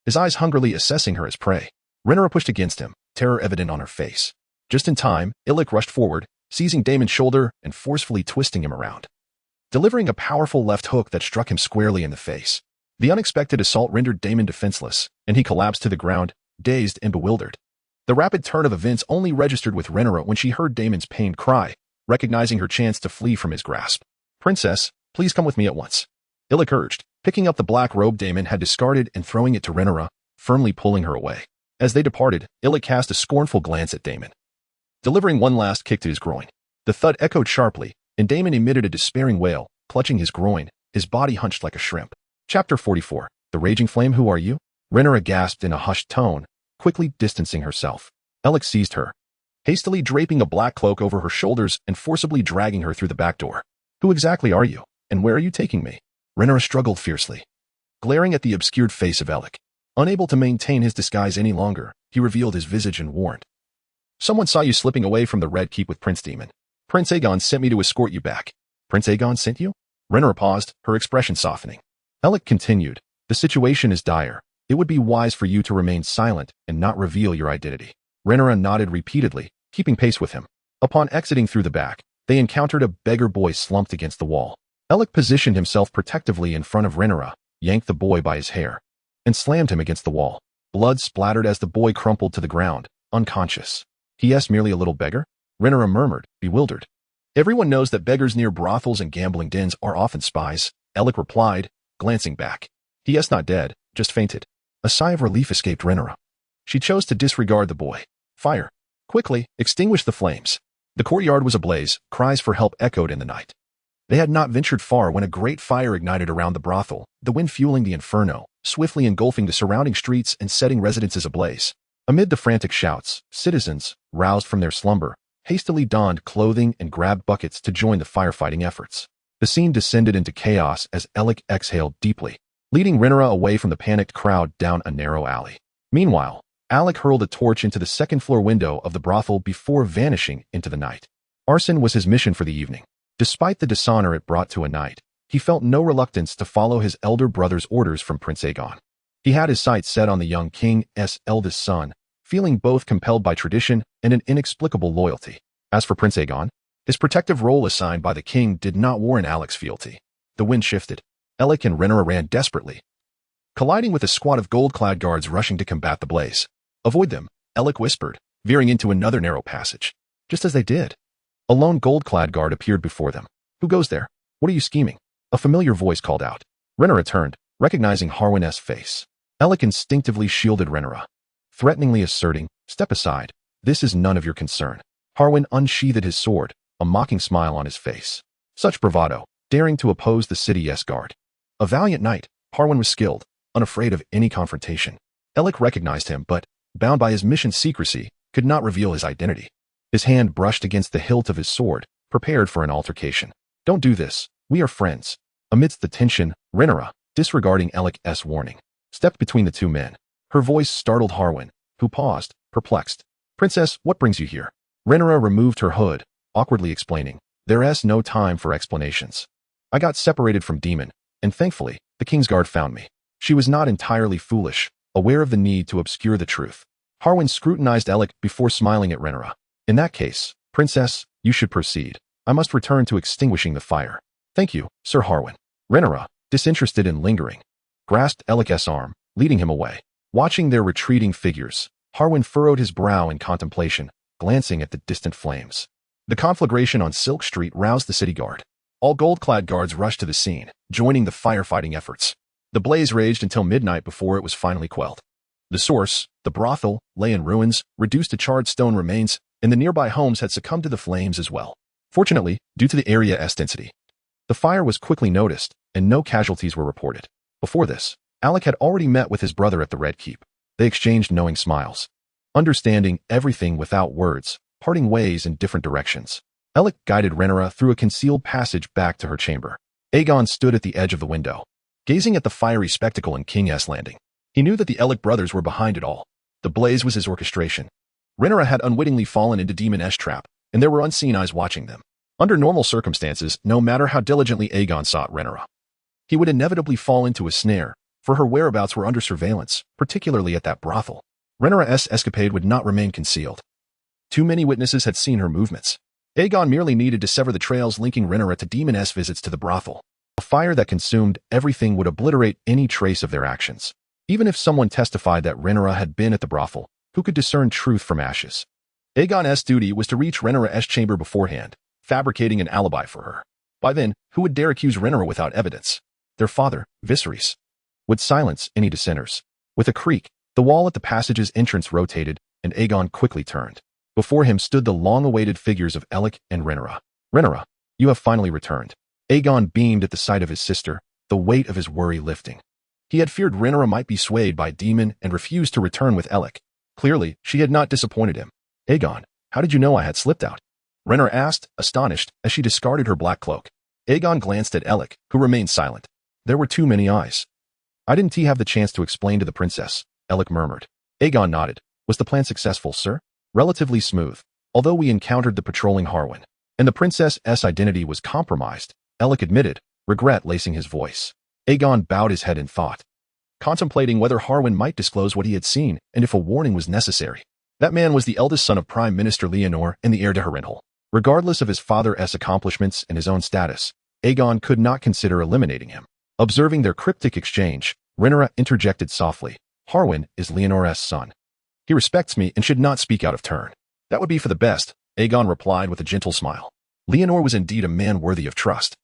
his eyes hungrily assessing her as prey. Rhaenyra pushed against him, terror evident on her face. Just in time, Illic rushed forward, seizing Daemon's shoulder and forcefully twisting him around, delivering a powerful left hook that struck him squarely in the face. The unexpected assault rendered Daemon defenseless, and he collapsed to the ground, dazed and bewildered. The rapid turn of events only registered with Rhaenyra when she heard Daemon's pained cry, recognizing her chance to flee from his grasp. "Princess, please come with me at once," Illic urged, picking up the black robe Daemon had discarded and throwing it to Rhaenyra, firmly pulling her away. As they departed, Illic cast a scornful glance at Daemon, delivering one last kick to his groin. The thud echoed sharply, and Damon emitted a despairing wail, clutching his groin, his body hunched like a shrimp. Chapter 44. The Raging Flame. Who are you? Rhaenyra gasped in a hushed tone, quickly distancing herself. Alec seized her, hastily draping a black cloak over her shoulders and forcibly dragging her through the back door. Who exactly are you, and where are you taking me? Rhaenyra struggled fiercely, glaring at the obscured face of Alec. Unable to maintain his disguise any longer, he revealed his visage and warned. Someone saw you slipping away from the Red Keep with Prince Daemon. Prince Aegon sent me to escort you back. Prince Aegon sent you? Rhaenyra paused, her expression softening. Alec continued, the situation is dire. It would be wise for you to remain silent and not reveal your identity. Rhaenyra nodded repeatedly, keeping pace with him. Upon exiting through the back, they encountered a beggar boy slumped against the wall. Alec positioned himself protectively in front of Rhaenyra, yanked the boy by his hair, and slammed him against the wall. Blood splattered as the boy crumpled to the ground, unconscious. He merely a little beggar? Rhaenyra murmured, bewildered. Everyone knows that beggars near brothels and gambling dens are often spies, Alec replied, glancing back. He not dead, just fainted. A sigh of relief escaped Rhaenyra. She chose to disregard the boy. Fire. Quickly, extinguish the flames. The courtyard was ablaze, cries for help echoed in the night. They had not ventured far when a great fire ignited around the brothel, the wind fueling the inferno, swiftly engulfing the surrounding streets and setting residences ablaze. Amid the frantic shouts, citizens, roused from their slumber, hastily donned clothing and grabbed buckets to join the firefighting efforts. The scene descended into chaos as Alec exhaled deeply, leading Rhaenyra away from the panicked crowd down a narrow alley. Meanwhile, Alec hurled a torch into the second-floor window of the brothel before vanishing into the night. Arson was his mission for the evening. Despite the dishonor it brought to a knight, he felt no reluctance to follow his elder brother's orders from Prince Aegon. He had his sights set on the young king's eldest son, feeling both compelled by tradition and an inexplicable loyalty. As for Prince Aegon, his protective role assigned by the king did not warrant Alec's fealty. The wind shifted. Alec and Rhaenyra ran desperately, colliding with a squad of gold-clad guards rushing to combat the blaze. Avoid them, Alec whispered, veering into another narrow passage. Just as they did, a lone gold-clad guard appeared before them. Who goes there? What are you scheming? A familiar voice called out. Rhaenyra turned, recognizing Harwin's face. Alec instinctively shielded Rhaenyra, threateningly asserting, step aside. This is none of your concern. Harwin unsheathed his sword, a mocking smile on his face. Such bravado, daring to oppose the city's guard. A valiant knight, Harwin was skilled, unafraid of any confrontation. Alec recognized him, but, bound by his mission's secrecy, could not reveal his identity. His hand brushed against the hilt of his sword, prepared for an altercation. Don't do this. We are friends. Amidst the tension, Rhaenyra, disregarding Alec's warning, stepped between the two men. Her voice startled Harwin, who paused, perplexed. Princess, what brings you here? Rhaenyra removed her hood, awkwardly explaining, there's no time for explanations. I got separated from Daemon, and thankfully, the Kingsguard found me. She was not entirely foolish, aware of the need to obscure the truth. Harwin scrutinized Alec before smiling at Rhaenyra. In that case, Princess, you should proceed. I must return to extinguishing the fire. Thank you, Sir Harwin. Rhaenyra, disinterested in lingering, grasped Alec's arm, leading him away. Watching their retreating figures, Harwin furrowed his brow in contemplation, glancing at the distant flames. The conflagration on Silk Street roused the city guard. All gold-clad guards rushed to the scene, joining the firefighting efforts. The blaze raged until midnight before it was finally quelled. The source, the brothel, lay in ruins, reduced to charred stone remains, and the nearby homes had succumbed to the flames as well. Fortunately, due to the area's density, the fire was quickly noticed, and no casualties were reported. Before this, Alec had already met with his brother at the Red Keep. They exchanged knowing smiles, understanding everything without words, parting ways in different directions. Alec guided Rhaenyra through a concealed passage back to her chamber. Aegon stood at the edge of the window, gazing at the fiery spectacle in King's Landing. He knew that the Alec brothers were behind it all. The blaze was his orchestration. Rhaenyra had unwittingly fallen into Daemon's trap, and there were unseen eyes watching them. Under normal circumstances, no matter how diligently Aegon sought Rhaenyra, he would inevitably fall into a snare, for her whereabouts were under surveillance, particularly at that brothel. Rhaenyra's escapade would not remain concealed. Too many witnesses had seen her movements. Aegon merely needed to sever the trails linking Rhaenyra to Daemon's visits to the brothel. A fire that consumed everything would obliterate any trace of their actions. Even if someone testified that Rhaenyra had been at the brothel, who could discern truth from ashes? Aegon's duty was to reach Rhaenyra's chamber beforehand, fabricating an alibi for her. By then, who would dare accuse Rhaenyra without evidence? Their father, Viserys, would silence any dissenters. With a creak, the wall at the passage's entrance rotated, and Aegon quickly turned. Before him stood the long-awaited figures of Alec and Rhaenyra. Rhaenyra, you have finally returned. Aegon beamed at the sight of his sister, the weight of his worry lifting. He had feared Rhaenyra might be swayed by Daemon and refused to return with Alec. Clearly, she had not disappointed him. Aegon, how did you know I had slipped out? Rhaenyra asked, astonished, as she discarded her black cloak. Aegon glanced at Alec, who remained silent. There were too many eyes. I didn't have the chance to explain to the princess, Alec murmured. Aegon nodded. Was the plan successful, sir? Relatively smooth, although we encountered the patrolling Harwin, and the princess's identity was compromised, Alec admitted, regret lacing his voice. Aegon bowed his head in thought, contemplating whether Harwin might disclose what he had seen and if a warning was necessary. That man was the eldest son of Prime Minister Leonor and the heir to Harrenhal. Regardless of his father's accomplishments and his own status, Aegon could not consider eliminating him. Observing their cryptic exchange, Rhaenyra interjected softly, Harwin is Leonor's son. He respects me and should not speak out of turn. That would be for the best, Aegon replied with a gentle smile. Leonor was indeed a man worthy of trust.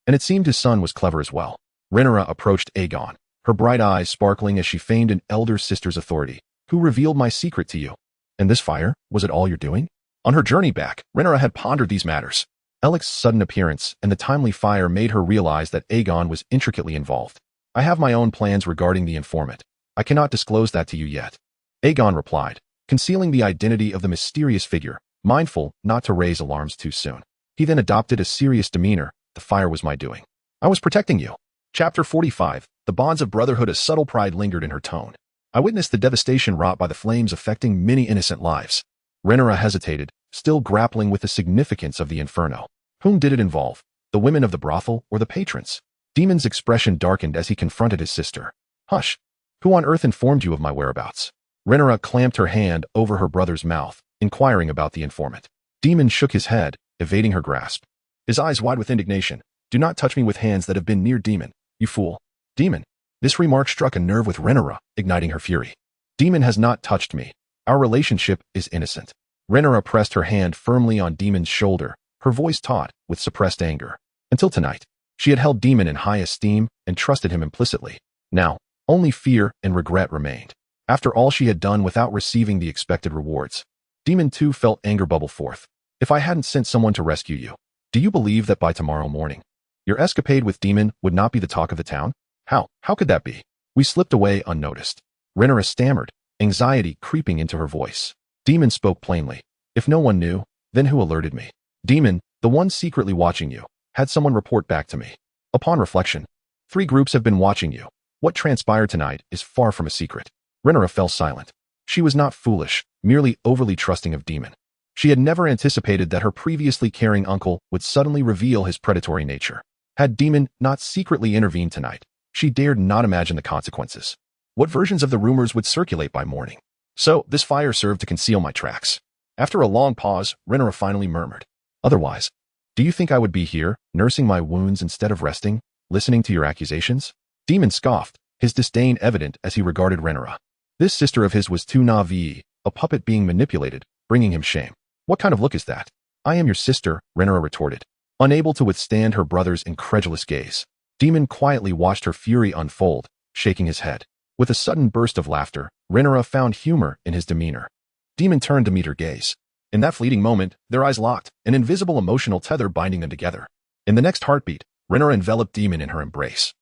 And it seemed his son was clever as well. Rhaenyra approached Aegon, her bright eyes sparkling as she feigned an elder sister's authority. Who revealed my secret to you? And this fire, was it all you're doing? On her journey back, Rhaenyra had pondered these matters. Alec's sudden appearance and the timely fire made her realize that Aegon was intricately involved. I have my own plans regarding the informant. I cannot disclose that to you yet. Aegon replied, concealing the identity of the mysterious figure, mindful not to raise alarms too soon. He then adopted a serious demeanor. The fire was my doing. I was protecting you. Chapter 45. The bonds of brotherhood. A subtle pride lingered in her tone. I witnessed the devastation wrought by the flames affecting many innocent lives. Rhaenyra hesitated, still grappling with the significance of the inferno. Whom did it involve? The women of the brothel or the patrons? Daemon's expression darkened as he confronted his sister. Hush. Who on earth informed you of my whereabouts? Rhaenyra clamped her hand over her brother's mouth, inquiring about the informant. Daemon shook his head, evading her grasp. His eyes wide with indignation. Do not touch me with hands that have been near Daemon, you fool. Daemon. This remark struck a nerve with Rhaenyra, igniting her fury. Daemon has not touched me. Our relationship is innocent. Rhaenyra pressed her hand firmly on Daemon's shoulder, her voice taut with suppressed anger. Until tonight, she had held Daemon in high esteem and trusted him implicitly. Now, only fear and regret remained. After all she had done without receiving the expected rewards, Daemon too felt anger bubble forth. If I hadn't sent someone to rescue you, do you believe that by tomorrow morning, your escapade with Daemon would not be the talk of the town? How could that be? We slipped away unnoticed. Rhaenyra stammered, anxiety creeping into her voice. Daemon spoke plainly. If no one knew, then who alerted me? Daemon, the one secretly watching you, had someone report back to me. Upon reflection, 3 groups have been watching you. What transpired tonight is far from a secret. Rhaenyra fell silent. She was not foolish, merely overly trusting of Daemon. She had never anticipated that her previously caring uncle would suddenly reveal his predatory nature. Had Daemon not secretly intervened tonight, she dared not imagine the consequences. What versions of the rumors would circulate by morning? So, this fire served to conceal my tracks. After a long pause, Rhaenyra finally murmured. Otherwise, do you think I would be here, nursing my wounds instead of resting, listening to your accusations? Daemon scoffed, his disdain evident as he regarded Rhaenyra. This sister of his was too naive, a puppet being manipulated, bringing him shame. What kind of look is that? I am your sister, Rhaenyra retorted, unable to withstand her brother's incredulous gaze. Daemon quietly watched her fury unfold, shaking his head. With a sudden burst of laughter, Rhaenyra found humor in his demeanor. Daemon turned to meet her gaze. In that fleeting moment, their eyes locked, an invisible emotional tether binding them together. In the next heartbeat, Rhaenyra enveloped Daemon in her embrace.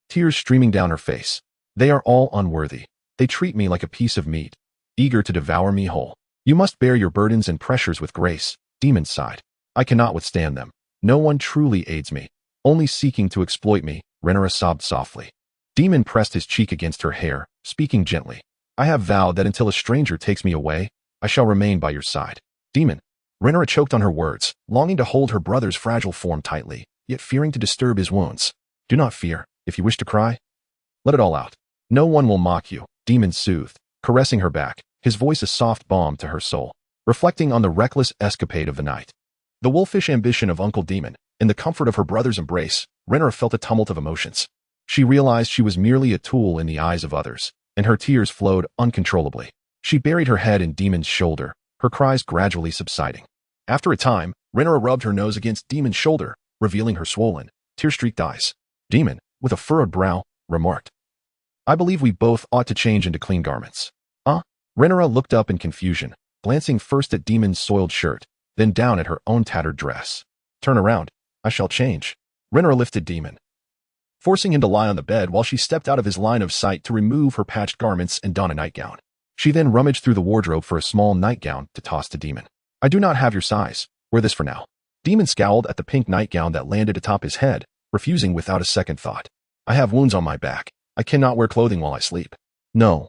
Tears streaming down her face. They are all unworthy. They treat me like a piece of meat, eager to devour me whole. You must bear your burdens and pressures with grace, Daemon sighed. I cannot withstand them. No one truly aids me. Only seeking to exploit me, Rhaenyra sobbed softly. Daemon pressed his cheek against her hair, speaking gently. I have vowed that until a stranger takes me away, I shall remain by your side. Daemon. Rhaenyra choked on her words, longing to hold her brother's fragile form tightly, yet fearing to disturb his wounds. Do not fear. If you wish to cry, let it all out. No one will mock you, Daemon soothed, caressing her back, his voice a soft balm to her soul, reflecting on the reckless escapade of the night. The wolfish ambition of Uncle Daemon, in the comfort of her brother's embrace, Rhaenyra felt a tumult of emotions. She realized she was merely a tool in the eyes of others, and her tears flowed uncontrollably. She buried her head in Daemon's shoulder, her cries gradually subsiding. After a time, Rhaenyra rubbed her nose against Daemon's shoulder, revealing her swollen, tear-streaked eyes. Daemon, with a furrowed brow, remarked, I believe we both ought to change into clean garments. Rhaenyra looked up in confusion, glancing first at Demon's soiled shirt, then down at her own tattered dress. Turn around. I shall change. Rhaenyra lifted Demon, forcing him to lie on the bed while she stepped out of his line of sight to remove her patched garments and don a nightgown. She then rummaged through the wardrobe for a small nightgown to toss to Demon. I do not have your size. Wear this for now. Demon scowled at the pink nightgown that landed atop his head, refusing without a second thought. I have wounds on my back. I cannot wear clothing while I sleep. No.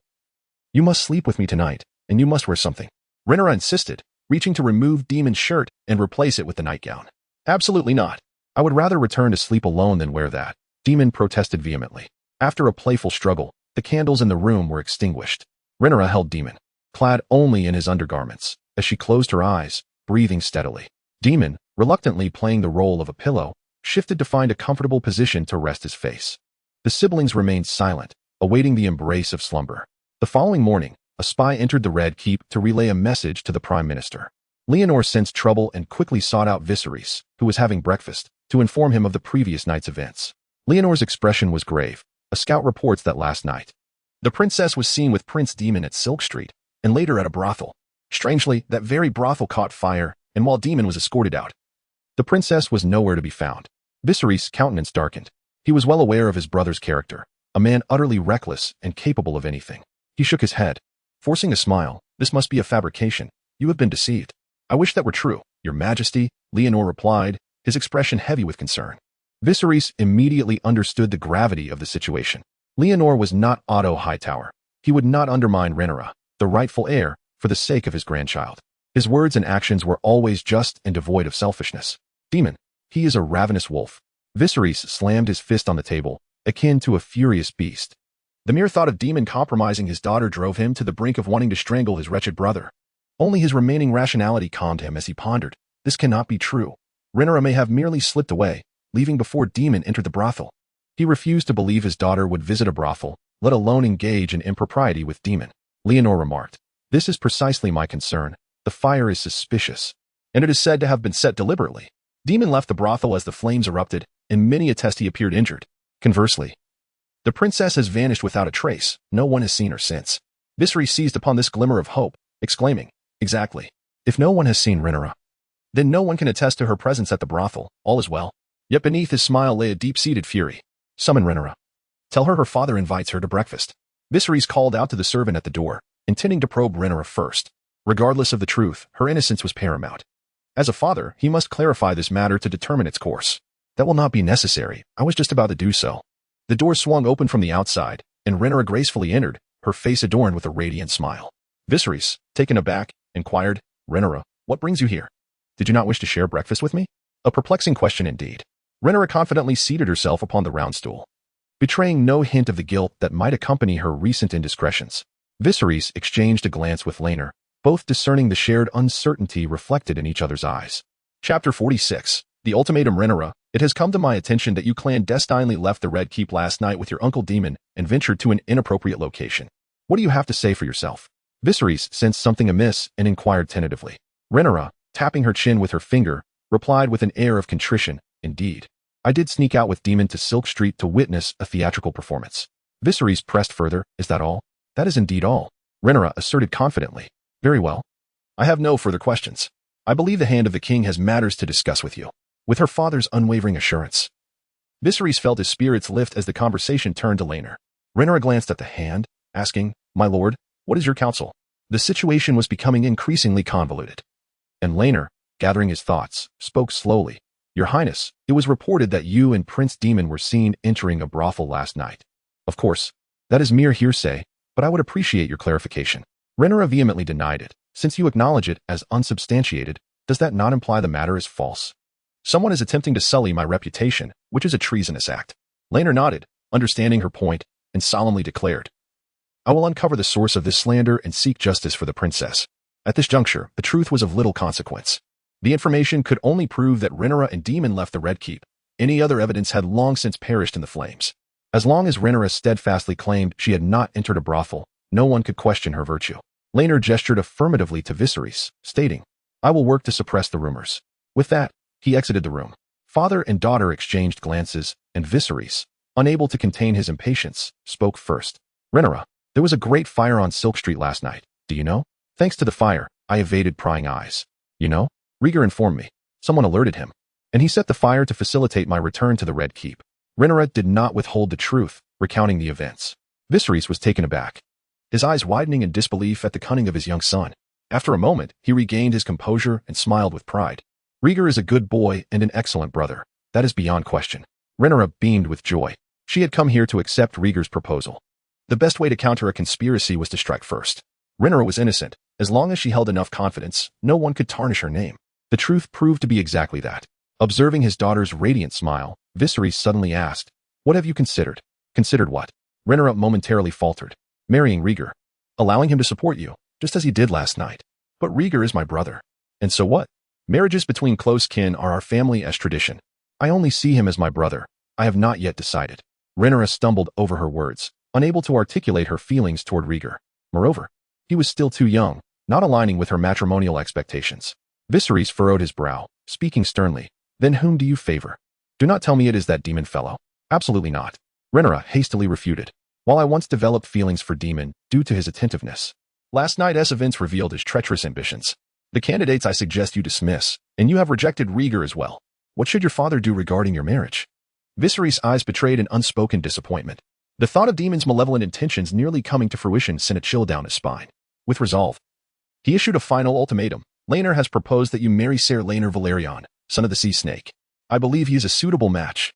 You must sleep with me tonight, and you must wear something. Rhaenyra insisted, reaching to remove Demon's shirt and replace it with the nightgown. Absolutely not. I would rather return to sleep alone than wear that. Demon protested vehemently. After a playful struggle, the candles in the room were extinguished. Rhaenyra held Demon, clad only in his undergarments, as she closed her eyes, breathing steadily. Demon, reluctantly playing the role of a pillow, shifted to find a comfortable position to rest his face. The siblings remained silent, awaiting the embrace of slumber. The following morning, a spy entered the Red Keep to relay a message to the Prime Minister. Leonor sensed trouble and quickly sought out Viserys, who was having breakfast, to inform him of the previous night's events. Leonor's expression was grave. A scout reports that last night, the princess was seen with Prince Demon at Silk Street, and later at a brothel. Strangely, that very brothel caught fire, and while Demon was escorted out, the princess was nowhere to be found. Viserys' countenance darkened. He was well aware of his brother's character, a man utterly reckless and capable of anything. He shook his head, forcing a smile. This must be a fabrication. You have been deceived. I wish that were true, Your Majesty, Leonor replied, his expression heavy with concern. Viserys immediately understood the gravity of the situation. Leonor was not Otto Hightower. He would not undermine Rhaenyra, the rightful heir, for the sake of his grandchild. His words and actions were always just and devoid of selfishness. Demon, he is a ravenous wolf. Viserys slammed his fist on the table, akin to a furious beast. The mere thought of Demon compromising his daughter drove him to the brink of wanting to strangle his wretched brother. Only his remaining rationality calmed him as he pondered. This cannot be true. Rhaenyra may have merely slipped away, leaving before Demon entered the brothel. He refused to believe his daughter would visit a brothel, let alone engage in impropriety with Demon. Leonor remarked, "This is precisely my concern. The fire is suspicious, and it is said to have been set deliberately. Demon left the brothel as the flames erupted, and many attest he appeared injured. Conversely, the princess has vanished without a trace. No one has seen her since." Viserys seized upon this glimmer of hope, exclaiming, "Exactly. If no one has seen Rhaenyra, then no one can attest to her presence at the brothel. All is well." Yet beneath his smile lay a deep-seated fury. "Summon Rhaenyra. Tell her father invites her to breakfast." Viserys called out to the servant at the door, intending to probe Rhaenyra first. Regardless of the truth, her innocence was paramount. As a father, he must clarify this matter to determine its course. "That will not be necessary. I was just about to do so." The door swung open from the outside, and Rhaenyra gracefully entered, her face adorned with a radiant smile. Viserys, taken aback, inquired, "Rhaenyra, what brings you here? Did you not wish to share breakfast with me?" A perplexing question indeed. Rhaenyra confidently seated herself upon the round stool, betraying no hint of the guilt that might accompany her recent indiscretions. Viserys exchanged a glance with Laenor, both discerning the shared uncertainty reflected in each other's eyes. Chapter 46. The Ultimatum. Rhaenyra, it has come to my attention that you clandestinely left the Red Keep last night with your uncle Demon and ventured to an inappropriate location. What do you have to say for yourself? Viserys sensed something amiss and inquired tentatively. Rhaenyra, tapping her chin with her finger, replied with an air of contrition, "Indeed. I did sneak out with Demon to Silk Street to witness a theatrical performance." Viserys pressed further, "Is that all?" "That is indeed all," Rhaenyra asserted confidently. "Very well. I have no further questions. I believe the hand of the king has matters to discuss with you." With her father's unwavering assurance, Viserys felt his spirits lift as the conversation turned to Laenor. Rhaenyra glanced at the hand, asking, "My lord, what is your counsel?" The situation was becoming increasingly convoluted, and Laenor, gathering his thoughts, spoke slowly. "Your Highness, it was reported that you and Prince Demon were seen entering a brothel last night. Of course, that is mere hearsay, but I would appreciate your clarification." Rhaenyra vehemently denied it. "Since you acknowledge it as unsubstantiated, does that not imply the matter is false? Someone is attempting to sully my reputation, which is a treasonous act." Laenor nodded, understanding her point, and solemnly declared, "I will uncover the source of this slander and seek justice for the princess." At this juncture, the truth was of little consequence. The information could only prove that Rhaenyra and Demon left the Red Keep. Any other evidence had long since perished in the flames. As long as Rhaenyra steadfastly claimed she had not entered a brothel, no one could question her virtue. Laenor gestured affirmatively to Viserys, stating, "I will work to suppress the rumors." With that, he exited the room. Father and daughter exchanged glances, and Viserys, unable to contain his impatience, spoke first. "Rhaenyra, there was a great fire on Silk Street last night. Do you know? Thanks to the fire, I evaded prying eyes. You know, Rieger informed me. Someone alerted him, and he set the fire to facilitate my return to the Red Keep. Rhaenyra did not withhold the truth, recounting the events. Viserys was taken aback, his eyes widening in disbelief at the cunning of his young son. After a moment, he regained his composure and smiled with pride. Rieger is a good boy and an excellent brother. That is beyond question. Rhaenyra beamed with joy. She had come here to accept Rieger's proposal. The best way to counter a conspiracy was to strike first. Rhaenyra was innocent. As long as she held enough confidence, no one could tarnish her name. The truth proved to be exactly that. Observing his daughter's radiant smile, Viserys suddenly asked, "What have you considered?" "Considered what?" Rhaenyra momentarily faltered. "Marrying Rieger. Allowing him to support you, just as he did last night." "But Rieger is my brother." "And so what? Marriages between close kin are our family as tradition. I only see him as my brother. I have not yet decided." Rhaenyra stumbled over her words, unable to articulate her feelings toward Rieger. Moreover, he was still too young, not aligning with her matrimonial expectations. Viserys furrowed his brow, speaking sternly. "Then whom do you favor? Do not tell me it is that demon fellow." "Absolutely not." Rhaenyra hastily refuted. "While I once developed feelings for Demon due to his attentiveness, last night's events revealed his treacherous ambitions. The candidates I suggest you dismiss, and you have rejected Rieger as well. What should your father do regarding your marriage?" Viserys' eyes betrayed an unspoken disappointment. The thought of Demon's malevolent intentions nearly coming to fruition sent a chill down his spine. With resolve, he issued a final ultimatum. "Laenor has proposed that you marry Ser Laenor Valerion, son of the Sea Snake. I believe he is a suitable match.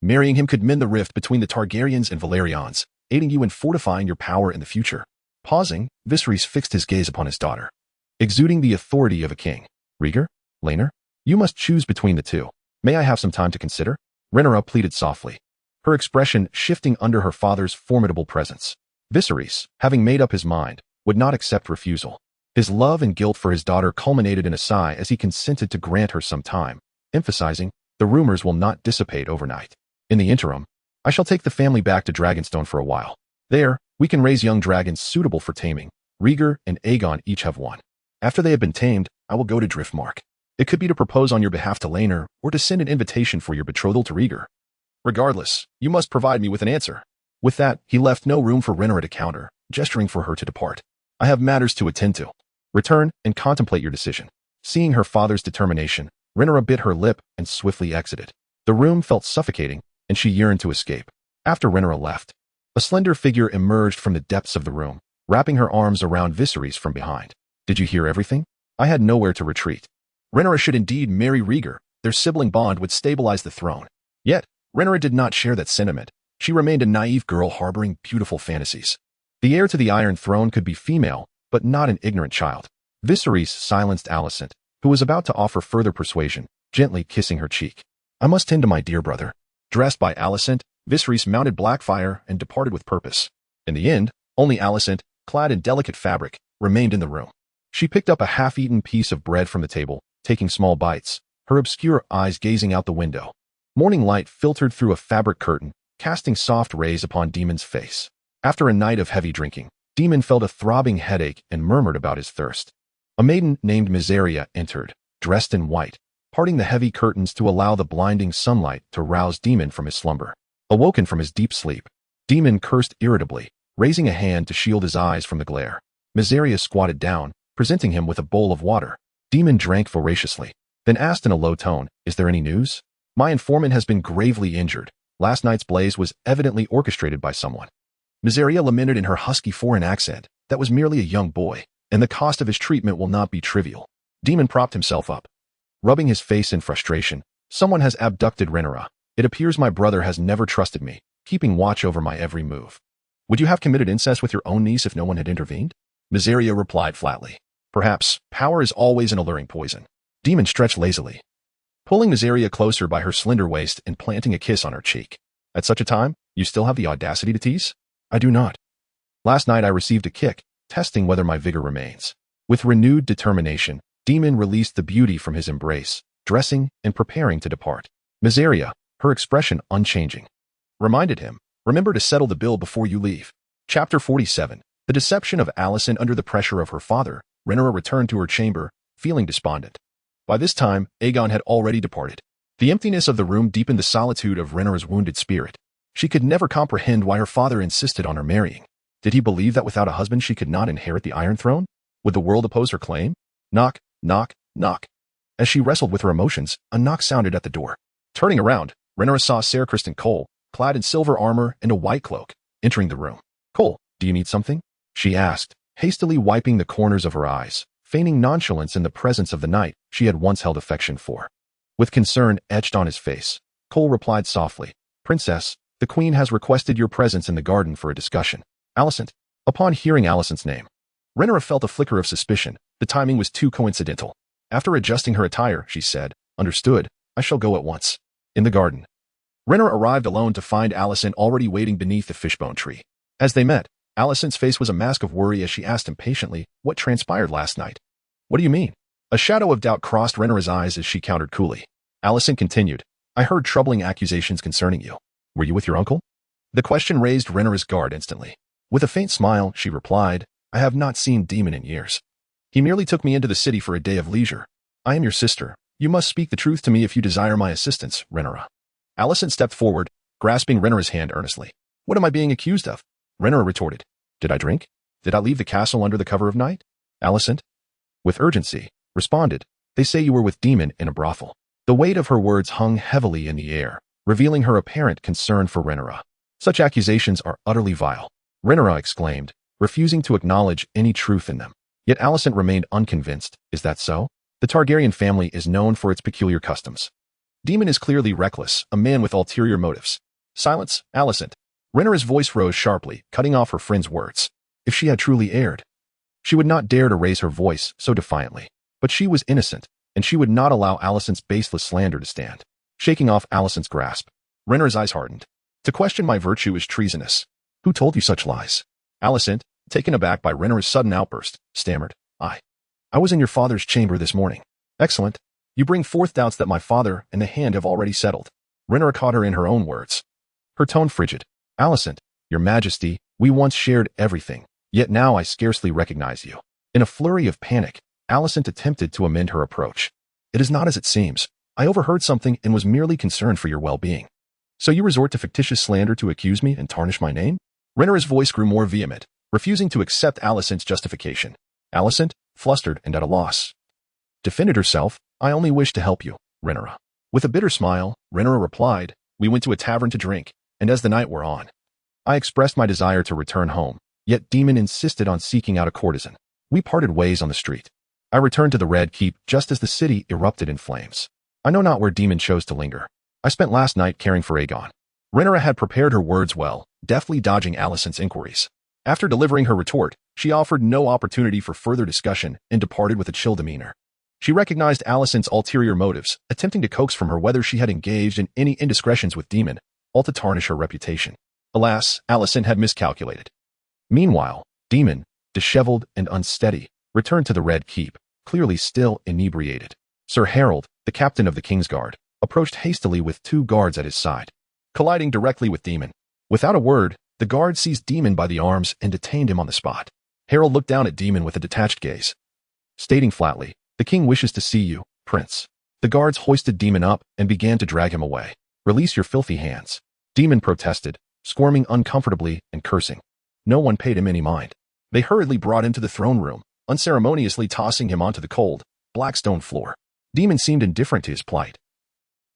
Marrying him could mend the rift between the Targaryens and Valerians, aiding you in fortifying your power in the future." Pausing, Viserys fixed his gaze upon his daughter, exuding the authority of a king. "Rieger? Laenor? You must choose between the two. May I have some time to consider?" Rhaenyra pleaded softly, her expression shifting under her father's formidable presence. Viserys, having made up his mind, would not accept refusal. His love and guilt for his daughter culminated in a sigh as he consented to grant her some time, emphasizing, "The rumors will not dissipate overnight. In the interim, I shall take the family back to Dragonstone for a while. There, we can raise young dragons suitable for taming. Rieger and Aegon each have one. After they have been tamed, I will go to Driftmark. It could be to propose on your behalf to Laenor, or to send an invitation for your betrothal to Rieger. Regardless, you must provide me with an answer." With that, he left no room for Rhaenyra to counter, gesturing for her to depart. "I have matters to attend to. Return and contemplate your decision." Seeing her father's determination, Rhaenyra bit her lip and swiftly exited. The room felt suffocating, and she yearned to escape. After Rhaenyra left, a slender figure emerged from the depths of the room, wrapping her arms around Viserys from behind. "Did you hear everything? I had nowhere to retreat. Rhaenyra should indeed marry Rieger. Their sibling bond would stabilize the throne." Yet, Rhaenyra did not share that sentiment. She remained a naive girl harboring beautiful fantasies. The heir to the Iron Throne could be female, but not an ignorant child. Viserys silenced Alicent, who was about to offer further persuasion, gently kissing her cheek. "I must tend to my dear brother." Dressed by Alicent, Viserys mounted Blackfyre and departed with purpose. In the end, only Alicent, clad in delicate fabric, remained in the room. She picked up a half-eaten piece of bread from the table, taking small bites, her obscure eyes gazing out the window. Morning light filtered through a fabric curtain, casting soft rays upon Demon's face. After a night of heavy drinking, Demon felt a throbbing headache and murmured about his thirst. A maiden named Miseria entered, dressed in white, parting the heavy curtains to allow the blinding sunlight to rouse Demon from his slumber. Awoken from his deep sleep, Demon cursed irritably, raising a hand to shield his eyes from the glare. Miseria squatted down, presenting him with a bowl of water. Demon drank voraciously, then asked in a low tone, "Is there any news?" "My informant has been gravely injured. Last night's blaze was evidently orchestrated by someone." Miseria lamented in her husky foreign accent. "That was merely a young boy, and the cost of his treatment will not be trivial." Demon propped himself up, rubbing his face in frustration. "Someone has abducted Rhaenyra. It appears my brother has never trusted me, keeping watch over my every move." "Would you have committed incest with your own niece if no one had intervened?" Miseria replied flatly. "Perhaps. Power is always an alluring poison." Demon stretched lazily, pulling Miseria closer by her slender waist and planting a kiss on her cheek. "At such a time, you still have the audacity to tease?" "I do not. Last night I received a kick, testing whether my vigor remains." With renewed determination, Demon released the beauty from his embrace, dressing and preparing to depart. Miseria, her expression unchanging, reminded him, "Remember to settle the bill before you leave." Chapter 47. The deception of Alicent under the pressure of her father. Rhaenyra returned to her chamber, feeling despondent. By this time, Aegon had already departed. The emptiness of the room deepened the solitude of Rhaenyra's wounded spirit. She could never comprehend why her father insisted on her marrying. Did he believe that without a husband she could not inherit the Iron Throne? Would the world oppose her claim? Knock, knock, knock. As she wrestled with her emotions, a knock sounded at the door. Turning around, Rhaenyra saw Ser Criston Cole, clad in silver armor and a white cloak, entering the room. "Cole, do you need something?" she asked, hastily wiping the corners of her eyes, feigning nonchalance in the presence of the knight she had once held affection for. With concern etched on his face, Cole replied softly, "Princess, the queen has requested your presence in the garden for a discussion." Alicent. Upon hearing Alicent's name, Rhaenyra felt a flicker of suspicion. The timing was too coincidental. After adjusting her attire, she said, "Understood, I shall go at once." In the garden, Rhaenyra arrived alone to find Alicent already waiting beneath the fishbone tree. As they met, Alicent's face was a mask of worry as she asked impatiently what transpired last night. "What do you mean?" A shadow of doubt crossed Rhaenyra's eyes as she countered coolly. Alicent continued, "I heard troubling accusations concerning you. Were you with your uncle?" The question raised Rhaenyra's guard instantly. With a faint smile, she replied, "I have not seen Daemon in years. He merely took me into the city for a day of leisure. I am your sister. You must speak the truth to me if you desire my assistance, Rhaenyra." Alicent stepped forward, grasping Rhaenyra's hand earnestly. "What am I being accused of?" Rhaenyra retorted, "Did I drink? Did I leave the castle under the cover of night?" Alicent, with urgency, responded, "They say you were with Daemon in a brothel." The weight of her words hung heavily in the air, revealing her apparent concern for Rhaenyra. "Such accusations are utterly vile," Rhaenyra exclaimed, refusing to acknowledge any truth in them. Yet Alicent remained unconvinced. "Is that so? The Targaryen family is known for its peculiar customs. Daemon is clearly reckless, a man with ulterior motives." "Silence, Alicent." Rhaenyra's voice rose sharply, cutting off her friend's words. If she had truly erred, she would not dare to raise her voice so defiantly. But she was innocent, and she would not allow Alicent's baseless slander to stand. Shaking off Alicent's grasp, Rhaenyra's eyes hardened. "To question my virtue is treasonous. Who told you such lies?" Alicent, taken aback by Rhaenyra's sudden outburst, stammered, I was in your father's chamber this morning." "Excellent. You bring forth doubts that my father and the hand have already settled." Rhaenyra caught her in her own words, her tone frigid. "Alicent, your majesty, we once shared everything, yet now I scarcely recognize you." In a flurry of panic, Alicent attempted to amend her approach. "It is not as it seems. I overheard something and was merely concerned for your well-being." "So you resort to fictitious slander to accuse me and tarnish my name?" Rhaenyra's voice grew more vehement, refusing to accept Alicent's justification. Alicent, flustered and at a loss, defended herself. "I only wish to help you, Rhaenyra." With a bitter smile, Rhaenyra replied, "We went to a tavern to drink, and as the night wore on, I expressed my desire to return home, yet Daemon insisted on seeking out a courtesan. We parted ways on the street. I returned to the Red Keep just as the city erupted in flames. I know not where Daemon chose to linger. I spent last night caring for Aegon." Rhaenyra had prepared her words well, deftly dodging Alicent's inquiries. After delivering her retort, she offered no opportunity for further discussion and departed with a chill demeanor. She recognized Alicent's ulterior motives, attempting to coax from her whether she had engaged in any indiscretions with Daemon, all to tarnish her reputation. Alas, Alicent had miscalculated. Meanwhile, Daemon, disheveled and unsteady, returned to the Red Keep, clearly still inebriated. Sir Harold, the captain of the Kingsguard, approached hastily with 2 guards at his side, colliding directly with Daemon. Without a word, the guard seized Daemon by the arms and detained him on the spot. Harold looked down at Daemon with a detached gaze, stating flatly, "The king wishes to see you, prince." The guards hoisted Daemon up and began to drag him away. "Release your filthy hands." Daemon protested, squirming uncomfortably and cursing. No one paid him any mind. They hurriedly brought him to the throne room, unceremoniously tossing him onto the cold, black stone floor. Daemon seemed indifferent to his plight,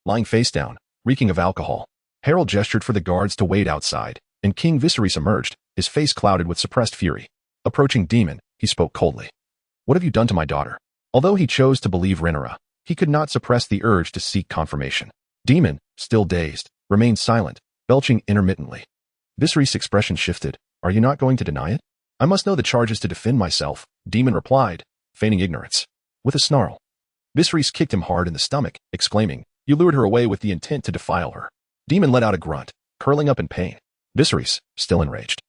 lying face down, reeking of alcohol. Harold gestured for the guards to wait outside, and King Viserys emerged, his face clouded with suppressed fury. Approaching Daemon, he spoke coldly. "What have you done to my daughter?" Although he chose to believe Rhaenyra, he could not suppress the urge to seek confirmation. Daemon, still dazed, remained silent, belching intermittently. Viserys' expression shifted. "Are you not going to deny it?" "I must know the charges to defend myself," Daemon replied, feigning ignorance. With a snarl, Viserys kicked him hard in the stomach, exclaiming, "You lured her away with the intent to defile her." Daemon let out a grunt, curling up in pain. Viserys, still enraged,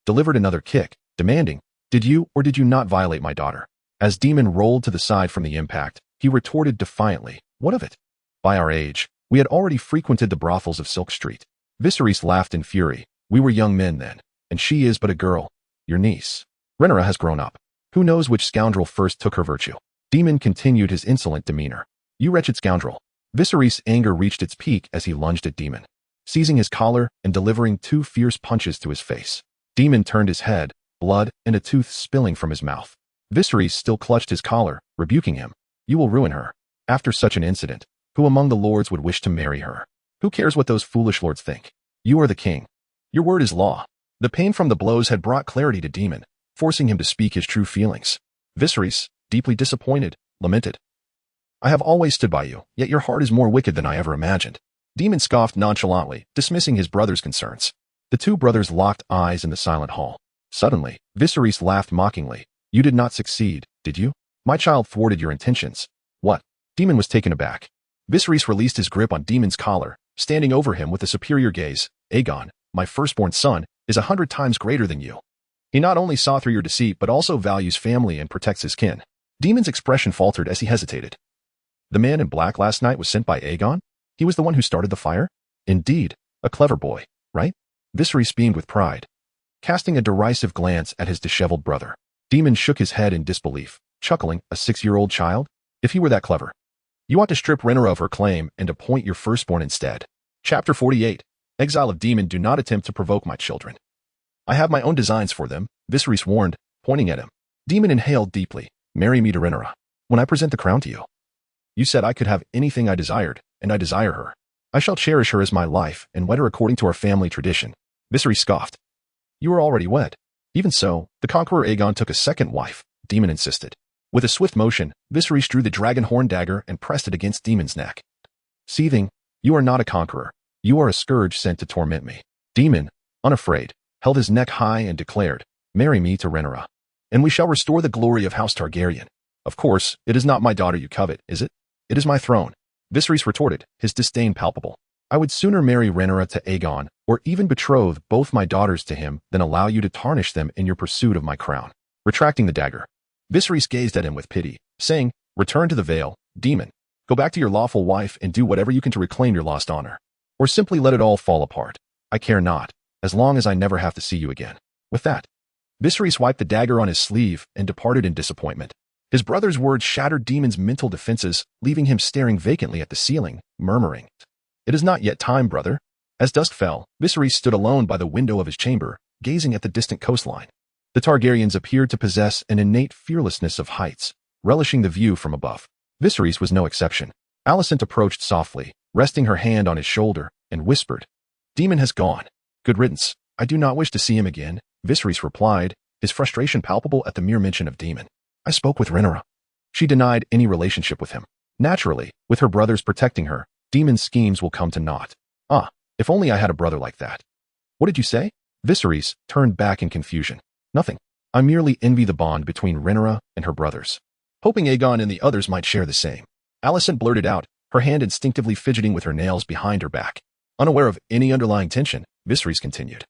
delivered another kick, demanding, "Did you or did you not violate my daughter?" As Daemon rolled to the side from the impact, he retorted defiantly, "What of it? By our age, we had already frequented the brothels of Silk Street." Viserys laughed in fury. "We were young men then, and she is but a girl, your niece. Rhaenyra has grown up. Who knows which scoundrel first took her virtue?" Daemon continued his insolent demeanor. "You wretched scoundrel." Viserys' anger reached its peak as he lunged at Daemon, seizing his collar and delivering 2 fierce punches to his face. Daemon turned his head, blood and a tooth spilling from his mouth. Viserys still clutched his collar, rebuking him. You will ruin her. After such an incident, who among the lords would wish to marry her? Who cares what those foolish lords think? You are the king. Your word is law. The pain from the blows had brought clarity to Daemon, forcing him to speak his true feelings. Viserys, deeply disappointed, lamented. I have always stood by you, yet your heart is more wicked than I ever imagined. Daemon scoffed nonchalantly, dismissing his brother's concerns. The two brothers locked eyes in the silent hall. Suddenly, Viserys laughed mockingly. You did not succeed, did you? My child thwarted your intentions. What? Daemon was taken aback. Viserys released his grip on Daemon's collar, standing over him with a superior gaze. Aegon, my firstborn son, is 100 times greater than you. He not only saw through your deceit but also values family and protects his kin. Daemon's expression faltered as he hesitated. The man in black last night was sent by Aegon? He was the one who started the fire? Indeed, a clever boy, right? Viserys beamed with pride, casting a derisive glance at his disheveled brother. Daemon shook his head in disbelief, chuckling, a 6-year-old child? If he were that clever. You ought to strip Rhaenyra of her claim and appoint your firstborn instead. Chapter 48. Exile of Daemon. Do not attempt to provoke my children. I have my own designs for them, Viserys warned, pointing at him. Daemon inhaled deeply. Marry me to Rhaenyra. When I present the crown to you. You said I could have anything I desired, and I desire her. I shall cherish her as my life and wed her according to our family tradition. Viserys scoffed. You are already wed. Even so, the conqueror Aegon took a second wife, Daemon insisted. With a swift motion, Viserys drew the dragon horn dagger and pressed it against Daemon's neck. Seething, you are not a conqueror. You are a scourge sent to torment me. Daemon, unafraid, held his neck high and declared, marry me to Rhaenyra, and we shall restore the glory of House Targaryen. Of course, it is not my daughter you covet, is it? It is my throne. Viserys retorted, his disdain palpable. I would sooner marry Rhaenyra to Aegon, or even betroth both my daughters to him, than allow you to tarnish them in your pursuit of my crown. Retracting the dagger, Viserys gazed at him with pity, saying, return to the Vale, Daemon. Go back to your lawful wife and do whatever you can to reclaim your lost honor. Or simply let it all fall apart. I care not, as long as I never have to see you again. With that, Viserys wiped the dagger on his sleeve and departed in disappointment. His brother's words shattered Daemon's mental defenses, leaving him staring vacantly at the ceiling, murmuring, it is not yet time, brother. As dusk fell, Viserys stood alone by the window of his chamber, gazing at the distant coastline. The Targaryens appeared to possess an innate fearlessness of heights, relishing the view from above. Viserys was no exception. Alicent approached softly, resting her hand on his shoulder, and whispered, Daemon has gone. Good riddance. I do not wish to see him again, Viserys replied, his frustration palpable at the mere mention of Daemon. I spoke with Rhaenyra. She denied any relationship with him. Naturally, with her brothers protecting her, Daemon's schemes will come to naught. Ah, if only I had a brother like that. What did you say? Viserys turned back in confusion. Nothing. I merely envy the bond between Rhaenyra and her brothers, hoping Aegon and the others might share the same. Alicent blurted out, her hand instinctively fidgeting with her nails behind her back. Unaware of any underlying tension, Viserys continued.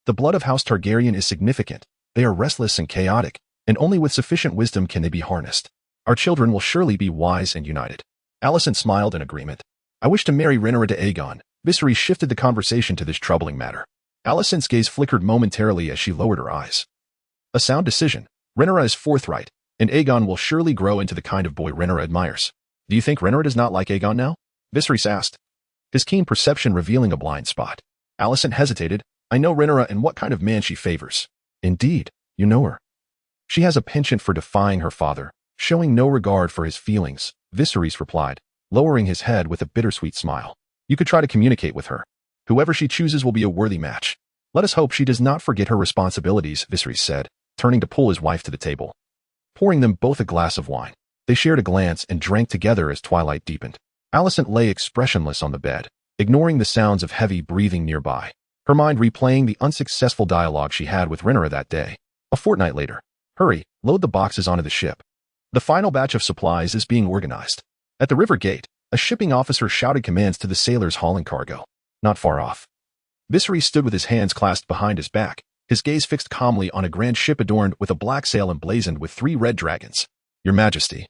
The blood of House Targaryen is significant. They are restless and chaotic, and only with sufficient wisdom can they be harnessed. Our children will surely be wise and united. Alicent smiled in agreement. I wish to marry Rhaenyra to Aegon. Viserys shifted the conversation to this troubling matter. Alicent's gaze flickered momentarily as she lowered her eyes. A sound decision. Rhaenyra is forthright, and Aegon will surely grow into the kind of boy Rhaenyra admires. Do you think Rhaenyra does not like Aegon now? Viserys asked, his keen perception revealing a blind spot. Alicent hesitated. I know Rhaenyra and what kind of man she favors. Indeed, you know her. She has a penchant for defying her father, showing no regard for his feelings, Viserys replied, lowering his head with a bittersweet smile. You could try to communicate with her. Whoever she chooses will be a worthy match. Let us hope she does not forget her responsibilities, Viserys said, turning to pull his wife to the table. Pouring them both a glass of wine, they shared a glance and drank together as twilight deepened. Alicent lay expressionless on the bed, ignoring the sounds of heavy breathing nearby, her mind replaying the unsuccessful dialogue she had with Rhaenyra that day. A fortnight later. Hurry, load the boxes onto the ship. The final batch of supplies is being organized. At the river gate, a shipping officer shouted commands to the sailors hauling cargo. Not far off, Viserys stood with his hands clasped behind his back, his gaze fixed calmly on a grand ship adorned with a black sail emblazoned with 3 red dragons. Your Majesty,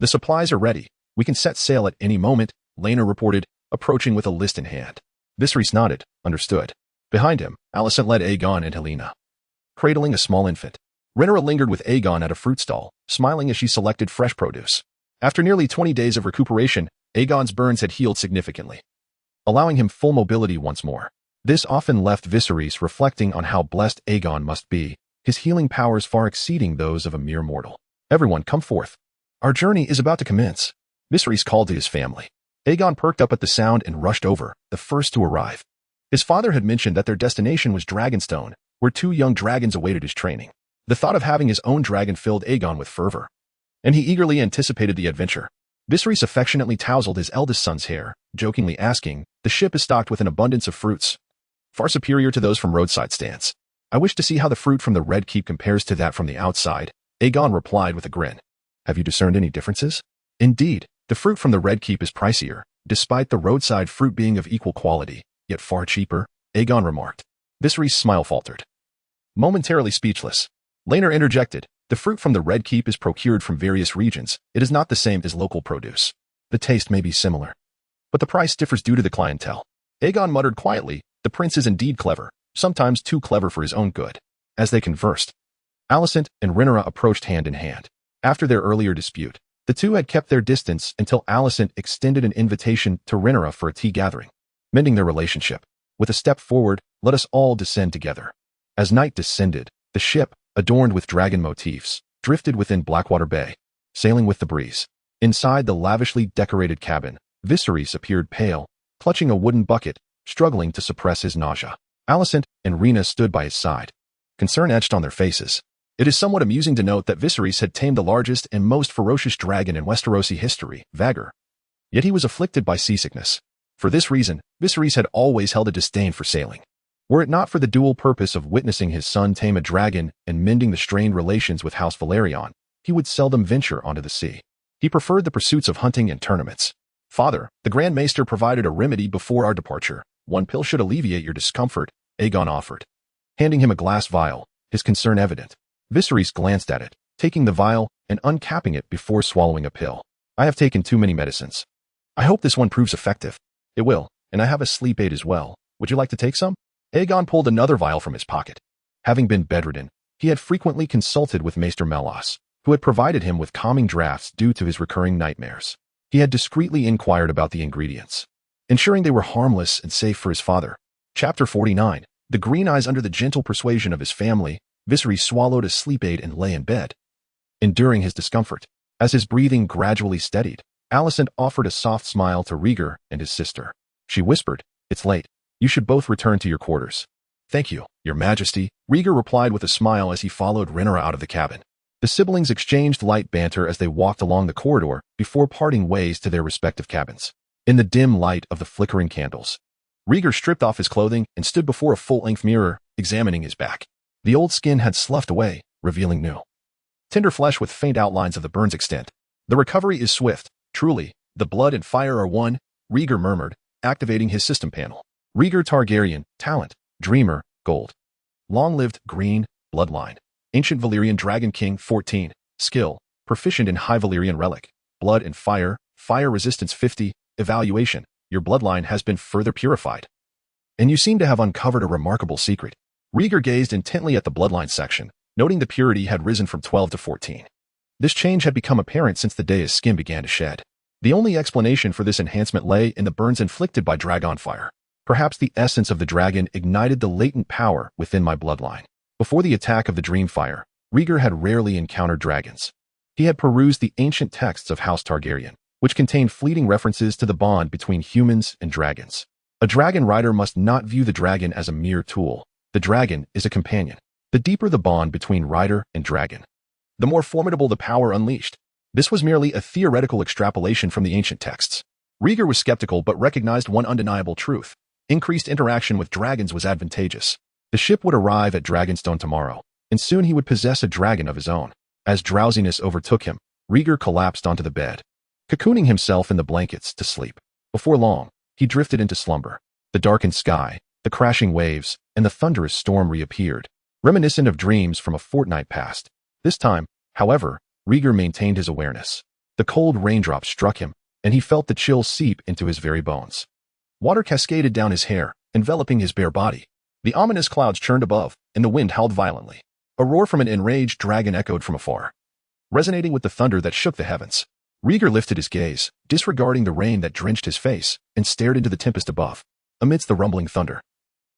the supplies are ready. We can set sail at any moment, Laena reported, approaching with a list in hand. Viserys nodded, understood. Behind him, Alicent led Aegon and Helena, cradling a small infant. Rhaenyra lingered with Aegon at a fruit stall, smiling as she selected fresh produce. After nearly 20 days of recuperation, Aegon's burns had healed significantly, allowing him full mobility once more. This often left Viserys reflecting on how blessed Aegon must be, his healing powers far exceeding those of a mere mortal. Everyone, come forth. Our journey is about to commence. Viserys called to his family. Aegon perked up at the sound and rushed over, the first to arrive. His father had mentioned that their destination was Dragonstone, where 2 young dragons awaited his training. The thought of having his own dragon filled Aegon with fervor, and he eagerly anticipated the adventure. Viserys affectionately tousled his eldest son's hair, jokingly asking, "The ship is stocked with an abundance of fruits, far superior to those from roadside stands. I wish to see how the fruit from the Red Keep compares to that from the outside," Aegon replied with a grin. "Have you discerned any differences?" "Indeed, the fruit from the Red Keep is pricier, despite the roadside fruit being of equal quality, yet far cheaper," Aegon remarked. Viserys' smile faltered. Momentarily speechless, Laenor interjected, "The fruit from the Red Keep is procured from various regions. It is not the same as local produce. The taste may be similar, but the price differs due to the clientele." Aegon muttered quietly, "The prince is indeed clever, sometimes too clever for his own good." As they conversed, Alicent and Rhaenyra approached hand in hand. After their earlier dispute, the two had kept their distance until Alicent extended an invitation to Rhaenyra for a tea gathering, mending their relationship. With a step forward, "Let us all descend together." As night descended, the ship, adorned with dragon motifs, drifted within Blackwater Bay, sailing with the breeze. Inside the lavishly decorated cabin, Viserys appeared pale, clutching a wooden bucket, struggling to suppress his nausea. Alicent and Rhaenyra stood by his side, concern etched on their faces. It is somewhat amusing to note that Viserys had tamed the largest and most ferocious dragon in Westerosi history, Vhagar. Yet he was afflicted by seasickness. For this reason, Viserys had always held a disdain for sailing. Were it not for the dual purpose of witnessing his son tame a dragon and mending the strained relations with House Velaryon, he would seldom venture onto the sea. He preferred the pursuits of hunting and tournaments. "Father, the Grand Maester provided a remedy before our departure. One pill should alleviate your discomfort," Aegon offered, handing him a glass vial, his concern evident. Viserys glanced at it, taking the vial and uncapping it before swallowing a pill. "I have taken too many medicines. I hope this one proves effective." "It will, and I have a sleep aid as well. Would you like to take some?" Aegon pulled another vial from his pocket. Having been bedridden, he had frequently consulted with Maester Mellos, who had provided him with calming draughts due to his recurring nightmares. He had discreetly inquired about the ingredients, ensuring they were harmless and safe for his father. Chapter 49. The Green Eyes. Under the gentle persuasion of his family, Viserys swallowed a sleep aid and lay in bed, enduring his discomfort. As his breathing gradually steadied, Alicent offered a soft smile to Rhaegar and his sister. She whispered, "It's late. You should both return to your quarters." "Thank you, Your Majesty," Rhaegar replied with a smile as he followed Rhaenyra out of the cabin. The siblings exchanged light banter as they walked along the corridor before parting ways to their respective cabins. In the dim light of the flickering candles, Rhaegar stripped off his clothing and stood before a full-length mirror, examining his back. The old skin had sloughed away, revealing new, tender flesh with faint outlines of the burn's extent. "The recovery is swift, truly. The blood and fire are one," Rhaegar murmured, activating his system panel. Rhaegar Targaryen, talent, dreamer, gold. Long-lived, green, bloodline. Ancient Valyrian Dragon King, 14. Skill, proficient in High Valyrian Relic. Blood and fire resistance 50. Evaluation, your bloodline has been further purified, and you seem to have uncovered a remarkable secret. Rhaegar gazed intently at the bloodline section, noting the purity had risen from 12 to 14. This change had become apparent since the day his skin began to shed. The only explanation for this enhancement lay in the burns inflicted by dragon fire. "Perhaps the essence of the dragon ignited the latent power within my bloodline." Before the attack of the Dreamfire, Rhaegar had rarely encountered dragons. He had perused the ancient texts of House Targaryen, which contained fleeting references to the bond between humans and dragons. A dragon rider must not view the dragon as a mere tool. The dragon is a companion. The deeper the bond between rider and dragon, the more formidable the power unleashed. This was merely a theoretical extrapolation from the ancient texts. Rhaegar was skeptical but recognized one undeniable truth. Increased interaction with dragons was advantageous. The ship would arrive at Dragonstone tomorrow, and soon he would possess a dragon of his own. As drowsiness overtook him, Rhaegar collapsed onto the bed, cocooning himself in the blankets to sleep. Before long, he drifted into slumber. The darkened sky, the crashing waves, and the thunderous storm reappeared, reminiscent of dreams from a fortnight past. This time, however, Rhaegar maintained his awareness. The cold raindrops struck him, and he felt the chill seep into his very bones. Water cascaded down his hair, enveloping his bare body. The ominous clouds churned above, and the wind howled violently. A roar from an enraged dragon echoed from afar, resonating with the thunder that shook the heavens. Rhaegar lifted his gaze, disregarding the rain that drenched his face, and stared into the tempest above. Amidst the rumbling thunder,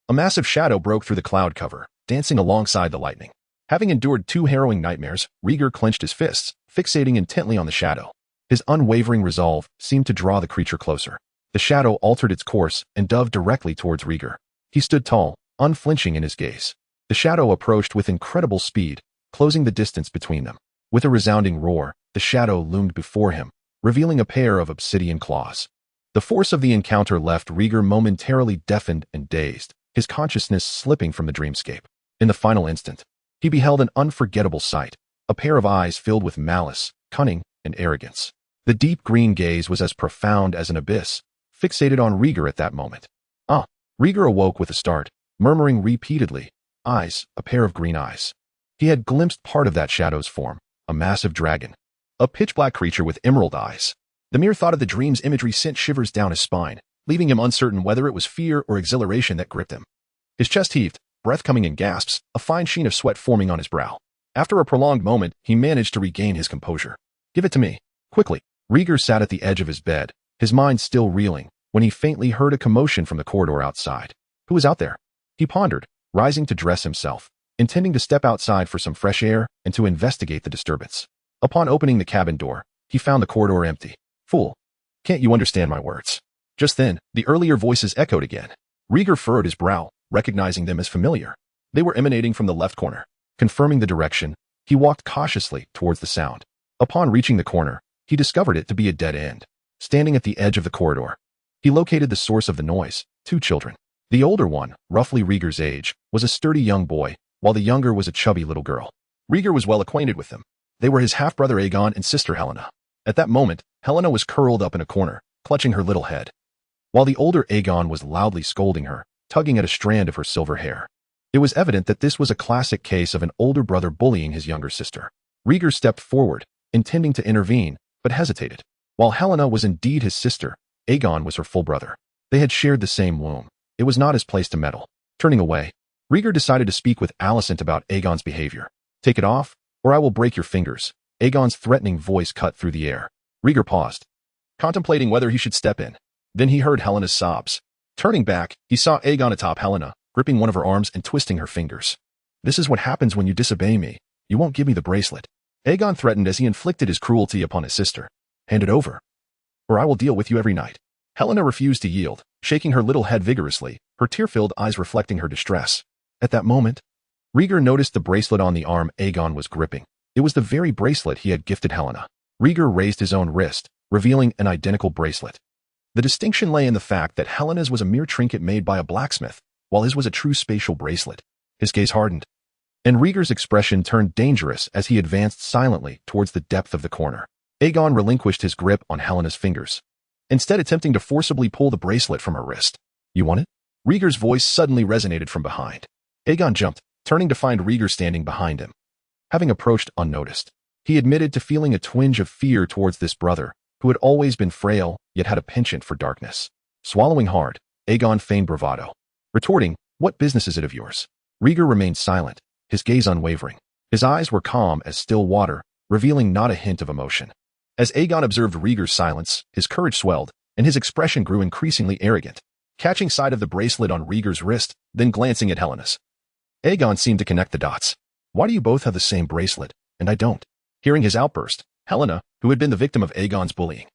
a massive shadow broke through the cloud cover, dancing alongside the lightning. Having endured 2 harrowing nightmares, Rieger clenched his fists, fixating intently on the shadow. His unwavering resolve seemed to draw the creature closer. The shadow altered its course and dove directly towards Rieger. He stood tall, unflinching in his gaze. The shadow approached with incredible speed, closing the distance between them. With a resounding roar, the shadow loomed before him, revealing a pair of obsidian claws. The force of the encounter left Rieger momentarily deafened and dazed, his consciousness slipping from the dreamscape. In the final instant, he beheld an unforgettable sight, a pair of eyes filled with malice, cunning, and arrogance. The deep green gaze was as profound as an abyss, fixated on Rieger at that moment. Ah! Rieger awoke with a start, murmuring repeatedly, "Eyes, a pair of green eyes." He had glimpsed part of that shadow's form, a massive dragon. A pitch-black creature with emerald eyes. The mere thought of the dream's imagery sent shivers down his spine, leaving him uncertain whether it was fear or exhilaration that gripped him. His chest heaved, breath coming in gasps, a fine sheen of sweat forming on his brow. After a prolonged moment, he managed to regain his composure. "Give it to me, quickly." Rieger sat at the edge of his bed, his mind still reeling, when he faintly heard a commotion from the corridor outside. Who was out there? He pondered, rising to dress himself, intending to step outside for some fresh air and to investigate the disturbance. Upon opening the cabin door, he found the corridor empty. "Fool! Can't you understand my words?" Just then, the earlier voices echoed again. Rieger furrowed his brow, recognizing them as familiar. They were emanating from the left corner. Confirming the direction, he walked cautiously towards the sound. Upon reaching the corner, he discovered it to be a dead end. Standing at the edge of the corridor, he located the source of the noise, 2 children. The older one, roughly Rieger's age, was a sturdy young boy, while the younger was a chubby little girl. Rieger was well acquainted with them. They were his half-brother Aegon and sister Helena. At that moment, Helena was curled up in a corner, clutching her little head, while the older Aegon was loudly scolding her, tugging at a strand of her silver hair. It was evident that this was a classic case of an older brother bullying his younger sister. Rieger stepped forward, intending to intervene, but hesitated. While Helena was indeed his sister, Aegon was her full brother. They had shared the same womb. It was not his place to meddle. Turning away, Rieger decided to speak with Alicent about Aegon's behavior. "Take it off, or I will break your fingers." Aegon's threatening voice cut through the air. Rieger paused, contemplating whether he should step in. Then he heard Helena's sobs. Turning back, he saw Aegon atop Helena, gripping one of her arms and twisting her fingers. "This is what happens when you disobey me. You won't give me the bracelet." Aegon threatened as he inflicted his cruelty upon his sister. "Hand it over, or I will deal with you every night." Helena refused to yield, shaking her little head vigorously, her tear-filled eyes reflecting her distress. At that moment, Rieger noticed the bracelet on the arm Aegon was gripping. It was the very bracelet he had gifted Helena. Rieger raised his own wrist, revealing an identical bracelet. The distinction lay in the fact that Helena's was a mere trinket made by a blacksmith, while his was a true spatial bracelet. His gaze hardened, and Rieger's expression turned dangerous as he advanced silently towards the depth of the corner. Aegon relinquished his grip on Helena's fingers, instead attempting to forcibly pull the bracelet from her wrist. "You want it?" Rieger's voice suddenly resonated from behind. Aegon jumped, turning to find Rieger standing behind him. Having approached unnoticed, he admitted to feeling a twinge of fear towards this brother, who had always been frail, yet had a penchant for darkness. Swallowing hard, Aegon feigned bravado, retorting, "What business is it of yours?" Rieger remained silent, his gaze unwavering. His eyes were calm as still water, revealing not a hint of emotion. As Aegon observed Rieger's silence, his courage swelled, and his expression grew increasingly arrogant. Catching sight of the bracelet on Rieger's wrist, then glancing at Helena's, Aegon seemed to connect the dots. "Why do you both have the same bracelet, and I don't?" Hearing his outburst, Helena, who had been the victim of Aegon's bullying,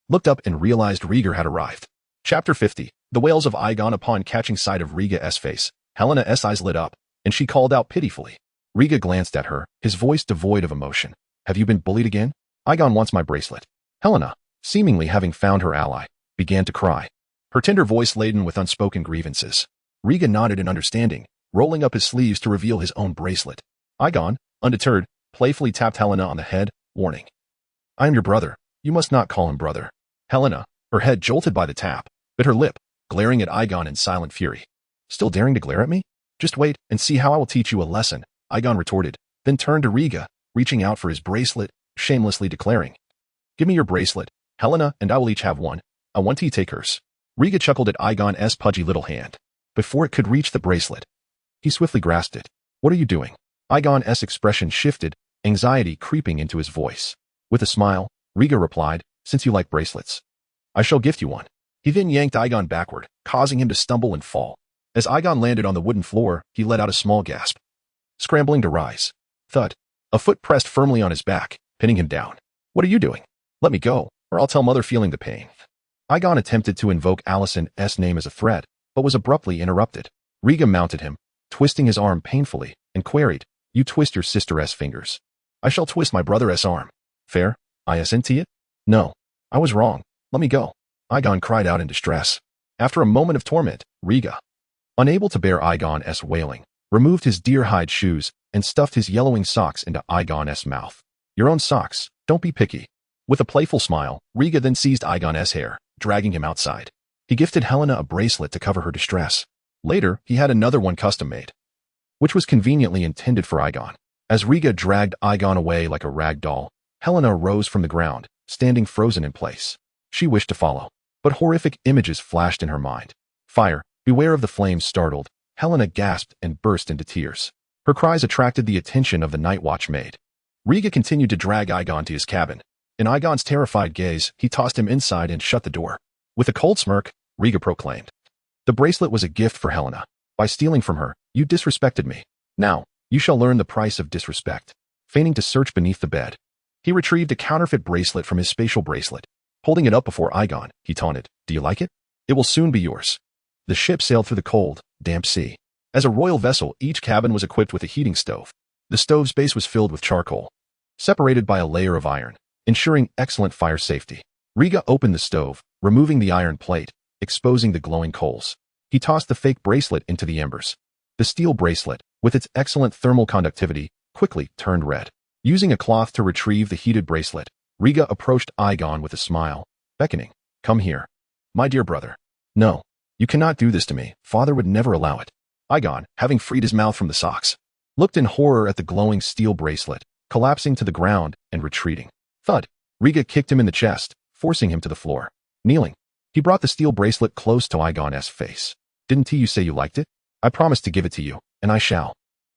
looked up and realized Rieger had arrived. Chapter 50. The Wails of Aegon. Upon catching sight of Rieger's face, Helena's eyes lit up, and she called out pitifully. Rieger glanced at her, his voice devoid of emotion. "Have you been bullied again?" "Aegon wants my bracelet." Helena, seemingly having found her ally, began to cry, her tender voice laden with unspoken grievances. Rieger nodded in understanding, rolling up his sleeves to reveal his own bracelet. Aegon, undeterred, playfully tapped Helena on the head, warning, "I am your brother. You must not call him brother." Helena, her head jolted by the tap, bit her lip, glaring at Aegon in silent fury. "Still daring to glare at me? Just wait and see how I will teach you a lesson," Aegon retorted, then turned to Rieger, reaching out for his bracelet, shamelessly declaring, "Give me your bracelet, Helena, and I will each have one. I want to take hers." Rieger chuckled at Aegon's pudgy little hand. Before it could reach the bracelet, he swiftly grasped it. "What are you doing?" Aegon's expression shifted, anxiety creeping into his voice. With a smile, Rieger replied, "Since you like bracelets, I shall gift you one." He then yanked Aegon backward, causing him to stumble and fall. As Aegon landed on the wooden floor, he let out a small gasp. Scrambling to rise, Thud. A foot pressed firmly on his back, pinning him down. What are you doing? Let me go, or I'll tell Mother, feeling the pain. Aigon attempted to invoke Allison's name as a threat, but was abruptly interrupted. Riga mounted him, twisting his arm painfully, and queried, "You twist your sister's fingers. I shall twist my brother's arm. Fair? Isn't it? No. I was wrong. Let me go." Aigon cried out in distress. After a moment of torment, Riga, unable to bear Aigon's wailing, removed his deer-hide shoes and stuffed his yellowing socks into Aigon's mouth. "Your own socks. Don't be picky." With a playful smile, Riga then seized Aigon's hair, dragging him outside. He gifted Helena a bracelet to cover her distress. Later, he had another one custom-made, which was conveniently intended for Aigon. As Riga dragged Aigon away like a rag doll, Helena rose from the ground, standing frozen in place. She wished to follow, but horrific images flashed in her mind. "Fire! Beware of the flames!" Startled, Helena gasped and burst into tears. Her cries attracted the attention of the night watch maid. Riga continued to drag Aigon to his cabin. In Aigon's terrified gaze, he tossed him inside and shut the door. With a cold smirk, Riga proclaimed, "The bracelet was a gift for Helena. By stealing from her, you disrespected me. Now, you shall learn the price of disrespect." Feigning to search beneath the bed, he retrieved a counterfeit bracelet from his spatial bracelet. Holding it up before Aigon, he taunted, "Do you like it? It will soon be yours." The ship sailed through the cold, damp sea. As a royal vessel, each cabin was equipped with a heating stove. The stove's base was filled with charcoal, separated by a layer of iron, ensuring excellent fire safety. Riga opened the stove, removing the iron plate, exposing the glowing coals. He tossed the fake bracelet into the embers. The steel bracelet, with its excellent thermal conductivity, quickly turned red. Using a cloth to retrieve the heated bracelet, Riga approached Aigon with a smile, beckoning, "Come here, my dear brother." "No, you cannot do this to me. Father would never allow it." Aigon, having freed his mouth from the socks, looked in horror at the glowing steel bracelet, collapsing to the ground and retreating. Thud. Riga kicked him in the chest, forcing him to the floor. Kneeling, he brought the steel bracelet close to Aigon's face. "Didn't you say you liked it? I promised to give it to you, and I shall."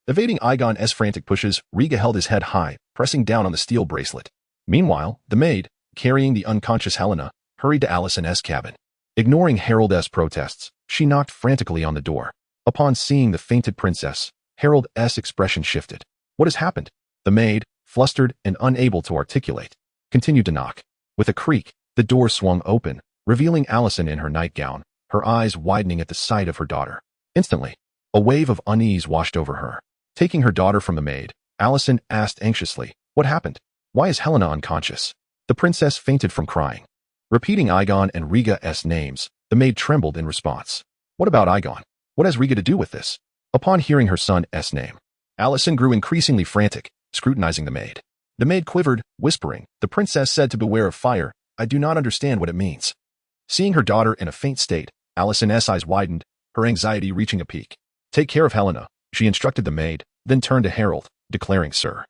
Evading Aigon's frantic pushes, Riga held his head high, pressing down on the steel bracelet. Meanwhile, the maid, carrying the unconscious Helena, hurried to Allison's cabin. Ignoring Harold's protests, she knocked frantically on the door. Upon seeing the fainted princess, Harold's expression shifted. "What has happened?" The maid, flustered and unable to articulate, continued to knock. With a creak, the door swung open, revealing Allison in her nightgown, her eyes widening at the sight of her daughter. Instantly, a wave of unease washed over her. Taking her daughter from the maid, Allison asked anxiously, "What happened? Why is Helena unconscious?" The princess fainted from crying. Repeating Aigon and Riga's names, the maid trembled in response. "What about Aigon? What has Riga to do with this?" Upon hearing her son's name, Allison grew increasingly frantic, scrutinizing the maid. The maid quivered, whispering, "The princess said to beware of fire. I do not understand what it means." Seeing her daughter in a faint state, Allison's eyes widened, her anxiety reaching a peak. "Take care of Helena," she instructed the maid, then turned to Harold, declaring, "Sir,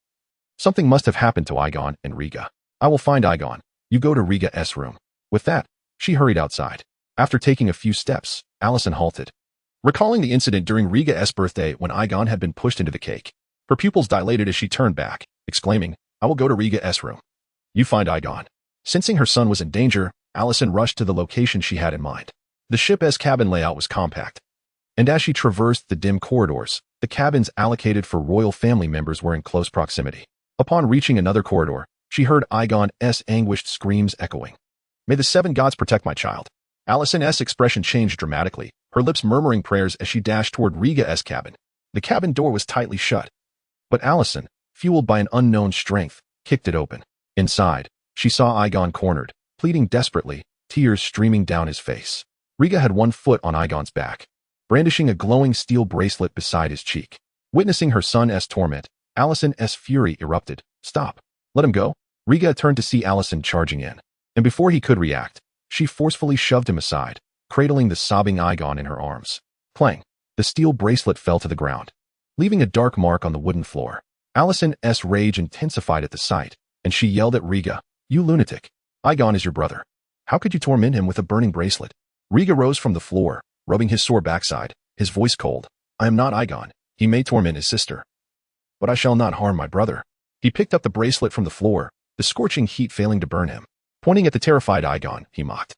something must have happened to Aigon and Riga. I will find Aigon. You go to Riga's room." With that, she hurried outside. After taking a few steps, Allison halted. Recalling the incident during Riga's birthday when Aigon had been pushed into the cake, her pupils dilated as she turned back, exclaiming, "I will go to Riga's room. You find Aigon." Sensing her son was in danger, Allison rushed to the location she had in mind. The ship's cabin layout was compact, and as she traversed the dim corridors, the cabins allocated for royal family members were in close proximity. Upon reaching another corridor, she heard Aigon's anguished screams echoing. "May the seven gods protect my child." Allison's expression changed dramatically, her lips murmuring prayers as she dashed toward Riga's cabin. The cabin door was tightly shut, but Allison, fueled by an unknown strength, kicked it open. Inside, she saw Aigon cornered, pleading desperately, tears streaming down his face. Riga had one foot on Aigon's back, brandishing a glowing steel bracelet beside his cheek. Witnessing her son's torment, Allison's fury erupted. "Stop. Let him go." Riga turned to see Allison charging in, and before he could react, she forcefully shoved him aside, cradling the sobbing Aigon in her arms. Clang! The steel bracelet fell to the ground, leaving a dark mark on the wooden floor. Allison's rage intensified at the sight, and she yelled at Riga, "You lunatic! Aigon is your brother. How could you torment him with a burning bracelet?" Riga rose from the floor, rubbing his sore backside, his voice cold. "I am not Aigon. He may torment his sister, but I shall not harm my brother." He picked up the bracelet from the floor, the scorching heat failing to burn him. Pointing at the terrified Aigon, he mocked.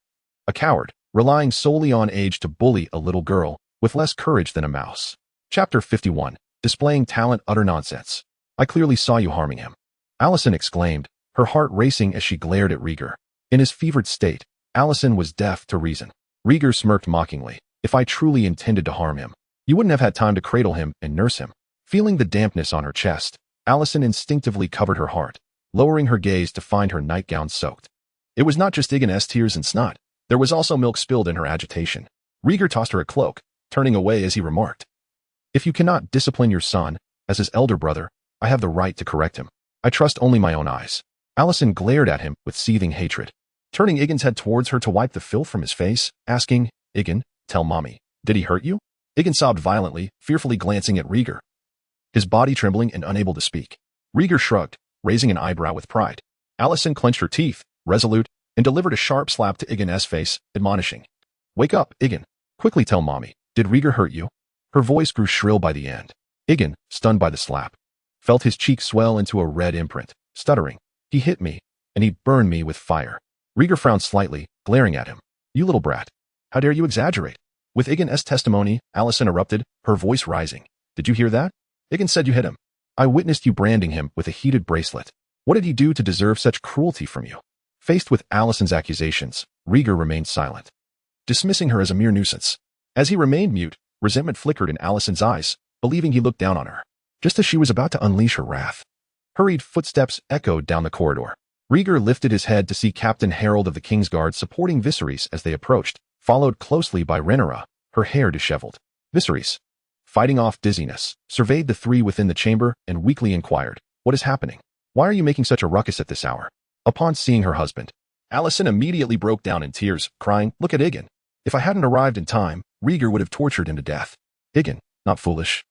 A coward, relying solely on age to bully a little girl, with less courage than a mouse. Chapter 51. Displaying talent, utter nonsense. I clearly saw you harming him. Allison exclaimed, her heart racing as she glared at Rieger. In his fevered state, Allison was deaf to reason. Rieger smirked mockingly. If I truly intended to harm him, you wouldn't have had time to cradle him and nurse him. Feeling the dampness on her chest, Allison instinctively covered her heart, lowering her gaze to find her nightgown soaked. It was not just Igen's tears and snot. There was also milk spilled in her agitation. Rieger tossed her a cloak, turning away as he remarked, if you cannot discipline your son, as his elder brother, I have the right to correct him. I trust only my own eyes. Allison glared at him with seething hatred, turning Igen's head towards her to wipe the filth from his face, asking, Igen, tell mommy, did he hurt you? Igen sobbed violently, fearfully glancing at Rieger, his body trembling and unable to speak. Rieger shrugged, raising an eyebrow with pride. Allison clenched her teeth, resolute, and delivered a sharp slap to Igen's face, admonishing, wake up, Igen. Quickly tell mommy, did Rieger hurt you? Her voice grew shrill by the end. Igen, stunned by the slap, felt his cheek swell into a red imprint, stuttering, he hit me, and he burned me with fire. Rieger frowned slightly, glaring at him. You little brat. How dare you exaggerate? With Igen's testimony, Allison erupted, her voice rising. Did you hear that? Igen said you hit him. I witnessed you branding him with a heated bracelet. What did he do to deserve such cruelty from you? Faced with Allison's accusations, Rieger remained silent, dismissing her as a mere nuisance. As he remained mute, resentment flickered in Allison's eyes, believing he looked down on her. Just as she was about to unleash her wrath, hurried footsteps echoed down the corridor. Rieger lifted his head to see Captain Harold of the Kingsguard supporting Viserys as they approached, followed closely by Rhaenyra, her hair disheveled. Viserys, fighting off dizziness, surveyed the three within the chamber and weakly inquired, what is happening? Why are you making such a ruckus at this hour? Upon seeing her husband, Allison immediately broke down in tears, crying, look at Igen. If I hadn't arrived in time, Rieger would have tortured him to death. Igen, not foolish,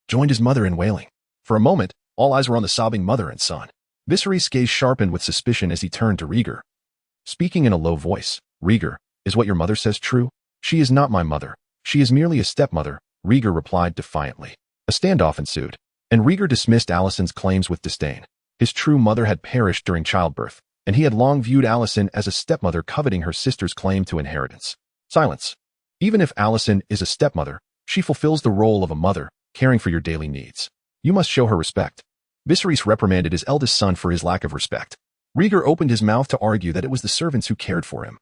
joined his mother in wailing. For a moment, all eyes were on the sobbing mother and son. Viserys' gaze sharpened with suspicion as he turned to Rieger. Speaking in a low voice, Rieger, is what your mother says true? She is not my mother. She is merely a stepmother, Rieger replied defiantly. A standoff ensued, and Rieger dismissed Allison's claims with disdain. His true mother had perished during childbirth, and he had long viewed Allison as a stepmother coveting her sister's claim to inheritance. Silence. Even if Allison is a stepmother, she fulfills the role of a mother, caring for your daily needs. You must show her respect. Viserys reprimanded his eldest son for his lack of respect. Rieger opened his mouth to argue that it was the servants who cared for him.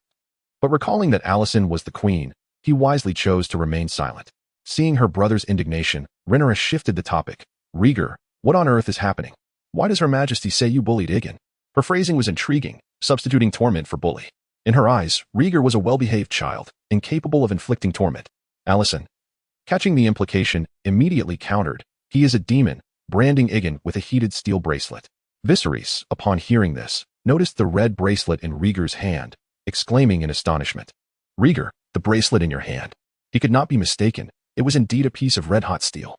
But recalling that Allison was the queen, he wisely chose to remain silent. Seeing her brother's indignation, Rhaenyra shifted the topic. Rieger, what on earth is happening? Why does Her Majesty say you bullied Igen? Her phrasing was intriguing, substituting torment for bully. In her eyes, Rieger was a well-behaved child, incapable of inflicting torment. Allison, catching the implication, immediately countered, he is a demon, branding Igen with a heated steel bracelet. Viserys, upon hearing this, noticed the red bracelet in Rieger's hand, exclaiming in astonishment, Rieger, the bracelet in your hand. He could not be mistaken, it was indeed a piece of red-hot steel.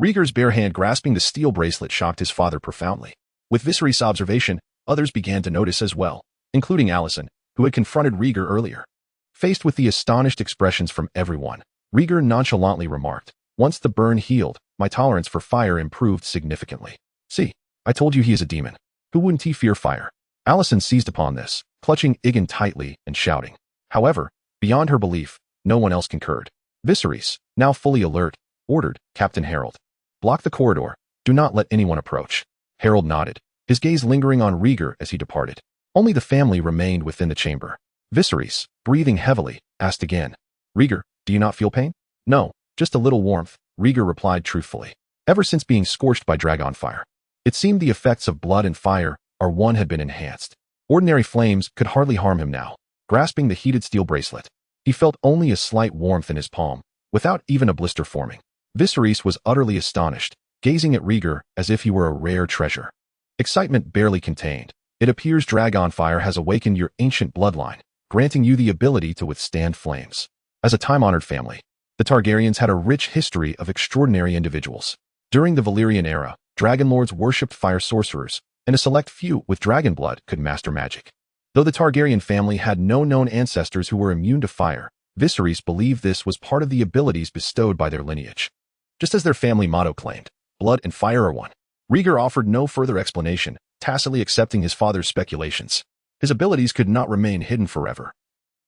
Rieger's bare hand grasping the steel bracelet shocked his father profoundly. With Viserys' observation, others began to notice as well, including Allison, who had confronted Rieger earlier. Faced with the astonished expressions from everyone, Rieger nonchalantly remarked, once the burn healed, my tolerance for fire improved significantly. See, I told you he is a demon. Who wouldn't he fear fire? Allison seized upon this, clutching Igen tightly and shouting. However, beyond her belief, no one else concurred. Viserys, now fully alert, ordered Captain Harold, block the corridor, do not let anyone approach. Harold nodded, his gaze lingering on Rieger as he departed. Only the family remained within the chamber. Viserys, breathing heavily, asked again, Rieger, do you not feel pain? No, just a little warmth, Rieger replied truthfully. Ever since being scorched by dragon fire, it seemed the effects of blood and fire had been enhanced. Ordinary flames could hardly harm him now. Grasping the heated steel bracelet, he felt only a slight warmth in his palm, without even a blister forming. Viserys was utterly astonished, gazing at Rieger as if he were a rare treasure. Excitement barely contained. It appears dragon fire has awakened your ancient bloodline, granting you the ability to withstand flames. As a time-honored family, the Targaryens had a rich history of extraordinary individuals. During the Valyrian era, dragon lords worshipped fire sorcerers, and a select few with dragon blood could master magic. Though the Targaryen family had no known ancestors who were immune to fire, Viserys believed this was part of the abilities bestowed by their lineage. Just as their family motto claimed, blood and fire are one. Rieger offered no further explanation, tacitly accepting his father's speculations. His abilities could not remain hidden forever.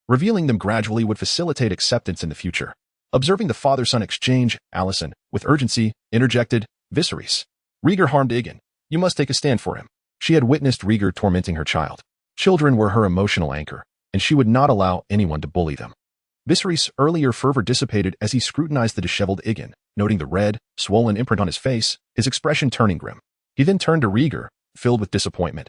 Revealing them gradually would facilitate acceptance in the future. Observing the father-son exchange, Allison, with urgency, interjected, Viserys, Rieger harmed Igen. You must take a stand for him. She had witnessed Rieger tormenting her child. Children were her emotional anchor, and she would not allow anyone to bully them. Viserys' earlier fervor dissipated as he scrutinized the disheveled Ailing, noting the red, swollen imprint on his face, his expression turning grim. He then turned to Rieger, filled with disappointment.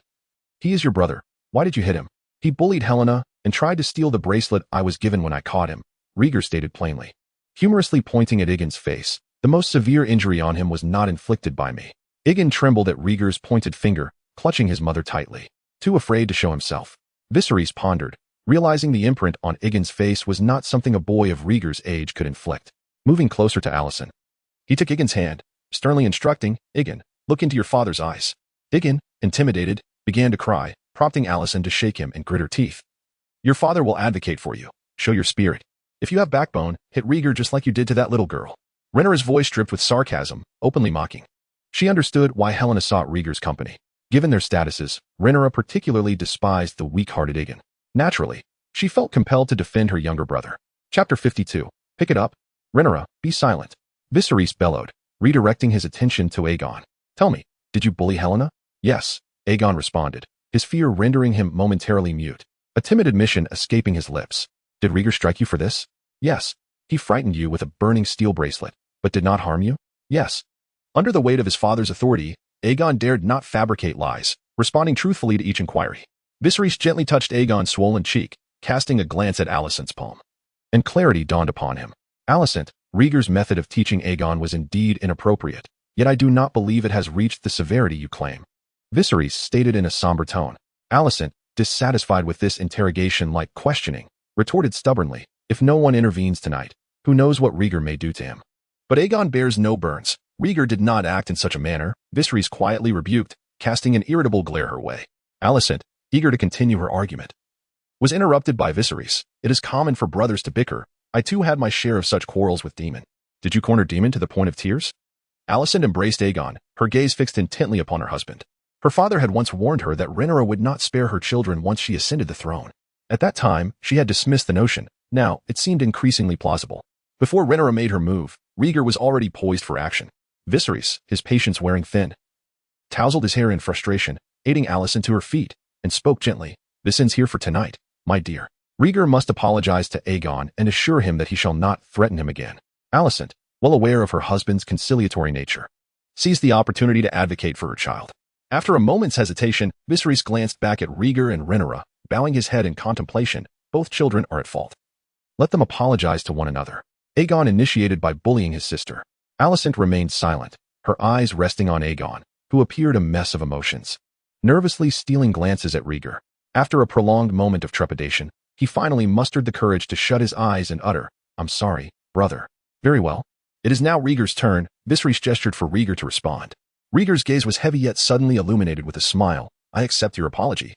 He is your brother. Why did you hit him? He bullied Helena and tried to steal the bracelet I was given when I caught him, Rieger stated plainly. Humorously pointing at Aegon's face, the most severe injury on him was not inflicted by me. Aegon trembled at Rieger's pointed finger, clutching his mother tightly. Too afraid to show himself. Viserys pondered, realizing the imprint on Aegon's face was not something a boy of Rieger's age could inflict. Moving closer to Alicent, he took Aegon's hand, sternly instructing, Aegon, look into your father's eyes. Aegon, intimidated, began to cry, prompting Alicent to shake him and grit her teeth. Your father will advocate for you. Show your spirit. If you have backbone, hit Rieger just like you did to that little girl. Rhaenyra's voice dripped with sarcasm, openly mocking. She understood why Helena sought Rieger's company. Given their statuses, Rhaenyra particularly despised the weak-hearted Aegon. Naturally, she felt compelled to defend her younger brother. Chapter 52. Pick it up. Rhaenyra, be silent. Viserys bellowed, redirecting his attention to Aegon. Tell me, did you bully Helena? Yes, Aegon responded, his fear rendering him momentarily mute, a timid admission escaping his lips. Did Rieger strike you for this? Yes. He frightened you with a burning steel bracelet, but did not harm you? Yes. Under the weight of his father's authority, Aegon dared not fabricate lies, responding truthfully to each inquiry. Viserys gently touched Aegon's swollen cheek, casting a glance at Alicent's palm. And clarity dawned upon him. Alicent, Rieger's method of teaching Aegon was indeed inappropriate, yet I do not believe it has reached the severity you claim. Viserys stated in a somber tone. Alicent, dissatisfied with this interrogation-like questioning, retorted stubbornly, if no one intervenes tonight, who knows what Rieger may do to him. But Aegon bears no burns. Rieger did not act in such a manner, Viserys quietly rebuked, casting an irritable glare her way. Alicent, eager to continue her argument, was interrupted by Viserys. It is common for brothers to bicker. I too had my share of such quarrels with Daemon. Did you corner Daemon to the point of tears? Alicent embraced Aegon, her gaze fixed intently upon her husband. Her father had once warned her that Rhaenyra would not spare her children once she ascended the throne. At that time, she had dismissed the notion. Now, it seemed increasingly plausible. Before Rhaenyra made her move, Rieger was already poised for action. Viserys, his patience wearing thin, tousled his hair in frustration, aiding Alicent to her feet, and spoke gently. This ends here for tonight, my dear. Rieger must apologize to Aegon and assure him that he shall not threaten him again. Alicent, well aware of her husband's conciliatory nature, seized the opportunity to advocate for her child. After a moment's hesitation, Viserys glanced back at Rieger and Rhaenyra, bowing his head in contemplation. Both children are at fault. Let them apologize to one another. Aegon initiated by bullying his sister. Alicent remained silent, her eyes resting on Aegon, who appeared a mess of emotions, nervously stealing glances at Rieger. After a prolonged moment of trepidation, he finally mustered the courage to shut his eyes and utter, I'm sorry, brother. Very well. It is now Rieger's turn. Viserys gestured for Rieger to respond. Rieger's gaze was heavy yet suddenly illuminated with a smile. I accept your apology.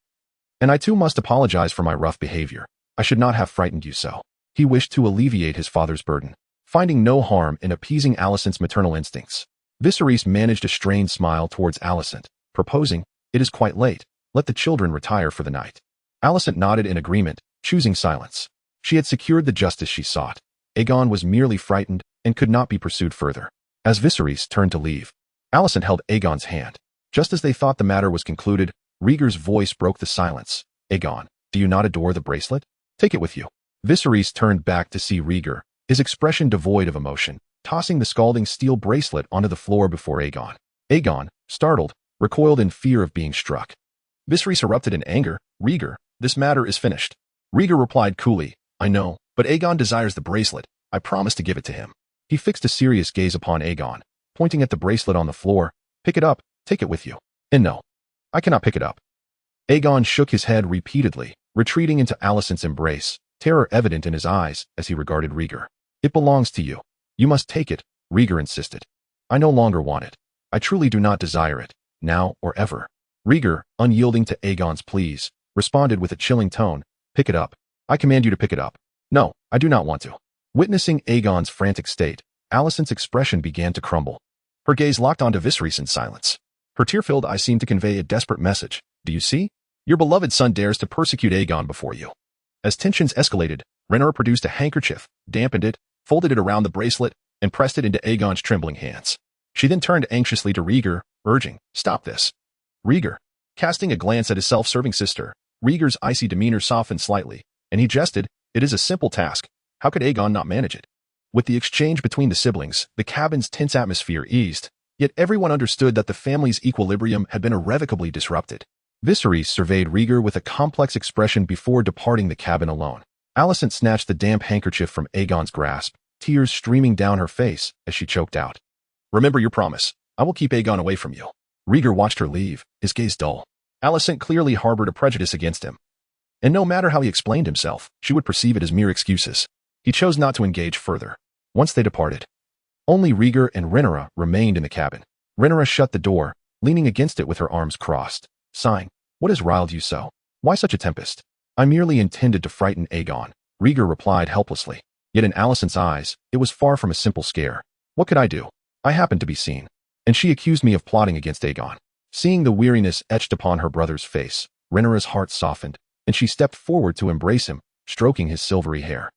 And I too must apologize for my rough behavior. I should not have frightened you so. He wished to alleviate his father's burden, finding no harm in appeasing Alicent's maternal instincts. Viserys managed a strained smile towards Alicent, proposing, it is quite late. Let the children retire for the night. Alicent nodded in agreement, choosing silence. She had secured the justice she sought. Aegon was merely frightened and could not be pursued further. As Viserys turned to leave, Alicent held Aegon's hand. Just as they thought the matter was concluded, Rieger's voice broke the silence. Aegon, do you not adore the bracelet? Take it with you. Viserys turned back to see Rieger, his expression devoid of emotion, tossing the scalding steel bracelet onto the floor before Aegon. Aegon, startled, recoiled in fear of being struck. Viserys erupted in anger. Rieger, this matter is finished. Rieger replied coolly, I know, but Aegon desires the bracelet. I promise to give it to him. He fixed a serious gaze upon Aegon, pointing at the bracelet on the floor. Pick it up, take it with you. And no, I cannot pick it up. Aegon shook his head repeatedly, retreating into Alicent's embrace, terror evident in his eyes as he regarded Rieger. It belongs to you. You must take it, Rieger insisted. I no longer want it. I truly do not desire it, now or ever. Rieger, unyielding to Aegon's pleas, responded with a chilling tone, pick it up. I command you to pick it up. No, I do not want to. Witnessing Aegon's frantic state, Alicent's expression began to crumble. Her gaze locked onto Viserys in silence. Her tear-filled eyes seemed to convey a desperate message. Do you see? Your beloved son dares to persecute Aegon before you. As tensions escalated, Rhaenyra produced a handkerchief, dampened it, folded it around the bracelet, and pressed it into Aegon's trembling hands. She then turned anxiously to Rieger, urging, "Stop this." Rieger, casting a glance at his self-serving sister, Rieger's icy demeanor softened slightly, and he jested, "It is a simple task. How could Aegon not manage it?" With the exchange between the siblings, the cabin's tense atmosphere eased, yet everyone understood that the family's equilibrium had been irrevocably disrupted. Viserys surveyed Rieger with a complex expression before departing the cabin alone. Alicent snatched the damp handkerchief from Aegon's grasp, tears streaming down her face as she choked out, "Remember your promise. I will keep Aegon away from you." Rieger watched her leave, his gaze dull. Alicent clearly harbored a prejudice against him, and no matter how he explained himself, she would perceive it as mere excuses. He chose not to engage further. Once they departed, only Rieger and Rhaenyra remained in the cabin. Rhaenyra shut the door, leaning against it with her arms crossed, sighing, "What has riled you so? Why such a tempest?" "I merely intended to frighten Aegon," Rieger replied helplessly. Yet in Alicent's eyes, it was far from a simple scare. "What could I do? I happened to be seen. And she accused me of plotting against Aegon." Seeing the weariness etched upon her brother's face, Rhaenyra's heart softened, and she stepped forward to embrace him, stroking his silvery hair.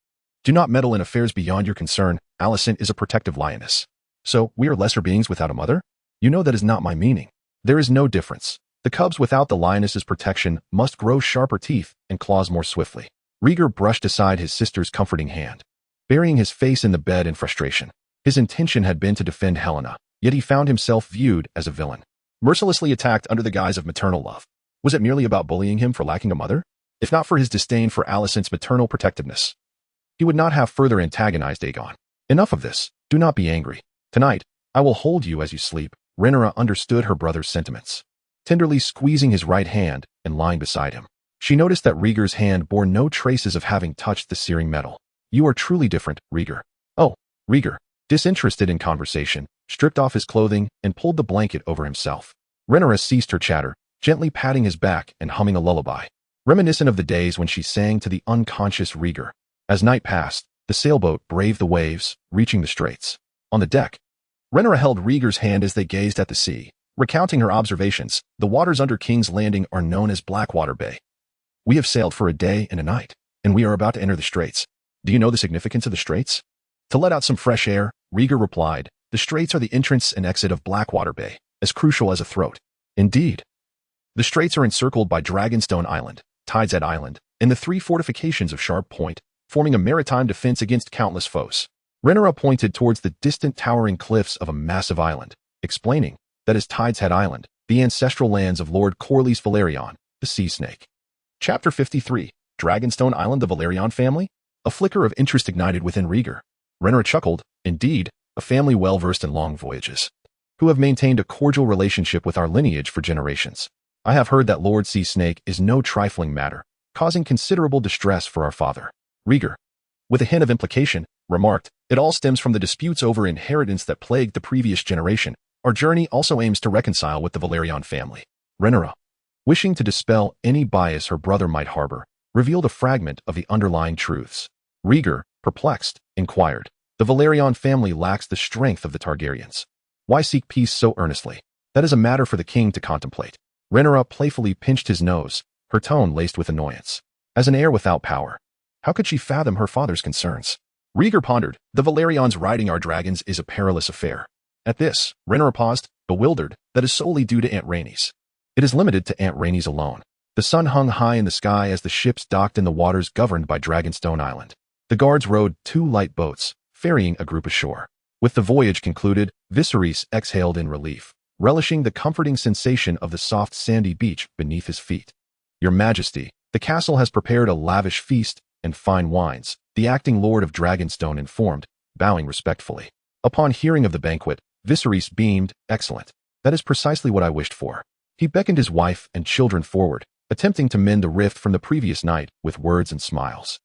"Do not meddle in affairs beyond your concern. Alicent is a protective lioness. So, we are lesser beings without a mother? You know that is not my meaning. There is no difference. The cubs without the lioness's protection must grow sharper teeth and claws more swiftly." Rieger brushed aside his sister's comforting hand, burying his face in the bed in frustration. His intention had been to defend Helena, yet he found himself viewed as a villain, mercilessly attacked under the guise of maternal love. Was it merely about bullying him for lacking a mother? If not for his disdain for Alicent's maternal protectiveness, he would not have further antagonized Aegon. "Enough of this. Do not be angry. Tonight, I will hold you as you sleep." Rhaenyra understood her brother's sentiments, tenderly squeezing his right hand and lying beside him. She noticed that Rieger's hand bore no traces of having touched the searing metal. "You are truly different, Rieger." "Oh." Rieger, disinterested in conversation, stripped off his clothing and pulled the blanket over himself. Rhaenyra ceased her chatter, gently patting his back and humming a lullaby, reminiscent of the days when she sang to the unconscious Rieger. As night passed, the sailboat braved the waves, reaching the straits. On the deck, Rhaenyra held Rieger's hand as they gazed at the sea, recounting her observations. "The waters under King's Landing are known as Blackwater Bay. We have sailed for a day and a night, and we are about to enter the straits. Do you know the significance of the straits?" "To let out some fresh air," Rieger replied. "The straits are the entrance and exit of Blackwater Bay, as crucial as a throat." "Indeed." The straits are encircled by Dragonstone Island, Tideshead Island, and the 3 fortifications of Sharp Point, forming a maritime defense against countless foes. Rhaenyra pointed towards the distant towering cliffs of a massive island, explaining, "That is Tideshead Island, the ancestral lands of Lord Corlys Velaryon, the Sea Snake." Chapter 53, Dragonstone Island, the Velaryon family? A flicker of interest ignited within Rieger. Rhaenyra chuckled, "Indeed, a family well-versed in long voyages, who have maintained a cordial relationship with our lineage for generations. I have heard that Lord Sea Snake is no trifling matter, causing considerable distress for our father." Rieger, with a hint of implication, remarked, "It all stems from the disputes over inheritance that plagued the previous generation. Our journey also aims to reconcile with the Velaryon family." Rhaenyra, wishing to dispel any bias her brother might harbor, revealed a fragment of the underlying truths. Rieger, perplexed, inquired, "The Velaryon family lacks the strength of the Targaryens. Why seek peace so earnestly? That is a matter for the king to contemplate." Rhaenyra playfully pinched his nose, her tone laced with annoyance. As an heir without power, how could she fathom her father's concerns? Rieger pondered, "The Velaryons riding our dragons is a perilous affair." At this, Rhaenyra paused, bewildered. "That is solely due to Aunt Rhaenys. It is limited to Aunt Rhaenys alone." The sun hung high in the sky as the ships docked in the waters governed by Dragonstone Island. The guards rowed 2 light boats, ferrying a group ashore. With the voyage concluded, Viserys exhaled in relief, relishing the comforting sensation of the soft sandy beach beneath his feet. "Your Majesty, the castle has prepared a lavish feast and fine wines," the acting Lord of Dragonstone informed, bowing respectfully. Upon hearing of the banquet, Viserys beamed, "Excellent. That is precisely what I wished for." He beckoned his wife and children forward, attempting to mend the rift from the previous night with words and smiles.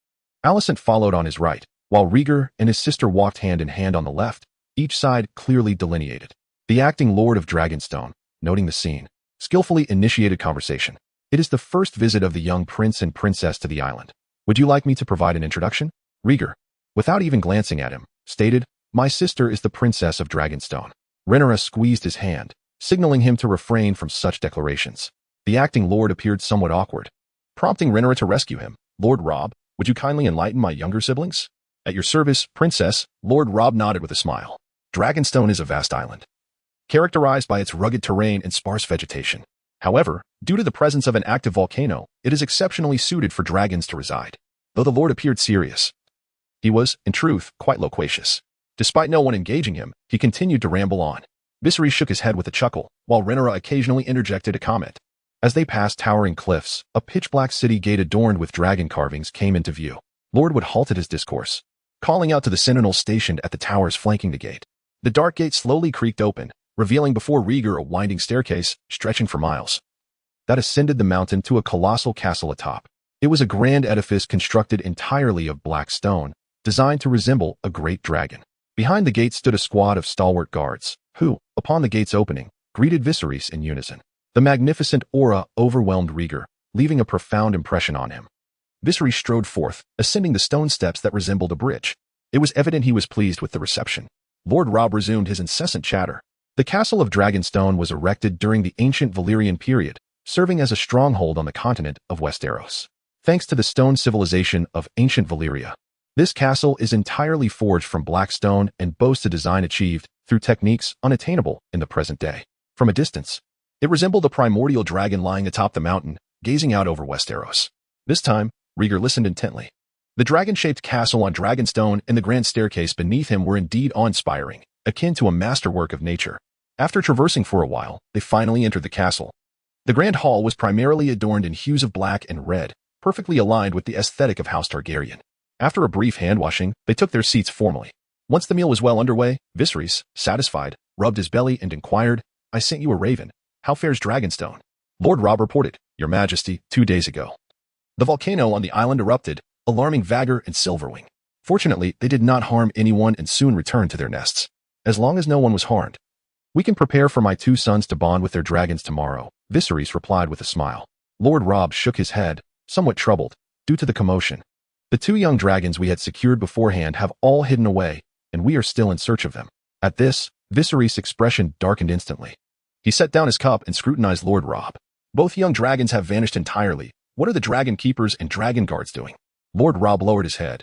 Alicent followed on his right, while Rieger and his sister walked hand in hand on the left, each side clearly delineated. The acting Lord of Dragonstone, noting the scene, skillfully initiated conversation. "It is the first visit of the young prince and princess to the island. Would you like me to provide an introduction?" Rieger, without even glancing at him, stated, "My sister is the Princess of Dragonstone." Rhaenyra squeezed his hand, signaling him to refrain from such declarations. The acting lord appeared somewhat awkward, prompting Rhaenyra to rescue him. "Lord Robb, would you kindly enlighten my younger siblings?" "At your service, Princess." Lord Robb nodded with a smile. "Dragonstone is a vast island. characterized by its rugged terrain and sparse vegetation. However, due to the presence of an active volcano, it is exceptionally suited for dragons to reside. Though the Lord appeared serious, he was, in truth, quite loquacious. Despite no one engaging him, he continued to ramble on. Viserys shook his head with a chuckle, while Rhaenyra occasionally interjected a comment. As they passed towering cliffs, a pitch-black city gate adorned with dragon carvings came into view. Lord Wood halted his discourse, calling out to the sentinels stationed at the towers flanking the gate. The dark gate slowly creaked open, revealing before Rhaegar a winding staircase stretching for miles that ascended the mountain to a colossal castle atop. It was a grand edifice constructed entirely of black stone, designed to resemble a great dragon. Behind the gate stood a squad of stalwart guards, who, upon the gate's opening, greeted Viserys in unison. The magnificent aura overwhelmed Rhaegar, leaving a profound impression on him. Viserys strode forth, ascending the stone steps that resembled a bridge. It was evident he was pleased with the reception. Lord Robb resumed his incessant chatter. The castle of Dragonstone was erected during the ancient Valyrian period, serving as a stronghold on the continent of Westeros. Thanks to the stone civilization of ancient Valyria, this castle is entirely forged from black stone and boasts a design achieved through techniques unattainable in the present day. From a distance, it resembled a primordial dragon lying atop the mountain, gazing out over Westeros. This time, Rhaegar listened intently. The dragon-shaped castle on Dragonstone and the grand staircase beneath him were indeed awe-inspiring, akin to a masterwork of nature. After traversing for a while, they finally entered the castle. The grand hall was primarily adorned in hues of black and red, perfectly aligned with the aesthetic of House Targaryen. After a brief hand-washing, they took their seats formally. Once the meal was well underway, Viserys, satisfied, rubbed his belly and inquired, "I sent you a raven. How fares Dragonstone?" Lord Robb reported, "Your Majesty, 2 days ago, the volcano on the island erupted, alarming Vhagar and Silverwing. Fortunately, they did not harm anyone and soon returned to their nests. As long as no one was harmed, we can prepare for my 2 sons to bond with their dragons tomorrow," Viserys replied with a smile. Lord Robb shook his head, somewhat troubled, due to the commotion. "The 2 young dragons we had secured beforehand have all hidden away, and we are still in search of them." At this, Viserys' expression darkened instantly. He set down his cup and scrutinized Lord Robb. "Both young dragons have vanished entirely. What are the dragon keepers and dragon guards doing?" Lord Robb lowered his head,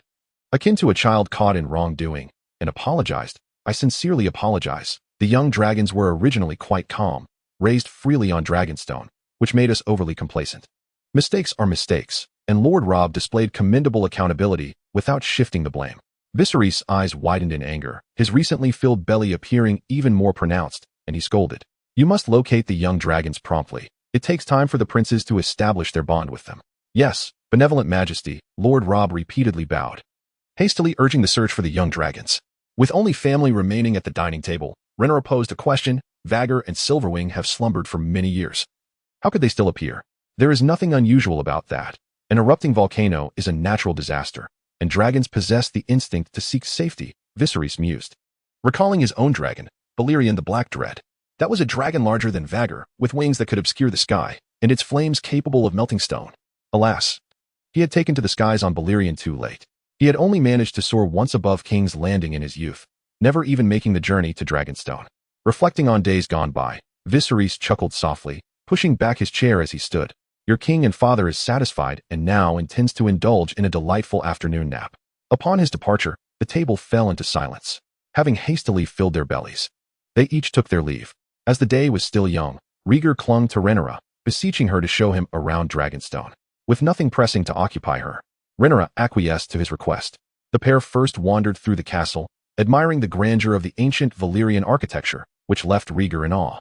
akin to a child caught in wrongdoing, and apologized. "I sincerely apologize. The young dragons were originally quite calm, raised freely on Dragonstone, which made us overly complacent. Mistakes are mistakes," and Lord Robb displayed commendable accountability without shifting the blame. Viserys' eyes widened in anger, his recently filled belly appearing even more pronounced, and he scolded, "You must locate the young dragons promptly. It takes time for the princes to establish their bond with them." "Yes, benevolent Majesty," Lord Robb repeatedly bowed, hastily urging the search for the young dragons. With only family remaining at the dining table, Rhaenyra posed a question. "Vhagar and Silverwing have slumbered for many years. How could they still appear?" "There is nothing unusual about that. An erupting volcano is a natural disaster, and dragons possess the instinct to seek safety," Viserys mused, recalling his own dragon, Balerion the Black Dread. That was a dragon larger than Vhagar, with wings that could obscure the sky, and its flames capable of melting stone. Alas, he had taken to the skies on Balerion too late. He had only managed to soar once above King's Landing in his youth, never even making the journey to Dragonstone. Reflecting on days gone by, Viserys chuckled softly, pushing back his chair as he stood. "Your king and father is satisfied and now intends to indulge in a delightful afternoon nap." Upon his departure, the table fell into silence. Having hastily filled their bellies, they each took their leave. As the day was still young, Rhaegar clung to Rhaenyra, beseeching her to show him around Dragonstone. With nothing pressing to occupy her, Rhaenyra acquiesced to his request. The pair first wandered through the castle, admiring the grandeur of the ancient Valyrian architecture, which left Rhaegar in awe.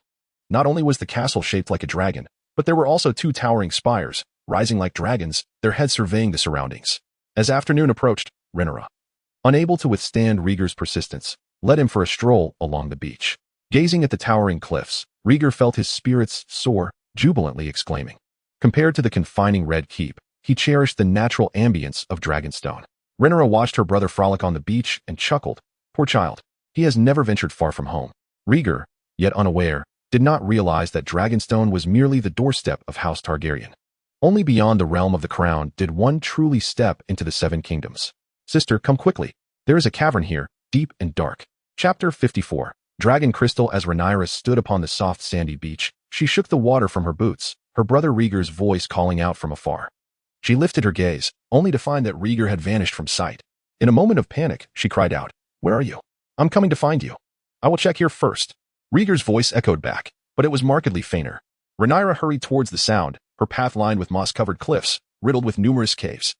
Not only was the castle shaped like a dragon, but there were also 2 towering spires, rising like dragons, their heads surveying the surroundings. As afternoon approached, Rhaenyra, unable to withstand Rhaegar's persistence, led him for a stroll along the beach. Gazing at the towering cliffs, Rhaegar felt his spirits soar, jubilantly exclaiming. Compared to the confining Red Keep, he cherished the natural ambience of Dragonstone. Rhaenyra watched her brother frolic on the beach and chuckled. Poor child, he has never ventured far from home. Rhaegar, yet unaware, did not realize that Dragonstone was merely the doorstep of House Targaryen. Only beyond the realm of the crown did one truly step into the 7 kingdoms. "Sister, come quickly. There is a cavern here, deep and dark." Chapter 54. Dragon Crystal. As Rhaenyra stood upon the soft sandy beach, she shook the water from her boots, her brother Rhaegar's voice calling out from afar. She lifted her gaze, only to find that Rhaegar had vanished from sight. In a moment of panic, she cried out, "Where are you?" "I'm coming to find you." "I will check here first." Rieger's voice echoed back, but it was markedly fainter. Rhaenyra hurried towards the sound, her path lined with moss-covered cliffs, riddled with numerous caves.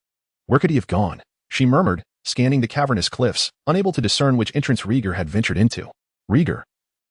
Where could he have gone? She murmured, scanning the cavernous cliffs, unable to discern which entrance Rieger had ventured into. Rieger,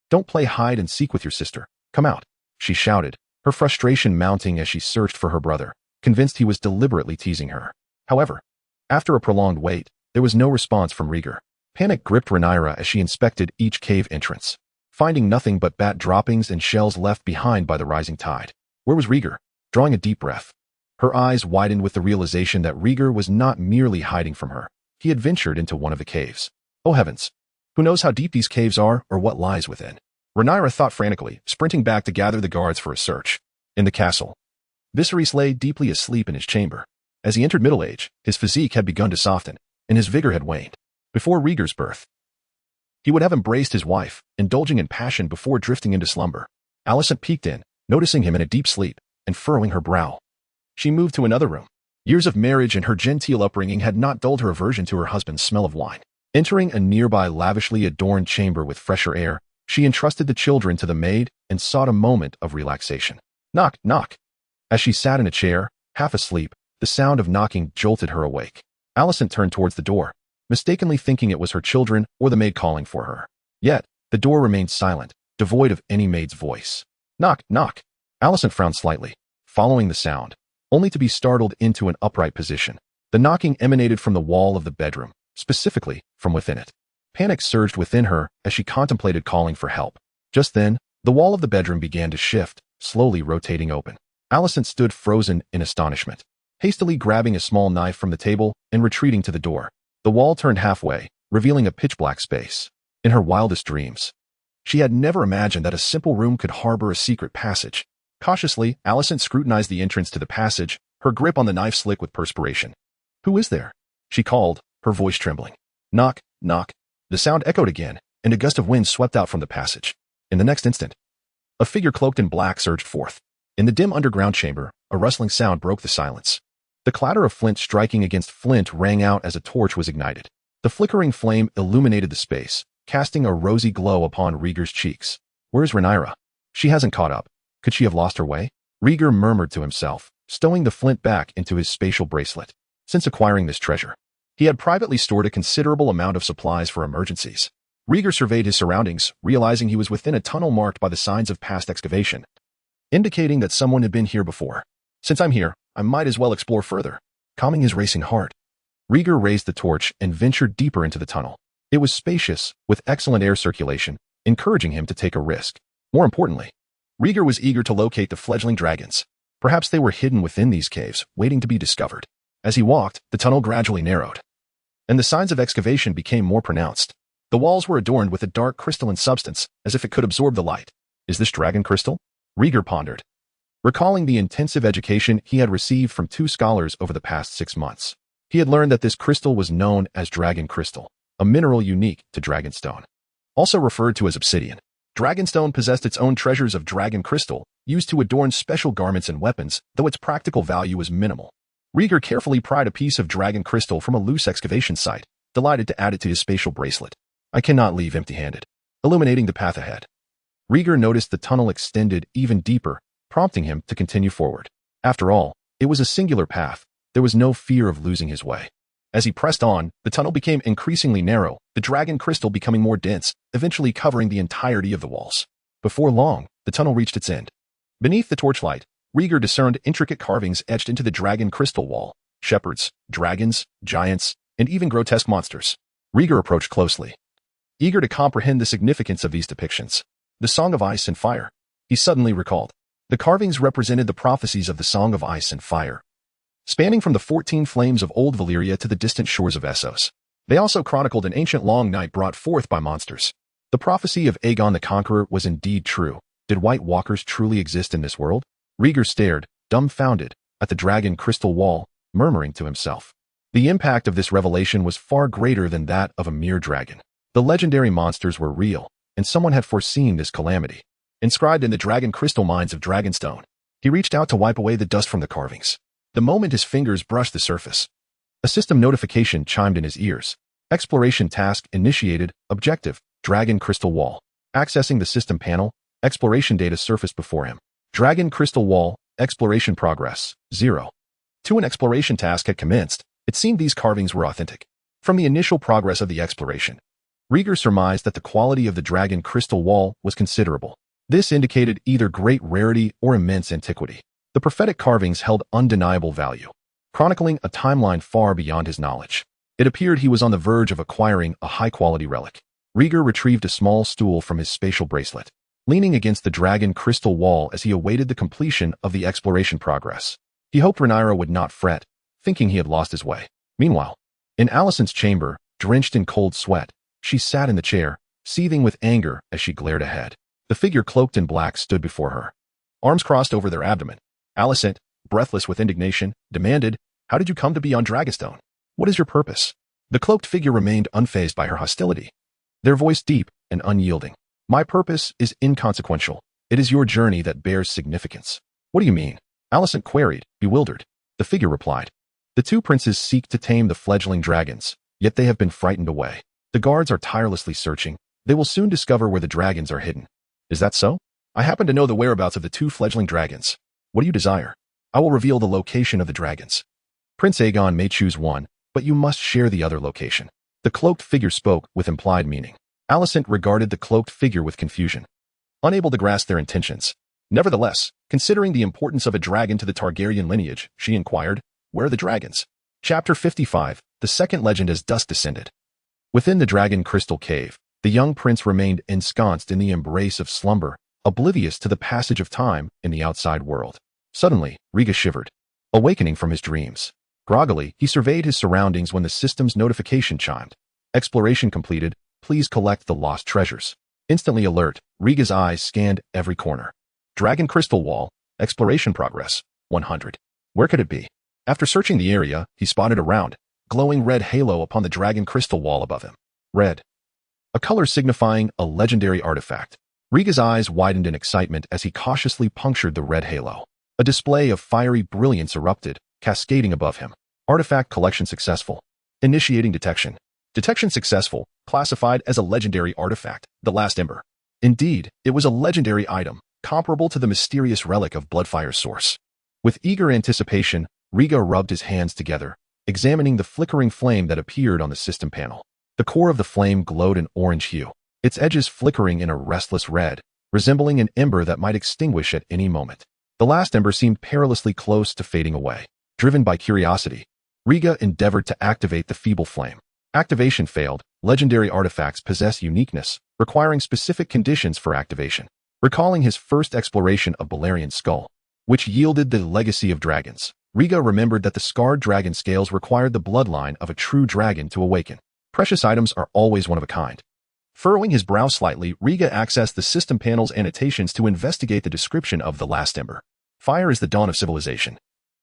don't play hide and seek with your sister. Come out, she shouted, her frustration mounting as she searched for her brother, convinced he was deliberately teasing her. However, after a prolonged wait, there was no response from Rieger. Panic gripped Rhaenyra as she inspected each cave entrance, finding nothing but bat droppings and shells left behind by the rising tide. Where was Rieger? Drawing a deep breath, her eyes widened with the realization that Rieger was not merely hiding from her. He had ventured into one of the caves. Oh heavens! Who knows how deep these caves are or what lies within? Rhaenyra thought frantically, sprinting back to gather the guards for a search. In the castle, Viserys lay deeply asleep in his chamber. As he entered middle age, his physique had begun to soften, and his vigor had waned. Before Rieger's birth, he would have embraced his wife, indulging in passion before drifting into slumber. Alicent peeked in, noticing him in a deep sleep, and furrowing her brow. She moved to another room. Years of marriage and her genteel upbringing had not dulled her aversion to her husband's smell of wine. Entering a nearby lavishly adorned chamber with fresher air, she entrusted the children to the maid and sought a moment of relaxation. Knock, knock. As she sat in a chair, half asleep, the sound of knocking jolted her awake. Alicent turned towards the door, mistakenly thinking it was her children or the maid calling for her. Yet, the door remained silent, devoid of any maid's voice. Knock, knock. Alicent frowned slightly, following the sound, only to be startled into an upright position. The knocking emanated from the wall of the bedroom, specifically from within it. Panic surged within her as she contemplated calling for help. Just then, the wall of the bedroom began to shift, slowly rotating open. Alicent stood frozen in astonishment, hastily grabbing a small knife from the table and retreating to the door. The wall turned halfway, revealing a pitch-black space. In her wildest dreams, she had never imagined that a simple room could harbor a secret passage. Cautiously, Alicent scrutinized the entrance to the passage, her grip on the knife slick with perspiration. Who is there? She called, her voice trembling. Knock, knock. The sound echoed again, and a gust of wind swept out from the passage. In the next instant, a figure cloaked in black surged forth. In the dim underground chamber, a rustling sound broke the silence. The clatter of flint striking against flint rang out as a torch was ignited. The flickering flame illuminated the space, casting a rosy glow upon Rieger's cheeks. Where's Rhaenyra? She hasn't caught up. Could she have lost her way? Rieger murmured to himself, stowing the flint back into his spatial bracelet. Since acquiring this treasure, he had privately stored a considerable amount of supplies for emergencies. Rieger surveyed his surroundings, realizing he was within a tunnel marked by the signs of past excavation, indicating that someone had been here before. Since I'm here, I might as well explore further. Calming his racing heart, Rieger raised the torch and ventured deeper into the tunnel. It was spacious, with excellent air circulation, encouraging him to take a risk. More importantly, Rieger was eager to locate the fledgling dragons. Perhaps they were hidden within these caves, waiting to be discovered. As he walked, the tunnel gradually narrowed, and the signs of excavation became more pronounced. The walls were adorned with a dark crystalline substance, as if it could absorb the light. Is this dragon crystal? Rieger pondered, recalling the intensive education he had received from 2 scholars over the past 6 months. He had learned that this crystal was known as dragon crystal, a mineral unique to dragonstone, also referred to as obsidian. Dragonstone possessed its own treasures of dragon crystal, used to adorn special garments and weapons, though its practical value was minimal. Rieger carefully pried a piece of dragon crystal from a loose excavation site, delighted to add it to his spatial bracelet. I cannot leave empty-handed. Illuminating the path ahead, Rieger noticed the tunnel extended even deeper, prompting him to continue forward. After all, it was a singular path. There was no fear of losing his way. As he pressed on, the tunnel became increasingly narrow, the dragon crystal becoming more dense, eventually covering the entirety of the walls. Before long, the tunnel reached its end. Beneath the torchlight, Rieger discerned intricate carvings etched into the dragon crystal wall. Shepherds, dragons, giants, and even grotesque monsters. Rieger approached closely, eager to comprehend the significance of these depictions. The Song of Ice and Fire, he suddenly recalled. The carvings represented the prophecies of the Song of Ice and Fire, spanning from the 14 flames of old Valyria to the distant shores of Essos. They also chronicled an ancient long night brought forth by monsters. The prophecy of Aegon the Conqueror was indeed true. Did White Walkers truly exist in this world? Rieger stared, dumbfounded, at the dragon crystal wall, murmuring to himself. The impact of this revelation was far greater than that of a mere dragon. The legendary monsters were real, and someone had foreseen this calamity. Inscribed in the dragon crystal mines of Dragonstone, he reached out to wipe away the dust from the carvings. The moment his fingers brushed the surface, a system notification chimed in his ears. Exploration task initiated, objective, dragon crystal wall. Accessing the system panel, exploration data surfaced before him. Dragon Crystal Wall, exploration progress, 0. An exploration task had commenced. It seemed these carvings were authentic. From the initial progress of the exploration, Rieger surmised that the quality of the Dragon Crystal Wall was considerable. This indicated either great rarity or immense antiquity. The prophetic carvings held undeniable value, chronicling a timeline far beyond his knowledge. It appeared he was on the verge of acquiring a high-quality relic. Rieger retrieved a small stool from his spatial bracelet, leaning against the Dragon Crystal Wall as he awaited the completion of the exploration progress. He hoped Rhaenyra would not fret, thinking he had lost his way. Meanwhile, in Alicent's chamber, drenched in cold sweat, she sat in the chair, seething with anger as she glared ahead. The figure cloaked in black stood before her, arms crossed over their abdomen. Alicent, breathless with indignation, demanded, "How did you come to be on Dragonstone? What is your purpose?" The cloaked figure remained unfazed by her hostility, their voice deep and unyielding. "My purpose is inconsequential. It is your journey that bears significance." "What do you mean?" Alicent queried, bewildered. The figure replied, "The two princes seek to tame the fledgling dragons, yet they have been frightened away. The guards are tirelessly searching. They will soon discover where the dragons are hidden." "Is that so?" "I happen to know the whereabouts of the two fledgling dragons. What do you desire?" "I will reveal the location of the dragons. Prince Aegon may choose one, but you must share the other location." The cloaked figure spoke with implied meaning. Alicent regarded the cloaked figure with confusion, unable to grasp their intentions. Nevertheless, considering the importance of a dragon to the Targaryen lineage, she inquired, "Where are the dragons?" Chapter 55, The Second Legend as Dusk Descended. Within the Dragon Crystal Cave, the young prince remained ensconced in the embrace of slumber, oblivious to the passage of time in the outside world. Suddenly, Rieger shivered, awakening from his dreams. Groggily, he surveyed his surroundings when the system's notification chimed. "Exploration completed. Please collect the lost treasures." Instantly alert, Rieger's eyes scanned every corner. Dragon Crystal Wall, exploration progress, 100. Where could it be? After searching the area, he spotted a round, glowing red halo upon the Dragon Crystal Wall above him. Red, a color signifying a legendary artifact. Rieger's eyes widened in excitement as he cautiously punctured the red halo. A display of fiery brilliance erupted, cascading above him. Artifact collection successful. Initiating detection. Detection successful, classified as a legendary artifact, the Last Ember. Indeed, it was a legendary item, comparable to the mysterious relic of Bloodfire's source. With eager anticipation, Rieger rubbed his hands together, examining the flickering flame that appeared on the system panel. The core of the flame glowed an orange hue, its edges flickering in a restless red, resembling an ember that might extinguish at any moment. The last ember seemed perilously close to fading away. Driven by curiosity, Rieger endeavored to activate the feeble flame. Activation failed. Legendary artifacts possess uniqueness, requiring specific conditions for activation. Recalling his first exploration of Balerian's skull, which yielded the legacy of dragons, Rieger remembered that the scarred dragon scales required the bloodline of a true dragon to awaken. Precious items are always one of a kind. Furrowing his brow slightly, Rieger accessed the system panel's annotations to investigate the description of the Last Ember. Fire is the dawn of civilization.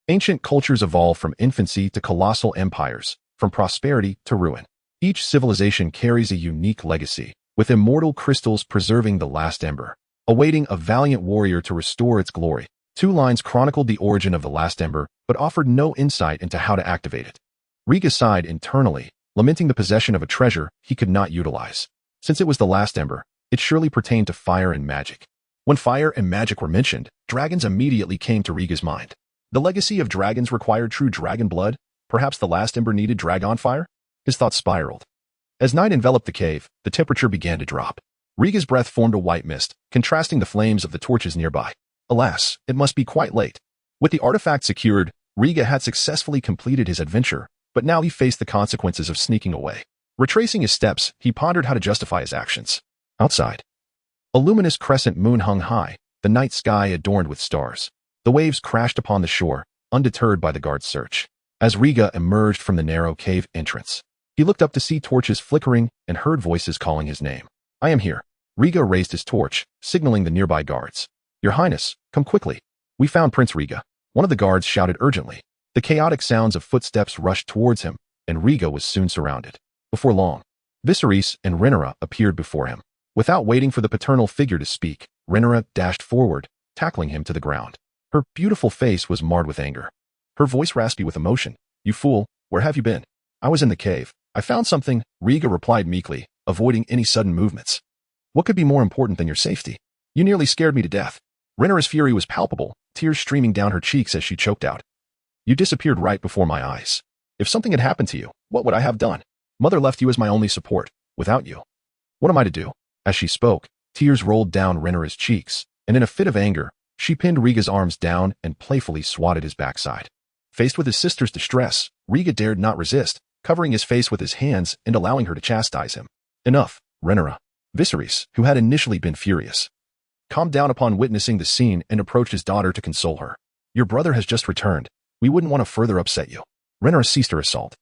Ancient cultures evolve from infancy to colossal empires, from prosperity to ruin. Each civilization carries a unique legacy, with immortal crystals preserving the Last Ember, awaiting a valiant warrior to restore its glory. 2 lines chronicled the origin of the Last Ember, but offered no insight into how to activate it. Rieger sighed internally, lamenting the possession of a treasure he could not utilize. Since it was the Last Ember, it surely pertained to fire and magic. When fire and magic were mentioned, dragons immediately came to Rieger's mind. The legacy of dragons required true dragon blood. Perhaps the Last Ember needed dragon fire? His thoughts spiraled. As night enveloped the cave, the temperature began to drop. Rieger's breath formed a white mist, contrasting the flames of the torches nearby. Alas, it must be quite late. With the artifact secured, Rieger had successfully completed his adventure, but now he faced the consequences of sneaking away. Retracing his steps, he pondered how to justify his actions. Outside, a luminous crescent moon hung high, the night sky adorned with stars. The waves crashed upon the shore, undeterred by the guard's search. As Rieger emerged from the narrow cave entrance, he looked up to see torches flickering and heard voices calling his name. "I am here." Rieger raised his torch, signaling the nearby guards. "Your Highness, come quickly. We found Prince Rieger." One of the guards shouted urgently. The chaotic sounds of footsteps rushed towards him, and Rieger was soon surrounded. Before long, Viserys and Rhaenyra appeared before him. Without waiting for the paternal figure to speak, Rhaenyra dashed forward, tackling him to the ground. Her beautiful face was marred with anger, her voice raspy with emotion. "You fool, where have you been?" "I was in the cave. I found something," Rieger replied meekly, avoiding any sudden movements. What could be more important than your safety? You nearly scared me to death. Rhaenyra's fury was palpable, tears streaming down her cheeks as she choked out. You disappeared right before my eyes. If something had happened to you, what would I have done? Mother left you as my only support. Without you, what am I to do? As she spoke, tears rolled down Rhaenyra's cheeks, and in a fit of anger, she pinned Rhaega's arms down and playfully swatted his backside. Faced with his sister's distress, Rhaega dared not resist, covering his face with his hands and allowing her to chastise him. Enough, Rhaenyra. Viserys, who had initially been furious, calmed down upon witnessing the scene and approached his daughter to console her. Your brother has just returned. We wouldn't want to further upset you. Rhaenyra ceased her assault,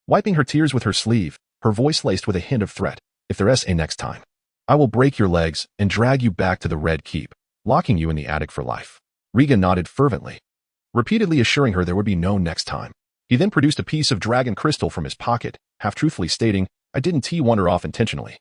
wiping her tears with her sleeve, her voice laced with a hint of threat. If there's a next time, I will break your legs and drag you back to the Red Keep, locking you in the attic for life. Rhaega nodded fervently, repeatedly assuring her there would be no next time. He then produced a piece of dragon crystal from his pocket, half-truthfully stating, I didn't tee wander off intentionally.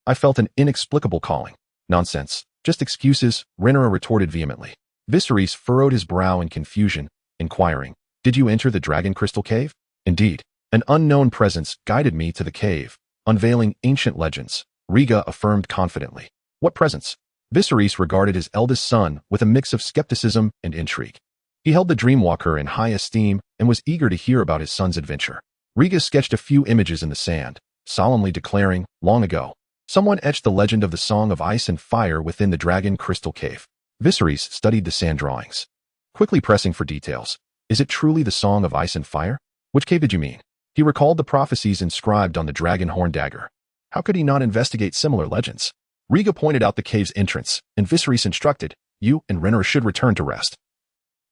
I felt an inexplicable calling. Nonsense. Just excuses, Rhaenyra retorted vehemently. Viserys furrowed his brow in confusion, inquiring, Did you enter the dragon crystal cave? Indeed. An unknown presence guided me to the cave, unveiling ancient legends, Rhaega affirmed confidently. What presence? Viserys regarded his eldest son with a mix of skepticism and intrigue. He held the Dreamwalker in high esteem and was eager to hear about his son's adventure. Rhaega sketched a few images in the sand, solemnly declaring, long ago, someone etched the legend of the Song of Ice and Fire within the Dragon Crystal Cave. Viserys studied the sand drawings, quickly pressing for details. Is it truly the Song of Ice and Fire? Which cave did you mean? He recalled the prophecies inscribed on the dragon horn dagger. How could he not investigate similar legends? Rhaega pointed out the cave's entrance, and Viserys instructed, You and Rhaenyra should return to rest.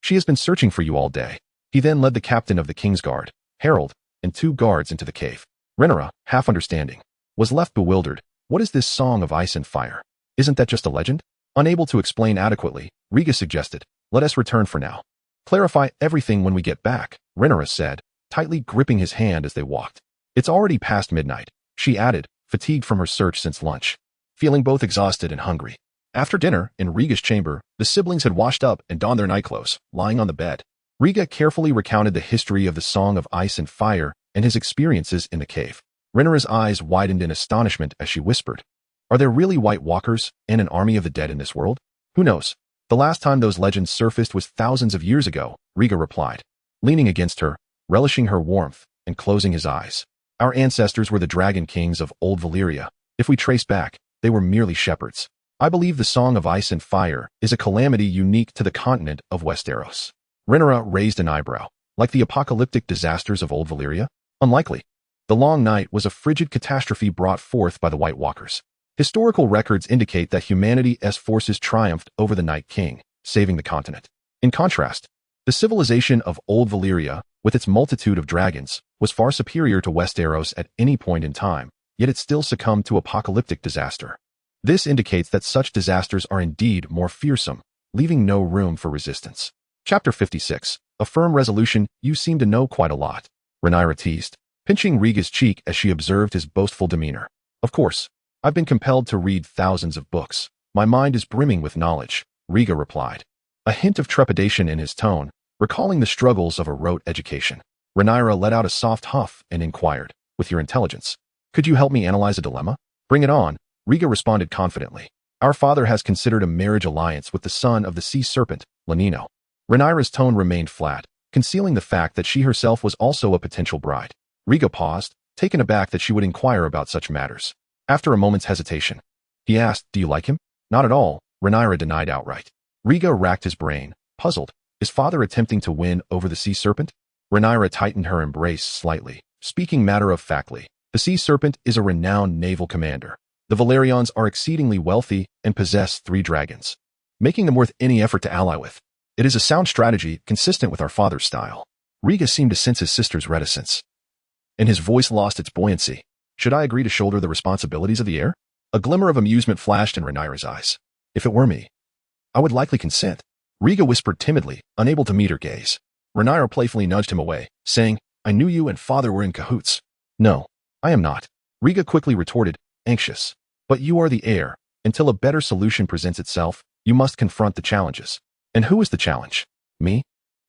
She has been searching for you all day. He then led the captain of the Kingsguard, Harold, and 2 guards into the cave. Rhaenyra, half understanding, was left bewildered. What is this Song of Ice and Fire? Isn't that just a legend? Unable to explain adequately, Rhaega suggested, Let us return for now. Clarify everything when we get back, Rhaenyra said, tightly gripping his hand as they walked. It's already past midnight, she added, fatigued from her search since lunch, feeling both exhausted and hungry. After dinner, in Rhaega's chamber, the siblings had washed up and donned their nightclothes, lying on the bed. Rhaega carefully recounted the history of the Song of Ice and Fire and his experiences in the cave. Rhaenyra's eyes widened in astonishment as she whispered, Are there really White Walkers and an army of the dead in this world? Who knows? The last time those legends surfaced was thousands of years ago, Rhaega replied, leaning against her, relishing her warmth, and closing his eyes. Our ancestors were the dragon kings of old Valyria. If we trace back, they were merely shepherds. I believe the Song of Ice and Fire is a calamity unique to the continent of Westeros. Rhaenyra raised an eyebrow. Like the apocalyptic disasters of old Valyria? Unlikely. The Long Night was a frigid catastrophe brought forth by the White Walkers. Historical records indicate that humanity's forces triumphed over the Night King, saving the continent. In contrast, the civilization of old Valyria, with its multitude of dragons, was far superior to Westeros at any point in time, yet it still succumbed to apocalyptic disaster. This indicates that such disasters are indeed more fearsome, leaving no room for resistance. Chapter 56. A firm resolution. You seem to know quite a lot, Rhaenyra teased, pinching Rhaega's cheek as she observed his boastful demeanor. Of course, I've been compelled to read thousands of books. My mind is brimming with knowledge, Rhaega replied, a hint of trepidation in his tone, recalling the struggles of a rote education. Rhaenyra let out a soft huff and inquired, With your intelligence, could you help me analyze a dilemma? Bring it on, Rhaega responded confidently. Our father has considered a marriage alliance with the son of the sea serpent, Lanino. Rhaenyra's tone remained flat, concealing the fact that she herself was also a potential bride. Rhaega paused, taken aback that she would inquire about such matters. After a moment's hesitation, he asked, Do you like him? Not at all, Rhaenyra denied outright. Rhaega racked his brain, puzzled. Is father attempting to win over the sea serpent? Rhaenyra tightened her embrace slightly, speaking matter-of-factly. The sea serpent is a renowned naval commander. The Valerians are exceedingly wealthy and possess 3 dragons, making them worth any effort to ally with. It is a sound strategy consistent with our father's style. Rhaega seemed to sense his sister's reticence, and his voice lost its buoyancy. Should I agree to shoulder the responsibilities of the heir? A glimmer of amusement flashed in Rhaenyra's eyes. If it were me, I would likely consent, Rhaega whispered timidly, unable to meet her gaze. Rhaenyra playfully nudged him away, saying, I knew you and father were in cahoots. No, I am not, Rhaega quickly retorted, anxious. But you are the heir. Until a better solution presents itself, you must confront the challenges. And who is the challenge? Me?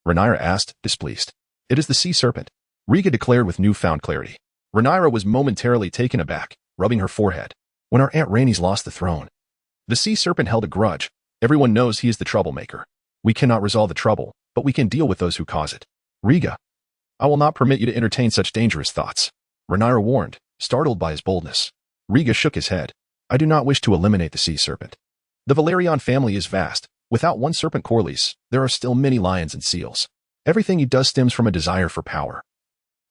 Rhaenyra asked, displeased. It is the sea serpent, Rhaega declared with newfound clarity. Rhaenyra was momentarily taken aback, rubbing her forehead. when our Aunt Rainey's lost the throne. The sea serpent held a grudge. Everyone knows he is the troublemaker. We cannot resolve the trouble, but we can deal with those who cause it. Riga, I will not permit you to entertain such dangerous thoughts. Rhaenyra warned, startled by his boldness. Riga shook his head. I do not wish to eliminate the sea serpent. The Valerian family is vast. Without one serpent Corlys, there are still many lions and seals. Everything he does stems from a desire for power.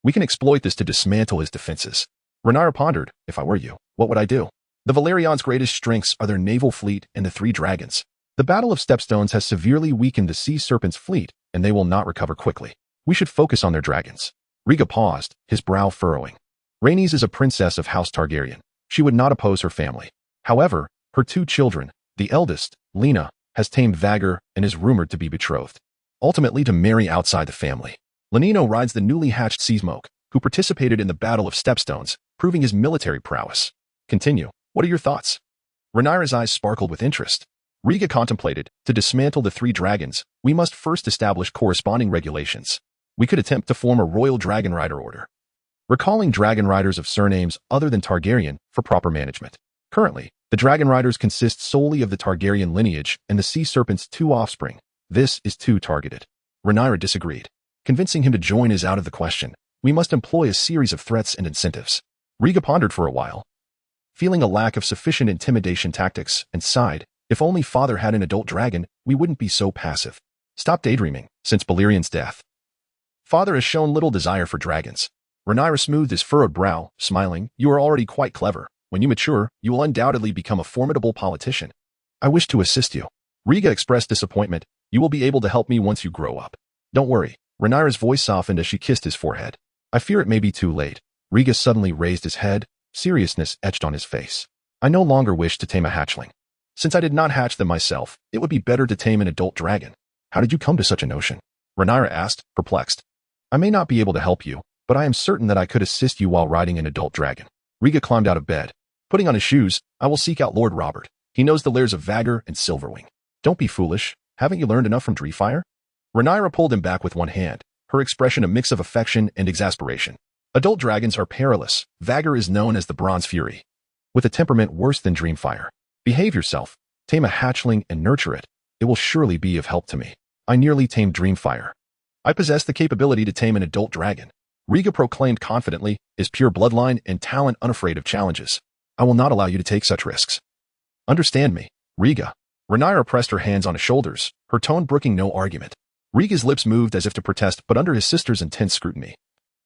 We can exploit this to dismantle his defenses. Rhaenyra pondered, if I were you, what would I do? The Valerian's greatest strengths are their naval fleet and the 3 dragons. The Battle of Stepstones has severely weakened the sea serpent's fleet, and they will not recover quickly. We should focus on their dragons. Riga paused, his brow furrowing. Rhaenys is a princess of House Targaryen. She would not oppose her family. However, her 2 children, the eldest, Lena, has tamed Vhagar and is rumored to be betrothed, ultimately to marry outside the family. Lenino rides the newly hatched Seasmoke, who participated in the Battle of Stepstones, proving his military prowess. Continue. What are your thoughts? Rhaenyra's eyes sparkled with interest. Riga contemplated, to dismantle the 3 dragons, we must first establish corresponding regulations. We could attempt to form a royal dragon rider order, recalling dragon riders of surnames other than Targaryen for proper management. Currently, the dragon riders consist solely of the Targaryen lineage and the sea serpent's 2 offspring. This is too targeted. Rhaenyra disagreed. Convincing him to join is out of the question. We must employ a series of threats and incentives. Riga pondered for a while, feeling a lack of sufficient intimidation tactics, and sighed. If only father had an adult dragon, we wouldn't be so passive. Stop daydreaming, since Balerian's death. Father has shown little desire for dragons. Rhaenyra smoothed his furrowed brow, smiling. You are already quite clever. When you mature, you will undoubtedly become a formidable politician. I wish to assist you. Riga expressed disappointment. You will be able to help me once you grow up. Don't worry. Rhaenyra's voice softened as she kissed his forehead. I fear it may be too late. Riga suddenly raised his head. Seriousness etched on his face. I no longer wish to tame a hatchling. Since I did not hatch them myself, it would be better to tame an adult dragon. How did you come to such a notion? Rhaenyra asked, perplexed. I may not be able to help you, but I am certain that I could assist you while riding an adult dragon. Riga climbed out of bed. Putting on his shoes, I will seek out Lord Robert. He knows the lairs of Vhagar and Silverwing. Don't be foolish. Haven't you learned enough from Defies? Rhaenyra pulled him back with one hand, her expression a mix of affection and exasperation. Adult dragons are perilous. Vhagar is known as the Bronze Fury, with a temperament worse than Dreamfire. Behave yourself. Tame a hatchling and nurture it. It will surely be of help to me. I nearly tamed Dreamfire. I possess the capability to tame an adult dragon. Riga proclaimed confidently, his pure bloodline and talent unafraid of challenges. I will not allow you to take such risks. Understand me, Riga. Rhaenyra pressed her hands on his shoulders, her tone brooking no argument. Riga's lips moved as if to protest, but under his sister's intense scrutiny,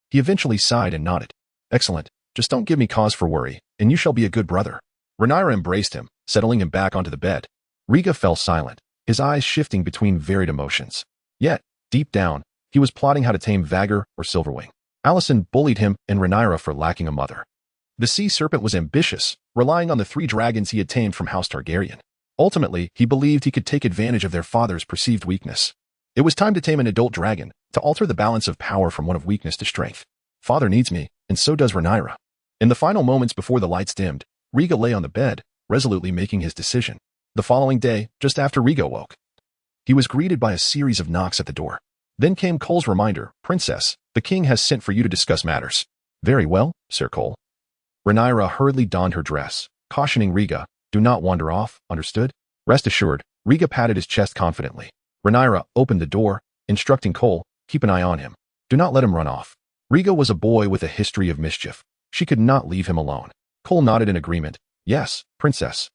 he eventually sighed and nodded. Excellent. Just don't give me cause for worry, and you shall be a good brother. Rhaenyra embraced him, settling him back onto the bed. Riga fell silent, his eyes shifting between varied emotions. Yet, deep down, he was plotting how to tame Vhagar or Silverwing. Alicent bullied him and Rhaenyra for lacking a mother. The sea serpent was ambitious, relying on the 3 dragons he had tamed from House Targaryen. Ultimately, he believed he could take advantage of their father's perceived weakness. It was time to tame an adult dragon, to alter the balance of power from one of weakness to strength. Father needs me, and so does Rhaenyra. In the final moments before the lights dimmed, Riga lay on the bed, resolutely making his decision. The following day, just after Riga woke, he was greeted by a series of knocks at the door. Then came Cole's reminder, Princess, the king has sent for you to discuss matters. Very well, Sir Cole. Rhaenyra hurriedly donned her dress, cautioning Riga, do not wander off, understood? Rest assured, Riga patted his chest confidently. Rhaenyra opened the door, instructing Cole, keep an eye on him. Do not let him run off. Riga was a boy with a history of mischief. She could not leave him alone. Cole nodded in agreement. Yes, Princess.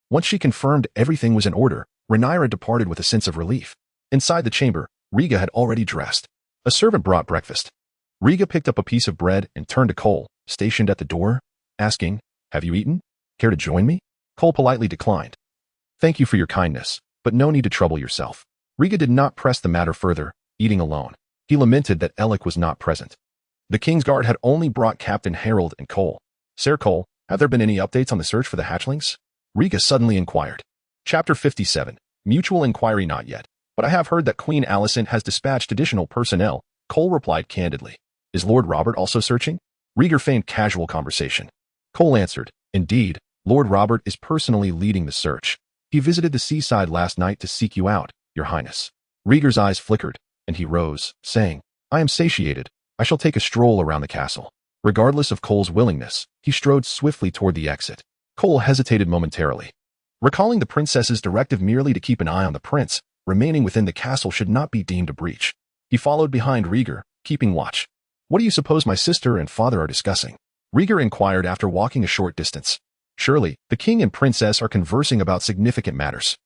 Once she confirmed everything was in order, Rhaenyra departed with a sense of relief. Inside the chamber, Riga had already dressed. A servant brought breakfast. Riga picked up a piece of bread and turned to Cole, stationed at the door, asking, have you eaten? Care to join me? Cole politely declined. Thank you for your kindness, but no need to trouble yourself. Riga did not press the matter further, eating alone. He lamented that Alec was not present. The Kingsguard had only brought Captain Harold and Cole. Sir Cole, have there been any updates on the search for the hatchlings? Riga suddenly inquired. Chapter 57. Mutual inquiry not yet, but I have heard that Queen Alicent has dispatched additional personnel. Cole replied candidly. Is Lord Robert also searching? Riga feigned casual conversation. Cole answered, indeed, Lord Robert is personally leading the search. He visited the seaside last night to seek you out, Your Highness. Riga's eyes flickered, and he rose, saying, I am satiated. I shall take a stroll around the castle. Regardless of Cole's willingness, he strode swiftly toward the exit. Cole hesitated momentarily. Recalling the princess's directive merely to keep an eye on the prince, remaining within the castle should not be deemed a breach. He followed behind Rieger, keeping watch. What do you suppose my sister and father are discussing? Rieger inquired after walking a short distance. Surely, the king and princess are conversing about significant matters.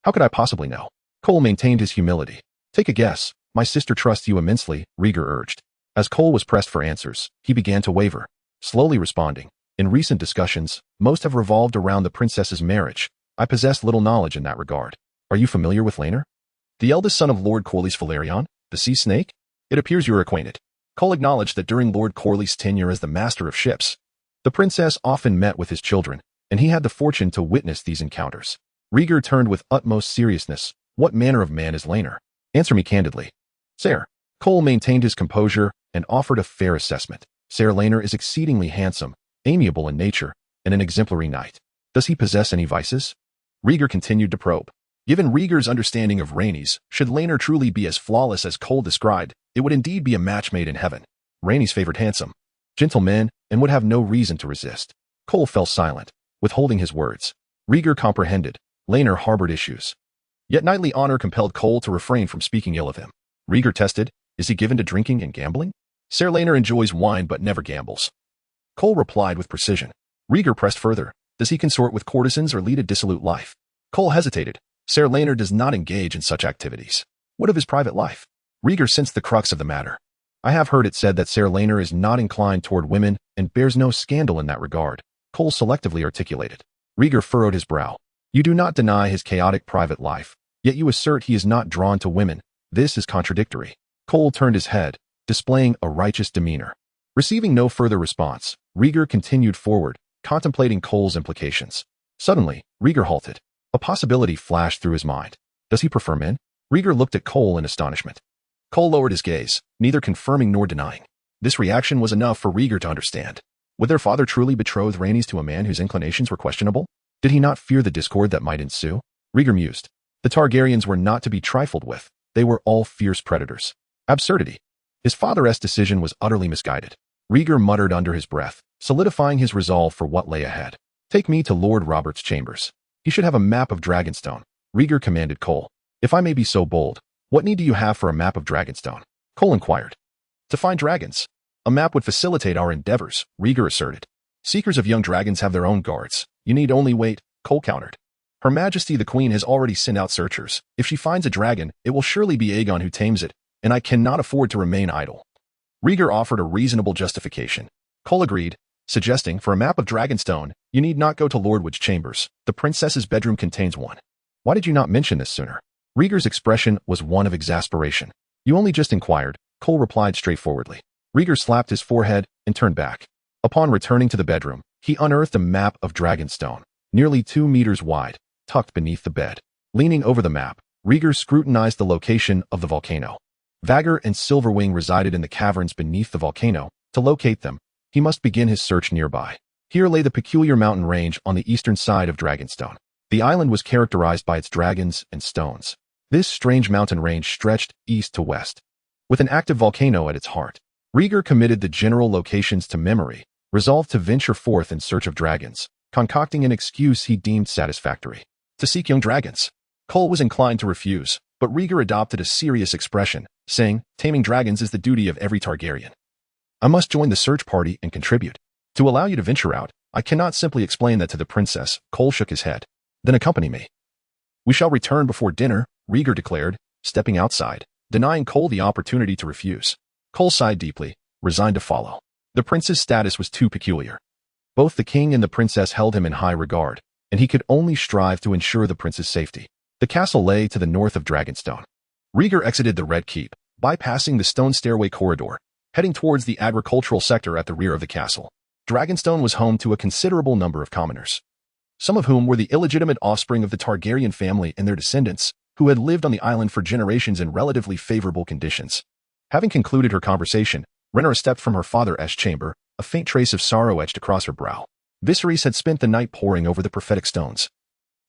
How could I possibly know? Cole maintained his humility. Take a guess. My sister trusts you immensely, Rieger urged. As Cole was pressed for answers, he began to waver, slowly responding. In recent discussions, most have revolved around the princess's marriage. I possess little knowledge in that regard. Are you familiar with Laner? The eldest son of Lord Corlys Valerion, the sea snake? It appears you are acquainted. Cole acknowledged that during Lord Corlys' tenure as the master of ships, the princess often met with his children, and he had the fortune to witness these encounters. Rieger turned with utmost seriousness. What manner of man is Laner? Answer me candidly. Sire. Cole maintained his composure and offered a fair assessment. Sir Laner is exceedingly handsome, amiable in nature, and an exemplary knight. Does he possess any vices? Rieger continued to probe. Given Rieger's understanding of Rhaenys, should Laner truly be as flawless as Cole described, it would indeed be a match made in heaven. Rhaenys favored handsome, gentle men, and would have no reason to resist. Cole fell silent, withholding his words. Rieger comprehended. Laner harbored issues. Yet knightly honor compelled Cole to refrain from speaking ill of him. Rieger tested. Is he given to drinking and gambling? Sir Laner enjoys wine but never gambles. Cole replied with precision. Rieger pressed further. Does he consort with courtesans or lead a dissolute life? Cole hesitated. Sir Laner does not engage in such activities. What of his private life? Rieger sensed the crux of the matter. I have heard it said that Sir Laner is not inclined toward women and bears no scandal in that regard. Cole selectively articulated. Rieger furrowed his brow. You do not deny his chaotic private life, yet you assert he is not drawn to women. This is contradictory. Cole turned his head, displaying a righteous demeanor. Receiving no further response, Rieger continued forward, contemplating Cole's implications. Suddenly, Rieger halted. A possibility flashed through his mind. Does he prefer men? Rieger looked at Cole in astonishment. Cole lowered his gaze, neither confirming nor denying. This reaction was enough for Rieger to understand. Would their father truly betroth Rhaenys to a man whose inclinations were questionable? Did he not fear the discord that might ensue? Rieger mused. The Targaryens were not to be trifled with. They were all fierce predators. Absurdity. His father's decision was utterly misguided. Rieger muttered under his breath, solidifying his resolve for what lay ahead. Take me to Lord Robert's chambers. He should have a map of Dragonstone. Rieger commanded Cole. If I may be so bold, what need do you have for a map of Dragonstone? Cole inquired. To find dragons. A map would facilitate our endeavors, Rieger asserted. Seekers of young dragons have their own guards. You need only wait, Cole countered. Her Majesty the Queen has already sent out searchers. If she finds a dragon, it will surely be Aegon who tames it, and I cannot afford to remain idle. Rieger offered a reasonable justification. Cole agreed, suggesting, for a map of Dragonstone, you need not go to Lordwood's chambers. The princess's bedroom contains one. Why did you not mention this sooner? Rieger's expression was one of exasperation. You only just inquired, Cole replied straightforwardly. Rieger slapped his forehead and turned back. Upon returning to the bedroom, he unearthed a map of Dragonstone, nearly 2 meters wide, tucked beneath the bed. Leaning over the map, Rieger scrutinized the location of the volcano. Vagger and Silverwing resided in the caverns beneath the volcano. To locate them, he must begin his search nearby. Here lay the peculiar mountain range on the eastern side of Dragonstone. The island was characterized by its dragons and stones. This strange mountain range stretched east to west, with an active volcano at its heart. Rieger committed the general locations to memory, resolved to venture forth in search of dragons, concocting an excuse he deemed satisfactory. To seek young dragons. Cole was inclined to refuse, but Rieger adopted a serious expression, saying, Taming dragons is the duty of every Targaryen. I must join the search party and contribute. To allow you to venture out, I cannot simply explain that to the princess. Cole shook his head. Then accompany me. We shall return before dinner, Rieger declared, stepping outside, denying Cole the opportunity to refuse. Cole sighed deeply, resigned to follow. The prince's status was too peculiar. Both the king and the princess held him in high regard, and he could only strive to ensure the prince's safety. The castle lay to the north of Dragonstone. Rieger exited the Red Keep, bypassing the stone stairway corridor, heading towards the agricultural sector at the rear of the castle. Dragonstone was home to a considerable number of commoners, some of whom were the illegitimate offspring of the Targaryen family and their descendants, who had lived on the island for generations in relatively favorable conditions. Having concluded her conversation, Rhaenyra stepped from her father's chamber, a faint trace of sorrow etched across her brow. Viserys had spent the night poring over the prophetic stones,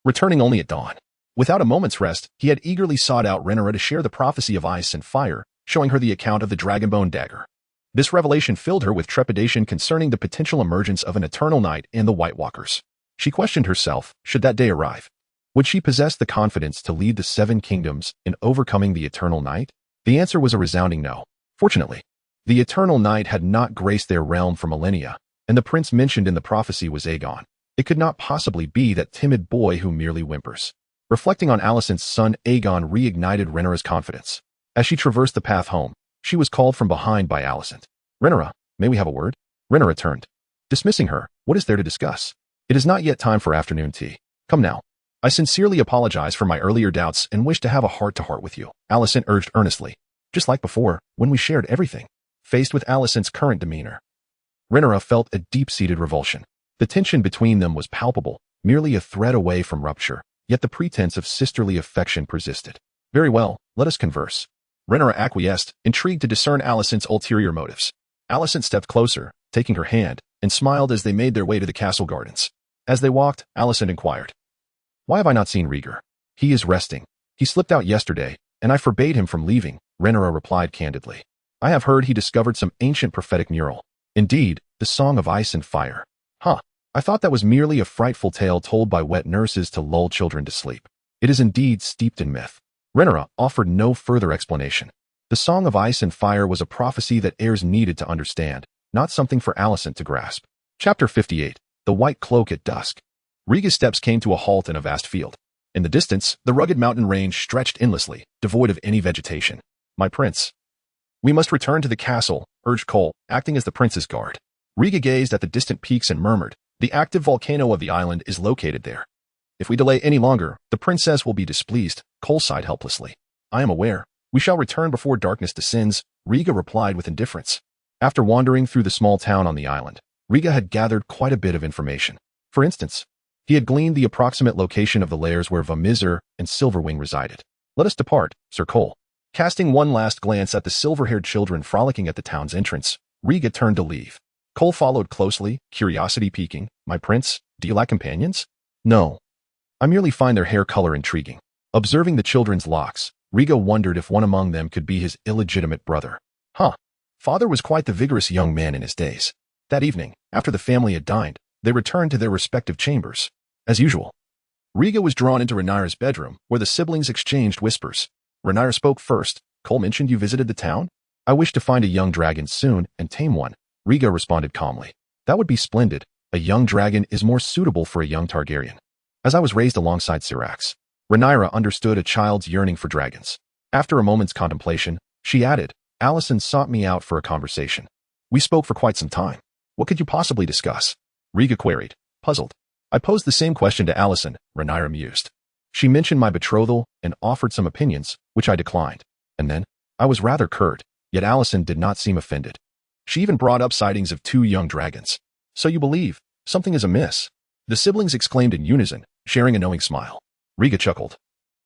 returning only at dawn. Without a moment's rest, he had eagerly sought out Rhaenyra to share the prophecy of ice and fire, showing her the account of the Dragonbone dagger. This revelation filled her with trepidation concerning the potential emergence of an eternal night and the White Walkers. She questioned herself, should that day arrive. Would she possess the confidence to lead the 7 kingdoms in overcoming the Eternal Night? The answer was a resounding no. Fortunately, the Eternal Night had not graced their realm for millennia, and the prince mentioned in the prophecy was Aegon. It could not possibly be that timid boy who merely whimpers. Reflecting on Alicent's son, Aegon reignited Rhaenyra's confidence. As she traversed the path home, she was called from behind by Alicent. Rhaenyra, may we have a word? Rhaenyra turned. Dismissing her, what is there to discuss? It is not yet time for afternoon tea. Come now. I sincerely apologize for my earlier doubts and wish to have a heart-to-heart with you, Alicent urged earnestly. Just like before, when we shared everything. Faced with Alicent's current demeanor, Rhaenyra felt a deep-seated revulsion. The tension between them was palpable, merely a thread away from rupture, yet the pretense of sisterly affection persisted. Very well, let us converse. Rhaenyra acquiesced, intrigued to discern Alicent's ulterior motives. Alicent stepped closer, taking her hand, and smiled as they made their way to the castle gardens. As they walked, Alicent inquired, "Why have I not seen Rhaegar? He is resting. He slipped out yesterday, and I forbade him from leaving," Rhaenyra replied candidly. "I have heard he discovered some ancient prophetic mural. Indeed, the Song of Ice and Fire. Huh. I thought that was merely a frightful tale told by wet nurses to lull children to sleep. It is indeed steeped in myth." Rhaenyra offered no further explanation. The Song of Ice and Fire was a prophecy that heirs needed to understand, not something for Alicent to grasp. Chapter 58. The White Cloak at Dusk. Rhaegar's steps came to a halt in a vast field. In the distance, the rugged mountain range stretched endlessly, devoid of any vegetation. "My prince." "We must return to the castle," urged Cole, acting as the prince's guard. Rhaegar gazed at the distant peaks and murmured, "The active volcano of the island is located there. If we delay any longer, the princess will be displeased," Cole sighed helplessly. "I am aware. We shall return before darkness descends," Rhaegar replied with indifference. After wandering through the small town on the island, Rhaegar had gathered quite a bit of information. For instance, he had gleaned the approximate location of the lairs where Vamizur and Silverwing resided. "Let us depart, Sir Cole." Casting one last glance at the silver-haired children frolicking at the town's entrance, Rhaegar turned to leave. Cole followed closely, curiosity piquing. "My prince, do you lack companions?" "No. I merely find their hair color intriguing." Observing the children's locks, Rhaegar wondered if one among them could be his illegitimate brother. Father was quite the vigorous young man in his days. That evening, after the family had dined, they returned to their respective chambers. As usual, Rhaegar was drawn into Rhaenyra's bedroom, where the siblings exchanged whispers. Rhaenyra spoke first. "Cole mentioned you visited the town? I wish to find a young dragon soon and tame one," Rhaegar responded calmly. "That would be splendid. A young dragon is more suitable for a young Targaryen. As I was raised alongside Syrax." Rhaenyra understood a child's yearning for dragons. After a moment's contemplation, she added, "Alicent sought me out for a conversation. We spoke for quite some time. What could you possibly discuss?" Rhaegar queried, puzzled. "I posed the same question to Alicent," Rhaenyra mused. "She mentioned my betrothal and offered some opinions, which I declined. And then, I was rather curt, yet Alicent did not seem offended. She even brought up sightings of 2 young dragons. So you believe something is amiss?" The siblings exclaimed in unison, sharing a knowing smile. Rhaegar chuckled.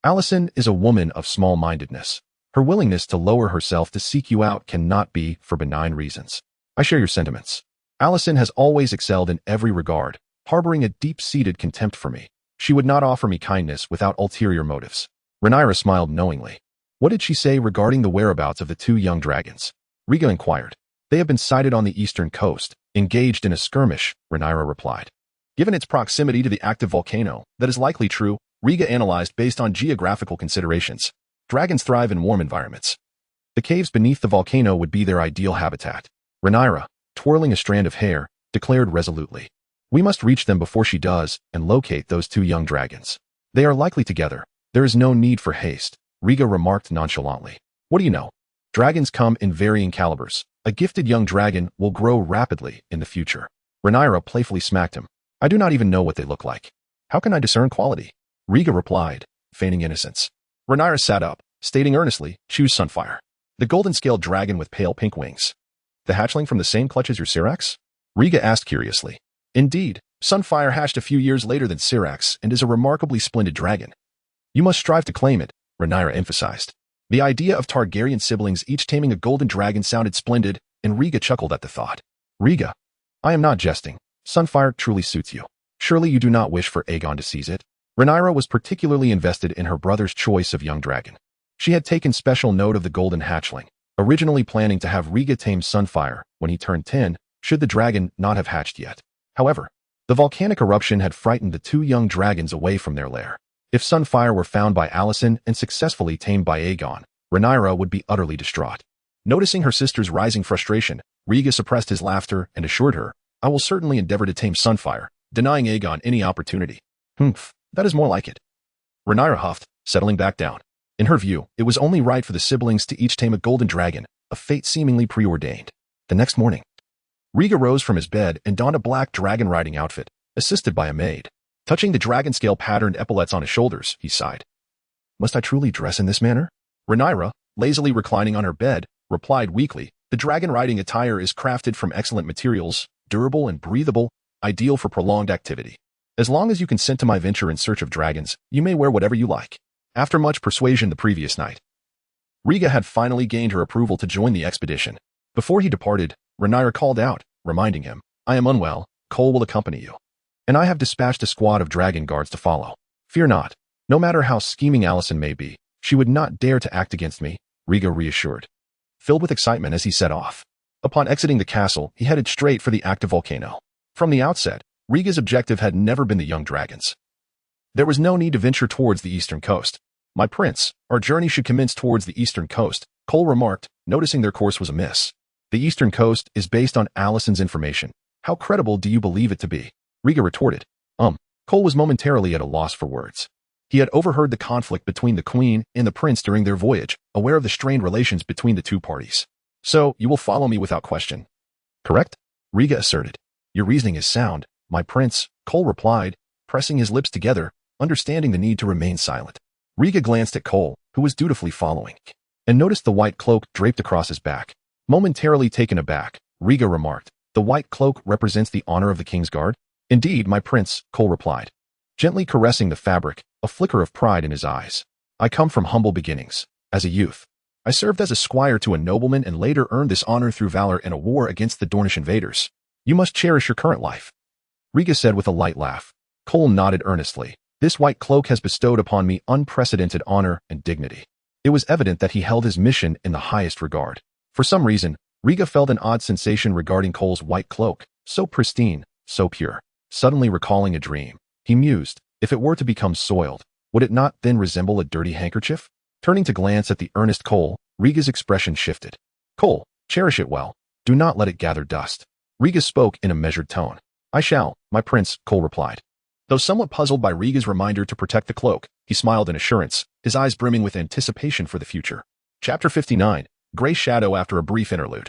"Alicent is a woman of small-mindedness. Her willingness to lower herself to seek you out cannot be for benign reasons. I share your sentiments. Alicent has always excelled in every regard, harboring a deep-seated contempt for me. She would not offer me kindness without ulterior motives." Rhaenyra smiled knowingly. "What did she say regarding the whereabouts of the 2 young dragons?" Rhaegar inquired. "They have been sighted on the eastern coast, engaged in a skirmish," Rhaenyra replied. Given its proximity to the active volcano, that is likely true, Rhaegar analyzed based on geographical considerations. Dragons thrive in warm environments. The caves beneath the volcano would be their ideal habitat. Rhaenyra, twirling a strand of hair, declared resolutely, "We must reach them before she does and locate those 2 young dragons. They are likely together. There is no need for haste," Rhaegar remarked nonchalantly. "What do you know? Dragons come in varying calibers. A gifted young dragon will grow rapidly in the future." Rhaenyra playfully smacked him. "I do not even know what they look like. How can I discern quality?" Rhaegar replied, feigning innocence. Rhaenyra sat up, stating earnestly, "Choose Sunfire. The golden-scaled dragon with pale pink wings." "The hatchling from the same clutch as your Syrax?" Rhaegar asked curiously. "Indeed, Sunfire hatched a few years later than Syrax and is a remarkably splendid dragon. You must strive to claim it," Rhaenyra emphasized. The idea of Targaryen siblings each taming a golden dragon sounded splendid, and Rhaegar chuckled at the thought. "Rhaegar, I am not jesting. Sunfire truly suits you. Surely you do not wish for Aegon to seize it?" Rhaenyra was particularly invested in her brother's choice of young dragon. She had taken special note of the golden hatchling, originally planning to have Rhaegar tame Sunfire when he turned 10, should the dragon not have hatched yet. However, The volcanic eruption had frightened the two young dragons away from their lair. If Sunfire were found by Allison and successfully tamed by Aegon, Rhaenyra would be utterly distraught. Noticing her sister's rising frustration, Rhaegar suppressed his laughter and assured her, "I will certainly endeavor to tame Sunfire, denying Aegon any opportunity." "Humph, that is more like it." Rhaenyra huffed, settling back down. In her view, it was only right for the siblings to each tame a golden dragon, a fate seemingly preordained. The next morning, Rhaegar rose from his bed and donned a black dragon-riding outfit, assisted by a maid. Touching the dragon scale patterned epaulets on his shoulders, he sighed. "Must I truly dress in this manner?" Rhaenyra, lazily reclining on her bed, replied weakly, "The dragon-riding attire is crafted from excellent materials, durable and breathable, ideal for prolonged activity. As long as you consent to my venture in search of dragons, you may wear whatever you like." After much persuasion the previous night, Rhaegar had finally gained her approval to join the expedition. Before he departed, Rhaenyra called out, reminding him, "I am unwell, Cole will accompany you. And I have dispatched a squad of dragon guards to follow. Fear not. No matter how scheming Allison may be, she would not dare to act against me," Rhaegar reassured. Filled with excitement as he set off. Upon exiting the castle, he headed straight for the active volcano. From the outset, Rhaegar's objective had never been the young dragons. There was no need to venture towards the eastern coast. "My prince, our journey should commence towards the eastern coast," Cole remarked, noticing their course was amiss. "The eastern coast is based on Allison's information. How credible do you believe it to be?" Rhaegar retorted. Cole was momentarily at a loss for words. He had overheard the conflict between the queen and the prince during their voyage, aware of the strained relations between the two parties. "So, you will follow me without question?" "Correct?" Rhaegar asserted. "Your reasoning is sound, my prince," Cole replied, pressing his lips together, understanding the need to remain silent. Rhaegar glanced at Cole, who was dutifully following, and noticed the white cloak draped across his back. Momentarily taken aback, Rhaegar remarked, "The white cloak represents the honor of the King's Guard?" "Indeed, my prince," Cole replied, gently caressing the fabric, a flicker of pride in his eyes. "I come from humble beginnings. As a youth, I served as a squire to a nobleman and later earned this honor through valor in a war against the Dornish invaders. You must cherish your current life." Rhaegar said with a light laugh. Cole nodded earnestly. "This white cloak has bestowed upon me unprecedented honor and dignity." It was evident that he held his mission in the highest regard. For some reason, Rhaegar felt an odd sensation regarding Cole's white cloak, so pristine, so pure. Suddenly recalling a dream, he mused, if it were to become soiled, would it not then resemble a dirty handkerchief? Turning to glance at the earnest Cole, Rhaegar's expression shifted. "Cole, cherish it well. Do not let it gather dust." Rhaegar spoke in a measured tone. "I shall, my prince," Cole replied. Though somewhat puzzled by Rhaegar's reminder to protect the cloak, he smiled in assurance, his eyes brimming with anticipation for the future. Chapter 59, Grey Shadow. After a brief interlude,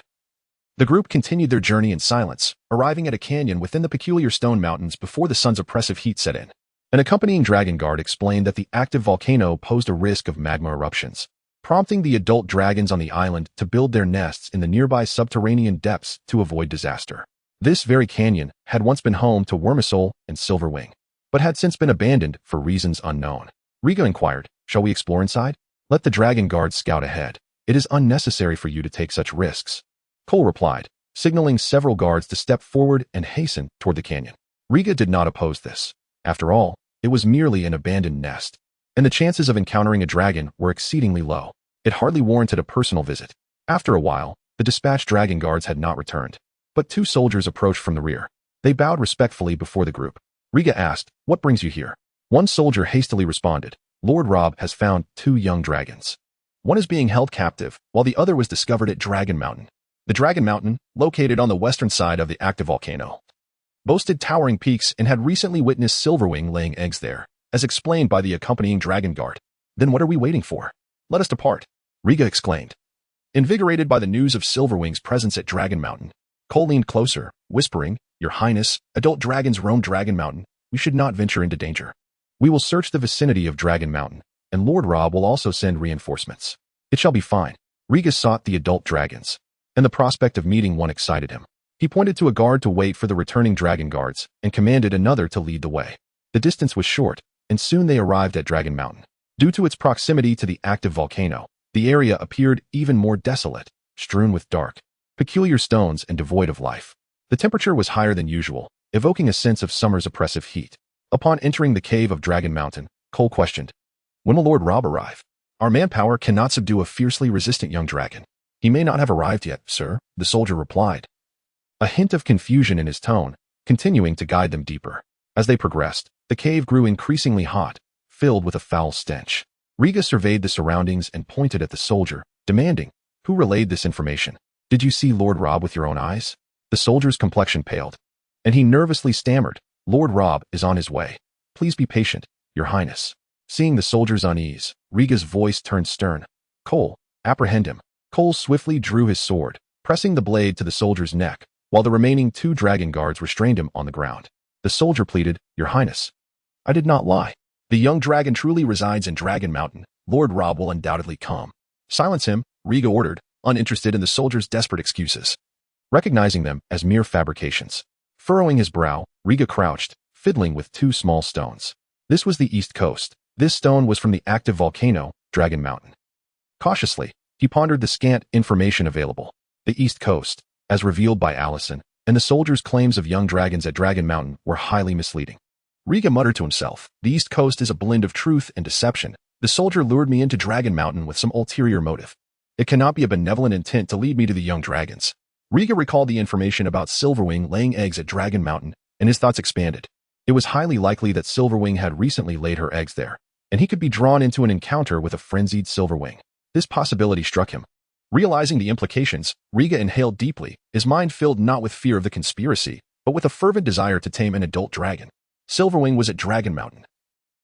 the group continued their journey in silence, arriving at a canyon within the peculiar stone mountains before the sun's oppressive heat set in. An accompanying dragon guard explained that the active volcano posed a risk of magma eruptions, prompting the adult dragons on the island to build their nests in the nearby subterranean depths to avoid disaster. This very canyon had once been home to Wormsole and Silverwing, but had since been abandoned for reasons unknown. Rhaegar inquired, "Shall we explore inside?" "Let the dragon guards scout ahead. It is unnecessary for you to take such risks," Cole replied, signaling several guards to step forward and hasten toward the canyon. Rhaegar did not oppose this. After all, it was merely an abandoned nest, and the chances of encountering a dragon were exceedingly low. It hardly warranted a personal visit. After a while, the dispatched dragon guards had not returned, but two soldiers approached from the rear. They bowed respectfully before the group. Rhaegar asked, "What brings you here?" One soldier hastily responded, "Lord Robb has found two young dragons. One is being held captive, while the other was discovered at Dragon Mountain." The Dragon Mountain, located on the western side of the active volcano, boasted towering peaks and had recently witnessed Silverwing laying eggs there, as explained by the accompanying dragon guard. "Then what are we waiting for? Let us depart," Rhaegar exclaimed. Invigorated by the news of Silverwing's presence at Dragon Mountain, Cole leaned closer, whispering, "Your Highness, adult dragons roam Dragon Mountain. We should not venture into danger. We will search the vicinity of Dragon Mountain, and Lord Robb will also send reinforcements. It shall be fine." Rhaegar sought the adult dragons, and the prospect of meeting one excited him. He pointed to a guard to wait for the returning dragon guards, and commanded another to lead the way. The distance was short, and soon they arrived at Dragon Mountain. Due to its proximity to the active volcano, the area appeared even more desolate, strewn with dark, peculiar stones and devoid of life. The temperature was higher than usual, evoking a sense of summer's oppressive heat. Upon entering the cave of Dragon Mountain, Cole questioned, "When will Lord Robb arrive? Our manpower cannot subdue a fiercely resistant young dragon." "He may not have arrived yet, sir," the soldier replied, a hint of confusion in his tone, continuing to guide them deeper. As they progressed, the cave grew increasingly hot, filled with a foul stench. Riga surveyed the surroundings and pointed at the soldier, demanding, "Who relayed this information? Did you see Lord Rob with your own eyes?" The soldier's complexion paled, and he nervously stammered, "Lord Rob is on his way. Please be patient, Your Highness." Seeing the soldier's unease, Riga's voice turned stern. "Cole, apprehend him." Cole swiftly drew his sword, pressing the blade to the soldier's neck, while the remaining 2 dragon guards restrained him on the ground. The soldier pleaded, "Your Highness, I did not lie. The young dragon truly resides in Dragon Mountain. Lord Rob will undoubtedly come." "Silence him," Riga ordered, uninterested in the soldier's desperate excuses, recognizing them as mere fabrications. Furrowing his brow, Riga crouched, fiddling with 2 small stones. This was the east coast. This stone was from the active volcano, Dragon Mountain. Cautiously, he pondered the scant information available. The east coast, as revealed by Allison, and the soldier's claims of young dragons at Dragon Mountain were highly misleading. Riga muttered to himself, "The east coast is a blend of truth and deception. The soldier lured me into Dragon Mountain with some ulterior motive. It cannot be a benevolent intent to lead me to the young dragons." Riga recalled the information about Silverwing laying eggs at Dragon Mountain, and his thoughts expanded. It was highly likely that Silverwing had recently laid her eggs there, and he could be drawn into an encounter with a frenzied Silverwing. This possibility struck him. Realizing the implications, Riga inhaled deeply, his mind filled not with fear of the conspiracy, but with a fervent desire to tame an adult dragon. Silverwing was at Dragon Mountain.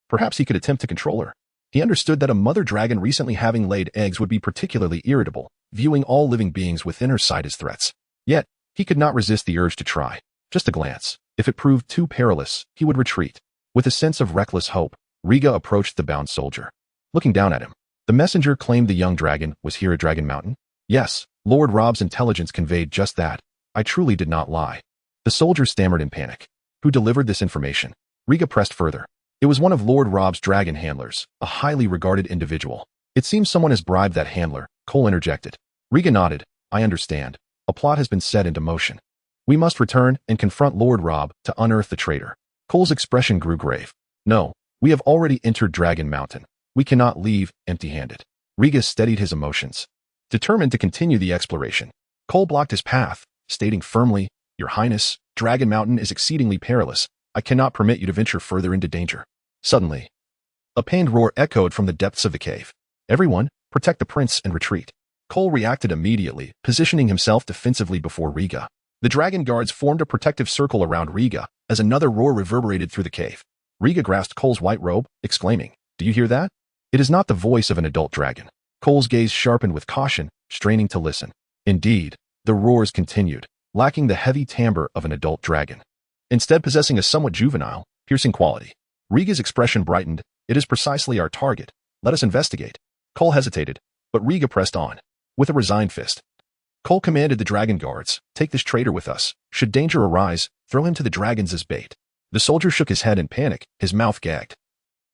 Perhaps he could attempt to control her. He understood that a mother dragon recently having laid eggs would be particularly irritable, viewing all living beings within her sight as threats. Yet, he could not resist the urge to try. Just a glance. If it proved too perilous, he would retreat. With a sense of reckless hope, Riga approached the bound soldier. Looking down at him, the messenger claimed the young dragon was here at Dragon Mountain. "Yes, Lord Rob's intelligence conveyed just that. I truly did not lie." The soldier stammered in panic. "Who delivered this information?" Riga pressed further. "It was one of Lord Rob's dragon handlers, a highly regarded individual." "It seems someone has bribed that handler," Cole interjected. Riga nodded. "I understand. A plot has been set into motion. We must return and confront Lord Rob to unearth the traitor." Cole's expression grew grave. "No, we have already entered Dragon Mountain. We cannot leave empty-handed." Riga steadied his emotions. Determined to continue the exploration, Cole blocked his path, stating firmly, "Your Highness, Dragon Mountain is exceedingly perilous. I cannot permit you to venture further into danger." Suddenly, a pained roar echoed from the depths of the cave. "Everyone, protect the prince and retreat." Cole reacted immediately, positioning himself defensively before Riga. The dragon guards formed a protective circle around Riga as another roar reverberated through the cave. Riga grasped Cole's white robe, exclaiming, "Do you hear that? It is not the voice of an adult dragon." Cole's gaze sharpened with caution, straining to listen. Indeed, the roars continued, lacking the heavy timbre of an adult dragon, instead possessing a somewhat juvenile, piercing quality. Riga's expression brightened. "It is precisely our target. Let us investigate." Cole hesitated, but Riga pressed on. With a resigned fist, Cole commanded the dragon guards, "Take this traitor with us. Should danger arise, throw him to the dragons as bait." The soldier shook his head in panic, his mouth gagged,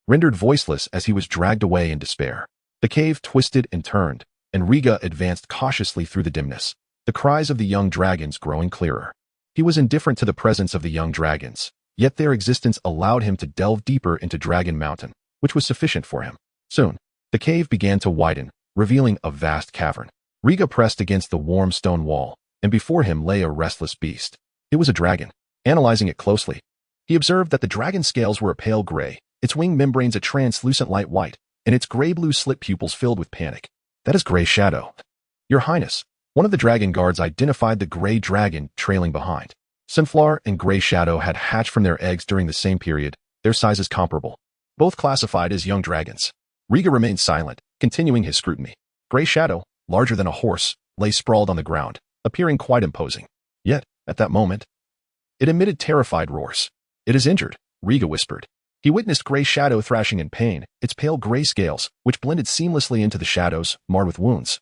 rendered voiceless as he was dragged away in despair. The cave twisted and turned, and Riga advanced cautiously through the dimness, the cries of the young dragons growing clearer. He was indifferent to the presence of the young dragons, yet their existence allowed him to delve deeper into Dragon Mountain, which was sufficient for him. Soon, the cave began to widen, revealing a vast cavern. Riga pressed against the warm stone wall, and before him lay a restless beast. It was a dragon. Analyzing it closely, he observed that the dragon's scales were a pale gray, its wing membranes a translucent light white, and its gray-blue slit pupils filled with panic. "That is Gray Shadow." "Your Highness." One of the dragon guards identified the gray dragon trailing behind. Sunflower and Gray Shadow had hatched from their eggs during the same period, their sizes comparable. Both classified as young dragons. Riga remained silent, continuing his scrutiny. Gray Shadow, larger than a horse, lay sprawled on the ground, appearing quite imposing. Yet, at that moment, it emitted terrified roars. "It is injured," Riga whispered. He witnessed Gray Shadow thrashing in pain, its pale gray scales, which blended seamlessly into the shadows, marred with wounds.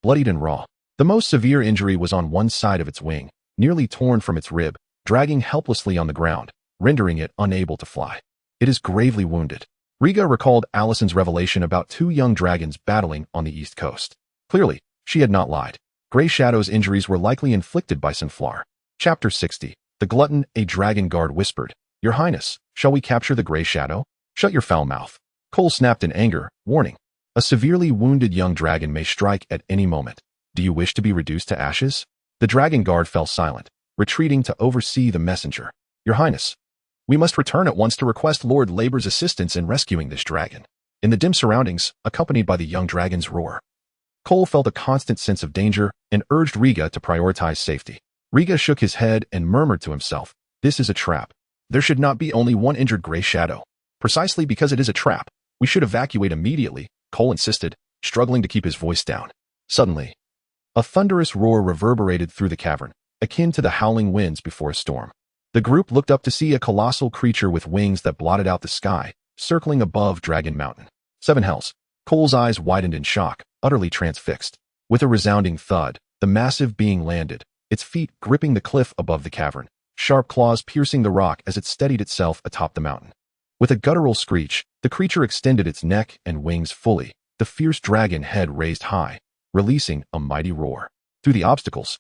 Bloodied and raw. The most severe injury was on one side of its wing, nearly torn from its rib, dragging helplessly on the ground, rendering it unable to fly. "It is gravely wounded." Riga recalled Allison's revelation about 2 young dragons battling on the east coast. Clearly, she had not lied. Gray Shadow's injuries were likely inflicted by Sunflower. Chapter 60. The glutton, a dragon guard whispered, "Your Highness, shall we capture the Gray Shadow?" "Shut your foul mouth." Cole snapped in anger, warning, "A severely wounded young dragon may strike at any moment. Do you wish to be reduced to ashes?" The dragon guard fell silent, retreating to oversee the messenger. Your Highness, we must return at once to request Lord Labor's assistance in rescuing this dragon. In the dim surroundings, accompanied by the young dragon's roar, Cole felt a constant sense of danger and urged Riga to prioritize safety. Riga shook his head and murmured to himself, "This is a trap. There should not be only one injured gray shadow. Precisely because it is a trap, we should evacuate immediately," Cole insisted, struggling to keep his voice down. Suddenly, a thunderous roar reverberated through the cavern, akin to the howling winds before a storm. The group looked up to see a colossal creature with wings that blotted out the sky, circling above Dragon Mountain. Seven hells. Cole's eyes widened in shock, utterly transfixed. With a resounding thud, the massive being landed, its feet gripping the cliff above the cavern, sharp claws piercing the rock as it steadied itself atop the mountain. With a guttural screech, the creature extended its neck and wings fully, the fierce dragon head raised high, releasing a mighty roar. Through the obstacles,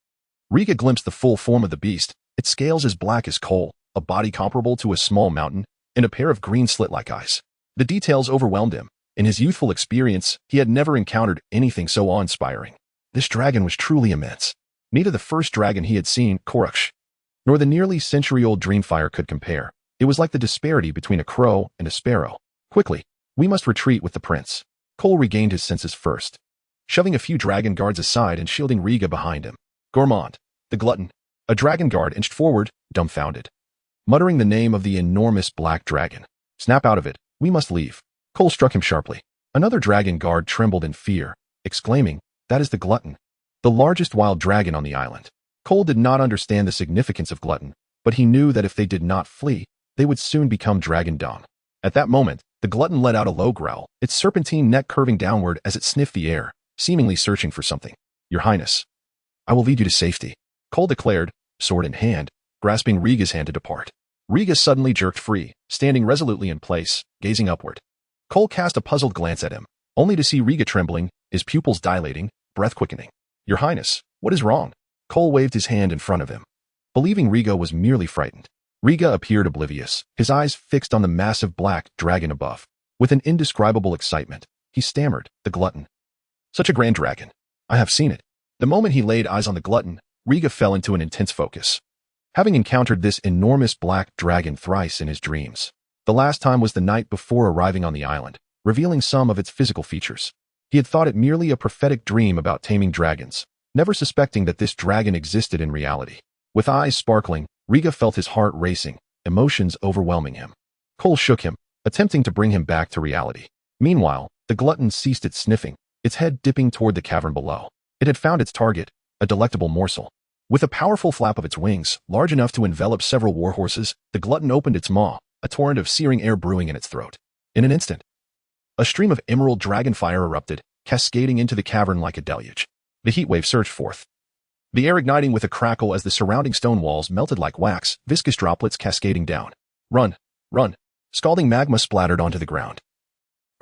Riga glimpsed the full form of the beast, its scales as black as coal, a body comparable to a small mountain, and a pair of green slit-like eyes. The details overwhelmed him. In his youthful experience, he had never encountered anything so awe-inspiring. This dragon was truly immense. Neither the first dragon he had seen, Koruksh, nor the nearly century-old Dreamfire could compare. It was like the disparity between a crow and a sparrow. Quickly, we must retreat with the prince. Cole regained his senses first, shoving a few dragon guards aside and shielding Riga behind him. Gourmand, the glutton. A dragon guard inched forward, dumbfounded, muttering the name of the enormous black dragon. Snap out of it, we must leave. Cole struck him sharply. Another dragon guard trembled in fear, exclaiming, "That is the glutton, the largest wild dragon on the island." Cole did not understand the significance of glutton, but he knew that if they did not flee, they would soon become dragon dung. At that moment, the glutton let out a low growl, its serpentine neck curving downward as it sniffed the air, seemingly searching for something. "Your Highness, I will lead you to safety," Cole declared, sword in hand, grasping Riga's hand to depart. Riga suddenly jerked free, standing resolutely in place, gazing upward. Cole cast a puzzled glance at him, only to see Riga trembling, his pupils dilating, breath quickening. "Your Highness, what is wrong?" Cole waved his hand in front of him, believing Riga was merely frightened. Riga appeared oblivious, his eyes fixed on the massive black dragon above. With an indescribable excitement, he stammered, "The glutton. Such a grand dragon. I have seen it." The moment he laid eyes on the glutton, Riga fell into an intense focus. Having encountered this enormous black dragon thrice in his dreams, the last time was the night before arriving on the island, revealing some of its physical features. He had thought it merely a prophetic dream about taming dragons, never suspecting that this dragon existed in reality. With eyes sparkling, Riga felt his heart racing, emotions overwhelming him. Cole shook him, attempting to bring him back to reality. Meanwhile, the glutton ceased its sniffing, its head dipping toward the cavern below. It had found its target, a delectable morsel. With a powerful flap of its wings, large enough to envelop several warhorses, the glutton opened its maw, a torrent of searing air brewing in its throat. In an instant, a stream of emerald dragon fire erupted, cascading into the cavern like a deluge. The heat wave surged forth, the air igniting with a crackle as the surrounding stone walls melted like wax, viscous droplets cascading down. "Run! Run!" Scalding magma splattered onto the ground,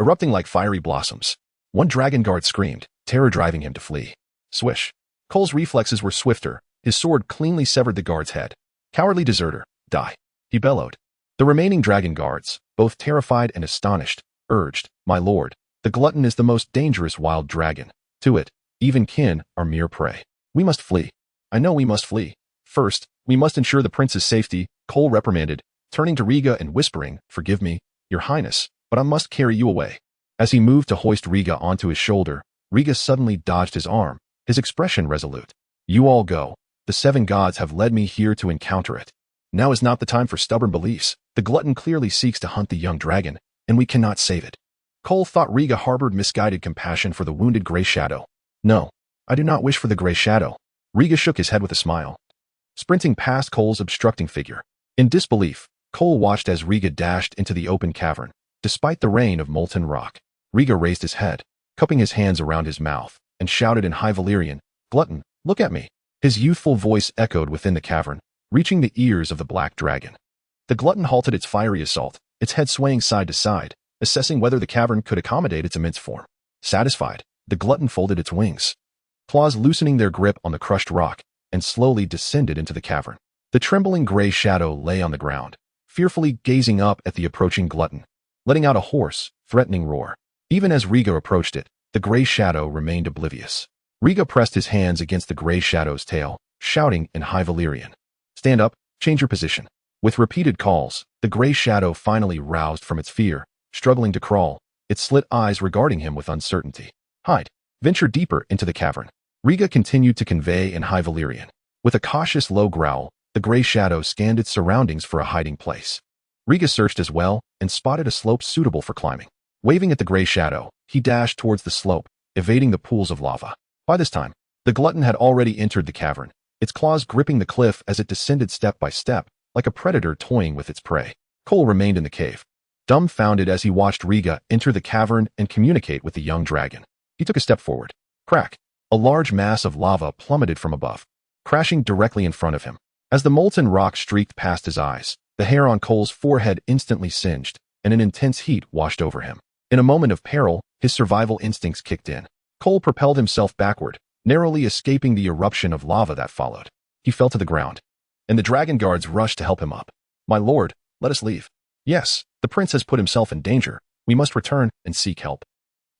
erupting like fiery blossoms. One dragon guard screamed, terror driving him to flee. Swish. Cole's reflexes were swifter, his sword cleanly severed the guard's head. "Cowardly deserter, die!" he bellowed. The remaining dragon guards, both terrified and astonished, urged, "My lord, the glutton is the most dangerous wild dragon. To it, even kin are mere prey. We must flee." "I know we must flee. First, we must ensure the prince's safety," Cole reprimanded, turning to Riga and whispering, "Forgive me, your highness, but I must carry you away." As he moved to hoist Riga onto his shoulder, Riga suddenly dodged his arm, his expression resolute. "You all go. The seven gods have led me here to encounter it. Now is not the time for stubborn beliefs. The glutton clearly seeks to hunt the young dragon, and we cannot save it." Cole thought Riga harbored misguided compassion for the wounded gray shadow. "No, I do not wish for the gray shadow." Riga shook his head with a smile, sprinting past Cole's obstructing figure. In disbelief, Cole watched as Riga dashed into the open cavern, despite the rain of molten rock. Riga raised his head, cupping his hands around his mouth, and shouted in High Valyrian, "Glutton, look at me." His youthful voice echoed within the cavern, reaching the ears of the black dragon. The glutton halted its fiery assault, its head swaying side to side, assessing whether the cavern could accommodate its immense form. Satisfied, the glutton folded its wings, claws loosening their grip on the crushed rock, and slowly descended into the cavern. The trembling gray shadow lay on the ground, fearfully gazing up at the approaching glutton, letting out a hoarse, threatening roar. Even as Riga approached it, the gray shadow remained oblivious. Riga pressed his hands against the gray shadow's tail, shouting in High Valyrian, "Stand up, change your position." With repeated calls, the gray shadow finally roused from its fear, struggling to crawl, its slit eyes regarding him with uncertainty. Hide. Venture deeper into the cavern. Riga continued to convey in High Valyrian. With a cautious low growl, the gray shadow scanned its surroundings for a hiding place. Riga searched as well and spotted a slope suitable for climbing. Waving at the gray shadow, he dashed towards the slope, evading the pools of lava. By this time, the glutton had already entered the cavern, its claws gripping the cliff as it descended step by step, like a predator toying with its prey. Cole remained in the cave, dumbfounded as he watched Riga enter the cavern and communicate with the young dragon. He took a step forward. Crack! A large mass of lava plummeted from above, crashing directly in front of him. As the molten rock streaked past his eyes, the hair on Cole's forehead instantly singed, and an intense heat washed over him. In a moment of peril, his survival instincts kicked in. Cole propelled himself backward, narrowly escaping the eruption of lava that followed. He fell to the ground, and the dragon guards rushed to help him up. "My lord, let us leave." "Yes, the prince has put himself in danger. We must return and seek help."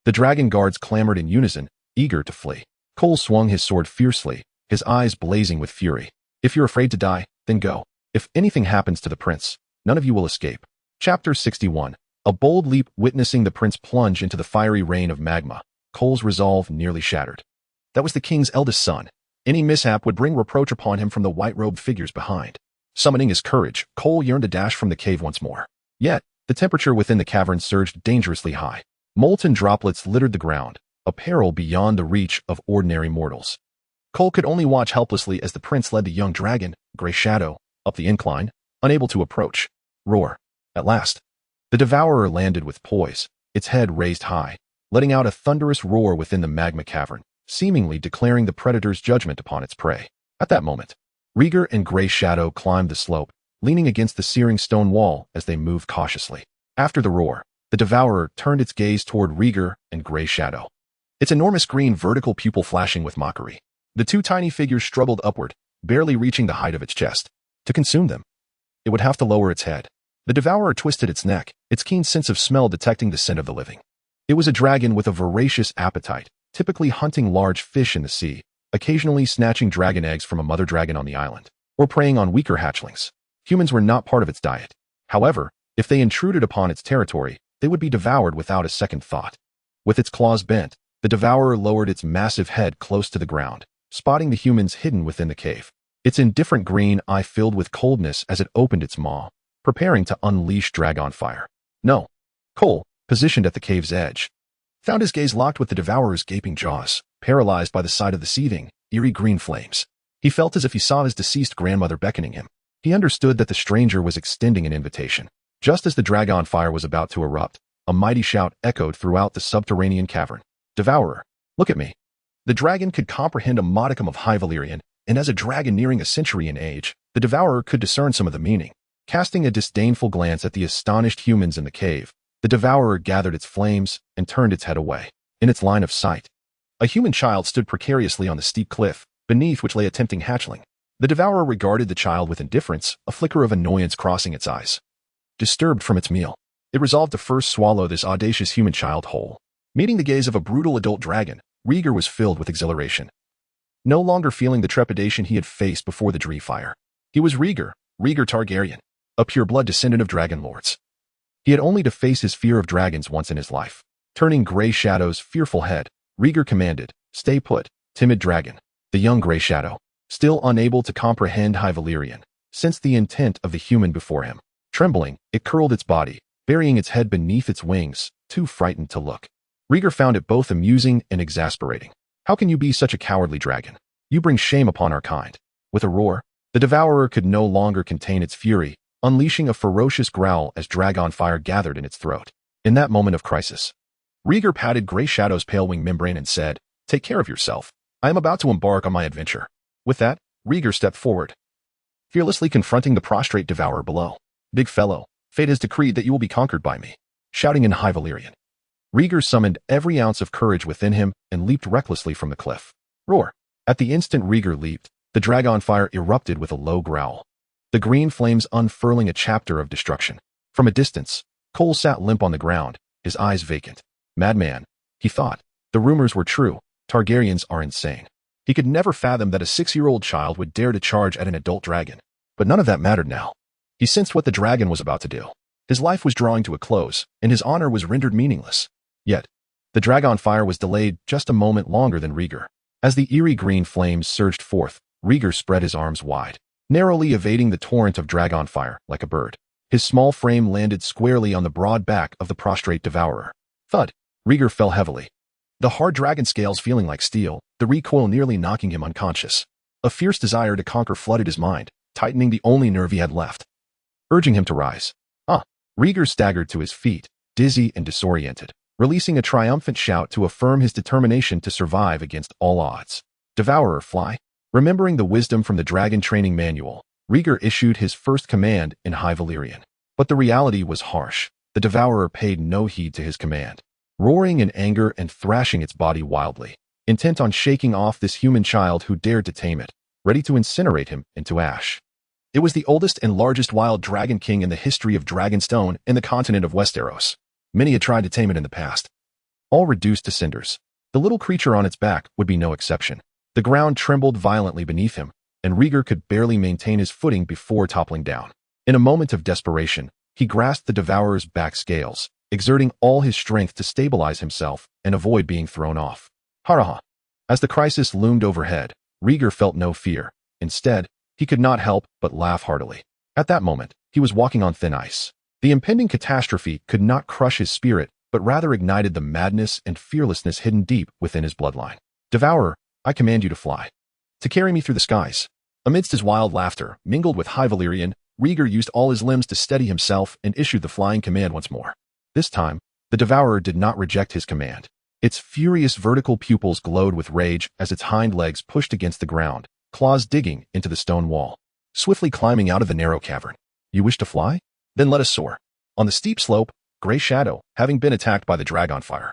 The dragon guards clamored in unison, eager to flee. Cole swung his sword fiercely, his eyes blazing with fury. "If you're afraid to die, then go. If anything happens to the prince, none of you will escape." Chapter 61. A bold leap. Witnessing the prince plunge into the fiery rain of magma, Cole's resolve nearly shattered. That was the king's eldest son. Any mishap would bring reproach upon him from the white-robed figures behind. Summoning his courage, Cole yearned to dash from the cave once more. Yet, the temperature within the cavern surged dangerously high. Molten droplets littered the ground, a peril beyond the reach of ordinary mortals. Cole could only watch helplessly as the prince led the young dragon, Gray Shadow, up the incline, unable to approach. Roar. At last, the devourer landed with poise, its head raised high, letting out a thunderous roar within the magma cavern, seemingly declaring the predator's judgment upon its prey. At that moment, Riga and Gray Shadow climbed the slope, leaning against the searing stone wall as they moved cautiously. After the roar, the devourer turned its gaze toward Riga and Gray Shadow, its enormous green vertical pupil flashing with mockery. The two tiny figures struggled upward, barely reaching the height of its chest. To consume them, it would have to lower its head. The devourer twisted its neck, its keen sense of smell detecting the scent of the living. It was a dragon with a voracious appetite, typically hunting large fish in the sea, occasionally snatching dragon eggs from a mother dragon on the island, or preying on weaker hatchlings. Humans were not part of its diet. However, if they intruded upon its territory, they would be devoured without a second thought. With its claws bent, the devourer lowered its massive head close to the ground, spotting the humans hidden within the cave. Its indifferent green eye filled with coldness as it opened its maw, preparing to unleash dragon fire. No. Cole, positioned at the cave's edge, found his gaze locked with the devourer's gaping jaws, paralyzed by the sight of the seething, eerie green flames. He felt as if he saw his deceased grandmother beckoning him. He understood that the stranger was extending an invitation. Just as the dragon fire was about to erupt, a mighty shout echoed throughout the subterranean cavern. "Devourer, look at me." The dragon could comprehend a modicum of High Valyrian, and as a dragon nearing a century in age, the devourer could discern some of the meaning. Casting a disdainful glance at the astonished humans in the cave, the devourer gathered its flames and turned its head away. In its line of sight, a human child stood precariously on the steep cliff, beneath which lay a tempting hatchling. The devourer regarded the child with indifference, a flicker of annoyance crossing its eyes. Disturbed from its meal, it resolved to first swallow this audacious human child whole. Meeting the gaze of a brutal adult dragon, Riga was filled with exhilaration. No longer feeling the trepidation he had faced before the Dree fire. He was Riga Targaryen, a pure-blood descendant of dragon lords. He had only to face his fear of dragons once in his life. Turning Gray Shadow's fearful head, Riga commanded, "Stay put, timid dragon." The young Gray Shadow, still unable to comprehend High Valyrian, sensed the intent of the human before him. Trembling, it curled its body, burying its head beneath its wings, too frightened to look. Riga found it both amusing and exasperating. "How can you be such a cowardly dragon? You bring shame upon our kind." With a roar, the devourer could no longer contain its fury, unleashing a ferocious growl as dragon fire gathered in its throat. In that moment of crisis, Riga patted Gray Shadow's pale wing membrane and said, "Take care of yourself. I am about to embark on my adventure." With that, Riga stepped forward, fearlessly confronting the prostrate devourer below. "Big fellow, fate has decreed that you will be conquered by me." Shouting in High Valyrian, Riga summoned every ounce of courage within him and leaped recklessly from the cliff. Roar! At the instant Riga leaped, the dragon fire erupted with a low growl, the green flames unfurling a chapter of destruction. From a distance, Cole sat limp on the ground, his eyes vacant. Madman, he thought. The rumors were true. Targaryens are insane. He could never fathom that a 6-year-old child would dare to charge at an adult dragon. But none of that mattered now. He sensed what the dragon was about to do. His life was drawing to a close, and his honor was rendered meaningless. Yet, the dragon fire was delayed just a moment longer than Rieger. As the eerie green flames surged forth, Rieger spread his arms wide, narrowly evading the torrent of dragon fire like a bird. His small frame landed squarely on the broad back of the prostrate devourer. Thud! Rieger fell heavily. The hard dragon scales feeling like steel, the recoil nearly knocking him unconscious. A fierce desire to conquer flooded his mind, tightening the only nerve he had left, urging him to rise. Rieger staggered to his feet, dizzy and disoriented, releasing a triumphant shout to affirm his determination to survive against all odds. Devourer, fly! Remembering the wisdom from the dragon training manual, Rieger issued his first command in High Valyrian. But the reality was harsh. The devourer paid no heed to his command, roaring in anger and thrashing its body wildly, intent on shaking off this human child who dared to tame it, ready to incinerate him into ash. It was the oldest and largest wild dragon king in the history of Dragonstone and the continent of Westeros. Many had tried to tame it in the past, all reduced to cinders. The little creature on its back would be no exception. The ground trembled violently beneath him, and Rieger could barely maintain his footing before toppling down. In a moment of desperation, he grasped the devourer's back scales, exerting all his strength to stabilize himself and avoid being thrown off. Haraha! As the crisis loomed overhead, Rieger felt no fear. Instead, he could not help but laugh heartily. At that moment, he was walking on thin ice. The impending catastrophe could not crush his spirit, but rather ignited the madness and fearlessness hidden deep within his bloodline. Devourer, I command you to fly. To carry me through the skies. Amidst his wild laughter, mingled with High Valyrian, Rieger used all his limbs to steady himself and issued the flying command once more. This time, the devourer did not reject his command. Its furious vertical pupils glowed with rage as its hind legs pushed against the ground, claws digging into the stone wall, swiftly climbing out of the narrow cavern. You wish to fly? Then let us soar. On the steep slope, Grey Shadow, having been attacked by the dragon fire,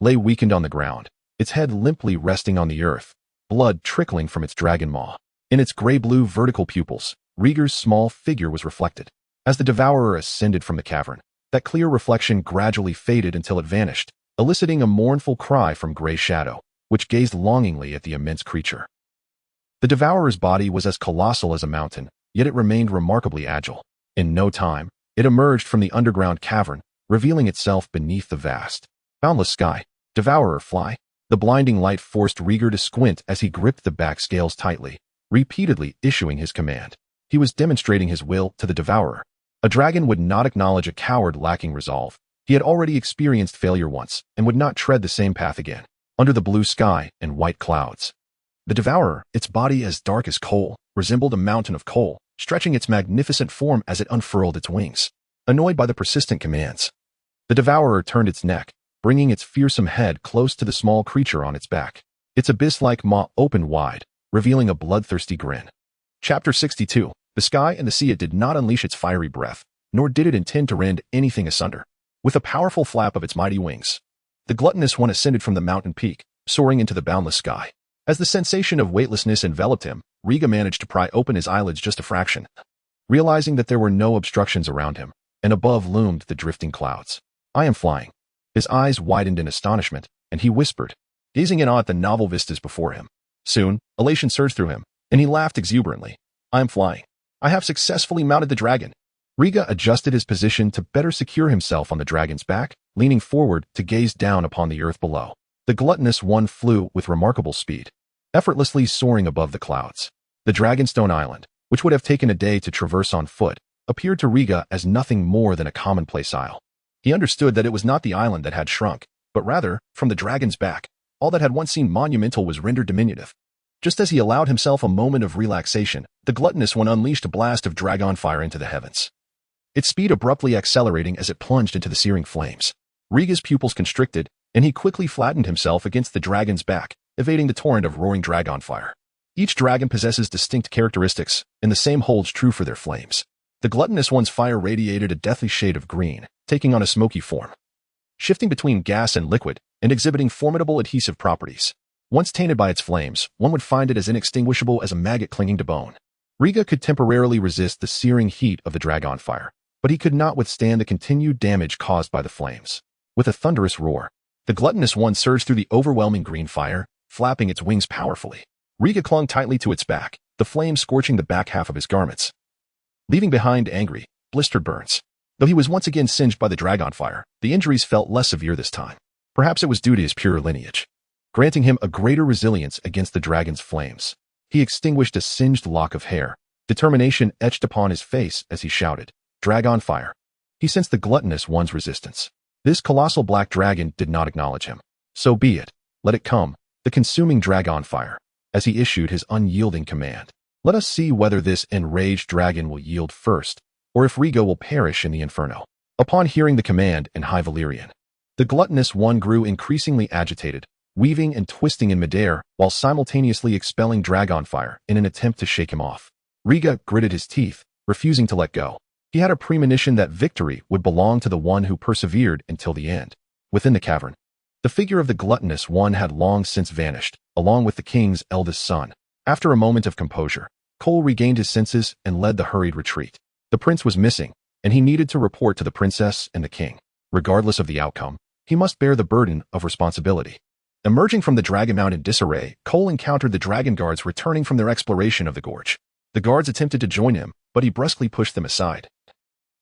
lay weakened on the ground, its head limply resting on the earth, blood trickling from its dragon maw. In its gray-blue vertical pupils, Rieger's small figure was reflected. As the devourer ascended from the cavern, that clear reflection gradually faded until it vanished, eliciting a mournful cry from Grey Shadow, which gazed longingly at the immense creature. The devourer's body was as colossal as a mountain, yet it remained remarkably agile. In no time, it emerged from the underground cavern, revealing itself beneath the vast, boundless sky. Devourer, fly! The blinding light forced Rieger to squint as he gripped the back scales tightly, repeatedly issuing his command. He was demonstrating his will to the devourer. A dragon would not acknowledge a coward lacking resolve. He had already experienced failure once and would not tread the same path again. Under the blue sky and white clouds, the devourer, its body as dark as coal, resembled a mountain of coal, stretching its magnificent form as it unfurled its wings. Annoyed by the persistent commands, the devourer turned its neck, bringing its fearsome head close to the small creature on its back. Its abyss-like maw opened wide, revealing a bloodthirsty grin. Chapter 62. The sky and the sea. It did not unleash its fiery breath, nor did it intend to rend anything asunder. With a powerful flap of its mighty wings, the gluttonous one ascended from the mountain peak, soaring into the boundless sky. As the sensation of weightlessness enveloped him, Rieger managed to pry open his eyelids just a fraction, realizing that there were no obstructions around him, and above loomed the drifting clouds. I am flying. His eyes widened in astonishment, and he whispered, gazing in awe at the novel vistas before him. Soon, elation surged through him, and he laughed exuberantly. I am flying. I have successfully mounted the dragon. Rieger adjusted his position to better secure himself on the dragon's back, leaning forward to gaze down upon the earth below. The gluttonous one flew with remarkable speed, effortlessly soaring above the clouds. The Dragonstone Island, which would have taken a day to traverse on foot, appeared to Rieger as nothing more than a commonplace isle. He understood that it was not the island that had shrunk, but rather, from the dragon's back, all that had once seemed monumental was rendered diminutive. Just as he allowed himself a moment of relaxation, the gluttonous one unleashed a blast of dragon fire into the heavens, its speed abruptly accelerating as it plunged into the searing flames. Rieger's pupils constricted, and he quickly flattened himself against the dragon's back, evading the torrent of roaring dragon fire. Each dragon possesses distinct characteristics, and the same holds true for their flames. The gluttonous one's fire radiated a deathly shade of green, taking on a smoky form, shifting between gas and liquid, and exhibiting formidable adhesive properties. Once tainted by its flames, one would find it as inextinguishable as a maggot clinging to bone. Rieger could temporarily resist the searing heat of the dragon fire, but he could not withstand the continued damage caused by the flames. With a thunderous roar, the gluttonous one surged through the overwhelming green fire, flapping its wings powerfully. Rieger clung tightly to its back, the flames scorching the back half of his garments. leaving behind angry, blistered burns. Though he was once again singed by the dragon fire, the injuries felt less severe this time. Perhaps it was due to his pure lineage, granting him a greater resilience against the dragon's flames. He extinguished a singed lock of hair, determination etched upon his face as he shouted, "Dragon fire." He sensed the gluttonous one's resistance. This colossal black dragon did not acknowledge him. So be it. Let it come, the consuming dragon fire, as he issued his unyielding command. Let us see whether this enraged dragon will yield first, or if Riga will perish in the inferno. Upon hearing the command in High Valyrian, the gluttonous one grew increasingly agitated, weaving and twisting in midair while simultaneously expelling dragon fire in an attempt to shake him off. Riga gritted his teeth, refusing to let go. He had a premonition that victory would belong to the one who persevered until the end. Within the cavern, the figure of the gluttonous one had long since vanished, along with the king's eldest son. After a moment of composure, Cole regained his senses and led the hurried retreat. The prince was missing, and he needed to report to the princess and the king. Regardless of the outcome, he must bear the burden of responsibility. Emerging from the dragon mount in disarray, Cole encountered the dragon guards returning from their exploration of the gorge. The guards attempted to join him, but he brusquely pushed them aside,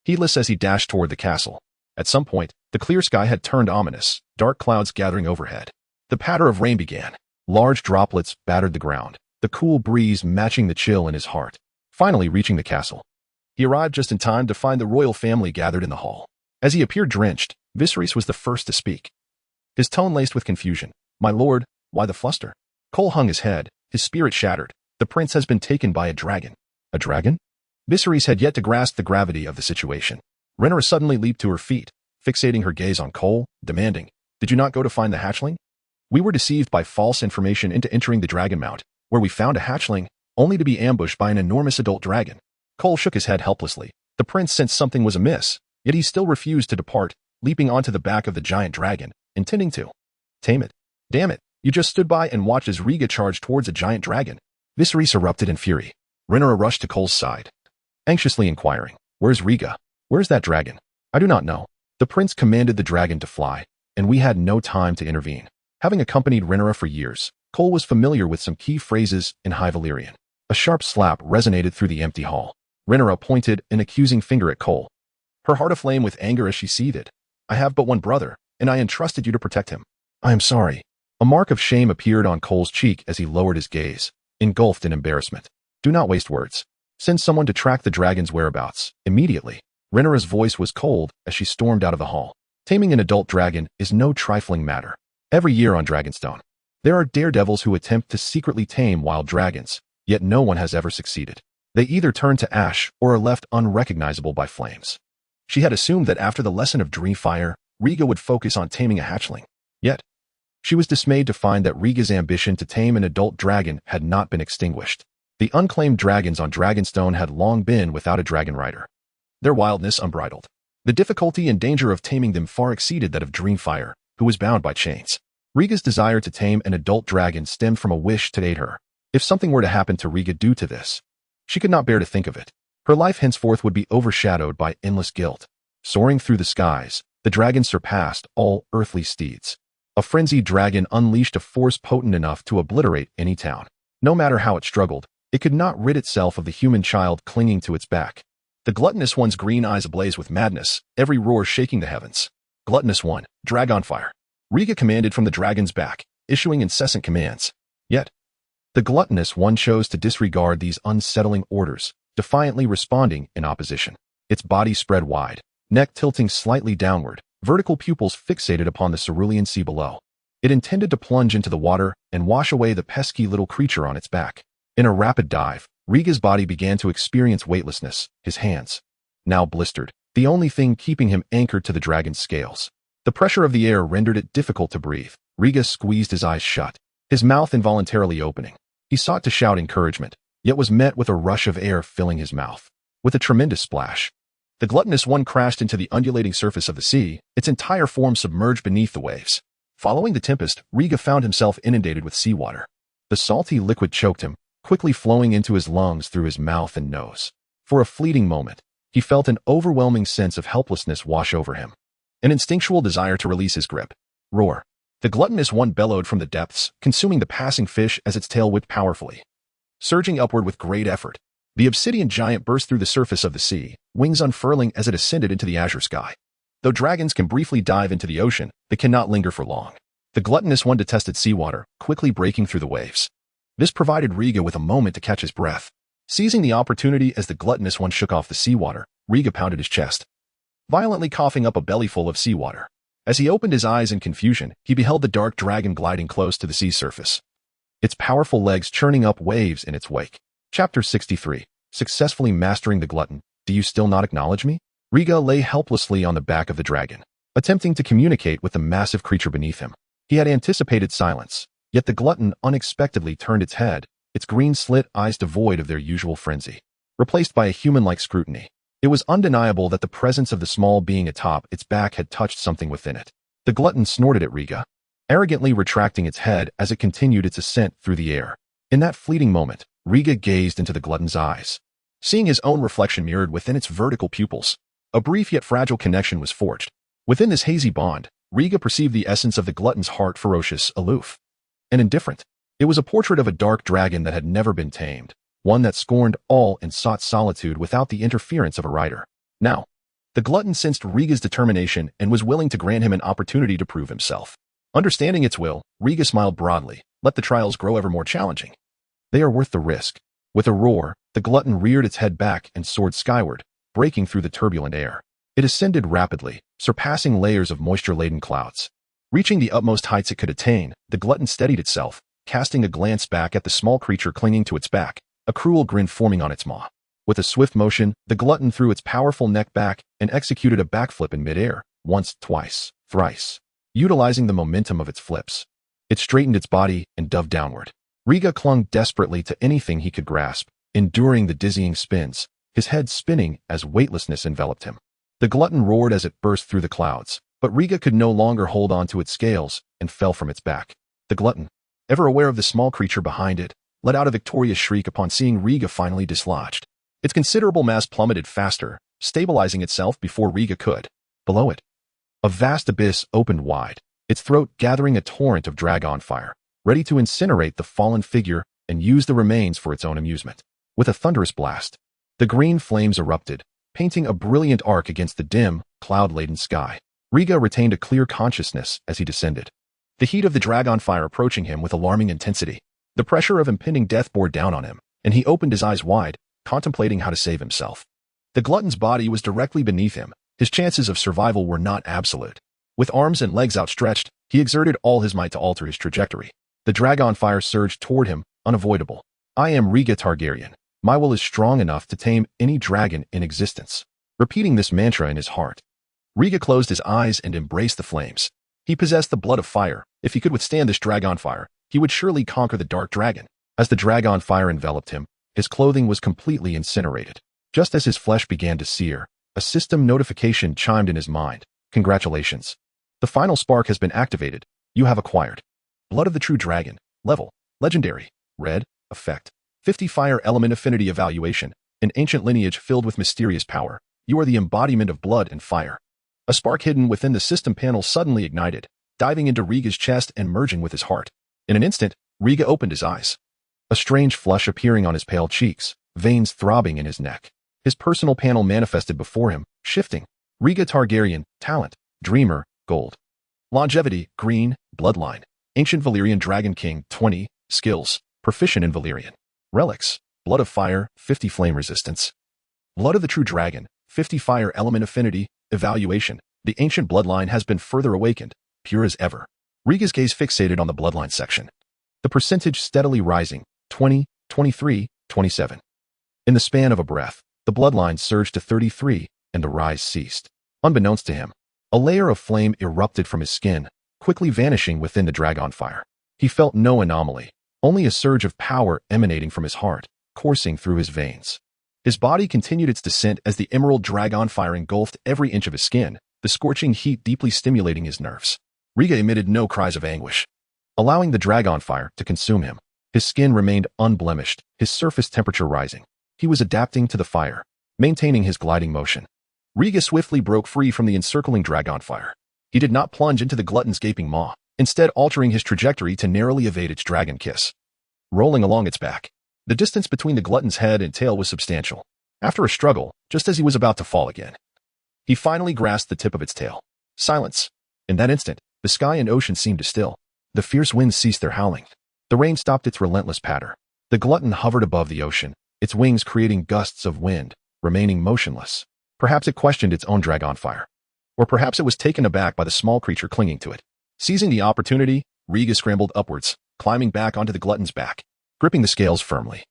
heedless as he dashed toward the castle. At some point, the clear sky had turned ominous, dark clouds gathering overhead. The patter of rain began. Large droplets battered the ground, the cool breeze matching the chill in his heart. Finally reaching the castle, he arrived just in time to find the royal family gathered in the hall. As he appeared drenched, Viserys was the first to speak, his tone laced with confusion. "My lord, why the fluster?" Cole hung his head, his spirit shattered. The prince has been taken by a dragon. A dragon? Viserys had yet to grasp the gravity of the situation. Rhaenyra suddenly leaped to her feet, fixating her gaze on Cole, demanding, "Did you not go to find the hatchling?" "We were deceived by false information into entering the dragon mount, where we found a hatchling, only to be ambushed by an enormous adult dragon." Cole shook his head helplessly. The prince sensed something was amiss, yet he still refused to depart, leaping onto the back of the giant dragon, intending to tame it. "Damn it, you just stood by and watched as Riga charged towards a giant dragon." Viserys erupted in fury. Rhaenyra rushed to Cole's side, anxiously inquiring, "Where's Riga? Where's that dragon?" "I do not know." The prince commanded the dragon to fly, and we had no time to intervene. Having accompanied Rhaenyra for years, Cole was familiar with some key phrases in High Valyrian. A sharp slap resonated through the empty hall. Rhaenyra pointed an accusing finger at Cole, her heart aflame with anger as she seethed. "I have but one brother, and I entrusted you to protect him." "I am sorry." A mark of shame appeared on Cole's cheek as he lowered his gaze, engulfed in embarrassment. "Do not waste words. Send someone to track the dragon's whereabouts, immediately." Rhaenyra's voice was cold as she stormed out of the hall. Taming an adult dragon is no trifling matter. Every year on Dragonstone, there are daredevils who attempt to secretly tame wild dragons, yet no one has ever succeeded. They either turn to ash or are left unrecognizable by flames. She had assumed that after the lesson of Dreamfire, Riga would focus on taming a hatchling. Yet, she was dismayed to find that Riga's ambition to tame an adult dragon had not been extinguished. The unclaimed dragons on Dragonstone had long been without a dragon rider, their wildness unbridled. The difficulty and danger of taming them far exceeded that of Dreamfire, who was bound by chains. Riga's desire to tame an adult dragon stemmed from a wish to aid her. If something were to happen to Riga due to this, she could not bear to think of it. Her life henceforth would be overshadowed by endless guilt. Soaring through the skies, the dragon surpassed all earthly steeds. A frenzied dragon unleashed a force potent enough to obliterate any town. No matter how it struggled, it could not rid itself of the human child clinging to its back. The gluttonous one's green eyes ablaze with madness, every roar shaking the heavens. "Gluttonous one, dragon fire." Riga commanded from the dragon's back, issuing incessant commands. Yet, the gluttonous one chose to disregard these unsettling orders, defiantly responding in opposition. Its body spread wide, neck tilting slightly downward, vertical pupils fixated upon the cerulean sea below. It intended to plunge into the water and wash away the pesky little creature on its back. In a rapid dive, Riga's body began to experience weightlessness, his hands, now blistered, the only thing keeping him anchored to the dragon's scales. The pressure of the air rendered it difficult to breathe. Riga squeezed his eyes shut, his mouth involuntarily opening. He sought to shout encouragement, yet was met with a rush of air filling his mouth. With a tremendous splash, the gluttonous one crashed into the undulating surface of the sea, its entire form submerged beneath the waves. Following the tempest, Riga found himself inundated with seawater. The salty liquid choked him, quickly flowing into his lungs through his mouth and nose. For a fleeting moment, he felt an overwhelming sense of helplessness wash over him, an instinctual desire to release his grip. Roar. The gluttonous one bellowed from the depths, consuming the passing fish as its tail whipped powerfully. Surging upward with great effort, The obsidian giant burst through the surface of the sea, wings unfurling as it ascended into the azure sky. Though dragons can briefly dive into the ocean, they cannot linger for long. The gluttonous one detested seawater, quickly breaking through the waves. This provided Riga with a moment to catch his breath. Seizing the opportunity as the gluttonous one shook off the seawater, Riga pounded his chest, violently coughing up a bellyful of seawater. As he opened his eyes in confusion, he beheld the dark dragon gliding close to the sea surface, its powerful legs churning up waves in its wake. Chapter 63. Successfully mastering the glutton. Do you still not acknowledge me? Riga lay helplessly on the back of the dragon, attempting to communicate with the massive creature beneath him. He had anticipated silence, yet the glutton unexpectedly turned its head, its green slit eyes devoid of their usual frenzy, replaced by a human-like scrutiny. It was undeniable that the presence of the small being atop its back had touched something within it. The glutton snorted at Riga, arrogantly retracting its head as it continued its ascent through the air. In that fleeting moment, Riga gazed into the glutton's eyes, seeing his own reflection mirrored within its vertical pupils. A brief yet fragile connection was forged. Within this hazy bond, Riga perceived the essence of the glutton's heart, ferocious, aloof, and indifferent. It was a portrait of a dark dragon that had never been tamed, one that scorned all and sought solitude without the interference of a rider. Now, the glutton sensed Riga's determination and was willing to grant him an opportunity to prove himself. Understanding its will, Riga smiled broadly. Let the trials grow ever more challenging. They are worth the risk. With a roar, the glutton reared its head back and soared skyward, breaking through the turbulent air. It ascended rapidly, surpassing layers of moisture-laden clouds. Reaching the utmost heights it could attain, the glutton steadied itself, casting a glance back at the small creature clinging to its back, a cruel grin forming on its maw. With a swift motion, the glutton threw its powerful neck back and executed a backflip in midair, once, twice, thrice. Utilizing the momentum of its flips, it straightened its body and dove downward. Riga clung desperately to anything he could grasp, enduring the dizzying spins, his head spinning as weightlessness enveloped him. The glutton roared as it burst through the clouds, but Riga could no longer hold on to its scales and fell from its back. The glutton, ever aware of the small creature behind it, let out a victorious shriek upon seeing Riga finally dislodged. Its considerable mass plummeted faster, stabilizing itself before Riga could. Below it, a vast abyss opened wide, its throat gathering a torrent of dragon fire, ready to incinerate the fallen figure and use the remains for its own amusement. With a thunderous blast, the green flames erupted, painting a brilliant arc against the dim, cloud-laden sky. Riga retained a clear consciousness as he descended, the heat of the dragon fire approaching him with alarming intensity. The pressure of impending death bore down on him, and he opened his eyes wide, contemplating how to save himself. The glutton's body was directly beneath him. His chances of survival were not absolute. With arms and legs outstretched, he exerted all his might to alter his trajectory. The dragon fire surged toward him, unavoidable. I am Riga Targaryen. My will is strong enough to tame any dragon in existence. Repeating this mantra in his heart, Riga closed his eyes and embraced the flames. He possessed the blood of fire. If he could withstand this dragon fire, he would surely conquer the dark dragon. As the dragon fire enveloped him, his clothing was completely incinerated. Just as his flesh began to sear, a system notification chimed in his mind. Congratulations. The final spark has been activated. You have acquired Blood of the True Dragon. Level: Legendary. Red. Effect: 50 Fire Element Affinity Evaluation. An ancient lineage filled with mysterious power. You are the embodiment of blood and fire. A spark hidden within the system panel suddenly ignited, diving into Riga's chest and merging with his heart. In an instant, Riga opened his eyes, a strange flush appearing on his pale cheeks, veins throbbing in his neck. His personal panel manifested before him, shifting. Riga Targaryen, Talent, Dreamer, Gold. Longevity, Green, Bloodline. Ancient Valyrian Dragon King, 20, Skills, Proficient in Valyrian. Relics, Blood of Fire, 50 Flame Resistance. Blood of the True Dragon, 50 Fire Element Affinity, Evaluation. The ancient bloodline has been further awakened, pure as ever. Riga's gaze fixated on the bloodline section. The percentage steadily rising, 20, 23, 27. In the span of a breath, the bloodline surged to 33, and the rise ceased. Unbeknownst to him, a layer of flame erupted from his skin, quickly vanishing within the dragon fire. He felt no anomaly, only a surge of power emanating from his heart, coursing through his veins. His body continued its descent as the emerald dragon fire engulfed every inch of his skin, the scorching heat deeply stimulating his nerves. Riga emitted no cries of anguish, allowing the dragon fire to consume him. His skin remained unblemished, his surface temperature rising. He was adapting to the fire, maintaining his gliding motion. Riga swiftly broke free from the encircling dragon fire. He did not plunge into the glutton's gaping maw, instead altering his trajectory to narrowly evade its dragon kiss. Rolling along its back, The distance between the glutton's head and tail was substantial. After a struggle, just as he was about to fall again, he finally grasped the tip of its tail. Silence. In that instant, the sky and ocean seemed to still. The fierce winds ceased their howling. The rain stopped its relentless patter. The glutton hovered above the ocean, its wings creating gusts of wind, remaining motionless. Perhaps it questioned its own dragon fire. Or perhaps it was taken aback by the small creature clinging to it. Seizing the opportunity, Riga scrambled upwards, climbing back onto the glutton's back, gripping the scales firmly.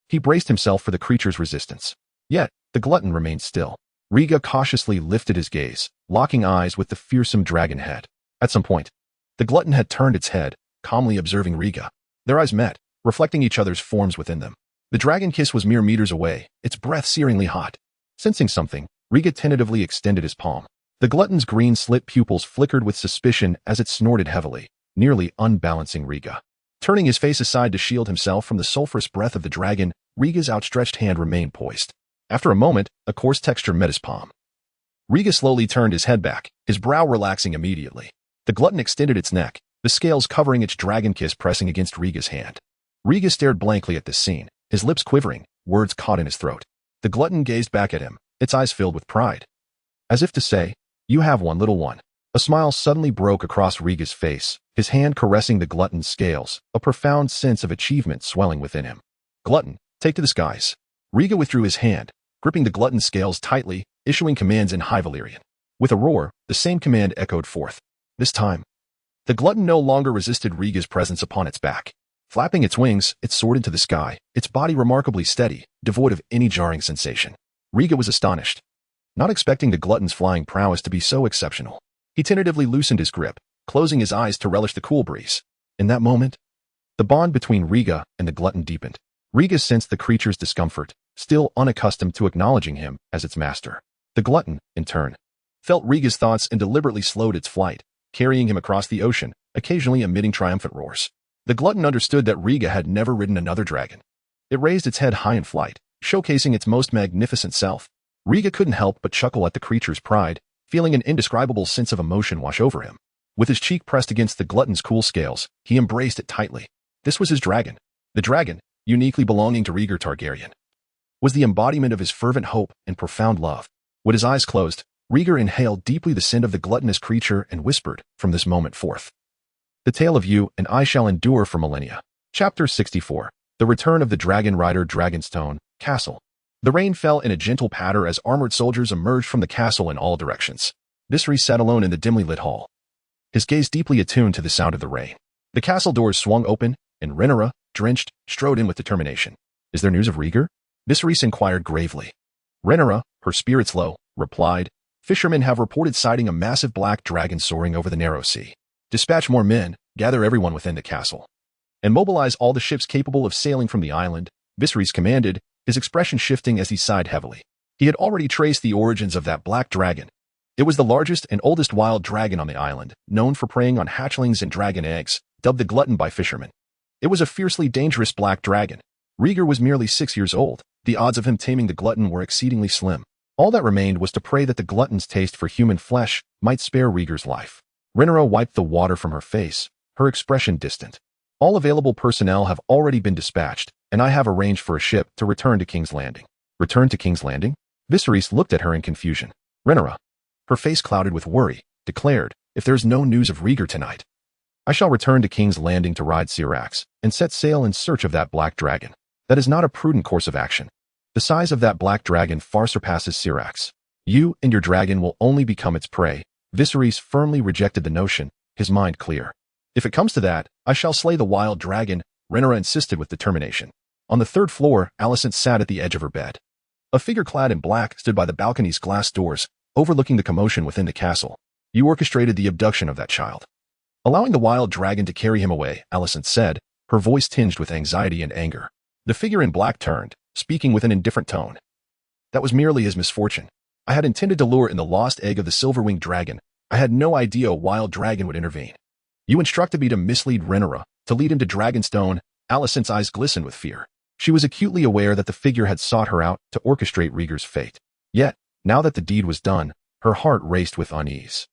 He braced himself for the creature's resistance. Yet, the glutton remained still. Riga cautiously lifted his gaze, locking eyes with the fearsome dragon head. At some point, the glutton had turned its head, calmly observing Riga. Their eyes met, reflecting each other's forms within them. The dragon kiss was mere meters away, its breath searingly hot. Sensing something, Riga tentatively extended his palm. The glutton's green slit pupils flickered with suspicion as it snorted heavily, nearly unbalancing Riga. Turning his face aside to shield himself from the sulphurous breath of the dragon, Riga's outstretched hand remained poised. After a moment, a coarse texture met his palm. Riga slowly turned his head back, his brow relaxing immediately. The glutton extended its neck, the scales covering its dragon kiss pressing against Riga's hand. Riga stared blankly at this scene, his lips quivering, words caught in his throat. The glutton gazed back at him, its eyes filled with pride. As if to say, "You have one, little one." A smile suddenly broke across Riga's face, his hand caressing the glutton's scales, a profound sense of achievement swelling within him. "Glutton, take to the skies." Riga withdrew his hand, gripping the glutton's scales tightly, issuing commands in High Valyrian. With a roar, the same command echoed forth. This time, the glutton no longer resisted Riga's presence upon its back. Flapping its wings, it soared into the sky, its body remarkably steady, devoid of any jarring sensation. Riga was astonished, not expecting the glutton's flying prowess to be so exceptional. He tentatively loosened his grip, closing his eyes to relish the cool breeze. In that moment, the bond between Riga and the glutton deepened. Riga sensed the creature's discomfort, still unaccustomed to acknowledging him as its master. The glutton, in turn, felt Riga's thoughts and deliberately slowed its flight, carrying him across the ocean, occasionally emitting triumphant roars. The glutton understood that Riga had never ridden another dragon. It raised its head high in flight, showcasing its most magnificent self. Riga couldn't help but chuckle at the creature's pride, feeling an indescribable sense of emotion wash over him. With his cheek pressed against the glutton's cool scales, he embraced it tightly. This was his dragon. The dragon, uniquely belonging to Rhaegar Targaryen, was the embodiment of his fervent hope and profound love. With his eyes closed, Rhaegar inhaled deeply the scent of the gluttonous creature and whispered, "From this moment forth, the tale of you and I shall endure for millennia." Chapter 64. The Return of the Dragon Rider. Dragonstone Castle. The rain fell in a gentle patter as armored soldiers emerged from the castle in all directions. Viserys sat alone in the dimly lit hall, his gaze deeply attuned to the sound of the rain. The castle doors swung open, and Rhaenyra, drenched, strode in with determination. "Is there news of Rhaegar?" Viserys inquired gravely. Rhaenyra, her spirits low, replied, "Fishermen have reported sighting a massive black dragon soaring over the narrow sea. Dispatch more men, gather everyone within the castle, and mobilize all the ships capable of sailing from the island," Viserys commanded, his expression shifting as he sighed heavily. He had already traced the origins of that black dragon. It was the largest and oldest wild dragon on the island, known for preying on hatchlings and dragon eggs, dubbed the glutton by fishermen. It was a fiercely dangerous black dragon. Rhaegar was merely 6 years old. The odds of him taming the glutton were exceedingly slim. All that remained was to pray that the glutton's taste for human flesh might spare Rhaegar's life. Rhaenyra wiped the water from her face, her expression distant. "All available personnel have already been dispatched, and I have arranged for a ship to return to King's Landing." "Return to King's Landing?" Viserys looked at her in confusion. Rhaenyra, her face clouded with worry, declared, "If there is no news of Rhaegar tonight, I shall return to King's Landing to ride Syrax and set sail in search of that black dragon. That is not a prudent course of action. The size of that black dragon far surpasses Syrax. You and your dragon will only become its prey." Viserys firmly rejected the notion, his mind clear. "If it comes to that, I shall slay the wild dragon," Rhaenyra insisted with determination. On the third floor, Alicent sat at the edge of her bed. A figure clad in black stood by the balcony's glass doors, overlooking the commotion within the castle. "You orchestrated the abduction of that child, allowing the wild dragon to carry him away," Alicent said, her voice tinged with anxiety and anger. The figure in black turned, speaking with an indifferent tone. "That was merely his misfortune. I had intended to lure in the lost egg of the silver-winged dragon. I had no idea a wild dragon would intervene. You instructed me to mislead Rhaenyra, to lead him to Dragonstone." Alicent's eyes glistened with fear. She was acutely aware that the figure had sought her out to orchestrate Rhaegar's fate. Yet, now that the deed was done, her heart raced with unease.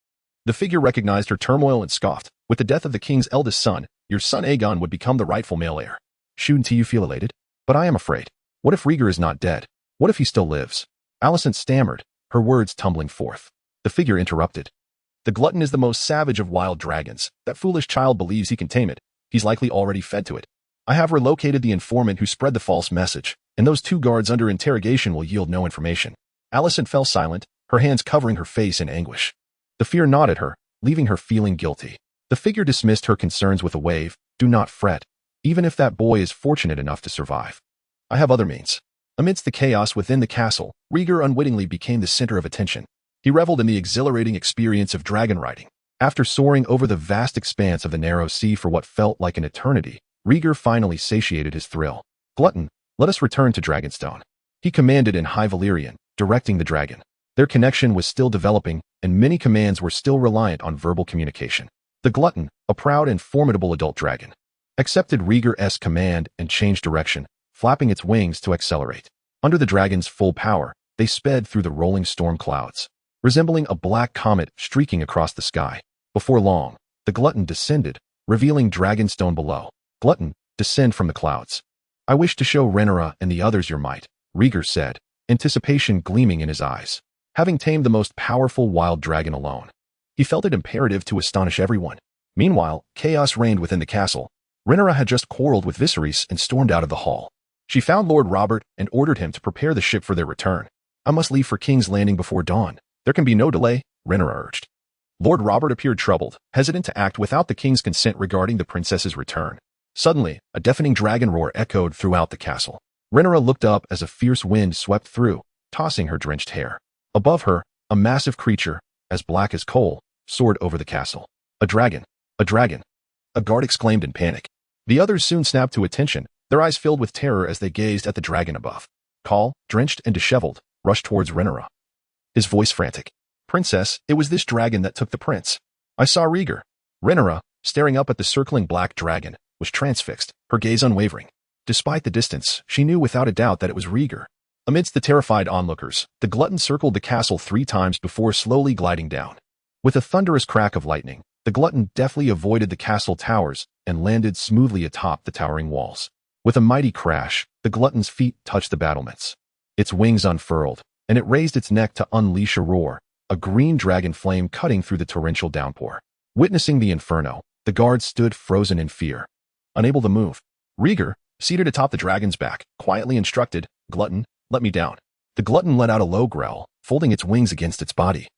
The figure recognized her turmoil and scoffed. "With the death of the king's eldest son, your son Aegon would become the rightful male heir. Shouldn't you feel elated?" But I am afraid. What if Rieger is not dead? What if he still lives? Alicent stammered, her words tumbling forth. The figure interrupted. The glutton is the most savage of wild dragons. That foolish child believes he can tame it. He's likely already fed to it. I have relocated the informant who spread the false message, and those 2 guards under interrogation will yield no information. Alicent fell silent, her hands covering her face in anguish. The fear gnawed at her, leaving her feeling guilty. The figure dismissed her concerns with a wave. Do not fret, even if that boy is fortunate enough to survive. I have other means. Amidst the chaos within the castle, Rieger unwittingly became the center of attention. He reveled in the exhilarating experience of dragon riding. After soaring over the vast expanse of the narrow sea for what felt like an eternity, Rieger finally satiated his thrill. Glutton, let us return to Dragonstone. He commanded in High Valyrian, directing the dragon. Their connection was still developing, and many commands were still reliant on verbal communication. The glutton, a proud and formidable adult dragon, accepted Rieger's command and changed direction, flapping its wings to accelerate. Under the dragon's full power, they sped through the rolling storm clouds, resembling a black comet streaking across the sky. Before long, the glutton descended, revealing Dragonstone below. Glutton, descend from the clouds. I wish to show Rhaenyra and the others your might, Rieger said, anticipation gleaming in his eyes. Having tamed the most powerful wild dragon alone, he felt it imperative to astonish everyone. Meanwhile, chaos reigned within the castle. Rhaenyra had just quarreled with Viserys and stormed out of the hall. She found Lord Robert and ordered him to prepare the ship for their return. I must leave for King's Landing before dawn. There can be no delay, Rhaenyra urged. Lord Robert appeared troubled, hesitant to act without the king's consent regarding the princess's return. Suddenly, a deafening dragon roar echoed throughout the castle. Rhaenyra looked up as a fierce wind swept through, tossing her drenched hair. Above her, a massive creature, as black as coal, soared over the castle. A dragon! A dragon! A guard exclaimed in panic. The others soon snapped to attention, their eyes filled with terror as they gazed at the dragon above. Khal, drenched and disheveled, rushed towards Rhaenyra, his voice frantic. Princess, it was this dragon that took the prince. I saw Rieger. Rhaenyra, staring up at the circling black dragon, was transfixed, her gaze unwavering. Despite the distance, she knew without a doubt that it was Rieger. Amidst the terrified onlookers, the glutton circled the castle 3 times before slowly gliding down. With a thunderous crack of lightning, the glutton deftly avoided the castle towers and landed smoothly atop the towering walls. With a mighty crash, the glutton's feet touched the battlements. Its wings unfurled, and it raised its neck to unleash a roar, a green dragon flame cutting through the torrential downpour. Witnessing the inferno, the guards stood frozen in fear, unable to move. Rieger, seated atop the dragon's back, quietly instructed, Glutton, let me down. The glutton let out a low growl, folding its wings against its body,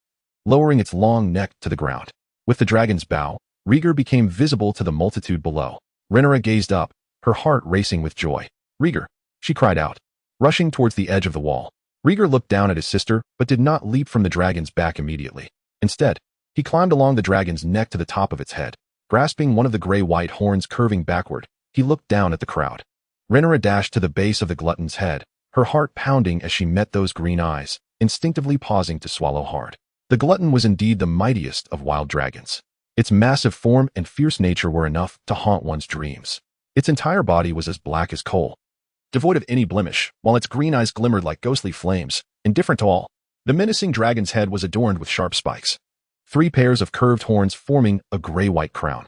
lowering its long neck to the ground. With the dragon's bow, Rieger became visible to the multitude below. Rhaenyra gazed up, her heart racing with joy. Rieger, she cried out, rushing towards the edge of the wall. Rieger looked down at his sister, but did not leap from the dragon's back immediately. Instead, he climbed along the dragon's neck to the top of its head. Grasping one of the gray-white horns curving backward, he looked down at the crowd. Rhaenyra dashed to the base of the glutton's head, her heart pounding as she met those green eyes, instinctively pausing to swallow hard. The glutton was indeed the mightiest of wild dragons. Its massive form and fierce nature were enough to haunt one's dreams. Its entire body was as black as coal, devoid of any blemish, while its green eyes glimmered like ghostly flames, indifferent to all. The menacing dragon's head was adorned with sharp spikes, 3 pairs of curved horns forming a gray-white crown.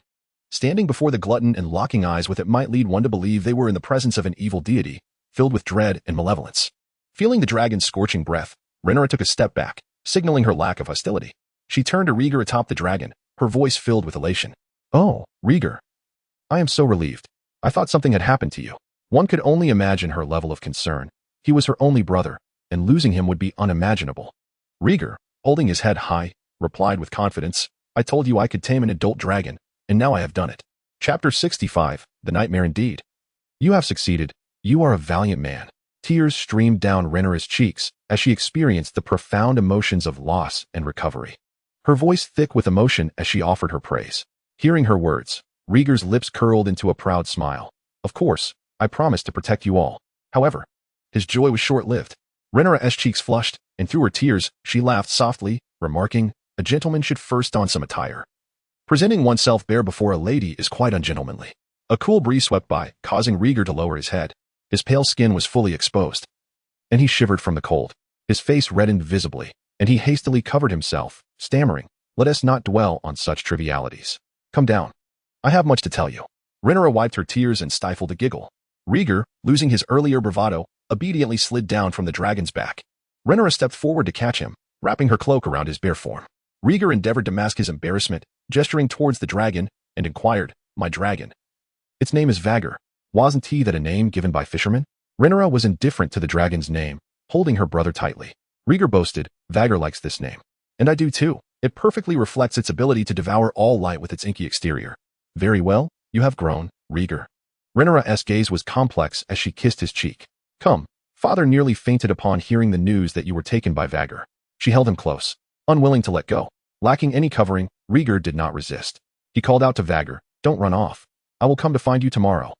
Standing before the glutton and locking eyes with it might lead one to believe they were in the presence of an evil deity, filled with dread and malevolence. Feeling the dragon's scorching breath, Rhaenyra took a step back, signaling her lack of hostility. She turned to Rieger atop the dragon, her voice filled with elation. Oh, Rieger. I am so relieved. I thought something had happened to you. One could only imagine her level of concern. He was her only brother, and losing him would be unimaginable. Rieger, holding his head high, replied with confidence, I told you I could tame an adult dragon, and now I have done it. Chapter 65, The Nightmare Indeed. You have succeeded. You are a valiant man. Tears streamed down Rhaenyra's cheeks as she experienced the profound emotions of loss and recovery. Her voice thick with emotion as she offered her praise. Hearing her words, Rieger's lips curled into a proud smile. Of course, I promised to protect you all. However, his joy was short-lived. Rhaenyra's cheeks flushed, and through her tears, she laughed softly, remarking, a gentleman should first don some attire. Presenting oneself bare before a lady is quite ungentlemanly. A cool breeze swept by, causing Rieger to lower his head. His pale skin was fully exposed, and he shivered from the cold. His face reddened visibly, and he hastily covered himself, stammering, let us not dwell on such trivialities. Come down. I have much to tell you. Rhaenyra wiped her tears and stifled a giggle. Rieger, losing his earlier bravado, obediently slid down from the dragon's back. Rhaenyra stepped forward to catch him, wrapping her cloak around his bare form. Rieger endeavored to mask his embarrassment, gesturing towards the dragon, and inquired, "My dragon. Its name is Vagr. Wasn't he that a name given by fishermen?" Rhaenyra was indifferent to the dragon's name, holding her brother tightly. Rieger boasted, "Vagr likes this name. And I do too. It perfectly reflects its ability to devour all light with its inky exterior." "Very well, you have grown, Rieger." Rhaenyra's gaze was complex as she kissed his cheek. "Come." Father nearly fainted upon hearing the news that you were taken by Vagr. She held him close, unwilling to let go. Lacking any covering, Rieger did not resist. He called out to Vagr, "Don't run off. I will come to find you tomorrow."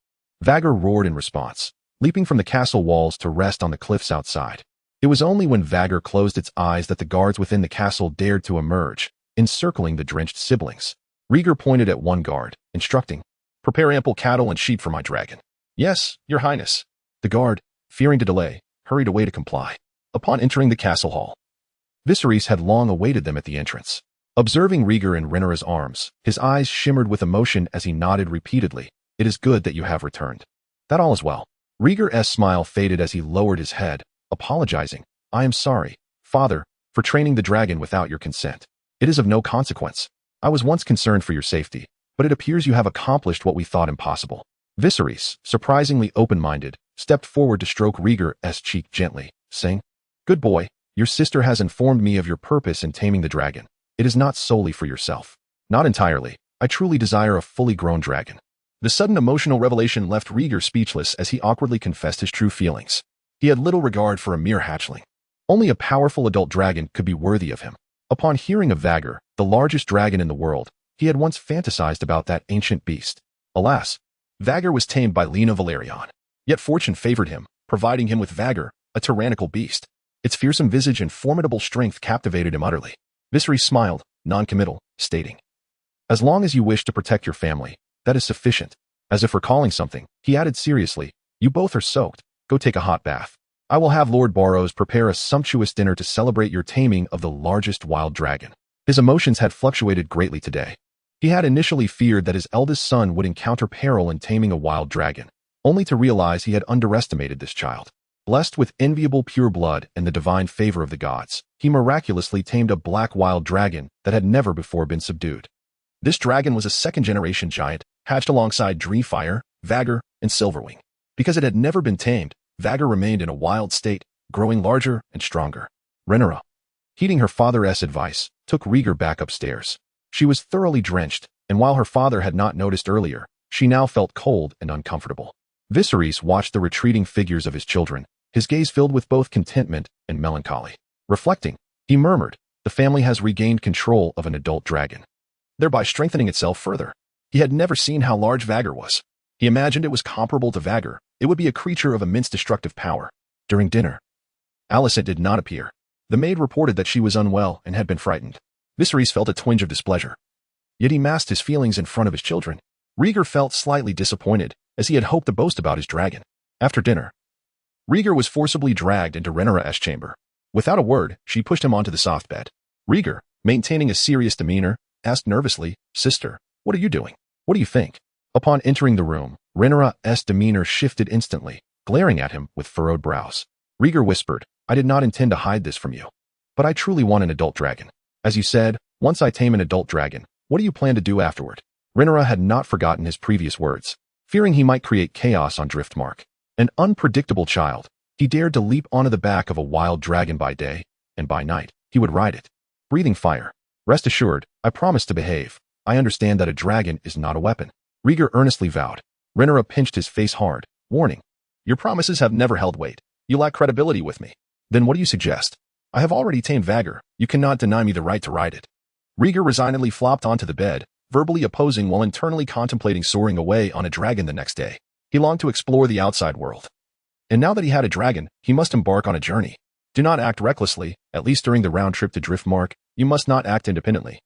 Vagr roared in response, leaping from the castle walls to rest on the cliffs outside. It was only when Vagr closed its eyes that the guards within the castle dared to emerge, encircling the drenched siblings. Rieger pointed at one guard, instructing, "Prepare ample cattle and sheep for my dragon." "Yes, your highness." The guard, fearing to delay, hurried away to comply. Upon entering the castle hall, Viserys had long awaited them at the entrance. Observing Rieger in Rhaenyra's arms, his eyes shimmered with emotion as he nodded repeatedly, "It is good that you have returned. That all is well." Rieger's smile faded as he lowered his head, apologizing, "I am sorry, father, for training the dragon without your consent. It is of no consequence. I was once concerned for your safety, but it appears you have accomplished what we thought impossible." Viserys, surprisingly open-minded, stepped forward to stroke Rieger's cheek gently, saying, "Good boy, your sister has informed me of your purpose in taming the dragon. It is not solely for yourself." "Not entirely. I truly desire a fully grown dragon." The sudden emotional revelation left Rieger speechless as he awkwardly confessed his true feelings. He had little regard for a mere hatchling. Only a powerful adult dragon could be worthy of him. Upon hearing of Vagr, the largest dragon in the world, he had once fantasized about that ancient beast. Alas, Vagr was tamed by Lena Valerion. Yet fortune favored him, providing him with Vagr, a tyrannical beast. Its fearsome visage and formidable strength captivated him utterly. Viserys smiled, non-committal, stating, "As long as you wish to protect your family, that is sufficient." As if recalling something, he added seriously, "You both are soaked. Go take a hot bath. I will have Lord Barrows prepare a sumptuous dinner to celebrate your taming of the largest wild dragon." His emotions had fluctuated greatly today. He had initially feared that his eldest son would encounter peril in taming a wild dragon, only to realize he had underestimated this child. Blessed with enviable pure blood and the divine favor of the gods, he miraculously tamed a black wild dragon that had never before been subdued. This dragon was a second-generation giant, hatched alongside Defies, Vagr, and Silverwing. Because it had never been tamed, Vagr remained in a wild state, growing larger and stronger. Rhaenyra, heeding her father's advice, took Rieger back upstairs. She was thoroughly drenched, and while her father had not noticed earlier, she now felt cold and uncomfortable. Viserys watched the retreating figures of his children, his gaze filled with both contentment and melancholy. Reflecting, he murmured, "The family has regained control of an adult dragon, thereby strengthening itself further." He had never seen how large Vagr was. He imagined it was comparable to Vagr. It would be a creature of immense destructive power. During dinner, Alicent did not appear. The maid reported that she was unwell and had been frightened. Viserys felt a twinge of displeasure. Yet he masked his feelings in front of his children. Rieger felt slightly disappointed, as he had hoped to boast about his dragon. After dinner, Rieger was forcibly dragged into Rhaenyra's chamber. Without a word, she pushed him onto the soft bed. Rieger, maintaining a serious demeanor, asked nervously, "Sister, what are you doing? What do you think?" Upon entering the room, Rhaenyra's demeanor shifted instantly, glaring at him with furrowed brows. Rieger whispered, "I did not intend to hide this from you. But I truly want an adult dragon. As you said, once I tame an adult dragon, what do you plan to do afterward?" Rhaenyra had not forgotten his previous words. Fearing he might create chaos on Driftmark, an unpredictable child, he dared to leap onto the back of a wild dragon by day, and by night, he would ride it, breathing fire. "Rest assured, I promise to behave. I understand that a dragon is not a weapon," Rieger earnestly vowed. Rhaenyra pinched his face hard, warning, "Your promises have never held weight. You lack credibility with me. Then what do you suggest? I have already tamed Vagr. You cannot deny me the right to ride it." Rieger resignedly flopped onto the bed, verbally opposing while internally contemplating soaring away on a dragon the next day. He longed to explore the outside world. And now that he had a dragon, he must embark on a journey. Do not act recklessly, at least during the round trip to Driftmark. You must not act independently,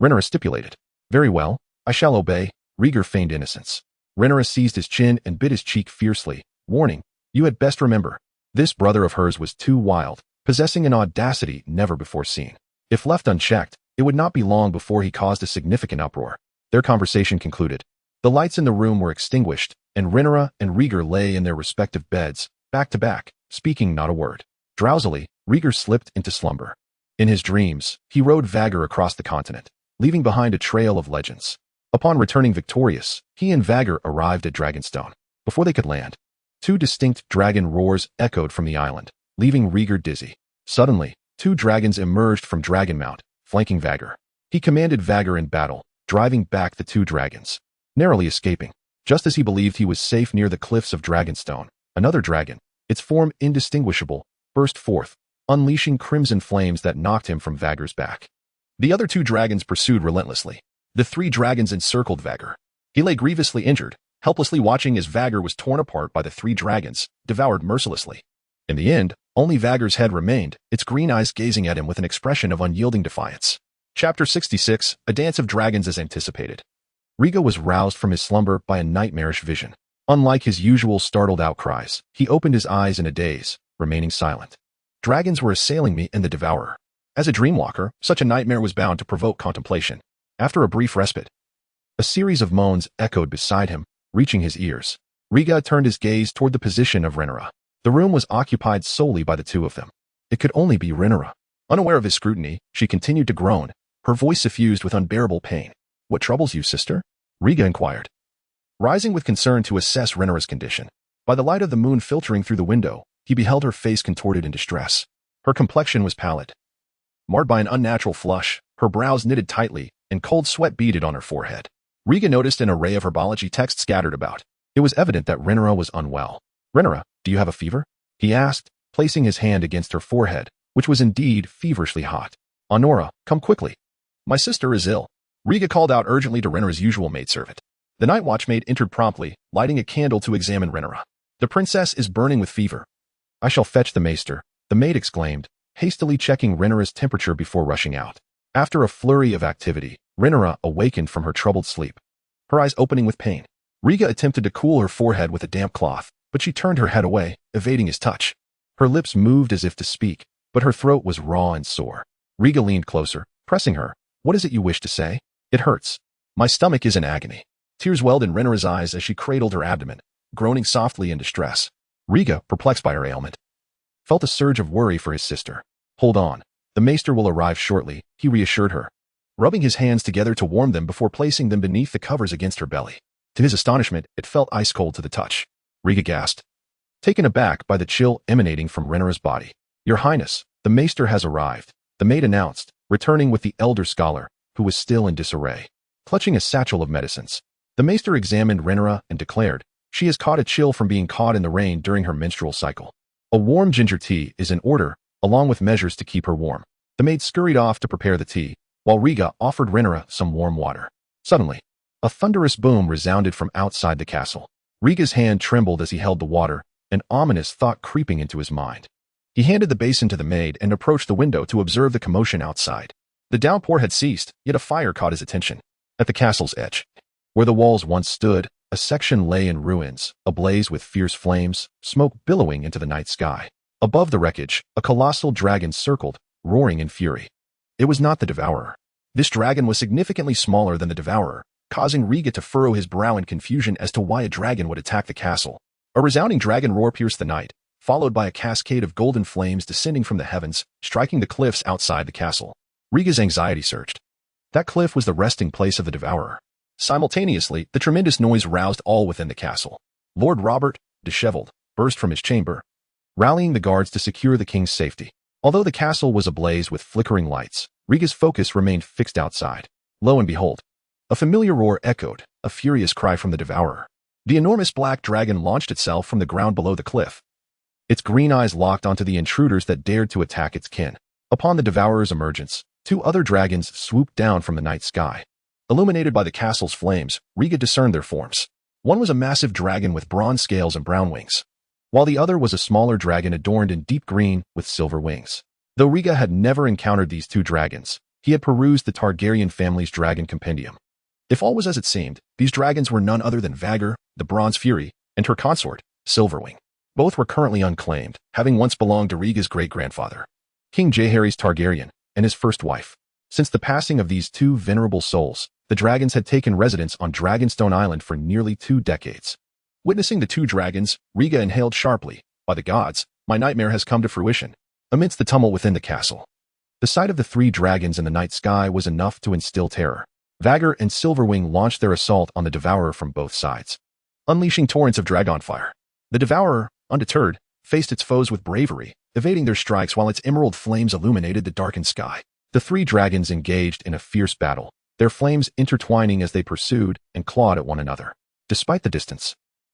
Rhaenyra stipulated. "Very well, I shall obey." Rieger feigned innocence. Rhaenyra seized his chin and bit his cheek fiercely, warning, "You had best remember, this brother of hers was too wild, possessing an audacity never before seen. If left unchecked, it would not be long before he caused a significant uproar." Their conversation concluded. The lights in the room were extinguished, and Rhaenyra and Rhaegar lay in their respective beds, back to back, speaking not a word. Drowsily, Rhaegar slipped into slumber. In his dreams, he rode Vhagar across the continent, leaving behind a trail of legends. Upon returning victorious, he and Vhagar arrived at Dragonstone. Before they could land, two distinct dragon roars echoed from the island, leaving Rhaegar dizzy. Suddenly, two dragons emerged from Dragonmount, flanking Vhagar. He commanded Vhagar in battle, driving back the two dragons, narrowly escaping. Just as he believed he was safe near the cliffs of Dragonstone, another dragon, its form indistinguishable, burst forth, unleashing crimson flames that knocked him from Vhagar's back. The other two dragons pursued relentlessly. The three dragons encircled Vhagar. He lay grievously injured, helplessly watching as Vhagar was torn apart by the three dragons, devoured mercilessly. In the end, only Vhagar's head remained, its green eyes gazing at him with an expression of unyielding defiance. Chapter 66, A Dance of Dragons as Anticipated. Rhaegar was roused from his slumber by a nightmarish vision. Unlike his usual startled outcries, he opened his eyes in a daze, remaining silent. Dragons were assailing me and the Devourer. As a dreamwalker, such a nightmare was bound to provoke contemplation. After a brief respite, a series of moans echoed beside him, reaching his ears. Rhaegar turned his gaze toward the position of Rhaenyra. The room was occupied solely by the two of them. It could only be Rhaenyra. Unaware of his scrutiny, she continued to groan, her voice suffused with unbearable pain. "What troubles you, sister?" Rhaegar inquired, rising with concern to assess Rhaenyra's condition. By the light of the moon filtering through the window, he beheld her face contorted in distress. Her complexion was pallid, marred by an unnatural flush, her brows knitted tightly, and cold sweat beaded on her forehead. Rhaegar noticed an array of herbology texts scattered about. It was evident that Rhaenyra was unwell. "Rhaenyra, do you have a fever?" he asked, placing his hand against her forehead, which was indeed feverishly hot. "Honora, come quickly. My sister is ill." Rhaegar called out urgently to Rhaenyra's usual maidservant. The night watchmaid entered promptly, lighting a candle to examine Rhaenyra. "The princess is burning with fever." "I shall fetch the maester," the maid exclaimed, hastily checking Rhaenyra's temperature before rushing out. After a flurry of activity, Rhaenyra awakened from her troubled sleep, her eyes opening with pain. Rhaegar attempted to cool her forehead with a damp cloth, but she turned her head away, evading his touch. Her lips moved as if to speak, but her throat was raw and sore. Rhaegar leaned closer, pressing her. "What is it you wish to say?" "It hurts. My stomach is in agony." Tears welled in Rhaenyra's eyes as she cradled her abdomen, groaning softly in distress. Rhaegar, perplexed by her ailment, felt a surge of worry for his sister. "Hold on. The maester will arrive shortly," he reassured her, rubbing his hands together to warm them before placing them beneath the covers against her belly. To his astonishment, it felt ice-cold to the touch. Rhaegar gasped, taken aback by the chill emanating from Rhaenyra's body. "Your Highness, the maester has arrived," the maid announced, returning with the elder scholar, who was still in disarray, clutching a satchel of medicines. The maester examined Rhaenyra and declared, "She has caught a chill from being caught in the rain during her menstrual cycle. A warm ginger tea is in order, along with measures to keep her warm." The maid scurried off to prepare the tea, while Rhaegar offered Rhaenyra some warm water. Suddenly, a thunderous boom resounded from outside the castle. Rhaegar's hand trembled as he held the water, an ominous thought creeping into his mind. He handed the basin to the maid and approached the window to observe the commotion outside. The downpour had ceased, yet a fire caught his attention. At the castle's edge, where the walls once stood, a section lay in ruins, ablaze with fierce flames, smoke billowing into the night sky. Above the wreckage, a colossal dragon circled, roaring in fury. It was not the Devourer. This dragon was significantly smaller than the Devourer, causing Rhaegar to furrow his brow in confusion as to why a dragon would attack the castle. A resounding dragon roar pierced the night, followed by a cascade of golden flames descending from the heavens, striking the cliffs outside the castle. Rhaegar's anxiety surged. That cliff was the resting place of the Devourer. Simultaneously, the tremendous noise roused all within the castle. Lord Robert, disheveled, burst from his chamber, rallying the guards to secure the king's safety. Although the castle was ablaze with flickering lights, Rhaegar's focus remained fixed outside. Lo and behold, a familiar roar echoed, a furious cry from the Devourer. The enormous black dragon launched itself from the ground below the cliff. Its green eyes locked onto the intruders that dared to attack its kin. Upon the Devourer's emergence, two other dragons swooped down from the night sky. Illuminated by the castle's flames, Rhaegar discerned their forms. One was a massive dragon with bronze scales and brown wings, while the other was a smaller dragon adorned in deep green with silver wings. Though Rhaegar had never encountered these two dragons, he had perused the Targaryen family's dragon compendium. If all was as it seemed, these dragons were none other than Vhagar, the Bronze Fury, and her consort, Silverwing. Both were currently unclaimed, having once belonged to Rhaegar's great-grandfather, King Jaehaerys Targaryen, and his first wife. Since the passing of these two venerable souls, the dragons had taken residence on Dragonstone Island for nearly 2 decades. Witnessing the two dragons, Riga inhaled sharply. By the gods, my nightmare has come to fruition. Amidst the tumult within the castle, the sight of the three dragons in the night sky was enough to instill terror. Vagor and Silverwing launched their assault on the Devourer from both sides, unleashing torrents of dragon fire. The Devourer, undeterred, faced its foes with bravery, evading their strikes while its emerald flames illuminated the darkened sky. The three dragons engaged in a fierce battle, their flames intertwining as they pursued and clawed at one another. Despite the distance,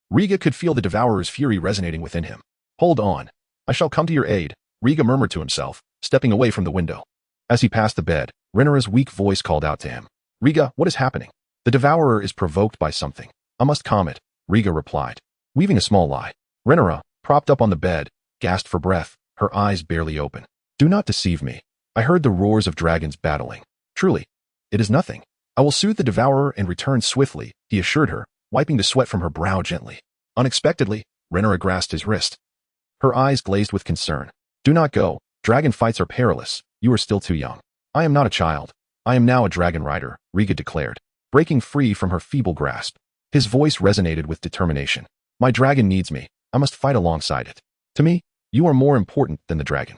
Riga could feel the Devourer's fury resonating within him. "Hold on. I shall come to your aid," Riga murmured to himself, stepping away from the window. As he passed the bed, Rhaenyra's weak voice called out to him. "Riga, what is happening?" "The Devourer is provoked by something. I must calm it," Riga replied, weaving a small lie. Rhaenyra, propped up on the bed, gasped for breath, her eyes barely open. "Do not deceive me. I heard the roars of dragons battling. Truly, it is nothing. I will soothe the Devourer and return swiftly," he assured her, wiping the sweat from her brow gently. Unexpectedly, Rhaenyra grasped his wrist. Her eyes glazed with concern. "Do not go. Dragon fights are perilous. You are still too young." "I am not a child. I am now a dragon rider," Riga declared, breaking free from her feeble grasp. His voice resonated with determination. "My dragon needs me. I must fight alongside it. To me, you are more important than the dragon."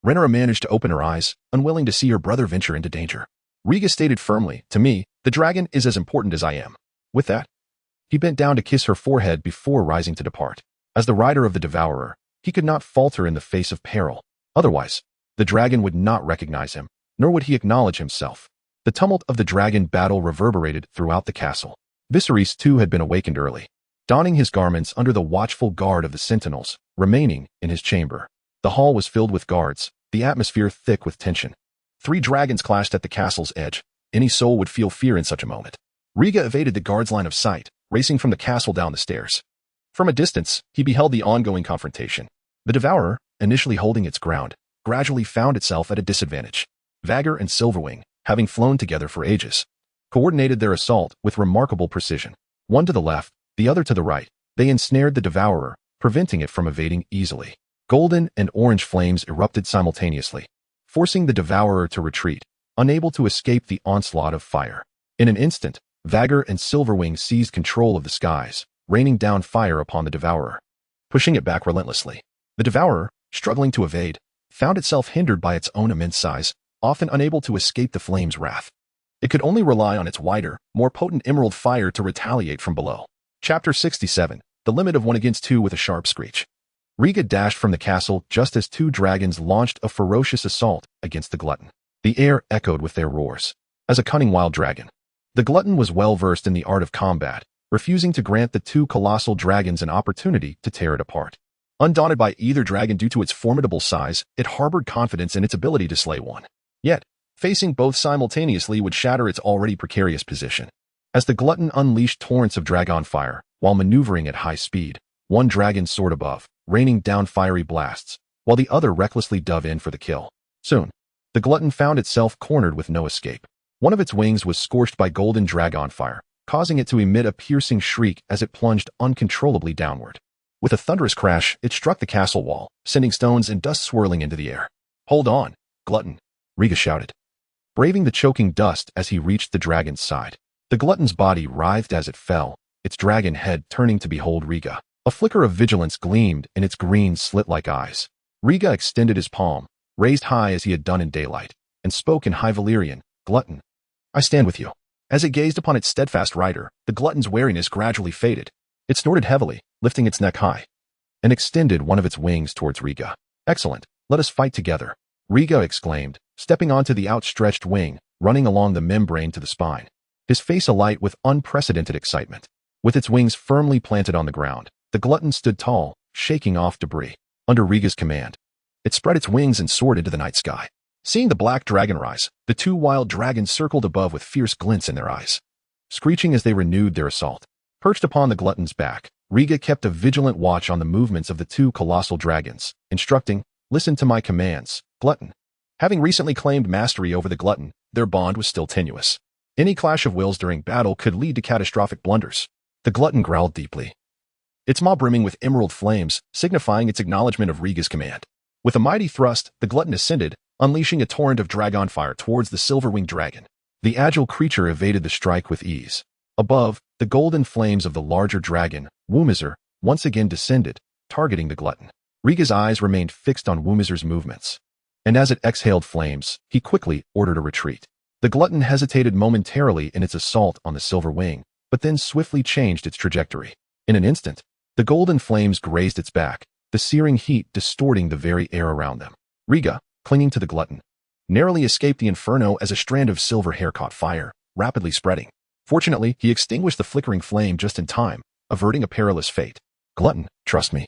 Rhaenyra managed to open her eyes, unwilling to see her brother venture into danger. Riga stated firmly, "To me, the dragon is as important as I am." With that, he bent down to kiss her forehead before rising to depart. As the rider of the Devourer, he could not falter in the face of peril. Otherwise, the dragon would not recognize him, nor would he acknowledge himself. The tumult of the dragon battle reverberated throughout the castle. Viserys too had been awakened early, donning his garments under the watchful guard of the sentinels, remaining in his chamber. The hall was filled with guards, the atmosphere thick with tension. Three dragons clashed at the castle's edge. Any soul would feel fear in such a moment. Riga evaded the guard's line of sight, racing from the castle down the stairs. From a distance, he beheld the ongoing confrontation. The Devourer, initially holding its ground, gradually found itself at a disadvantage. Vagor and Silverwing, having flown together for ages, coordinated their assault with remarkable precision. One to the left, the other to the right, they ensnared the Devourer, preventing it from evading easily. Golden and orange flames erupted simultaneously, forcing the Devourer to retreat, unable to escape the onslaught of fire. In an instant, Vagor and Silverwing seized control of the skies, raining down fire upon the Devourer, pushing it back relentlessly. The Devourer, struggling to evade, found itself hindered by its own immense size, often unable to escape the flames' wrath. It could only rely on its wider, more potent emerald fire to retaliate from below. Chapter 67, The Limit of 1 against 2 with a sharp screech. Riga dashed from the castle just as two dragons launched a ferocious assault against the glutton. The air echoed with their roars. As a cunning wild dragon, the glutton was well versed in the art of combat, refusing to grant the two colossal dragons an opportunity to tear it apart. Undaunted by either dragon due to its formidable size, it harbored confidence in its ability to slay one. Yet, facing both simultaneously would shatter its already precarious position. As the glutton unleashed torrents of dragon fire, while maneuvering at high speed, one dragon soared above, raining down fiery blasts, while the other recklessly dove in for the kill. Soon, the glutton found itself cornered with no escape. One of its wings was scorched by golden dragon fire, causing it to emit a piercing shriek as it plunged uncontrollably downward. With a thunderous crash, it struck the castle wall, sending stones and dust swirling into the air. "Hold on, glutton," Riga shouted, braving the choking dust as he reached the dragon's side. The glutton's body writhed as it fell, its dragon head turning to behold Riga. A flicker of vigilance gleamed in its green slit-like eyes. Riga extended his palm, raised high as he had done in daylight, and spoke in High Valyrian, "Glutton, I stand with you." As it gazed upon its steadfast rider, the glutton's wariness gradually faded. It snorted heavily, lifting its neck high, and extended one of its wings towards Riga. "Excellent, let us fight together," Riga exclaimed, stepping onto the outstretched wing, running along the membrane to the spine, his face alight with unprecedented excitement. With its wings firmly planted on the ground, the glutton stood tall, shaking off debris. Under Riga's command, it spread its wings and soared into the night sky. Seeing the black dragon rise, the two wild dragons circled above with fierce glints in their eyes, screeching as they renewed their assault. Perched upon the glutton's back, Riga kept a vigilant watch on the movements of the two colossal dragons, instructing, "Listen to my commands, glutton." Having recently claimed mastery over the glutton, their bond was still tenuous. Any clash of wills during battle could lead to catastrophic blunders. The glutton growled deeply, its maw brimming with emerald flames, signifying its acknowledgement of Riga's command. With a mighty thrust, the glutton ascended, unleashing a torrent of dragon fire towards the silver-winged dragon. The agile creature evaded the strike with ease. Above, The golden flames of the larger dragon, Wumizar, once again descended, targeting the glutton. Riga's eyes remained fixed on Wumizar's movements, and as it exhaled flames, he quickly ordered a retreat. The glutton hesitated momentarily in its assault on the silver wing, but then swiftly changed its trajectory. In an instant, the golden flames grazed its back, the searing heat distorting the very air around them. Riga, clinging to the glutton, narrowly escaped the inferno as a strand of silver hair caught fire, rapidly spreading. Fortunately, he extinguished the flickering flame just in time, averting a perilous fate. Glutton, trust me.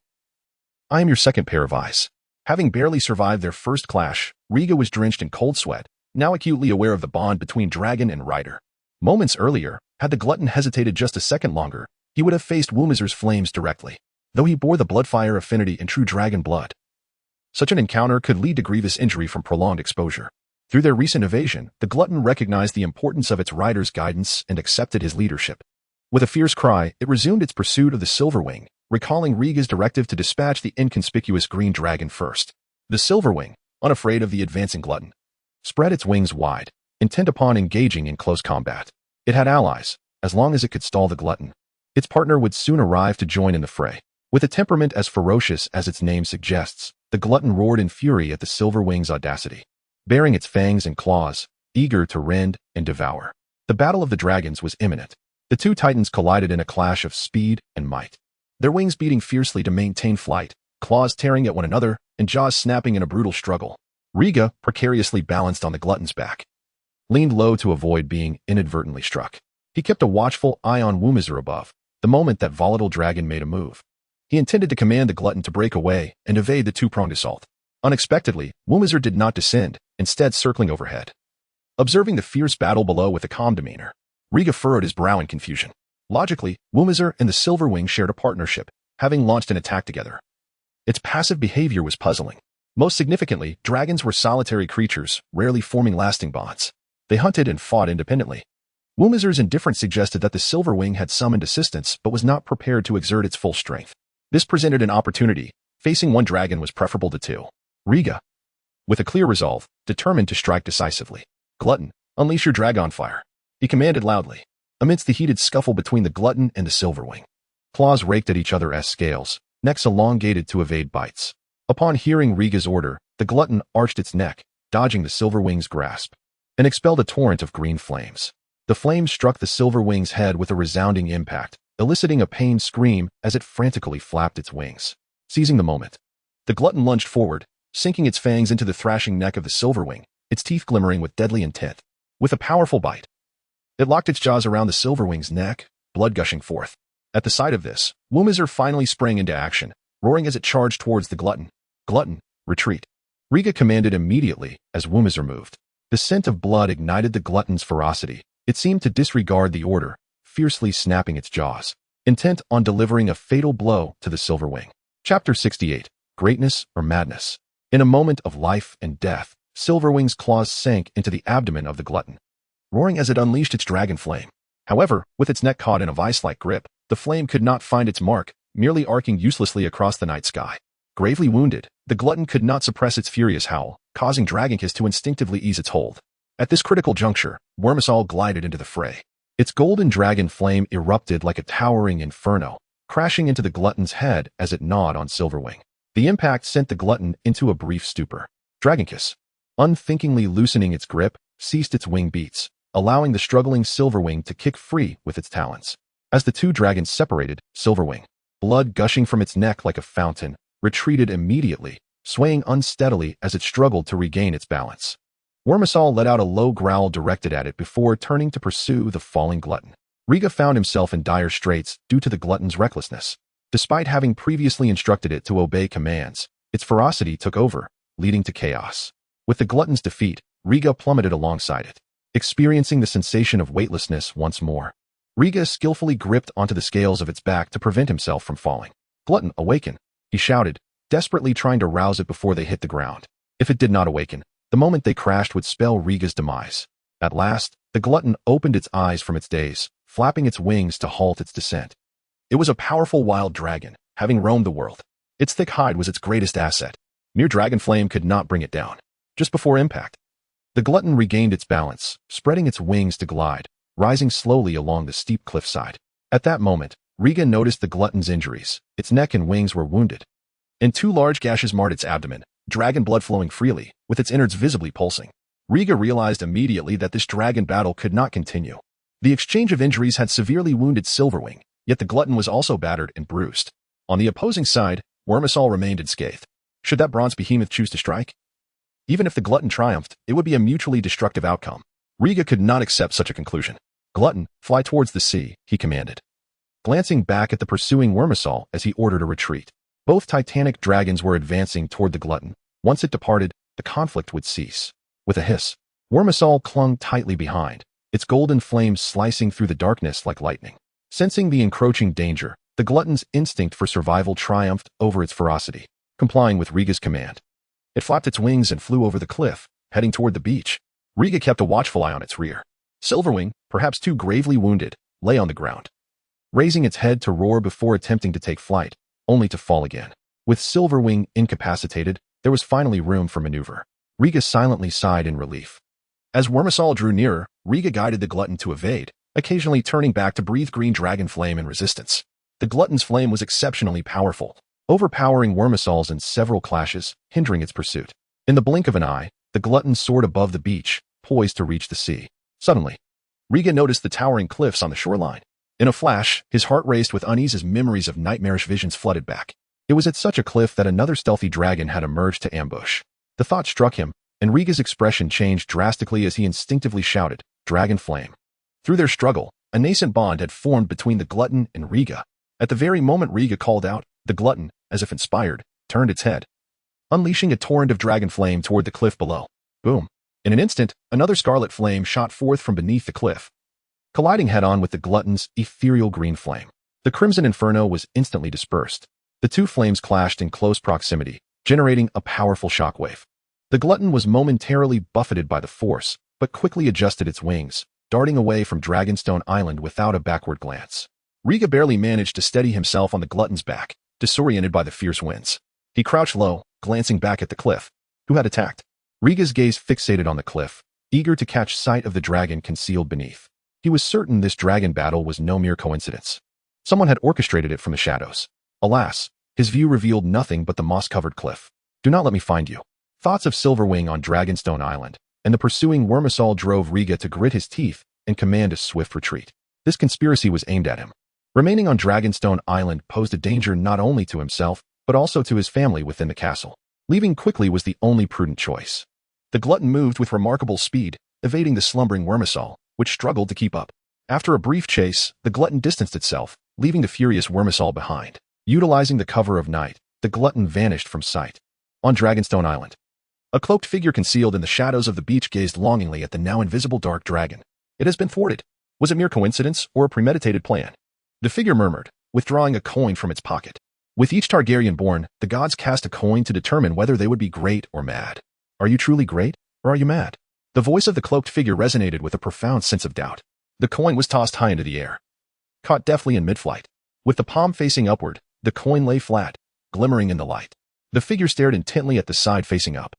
I am your second pair of eyes. Having barely survived their first clash, Riga was drenched in cold sweat, now acutely aware of the bond between dragon and rider. Moments earlier, had the glutton hesitated just a second longer, he would have faced Wumizar's flames directly, though he bore the bloodfire affinity in true dragon blood. Such an encounter could lead to grievous injury from prolonged exposure. Through their recent evasion, the glutton recognized the importance of its rider's guidance and accepted his leadership. With a fierce cry, it resumed its pursuit of the Silverwing, recalling Riga's directive to dispatch the inconspicuous green dragon first. The Silverwing, unafraid of the advancing glutton, spread its wings wide, intent upon engaging in close combat. It had allies, as long as it could stall the glutton. Its partner would soon arrive to join in the fray. With a temperament as ferocious as its name suggests, the glutton roared in fury at the Silverwing's audacity, baring its fangs and claws, eager to rend and devour. The battle of the dragons was imminent. The two titans collided in a clash of speed and might, their wings beating fiercely to maintain flight, claws tearing at one another, and jaws snapping in a brutal struggle. Riga, precariously balanced on the glutton's back, leaned low to avoid being inadvertently struck. He kept a watchful eye on Wumizar above, the moment that volatile dragon made a move. He intended to command the glutton to break away and evade the two-pronged assault. Unexpectedly, Wumizar did not descend, instead circling overhead. Observing the fierce battle below with a calm demeanor, Riga furrowed his brow in confusion. Logically, Wumizar and the Silverwing shared a partnership, having launched an attack together. Its passive behavior was puzzling. Most significantly, dragons were solitary creatures, rarely forming lasting bonds. They hunted and fought independently. Wumizar's indifference suggested that the Silverwing had summoned assistance but was not prepared to exert its full strength. This presented an opportunity. Facing one dragon was preferable to two. Riga, with a clear resolve, determined to strike decisively. Glutton, unleash your dragon fire, he commanded loudly. Amidst the heated scuffle between the glutton and the Silverwing, claws raked at each other as scales, necks elongated to evade bites. Upon hearing Riga's order, the glutton arched its neck, dodging the Silverwing's grasp, and expelled a torrent of green flames. The flames struck the Silverwing's head with a resounding impact, eliciting a pained scream as it frantically flapped its wings. Seizing the moment, the glutton lunged forward, sinking its fangs into the thrashing neck of the Silverwing, its teeth glimmering with deadly intent. With a powerful bite, it locked its jaws around the Silverwing's neck, blood gushing forth. At the sight of this, Wumizar finally sprang into action, roaring as it charged towards the glutton. Glutton, retreat. Riga commanded immediately as Wumizar moved. The scent of blood ignited the glutton's ferocity. It seemed to disregard the order, fiercely snapping its jaws, intent on delivering a fatal blow to the Silverwing. Chapter 68. Greatness or Madness. In a moment of life and death, Silverwing's claws sank into the abdomen of the glutton, roaring as it unleashed its dragon flame. However, with its neck caught in a vice-like grip, the flame could not find its mark, merely arcing uselessly across the night sky. Gravely wounded, the glutton could not suppress its furious howl, causing Dragonkiss to instinctively ease its hold. At this critical juncture, Wormasol glided into the fray. Its golden dragon flame erupted like a towering inferno, crashing into the glutton's head as it gnawed on Silverwing. The impact sent the glutton into a brief stupor. Dragonkiss, unthinkingly loosening its grip, ceased its wing beats, allowing the struggling Silverwing to kick free with its talons. As the two dragons separated, Silverwing, blood gushing from its neck like a fountain, retreated immediately, swaying unsteadily as it struggled to regain its balance. Wormasol let out a low growl directed at it before turning to pursue the falling glutton. Riga found himself in dire straits due to the glutton's recklessness. Despite having previously instructed it to obey commands, its ferocity took over, leading to chaos. With the glutton's defeat, Riga plummeted alongside it, experiencing the sensation of weightlessness once more. Riga skillfully gripped onto the scales of its back to prevent himself from falling. Glutton, awaken, he shouted, desperately trying to rouse it before they hit the ground. If it did not awaken, the moment they crashed would spell Riga's demise. At last, the glutton opened its eyes from its daze, flapping its wings to halt its descent. It was a powerful wild dragon, having roamed the world. Its thick hide was its greatest asset. Mere dragon flame could not bring it down. Just before impact, the glutton regained its balance, spreading its wings to glide, rising slowly along the steep cliffside. At that moment, Riga noticed the glutton's injuries. Its neck and wings were wounded, and two large gashes marred its abdomen, dragon blood flowing freely, with its innards visibly pulsing. Riga realized immediately that this dragon battle could not continue. The exchange of injuries had severely wounded Silverwing, yet the glutton was also battered and bruised. On the opposing side, Wormasol remained unscathed. Should that bronze behemoth choose to strike? Even if the glutton triumphed, it would be a mutually destructive outcome. Riga could not accept such a conclusion. Glutton, fly towards the sea, he commanded, glancing back at the pursuing Wormasol as he ordered a retreat. Both titanic dragons were advancing toward the glutton. Once it departed, the conflict would cease. With a hiss, Wormasol clung tightly behind, its golden flames slicing through the darkness like lightning. Sensing the encroaching danger, the glutton's instinct for survival triumphed over its ferocity. Complying with Riga's command, it flapped its wings and flew over the cliff, heading toward the beach. Riga kept a watchful eye on its rear. Silverwing, perhaps too gravely wounded, lay on the ground, raising its head to roar before attempting to take flight, only to fall again. With Silverwing incapacitated, there was finally room for maneuver. Riga silently sighed in relief. As Wormasol drew nearer, Riga guided the glutton to evade, occasionally turning back to breathe green dragon flame in resistance. The glutton's flame was exceptionally powerful, overpowering Wormasol's in several clashes, hindering its pursuit. In the blink of an eye, the glutton soared above the beach, poised to reach the sea. Suddenly, Riga noticed the towering cliffs on the shoreline. In a flash, his heart raced with unease as memories of nightmarish visions flooded back. It was at such a cliff that another stealthy dragon had emerged to ambush. The thought struck him, and Riga's expression changed drastically as he instinctively shouted, "Dragon Flame." Through their struggle, a nascent bond had formed between the glutton and Riga. At the very moment Riga called out, the glutton, as if inspired, turned its head, unleashing a torrent of dragon flame toward the cliff below. Boom! In an instant, another scarlet flame shot forth from beneath the cliff, colliding head-on with the glutton's ethereal green flame. The crimson inferno was instantly dispersed. The two flames clashed in close proximity, generating a powerful shockwave. The glutton was momentarily buffeted by the force, but quickly adjusted its wings, darting away from Dragonstone Island without a backward glance. Riga barely managed to steady himself on the glutton's back, disoriented by the fierce winds. He crouched low, glancing back at the cliff. Who had attacked? Riga's gaze fixated on the cliff, eager to catch sight of the dragon concealed beneath. He was certain this dragon battle was no mere coincidence. Someone had orchestrated it from the shadows. Alas, his view revealed nothing but the moss-covered cliff. Do not let me find you. Thoughts of Silverwing on Dragonstone Island, and the pursuing Wormasol drove Riga to grit his teeth and command a swift retreat. This conspiracy was aimed at him. Remaining on Dragonstone Island posed a danger not only to himself, but also to his family within the castle. Leaving quickly was the only prudent choice. The glutton moved with remarkable speed, evading the slumbering Wormasol, which struggled to keep up. After a brief chase, the glutton distanced itself, leaving the furious Wormasol behind. Utilizing the cover of night, the glutton vanished from sight. On Dragonstone Island, a cloaked figure concealed in the shadows of the beach gazed longingly at the now invisible dark dragon. It has been thwarted. Was it mere coincidence or a premeditated plan? The figure murmured, withdrawing a coin from its pocket. With each Targaryen born, the gods cast a coin to determine whether they would be great or mad. Are you truly great, or are you mad? The voice of the cloaked figure resonated with a profound sense of doubt. The coin was tossed high into the air, caught deftly in mid-flight. With the palm facing upward, the coin lay flat, glimmering in the light. The figure stared intently at the side facing up,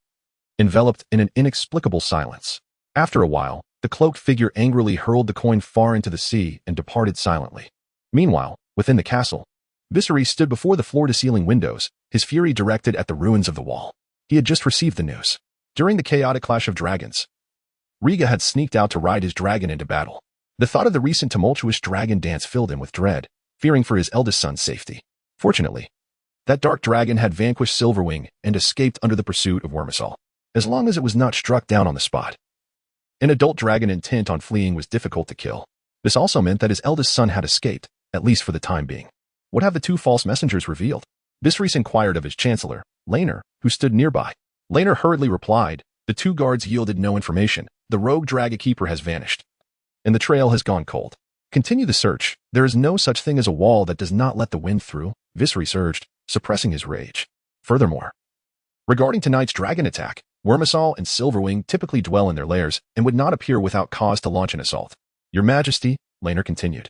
enveloped in an inexplicable silence. After a while, the cloaked figure angrily hurled the coin far into the sea and departed silently. Meanwhile, within the castle, Viserys stood before the floor-to-ceiling windows, his fury directed at the ruins of the wall. He had just received the news. During the chaotic clash of dragons, Riga had sneaked out to ride his dragon into battle. The thought of the recent tumultuous dragon dance filled him with dread, fearing for his eldest son's safety. Fortunately, that dark dragon had vanquished Silverwing and escaped under the pursuit of Wormasol, as long as it was not struck down on the spot. An adult dragon intent on fleeing was difficult to kill. This also meant that his eldest son had escaped, at least for the time being. What have the two false messengers revealed? Viserys inquired of his chancellor, Laenor, who stood nearby. Laenor hurriedly replied, the two guards yielded no information. The rogue dragon keeper has vanished, and the trail has gone cold. Continue the search. There is no such thing as a wall that does not let the wind through, Viserys urged, suppressing his rage. Furthermore, regarding tonight's dragon attack, Wormasol and Silverwing typically dwell in their lairs and would not appear without cause to launch an assault. Your Majesty, Laenor continued.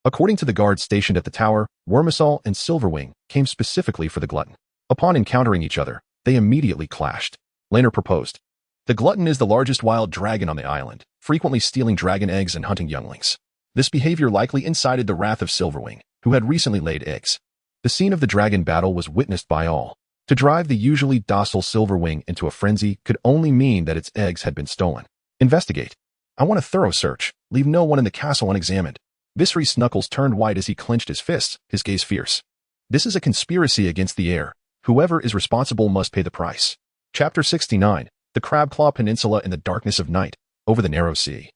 According to the guards stationed at the tower, Wormasol and Silverwing came specifically for the glutton. Upon encountering each other, they immediately clashed. Laenor proposed. The glutton is the largest wild dragon on the island, frequently stealing dragon eggs and hunting younglings. This behavior likely incited the wrath of Silverwing, who had recently laid eggs. The scene of the dragon battle was witnessed by all. To drive the usually docile Silverwing into a frenzy could only mean that its eggs had been stolen. Investigate. I want a thorough search. Leave no one in the castle unexamined. Viserys Snuckles turned white as he clenched his fists, his gaze fierce. This is a conspiracy against the heir. Whoever is responsible must pay the price. Chapter 69. The Crabclaw Peninsula in the darkness of night, over the narrow sea.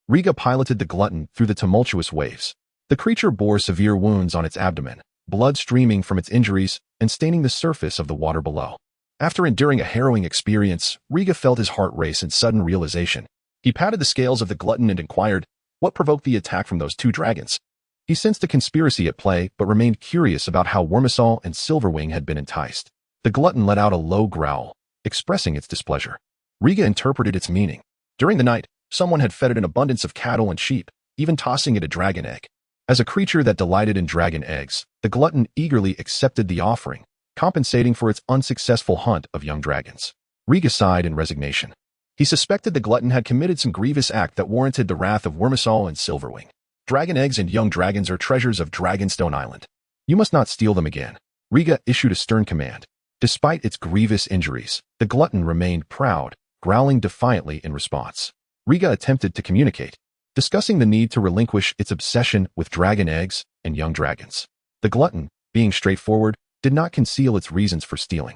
Riga piloted the glutton through the tumultuous waves. The creature bore severe wounds on its abdomen, blood streaming from its injuries and staining the surface of the water below. After enduring a harrowing experience, Riga felt his heart race in sudden realization. He patted the scales of the glutton and inquired, what provoked the attack from those two dragons? He sensed a conspiracy at play, but remained curious about how Wormesol and Silverwing had been enticed. The glutton let out a low growl, expressing its displeasure. Riga interpreted its meaning. During the night, someone had fed it an abundance of cattle and sheep, even tossing it a dragon egg. As a creature that delighted in dragon eggs, the glutton eagerly accepted the offering, compensating for its unsuccessful hunt of young dragons. Riga sighed in resignation. He suspected the glutton had committed some grievous act that warranted the wrath of Wormesol and Silverwing. Dragon eggs and young dragons are treasures of Dragonstone Island. You must not steal them again. Riga issued a stern command. Despite its grievous injuries, the glutton remained proud, growling defiantly in response. Riga attempted to communicate, discussing the need to relinquish its obsession with dragon eggs and young dragons. The glutton, being straightforward, did not conceal its reasons for stealing.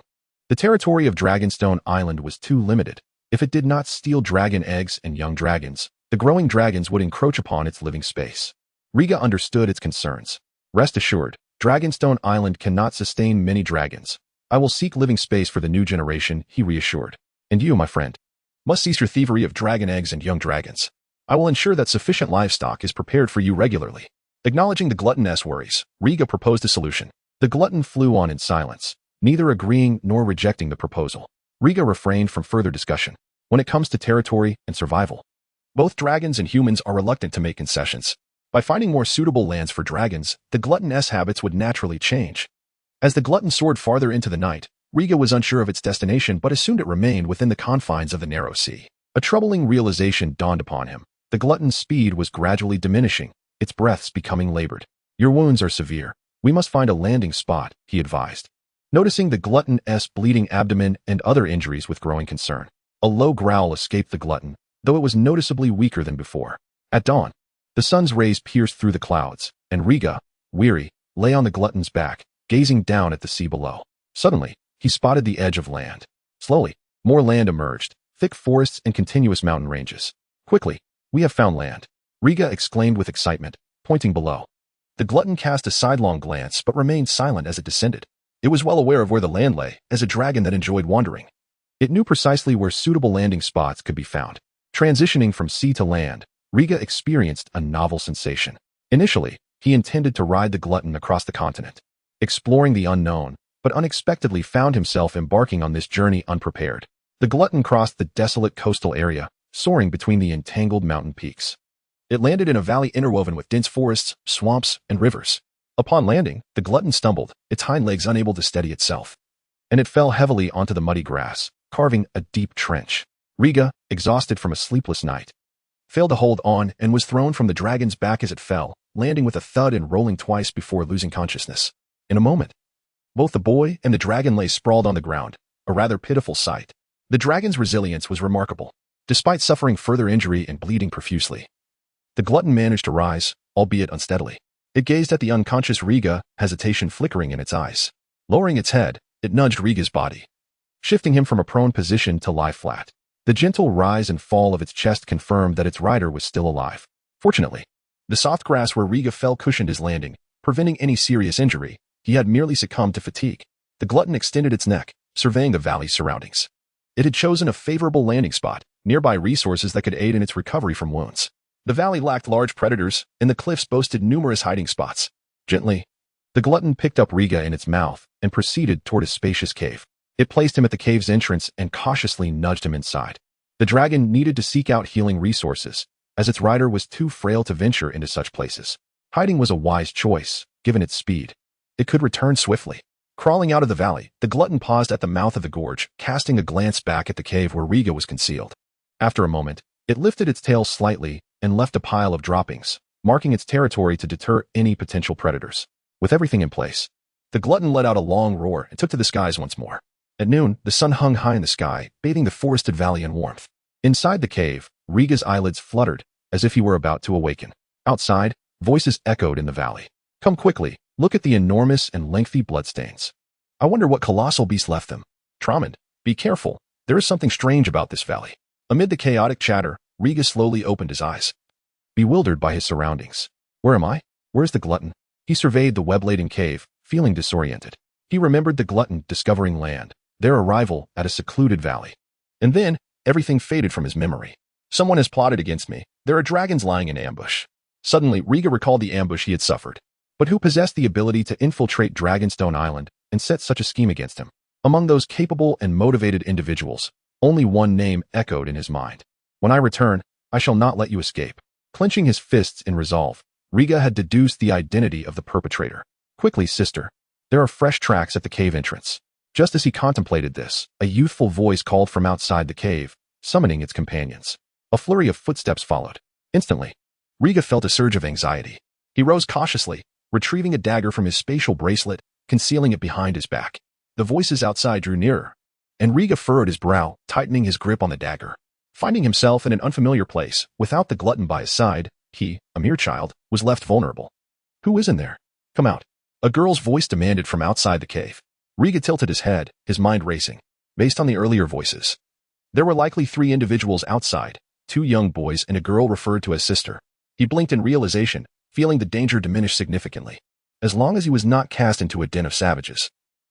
The territory of Dragonstone Island was too limited. If it did not steal dragon eggs and young dragons, the growing dragons would encroach upon its living space. Riga understood its concerns. Rest assured, Dragonstone Island cannot sustain many dragons. I will seek living space for the new generation, he reassured. And you, my friend, must cease your thievery of dragon eggs and young dragons. I will ensure that sufficient livestock is prepared for you regularly. Acknowledging the glutton's worries, Riga proposed a solution. The glutton flew on in silence, neither agreeing nor rejecting the proposal. Riga refrained from further discussion. When it comes to territory and survival, both dragons and humans are reluctant to make concessions. By finding more suitable lands for dragons, the glutton's habits would naturally change. As the glutton soared farther into the night, Riga was unsure of its destination but assumed it remained within the confines of the narrow sea. A troubling realization dawned upon him. The glutton's speed was gradually diminishing, its breaths becoming labored. Your wounds are severe. We must find a landing spot, he advised. Noticing the glutton's bleeding abdomen and other injuries with growing concern, a low growl escaped the glutton, though it was noticeably weaker than before. At dawn, the sun's rays pierced through the clouds, and Riga, weary, lay on the glutton's back, gazing down at the sea below. Suddenly, he spotted the edge of land. Slowly, more land emerged, thick forests and continuous mountain ranges. Quickly, we have found land, Riga exclaimed with excitement, pointing below. The glutton cast a sidelong glance but remained silent as it descended. It was well aware of where the land lay, as a dragon that enjoyed wandering. It knew precisely where suitable landing spots could be found. Transitioning from sea to land, Riga experienced a novel sensation. Initially, he intended to ride the glutton across the continent, exploring the unknown, but unexpectedly found himself embarking on this journey unprepared. The glutton crossed the desolate coastal area, soaring between the entangled mountain peaks. It landed in a valley interwoven with dense forests, swamps, and rivers. Upon landing, the glutton stumbled, its hind legs unable to steady itself, and it fell heavily onto the muddy grass, carving a deep trench. Riga, exhausted from a sleepless night, failed to hold on and was thrown from the dragon's back as it fell, landing with a thud and rolling twice before losing consciousness. In a moment, both the boy and the dragon lay sprawled on the ground, a rather pitiful sight. The dragon's resilience was remarkable, despite suffering further injury and bleeding profusely. The glutton managed to rise, albeit unsteadily. It gazed at the unconscious Riga, hesitation flickering in its eyes. Lowering its head, it nudged Riga's body, shifting him from a prone position to lie flat. The gentle rise and fall of its chest confirmed that its rider was still alive. Fortunately, the soft grass where Riga fell cushioned his landing, preventing any serious injury. He had merely succumbed to fatigue. The glutton extended its neck, surveying the valley's surroundings. It had chosen a favorable landing spot, nearby resources that could aid in its recovery from wounds. The valley lacked large predators, and the cliffs boasted numerous hiding spots. Gently, the glutton picked up Riga in its mouth and proceeded toward a spacious cave. It placed him at the cave's entrance and cautiously nudged him inside. The dragon needed to seek out healing resources, as its rider was too frail to venture into such places. Hiding was a wise choice, given its speed. It could return swiftly. Crawling out of the valley, the glutton paused at the mouth of the gorge, casting a glance back at the cave where Riga was concealed. After a moment, it lifted its tail slightly and left a pile of droppings, marking its territory to deter any potential predators. With everything in place, the glutton let out a long roar and took to the skies once more. At noon, the sun hung high in the sky, bathing the forested valley in warmth. Inside the cave, Riga's eyelids fluttered, as if he were about to awaken. Outside, voices echoed in the valley. Come quickly, look at the enormous and lengthy bloodstains. I wonder what colossal beast left them. Tramond, be careful, there is something strange about this valley. Amid the chaotic chatter, Riga slowly opened his eyes, bewildered by his surroundings. Where am I? Where's the glutton? He surveyed the web-laden cave, feeling disoriented. He remembered the glutton discovering land, their arrival at a secluded valley. And then, everything faded from his memory. Someone has plotted against me. There are dragons lying in ambush. Suddenly, Riga recalled the ambush he had suffered. But who possessed the ability to infiltrate Dragonstone Island and set such a scheme against him? Among those capable and motivated individuals, only one name echoed in his mind. When I return, I shall not let you escape. Clenching his fists in resolve, Riga had deduced the identity of the perpetrator. Quickly, sister. There are fresh tracks at the cave entrance. Just as he contemplated this, a youthful voice called from outside the cave, summoning its companions. A flurry of footsteps followed. Instantly, Riga felt a surge of anxiety. He rose cautiously, retrieving a dagger from his spatial bracelet, concealing it behind his back. The voices outside drew nearer, and Riga furrowed his brow, tightening his grip on the dagger. Finding himself in an unfamiliar place, without the glutton by his side, he, a mere child, was left vulnerable. Who is in there? Come out. A girl's voice demanded from outside the cave. Riga tilted his head, his mind racing. Based on the earlier voices, there were likely 3 individuals outside, 2 young boys and a girl referred to as sister. He blinked in realization, feeling the danger diminish significantly. As long as he was not cast into a den of savages.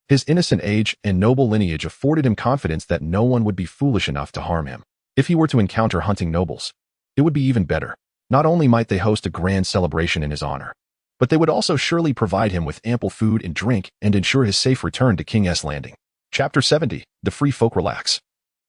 His innocent age and noble lineage afforded him confidence that no one would be foolish enough to harm him. If he were to encounter hunting nobles, it would be even better. Not only might they host a grand celebration in his honor, but they would also surely provide him with ample food and drink and ensure his safe return to King S Landing. Chapter 70. The Free Folk Relax.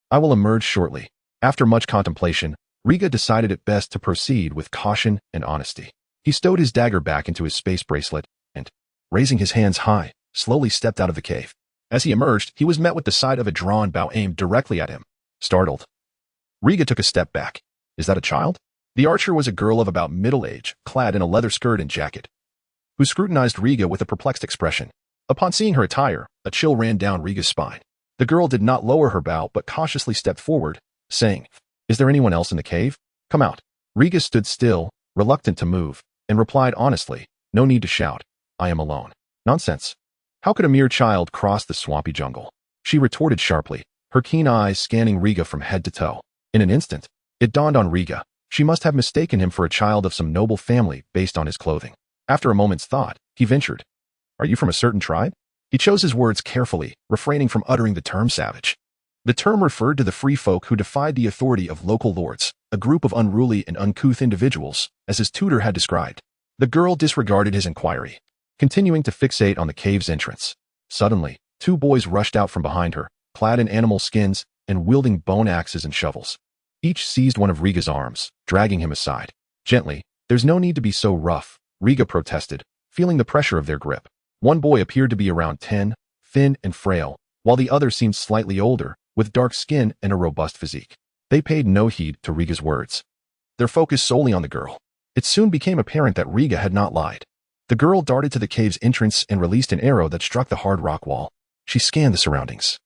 I will emerge shortly. After much contemplation, Riga decided it best to proceed with caution and honesty. He stowed his dagger back into his space bracelet and, raising his hands high, slowly stepped out of the cave. As he emerged, he was met with the sight of a drawn bow aimed directly at him. Startled, Riga took a step back. Is that a child? The archer was a girl of about middle age, clad in a leather skirt and jacket, who scrutinized Riga with a perplexed expression. Upon seeing her attire, a chill ran down Riga's spine. The girl did not lower her bow but cautiously stepped forward, saying, Is there anyone else in the cave? Come out. Riga stood still, reluctant to move, and replied honestly, No need to shout. I am alone. Nonsense. How could a mere child cross the swampy jungle? She retorted sharply, her keen eyes scanning Riga from head to toe. In an instant, it dawned on Riga. She must have mistaken him for a child of some noble family based on his clothing. After a moment's thought, he ventured, Are you from a certain tribe? He chose his words carefully, refraining from uttering the term savage. The term referred to the free folk who defied the authority of local lords, a group of unruly and uncouth individuals, as his tutor had described. The girl disregarded his inquiry, continuing to fixate on the cave's entrance. Suddenly, 2 boys rushed out from behind her, clad in animal skins and wielding bone axes and shovels. Each seized one of Riga's arms, dragging him aside. Gently, there's no need to be so rough, Riga protested, feeling the pressure of their grip. One boy appeared to be around 10, thin and frail, while the other seemed slightly older, with dark skin and a robust physique. They paid no heed to Riga's words, their focus solely on the girl. It soon became apparent that Riga had not lied. The girl darted to the cave's entrance and released an arrow that struck the hard rock wall. She scanned the surroundings,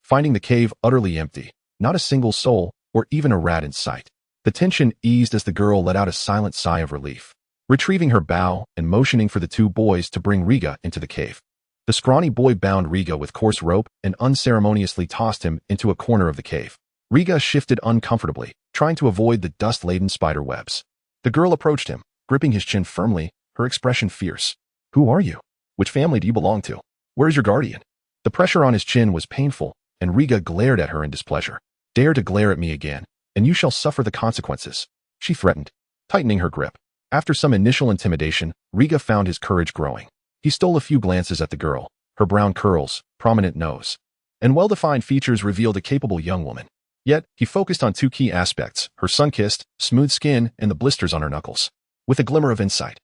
finding the cave utterly empty, not a single soul or even a rat in sight. The tension eased as the girl let out a silent sigh of relief, retrieving her bow and motioning for the 2 boys to bring Riga into the cave. The scrawny boy bound Riga with coarse rope and unceremoniously tossed him into a corner of the cave. Riga shifted uncomfortably, trying to avoid the dust-laden spider webs. The girl approached him, gripping his chin firmly, her expression fierce. Who are you? Which family do you belong to? Where is your guardian? The pressure on his chin was painful, and Riga glared at her in displeasure. Dare to glare at me again, and you shall suffer the consequences, she threatened, tightening her grip. After some initial intimidation, Riga found his courage growing. He stole a few glances at the girl. Her brown curls, prominent nose, and well-defined features revealed a capable young woman. Yet, he focused on 2 key aspects, her sun-kissed, smooth skin and the blisters on her knuckles. With a glimmer of insight,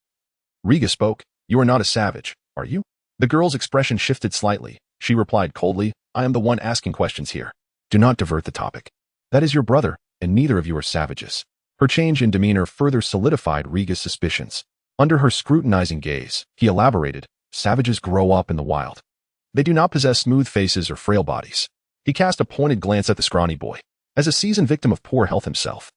Riga spoke, You are not a savage, are you? The girl's expression shifted slightly. She replied coldly, I am the one asking questions here. Do not divert the topic. That is your brother, and neither of you are savages. Her change in demeanor further solidified Riga's suspicions. Under her scrutinizing gaze, he elaborated, savages grow up in the wild. They do not possess smooth faces or frail bodies. He cast a pointed glance at the scrawny boy. As a seasoned victim of poor health himself,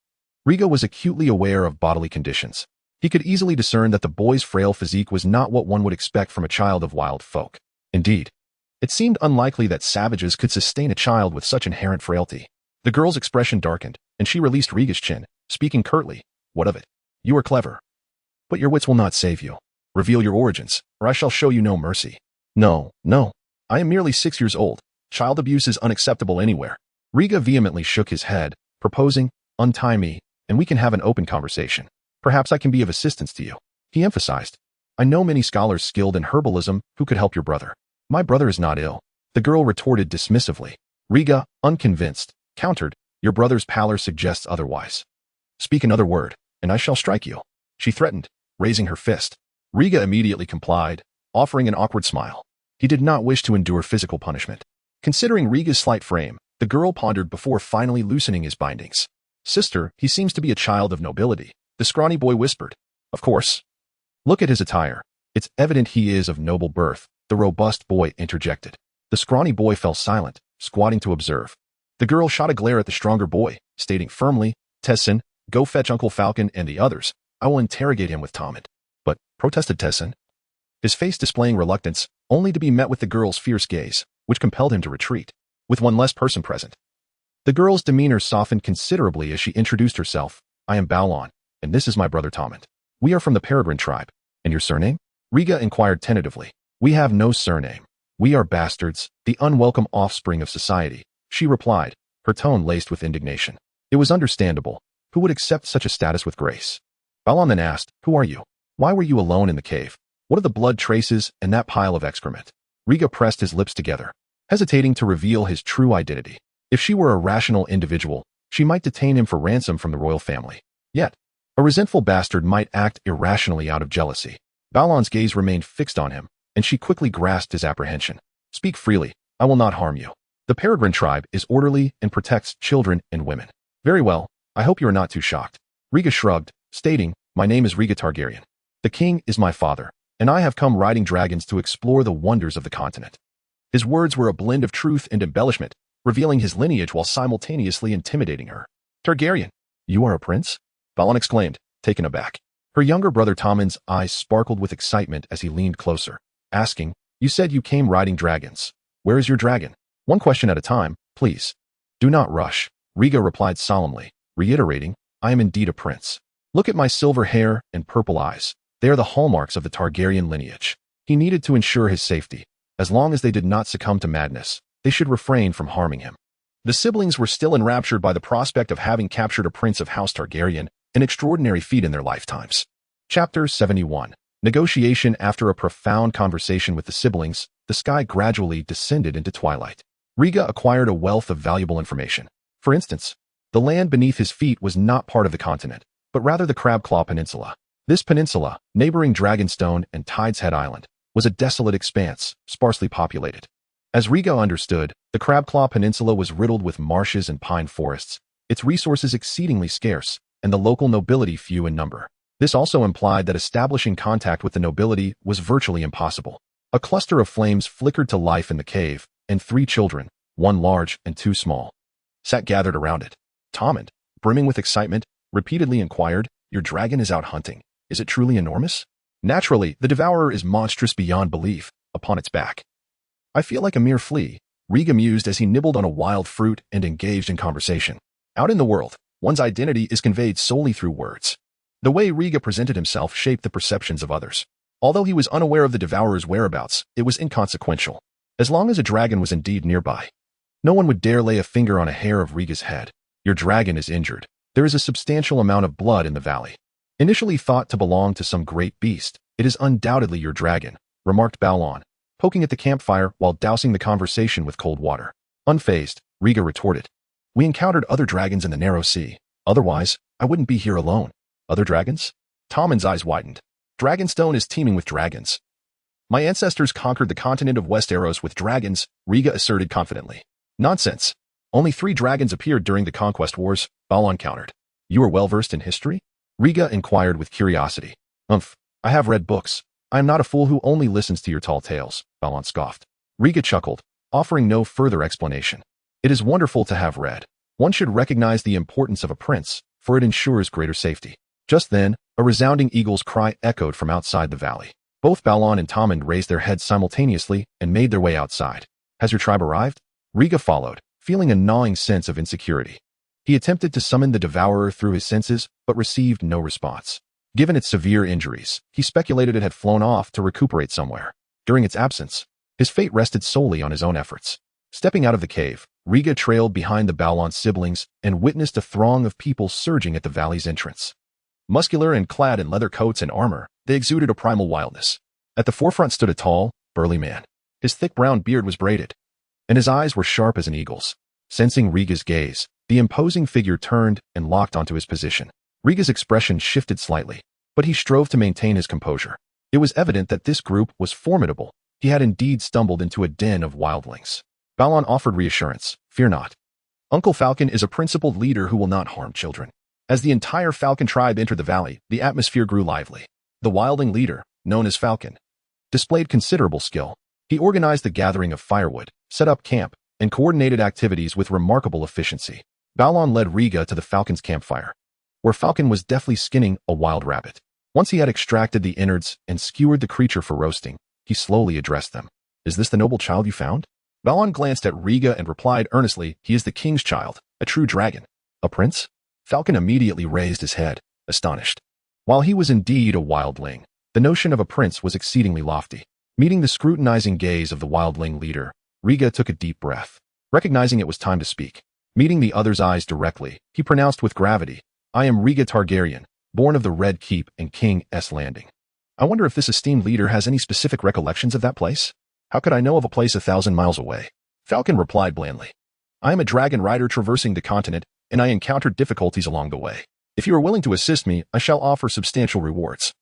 Riga was acutely aware of bodily conditions. He could easily discern that the boy's frail physique was not what one would expect from a child of wild folk. Indeed, it seemed unlikely that savages could sustain a child with such inherent frailty. The girl's expression darkened, and she released Riga's chin, speaking curtly, "What of it? You are clever. But your wits will not save you. Reveal your origins, or I shall show you no mercy." No. I am merely 6 years old. Child abuse is unacceptable anywhere. Riga vehemently shook his head, proposing, "Untie me, and we can have an open conversation. Perhaps I can be of assistance to you." He emphasized, "I know many scholars skilled in herbalism who could help your brother." "My brother is not ill," the girl retorted dismissively. Riga, unconvinced, countered, "Your brother's pallor suggests otherwise. Speak another word, and I shall strike you," she threatened, raising her fist. Riga immediately complied, offering an awkward smile. He did not wish to endure physical punishment. Considering Riga's slight frame, the girl pondered before finally loosening his bindings. "Sister, he seems to be a child of nobility," the scrawny boy whispered. "Of course. Look at his attire. It's evident he is of noble birth," the robust boy interjected. The scrawny boy fell silent, squatting to observe. The girl shot a glare at the stronger boy, stating firmly, "Tessin, go fetch Uncle Falcon and the others. I will interrogate him with Taming." "But," protested Tessin, his face displaying reluctance, only to be met with the girl's fierce gaze, which compelled him to retreat, with one less person present. The girl's demeanor softened considerably as she introduced herself. "I am Baolon, and this is my brother Taming. We are from the Peregrine tribe." "And your surname?" Riga inquired tentatively. "We have no surname. We are bastards, the unwelcome offspring of society," she replied, her tone laced with indignation. It was understandable. Who would accept such a status with grace? Baolon then asked, "Who are you? Why were you alone in the cave? What are the blood traces and that pile of excrement?" Riga pressed his lips together, hesitating to reveal his true identity. If she were a rational individual, she might detain him for ransom from the royal family. Yet, a resentful bastard might act irrationally out of jealousy. Baolon's gaze remained fixed on him, and she quickly grasped his apprehension. "Speak freely. I will not harm you. The Peregrine tribe is orderly and protects children and women." "Very well. I hope you are not too shocked." Riga shrugged, stating, "My name is Riga Targaryen. The king is my father, and I have come riding dragons to explore the wonders of the continent." His words were a blend of truth and embellishment, revealing his lineage while simultaneously intimidating her. "Targaryen, you are a prince?" Baolon exclaimed, taken aback. Her younger brother Taming's eyes sparkled with excitement as he leaned closer, asking, "You said you came riding dragons. Where is your dragon?" "One question at a time, please. Do not rush," Riga replied solemnly, reiterating, "I am indeed a prince. Look at my silver hair and purple eyes. They are the hallmarks of the Targaryen lineage." He needed to ensure his safety. As long as they did not succumb to madness, they should refrain from harming him. The siblings were still enraptured by the prospect of having captured a prince of House Targaryen, an extraordinary feat in their lifetimes. Chapter 71. Negotiation. After a profound conversation with the siblings, the sky gradually descended into twilight. Riga acquired a wealth of valuable information. For instance, the land beneath his feet was not part of the continent, but rather the Crabclaw Peninsula. This peninsula, neighboring Dragonstone and Tide's Head Island, was a desolate expanse, sparsely populated. As Riga understood, the Crabclaw Peninsula was riddled with marshes and pine forests, its resources exceedingly scarce, and the local nobility few in number. This also implied that establishing contact with the nobility was virtually impossible. A cluster of flames flickered to life in the cave, and 3 children, 1 large and 2 small, sat gathered around it. Taming, brimming with excitement, repeatedly inquired, "Your dragon is out hunting. Is it truly enormous?" "Naturally, the devourer is monstrous beyond belief, upon its back. I feel like a mere flea," Riga mused as he nibbled on a wild fruit and engaged in conversation. Out in the world, one's identity is conveyed solely through words. The way Riga presented himself shaped the perceptions of others. Although he was unaware of the devourer's whereabouts, it was inconsequential. As long as a dragon was indeed nearby, no one would dare lay a finger on a hair of Riga's head. "Your dragon is injured. There is a substantial amount of blood in the valley. Initially thought to belong to some great beast, it is undoubtedly your dragon," remarked Baolon, poking at the campfire while dousing the conversation with cold water. Unfazed, Riga retorted, "We encountered other dragons in the narrow sea. Otherwise, I wouldn't be here alone." "Other dragons?" Taming's eyes widened. "Dragonstone is teeming with dragons. My ancestors conquered the continent of Westeros with dragons," Riga asserted confidently. "Nonsense. Only 3 dragons appeared during the Conquest Wars," Baolon countered. You are well-versed in history? Riga inquired with curiosity. I have read books. I am not a fool who only listens to your tall tales, Balon scoffed. Riga chuckled, offering no further explanation. It is wonderful to have read. One should recognize the importance of a prince, for it ensures greater safety. Just then, a resounding eagle's cry echoed from outside the valley. Both Balon and Taming raised their heads simultaneously and made their way outside. Has your tribe arrived? Riga followed, feeling a gnawing sense of insecurity. He attempted to summon the devourer through his senses, but received no response. Given its severe injuries, he speculated it had flown off to recuperate somewhere. During its absence, his fate rested solely on his own efforts. Stepping out of the cave, Riga trailed behind the Balon siblings and witnessed a throng of people surging at the valley's entrance. Muscular and clad in leather coats and armor, they exuded a primal wildness. At the forefront stood a tall, burly man. His thick brown beard was braided, and his eyes were sharp as an eagle's. Sensing Riga's gaze, the imposing figure turned and locked onto his position. Riga's expression shifted slightly, but he strove to maintain his composure. It was evident that this group was formidable. He had indeed stumbled into a den of wildlings. Balon offered reassurance. Fear not. Uncle Falcon is a principled leader who will not harm children. As the entire Falcon tribe entered the valley, the atmosphere grew lively. The wildling leader, known as Falcon, displayed considerable skill. He organized the gathering of firewood, set up camp, and coordinated activities with remarkable efficiency. Balon led Riga to the Falcon's campfire, where Falcon was deftly skinning a wild rabbit. Once he had extracted the innards and skewered the creature for roasting, he slowly addressed them. Is this the noble child you found? Balon glanced at Riga and replied earnestly, he is the king's child, a true dragon. A prince? Falcon immediately raised his head, astonished. While he was indeed a wildling, the notion of a prince was exceedingly lofty. Meeting the scrutinizing gaze of the wildling leader, Riga took a deep breath. Recognizing it was time to speak, meeting the other's eyes directly, he pronounced with gravity, I am Riga Targaryen, born of the Red Keep and King S. Landing. I wonder if this esteemed leader has any specific recollections of that place? How could I know of a place 1,000 miles away? Falcon replied blandly. I am a dragon rider traversing the continent, and I encountered difficulties along the way. If you are willing to assist me, I shall offer substantial rewards.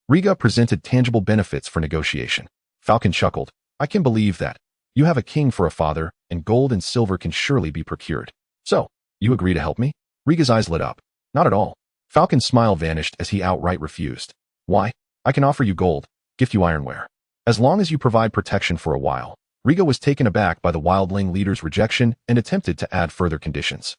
Riga presented tangible benefits for negotiation. Falcon chuckled. I can believe that. You have a king for a father, and gold and silver can surely be procured. So, you agree to help me? Riga's eyes lit up. Not at all. Falcon's smile vanished as he outright refused. Why? I can offer you gold, gift you ironware. As long as you provide protection for a while. Riga was taken aback by the wildling leader's rejection and attempted to add further conditions.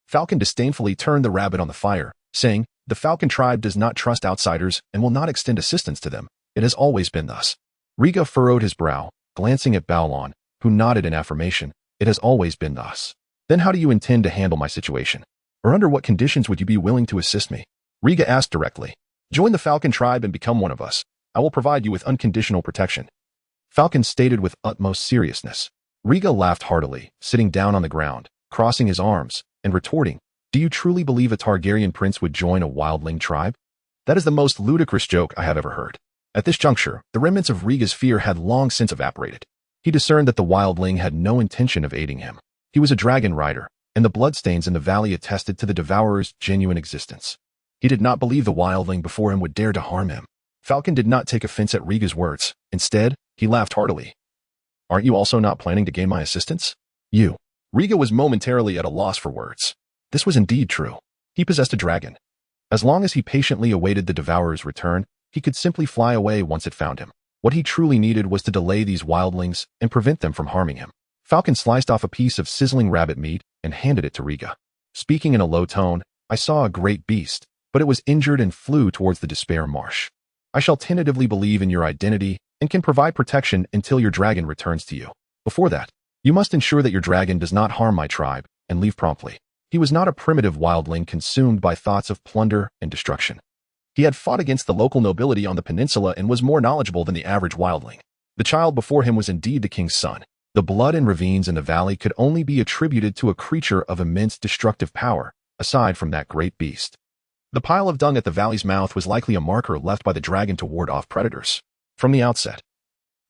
Falcon disdainfully turned the rabbit on the fire, saying, the Falcon tribe does not trust outsiders and will not extend assistance to them. It has always been thus. Riga furrowed his brow, glancing at Balon, who nodded in affirmation. It has always been thus. Then how do you intend to handle my situation? Or under what conditions would you be willing to assist me? Riga asked directly. Join the Falcon tribe and become one of us. I will provide you with unconditional protection. Falcon stated with utmost seriousness. Riga laughed heartily, sitting down on the ground, crossing his arms, and retorting, do you truly believe a Targaryen prince would join a wildling tribe? That is the most ludicrous joke I have ever heard. At this juncture, the remnants of Riga's fear had long since evaporated. He discerned that the wildling had no intention of aiding him. He was a dragon rider, and the bloodstains in the valley attested to the devourer's genuine existence. He did not believe the wildling before him would dare to harm him. Falcon did not take offense at Riga's words. Instead, he laughed heartily. Aren't you also not planning to gain my assistance? You. Riga was momentarily at a loss for words. This was indeed true. He possessed a dragon. As long as he patiently awaited the devourer's return, he could simply fly away once it found him. What he truly needed was to delay these wildlings and prevent them from harming him. Falcon sliced off a piece of sizzling rabbit meat and handed it to Riga. Speaking in a low tone, I saw a great beast, but it was injured and flew towards the Despair Marsh. I shall tentatively believe in your identity and can provide protection until your dragon returns to you. Before that, you must ensure that your dragon does not harm my tribe and leave promptly. He was not a primitive wildling consumed by thoughts of plunder and destruction. He had fought against the local nobility on the peninsula and was more knowledgeable than the average wildling. The child before him was indeed the king's son. The blood and ravines in the valley could only be attributed to a creature of immense destructive power, aside from that great beast. The pile of dung at the valley's mouth was likely a marker left by the dragon to ward off predators. From the outset,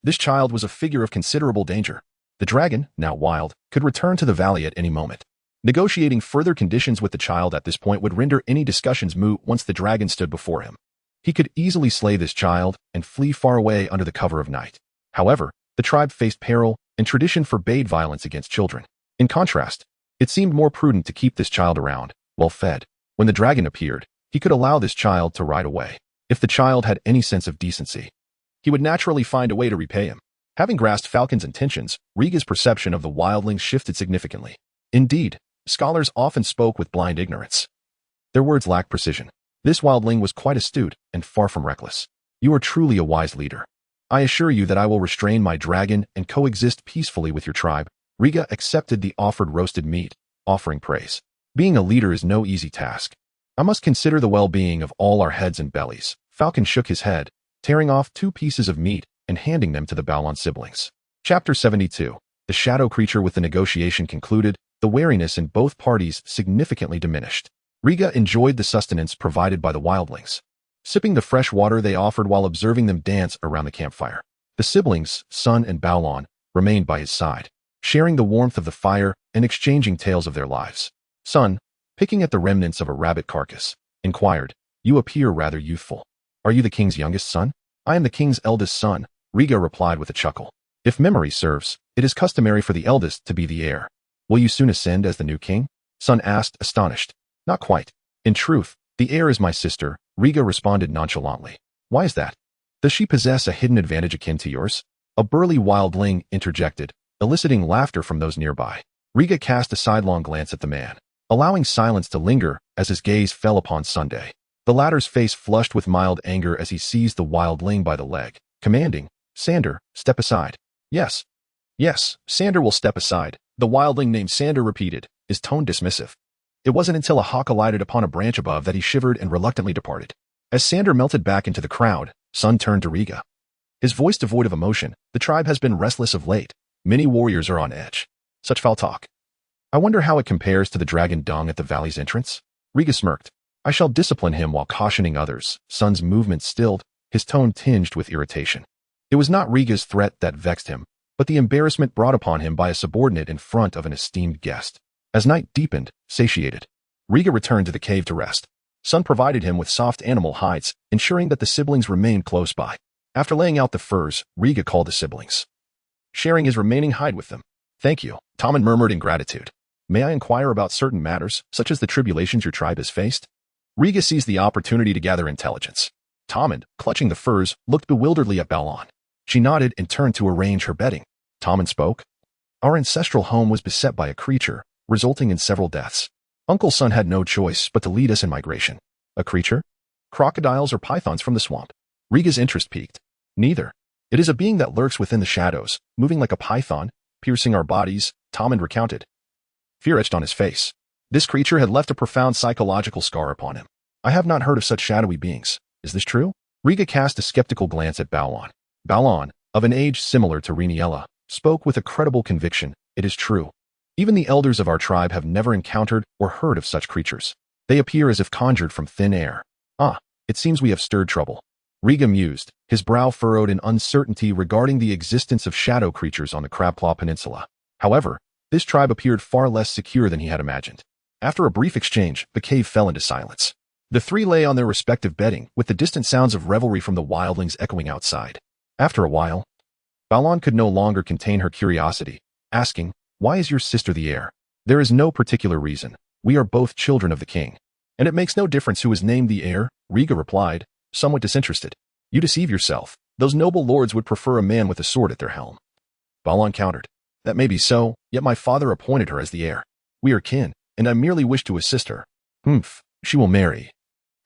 this child was a figure of considerable danger. The dragon, now wild, could return to the valley at any moment. Negotiating further conditions with the child at this point would render any discussions moot once the dragon stood before him. He could easily slay this child and flee far away under the cover of night. However, the tribe faced peril, and tradition forbade violence against children. In contrast, it seemed more prudent to keep this child around, well fed, When the dragon appeared, he could allow this child to ride away. If the child had any sense of decency, he would naturally find a way to repay him. Having grasped Falcon's intentions, Riga's perception of the wildling shifted significantly. Indeed, scholars often spoke with blind ignorance. Their words lacked precision. This wildling was quite astute and far from reckless. You are truly a wise leader. I assure you that I will restrain my dragon and coexist peacefully with your tribe. Riga accepted the offered roasted meat, offering praise. Being a leader is no easy task. I must consider the well-being of all our heads and bellies. Falcon shook his head, tearing off 2 pieces of meat and handing them to the Balon siblings. Chapter 72. The shadow creature. With the negotiation concluded, the wariness in both parties significantly diminished. Riga enjoyed the sustenance provided by the wildlings, sipping the fresh water they offered while observing them dance around the campfire. The siblings, Sun and Balon, remained by his side, sharing the warmth of the fire and exchanging tales of their lives. Sun, picking at the remnants of a rabbit carcass, inquired, "You appear rather youthful. Are you the king's youngest son?" "I am the king's eldest son," Riga replied with a chuckle. "If memory serves, it is customary for the eldest to be the heir. Will you soon ascend as the new king?" Sun asked, astonished. "Not quite. In truth, the heir is my sister," Riga responded nonchalantly. "Why is that? Does she possess a hidden advantage akin to yours?" A burly wildling interjected, eliciting laughter from those nearby. Riga cast a sidelong glance at the man, allowing silence to linger as his gaze fell upon Sunday. The latter's face flushed with mild anger as he seized the wildling by the leg, commanding, "Sander, step aside." "Yes. Yes, Sander will step aside," the wildling named Sander repeated, his tone dismissive. It wasn't until a hawk alighted upon a branch above that he shivered and reluctantly departed. As Sander melted back into the crowd, Sun turned to Riga. His voice devoid of emotion. "The tribe has been restless of late. Many warriors are on edge. Such foul talk. I wonder how it compares to the dragon dung at the valley's entrance?" Riga smirked. "I shall discipline him while cautioning others." Sun's movement stilled, his tone tinged with irritation. It was not Riga's threat that vexed him, but the embarrassment brought upon him by a subordinate in front of an esteemed guest. As night deepened, satiated, Riga returned to the cave to rest. Sun provided him with soft animal hides, ensuring that the siblings remained close by. After laying out the furs, Riga called the siblings, sharing his remaining hide with them. "Thank you," Taming murmured in gratitude. "May I inquire about certain matters, such as the tribulations your tribe has faced?" Riga seized the opportunity to gather intelligence. Taming, clutching the furs, looked bewilderedly at Balon. She nodded and turned to arrange her bedding. Taming spoke. "Our ancestral home was beset by a creature, resulting in several deaths. Uncle Sun had no choice but to lead us in migration." "A creature? Crocodiles or pythons from the swamp?" Riga's interest piqued. "Neither. It is a being that lurks within the shadows, moving like a python, piercing our bodies," Taming recounted. Fear etched on his face. This creature had left a profound psychological scar upon him. "I have not heard of such shadowy beings. Is this true?" Riga cast a skeptical glance at Balon. Balon, of an age similar to Riniella, spoke with a credible conviction. "It is true. Even the elders of our tribe have never encountered or heard of such creatures. They appear as if conjured from thin air." "Ah, it seems we have stirred trouble." Riga mused, his brow furrowed in uncertainty regarding the existence of shadow creatures on the Crabclaw Peninsula. However, this tribe appeared far less secure than he had imagined. After a brief exchange, the cave fell into silence. The three lay on their respective bedding, with the distant sounds of revelry from the wildlings echoing outside. After a while, Balon could no longer contain her curiosity, asking, "Why is your sister the heir?" "There is no particular reason. We are both children of the king. And it makes no difference who is named the heir," Riga replied, somewhat disinterested. "You deceive yourself. Those noble lords would prefer a man with a sword at their helm." Balon countered. "That may be so, yet my father appointed her as the heir. We are kin, and I merely wish to assist her." "Humph, she will marry,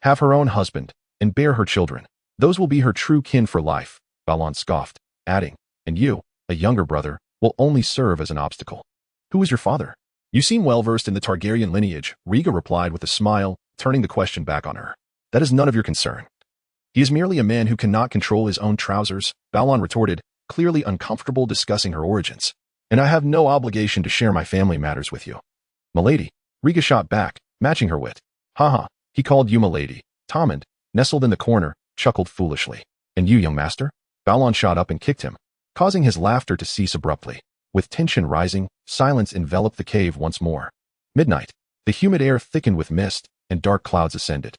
have her own husband, and bear her children. Those will be her true kin for life," Balon scoffed, adding, "And you, a younger brother, will only serve as an obstacle." "Who is your father?" "You seem well versed in the Targaryen lineage," Riga replied with a smile, turning the question back on her. "That is none of your concern." "He is merely a man who cannot control his own trousers," Balon retorted, clearly uncomfortable discussing her origins. "And I have no obligation to share my family matters with you." "Milady," Riga shot back, matching her wit. "Haha, he called you milady." Taming, nestled in the corner, chuckled foolishly. "And you, young master?" Balon shot up and kicked him, causing his laughter to cease abruptly. With tension rising, silence enveloped the cave once more. Midnight. The humid air thickened with mist, and dark clouds ascended,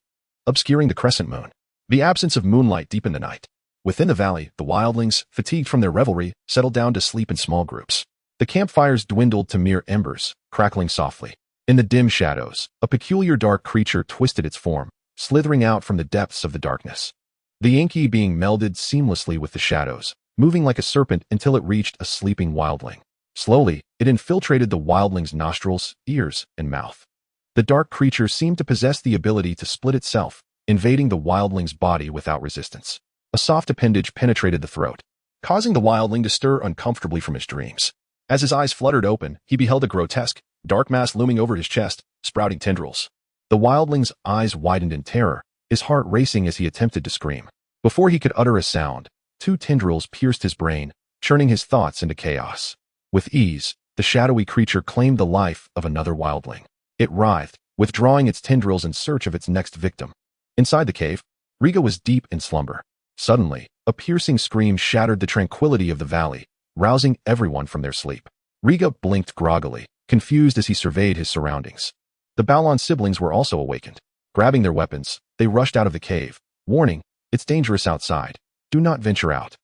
obscuring the crescent moon. The absence of moonlight deepened the night. Within the valley, the wildlings, fatigued from their revelry, settled down to sleep in small groups. The campfires dwindled to mere embers, crackling softly. In the dim shadows, a peculiar dark creature twisted its form, slithering out from the depths of the darkness. The inky being melded seamlessly with the shadows, moving like a serpent until it reached a sleeping wildling. Slowly, it infiltrated the wildling's nostrils, ears, and mouth. The dark creature seemed to possess the ability to split itself, invading the wildling's body without resistance. A soft appendage penetrated the throat, causing the wildling to stir uncomfortably from his dreams. As his eyes fluttered open, he beheld a grotesque, dark mass looming over his chest, sprouting tendrils. The wildling's eyes widened in terror, his heart racing as he attempted to scream. Before he could utter a sound, 2 tendrils pierced his brain, churning his thoughts into chaos. With ease, the shadowy creature claimed the life of another wildling. It writhed, withdrawing its tendrils in search of its next victim. Inside the cave, Riga was deep in slumber. Suddenly, a piercing scream shattered the tranquility of the valley, rousing everyone from their sleep. Riga blinked groggily, confused as he surveyed his surroundings. The Balon siblings were also awakened. Grabbing their weapons, they rushed out of the cave, warning, "It's dangerous outside. Do not venture out."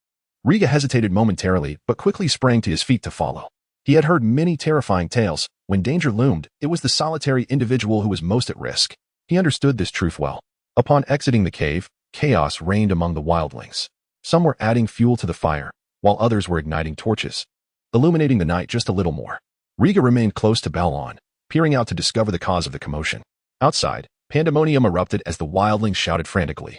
Riga hesitated momentarily, but quickly sprang to his feet to follow. He had heard many terrifying tales. When danger loomed, it was the solitary individual who was most at risk. He understood this truth well. Upon exiting the cave, chaos reigned among the wildlings. Some were adding fuel to the fire, while others were igniting torches, illuminating the night just a little more. Riga remained close to Balon, peering out to discover the cause of the commotion. Outside, pandemonium erupted as the wildlings shouted frantically,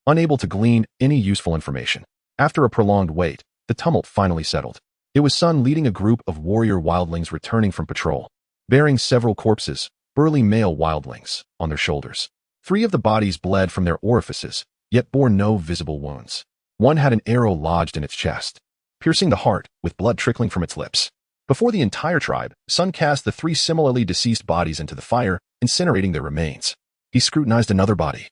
unable to glean any useful information. After a prolonged wait, the tumult finally settled. It was Sun leading a group of warrior wildlings returning from patrol, bearing several corpses, burly male wildlings, on their shoulders. 3 of the bodies bled from their orifices, yet bore no visible wounds. One had an arrow lodged in its chest, piercing the heart, with blood trickling from its lips. Before the entire tribe, Sun cast the 3 similarly deceased bodies into the fire, incinerating their remains. He scrutinized another body,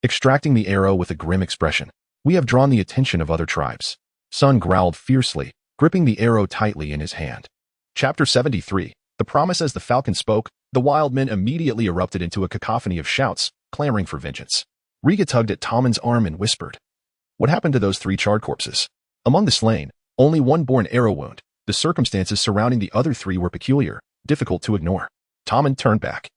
extracting the arrow with a grim expression. "We have drawn the attention of other tribes." Sun growled fiercely, gripping the arrow tightly in his hand. Chapter 73. The Promise. As the falcon spoke, the wild men immediately erupted into a cacophony of shouts, clamoring for vengeance. Riga tugged at Tommen's arm and whispered, "What happened to those 3 charred corpses?" Among the slain, only one bore an arrow wound. The circumstances surrounding the other 3 were peculiar, difficult to ignore. Tommen turned back,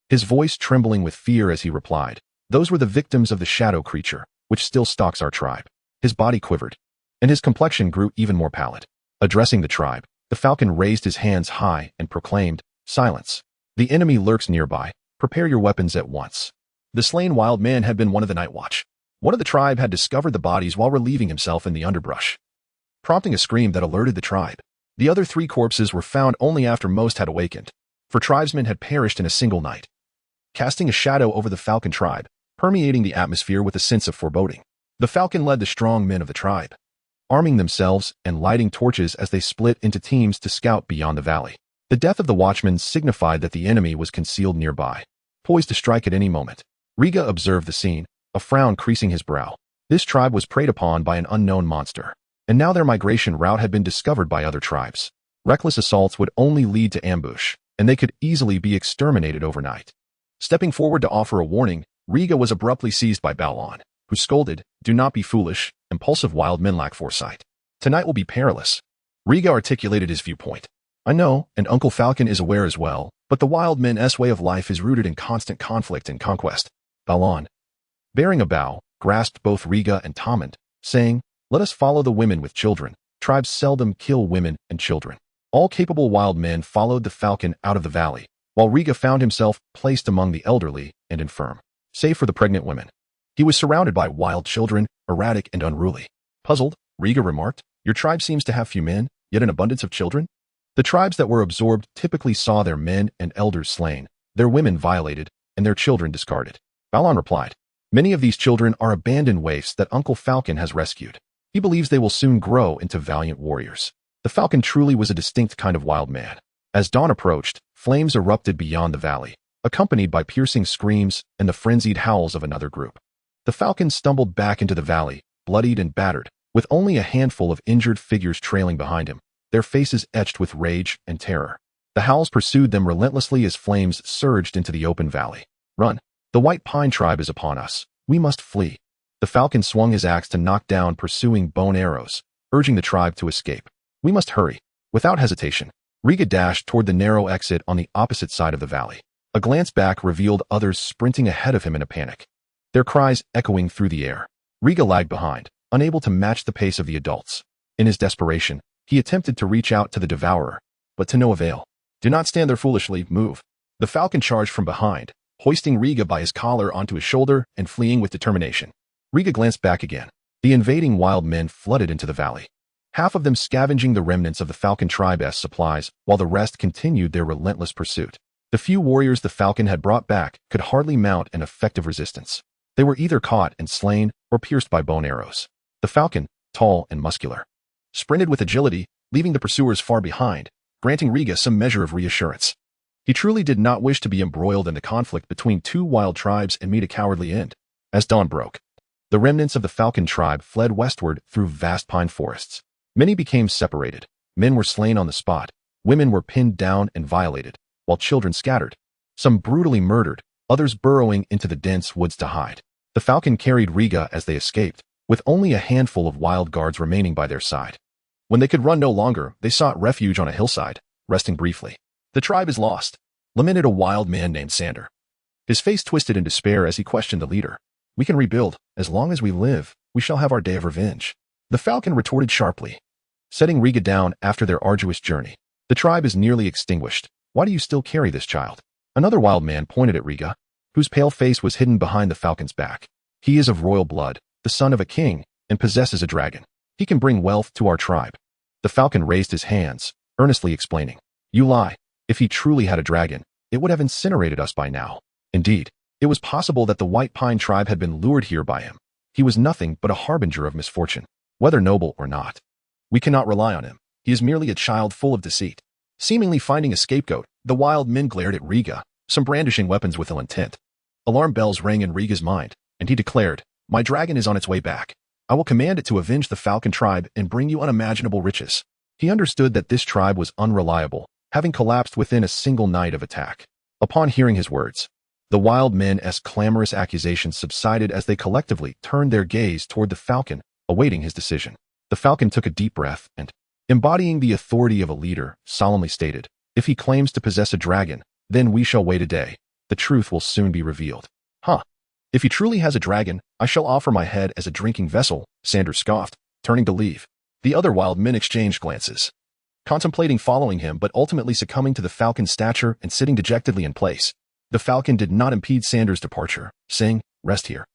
his voice trembling with fear as he replied, "Those were the victims of the shadow creature, which still stalks our tribe." His body quivered, and his complexion grew even more pallid. Addressing the tribe, the falcon raised his hands high and proclaimed, "Silence. The enemy lurks nearby. Prepare your weapons at once." The slain wild man had been one of the night watch. One of the tribe had discovered the bodies while relieving himself in the underbrush, prompting a scream that alerted the tribe. The other 3 corpses were found only after most had awakened, for tribesmen had perished in a single night, casting a shadow over the falcon tribe, permeating the atmosphere with a sense of foreboding. The falcon led the strong men of the tribe, arming themselves and lighting torches as they split into teams to scout beyond the valley. The death of the watchman signified that the enemy was concealed nearby, poised to strike at any moment. Riga observed the scene, a frown creasing his brow. This tribe was preyed upon by an unknown monster, and now their migration route had been discovered by other tribes. Reckless assaults would only lead to ambush, and they could easily be exterminated overnight. Stepping forward to offer a warning, Riga was abruptly seized by Balon, who scolded, "Do not be foolish. Impulsive wild men lack foresight. Tonight will be perilous." Riga articulated his viewpoint. "I know, and Uncle Falcon is aware as well, but the wild men's way of life is rooted in constant conflict and conquest." Balon, bearing a bow, grasped both Riga and Tommen, saying, "Let us follow the women with children. Tribes seldom kill women and children." All capable wild men followed the falcon out of the valley, while Riga found himself placed among the elderly and infirm, save for the pregnant women. He was surrounded by wild children, erratic and unruly. Puzzled, Riga remarked, "Your tribe seems to have few men, yet an abundance of children?" The tribes that were absorbed typically saw their men and elders slain, their women violated, and their children discarded. Balon replied, "Many of these children are abandoned waifs that Uncle Falcon has rescued. He believes they will soon grow into valiant warriors." The falcon truly was a distinct kind of wild man. As dawn approached, flames erupted beyond the valley, accompanied by piercing screams and the frenzied howls of another group. The falcon stumbled back into the valley, bloodied and battered, with only a handful of injured figures trailing behind him, their faces etched with rage and terror. The howls pursued them relentlessly as flames surged into the open valley. "Run! The White Pine tribe is upon us. We must flee." The falcon swung his axe to knock down pursuing bone arrows, urging the tribe to escape. "We must hurry." Without hesitation, Riga dashed toward the narrow exit on the opposite side of the valley. A glance back revealed others sprinting ahead of him in a panic, their cries echoing through the air. Riga lagged behind, unable to match the pace of the adults. In his desperation, he attempted to reach out to the devourer, but to no avail. Do not stand there foolishly, move. The falcon charged from behind, hoisting Riga by his collar onto his shoulder and fleeing with determination. Riga glanced back again. The invading wild men flooded into the valley, half of them scavenging the remnants of the falcon tribe's supplies, while the rest continued their relentless pursuit. The few warriors the falcon had brought back could hardly mount an effective resistance. They were either caught and slain or pierced by bone arrows. The falcon, tall and muscular, sprinted with agility, leaving the pursuers far behind, granting Riga some measure of reassurance. He truly did not wish to be embroiled in the conflict between two wild tribes and meet a cowardly end. As dawn broke, the remnants of the falcon tribe fled westward through vast pine forests. Many became separated. Men were slain on the spot. Women were pinned down and violated, while children scattered. Some brutally murdered, others burrowing into the dense woods to hide. The falcon carried Riga as they escaped, with only a handful of wild guards remaining by their side. When they could run no longer, they sought refuge on a hillside, resting briefly. The tribe is lost, lamented a wild man named Sander. His face twisted in despair as he questioned the leader. We can rebuild. As long as we live, we shall have our day of revenge. The falcon retorted sharply, setting Riga down after their arduous journey. The tribe is nearly extinguished. Why do you still carry this child? Another wild man pointed at Riga, whose pale face was hidden behind the falcon's back. He is of royal blood, the son of a king, and possesses a dragon. He can bring wealth to our tribe. The falcon raised his hands, earnestly explaining. You lie. If he truly had a dragon, it would have incinerated us by now. Indeed, it was possible that the White Pine tribe had been lured here by him. He was nothing but a harbinger of misfortune, whether noble or not. We cannot rely on him. He is merely a child full of deceit. Seemingly finding a scapegoat, the wild men glared at Riga, some brandishing weapons with ill intent. Alarm bells rang in Riga's mind, and he declared, My dragon is on its way back. I will command it to avenge the falcon tribe and bring you unimaginable riches. He understood that this tribe was unreliable, having collapsed within a single night of attack. Upon hearing his words, the wild men's clamorous accusations subsided as they collectively turned their gaze toward the falcon, awaiting his decision. The falcon took a deep breath and, embodying the authority of a leader, solemnly stated, If he claims to possess a dragon, then we shall wait a day. The truth will soon be revealed. Huh. If he truly has a dragon, I shall offer my head as a drinking vessel, Sanders scoffed, turning to leave. The other wild men exchanged glances, contemplating following him but ultimately succumbing to the falcon's stature and sitting dejectedly in place. The falcon did not impede Sanders' departure, saying, Rest here.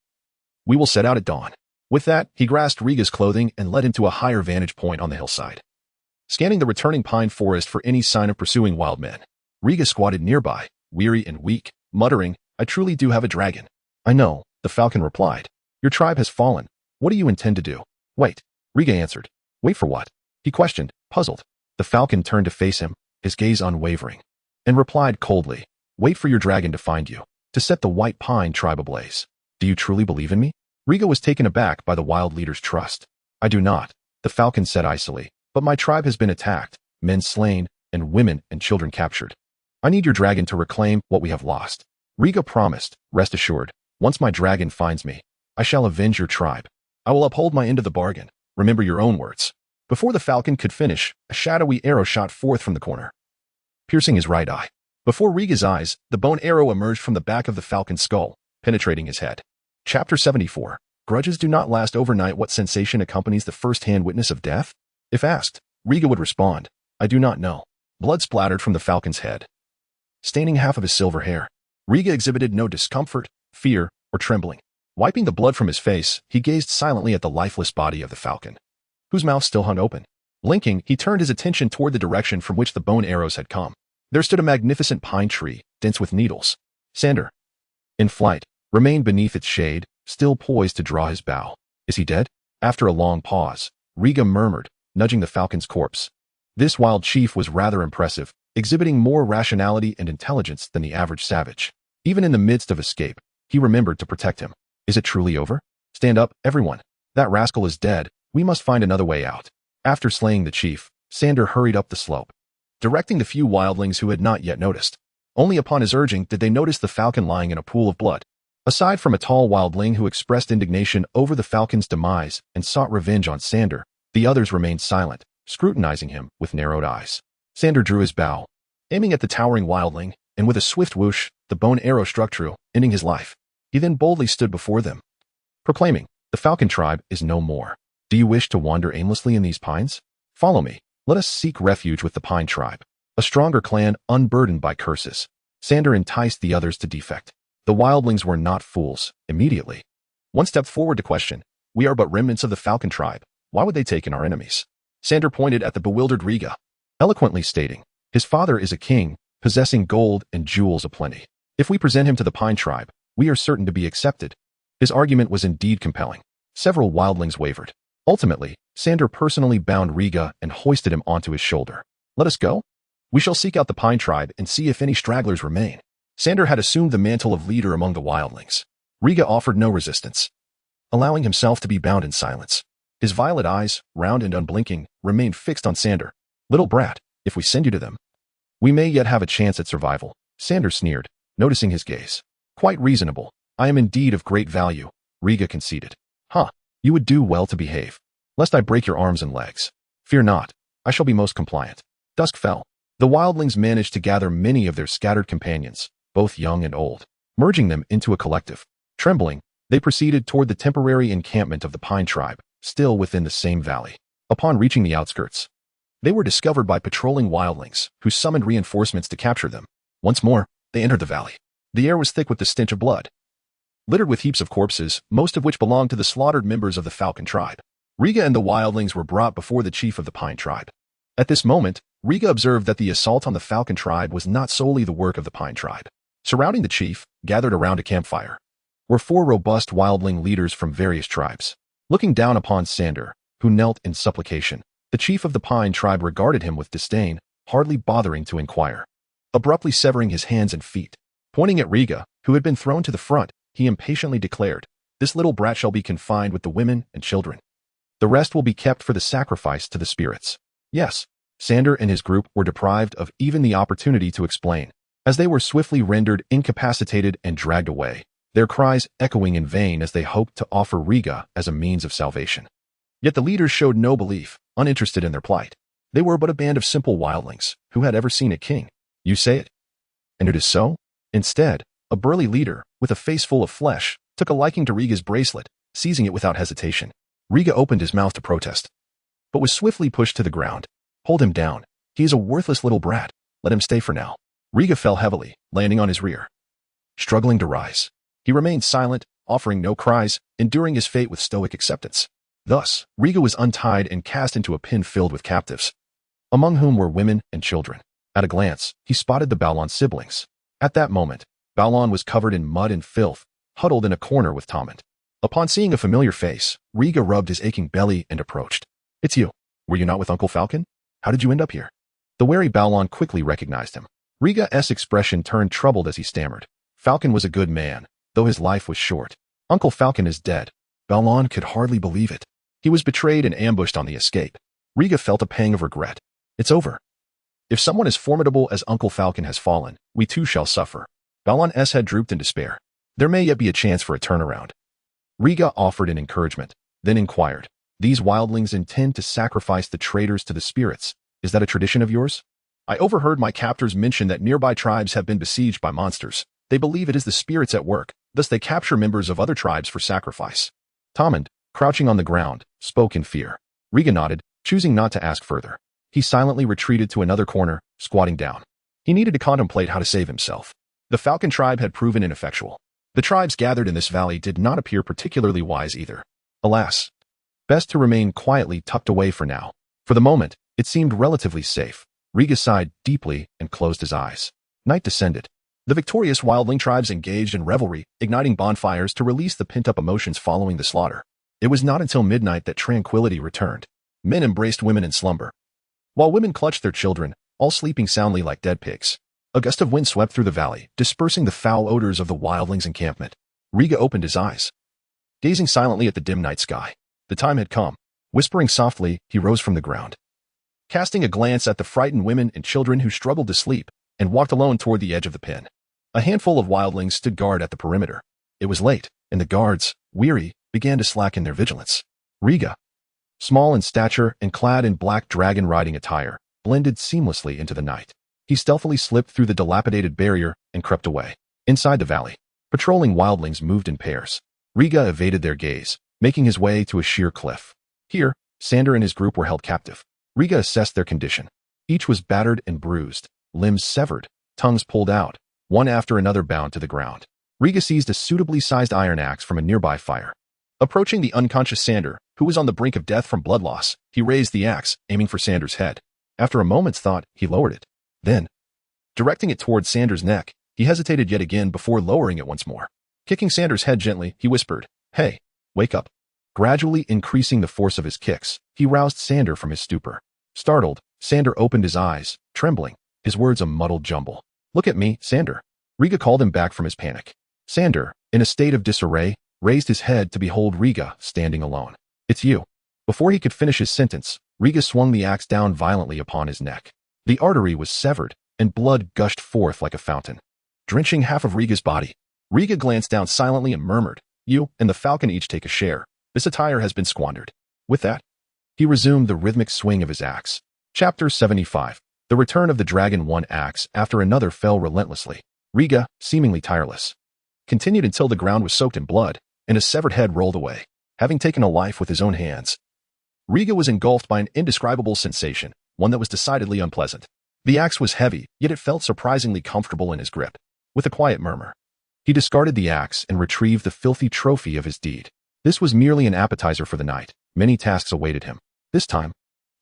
We will set out at dawn. With that, he grasped Riga's clothing and led him to a higher vantage point on the hillside. Scanning the returning pine forest for any sign of pursuing wild men, Riga squatted nearby, weary and weak, muttering, I truly do have a dragon. I know, the falcon replied. Your tribe has fallen. What do you intend to do? Wait, Riga answered. Wait for what? He questioned, puzzled. The falcon turned to face him, his gaze unwavering, and replied coldly, Wait for your dragon to find you, to set the White Pine tribe ablaze. Do you truly believe in me? Riga was taken aback by the wild leader's trust. I do not, the falcon said icily, but my tribe has been attacked, men slain, and women and children captured. I need your dragon to reclaim what we have lost. Riga promised, rest assured, once my dragon finds me, I shall avenge your tribe. I will uphold my end of the bargain. Remember your own words. Before the falcon could finish, a shadowy arrow shot forth from the corner, piercing his right eye. Before Riga's eyes, the bone arrow emerged from the back of the falcon's skull, penetrating his head. Chapter 74. Grudges do not last overnight. What sensation accompanies the first-hand witness of death? If asked, Riga would respond, I do not know. Blood splattered from the falcon's head, staining half of his silver hair. Riga exhibited no discomfort, fear, or trembling. Wiping the blood from his face, he gazed silently at the lifeless body of the falcon, whose mouth still hung open. Blinking, he turned his attention toward the direction from which the bone arrows had come. There stood a magnificent pine tree, dense with needles. Sander, in flight, remained beneath its shade, still poised to draw his bow. Is he dead? After a long pause, Riga murmured, nudging the falcon's corpse. This wild chief was rather impressive, exhibiting more rationality and intelligence than the average savage. Even in the midst of escape, he remembered to protect him. Is it truly over? Stand up, everyone. That rascal is dead. We must find another way out. After slaying the chief, Sander hurried up the slope, directing the few wildlings who had not yet noticed. Only upon his urging did they notice the falcon lying in a pool of blood. Aside from a tall wildling who expressed indignation over the falcon's demise and sought revenge on Sander, the others remained silent, scrutinizing him with narrowed eyes. Sander drew his bow, aiming at the towering wildling, and with a swift whoosh, the bone arrow struck true, ending his life. He then boldly stood before them, proclaiming, "The Falcon tribe is no more. Do you wish to wander aimlessly in these pines? Follow me. Let us seek refuge with the Pine tribe, a stronger clan unburdened by curses." Sander enticed the others to defect. The wildlings were not fools. Immediately, one stepped forward to question, "We are but remnants of the Falcon tribe. Why would they take in our enemies?" Sander pointed at the bewildered Riga, eloquently stating, "His father is a king, possessing gold and jewels aplenty. If we present him to the Pine tribe, we are certain to be accepted." His argument was indeed compelling. Several wildlings wavered. Ultimately, Sander personally bound Riga and hoisted him onto his shoulder. "Let us go. We shall seek out the Pine tribe and see if any stragglers remain." Sander had assumed the mantle of leader among the wildlings. Riga offered no resistance, allowing himself to be bound in silence. His violet eyes, round and unblinking, remained fixed on Sander. "Little brat, if we send you to them, we may yet have a chance at survival." Sander sneered, noticing his gaze. "Quite reasonable. I am indeed of great value," Riga conceded. "Huh, you would do well to behave, lest I break your arms and legs." "Fear not, I shall be most compliant." Dusk fell. The wildlings managed to gather many of their scattered companions, both young and old, merging them into a collective. Trembling, they proceeded toward the temporary encampment of the Pine tribe, still within the same valley. Upon reaching the outskirts, they were discovered by patrolling wildlings, who summoned reinforcements to capture them. Once more, they entered the valley. The air was thick with the stench of blood, littered with heaps of corpses, most of which belonged to the slaughtered members of the Falcon tribe. Riga and the wildlings were brought before the chief of the Pine tribe. At this moment, Riga observed that the assault on the Falcon tribe was not solely the work of the Pine tribe. Surrounding the chief, gathered around a campfire, were 4 robust wildling leaders from various tribes. Looking down upon Sander, who knelt in supplication, the chief of the Pine tribe regarded him with disdain, hardly bothering to inquire. Abruptly severing his hands and feet, pointing at Riga, who had been thrown to the front, he impatiently declared, "This little brat shall be confined with the women and children. The rest will be kept for the sacrifice to the spirits." Yes, Sander and his group were deprived of even the opportunity to explain, as they were swiftly rendered incapacitated and dragged away, their cries echoing in vain as they hoped to offer Riga as a means of salvation. Yet the leaders showed no belief, uninterested in their plight. They were but a band of simple wildlings, who had ever seen a king. You say it, and it is so? Instead, a burly leader, with a face full of flesh, took a liking to Riga's bracelet, seizing it without hesitation. Riga opened his mouth to protest, but was swiftly pushed to the ground. "Hold him down. He is a worthless little brat. Let him stay for now." Riga fell heavily, landing on his rear. Struggling to rise, he remained silent, offering no cries, enduring his fate with stoic acceptance. Thus, Riga was untied and cast into a pen filled with captives, among whom were women and children. At a glance, he spotted the Balon siblings. At that moment, Balon was covered in mud and filth, huddled in a corner with Taming. Upon seeing a familiar face, Riga rubbed his aching belly and approached. "It's you. Were you not with Uncle Falcon? How did you end up here?" The wary Balon quickly recognized him. Riga's expression turned troubled as he stammered. "Falcon was a good man, though his life was short. Uncle Falcon is dead." Balon could hardly believe it. He was betrayed and ambushed on the escape. Riga felt a pang of regret. "It's over. If someone as formidable as Uncle Falcon has fallen, we too shall suffer." Balon's head drooped in despair. "There may yet be a chance for a turnaround." Riga offered an encouragement, then inquired, "These wildlings intend to sacrifice the traitors to the spirits. Is that a tradition of yours?" "I overheard my captors mention that nearby tribes have been besieged by monsters. They believe it is the spirits at work, thus they capture members of other tribes for sacrifice." Taming, crouching on the ground, spoke in fear. Riga nodded, choosing not to ask further. He silently retreated to another corner, squatting down. He needed to contemplate how to save himself. The Falcon tribe had proven ineffectual. The tribes gathered in this valley did not appear particularly wise either. Alas, best to remain quietly tucked away for now. For the moment, it seemed relatively safe. Riga sighed deeply and closed his eyes. Night descended. The victorious wildling tribes engaged in revelry, igniting bonfires to release the pent-up emotions following the slaughter. It was not until midnight that tranquility returned. Men embraced women in slumber, while women clutched their children, all sleeping soundly like dead pigs. A gust of wind swept through the valley, dispersing the foul odors of the wildlings' encampment. Riga opened his eyes, gazing silently at the dim night sky. The time had come. Whispering softly, he rose from the ground, casting a glance at the frightened women and children who struggled to sleep, and walked alone toward the edge of the pen. A handful of wildlings stood guard at the perimeter. It was late, and the guards, weary, began to slacken their vigilance. Riga, small in stature and clad in black dragon-riding attire, blended seamlessly into the night. He stealthily slipped through the dilapidated barrier and crept away. Inside the valley, patrolling wildlings moved in pairs. Riga evaded their gaze, making his way to a sheer cliff. Here, Sander and his group were held captive. Riga assessed their condition. Each was battered and bruised, limbs severed, tongues pulled out, one after another bound to the ground. Riga seized a suitably sized iron axe from a nearby fire. Approaching the unconscious Sander, who was on the brink of death from blood loss, he raised the axe, aiming for Sander's head. After a moment's thought, he lowered it. Then, directing it towards Sander's neck, he hesitated yet again before lowering it once more. Kicking Sander's head gently, he whispered, "Hey, wake up." Gradually increasing the force of his kicks, he roused Sander from his stupor. Startled, Sander opened his eyes, trembling, his words a muddled jumble. "Look at me, Sander." Riga called him back from his panic. Sander, in a state of disarray, raised his head to behold Riga standing alone. "It's you." Before he could finish his sentence, Riga swung the axe down violently upon his neck. The artery was severed, and blood gushed forth like a fountain, drenching half of Riga's body. Riga glanced down silently and murmured, "You and the falcon each take a share. This attire has been squandered." With that, he resumed the rhythmic swing of his axe. Chapter 75. The return of the dragon. One axe after another fell relentlessly. Riga, seemingly tireless, continued until the ground was soaked in blood, and a severed head rolled away. Having taken a life with his own hands, Riga was engulfed by an indescribable sensation, one that was decidedly unpleasant. The axe was heavy, yet it felt surprisingly comfortable in his grip. With a quiet murmur, he discarded the axe and retrieved the filthy trophy of his deed. This was merely an appetizer for the night. Many tasks awaited him. This time,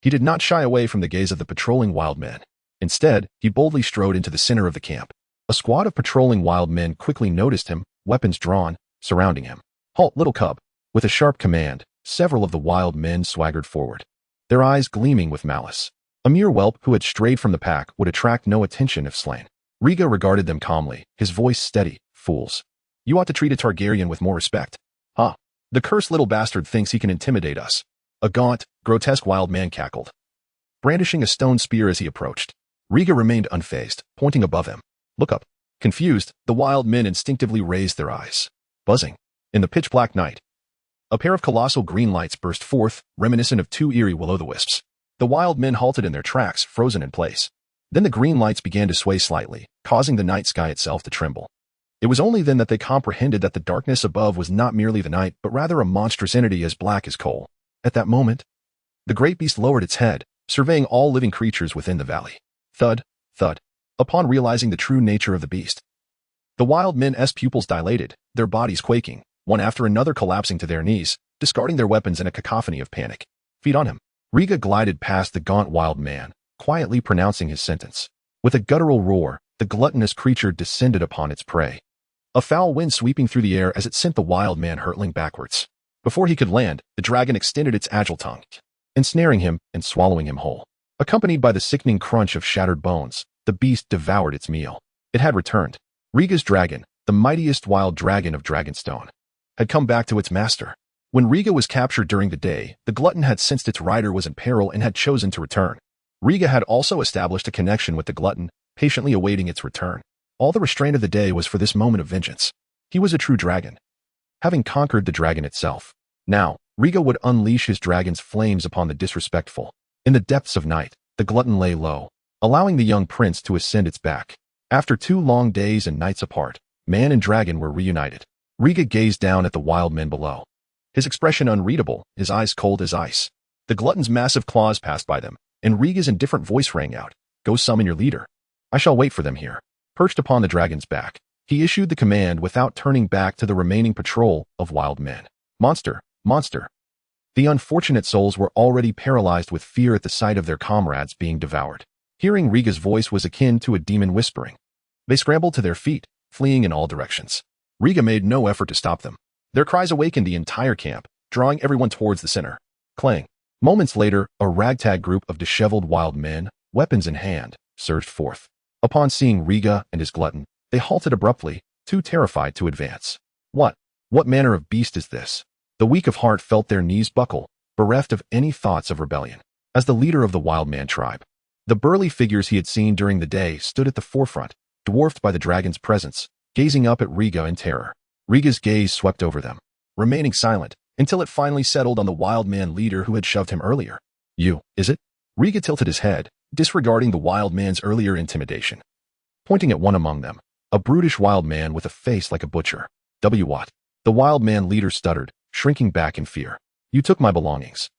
he did not shy away from the gaze of the patrolling wild men. Instead, he boldly strode into the center of the camp. A squad of patrolling wild men quickly noticed him, weapons drawn, surrounding him. "Halt, little cub." With a sharp command, several of the wild men swaggered forward, their eyes gleaming with malice. A mere whelp who had strayed from the pack would attract no attention if slain. Riga regarded them calmly, his voice steady. "Fools. You ought to treat a Targaryen with more respect." "Huh. The cursed little bastard thinks he can intimidate us." A gaunt, grotesque wild man cackled, brandishing a stone spear as he approached. Riga remained unfazed, pointing above him. "Look up." Confused, the wild men instinctively raised their eyes. Buzzing. In the pitch-black night, a pair of colossal green lights burst forth, reminiscent of two eerie will-o'-the-wisps. The wild men halted in their tracks, frozen in place. Then the green lights began to sway slightly, causing the night sky itself to tremble. It was only then that they comprehended that the darkness above was not merely the night, but rather a monstrous entity as black as coal. At that moment, the great beast lowered its head, surveying all living creatures within the valley. Thud, thud. Upon realizing the true nature of the beast, the wild men's pupils dilated, their bodies quaking, one after another collapsing to their knees, discarding their weapons in a cacophony of panic. "Feed on him." Riga glided past the gaunt wild man, quietly pronouncing his sentence. With a guttural roar, the gluttonous creature descended upon its prey. A foul wind sweeping through the air as it sent the wild man hurtling backwards. Before he could land, the dragon extended its agile tongue, ensnaring him and swallowing him whole. Accompanied by the sickening crunch of shattered bones, the beast devoured its meal. It had returned. Riga's dragon, the mightiest wild dragon of Dragonstone, had come back to its master. When Riga was captured during the day, the glutton had sensed its rider was in peril and had chosen to return. Riga had also established a connection with the glutton, patiently awaiting its return. All the restraint of the day was for this moment of vengeance. He was a true dragon, having conquered the dragon itself. Now, Riga would unleash his dragon's flames upon the disrespectful. In the depths of night, the glutton lay low, allowing the young prince to ascend its back. After 2 long days and nights apart, man and dragon were reunited. Riga gazed down at the wild men below, his expression unreadable, his eyes cold as ice. The glutton's massive claws passed by them, and Riga's indifferent voice rang out, "Go summon your leader. I shall wait for them here." Perched upon the dragon's back, he issued the command without turning back to the remaining patrol of wild men. "Monster, monster." The unfortunate souls were already paralyzed with fear at the sight of their comrades being devoured. Hearing Riga's voice was akin to a demon whispering. They scrambled to their feet, fleeing in all directions. Riga made no effort to stop them. Their cries awakened the entire camp, drawing everyone towards the center. Clang. Moments later, a ragtag group of disheveled wild men, weapons in hand, surged forth. Upon seeing Riga and his glutton, they halted abruptly, too terrified to advance. What manner of beast is this? The weak of heart felt their knees buckle, bereft of any thoughts of rebellion. As the leader of the wild man tribe, the burly figures he had seen during the day stood at the forefront, dwarfed by the dragon's presence, gazing up at Riga in terror. Riga's gaze swept over them, remaining silent, until it finally settled on the wild man leader who had shoved him earlier. "You, is it?" Riga tilted his head, disregarding the wild man's earlier intimidation. Pointing at one among them, a brutish wild man with a face like a butcher. What? The wild man leader stuttered, shrinking back in fear. You took my belongings.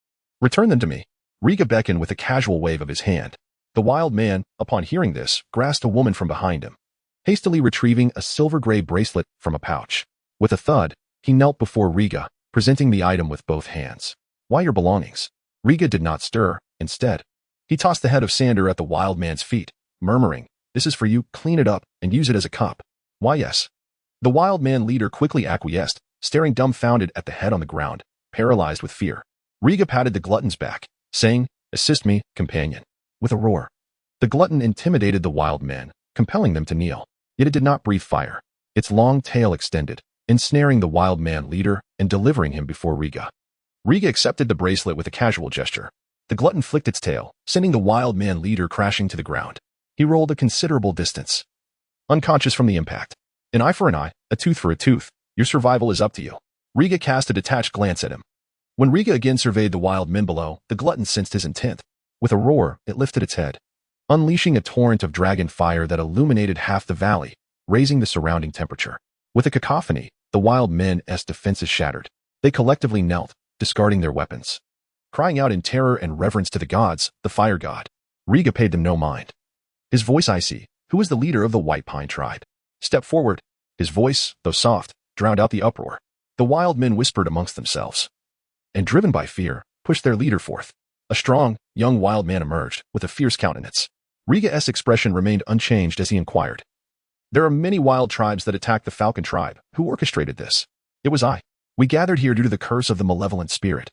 Return them to me. Riga beckoned with a casual wave of his hand. The wild man, upon hearing this, grasped a woman from behind him, hastily retrieving a silver-gray bracelet from a pouch. With a thud, he knelt before Riga, presenting the item with both hands. Why your belongings? Riga did not stir. Instead, he tossed the head of Sander at the wild man's feet, murmuring, "This is for you, clean it up, and use it as a cup." Why yes. The wild man leader quickly acquiesced, staring dumbfounded at the head on the ground, paralyzed with fear. Riga patted the glutton's back, saying, "Assist me, companion." With a roar, the glutton intimidated the wild men, compelling them to kneel. Yet it did not breathe fire. Its long tail extended, ensnaring the wild man leader and delivering him before Riga. Riga accepted the bracelet with a casual gesture. The glutton flicked its tail, sending the wild man leader crashing to the ground. He rolled a considerable distance, unconscious from the impact. An eye for an eye, a tooth for a tooth. Your survival is up to you. Riga cast a detached glance at him. When Riga again surveyed the wild men below, the glutton sensed his intent. With a roar, it lifted its head, unleashing a torrent of dragon fire that illuminated half the valley, raising the surrounding temperature. With a cacophony, the wild men's defenses shattered. They collectively knelt, discarding their weapons, crying out in terror and reverence to the gods, the fire god. Riga paid them no mind. His voice icy, who was the leader of the White Pine tribe, stepped forward. His voice, though soft, drowned out the uproar. The wild men whispered amongst themselves, and driven by fear, pushed their leader forth. A strong, young wild man emerged, with a fierce countenance. Riga's expression remained unchanged as he inquired, "There are many wild tribes that attacked the Falcon tribe. Who orchestrated this?" "It was I. We gathered here due to the curse of the malevolent spirit."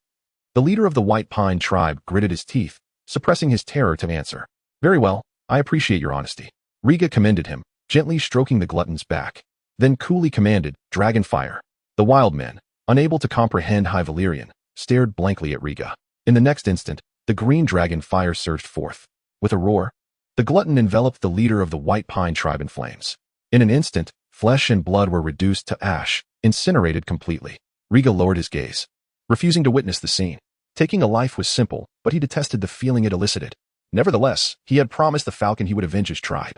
The leader of the White Pine tribe gritted his teeth, suppressing his terror to answer. "Very well, I appreciate your honesty." Riga commended him, gently stroking the glutton's back, then coolly commanded, "Dragon fire." The wild men, unable to comprehend High Valyrian, stared blankly at Riga. In the next instant, the green dragon fire surged forth. With a roar, the glutton enveloped the leader of the White Pine tribe in flames. In an instant, flesh and blood were reduced to ash, incinerated completely. Riga lowered his gaze, refusing to witness the scene. Taking a life was simple, but he detested the feeling it elicited. Nevertheless, he had promised the Falcon he would avenge his tribe.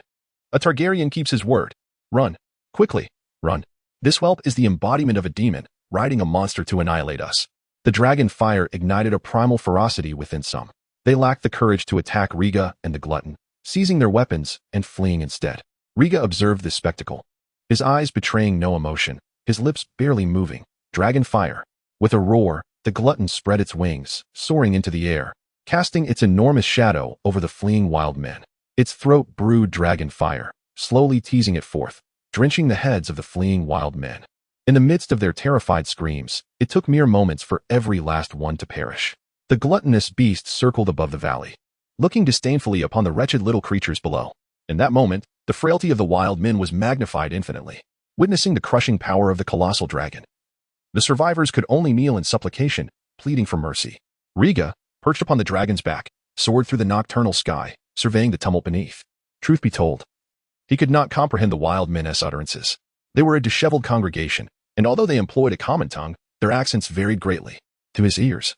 A Targaryen keeps his word. Run. Quickly. Run. This whelp is the embodiment of a demon, riding a monster to annihilate us. The dragon fire ignited a primal ferocity within some. They lacked the courage to attack Riga and the glutton, seizing their weapons and fleeing instead. Riga observed this spectacle, his eyes betraying no emotion, his lips barely moving. Dragon fire. With a roar, the glutton spread its wings, soaring into the air, casting its enormous shadow over the fleeing wild men. Its throat brewed dragon fire, slowly teasing it forth, drenching the heads of the fleeing wild men. In the midst of their terrified screams, it took mere moments for every last one to perish. The gluttonous beast circled above the valley, looking disdainfully upon the wretched little creatures below. In that moment, the frailty of the wild men was magnified infinitely. Witnessing the crushing power of the colossal dragon, the survivors could only kneel in supplication, pleading for mercy. Riga, perched upon the dragon's back, soared through the nocturnal sky, surveying the tumult beneath. Truth be told, he could not comprehend the wild men's utterances. They were a disheveled congregation, and although they employed a common tongue, their accents varied greatly. To his ears,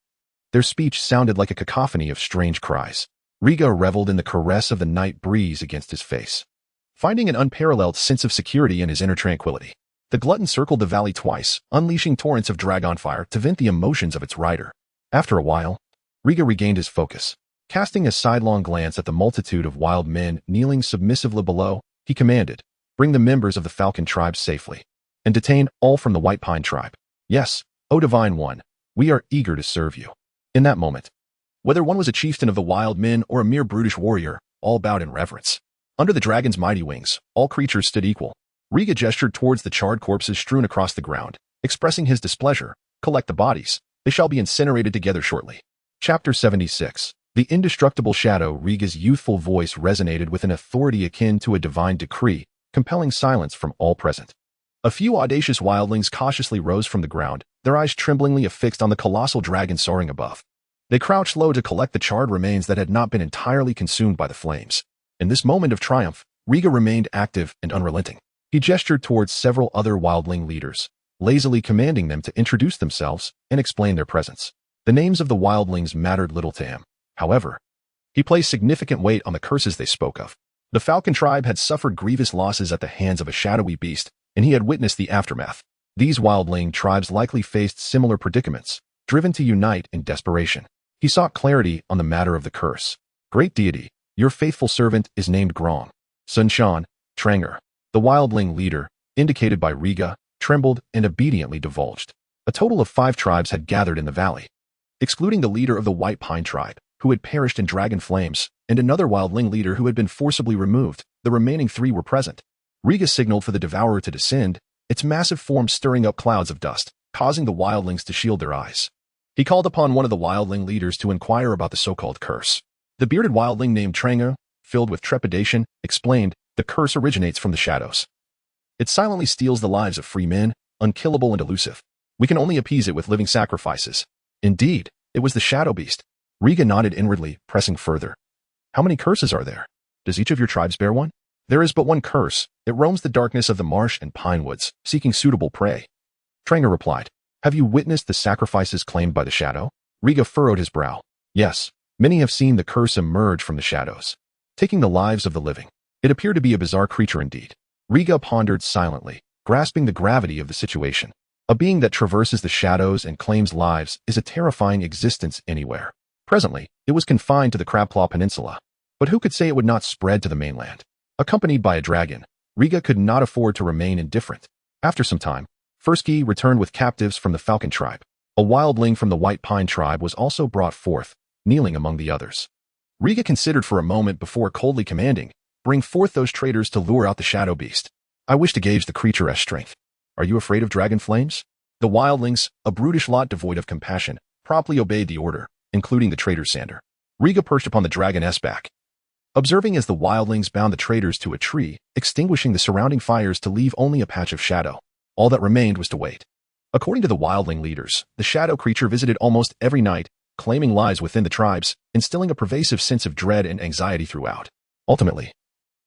their speech sounded like a cacophony of strange cries. Riga reveled in the caress of the night breeze against his face, finding an unparalleled sense of security in his inner tranquility. The glutton circled the valley twice, unleashing torrents of dragon fire to vent the emotions of its rider. After a while, Riga regained his focus. Casting a sidelong glance at the multitude of wild men kneeling submissively below, he commanded, "Bring the members of the Falcon tribe safely, and detain all from the White Pine tribe. Yes, O Divine One, we are eager to serve you." In that moment, whether one was a chieftain of the wild men or a mere brutish warrior, all bowed in reverence. Under the dragon's mighty wings, all creatures stood equal. Riga gestured towards the charred corpses strewn across the ground, expressing his displeasure. "Collect the bodies. They shall be incinerated together shortly." Chapter 76. The indestructible shadow. Riga's youthful voice resonated with an authority akin to a divine decree, compelling silence from all present. A few audacious wildlings cautiously rose from the ground, their eyes tremblingly affixed on the colossal dragon soaring above. They crouched low to collect the charred remains that had not been entirely consumed by the flames. In this moment of triumph, Riga remained active and unrelenting. He gestured towards several other wildling leaders, lazily commanding them to introduce themselves and explain their presence. The names of the wildlings mattered little to him. However, He placed significant weight on the curses they spoke of. The Falcon tribe had suffered grievous losses at the hands of a shadowy beast, and he had witnessed the aftermath. These wildling tribes likely faced similar predicaments, driven to unite in desperation. He sought clarity on the matter of the curse. Great deity, your faithful servant is named Grong. Sun Shan, Tranger. The wildling leader, indicated by Riga, trembled and obediently divulged. A total of 5 tribes had gathered in the valley. Excluding the leader of the White Pine tribe, who had perished in dragon flames, and another wildling leader who had been forcibly removed, the remaining 3 were present. Riga signaled for the devourer to descend, its massive form stirring up clouds of dust, causing the wildlings to shield their eyes. He called upon one of the wildling leaders to inquire about the so-called curse. The bearded wildling named Tranger, filled with trepidation, explained, the curse originates from the shadows. It silently steals the lives of free men, unkillable and elusive. We can only appease it with living sacrifices. Indeed, it was the shadow beast. Riga nodded inwardly, pressing further. How many curses are there? Does each of your tribes bear one? There is but one curse. It roams the darkness of the marsh and pine woods, seeking suitable prey. Tranger replied. Have you witnessed the sacrifices claimed by the shadow? Riga furrowed his brow. Yes, many have seen the curse emerge from the shadows, taking the lives of the living. It appeared to be a bizarre creature indeed. Riga pondered silently, grasping the gravity of the situation. A being that traverses the shadows and claims lives is a terrifying existence anywhere. Presently, it was confined to the Crabclaw Peninsula. But who could say it would not spread to the mainland? Accompanied by a dragon, Riga could not afford to remain indifferent. After some time, Fursky returned with captives from the Falcon tribe. A wildling from the White Pine tribe was also brought forth, kneeling among the others. Riga considered for a moment before coldly commanding, bring forth those traitors to lure out the shadow beast. I wish to gauge the creature's strength. Are you afraid of dragon flames? The wildlings, a brutish lot devoid of compassion, promptly obeyed the order, including the traitor Sander. Riga perched upon the dragon's back, observing as the wildlings bound the traitors to a tree, extinguishing the surrounding fires to leave only a patch of shadow. All that remained was to wait. According to the wildling leaders, the shadow creature visited almost every night, claiming lives within the tribes, instilling a pervasive sense of dread and anxiety throughout. Ultimately,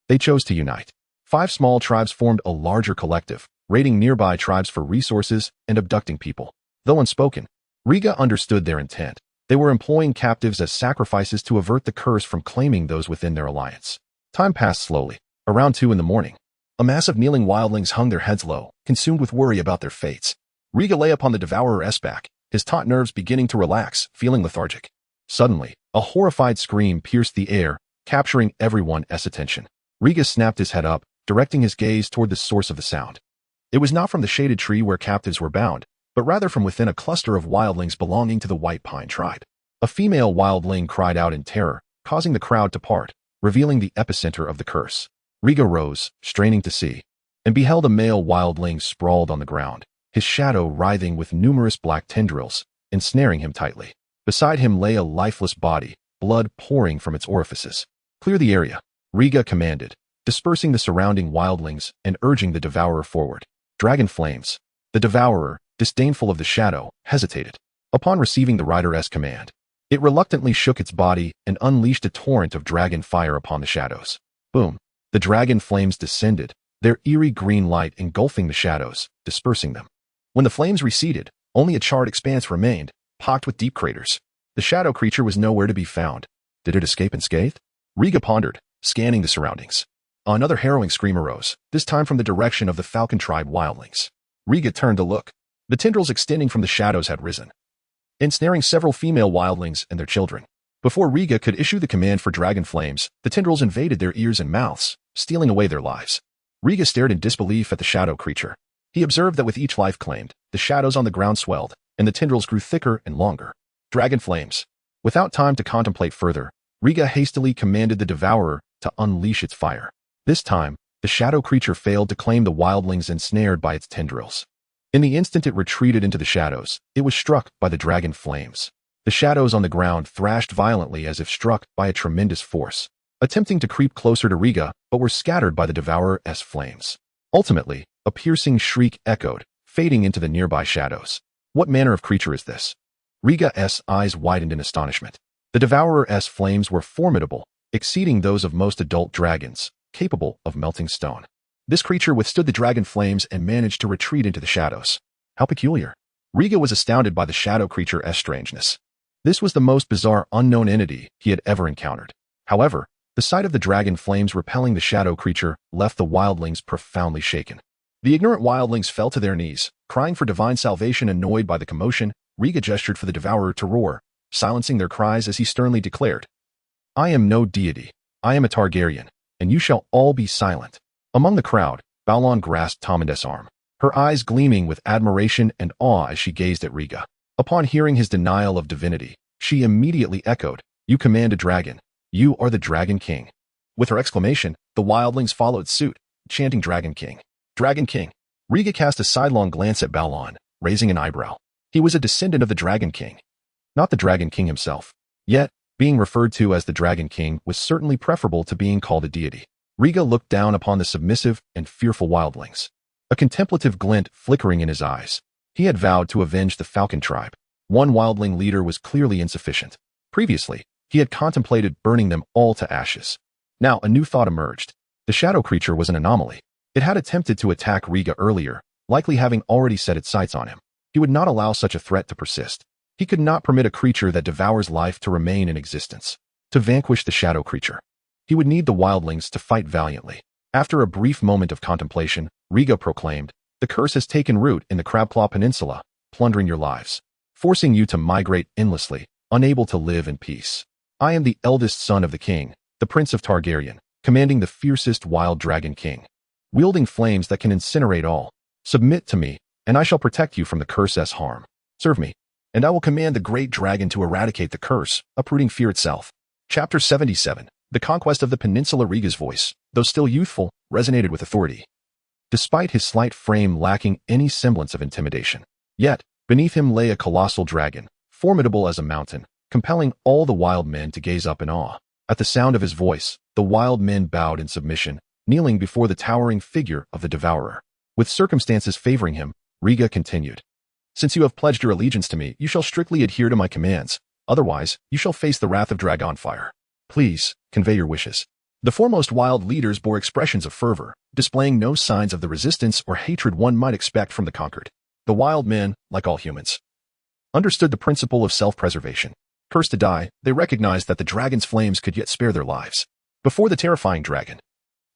they chose to unite. 5 small tribes formed a larger collective, raiding nearby tribes for resources and abducting people. Though unspoken, Riga understood their intent. They were employing captives as sacrifices to avert the curse from claiming those within their alliance. Time passed slowly. Around 2 in the morning, a mass of kneeling wildlings hung their heads low, consumed with worry about their fates. Riga lay upon the devourer's back, his taut nerves beginning to relax, feeling lethargic. Suddenly, a horrified scream pierced the air, capturing everyone's attention. Riga snapped his head up, directing his gaze toward the source of the sound. It was not from the shaded tree where captives were bound, but rather from within a cluster of wildlings belonging to the White Pine tribe. A female wildling cried out in terror, causing the crowd to part, revealing the epicenter of the curse. Riga rose, straining to see, and beheld a male wildling sprawled on the ground, his shadow writhing with numerous black tendrils, ensnaring him tightly. Beside him lay a lifeless body, blood pouring from its orifices. Clear the area, Riga commanded, dispersing the surrounding wildlings and urging the devourer forward. Dragon flames. The devourer, disdainful of the shadow, hesitated. Upon receiving the rider's command, it reluctantly shook its body and unleashed a torrent of dragon fire upon the shadows. Boom. The dragon flames descended, their eerie green light engulfing the shadows, dispersing them. When the flames receded, only a charred expanse remained, pocked with deep craters. The shadow creature was nowhere to be found. Did it escape unscathed? Riga pondered, scanning the surroundings. Another harrowing scream arose, this time from the direction of the Falcon tribe wildlings. Riga turned to look. The tendrils extending from the shadows had risen, ensnaring several female wildlings and their children. Before Riga could issue the command for dragon flames, the tendrils invaded their ears and mouths, stealing away their lives. Riga stared in disbelief at the shadow creature. He observed that with each life claimed, the shadows on the ground swelled, and the tendrils grew thicker and longer. Dragon flames. Without time to contemplate further, Riga hastily commanded the devourer to unleash its fire. This time, the shadow creature failed to claim the wildlings ensnared by its tendrils. In the instant it retreated into the shadows, it was struck by the dragon flames. The shadows on the ground thrashed violently as if struck by a tremendous force, attempting to creep closer to Riga, but were scattered by the devourer's flames. Ultimately, a piercing shriek echoed, fading into the nearby shadows. What manner of creature is this? Riga's eyes widened in astonishment. The devourer's flames were formidable, exceeding those of most adult dragons, capable of melting stone. This creature withstood the dragon flames and managed to retreat into the shadows. How peculiar. Riga was astounded by the shadow creature's strangeness. This was the most bizarre unknown entity he had ever encountered. However, the sight of the dragon flames repelling the shadow creature left the wildlings profoundly shaken. The ignorant wildlings fell to their knees, crying for divine salvation. Annoyed by the commotion, Riga gestured for the devourer to roar, silencing their cries as he sternly declared, "I am no deity. I am a Targaryen, and you shall all be silent." Among the crowd, Balon grasped Taming's arm, her eyes gleaming with admiration and awe as she gazed at Riga. Upon hearing his denial of divinity, she immediately echoed, "You command a dragon. You are the Dragon King." With her exclamation, the wildlings followed suit, chanting Dragon King. Dragon King. Riga cast a sidelong glance at Balon, raising an eyebrow. He was a descendant of the Dragon King, not the Dragon King himself. Yet, being referred to as the Dragon King was certainly preferable to being called a deity. Riga looked down upon the submissive and fearful wildlings, a contemplative glint flickering in his eyes. He had vowed to avenge the Falcon tribe. One wildling leader was clearly insufficient. Previously, he had contemplated burning them all to ashes. Now, a new thought emerged. The shadow creature was an anomaly. It had attempted to attack Riga earlier, likely having already set its sights on him. He would not allow such a threat to persist. He could not permit a creature that devours life to remain in existence. To vanquish the shadow creature, he would need the wildlings to fight valiantly. After a brief moment of contemplation, Riga proclaimed, "The curse has taken root in the Crabclaw Peninsula, plundering your lives, forcing you to migrate endlessly, unable to live in peace. I am the eldest son of the king, the Prince of Targaryen, commanding the fiercest wild dragon king, wielding flames that can incinerate all. Submit to me, and I shall protect you from the curse's harm. Serve me, and I will command the great dragon to eradicate the curse, uprooting fear itself." Chapter 77. The Conquest of the Peninsula. Riga's voice, though still youthful, resonated with authority, despite his slight frame lacking any semblance of intimidation. Yet, beneath him lay a colossal dragon, formidable as a mountain, compelling all the wild men to gaze up in awe. At the sound of his voice, the wild men bowed in submission, kneeling before the towering figure of the devourer. With circumstances favoring him, Riga continued, "Since you have pledged your allegiance to me, you shall strictly adhere to my commands. Otherwise, you shall face the wrath of Dragonfire. Please, convey your wishes." The foremost wild leaders bore expressions of fervor, displaying no signs of the resistance or hatred one might expect from the conquered. The wild men, like all humans, understood the principle of self-preservation. Cursed to die, they recognized that the dragon's flames could yet spare their lives. Before the terrifying dragon,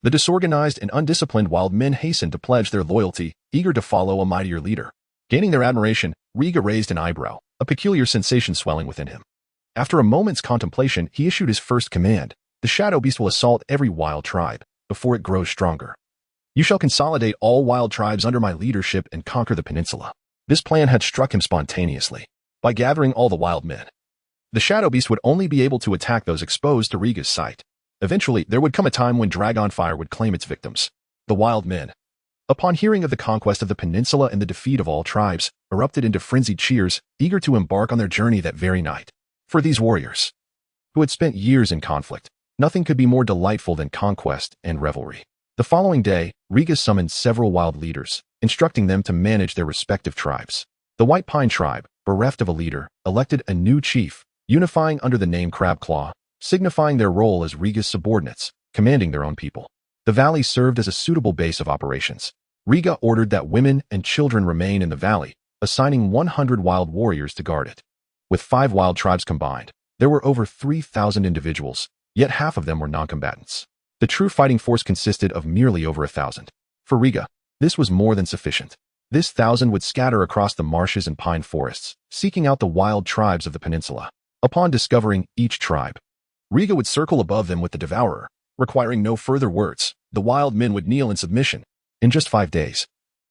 the disorganized and undisciplined wild men hastened to pledge their loyalty, eager to follow a mightier leader. Gaining their admiration, Riga raised an eyebrow, a peculiar sensation swelling within him. After a moment's contemplation, he issued his first command. "The shadow beast will assault every wild tribe before it grows stronger. You shall consolidate all wild tribes under my leadership and conquer the peninsula." This plan had struck him spontaneously. By gathering all the wild men, the shadow beast would only be able to attack those exposed to Riga's sight. Eventually, there would come a time when Dragonfire would claim its victims, the wild men. Upon hearing of the conquest of the peninsula and the defeat of all tribes, erupted into frenzied cheers, eager to embark on their journey that very night. For these warriors, who had spent years in conflict, nothing could be more delightful than conquest and revelry. The following day, Riga summoned several wild leaders, instructing them to manage their respective tribes. The White Pine tribe, bereft of a leader, elected a new chief, unifying under the name Crabclaw, signifying their role as Riga's subordinates, commanding their own people. The valley served as a suitable base of operations. Riga ordered that women and children remain in the valley, assigning 100 wild warriors to guard it. With 5 wild tribes combined, there were over 3,000 individuals, yet half of them were non-combatants. The true fighting force consisted of merely over 1,000. For Riga, this was more than sufficient. This 1,000 would scatter across the marshes and pine forests, seeking out the wild tribes of the peninsula. Upon discovering each tribe, Riga would circle above them with the devourer, requiring no further words. The wild men would kneel in submission. In just 5 days,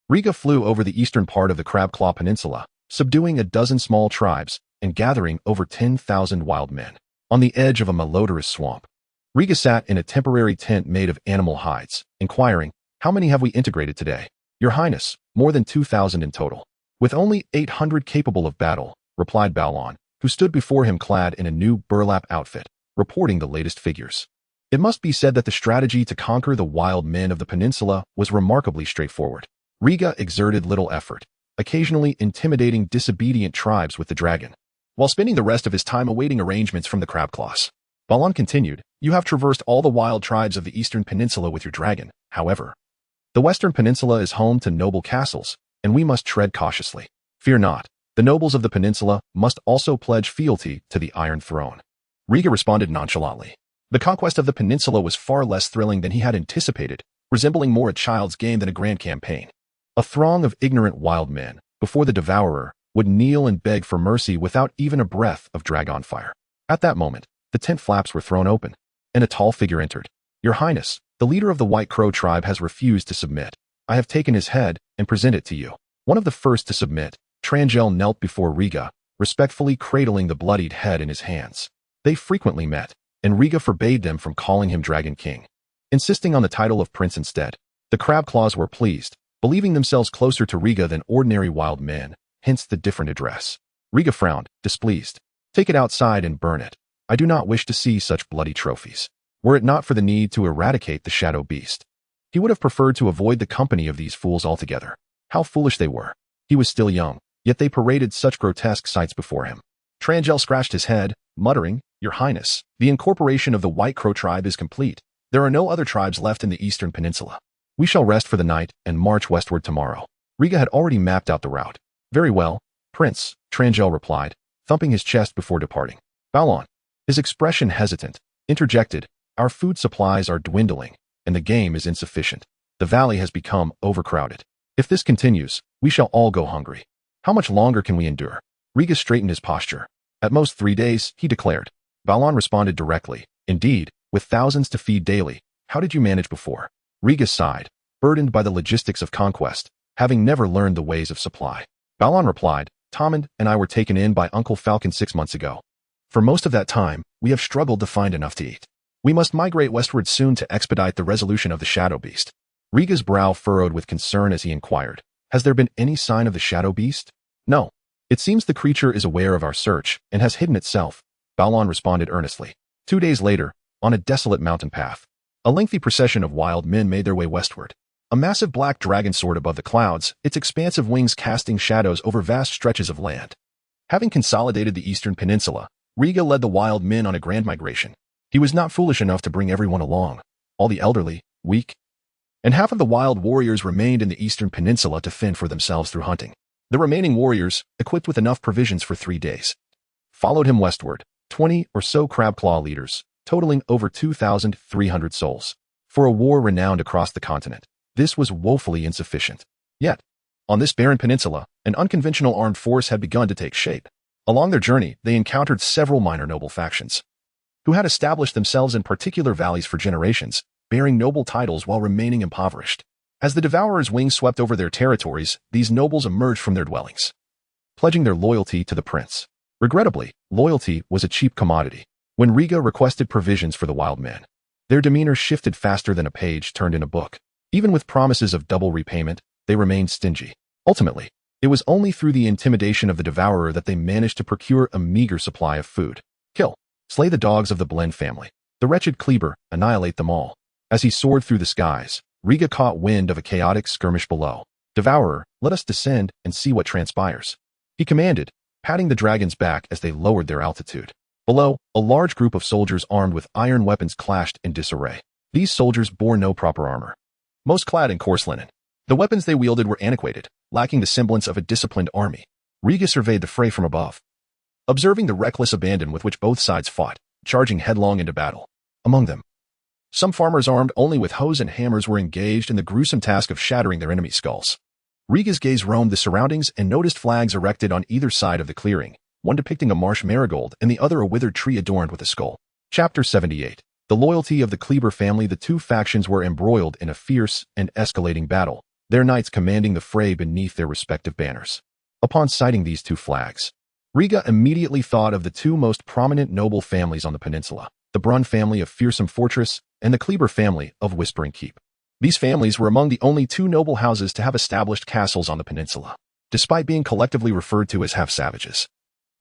Riga flew over the eastern part of the Crabclaw Peninsula, subduing a dozen small tribes and gathering over 10,000 wild men. On the edge of a malodorous swamp, Riga sat in a temporary tent made of animal hides, inquiring, "How many have we integrated today?" "Your Highness, more than 2,000 in total." "With only 800 capable of battle," replied Balon, who stood before him clad in a new burlap outfit, reporting the latest figures. It must be said that the strategy to conquer the wild men of the peninsula was remarkably straightforward. Riga exerted little effort, occasionally intimidating disobedient tribes with the dragon, while spending the rest of his time awaiting arrangements from the Crabclaws. Balon continued, "You have traversed all the wild tribes of the eastern peninsula with your dragon. However, the western peninsula is home to noble castles, and we must tread cautiously. Fear not, the nobles of the peninsula must also pledge fealty to the Iron Throne." Riga responded nonchalantly, The conquest of the peninsula was far less thrilling than he had anticipated, resembling more a child's game than a grand campaign. A throng of ignorant wild men, before the devourer, would kneel and beg for mercy without even a breath of dragon fire. At that moment, the tent flaps were thrown open, and a tall figure entered. "Your Highness, the leader of the White Crow tribe has refused to submit. I have taken his head and present it to you." One of the first to submit, Trangel knelt before Riga, respectfully cradling the bloodied head in his hands. They frequently met, and Riga forbade them from calling him Dragon King, insisting on the title of Prince instead. The Crab Claws were pleased, believing themselves closer to Riga than ordinary wild men, hence the different address. Riga frowned, displeased. "Take it outside and burn it. I do not wish to see such bloody trophies." Were it not for the need to eradicate the shadow beast, he would have preferred to avoid the company of these fools altogether. How foolish they were. He was still young, yet they paraded such grotesque sights before him. Trangel scratched his head, muttering, "Your Highness, the incorporation of the White Crow tribe is complete. There are no other tribes left in the eastern peninsula. We shall rest for the night and march westward tomorrow." Riga had already mapped out the route. "Very well, Prince," Trangel replied, thumping his chest before departing. Balon, his expression hesitant, interjected, "Our food supplies are dwindling, and the game is insufficient. The valley has become overcrowded. If this continues, we shall all go hungry. How much longer can we endure?" Riga straightened his posture. "At most 3 days," he declared. Balon responded directly, "Indeed, with thousands to feed daily, how did you manage before?" Riga sighed, burdened by the logistics of conquest, having never learned the ways of supply. Balon replied, "Taming and I were taken in by Uncle Falcon 6 months ago. For most of that time, we have struggled to find enough to eat. We must migrate westward soon to expedite the resolution of the shadow beast." Riga's brow furrowed with concern as he inquired, "Has there been any sign of the shadow beast?" "No. It seems the creature is aware of our search and has hidden itself," Balon responded earnestly. 2 days later, on a desolate mountain path, a lengthy procession of wild men made their way westward. A massive black dragon soared above the clouds, its expansive wings casting shadows over vast stretches of land. Having consolidated the eastern peninsula, Riga led the wild men on a grand migration. He was not foolish enough to bring everyone along, all the elderly, weak, and half of the wild warriors remained in the eastern peninsula to fend for themselves through hunting. The remaining warriors, equipped with enough provisions for 3 days, followed him westward, 20 or so crab claw leaders, totaling over 2,300 souls. For a war renowned across the continent, this was woefully insufficient. Yet, on this barren peninsula, an unconventional armed force had begun to take shape. Along their journey, they encountered several minor noble factions, who had established themselves in particular valleys for generations, bearing noble titles while remaining impoverished. As the Devourer's wings swept over their territories, these nobles emerged from their dwellings, pledging their loyalty to the prince. Regrettably, loyalty was a cheap commodity. When Riga requested provisions for the wild men, their demeanor shifted faster than a page turned in a book. Even with promises of double repayment, they remained stingy. Ultimately, it was only through the intimidation of the Devourer that they managed to procure a meager supply of food. "Kill, slay the dogs of the Blend family. The wretched Kleber, annihilate them all." As he soared through the skies, Riga caught wind of a chaotic skirmish below. "Devourer, let us descend and see what transpires," he commanded, patting the dragon's back as they lowered their altitude. Below, a large group of soldiers armed with iron weapons clashed in disarray. These soldiers bore no proper armor, most clad in coarse linen. The weapons they wielded were antiquated, lacking the semblance of a disciplined army. Riga surveyed the fray from above, observing the reckless abandon with which both sides fought, charging headlong into battle. Among them, some farmers armed only with hoes and hammers were engaged in the gruesome task of shattering their enemies' skulls. Riga's gaze roamed the surroundings and noticed flags erected on either side of the clearing, one depicting a marsh marigold and the other a withered tree adorned with a skull. Chapter 78. The loyalty of the Kleber family. The two factions were embroiled in a fierce and escalating battle, their knights commanding the fray beneath their respective banners. Upon sighting these two flags, Riga immediately thought of the two most prominent noble families on the peninsula, the Brun family of Fearsome Fortress and the Kleber family of Whispering Keep. These families were among the only two noble houses to have established castles on the peninsula. Despite being collectively referred to as half-savages,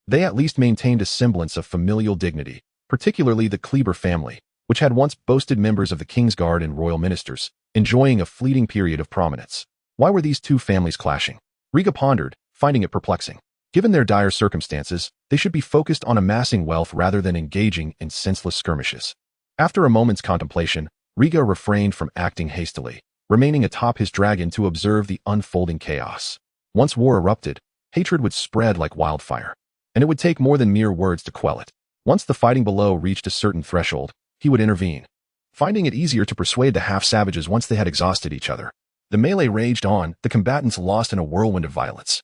they at least maintained a semblance of familial dignity, particularly the Kleber family, which had once boasted members of the King's Guard and royal ministers, enjoying a fleeting period of prominence. Why were these two families clashing? Riga pondered, finding it perplexing. Given their dire circumstances, they should be focused on amassing wealth rather than engaging in senseless skirmishes. After a moment's contemplation, Riga refrained from acting hastily, remaining atop his dragon to observe the unfolding chaos. Once war erupted, hatred would spread like wildfire, and it would take more than mere words to quell it. Once the fighting below reached a certain threshold, he would intervene, finding it easier to persuade the half-savages once they had exhausted each other. The melee raged on, the combatants lost in a whirlwind of violence,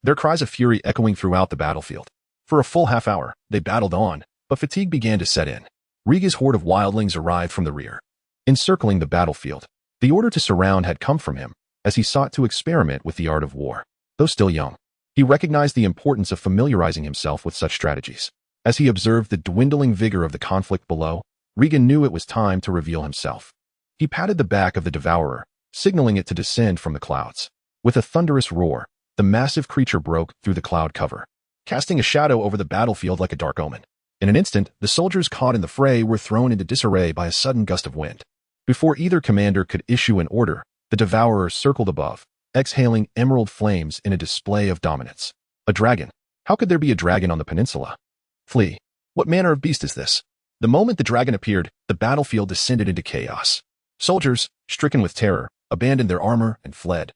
their cries of fury echoing throughout the battlefield. For a full half hour, they battled on, but fatigue began to set in. Riga's horde of wildlings arrived from the rear, encircling the battlefield. The order to surround had come from him, as he sought to experiment with the art of war. Though still young, he recognized the importance of familiarizing himself with such strategies. As he observed the dwindling vigor of the conflict below, Regan knew it was time to reveal himself. He patted the back of the devourer, signaling it to descend from the clouds. With a thunderous roar, the massive creature broke through the cloud cover, casting a shadow over the battlefield like a dark omen. In an instant, the soldiers caught in the fray were thrown into disarray by a sudden gust of wind. Before either commander could issue an order, the devourer circled above, exhaling emerald flames in a display of dominance. A dragon. How could there be a dragon on the peninsula? Flee. What manner of beast is this? The moment the dragon appeared, the battlefield descended into chaos. Soldiers, stricken with terror, abandoned their armor and fled,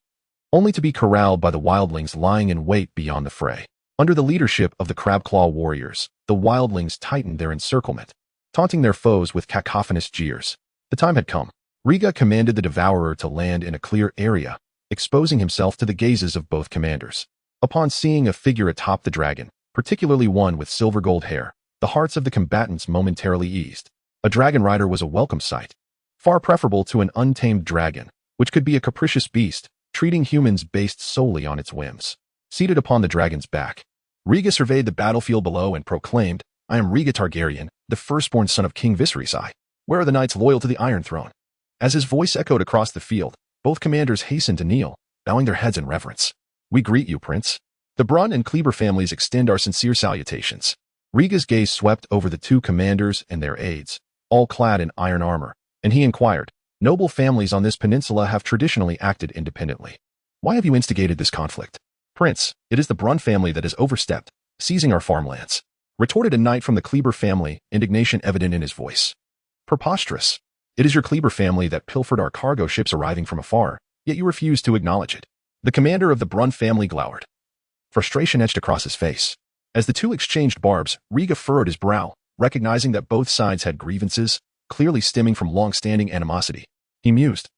only to be corralled by the wildlings lying in wait beyond the fray. Under the leadership of the crab-claw warriors, the wildlings tightened their encirclement, taunting their foes with cacophonous jeers. The time had come. Riga commanded the devourer to land in a clear area, exposing himself to the gazes of both commanders. Upon seeing a figure atop the dragon, particularly one with silver-gold hair, the hearts of the combatants momentarily eased. A dragon rider was a welcome sight, far preferable to an untamed dragon, which could be a capricious beast, treating humans based solely on its whims. Seated upon the dragon's back, Riga surveyed the battlefield below and proclaimed, "I am Riga Targaryen, the firstborn son of King Viserys. Where are the knights loyal to the Iron Throne?" As his voice echoed across the field, both commanders hastened to kneel, bowing their heads in reverence. "We greet you, Prince. The Brun and Kleber families extend our sincere salutations." Riga's gaze swept over the two commanders and their aides, all clad in iron armor, and he inquired, "Noble families on this peninsula have traditionally acted independently. Why have you instigated this conflict?" "Prince, it is the Brun family that has overstepped, seizing our farmlands," retorted a knight from the Kleber family, indignation evident in his voice. "Preposterous. It is your Kleber family that pilfered our cargo ships arriving from afar, yet you refuse to acknowledge it." The commander of the Brun family glowered. Frustration etched across his face. As the two exchanged barbs, Riga furrowed his brow, recognizing that both sides had grievances, clearly stemming from long-standing animosity. He mused.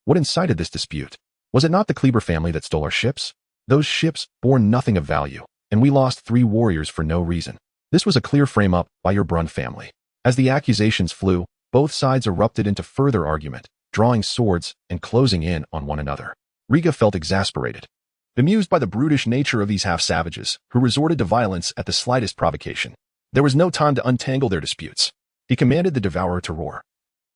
What incited this dispute? Was it not the Kleber family that stole our ships? Those ships bore nothing of value, and we lost 3 warriors for no reason. This was a clear frame-up by your Brun family. As the accusations flew, both sides erupted into further argument, drawing swords and closing in on one another. Riga felt exasperated, bemused by the brutish nature of these half-savages, who resorted to violence at the slightest provocation. There was no time to untangle their disputes. He commanded the devourer to roar,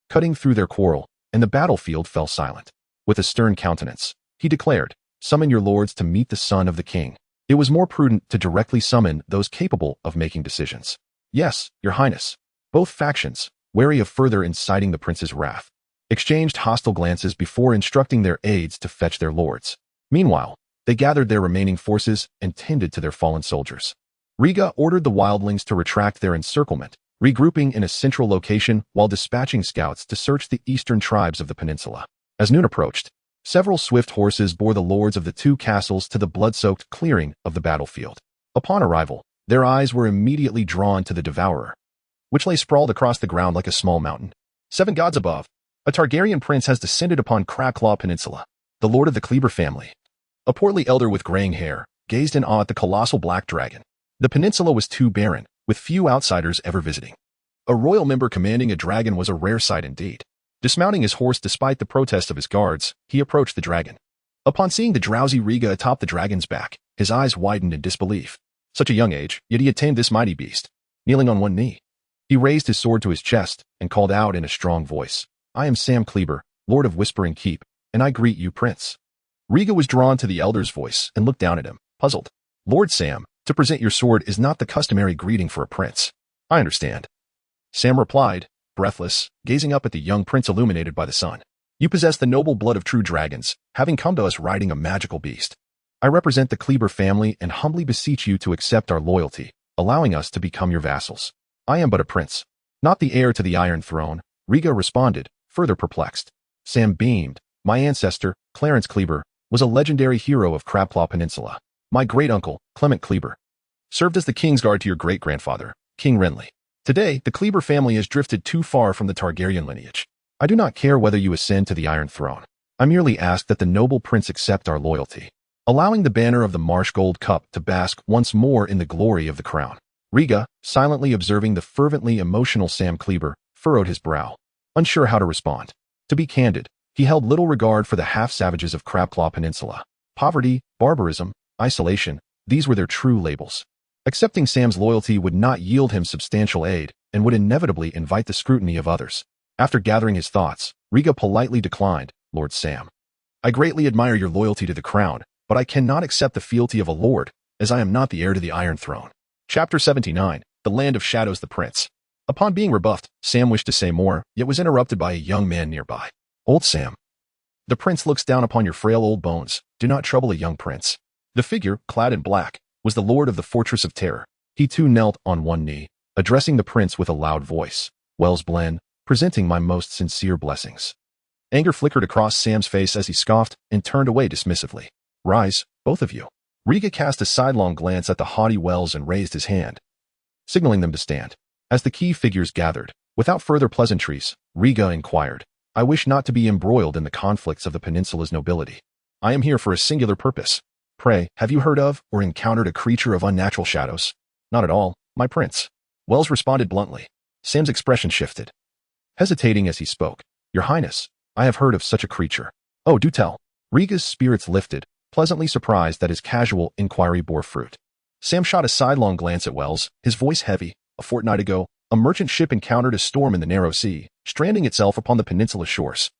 cutting through their quarrel, and the battlefield fell silent. With a stern countenance, he declared, "Summon your lords to meet the son of the king." It was more prudent to directly summon those capable of making decisions. "Yes, your highness." Both factions, wary of further inciting the prince's wrath, exchanged hostile glances before instructing their aides to fetch their lords. Meanwhile, they gathered their remaining forces and tended to their fallen soldiers. Riga ordered the wildlings to retract their encirclement, regrouping in a central location while dispatching scouts to search the eastern tribes of the peninsula. As noon approached, several swift horses bore the lords of the 2 castles to the blood-soaked clearing of the battlefield. Upon arrival, their eyes were immediately drawn to the devourer, which lay sprawled across the ground like a small mountain. 7 gods above, a Targaryen prince has descended upon Crabclaw Peninsula. The lord of the Kleber family, a portly elder with graying hair, gazed in awe at the colossal black dragon. The peninsula was too barren, with few outsiders ever visiting. A royal member commanding a dragon was a rare sight indeed. Dismounting his horse despite the protest of his guards, he approached the dragon. Upon seeing the drowsy Riga atop the dragon's back, his eyes widened in disbelief. Such a young age, yet he had tamed this mighty beast. Kneeling on one knee, he raised his sword to his chest and called out in a strong voice, "I am Sam Kleber, Lord of Whispering Keep, and I greet you, Prince." Riga was drawn to the elder's voice and looked down at him, puzzled. "Lord Sam, to present your sword is not the customary greeting for a prince." "I understand," Sam replied, breathless, gazing up at the young prince illuminated by the sun. "You possess the noble blood of true dragons, having come to us riding a magical beast. I represent the Kleber family and humbly beseech you to accept our loyalty, allowing us to become your vassals." "I am but a prince, not the heir to the Iron Throne," Riga responded, further perplexed. Sam beamed. "My ancestor, Clarence Kleber, was a legendary hero of Crabclaw Peninsula. My great-uncle, Clement Kleber, served as the Kingsguard to your great-grandfather, King Renly. Today, the Kleber family has drifted too far from the Targaryen lineage. I do not care whether you ascend to the Iron Throne. I merely ask that the noble prince accept our loyalty, allowing the banner of the Marsh Gold Cup to bask once more in the glory of the crown. Riga, silently observing the fervently emotional Sam Kleber, furrowed his brow, unsure how to respond. To be candid, he held little regard for the half-savages of Crabclaw Peninsula. Poverty, barbarism, isolation, these were their true labels. Accepting Sam's loyalty would not yield him substantial aid and would inevitably invite the scrutiny of others. After gathering his thoughts, Riga politely declined, Lord Sam. I greatly admire your loyalty to the crown, but I cannot accept the fealty of a lord, as I am not the heir to the Iron Throne. Chapter 79, The Land of Shadows, the Prince. Upon being rebuffed, Sam wished to say more, yet was interrupted by a young man nearby. Old Sam. The prince looks down upon your frail old bones. Do not trouble a young prince. The figure, clad in black, was the lord of the Fortress of Terror. He too knelt on one knee, addressing the prince with a loud voice. Wells Blen, presenting my most sincere blessings. Anger flickered across Sam's face as he scoffed and turned away dismissively. Rise, both of you. Riga cast a sidelong glance at the haughty Wells and raised his hand, signaling them to stand. As the key figures gathered, without further pleasantries, Riga inquired, I wish not to be embroiled in the conflicts of the peninsula's nobility. I am here for a singular purpose. Pray, have you heard of or encountered a creature of unnatural shadows? Not at all, my prince. Wells responded bluntly. Sam's expression shifted, hesitating as he spoke. Your Highness, I have heard of such a creature. Oh, do tell. Riga's spirits lifted, pleasantly surprised that his casual inquiry bore fruit. Sam shot a sidelong glance at Wells, his voice heavy. A fortnight ago, a merchant ship encountered a storm in the narrow sea, stranding itself upon the peninsula shores.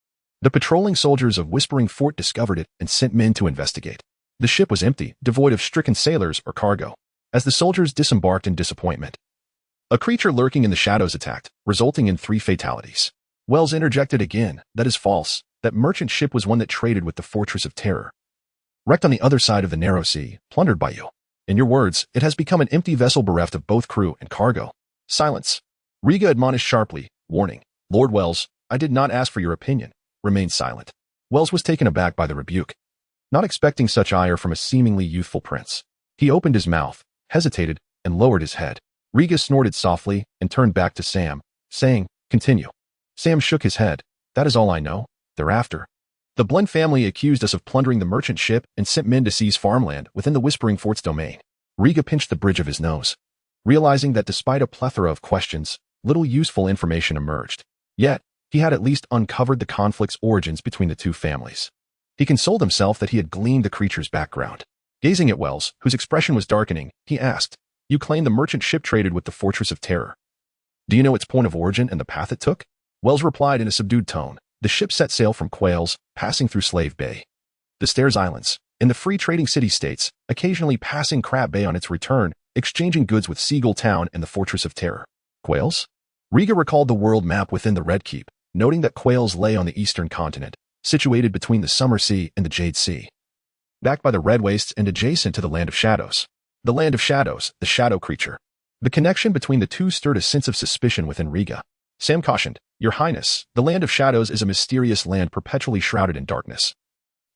The patrolling soldiers of Whispering Fort discovered it and sent men to investigate. The ship was empty, devoid of stricken sailors or cargo. As the soldiers disembarked in disappointment, a creature lurking in the shadows attacked, resulting in 3 fatalities. Wells interjected again, that is false. That merchant ship was one that traded with the Fortress of Terror, wrecked on the other side of the narrow sea, plundered by you. In your words, it has become an empty vessel bereft of both crew and cargo. Silence. Riga admonished sharply, warning. Lord Wells, I did not ask for your opinion. Remain silent. Wells was taken aback by the rebuke, not expecting such ire from a seemingly youthful prince. He opened his mouth, hesitated, and lowered his head. Riga snorted softly and turned back to Sam, saying, Continue. Sam shook his head. That is all I know. Thereafter, the Blen family accused us of plundering the merchant ship and sent men to seize farmland within the Whispering Fort's domain. Riga pinched the bridge of his nose, realizing that despite a plethora of questions, little useful information emerged. Yet, he had at least uncovered the conflict's origins between the two families. He consoled himself that he had gleaned the creature's background. Gazing at Wells, whose expression was darkening, he asked, You claim the merchant ship traded with the Fortress of Terror. Do you know its point of origin and the path it took? Wells replied in a subdued tone. The ship set sail from Quails, passing through Slave Bay, the Stairs Islands, and the free trading city-states, occasionally passing Crab Bay on its return, exchanging goods with Seagull Town and the Fortress of Terror. Quails? Riga recalled the world map within the Red Keep, noting that Quails lay on the eastern continent, situated between the Summer Sea and the Jade Sea, backed by the Red Wastes and adjacent to the Land of Shadows. The Land of Shadows, the shadow creature. The connection between the two stirred a sense of suspicion within Riga. Sam cautioned, Your Highness, the Land of Shadows is a mysterious land perpetually shrouded in darkness.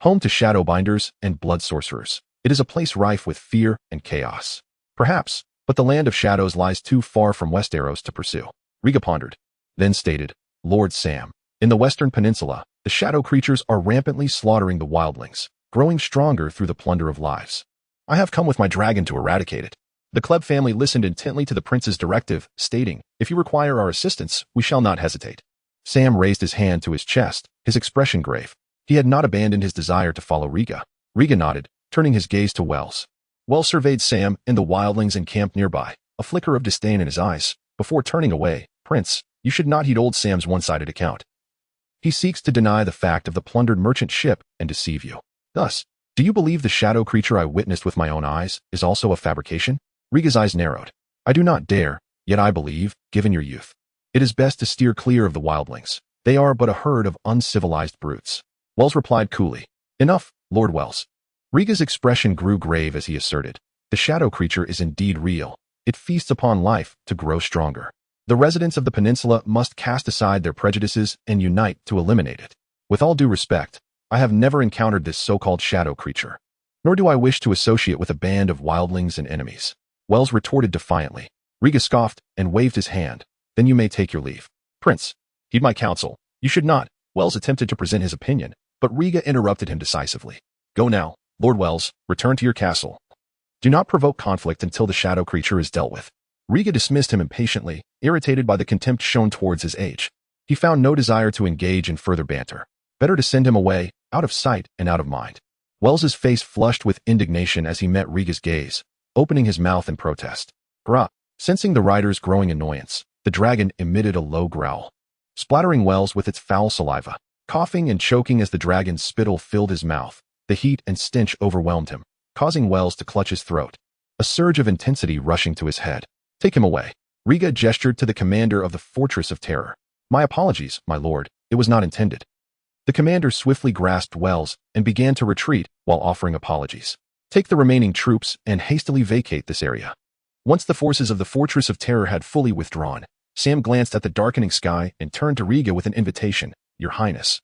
Home to shadowbinders and blood sorcerers, it is a place rife with fear and chaos. Perhaps, but the Land of Shadows lies too far from Westeros to pursue. Riga pondered, then stated, Lord Sam, in the Western Peninsula, the shadow creatures are rampantly slaughtering the wildlings, growing stronger through the plunder of lives. I have come with my dragon to eradicate it. The Kleb family listened intently to the prince's directive, stating, If you require our assistance, we shall not hesitate. Sam raised his hand to his chest, his expression grave. He had not abandoned his desire to follow Riga. Riga nodded, turning his gaze to Wells. Wells surveyed Sam and the wildlings encamped nearby, a flicker of disdain in his eyes, before turning away. Prince, you should not heed old Sam's one-sided account. He seeks to deny the fact of the plundered merchant ship and deceive you. Thus, do you believe the shadow creature I witnessed with my own eyes is also a fabrication? Riga's eyes narrowed. I do not dare, yet I believe, given your youth, it is best to steer clear of the wildlings. They are but a herd of uncivilized brutes. Wells replied coolly. Enough, Lord Wells. Riga's expression grew grave as he asserted. The shadow creature is indeed real. It feasts upon life to grow stronger. The residents of the peninsula must cast aside their prejudices and unite to eliminate it. With all due respect, I have never encountered this so-called shadow creature, nor do I wish to associate with a band of wildlings and enemies. Wells retorted defiantly. Riga scoffed and waved his hand. Then you may take your leave. Prince, heed my counsel. You should not. Wells attempted to present his opinion, but Riga interrupted him decisively. Go now, Lord Wells, return to your castle. Do not provoke conflict until the shadow creature is dealt with. Riga dismissed him impatiently, irritated by the contempt shown towards his age. He found no desire to engage in further banter. Better to send him away, out of sight and out of mind. Wells's face flushed with indignation as he met Riga's gaze, opening his mouth in protest. Grah! Sensing the rider's growing annoyance, the dragon emitted a low growl, splattering Wells with its foul saliva. Coughing and choking as the dragon's spittle filled his mouth, the heat and stench overwhelmed him, causing Wells to clutch his throat, a surge of intensity rushing to his head. Take him away. Riga gestured to the commander of the Fortress of Terror. My apologies, my lord, it was not intended. The commander swiftly grasped Wells and began to retreat while offering apologies. Take the remaining troops and hastily vacate this area. Once the forces of the Fortress of Terror had fully withdrawn, Sam glanced at the darkening sky and turned to Riga with an invitation. Your Highness,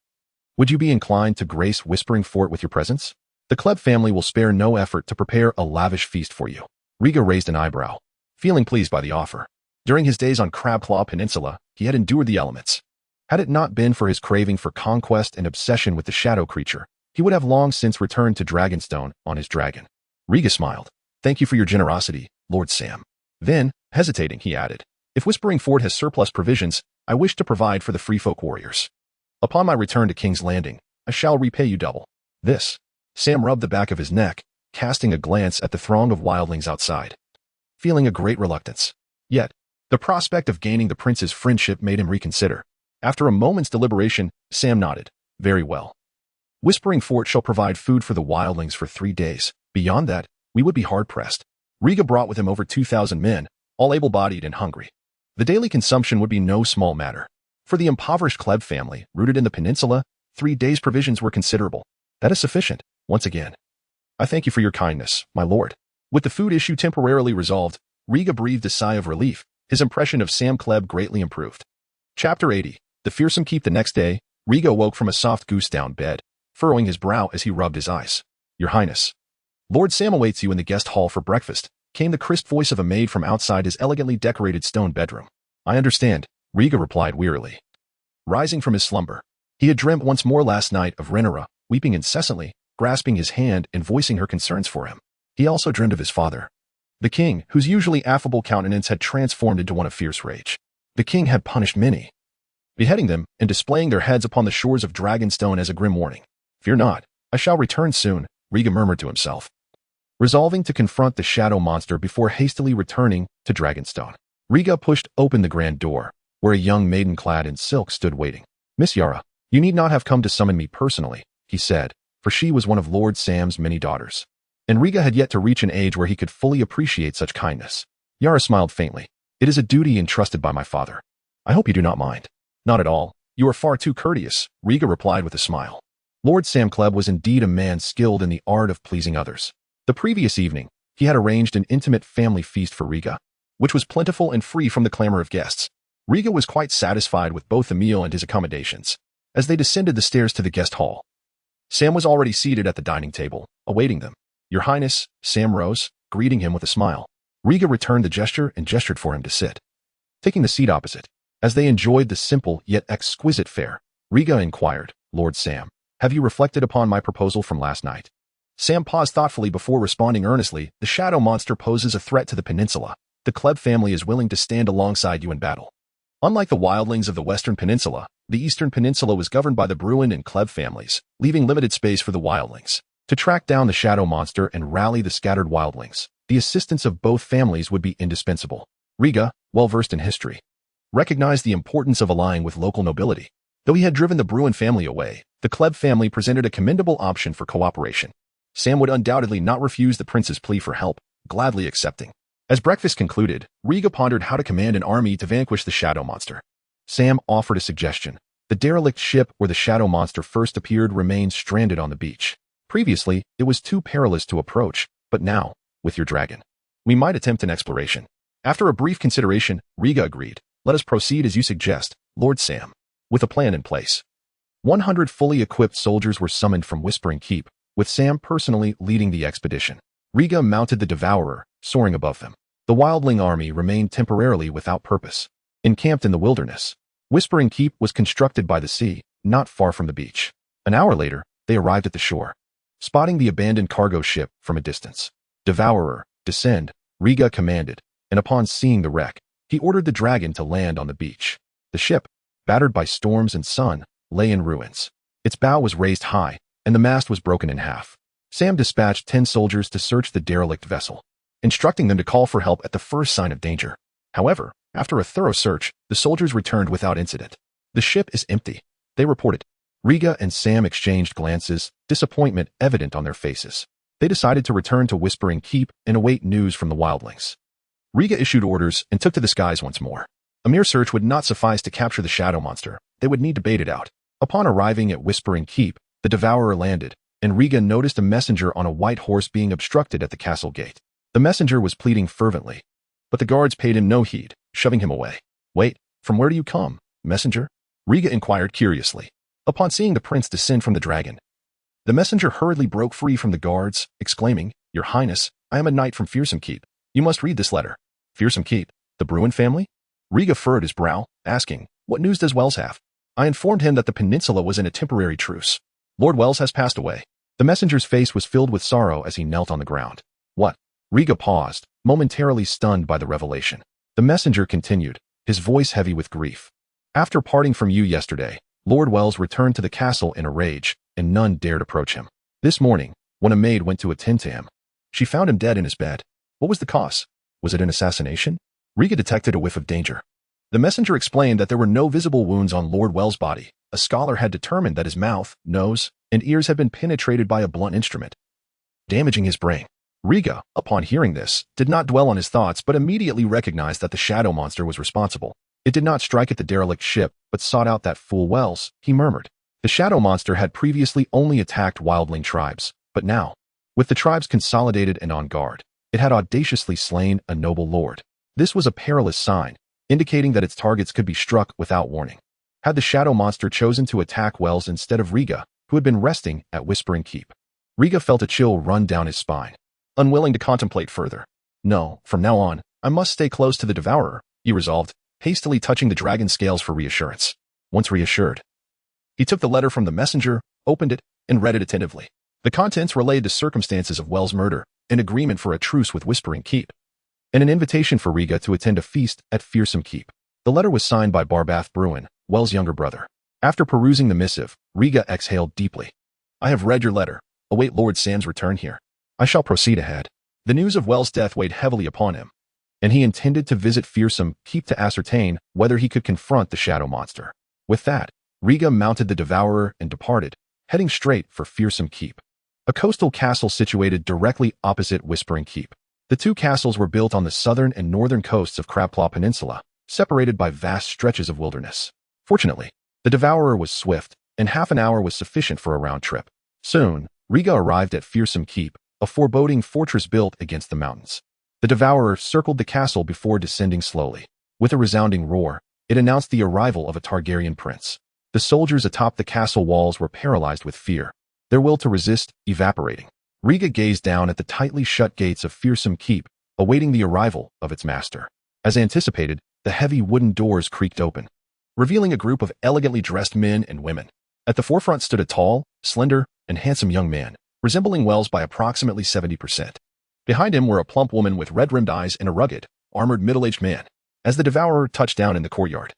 would you be inclined to grace Whispering Fort with your presence? The Kleb family will spare no effort to prepare a lavish feast for you. Riga raised an eyebrow, feeling pleased by the offer. During his days on Crabclaw Peninsula, he had endured the elements. Had it not been for his craving for conquest and obsession with the shadow creature, he would have long since returned to Dragonstone on his dragon. Riga smiled. Thank you for your generosity, Lord Sam. Then, hesitating, he added, if Whispering Fort has surplus provisions, I wish to provide for the free folk warriors. Upon my return to King's Landing, I shall repay you double. This. Sam rubbed the back of his neck, casting a glance at the throng of wildlings outside, feeling a great reluctance. Yet, the prospect of gaining the prince's friendship made him reconsider. After a moment's deliberation, Sam nodded. Very well. Whispering Fort shall provide food for the wildlings for 3 days. Beyond that, we would be hard-pressed. Riga brought with him over 2,000 men, all able-bodied and hungry. The daily consumption would be no small matter. For the impoverished Kleb family, rooted in the peninsula, 3 days' provisions were considerable. That is sufficient, once again. I thank you for your kindness, my lord. With the food issue temporarily resolved, Riga breathed a sigh of relief. His impression of Sam Kleb greatly improved. Chapter 80. The Fearsome Keep. The next day, Riga woke from a soft goose-down bed, furrowing his brow as he rubbed his eyes. Your Highness, Lord Sam awaits you in the guest hall for breakfast, came the crisp voice of a maid from outside his elegantly decorated stone bedroom. I understand, Riga replied wearily. Rising from his slumber, he had dreamt once more last night of Rhaenyra, weeping incessantly, grasping his hand and voicing her concerns for him. He also dreamed of his father, the king, whose usually affable countenance had transformed into one of fierce rage. The king had punished many, beheading them and displaying their heads upon the shores of Dragonstone as a grim warning. Fear not, I shall return soon, Riga murmured to himself, resolving to confront the shadow monster before hastily returning to Dragonstone. Riga pushed open the grand door, where a young maiden clad in silk stood waiting. Miss Yara, you need not have come to summon me personally, he said, for she was one of Lord Sam's many daughters. And Riga had yet to reach an age where he could fully appreciate such kindness. Yara smiled faintly. It is a duty entrusted by my father. I hope you do not mind. Not at all. You are far too courteous, Riga replied with a smile. Lord Sam Kleb was indeed a man skilled in the art of pleasing others. The previous evening, he had arranged an intimate family feast for Riga, which was plentiful and free from the clamor of guests. Riga was quite satisfied with both the meal and his accommodations. As they descended the stairs to the guest hall, Sam was already seated at the dining table, awaiting them. Your Highness, Sam rose, greeting him with a smile. Riga returned the gesture and gestured for him to sit, taking the seat opposite. As they enjoyed the simple yet exquisite fare, Riga inquired, Lord Sam, have you reflected upon my proposal from last night? Sam paused thoughtfully before responding earnestly. The shadow monster poses a threat to the peninsula. The Kleb family is willing to stand alongside you in battle. Unlike the wildlings of the Western Peninsula, the Eastern Peninsula was governed by the Bruin and Kleb families, leaving limited space for the wildlings. To track down the shadow monster and rally the scattered wildlings, the assistance of both families would be indispensable. Riga, well versed in history, recognized the importance of allying with local nobility. Though he had driven the Bruin family away, the Kleb family presented a commendable option for cooperation. Sam would undoubtedly not refuse the prince's plea for help, gladly accepting. As breakfast concluded, Riga pondered how to command an army to vanquish the shadow monster. Sam offered a suggestion. The derelict ship where the shadow monster first appeared remained stranded on the beach. Previously, it was too perilous to approach, but now, with your dragon, we might attempt an exploration. After a brief consideration, Riga agreed. Let us proceed as you suggest, Lord Sam. With a plan in place, 100 fully equipped soldiers were summoned from Whispering Keep, with Sam personally leading the expedition. Riga mounted the Devourer, soaring above them. The wildling army remained temporarily without purpose, encamped in the wilderness. Whispering Keep was constructed by the sea, not far from the beach. An hour later, they arrived at the shore. Spotting the abandoned cargo ship from a distance, "Devourer, descend," Riga commanded, and upon seeing the wreck, he ordered the dragon to land on the beach. The ship, battered by storms and sun, lay in ruins. Its bow was raised high, and the mast was broken in half. Sam dispatched 10 soldiers to search the derelict vessel, instructing them to call for help at the first sign of danger. However, after a thorough search, the soldiers returned without incident. "The ship is empty," they reported. Riga and Sam exchanged glances, disappointment evident on their faces. They decided to return to Whispering Keep and await news from the wildlings. Riga issued orders and took to the skies once more. A mere search would not suffice to capture the shadow monster. They would need to bait it out. Upon arriving at Whispering Keep, the Devourer landed, and Riga noticed a messenger on a white horse being obstructed at the castle gate. The messenger was pleading fervently, but the guards paid him no heed, shoving him away. "Wait, from where do you come, messenger?" Riga inquired curiously. Upon seeing the prince descend from the dragon, the messenger hurriedly broke free from the guards, exclaiming, "Your Highness, I am a knight from Fearsome Keep. You must read this letter." "Fearsome Keep? The Bruin family?" Riga furrowed his brow, asking, "What news does Wells have?" "I informed him that the peninsula was in a temporary truce. Lord Wells has passed away." The messenger's face was filled with sorrow as he knelt on the ground. "What?" Riga paused, momentarily stunned by the revelation. The messenger continued, his voice heavy with grief. "After parting from you yesterday, Lord Wells returned to the castle in a rage, and none dared approach him. This morning, when a maid went to attend to him, she found him dead in his bed. What was the cause? Was it an assassination?" Riga detected a whiff of danger. The messenger explained that there were no visible wounds on Lord Wells' body. A scholar had determined that his mouth, nose, and ears had been penetrated by a blunt instrument, damaging his brain. Riga, upon hearing this, did not dwell on his thoughts but immediately recognized that the shadow monster was responsible. It did not strike at the derelict ship, but sought out that fool Wells, he murmured. The shadow monster had previously only attacked wildling tribes, but now, with the tribes consolidated and on guard, it had audaciously slain a noble lord. This was a perilous sign, indicating that its targets could be struck without warning. Had the shadow monster chosen to attack Wells instead of Riga, who had been resting at Whispering Keep? Riga felt a chill run down his spine, unwilling to contemplate further. "No, from now on, I must stay close to the Devourer," he resolved, hastily touching the dragon scales for reassurance. Once reassured, he took the letter from the messenger, opened it, and read it attentively. The contents relayed the circumstances of Wells' murder, an agreement for a truce with Whispering Keep, and an invitation for Riga to attend a feast at Fearsome Keep. The letter was signed by Barbath Bruin, Wells' younger brother. After perusing the missive, Riga exhaled deeply. "I have read your letter. Await Lord Sam's return here. I shall proceed ahead." The news of Wells' death weighed heavily upon him, and he intended to visit Fearsome Keep to ascertain whether he could confront the shadow monster. With that, Riga mounted the Devourer and departed, heading straight for Fearsome Keep, a coastal castle situated directly opposite Whispering Keep. The two castles were built on the southern and northern coasts of Crabclaw Peninsula, separated by vast stretches of wilderness. Fortunately, the Devourer was swift, and half an hour was sufficient for a round trip. Soon, Riga arrived at Fearsome Keep, a foreboding fortress built against the mountains. The Devourer circled the castle before descending slowly. With a resounding roar, it announced the arrival of a Targaryen prince. The soldiers atop the castle walls were paralyzed with fear, their will to resist evaporating. Riga gazed down at the tightly shut gates of Fearsome Keep, awaiting the arrival of its master. As anticipated, the heavy wooden doors creaked open, revealing a group of elegantly dressed men and women. At the forefront stood a tall, slender, and handsome young man, resembling Wells by approximately 70%. Behind him were a plump woman with red-rimmed eyes and a rugged, armored middle-aged man. As the Devourer touched down in the courtyard,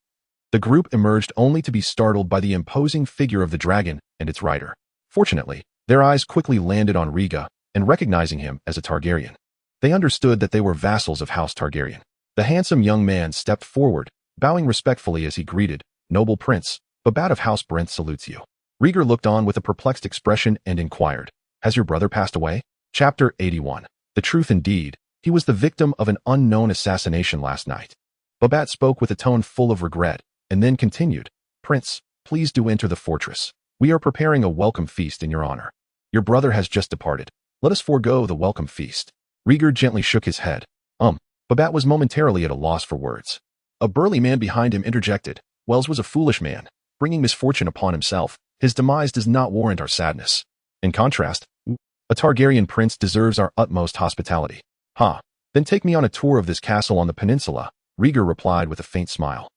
the group emerged only to be startled by the imposing figure of the dragon and its rider. Fortunately, their eyes quickly landed on Riga, and recognizing him as a Targaryen, they understood that they were vassals of House Targaryen. The handsome young man stepped forward, bowing respectfully as he greeted, "Noble Prince, Babette of House Brent salutes you." Riga looked on with a perplexed expression and inquired, "Has your brother passed away?" Chapter 81. The truth indeed, he was the victim of an unknown assassination last night. Babette spoke with a tone full of regret, and then continued, "Prince, please do enter the fortress. We are preparing a welcome feast in your honor. Your brother has just departed. Let us forego the welcome feast." Riga gently shook his head. Babette was momentarily at a loss for words. A burly man behind him interjected, "Wells was a foolish man, bringing misfortune upon himself. His demise does not warrant our sadness. In contrast, a Targaryen prince deserves our utmost hospitality." "Ha! Then take me on a tour of this castle on the peninsula, Rieger replied with a faint smile.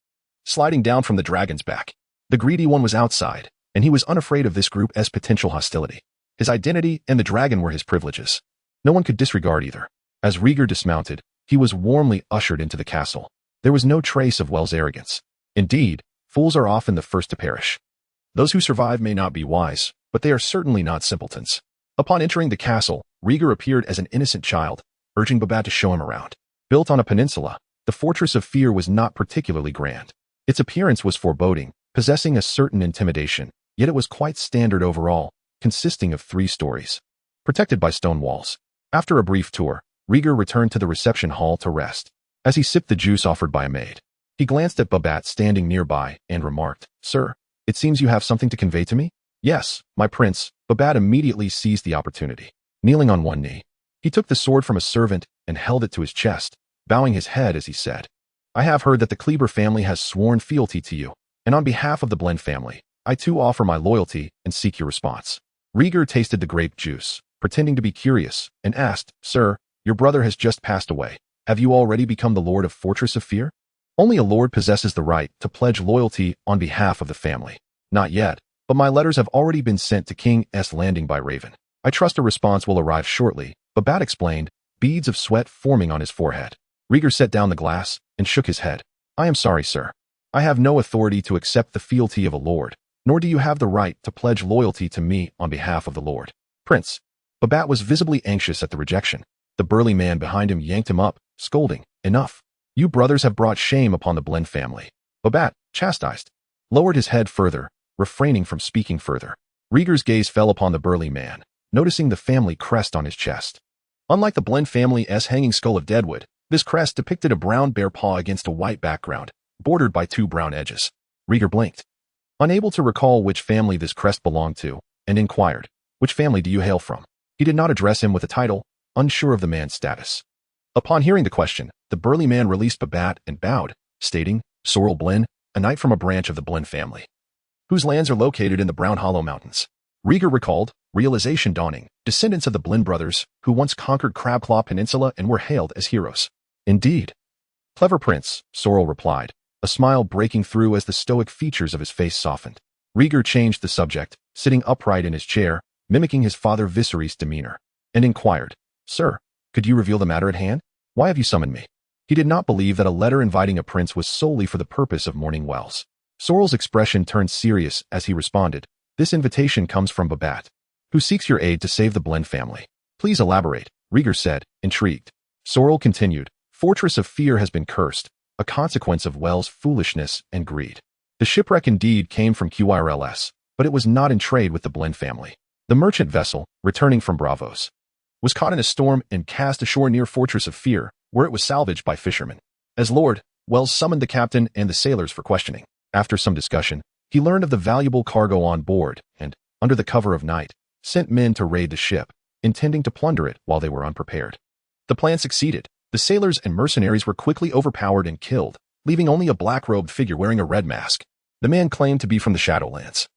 Sliding down from the dragon's back, the greedy one was outside, and he was unafraid of this group's potential hostility. His identity and the dragon were his privileges. No one could disregard either. As Rieger dismounted, he was warmly ushered into the castle. There was no trace of Wells' arrogance. Indeed, fools are often the first to perish. Those who survive may not be wise, but they are certainly not simpletons. Upon entering the castle, Rieger appeared as an innocent child, urging Babette to show him around. Built on a peninsula, the Fortress of Fear was not particularly grand. Its appearance was foreboding, possessing a certain intimidation, yet it was quite standard overall, consisting of 3 stories, protected by stone walls. After a brief tour, Rieger returned to the reception hall to rest. As he sipped the juice offered by a maid, he glanced at Babette standing nearby and remarked, "Sir, it seems you have something to convey to me?" "Yes, my prince." Babette immediately seized the opportunity. Kneeling on one knee, he took the sword from a servant and held it to his chest, bowing his head as he said, "I have heard that the Kleber family has sworn fealty to you, and on behalf of the Blend family, I too offer my loyalty and seek your response." Rieger tasted the grape juice, pretending to be curious, and asked, "Sir, your brother has just passed away. Have you already become the Lord of Fortress of Fear?" "Only a lord possesses the right to pledge loyalty on behalf of the family." "Not yet, but my letters have already been sent to King S. Landing by Raven. I trust a response will arrive shortly," Babette explained, beads of sweat forming on his forehead. Rieger set down the glass and shook his head. "I am sorry, sir. I have no authority to accept the fealty of a lord, nor do you have the right to pledge loyalty to me on behalf of the lord." "Prince." Babette was visibly anxious at the rejection. The burly man behind him yanked him up, scolding, "Enough. You brothers have brought shame upon the Blend family." Babette, chastised, lowered his head further, refraining from speaking further. Rieger's gaze fell upon the burly man, noticing the family crest on his chest. Unlike the Blend family's hanging skull of deadwood, this crest depicted a brown bear paw against a white background, bordered by 2 brown edges. Rieger blinked, unable to recall which family this crest belonged to, and inquired, "Which family do you hail from?" He did not address him with a title, unsure of the man's status. Upon hearing the question, the burly man released Babette and bowed, stating, "Sorrel Blend, a knight from a branch of the Blend family, whose lands are located in the Brown Hollow Mountains." Rieger recalled, realization dawning, descendants of the Blend brothers, who once conquered Crabclaw Peninsula and were hailed as heroes. "Indeed." "Clever prince," Sorrel replied, a smile breaking through as the stoic features of his face softened. Rieger changed the subject, sitting upright in his chair, mimicking his father Viserys' demeanor, and inquired, "Sir, could you reveal the matter at hand? Why have you summoned me?" He did not believe that a letter inviting a prince was solely for the purpose of mourning Wells. Sorrel's expression turned serious as he responded, "This invitation comes from Babette, who seeks your aid to save the Blend family." "Please elaborate," Rieger said, intrigued. Sorrel continued, "Fortress of Fear has been cursed, a consequence of Wells' foolishness and greed. The shipwreck indeed came from QIRLS, but it was not in trade with the Blend family. The merchant vessel, returning from Bravos, was caught in a storm and cast ashore near Fortress of Fear, where it was salvaged by fishermen. As Lord, Wells summoned the captain and the sailors for questioning. After some discussion, he learned of the valuable cargo on board and, under the cover of night, sent men to raid the ship, intending to plunder it while they were unprepared. The plan succeeded. The sailors and mercenaries were quickly overpowered and killed, leaving only a black-robed figure wearing a red mask. The man claimed to be from the Shadowlands.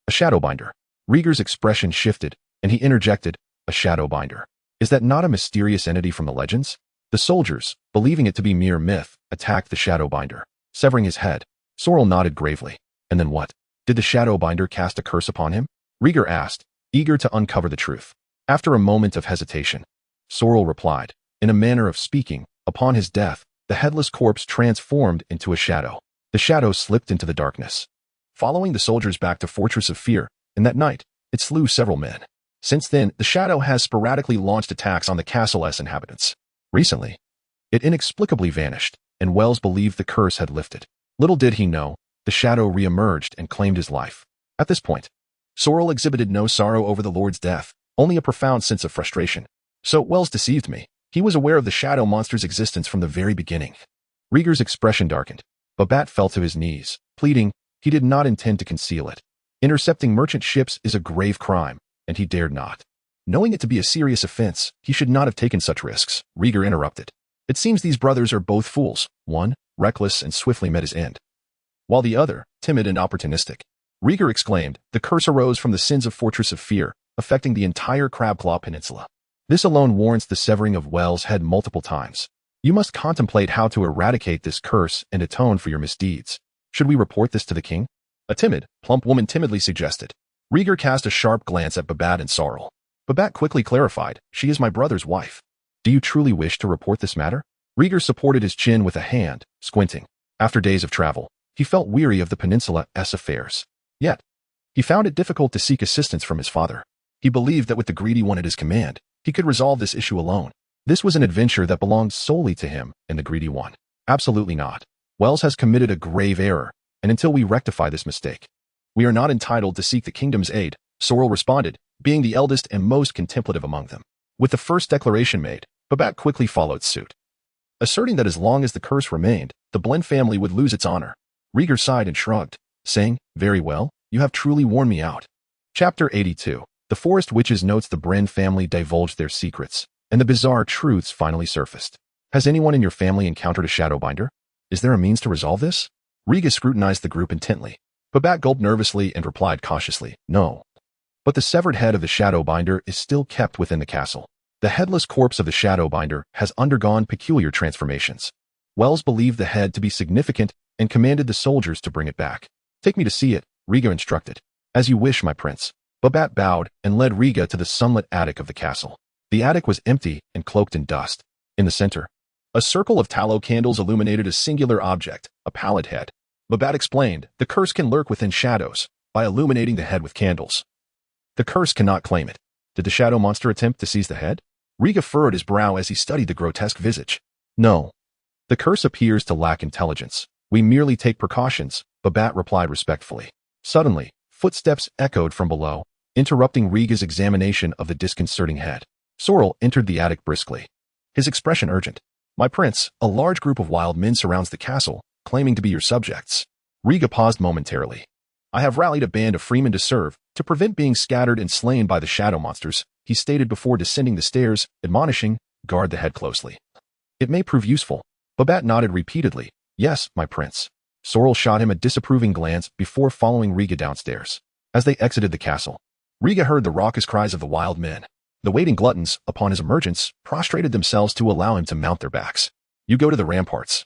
A Shadowbinder. Rieger's expression shifted, and he interjected, "A Shadowbinder. Is that not a mysterious entity from the legends?" The soldiers, believing it to be mere myth, attacked the Shadowbinder, severing his head. Sorrel nodded gravely. "And then what? Did the Shadowbinder cast a curse upon him?" Rieger asked, eager to uncover the truth. After a moment of hesitation, Sorrel replied, in a manner of speaking, "Upon his death, the headless corpse transformed into a shadow. The shadow slipped into the darkness, following the soldiers back to Fortress of Fear, and that night, it slew several men. Since then, the shadow has sporadically launched attacks on the castle's inhabitants. Recently, it inexplicably vanished, and Wells believed the curse had lifted. Little did he know, the shadow re-emerged and claimed his life. At this point, Sorrel exhibited no sorrow over the Lord's death, only a profound sense of frustration. "So Wells deceived me. He was aware of the shadow monster's existence from the very beginning." Rieger's expression darkened. Babette fell to his knees, pleading, he did not intend to conceal it. Intercepting merchant ships is a grave crime, and he dared not. Knowing it to be a serious offense, he should not have taken such risks. Rieger interrupted. "It seems these brothers are both fools. One, reckless and swiftly met his end, while the other, timid and opportunistic." Rieger exclaimed, "The curse arose from the sins of Fortress of Fear, affecting the entire Crabclaw Peninsula. This alone warrants the severing of Wells' head multiple times. You must contemplate how to eradicate this curse and atone for your misdeeds. Should we report this to the king? A timid, plump woman timidly suggested. Rieger cast a sharp glance at Babat and Sorrel. Babat quickly clarified, she is my brother's wife. Do you truly wish to report this matter? Rieger supported his chin with a hand, squinting. After days of travel, he felt weary of the peninsula's affairs. Yet, he found it difficult to seek assistance from his father. He believed that with the greedy one at his command, he could resolve this issue alone. This was an adventure that belonged solely to him and the greedy one. Absolutely not. Wells has committed a grave error, and until we rectify this mistake, we are not entitled to seek the kingdom's aid, Sorrel responded, being the eldest and most contemplative among them. With the first declaration made, Babat quickly followed suit, asserting that as long as the curse remained, the Blend family would lose its honor. Rieger sighed and shrugged, saying, very well, you have truly worn me out. Chapter 82. The Forest Witches notes the Bren family divulged their secrets, and the bizarre truths finally surfaced. Has anyone in your family encountered a Shadowbinder? Is there a means to resolve this? Rieger scrutinized the group intently. Babat gulped nervously and replied cautiously, no. But the severed head of the Shadowbinder is still kept within the castle. The headless corpse of the Shadowbinder has undergone peculiar transformations. Wells believed the head to be significant and commanded the soldiers to bring it back. Take me to see it, Rieger instructed. As you wish, my prince. Babat bowed and led Rieger to the sunlit attic of the castle. The attic was empty and cloaked in dust. In the center, a circle of tallow candles illuminated a singular object, a pallid head. Babat explained, the curse can lurk within shadows, by illuminating the head with candles. The curse cannot claim it. Did the shadow monster attempt to seize the head? Rieger furrowed his brow as he studied the grotesque visage. No. The curse appears to lack intelligence. We merely take precautions, Babat replied respectfully. Suddenly, footsteps echoed from below, interrupting Rieger's examination of the disconcerting head. Sorrel entered the attic briskly, his expression urgent. My prince, a large group of wild men surrounds the castle, claiming to be your subjects. Rieger paused momentarily. I have rallied a band of freemen to serve, to prevent being scattered and slain by the shadow monsters, he stated before descending the stairs, admonishing, guard the head closely. It may prove useful. Babat nodded repeatedly. Yes, my prince. Sorrel shot him a disapproving glance before following Rieger downstairs. As they exited the castle, Rieger heard the raucous cries of the wild men. The waiting gluttons, upon his emergence, prostrated themselves to allow him to mount their backs. You go to the ramparts.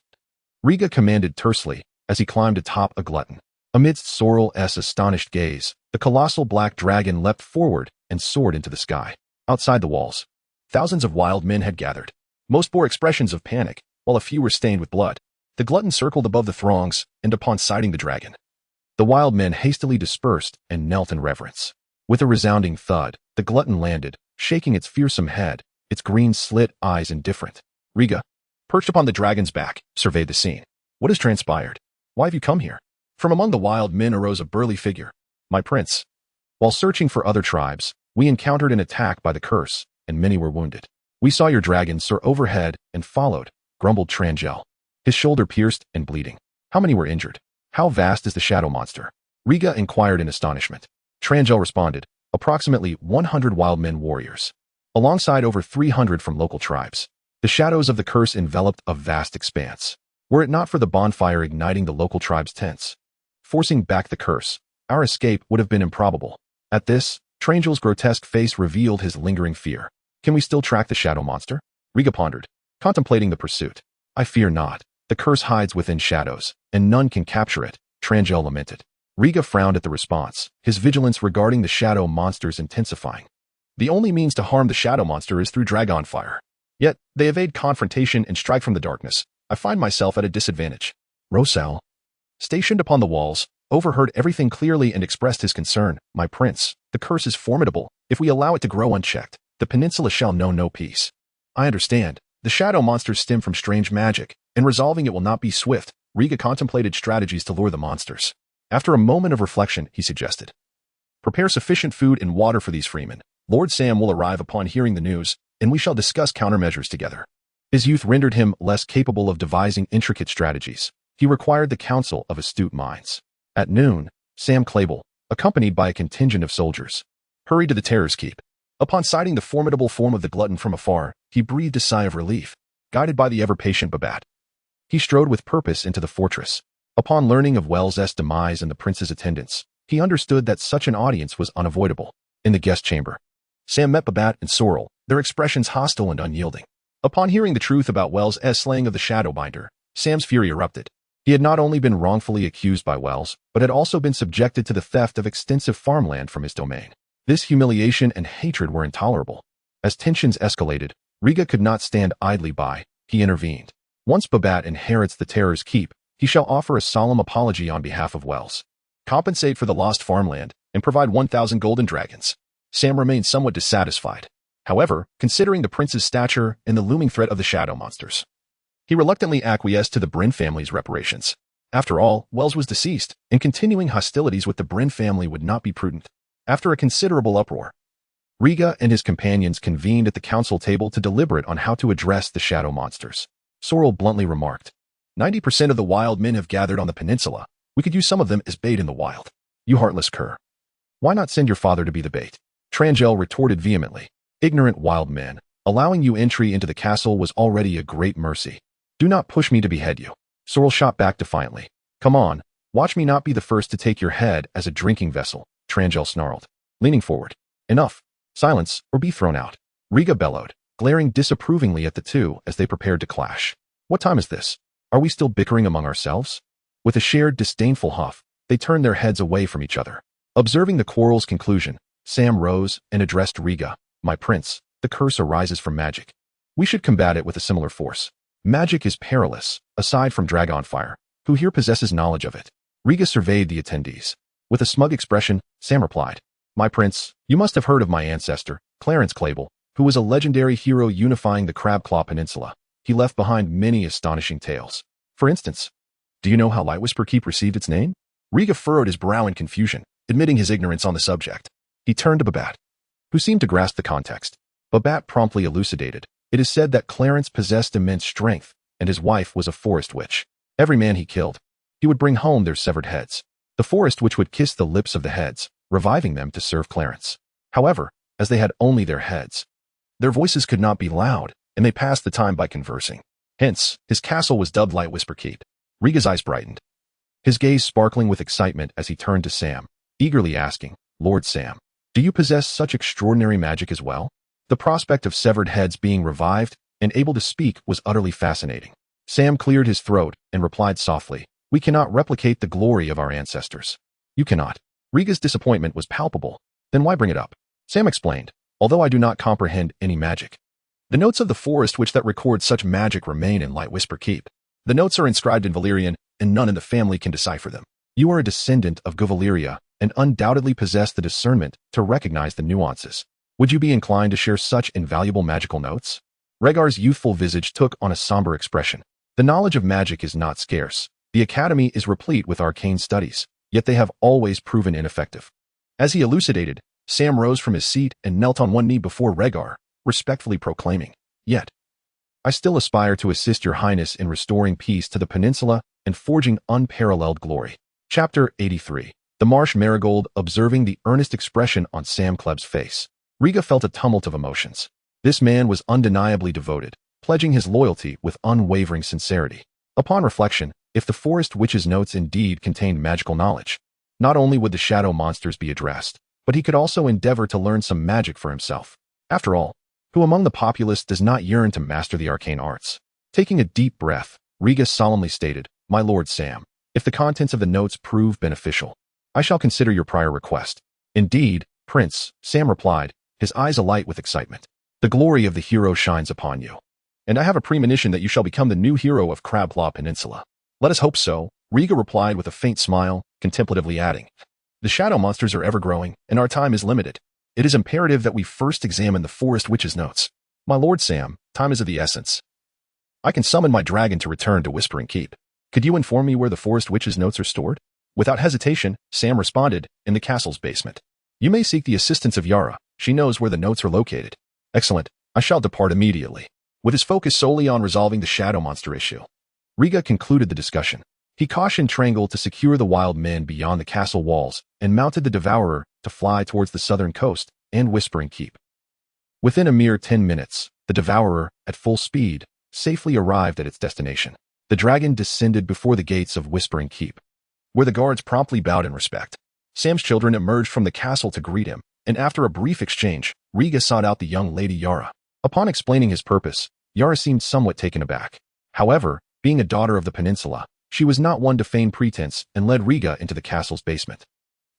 Rieger commanded tersely, as he climbed atop a glutton. Amidst Sorrel's astonished gaze, the colossal black dragon leapt forward and soared into the sky. Outside the walls, thousands of wild men had gathered. Most bore expressions of panic, while a few were stained with blood. The glutton circled above the throngs, and upon sighting the dragon, the wild men hastily dispersed and knelt in reverence. With a resounding thud, the glutton landed, shaking its fearsome head, its green slit eyes indifferent. Rieger, perched upon the dragon's back, surveyed the scene. What has transpired? Why have you come here? From among the wild men arose a burly figure. My prince. While searching for other tribes, we encountered an attack by the curse, and many were wounded. We saw your dragon soar overhead and followed, grumbled Trangel, his shoulder pierced and bleeding. How many were injured? How vast is the shadow monster? Rieger inquired in astonishment. Trangel responded, approximately 100 wild men warriors, alongside over 300 from local tribes. The shadows of the curse enveloped a vast expanse. Were it not for the bonfire igniting the local tribes' tents, forcing back the curse, our escape would have been improbable. At this, Trangel's grotesque face revealed his lingering fear. Can we still track the shadow monster? Rieger pondered, contemplating the pursuit. I fear not. The curse hides within shadows, and none can capture it, Trangel lamented. Rieger frowned at the response, his vigilance regarding the shadow monsters intensifying. The only means to harm the shadow monster is through dragon fire. Yet, they evade confrontation and strike from the darkness. I find myself at a disadvantage. Rosal, stationed upon the walls, overheard everything clearly and expressed his concern. My prince, the curse is formidable. If we allow it to grow unchecked, the peninsula shall know no peace. I understand. The shadow monsters stem from strange magic, and resolving it will not be swift. Rieger contemplated strategies to lure the monsters. After a moment of reflection, he suggested, prepare sufficient food and water for these freemen. Lord Sam will arrive upon hearing the news, and we shall discuss countermeasures together. His youth rendered him less capable of devising intricate strategies. He required the counsel of astute minds. At noon, Sam Clable, accompanied by a contingent of soldiers, hurried to the Terror's Keep. Upon sighting the formidable form of the glutton from afar, he breathed a sigh of relief, guided by the ever-patient Babat. He strode with purpose into the fortress. Upon learning of Wells' demise and the prince's attendance, he understood that such an audience was unavoidable. In the guest chamber, Sam met Babat and Sorrel, their expressions hostile and unyielding. Upon hearing the truth about Wells' slaying of the Shadowbinder, Sam's fury erupted. He had not only been wrongfully accused by Wells, but had also been subjected to the theft of extensive farmland from his domain. This humiliation and hatred were intolerable. As tensions escalated, Riga could not stand idly by. He intervened. Once Babat inherits the Terror's keep, he shall offer a solemn apology on behalf of Wells, compensate for the lost farmland, and provide 1,000 golden dragons. Sam remained somewhat dissatisfied. However, considering the prince's stature and the looming threat of the shadow monsters, he reluctantly acquiesced to the Bryn family's reparations. After all, Wells was deceased, and continuing hostilities with the Bryn family would not be prudent. After a considerable uproar, Riga and his companions convened at the council table to deliberate on how to address the shadow monsters. Sorrel bluntly remarked, 90% of the wild men have gathered on the peninsula. We could use some of them as bait in the wild. You heartless cur. Why not send your father to be the bait? Trangel retorted vehemently. Ignorant wild men, allowing you entry into the castle was already a great mercy. Do not push me to behead you. Sorrel shot back defiantly. Come on, watch me not be the first to take your head as a drinking vessel, Trangel snarled, leaning forward. Enough. Silence, or be thrown out. Riga bellowed, glaring disapprovingly at the two as they prepared to clash. What time is this? Are we still bickering among ourselves? With a shared disdainful huff, they turned their heads away from each other. Observing the quarrel's conclusion, Sam rose and addressed Riga. My prince, the curse arises from magic. We should combat it with a similar force. Magic is perilous, aside from Dragonfire, who here possesses knowledge of it. Riga surveyed the attendees. With a smug expression, Sam replied, My prince, you must have heard of my ancestor, Clarence Clable, who was a legendary hero unifying the Crabclaw Peninsula. He left behind many astonishing tales. For instance, do you know how Lightwhisper Keep received its name? Riga furrowed his brow in confusion, admitting his ignorance on the subject. He turned to Babat, who seemed to grasp the context. Babat promptly elucidated. It is said that Clarence possessed immense strength, and his wife was a forest witch. Every man he killed, he would bring home their severed heads. The forest witch would kiss the lips of the heads, reviving them to serve Clarence. However, as they had only their heads, their voices could not be loud, and they passed the time by conversing. Hence, his castle was dubbed Lightwhisper Keep. Riga's eyes brightened, his gaze sparkling with excitement as he turned to Sam, eagerly asking, Lord Sam, do you possess such extraordinary magic as well? The prospect of severed heads being revived and able to speak was utterly fascinating. Sam cleared his throat and replied softly, We cannot replicate the glory of our ancestors. You cannot. Riga's disappointment was palpable. Then why bring it up? Sam explained, although I do not comprehend any magic. The notes of the forest witch that record such magic remain in Lightwhisper Keep. The notes are inscribed in Valyrian, and none in the family can decipher them. You are a descendant of Govalyria, and undoubtedly possess the discernment to recognize the nuances. Would you be inclined to share such invaluable magical notes? Rhaegar's youthful visage took on a somber expression. The knowledge of magic is not scarce. The Academy is replete with arcane studies, yet they have always proven ineffective. As he elucidated, Sam rose from his seat and knelt on one knee before Rhaegar, respectfully proclaiming, Yet, I still aspire to assist your highness in restoring peace to the peninsula and forging unparalleled glory. Chapter 83. The Marsh Marigold. Observing the earnest expression on Sam Kleb's face, Riga felt a tumult of emotions. This man was undeniably devoted, pledging his loyalty with unwavering sincerity. Upon reflection, if the forest witch's notes indeed contained magical knowledge, not only would the shadow monsters be addressed, but he could also endeavor to learn some magic for himself. After all, who among the populace does not yearn to master the arcane arts? Taking a deep breath, Riga solemnly stated, My lord Sam, if the contents of the notes prove beneficial, I shall consider your prior request. Indeed, Prince, Sam replied, his eyes alight with excitement. The glory of the hero shines upon you, and I have a premonition that you shall become the new hero of Crabclaw Peninsula. Let us hope so, Riga replied with a faint smile, contemplatively adding, The shadow monsters are ever-growing, and our time is limited. It is imperative that we first examine the forest witch's notes. My lord Sam, time is of the essence. I can summon my dragon to return to Whispering Keep. Could you inform me where the forest witch's notes are stored? Without hesitation, Sam responded, in the castle's basement. You may seek the assistance of Yara. She knows where the notes are located. Excellent. I shall depart immediately. With his focus solely on resolving the shadow monster issue, Riga concluded the discussion. He cautioned Trangle to secure the wild men beyond the castle walls and mounted the Devourer to fly towards the southern coast and Whispering Keep. Within a mere 10 minutes, the Devourer, at full speed, safely arrived at its destination. The dragon descended before the gates of Whispering Keep, where the guards promptly bowed in respect. Sam's children emerged from the castle to greet him, and after a brief exchange, Riga sought out the young Lady Yara. Upon explaining his purpose, Yara seemed somewhat taken aback. However, being a daughter of the peninsula, she was not one to feign pretense and led Riga into the castle's basement.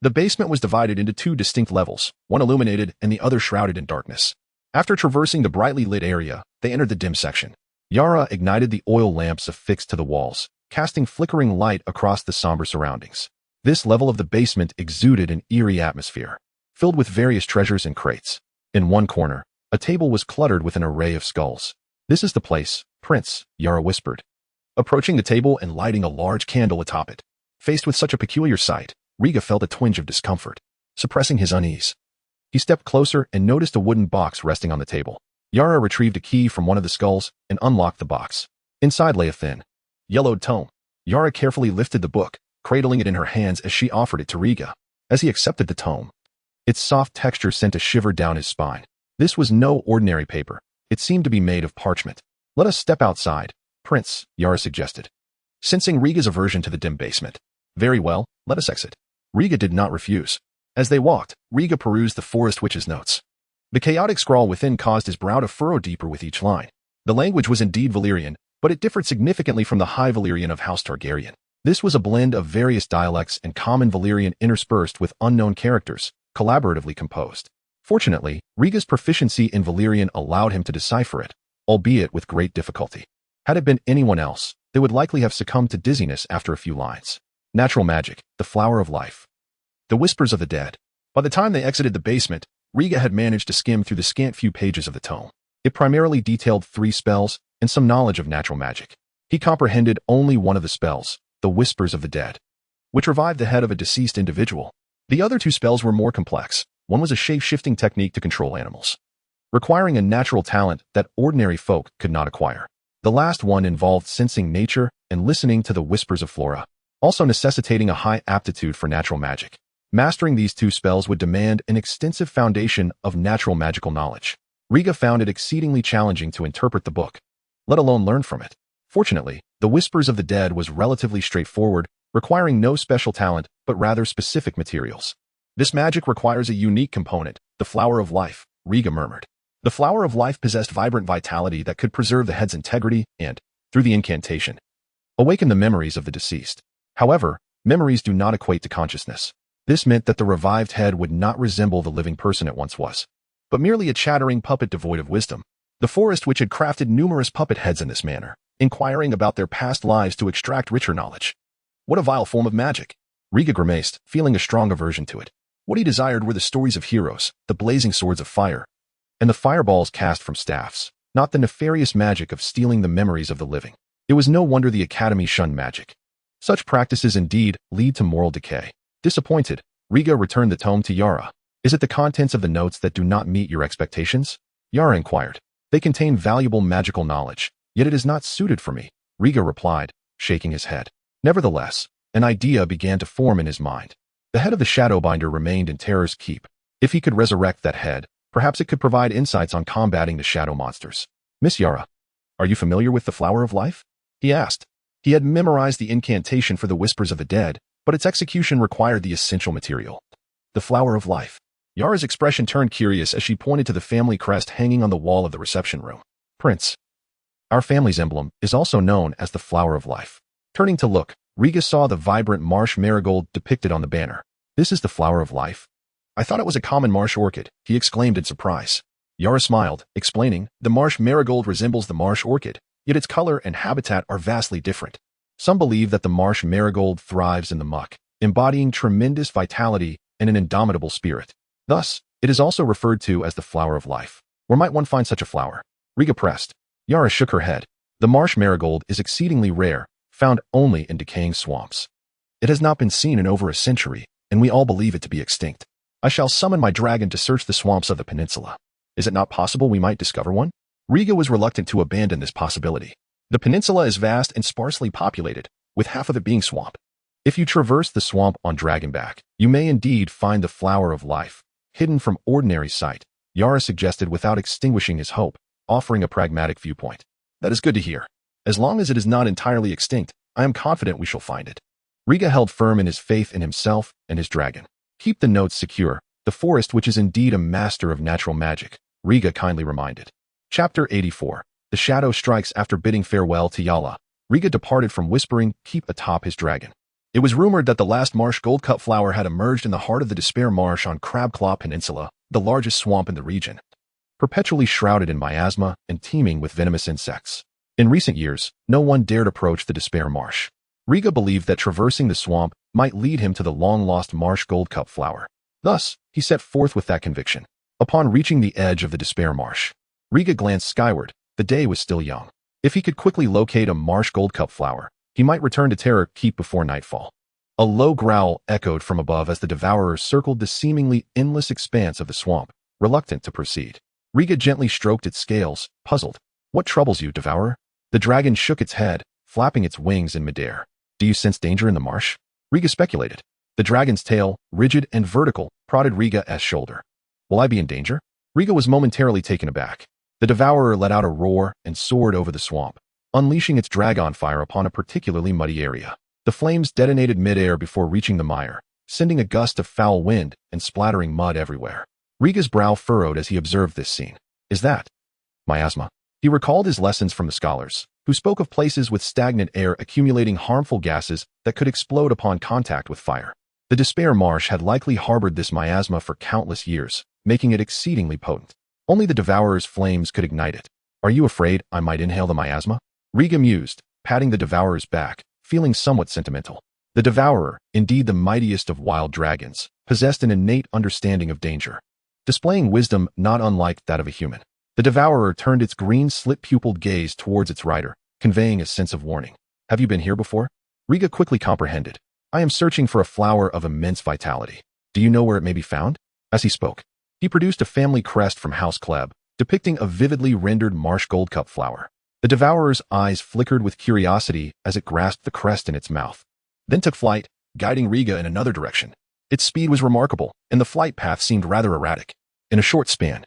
The basement was divided into two distinct levels, one illuminated and the other shrouded in darkness. After traversing the brightly lit area, they entered the dim section. Yara ignited the oil lamps affixed to the walls, casting flickering light across the somber surroundings. This level of the basement exuded an eerie atmosphere, filled with various treasures and crates. In one corner, a table was cluttered with an array of skulls. "This is the place, Prince," Yara whispered, approaching the table and lighting a large candle atop it. Faced with such a peculiar sight, Riga felt a twinge of discomfort, suppressing his unease. He stepped closer and noticed a wooden box resting on the table. Yara retrieved a key from one of the skulls and unlocked the box. Inside lay a thin, yellowed tome. Yara carefully lifted the book, cradling it in her hands as she offered it to Riga. As he accepted the tome, its soft texture sent a shiver down his spine. This was no ordinary paper. It seemed to be made of parchment. "Let us step outside, Prince," Yara suggested, sensing Riga's aversion to the dim basement. "Very well, let us exit." Riga did not refuse. As they walked, Riga perused the Forest Witch's notes. The chaotic scrawl within caused his brow to furrow deeper with each line. The language was indeed Valyrian, but it differed significantly from the High Valyrian of House Targaryen. This was a blend of various dialects and common Valyrian interspersed with unknown characters, collaboratively composed. Fortunately, Riga's proficiency in Valyrian allowed him to decipher it, albeit with great difficulty. Had it been anyone else, they would likely have succumbed to dizziness after a few lines. Natural magic, the flower of life. The whispers of the dead. By the time they exited the basement, Riga had managed to skim through the scant few pages of the tome. It primarily detailed 3 spells and some knowledge of natural magic. He comprehended only one of the spells, the Whispers of the Dead, which revived the head of a deceased individual. The other 2 spells were more complex. One was a shape-shifting technique to control animals, requiring a natural talent that ordinary folk could not acquire. The last one involved sensing nature and listening to the whispers of flora, also necessitating a high aptitude for natural magic. Mastering these 2 spells would demand an extensive foundation of natural magical knowledge. Riga found it exceedingly challenging to interpret the book, let alone learn from it. Fortunately, the Whispers of the Dead was relatively straightforward, requiring no special talent, but rather specific materials. "This magic requires a unique component, the Flower of Life," Riga murmured. The Flower of Life possessed vibrant vitality that could preserve the head's integrity and, through the incantation, awaken the memories of the deceased. However, memories do not equate to consciousness. This meant that the revived head would not resemble the living person it once was, but merely a chattering puppet devoid of wisdom. The Forest Witch had crafted numerous puppet heads in this manner, inquiring about their past lives to extract richer knowledge. What a vile form of magic! Riga grimaced, feeling a strong aversion to it. What he desired were the stories of heroes, the blazing swords of fire, and the fireballs cast from staffs, not the nefarious magic of stealing the memories of the living. It was no wonder the Academy shunned magic. Such practices indeed lead to moral decay. Disappointed, Riga returned the tome to Yara. "Is it the contents of the notes that do not meet your expectations?" Yara inquired. "They contain valuable magical knowledge, yet it is not suited for me," Riga replied, shaking his head. Nevertheless, an idea began to form in his mind. The head of the Shadowbinder remained in Terror's Keep. If he could resurrect that head, perhaps it could provide insights on combating the shadow monsters. "Miss Yara, are you familiar with the Flower of Life?" he asked. He had memorized the incantation for the Whispers of the Dead, but its execution required the essential material, the Flower of Life. Yara's expression turned curious as she pointed to the family crest hanging on the wall of the reception room. "Prince, our family's emblem is also known as the Flower of Life." Turning to look, Riga saw the vibrant marsh marigold depicted on the banner. "This is the Flower of Life? I thought it was a common marsh orchid," he exclaimed in surprise. Yara smiled, explaining, "The marsh marigold resembles the marsh orchid, yet its color and habitat are vastly different. Some believe that the marsh marigold thrives in the muck, embodying tremendous vitality and an indomitable spirit. Thus, it is also referred to as the Flower of Life. Where might one find such a flower?" Riga pressed. Yara shook her head. "The marsh marigold is exceedingly rare, found only in decaying swamps. It has not been seen in over a century, and we all believe it to be extinct. I shall summon my dragon to search the swamps of the peninsula. Is it not possible we might discover one?" Riga was reluctant to abandon this possibility. The peninsula is vast and sparsely populated, with half of it being swamp. If you traverse the swamp on Dragonback, you may indeed find the Flower of Life, hidden from ordinary sight, Yara suggested without extinguishing his hope, offering a pragmatic viewpoint. "That is good to hear. As long as it is not entirely extinct, I am confident we shall find it." Riga held firm in his faith in himself and his dragon. "Keep the notes secure. The Forest Witch is indeed a master of natural magic," Riga kindly reminded. Chapter 84. The shadow strikes. After bidding farewell to Yala, Riga departed from Whispering Keep atop his dragon. It was rumored that the last marsh goldcup flower had emerged in the heart of the Despair Marsh on Crabclaw Peninsula, the largest swamp in the region, perpetually shrouded in miasma and teeming with venomous insects. In recent years, no one dared approach the Despair Marsh. Riga believed that traversing the swamp might lead him to the long-lost marsh goldcup flower. Thus, he set forth with that conviction. Upon reaching the edge of the Despair Marsh, Riga glanced skyward. The day was still young. If he could quickly locate a marsh goldcup flower, he might return to Terror Keep before nightfall. A low growl echoed from above as the Devourer circled the seemingly endless expanse of the swamp, reluctant to proceed. Riga gently stroked its scales, puzzled. What troubles you, Devourer? The dragon shook its head, flapping its wings in midair. Do you sense danger in the marsh? Riga speculated. The dragon's tail, rigid and vertical, prodded Riga's shoulder. Will I be in danger? Riga was momentarily taken aback. The Devourer let out a roar and soared over the swamp, unleashing its dragon fire upon a particularly muddy area. The flames detonated mid-air before reaching the mire, sending a gust of foul wind and splattering mud everywhere. Riga's brow furrowed as he observed this scene. Is that miasma? He recalled his lessons from the scholars, who spoke of places with stagnant air accumulating harmful gases that could explode upon contact with fire. The Despair Marsh had likely harbored this miasma for countless years, making it exceedingly potent. Only the Devourer's flames could ignite it. Are you afraid I might inhale the miasma? Riga mused, patting the Devourer's back, feeling somewhat sentimental. The Devourer, indeed the mightiest of wild dragons, possessed an innate understanding of danger, displaying wisdom not unlike that of a human. The Devourer turned its green slit-pupiled gaze towards its rider, conveying a sense of warning. Have you been here before? Riga quickly comprehended. I am searching for a flower of immense vitality. Do you know where it may be found? As he spoke, he produced a family crest from House Kleb, depicting a vividly rendered marsh goldcup flower. The Devourer's eyes flickered with curiosity as it grasped the crest in its mouth, then took flight, guiding Riga in another direction. Its speed was remarkable, and the flight path seemed rather erratic. In a short span,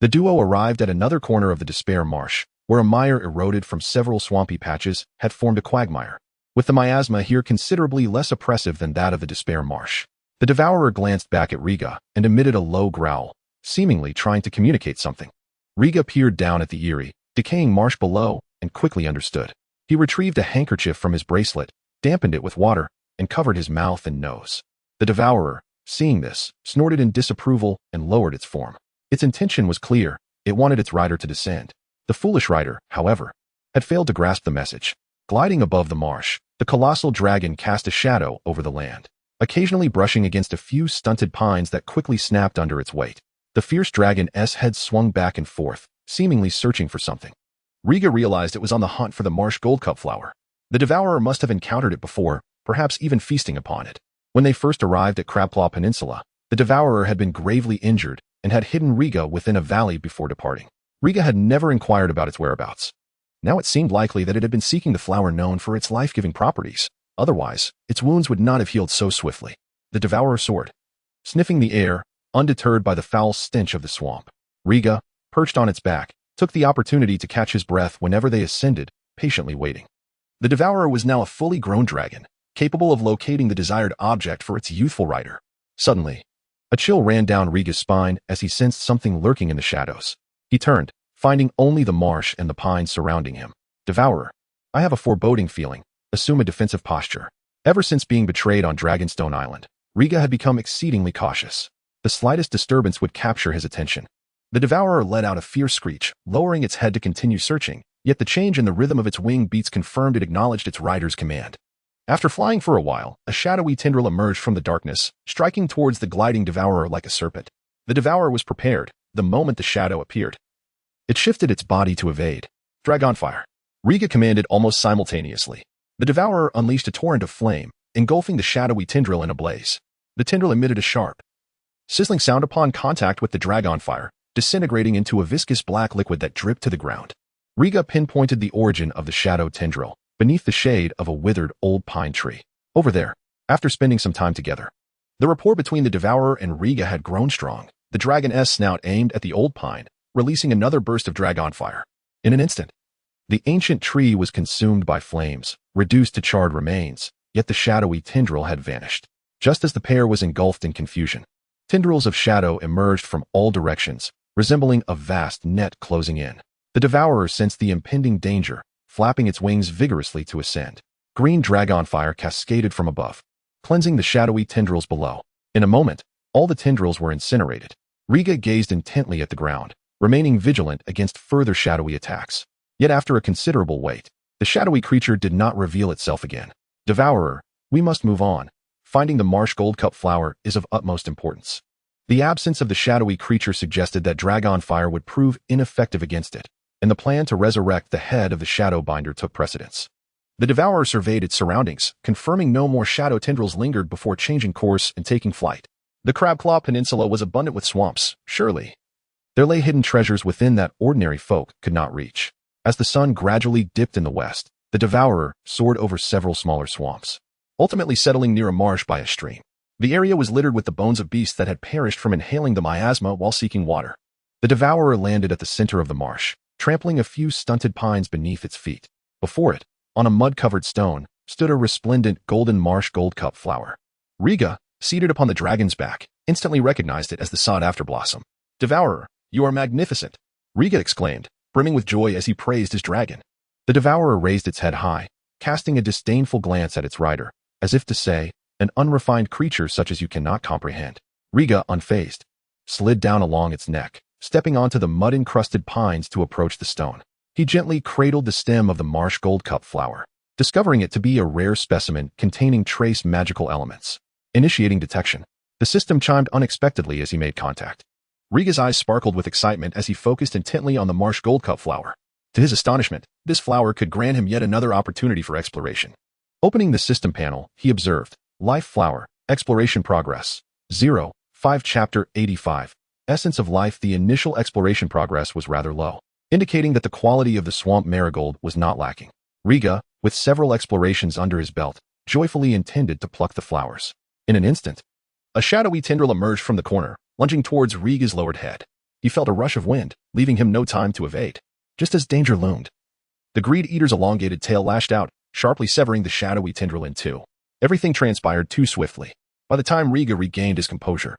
the duo arrived at another corner of the Despair Marsh, where a mire eroded from several swampy patches had formed a quagmire, with the miasma here considerably less oppressive than that of the Despair Marsh. The Devourer glanced back at Riga and emitted a low growl, seemingly trying to communicate something. Riga peered down at the eerie, decaying marsh below and quickly understood. He retrieved a handkerchief from his bracelet, dampened it with water, and covered his mouth and nose. The Devourer, seeing this, snorted in disapproval and lowered its form. Its intention was clear. It wanted its rider to descend. The foolish rider, however, had failed to grasp the message. Gliding above the marsh, the colossal dragon cast a shadow over the land, occasionally brushing against a few stunted pines that quickly snapped under its weight. The fierce dragon's head swung back and forth, seemingly searching for something. Riga realized it was on the hunt for the marsh goldcup flower. The Devourer must have encountered it before, perhaps even feasting upon it. When they first arrived at Crabclaw Peninsula, the Devourer had been gravely injured and had hidden Riga within a valley before departing. Riga had never inquired about its whereabouts. Now it seemed likely that it had been seeking the flower known for its life-giving properties. Otherwise, its wounds would not have healed so swiftly. The Devourer soared, sniffing the air, undeterred by the foul stench of the swamp. Riga, perched on its back, took the opportunity to catch his breath whenever they ascended, patiently waiting. The Devourer was now a fully grown dragon, capable of locating the desired object for its youthful rider. Suddenly, a chill ran down Riga's spine as he sensed something lurking in the shadows. He turned, finding only the marsh and the pines surrounding him. Devourer, I have a foreboding feeling. Assume a defensive posture. Ever since being betrayed on Dragonstone Island, Riga had become exceedingly cautious. The slightest disturbance would capture his attention. The Devourer let out a fierce screech, lowering its head to continue searching, yet the change in the rhythm of its wing beats confirmed it acknowledged its rider's command. After flying for a while, a shadowy tendril emerged from the darkness, striking towards the gliding Devourer like a serpent. The Devourer was prepared the moment the shadow appeared. It shifted its body to evade. Dragonfire, Riga commanded almost simultaneously. The Devourer unleashed a torrent of flame, engulfing the shadowy tendril in a blaze. The tendril emitted a sharp, sizzling sound upon contact with the dragonfire, disintegrating into a viscous black liquid that dripped to the ground. Riga pinpointed the origin of the shadow tendril, beneath the shade of a withered old pine tree. Over there, after spending some time together. The rapport between the Devourer and Riga had grown strong. The dragon's snout aimed at the old pine, releasing another burst of dragonfire. In an instant, the ancient tree was consumed by flames, reduced to charred remains, yet the shadowy tendril had vanished. Just as the pair was engulfed in confusion, tendrils of shadow emerged from all directions, resembling a vast net closing in. The devourer sensed the impending danger, flapping its wings vigorously to ascend. Green dragon fire cascaded from above, cleansing the shadowy tendrils below. In a moment, all the tendrils were incinerated. Riga gazed intently at the ground, remaining vigilant against further shadowy attacks. Yet after a considerable wait, the shadowy creature did not reveal itself again. Devourer, we must move on. Finding the marsh goldcup flower is of utmost importance. The absence of the shadowy creature suggested that dragon fire would prove ineffective against it, and the plan to resurrect the head of the shadow binder took precedence. The devourer surveyed its surroundings, confirming no more shadow tendrils lingered before changing course and taking flight. The Crabclaw Peninsula was abundant with swamps, surely. There lay hidden treasures within that ordinary folk could not reach. As the sun gradually dipped in the west, the devourer soared over several smaller swamps, ultimately settling near a marsh by a stream. The area was littered with the bones of beasts that had perished from inhaling the miasma while seeking water. The devourer landed at the center of the marsh, trampling a few stunted pines beneath its feet. Before it, on a mud-covered stone, stood a resplendent golden marsh goldcup flower. Riga, seated upon the dragon's back, instantly recognized it as the sought-after blossom. "Devourer, you are magnificent!" Riga exclaimed, brimming with joy as he praised his dragon. The devourer raised its head high, casting a disdainful glance at its rider, as if to say, "An unrefined creature such as you cannot comprehend." Riga, unfazed, slid down along its neck, stepping onto the mud-encrusted pines to approach the stone. He gently cradled the stem of the marsh goldcup flower, discovering it to be a rare specimen containing trace magical elements. Initiating detection. The system chimed unexpectedly as he made contact. Riga's eyes sparkled with excitement as he focused intently on the marsh goldcup flower. To his astonishment, this flower could grant him yet another opportunity for exploration. Opening the system panel, he observed, Life Flower, Exploration Progress, 0, 5 Chapter 85. Essence of Life. The initial exploration progress was rather low, indicating that the quality of the swamp marigold was not lacking. Riga, with several explorations under his belt, joyfully intended to pluck the flowers. In an instant, a shadowy tendril emerged from the corner, lunging towards Riga's lowered head. He felt a rush of wind, leaving him no time to evade. Just as danger loomed, the greed eater's elongated tail lashed out, sharply severing the shadowy tendril in two. Everything transpired too swiftly. By the time Riga regained his composure,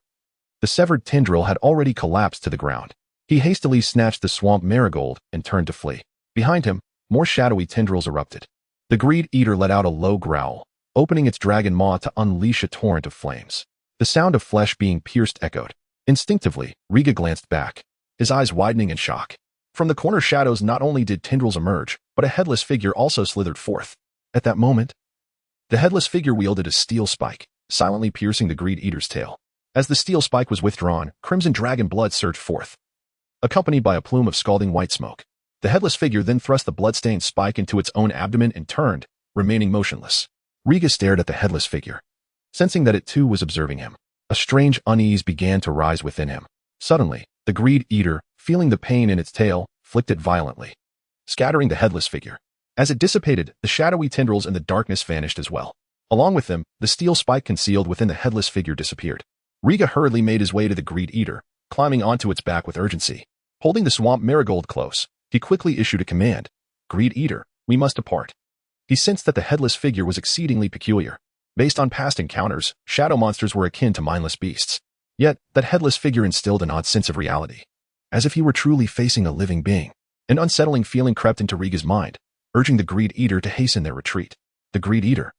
the severed tendril had already collapsed to the ground. He hastily snatched the swamp marigold and turned to flee. Behind him, more shadowy tendrils erupted. The greed eater let out a low growl, opening its dragon maw to unleash a torrent of flames. The sound of flesh being pierced echoed. Instinctively, Riga glanced back, his eyes widening in shock. From the corner shadows not only did tendrils emerge, but a headless figure also slithered forth. At that moment, the headless figure wielded a steel spike, silently piercing the greed eater's tail. As the steel spike was withdrawn, crimson dragon blood surged forth, accompanied by a plume of scalding white smoke. The headless figure then thrust the blood-stained spike into its own abdomen and turned, remaining motionless. Riga stared at the headless figure, sensing that it too was observing him. A strange unease began to rise within him. Suddenly, the greed eater, feeling the pain in its tail, flicked it violently, scattering the headless figure. As it dissipated, the shadowy tendrils in the darkness vanished as well. Along with them, the steel spike concealed within the headless figure disappeared. Riga hurriedly made his way to the greed eater, climbing onto its back with urgency. Holding the swamp marigold close, he quickly issued a command. "Greed eater, we must depart." He sensed that the headless figure was exceedingly peculiar. Based on past encounters, shadow monsters were akin to mindless beasts. Yet, that headless figure instilled an odd sense of reality, as if he were truly facing a living being. An unsettling feeling crept into Riga's mind, urging the greed eater to hasten their retreat. The greed eater,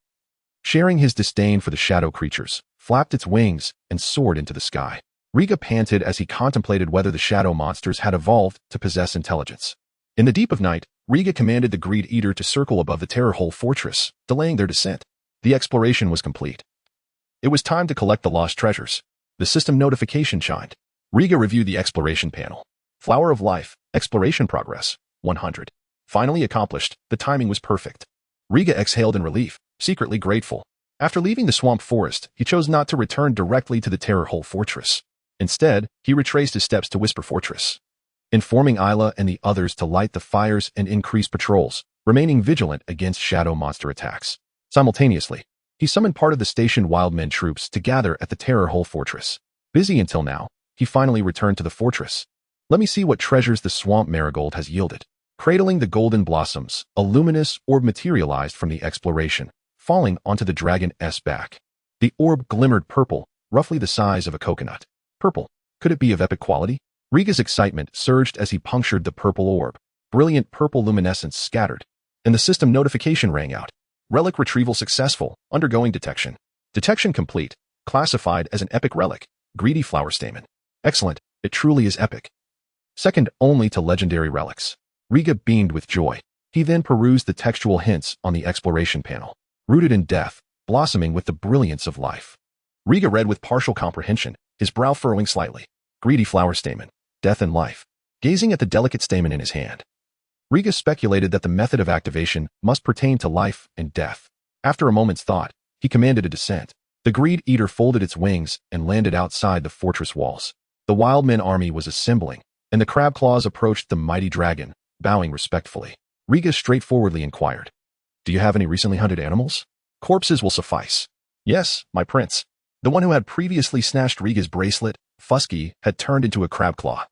sharing his disdain for the shadow creatures, flapped its wings and soared into the sky. Riga panted as he contemplated whether the shadow monsters had evolved to possess intelligence. In the deep of night, Riga commanded the greed eater to circle above the Terror Hole fortress, delaying their descent. The exploration was complete. It was time to collect the lost treasures. The system notification chimed. Riga reviewed the exploration panel. Flower of Life, Exploration Progress, 100. Finally accomplished, the timing was perfect. Riga exhaled in relief, secretly grateful. After leaving the swamp forest, he chose not to return directly to the Terror Hole fortress. Instead, he retraced his steps to Whisper Fortress, informing Isla and the others to light the fires and increase patrols, remaining vigilant against shadow monster attacks. Simultaneously, he summoned part of the stationed Wildmen troops to gather at the Terror Hole fortress. Busy until now, he finally returned to the fortress. Let me see what treasures the swamp marigold has yielded. Cradling the golden blossoms, a luminous orb materialized from the exploration, falling onto the dragon's back. The orb glimmered purple, roughly the size of a coconut. Purple. Could it be of epic quality? Riga's excitement surged as he punctured the purple orb, brilliant purple luminescence scattered, and the system notification rang out. Relic retrieval successful, undergoing detection. Detection complete, classified as an epic relic, greedy flower stamen. Excellent, it truly is epic. Second only to legendary relics. Riga beamed with joy. He then perused the textual hints on the exploration panel. Rooted in death, blossoming with the brilliance of life. Riga read with partial comprehension, his brow furrowing slightly. Greedy flower stamen, death and life. Gazing at the delicate stamen in his hand, Riga speculated that the method of activation must pertain to life and death. After a moment's thought, he commanded a descent. The Greed Eater folded its wings and landed outside the fortress walls. The Wildman army was assembling, and the crab claws approached the mighty dragon, bowing respectfully. Riga straightforwardly inquired, "Do you have any recently hunted animals? Corpses will suffice." "Yes, my prince." The one who had previously snatched Riga's bracelet, Fusky, had turned into a crab claw,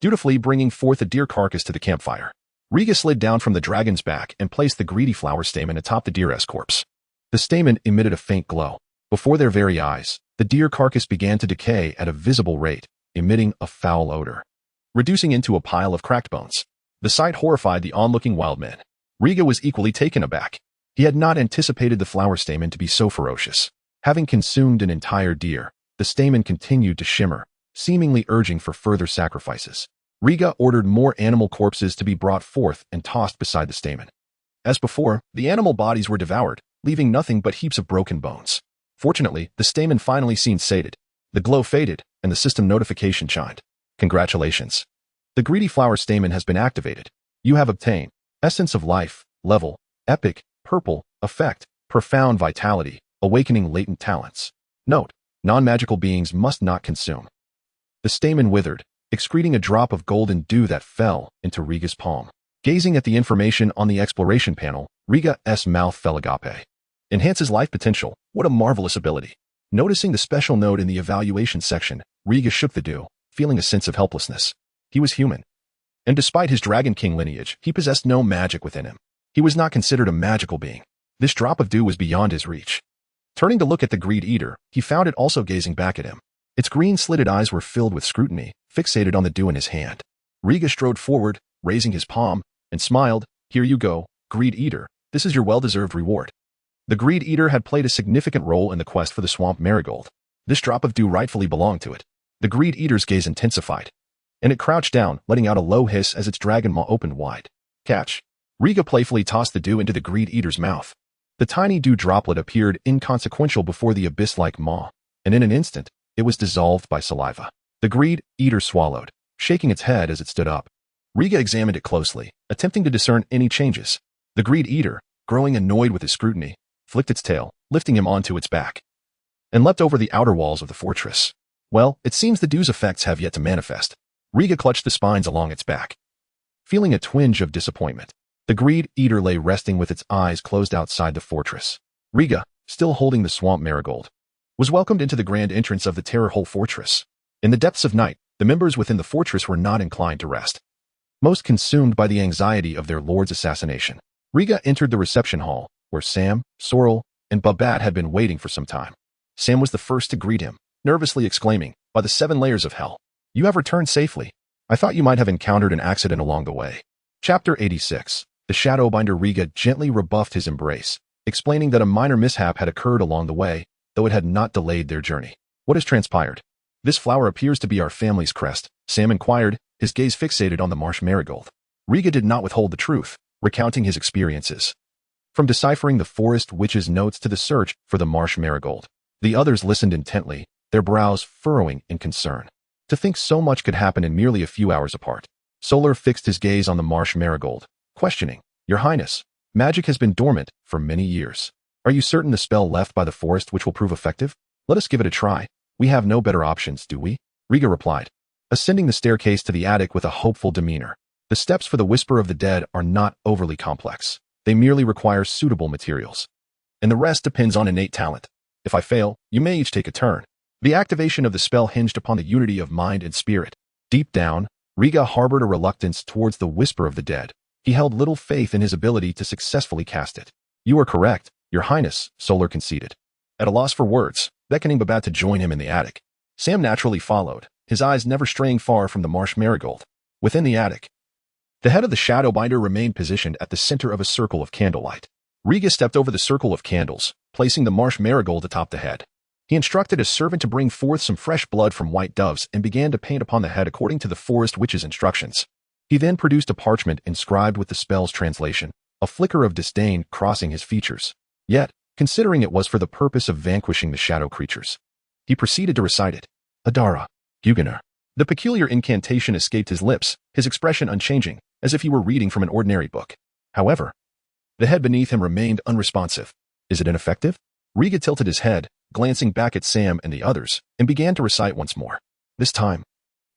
dutifully bringing forth a deer carcass to the campfire. Riga slid down from the dragon's back and placed the greedy flower stamen atop the deer's corpse. The stamen emitted a faint glow. Before their very eyes, the deer carcass began to decay at a visible rate, emitting a foul odor, reducing into a pile of cracked bones. The sight horrified the onlooking wild men. Riga was equally taken aback. He had not anticipated the flower stamen to be so ferocious. Having consumed an entire deer, the stamen continued to shimmer, seemingly urging for further sacrifices. Riga ordered more animal corpses to be brought forth and tossed beside the stamen. As before, the animal bodies were devoured, leaving nothing but heaps of broken bones. Fortunately, the stamen finally seemed sated. The glow faded, and the system notification chimed. "Congratulations. The greedy flower stamen has been activated. You have obtained Essence of Life, level, epic, purple, effect, profound vitality, awakening latent talents. Note, non-magical beings must not consume." The stamen withered, excreting a drop of golden dew that fell into Riga's palm. Gazing at the information on the exploration panel, Riga's mouth fell agape. Enhances life potential. What a marvelous ability. Noticing the special note in the evaluation section, Riga shook the dew, feeling a sense of helplessness. He was human. And despite his Dragon King lineage, he possessed no magic within him. He was not considered a magical being. This drop of dew was beyond his reach. Turning to look at the Greed Eater, he found it also gazing back at him. Its green slitted eyes were filled with scrutiny, fixated on the dew in his hand. Riga strode forward, raising his palm, and smiled. "Here you go, Greed Eater. This is your well-deserved reward." The Greed Eater had played a significant role in the quest for the swamp marigold. This drop of dew rightfully belonged to it. The Greed Eater's gaze intensified, and it crouched down, letting out a low hiss as its dragon maw opened wide. "Catch." Riga playfully tossed the dew into the Greed Eater's mouth. The tiny dew droplet appeared inconsequential before the abyss-like maw, and in an instant, it was dissolved by saliva. The Greed Eater swallowed, shaking its head as it stood up. Riga examined it closely, attempting to discern any changes. The Greed Eater, growing annoyed with his scrutiny, flicked its tail, lifting him onto its back, and leapt over the outer walls of the fortress. Well, it seems the dew's effects have yet to manifest. Riga clutched the spines along its back, feeling a twinge of disappointment. The Greed Eater lay resting with its eyes closed outside the fortress. Riga, still holding the swamp marigold, was welcomed into the grand entrance of the Terror Hole Fortress. In the depths of night, the members within the fortress were not inclined to rest, most consumed by the anxiety of their lord's assassination. Riga entered the reception hall, where Sam, Sorrel, and Babette had been waiting for some time. Sam was the first to greet him, nervously exclaiming, "By the 7 layers of hell, you have returned safely. I thought you might have encountered an accident along the way." Chapter 86. The Shadowbinder. Riga gently rebuffed his embrace, explaining that a minor mishap had occurred along the way, though it had not delayed their journey. "What has transpired?" "This flower appears to be our family's crest," Sam inquired, his gaze fixated on the marsh marigold. Riga did not withhold the truth, recounting his experiences, from deciphering the forest witch's notes to the search for the marsh marigold. The others listened intently, their brows furrowing in concern. To think so much could happen in merely a few hours apart. Solar fixed his gaze on the marsh marigold, questioning, "Your Highness, magic has been dormant for many years. Are you certain the spell left by the forest which will prove effective? Let us give it a try. We have no better options, do we?" Riga replied, ascending the staircase to the attic with a hopeful demeanor. "The steps for the Whisper of the Dead are not overly complex. They merely require suitable materials, and the rest depends on innate talent. If I fail, you may each take a turn." The activation of the spell hinged upon the unity of mind and spirit. Deep down, Riga harbored a reluctance towards the Whisper of the Dead. He held little faith in his ability to successfully cast it. "You are correct, Your Highness," Solar conceded, at a loss for words, beckoning Babette to join him in the attic. Sam naturally followed, his eyes never straying far from the marsh marigold. Within the attic, The head of the Shadowbinder remained positioned at the center of a circle of candlelight. Riga stepped over the circle of candles, placing the marsh marigold atop the head. He instructed his servant to bring forth some fresh blood from white doves and began to paint upon the head according to the forest witch's instructions. He then produced a parchment inscribed with the spell's translation, a flicker of disdain crossing his features. Yet, considering it was for the purpose of vanquishing the shadow creatures, he proceeded to recite it. Adara, Huguenot. The peculiar incantation escaped his lips, his expression unchanging, as if he were reading from an ordinary book. However, the head beneath him remained unresponsive. Is it ineffective? Riga tilted his head, glancing back at Sam and the others, and began to recite once more. This time,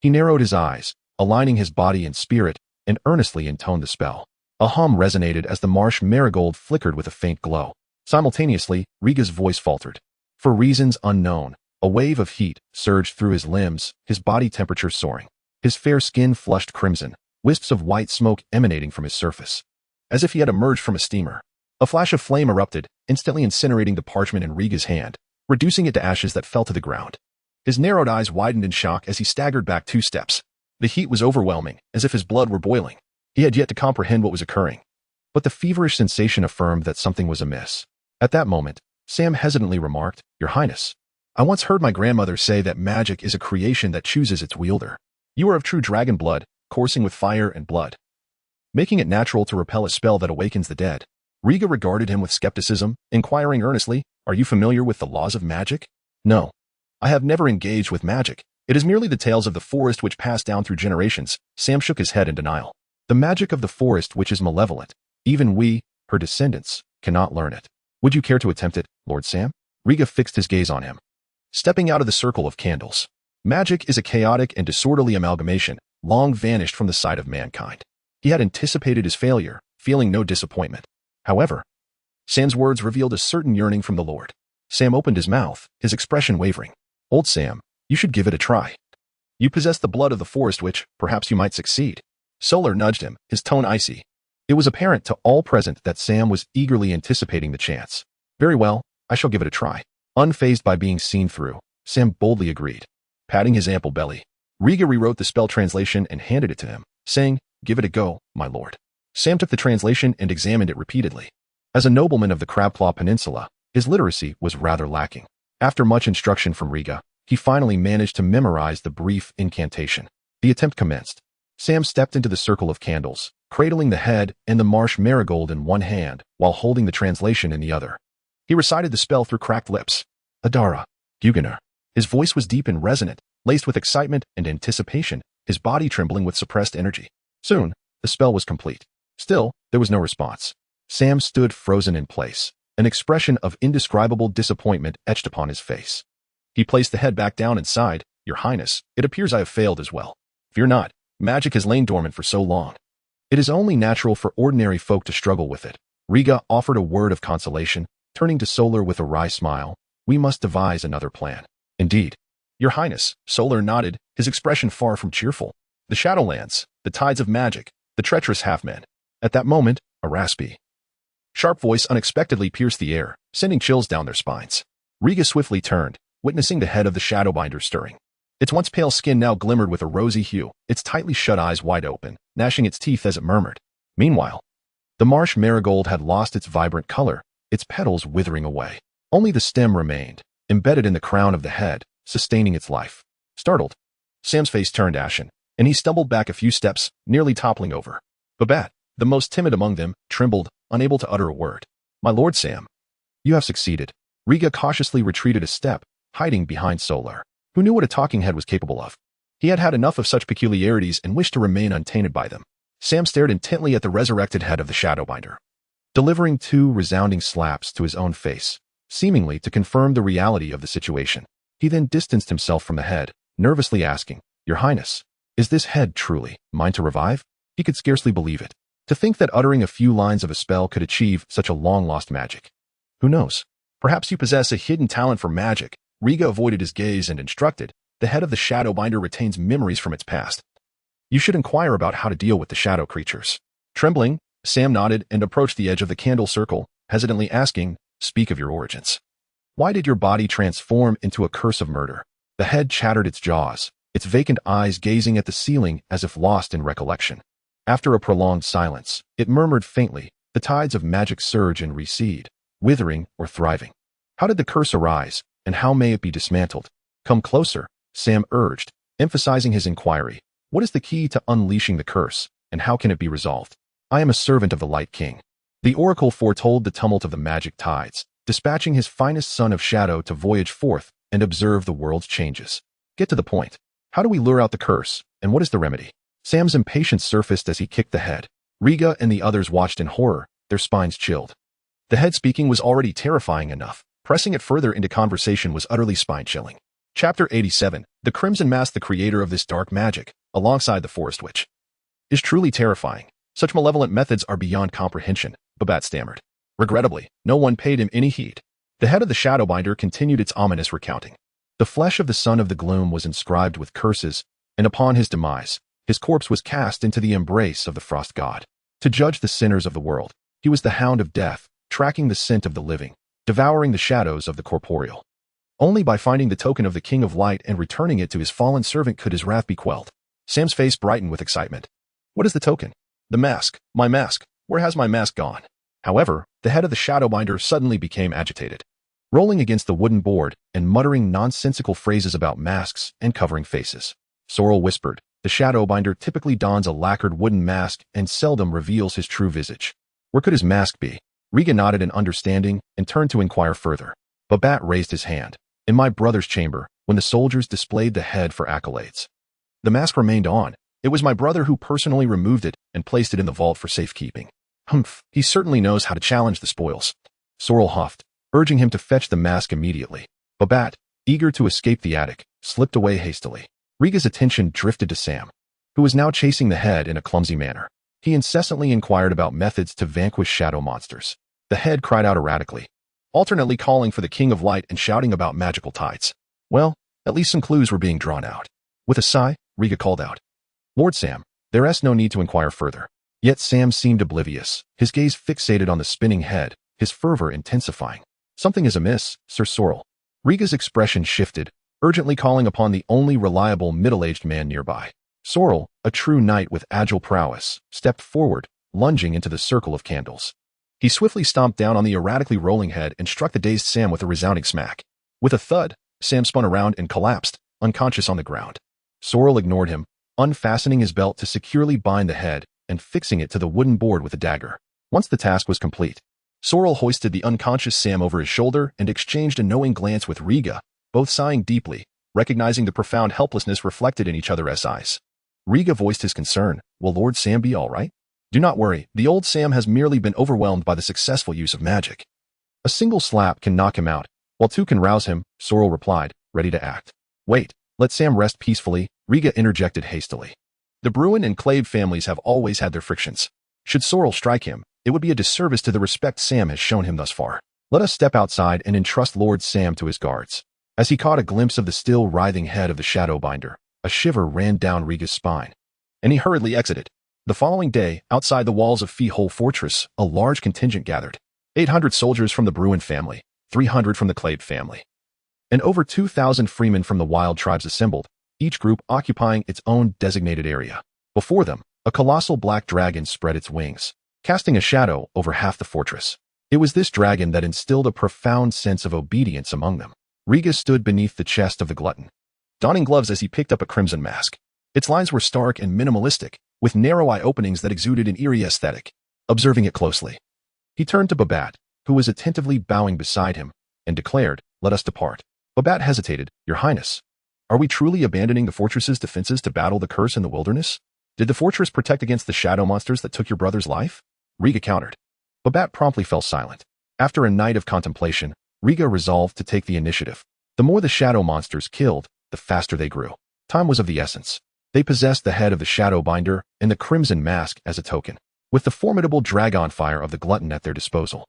he narrowed his eyes, aligning his body and spirit, and earnestly intoned the spell. A hum resonated as the marsh marigold flickered with a faint glow. Simultaneously, Riga's voice faltered. For reasons unknown, a wave of heat surged through his limbs, his body temperature soaring. His fair skin flushed crimson, wisps of white smoke emanating from his surface, as if he had emerged from a steamer. A flash of flame erupted, instantly incinerating the parchment in Riga's hand, reducing it to ashes that fell to the ground. His narrowed eyes widened in shock as he staggered back 2 steps. The heat was overwhelming, as if his blood were boiling. He had yet to comprehend what was occurring. But the feverish sensation affirmed that something was amiss. At that moment, Sam hesitantly remarked, "Your Highness, I once heard my grandmother say that magic is a creation that chooses its wielder. You are of true dragon blood, coursing with fire and blood, making it natural to repel a spell that awakens the dead." Riga regarded him with skepticism, inquiring earnestly, "Are you familiar with the laws of magic?" "No. I have never engaged with magic. It is merely the tales of the forest which pass down through generations." Sam shook his head in denial. "The magic of the forest which is malevolent. Even we, her descendants, cannot learn it. Would you care to attempt it, Lord Sam?" Riga fixed his gaze on him. Stepping out of the circle of candles. Magic is a chaotic and disorderly amalgamation, long vanished from the sight of mankind. He had anticipated his failure, feeling no disappointment. However, Sam's words revealed a certain yearning from the Lord. Sam opened his mouth, his expression wavering. "Old Sam, you should give it a try. You possess the blood of the forest witch, perhaps you might succeed." Solar nudged him, his tone icy. It was apparent to all present that Sam was eagerly anticipating the chance. "Very well, I shall give it a try." Unfazed by being seen through, Sam boldly agreed. Patting his ample belly, Riga rewrote the spell translation and handed it to him, saying, "Give it a go, my lord." Sam took the translation and examined it repeatedly. As a nobleman of the Crabclaw Peninsula, his literacy was rather lacking. After much instruction from Riga, he finally managed to memorize the brief incantation. The attempt commenced. Sam stepped into the circle of candles, cradling the head and the marsh marigold in one hand while holding the translation in the other. He recited the spell through cracked lips. "Adara, Huguenot." His voice was deep and resonant, laced with excitement and anticipation, his body trembling with suppressed energy. Soon, the spell was complete. Still, there was no response. Sam stood frozen in place, an expression of indescribable disappointment etched upon his face. He placed the head back down and sighed, "Your Highness, it appears I have failed as well. Fear not, magic has lain dormant for so long. It is only natural for ordinary folk to struggle with it." Riga offered a word of consolation, turning to Solar with a wry smile. "We must devise another plan." "Indeed." "Your Highness," Solar nodded, his expression far from cheerful. "The Shadowlands, the tides of magic, the treacherous half-men." At that moment, a raspy, sharp voice unexpectedly pierced the air, sending chills down their spines. Riga swiftly turned, witnessing the head of the Shadowbinder stirring. Its once pale skin now glimmered with a rosy hue, its tightly shut eyes wide open, gnashing its teeth as it murmured. Meanwhile, the marsh marigold had lost its vibrant color, its petals withering away. Only the stem remained, embedded in the crown of the head, sustaining its life. Startled, Sam's face turned ashen, and he stumbled back a few steps, nearly toppling over. Babette, the most timid among them, trembled, unable to utter a word. "My lord Sam, you have succeeded." Riga cautiously retreated a step, hiding behind Solar, who knew what a talking head was capable of. He had had enough of such peculiarities and wished to remain untainted by them. Sam stared intently at the resurrected head of the Shadowbinder, delivering 2 resounding slaps to his own face, seemingly to confirm the reality of the situation. He then distanced himself from the head, nervously asking, "Your Highness, is this head truly mine to revive?" He could scarcely believe it. To think that uttering a few lines of a spell could achieve such a long-lost magic. Who knows? Perhaps you possess a hidden talent for magic. Riga avoided his gaze and instructed, "The head of the Shadowbinder retains memories from its past. You should inquire about how to deal with the shadow creatures." Trembling, Sam nodded and approached the edge of the candle circle, hesitantly asking, "Speak of your origins. Why did your body transform into a curse of murder?" The head chattered its jaws, its vacant eyes gazing at the ceiling as if lost in recollection. After a prolonged silence, it murmured faintly, the tides of magic surge and recede, withering or thriving. How did the curse arise, and how may it be dismantled? Come closer, Sam urged, emphasizing his inquiry. What is the key to unleashing the curse, and how can it be resolved? I am a servant of the Light King. The oracle foretold the tumult of the magic tides, dispatching his finest son of shadow to voyage forth and observe the world's changes. Get to the point. How do we lure out the curse, and what is the remedy? Sam's impatience surfaced as he kicked the head. Riga and the others watched in horror, their spines chilled. The head speaking was already terrifying enough. Pressing it further into conversation was utterly spine-chilling. Chapter 87. The Crimson Mask, the creator of this dark magic, alongside the Forest Witch, is truly terrifying. Such malevolent methods are beyond comprehension, Babette stammered. Regrettably, no one paid him any heed. The head of the Shadowbinder continued its ominous recounting. The flesh of the Son of the Gloom was inscribed with curses, and upon his demise, his corpse was cast into the embrace of the Frost God. To judge the sinners of the world, he was the Hound of Death, tracking the scent of the living, devouring the shadows of the corporeal. Only by finding the token of the King of Light and returning it to his fallen servant could his wrath be quelled. Sam's face brightened with excitement. What is the token? The mask. My mask. Where has my mask gone? However, the head of the Shadowbinder suddenly became agitated, rolling against the wooden board and muttering nonsensical phrases about masks and covering faces. Sorrel whispered, the Shadowbinder typically dons a lacquered wooden mask and seldom reveals his true visage. Where could his mask be? Riga nodded in understanding and turned to inquire further. Babette raised his hand. In my brother's chamber, when the soldiers displayed the head for accolades. The mask remained on. It was my brother who personally removed it and placed it in the vault for safekeeping. Humph, he certainly knows how to challenge the spoils. Sorrel huffed, urging him to fetch the mask immediately. Babette, eager to escape the attic, slipped away hastily. Riga's attention drifted to Sam, who was now chasing the head in a clumsy manner. He incessantly inquired about methods to vanquish shadow monsters. The head cried out erratically, alternately calling for the King of Light and shouting about magical tides. Well, at least some clues were being drawn out. With a sigh, Riga called out, Lord Sam, there is no need to inquire further. Yet Sam seemed oblivious, his gaze fixated on the spinning head, his fervor intensifying. Something is amiss, Sir Sorrel. Riga's expression shifted, urgently calling upon the only reliable middle-aged man nearby. Sorrel, a true knight with agile prowess, stepped forward, lunging into the circle of candles. He swiftly stomped down on the erratically rolling head and struck the dazed Sam with a resounding smack. With a thud, Sam spun around and collapsed, unconscious on the ground. Sorrel ignored him, unfastening his belt to securely bind the head and fixing it to the wooden board with a dagger. Once the task was complete, Sorrel hoisted the unconscious Sam over his shoulder and exchanged a knowing glance with Riga, both sighing deeply, recognizing the profound helplessness reflected in each other's eyes. Riga voiced his concern. Will Lord Sam be all right? Do not worry, the old Sam has merely been overwhelmed by the successful use of magic. A single slap can knock him out, while two can rouse him, Sorrel replied, ready to act. Wait, let Sam rest peacefully, Riga interjected hastily. The Bruin and Clave families have always had their frictions. Should Sorrel strike him, it would be a disservice to the respect Sam has shown him thus far. Let us step outside and entrust Lord Sam to his guards. As he caught a glimpse of the still writhing head of the Shadowbinder, a shiver ran down Riga's spine, and he hurriedly exited. The following day, outside the walls of Fee-Hole Fortress, a large contingent gathered. 800 soldiers from the Bruin family, 300 from the Clave family, and over 2,000 freemen from the wild tribes assembled, each group occupying its own designated area. Before them, a colossal black dragon spread its wings, casting a shadow over half the fortress. It was this dragon that instilled a profound sense of obedience among them. Riga stood beneath the chest of the glutton, donning gloves as he picked up a crimson mask. Its lines were stark and minimalistic, with narrow eye openings that exuded an eerie aesthetic. Observing it closely, he turned to Babette, who was attentively bowing beside him, and declared, let us depart. Babette hesitated. Your Highness, are we truly abandoning the fortress's defenses to battle the curse in the wilderness? Did the fortress protect against the shadow monsters that took your brother's life? Riga countered. Babette promptly fell silent. After a night of contemplation, Riga resolved to take the initiative. The more the shadow monsters killed, the faster they grew. Time was of the essence. They possessed the head of the Shadowbinder and the crimson mask as a token, with the formidable dragon fire of the glutton at their disposal.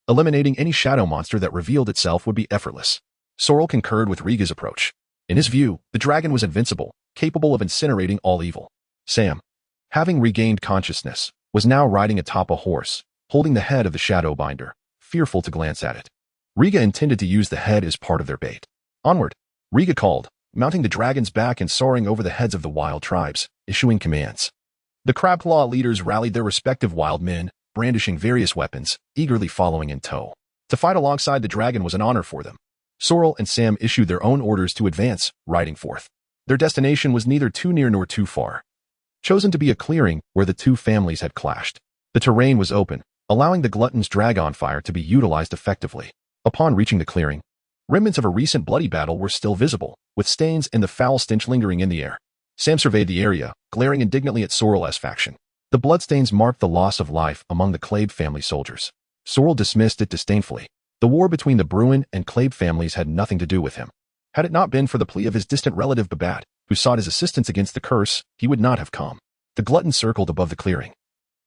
Eliminating any shadow monster that revealed itself would be effortless. Sorrel concurred with Riga's approach. In his view, the dragon was invincible, capable of incinerating all evil. Sam, having regained consciousness, was now riding atop a horse, holding the head of the Shadowbinder, fearful to glance at it. Riga intended to use the head as part of their bait. Onward, Riga called, mounting the dragon's back and soaring over the heads of the wild tribes, issuing commands. The Crabclaw leaders rallied their respective wild men, brandishing various weapons, eagerly following in tow. To fight alongside the dragon was an honor for them. Sorrel and Sam issued their own orders to advance, riding forth. Their destination was neither too near nor too far, chosen to be a clearing where the two families had clashed. The terrain was open, allowing the glutton's dragon fire to be utilized effectively. Upon reaching the clearing, remnants of a recent bloody battle were still visible, with stains and the foul stench lingering in the air. Sam surveyed the area, glaring indignantly at Sorrel's faction. The bloodstains marked the loss of life among the Clabe family soldiers. Sorrel dismissed it disdainfully. The war between the Bruin and Clabe families had nothing to do with him. Had it not been for the plea of his distant relative Babat, who sought his assistance against the curse, he would not have come. The glutton circled above the clearing.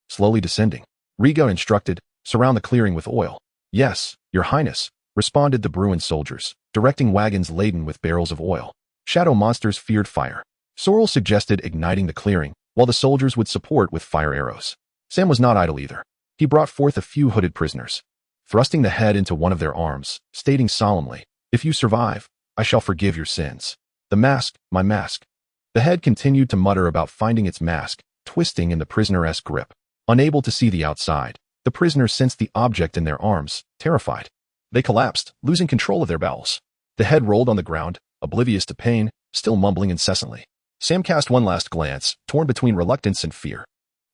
Slowly descending, Riga instructed, "Surround the clearing with oil." "Yes, your highness," responded the Bruin soldiers, directing wagons laden with barrels of oil. Shadow monsters feared fire. Sorrel suggested igniting the clearing, while the soldiers would support with fire arrows. Sam was not idle either. He brought forth a few hooded prisoners, thrusting the head into one of their arms, stating solemnly, "If you survive, I shall forgive your sins." "The mask, my mask." The head continued to mutter about finding its mask, twisting in the prisoner-esque grip. Unable to see the outside, the prisoners sensed the object in their arms, terrified. They collapsed, losing control of their bowels. The head rolled on the ground, oblivious to pain, still mumbling incessantly. Sam cast one last glance, torn between reluctance and fear.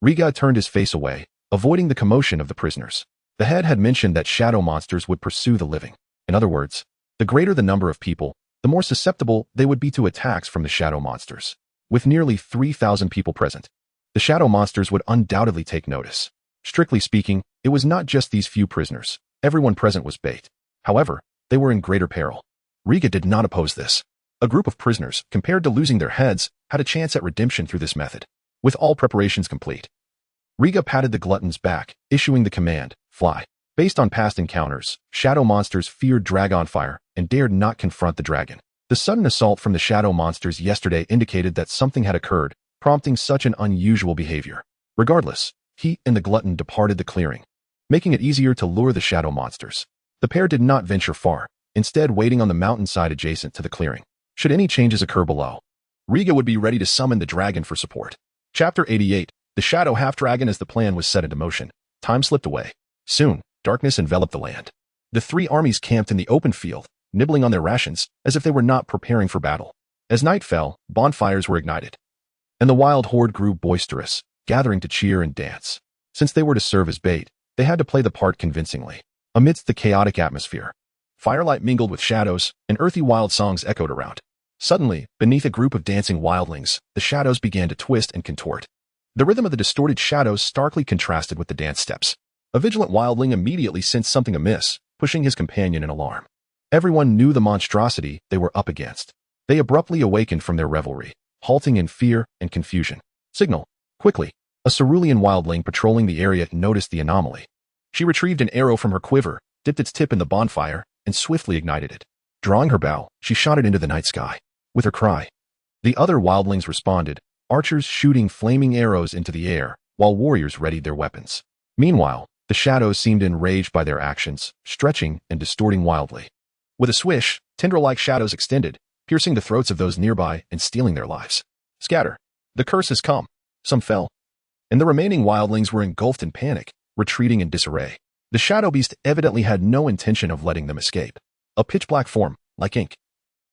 Riga turned his face away, avoiding the commotion of the prisoners. The head had mentioned that shadow monsters would pursue the living. In other words, the greater the number of people, the more susceptible they would be to attacks from the shadow monsters. With nearly 3,000 people present, the shadow monsters would undoubtedly take notice. Strictly speaking, it was not just these few prisoners. Everyone present was bait. However, they were in greater peril. Riga did not oppose this. A group of prisoners, compared to losing their heads, had a chance at redemption through this method. With all preparations complete, Riga patted the glutton's back, issuing the command, "Fly." Based on past encounters, shadow monsters feared dragon fire and dared not confront the dragon. The sudden assault from the shadow monsters yesterday indicated that something had occurred, prompting such an unusual behavior. Regardless, he and the glutton departed the clearing, making it easier to lure the shadow monsters. The pair did not venture far, instead waiting on the mountainside adjacent to the clearing. Should any changes occur below, Riga would be ready to summon the dragon for support. Chapter 88. The Shadow Half-Dragon. As the plan was set into motion, time slipped away. Soon, darkness enveloped the land. The three armies camped in the open field, nibbling on their rations, as if they were not preparing for battle. As night fell, bonfires were ignited, and the wild horde grew boisterous, gathering to cheer and dance. Since they were to serve as bait, they had to play the part convincingly. Amidst the chaotic atmosphere, firelight mingled with shadows, and earthy wild songs echoed around. Suddenly, beneath a group of dancing wildlings, the shadows began to twist and contort. The rhythm of the distorted shadows starkly contrasted with the dance steps. A vigilant wildling immediately sensed something amiss, pushing his companion in alarm. Everyone knew the monstrosity they were up against. They abruptly awakened from their revelry, halting in fear and confusion. "Signal! Quickly!" A cerulean wildling patrolling the area noticed the anomaly. She retrieved an arrow from her quiver, dipped its tip in the bonfire, and swiftly ignited it. Drawing her bow, she shot it into the night sky. With her cry, the other wildlings responded, archers shooting flaming arrows into the air, while warriors readied their weapons. Meanwhile, the shadows seemed enraged by their actions, stretching and distorting wildly. With a swish, tendril-like shadows extended, piercing the throats of those nearby and stealing their lives. "Scatter! The curse has come!" Some fell, and the remaining wildlings were engulfed in panic, retreating in disarray. The shadow beast evidently had no intention of letting them escape. A pitch-black form, like ink,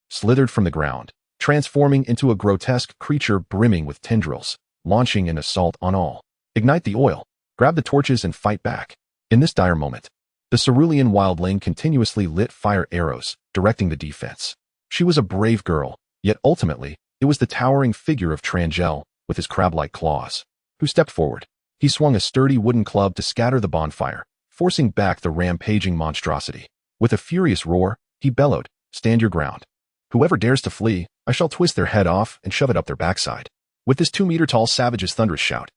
slithered from the ground, transforming into a grotesque creature brimming with tendrils, launching an assault on all. Ignite the oil, grab the torches and fight back. In this dire moment, the cerulean wildling continuously lit fire arrows, directing the defense. She was a brave girl, yet ultimately, it was the towering figure of Trangel, with his crab-like claws, who stepped forward. He swung a sturdy wooden club to scatter the bonfire, forcing back the rampaging monstrosity. With a furious roar, he bellowed, "Stand your ground. Whoever dares to flee, I shall twist their head off and shove it up their backside." With this 2-meter-tall savage's thunderous shout,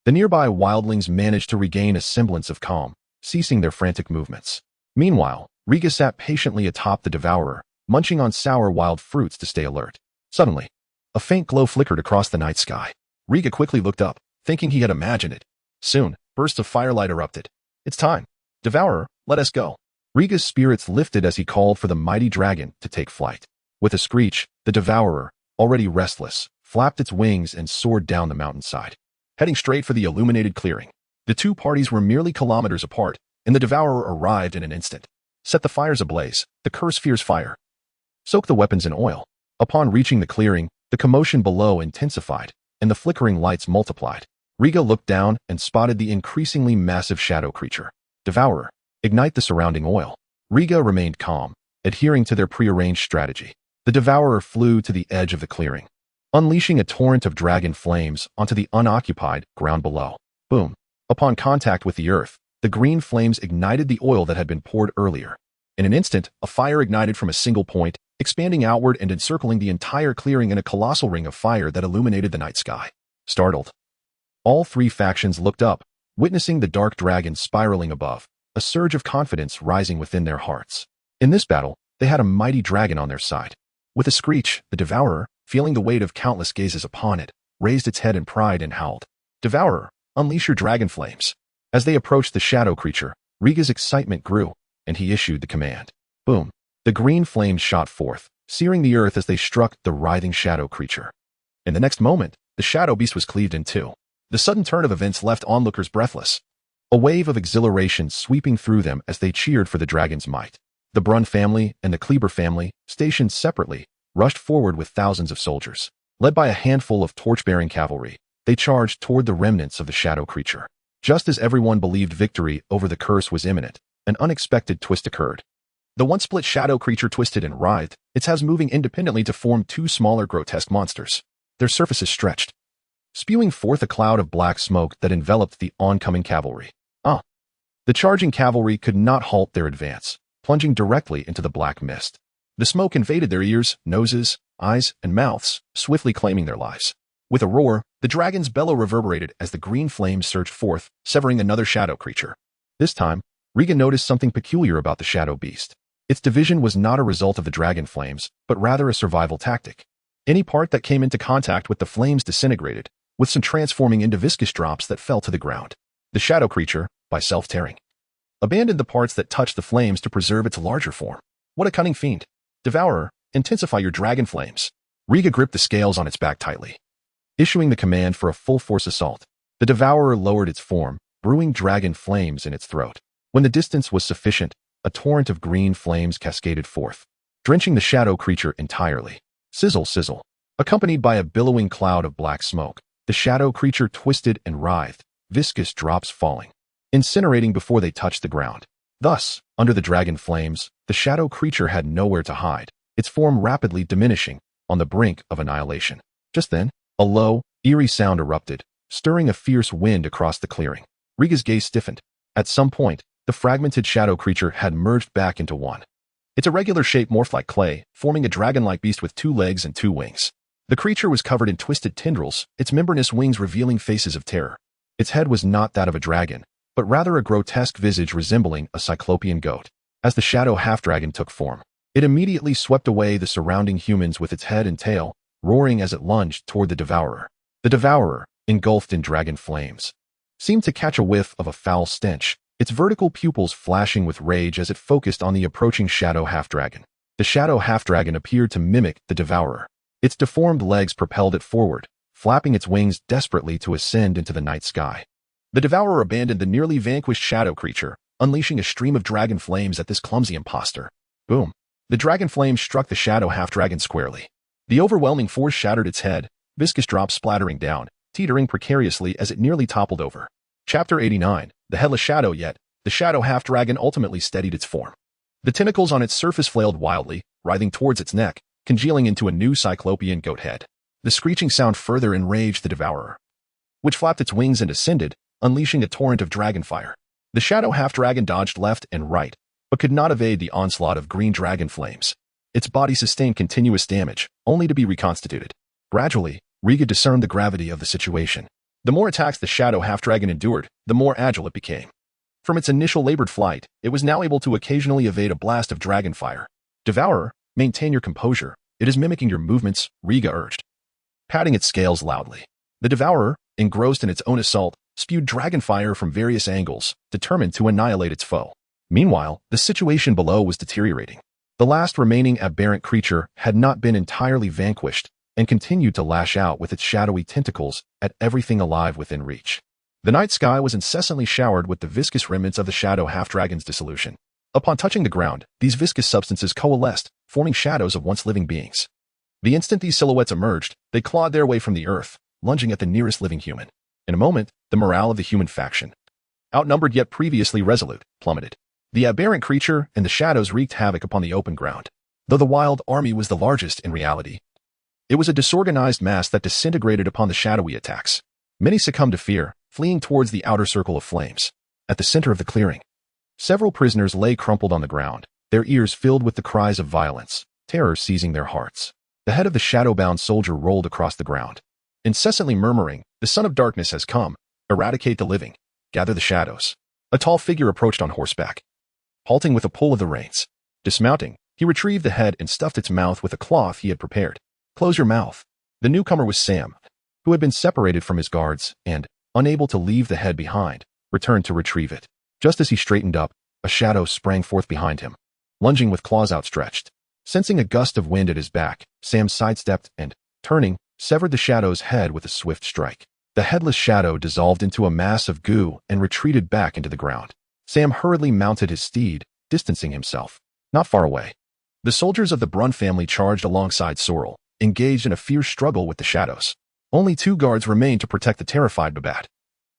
the nearby wildlings managed to regain a semblance of calm, ceasing their frantic movements. Meanwhile, Riga sat patiently atop the devourer, munching on sour wild fruits to stay alert. Suddenly, a faint glow flickered across the night sky. Riga quickly looked up, thinking he had imagined it. Soon, bursts of firelight erupted. "It's time. Devourer, let us go." Riga's spirits lifted as he called for the mighty dragon to take flight. With a screech, the devourer, already restless, flapped its wings and soared down the mountainside. heading straight for the illuminated clearing. The two parties were merely kilometers apart, and the Devourer arrived in an instant. Set the fires ablaze. The curse fears fire. Soak the weapons in oil. Upon reaching the clearing, the commotion below intensified, and the flickering lights multiplied. Riga looked down and spotted the increasingly massive shadow creature. Devourer, ignite the surrounding oil. Riga remained calm, adhering to their prearranged strategy. The Devourer flew to the edge of the clearing, unleashing a torrent of dragon flames onto the unoccupied ground below. Boom. Upon contact with the earth, the green flames ignited the oil that had been poured earlier. In an instant, a fire ignited from a single point, expanding outward and encircling the entire clearing in a colossal ring of fire that illuminated the night sky. Startled, all three factions looked up, witnessing the dark dragon spiraling above, a surge of confidence rising within their hearts. In this battle, they had a mighty dragon on their side. With a screech, the Devourer, feeling the weight of countless gazes upon it, raised its head in pride and howled. Devourer, unleash your dragon flames. As they approached the shadow creature, Riga's excitement grew, and he issued the command. Boom. The green flames shot forth, searing the earth as they struck the writhing shadow creature. In the next moment, the shadow beast was cleaved in two. The sudden turn of events left onlookers breathless, a wave of exhilaration sweeping through them as they cheered for the dragon's might. The Brun family and the Kleber family, stationed separately, rushed forward with thousands of soldiers. Led by a handful of torch-bearing cavalry, they charged toward the remnants of the shadow creature. Just as everyone believed victory over the curse was imminent, an unexpected twist occurred. The once-split shadow creature twisted and writhed, its halves moving independently to form two smaller grotesque monsters. Their surfaces stretched, spewing forth a cloud of black smoke that enveloped the oncoming cavalry. The charging cavalry could not halt their advance, plunging directly into the black mist. The smoke invaded their ears, noses, eyes, and mouths, swiftly claiming their lives. With a roar, the dragon's bellow reverberated as the green flames surged forth, severing another shadow creature. This time, Riga noticed something peculiar about the shadow beast. Its division was not a result of the dragon flames, but rather a survival tactic. Any part that came into contact with the flames disintegrated, with some transforming into viscous drops that fell to the ground. The shadow creature, by self-tearing, abandoned the parts that touched the flames to preserve its larger form. What a cunning fiend. Devourer, intensify your dragon flames. Riga gripped the scales on its back tightly, issuing the command for a full-force assault. The Devourer lowered its form, brewing dragon flames in its throat. When the distance was sufficient, a torrent of green flames cascaded forth, drenching the shadow creature entirely. Sizzle, sizzle. Accompanied by a billowing cloud of black smoke, the shadow creature twisted and writhed, viscous drops falling, incinerating before they touched the ground. Thus, under the dragon flames, the shadow creature had nowhere to hide, its form rapidly diminishing, on the brink of annihilation. Just then, a low, eerie sound erupted, stirring a fierce wind across the clearing. Riga's gaze stiffened. At some point, the fragmented shadow creature had merged back into one. Its irregular shape morphed like clay, forming a dragon-like beast with 2 legs and 2 wings. The creature was covered in twisted tendrils, its membranous wings revealing faces of terror. Its head was not that of a dragon, but rather a grotesque visage resembling a cyclopean goat. As the shadow half-dragon took form, it immediately swept away the surrounding humans with its head and tail, roaring as it lunged toward the Devourer. The Devourer, engulfed in dragon flames, seemed to catch a whiff of a foul stench, its vertical pupils flashing with rage as it focused on the approaching shadow half-dragon. The shadow half-dragon appeared to mimic the Devourer. Its deformed legs propelled it forward, flapping its wings desperately to ascend into the night sky. The Devourer abandoned the nearly vanquished shadow creature, unleashing a stream of dragon flames at this clumsy imposter. Boom. The dragon flames struck the shadow half-dragon squarely. The overwhelming force shattered its head, viscous drops splattering down, teetering precariously as it nearly toppled over. Chapter 89, The Headless Shadow. Yet, the shadow half-dragon ultimately steadied its form. The tentacles on its surface flailed wildly, writhing towards its neck, congealing into a new cyclopean goat head. The screeching sound further enraged the Devourer, which flapped its wings and ascended, unleashing a torrent of dragon fire. The shadow half-dragon dodged left and right, but could not evade the onslaught of green dragon flames. Its body sustained continuous damage, only to be reconstituted. Gradually, Riga discerned the gravity of the situation. The more attacks the shadow half-dragon endured, the more agile it became. From its initial labored flight, it was now able to occasionally evade a blast of dragon fire. Devourer, maintain your composure. It is mimicking your movements, Riga urged, patting its scales loudly. The Devourer, engrossed in its own assault, spewed dragon fire from various angles, determined to annihilate its foe. Meanwhile, the situation below was deteriorating. The last remaining aberrant creature had not been entirely vanquished, and continued to lash out with its shadowy tentacles at everything alive within reach. The night sky was incessantly showered with the viscous remnants of the shadow half-dragon's dissolution. Upon touching the ground, these viscous substances coalesced, forming shadows of once living beings. The instant these silhouettes emerged, they clawed their way from the earth, lunging at the nearest living human. In a moment, the morale of the human faction, outnumbered yet previously resolute, plummeted. The aberrant creature and the shadows wreaked havoc upon the open ground. Though the wild army was the largest in reality, it was a disorganized mass that disintegrated upon the shadowy attacks. Many succumbed to fear, fleeing towards the outer circle of flames. At the center of the clearing, several prisoners lay crumpled on the ground, their ears filled with the cries of violence, terror seizing their hearts. The head of the shadow-bound soldier rolled across the ground, incessantly murmuring, "The Son of Darkness has come. Eradicate the living. Gather the shadows." A tall figure approached on horseback, halting with a pull of the reins. Dismounting, he retrieved the head and stuffed its mouth with a cloth he had prepared. "Close your mouth." The newcomer was Sam, who had been separated from his guards and, unable to leave the head behind, returned to retrieve it. Just as he straightened up, a shadow sprang forth behind him, lunging with claws outstretched. Sensing a gust of wind at his back, Sam sidestepped and, turning, severed the shadow's head with a swift strike. The headless shadow dissolved into a mass of goo and retreated back into the ground. Sam hurriedly mounted his steed, distancing himself. Not far away, the soldiers of the Brun family charged alongside Sorrel, engaged in a fierce struggle with the shadows. Only 2 guards remained to protect the terrified Babat,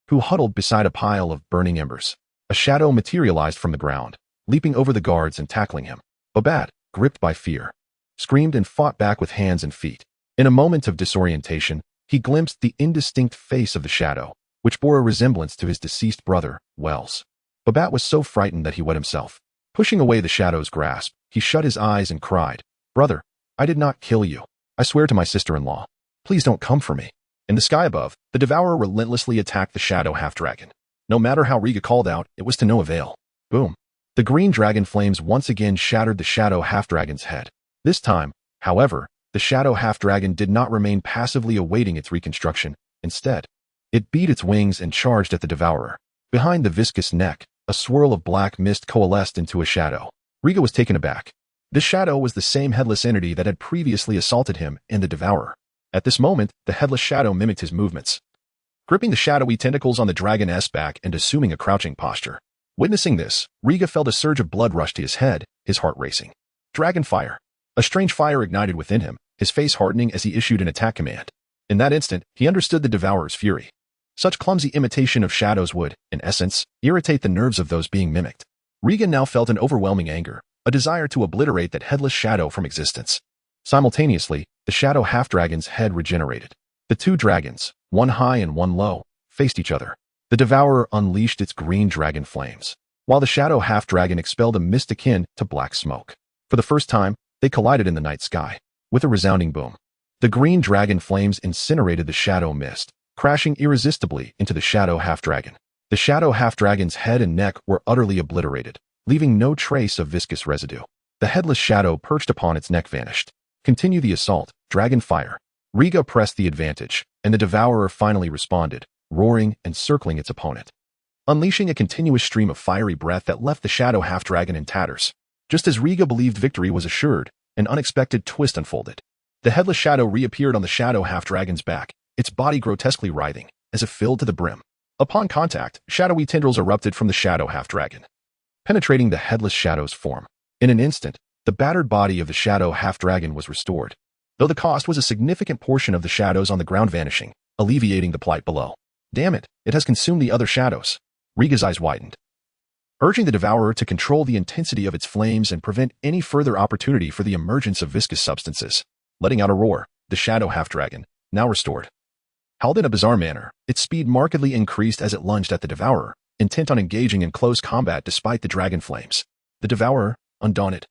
who huddled beside a pile of burning embers. A shadow materialized from the ground, leaping over the guards and tackling him. Babat, gripped by fear, screamed and fought back with hands and feet. In a moment of disorientation, he glimpsed the indistinct face of the shadow, which bore a resemblance to his deceased brother, Wells. Babat was so frightened that he wet himself. Pushing away the shadow's grasp, he shut his eyes and cried, "Brother, I did not kill you. I swear to my sister-in-law. Please don't come for me." In the sky above, the devourer relentlessly attacked the shadow half-dragon. No matter how Riga called out, it was to no avail. Boom. The green dragon flames once again shattered the shadow half-dragon's head. This time, however, the shadow half-dragon did not remain passively awaiting its reconstruction. Instead, it beat its wings and charged at the devourer. Behind the viscous neck, a swirl of black mist coalesced into a shadow. Riga was taken aback. This shadow was the same headless entity that had previously assaulted him and the devourer. At this moment, the headless shadow mimicked his movements, gripping the shadowy tentacles on the dragon's back and assuming a crouching posture. Witnessing this, Riga felt a surge of blood rush to his head, his heart racing. Dragon fire. A strange fire ignited within him, his face hardening as he issued an attack command. In that instant, he understood the devourer's fury. Such clumsy imitation of shadows would, in essence, irritate the nerves of those being mimicked. Riga now felt an overwhelming anger, a desire to obliterate that headless shadow from existence. Simultaneously, the shadow half-dragon's head regenerated. The 2 dragons, one high and one low, faced each other. The devourer unleashed its green dragon flames, while the shadow half-dragon expelled a mist akin to black smoke. For the first time, they collided in the night sky. With a resounding boom, the green dragon flames incinerated the shadow mist, crashing irresistibly into the shadow half-dragon. The shadow half-dragon's head and neck were utterly obliterated, leaving no trace of viscous residue. The headless shadow perched upon its neck vanished. Continue the assault, dragon fire. Riga pressed the advantage, and the devourer finally responded, roaring and circling its opponent, unleashing a continuous stream of fiery breath that left the shadow half-dragon in tatters. Just as Riga believed victory was assured, an unexpected twist unfolded. The headless shadow reappeared on the shadow half-dragon's back, its body grotesquely writhing, as if filled to the brim. Upon contact, shadowy tendrils erupted from the shadow half-dragon, penetrating the headless shadow's form. In an instant, the battered body of the shadow half-dragon was restored, though the cost was a significant portion of the shadows on the ground vanishing, alleviating the plight below. Damn it, it has consumed the other shadows. Riga's eyes widened, urging the devourer to control the intensity of its flames and prevent any further opportunity for the emergence of viscous substances. Letting out a roar, the shadow half-dragon, now restored, howled in a bizarre manner. Its speed markedly increased as it lunged at the devourer, intent on engaging in close combat despite the dragon flames. The devourer, undaunted,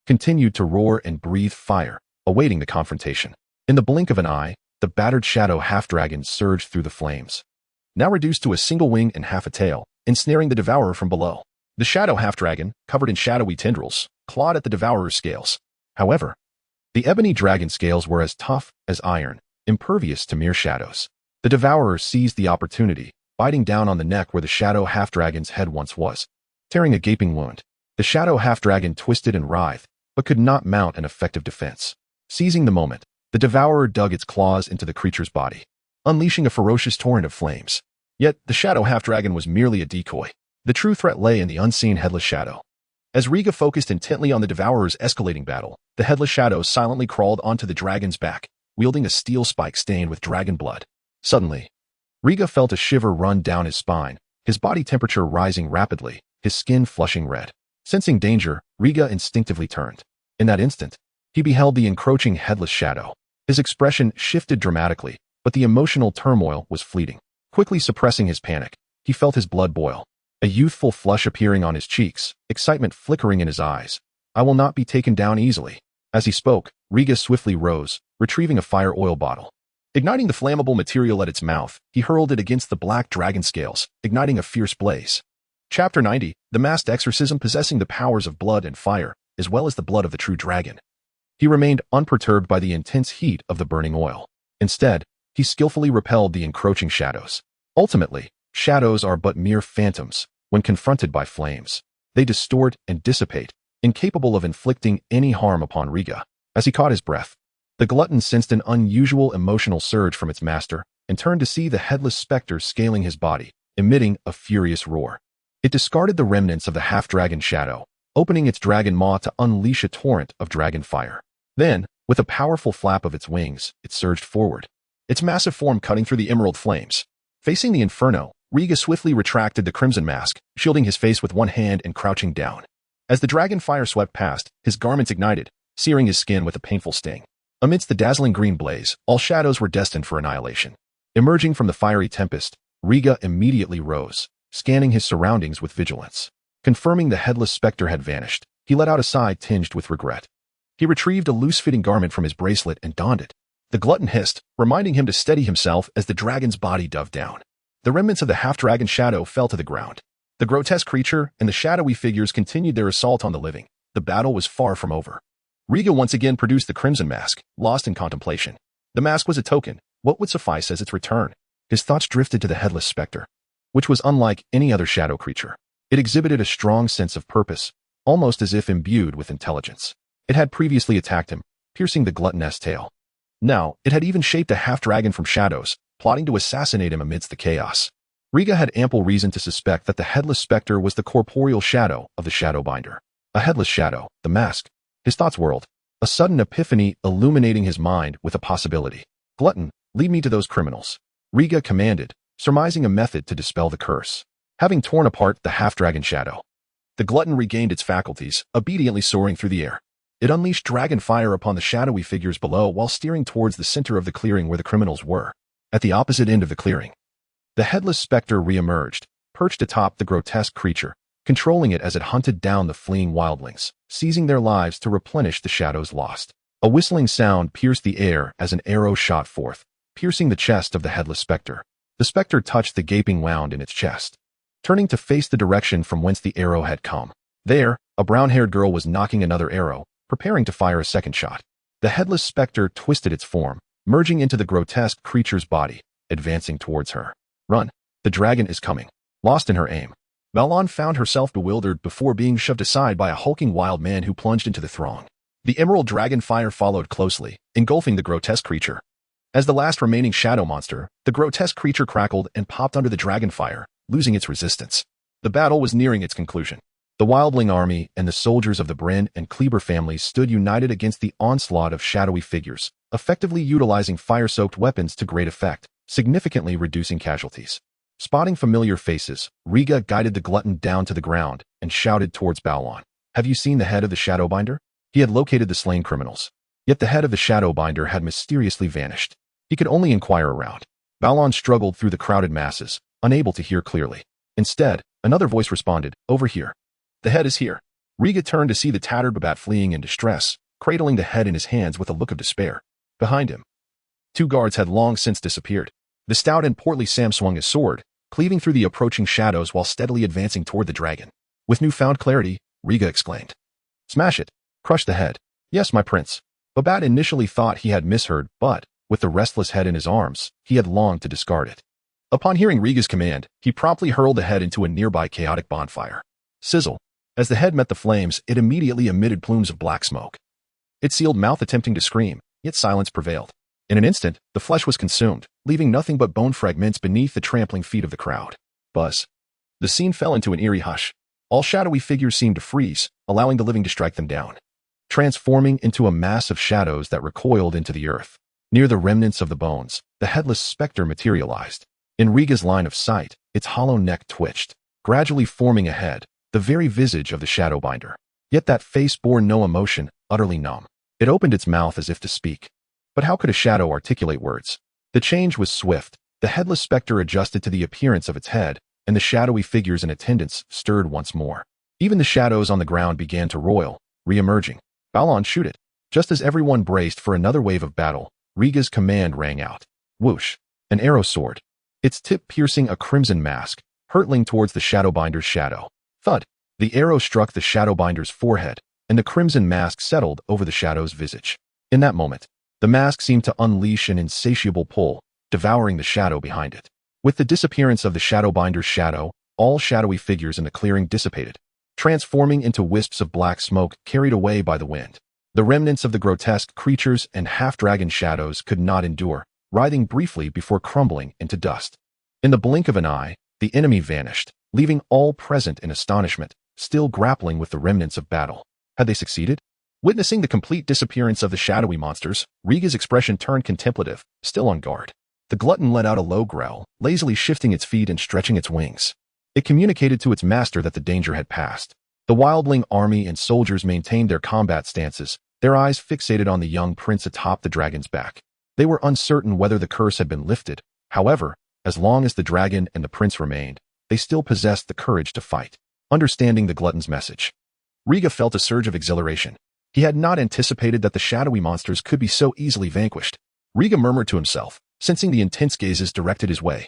continued to roar and breathe fire, awaiting the confrontation. In the blink of an eye, the battered shadow half-dragon surged through the flames, now reduced to a single wing and half a tail, ensnaring the devourer from below. The shadow half-dragon, covered in shadowy tendrils, clawed at the devourer's scales. However, the ebony dragon scales were as tough as iron, impervious to mere shadows. The devourer seized the opportunity, biting down on the neck where the shadow half-dragon's head once was, tearing a gaping wound. The shadow half-dragon twisted and writhed, but could not mount an effective defense. Seizing the moment, The devourer dug its claws into the creature's body, unleashing a ferocious torrent of flames. Yet, the shadow half-dragon was merely a decoy. The true threat lay in the unseen headless shadow. As Riga focused intently on the devourer's escalating battle, the headless shadow silently crawled onto the dragon's back, wielding a steel spike stained with dragon blood. Suddenly, Riga felt a shiver run down his spine, his body temperature rising rapidly, his skin flushing red. Sensing danger, Riga instinctively turned. In that instant, he beheld the encroaching headless shadow. His expression shifted dramatically, but the emotional turmoil was fleeting. Quickly suppressing his panic, he felt his blood boil, a youthful flush appearing on his cheeks, excitement flickering in his eyes. I will not be taken down easily. As he spoke, Riga swiftly rose, retrieving a fire oil bottle. Igniting the flammable material at its mouth, he hurled it against the black dragon scales, igniting a fierce blaze. Chapter 90, The Masked Exorcism possessing the powers of blood and fire, as well as the blood of the true dragon. He remained unperturbed by the intense heat of the burning oil. Instead, he skillfully repelled the encroaching shadows. Ultimately, shadows are but mere phantoms when confronted by flames. They distort and dissipate, incapable of inflicting any harm upon Riga. As he caught his breath, the glutton sensed an unusual emotional surge from its master and turned to see the headless specter scaling his body, emitting a furious roar. It discarded the remnants of the half-dragon shadow, opening its dragon maw to unleash a torrent of dragon fire. Then, with a powerful flap of its wings, it surged forward, its massive form cutting through the emerald flames. Facing the inferno, Riga swiftly retracted the crimson mask, shielding his face with one hand and crouching down. As the dragon fire swept past, his garments ignited, searing his skin with a painful sting. Amidst the dazzling green blaze, all shadows were destined for annihilation. Emerging from the fiery tempest, Riga immediately rose, scanning his surroundings with vigilance. Confirming the headless specter had vanished, he let out a sigh tinged with regret. He retrieved a loose-fitting garment from his bracelet and donned it. The glutton hissed, reminding him to steady himself as the dragon's body dove down. The remnants of the half-dragon shadow fell to the ground. The grotesque creature and the shadowy figures continued their assault on the living. The battle was far from over. Riga once again produced the crimson mask, lost in contemplation. The mask was a token. What would suffice as its return? His thoughts drifted to the headless specter, which was unlike any other shadow creature. It exhibited a strong sense of purpose, almost as if imbued with intelligence. It had previously attacked him, piercing the gluttonous tail. Now, it had even shaped a half-dragon from shadows, plotting to assassinate him amidst the chaos. Riga had ample reason to suspect that the headless specter was the corporeal shadow of the Shadowbinder. A headless shadow, the mask. His thoughts whirled, a sudden epiphany illuminating his mind with a possibility. Glutton, lead me to those criminals. Riga commanded, surmising a method to dispel the curse. Having torn apart the half-dragon shadow, the glutton regained its faculties, obediently soaring through the air. It unleashed dragon fire upon the shadowy figures below while steering towards the center of the clearing where the criminals were. At the opposite end of the clearing, the headless specter re-emerged, perched atop the grotesque creature, controlling it as it hunted down the fleeing wildlings, seizing their lives to replenish the shadows lost. A whistling sound pierced the air as an arrow shot forth, piercing the chest of the headless specter. The specter touched the gaping wound in its chest, turning to face the direction from whence the arrow had come. There, a brown-haired girl was knocking another arrow, preparing to fire a second shot. The headless specter twisted its form, merging into the grotesque creature's body, advancing towards her. Run! The dragon is coming. Lost in her aim, Valon found herself bewildered before being shoved aside by a hulking wild man who plunged into the throng. The emerald dragon fire followed closely, engulfing the grotesque creature. As the last remaining shadow monster, the grotesque creature crackled and popped under the dragon fire, losing its resistance. The battle was nearing its conclusion. The wildling army and the soldiers of the Bryn and Kleber families stood united against the onslaught of shadowy figures, effectively utilizing fire-soaked weapons to great effect, significantly reducing casualties. Spotting familiar faces, Riga guided the glutton down to the ground and shouted towards Balon. Have you seen the head of the Shadowbinder? He had located the slain criminals. Yet the head of the Shadowbinder had mysteriously vanished. He could only inquire around. Balon struggled through the crowded masses, unable to hear clearly. Instead, another voice responded, over here. The head is here. Riga turned to see the tattered Babat fleeing in distress, cradling the head in his hands with a look of despair. Behind him, two guards had long since disappeared. The stout and portly Sam swung his sword, cleaving through the approaching shadows while steadily advancing toward the dragon. With newfound clarity, Riga exclaimed. Smash it. Crush the head. Yes, my prince. Babat initially thought he had misheard, but, with the restless head in his arms, he had longed to discard it. Upon hearing Riga's command, he promptly hurled the head into a nearby chaotic bonfire. Sizzle. As the head met the flames, it immediately emitted plumes of black smoke. Its sealed mouth attempting to scream, yet silence prevailed. In an instant, the flesh was consumed, leaving nothing but bone fragments beneath the trampling feet of the crowd. Buzz. The scene fell into an eerie hush. All shadowy figures seemed to freeze, allowing the living to strike them down, transforming into a mass of shadows that recoiled into the earth. Near the remnants of the bones, the headless specter materialized. In Riga's line of sight, its hollow neck twitched, gradually forming a head, the very visage of the Shadowbinder. Yet that face bore no emotion, utterly numb. It opened its mouth as if to speak. But how could a shadow articulate words? The change was swift. The headless specter adjusted to the appearance of its head, and the shadowy figures in attendance stirred once more. Even the shadows on the ground began to roil, re-emerging. Balon, shoot it. Just as everyone braced for another wave of battle, Riga's command rang out. Whoosh! An arrow soared, its tip piercing a crimson mask, hurtling towards the Shadowbinder's shadow. Thud! The arrow struck the Shadowbinder's forehead, and the crimson mask settled over the shadow's visage. In that moment, the mask seemed to unleash an insatiable pull, devouring the shadow behind it. With the disappearance of the Shadowbinder's shadow, all shadowy figures in the clearing dissipated, transforming into wisps of black smoke carried away by the wind. The remnants of the grotesque creatures and half-dragon shadows could not endure, writhing briefly before crumbling into dust. In the blink of an eye, the enemy vanished, leaving all present in astonishment, still grappling with the remnants of battle. Had they succeeded? Witnessing the complete disappearance of the shadowy monsters, Riga's expression turned contemplative, still on guard. The glutton let out a low growl, lazily shifting its feet and stretching its wings. It communicated to its master that the danger had passed. The wildling army and soldiers maintained their combat stances, their eyes fixated on the young prince atop the dragon's back. They were uncertain whether the curse had been lifted. However, as long as the dragon and the prince remained, they still possessed the courage to fight. Understanding the glutton's message, Riga felt a surge of exhilaration. He had not anticipated that the shadowy monsters could be so easily vanquished. Riga murmured to himself, sensing the intense gazes directed his way.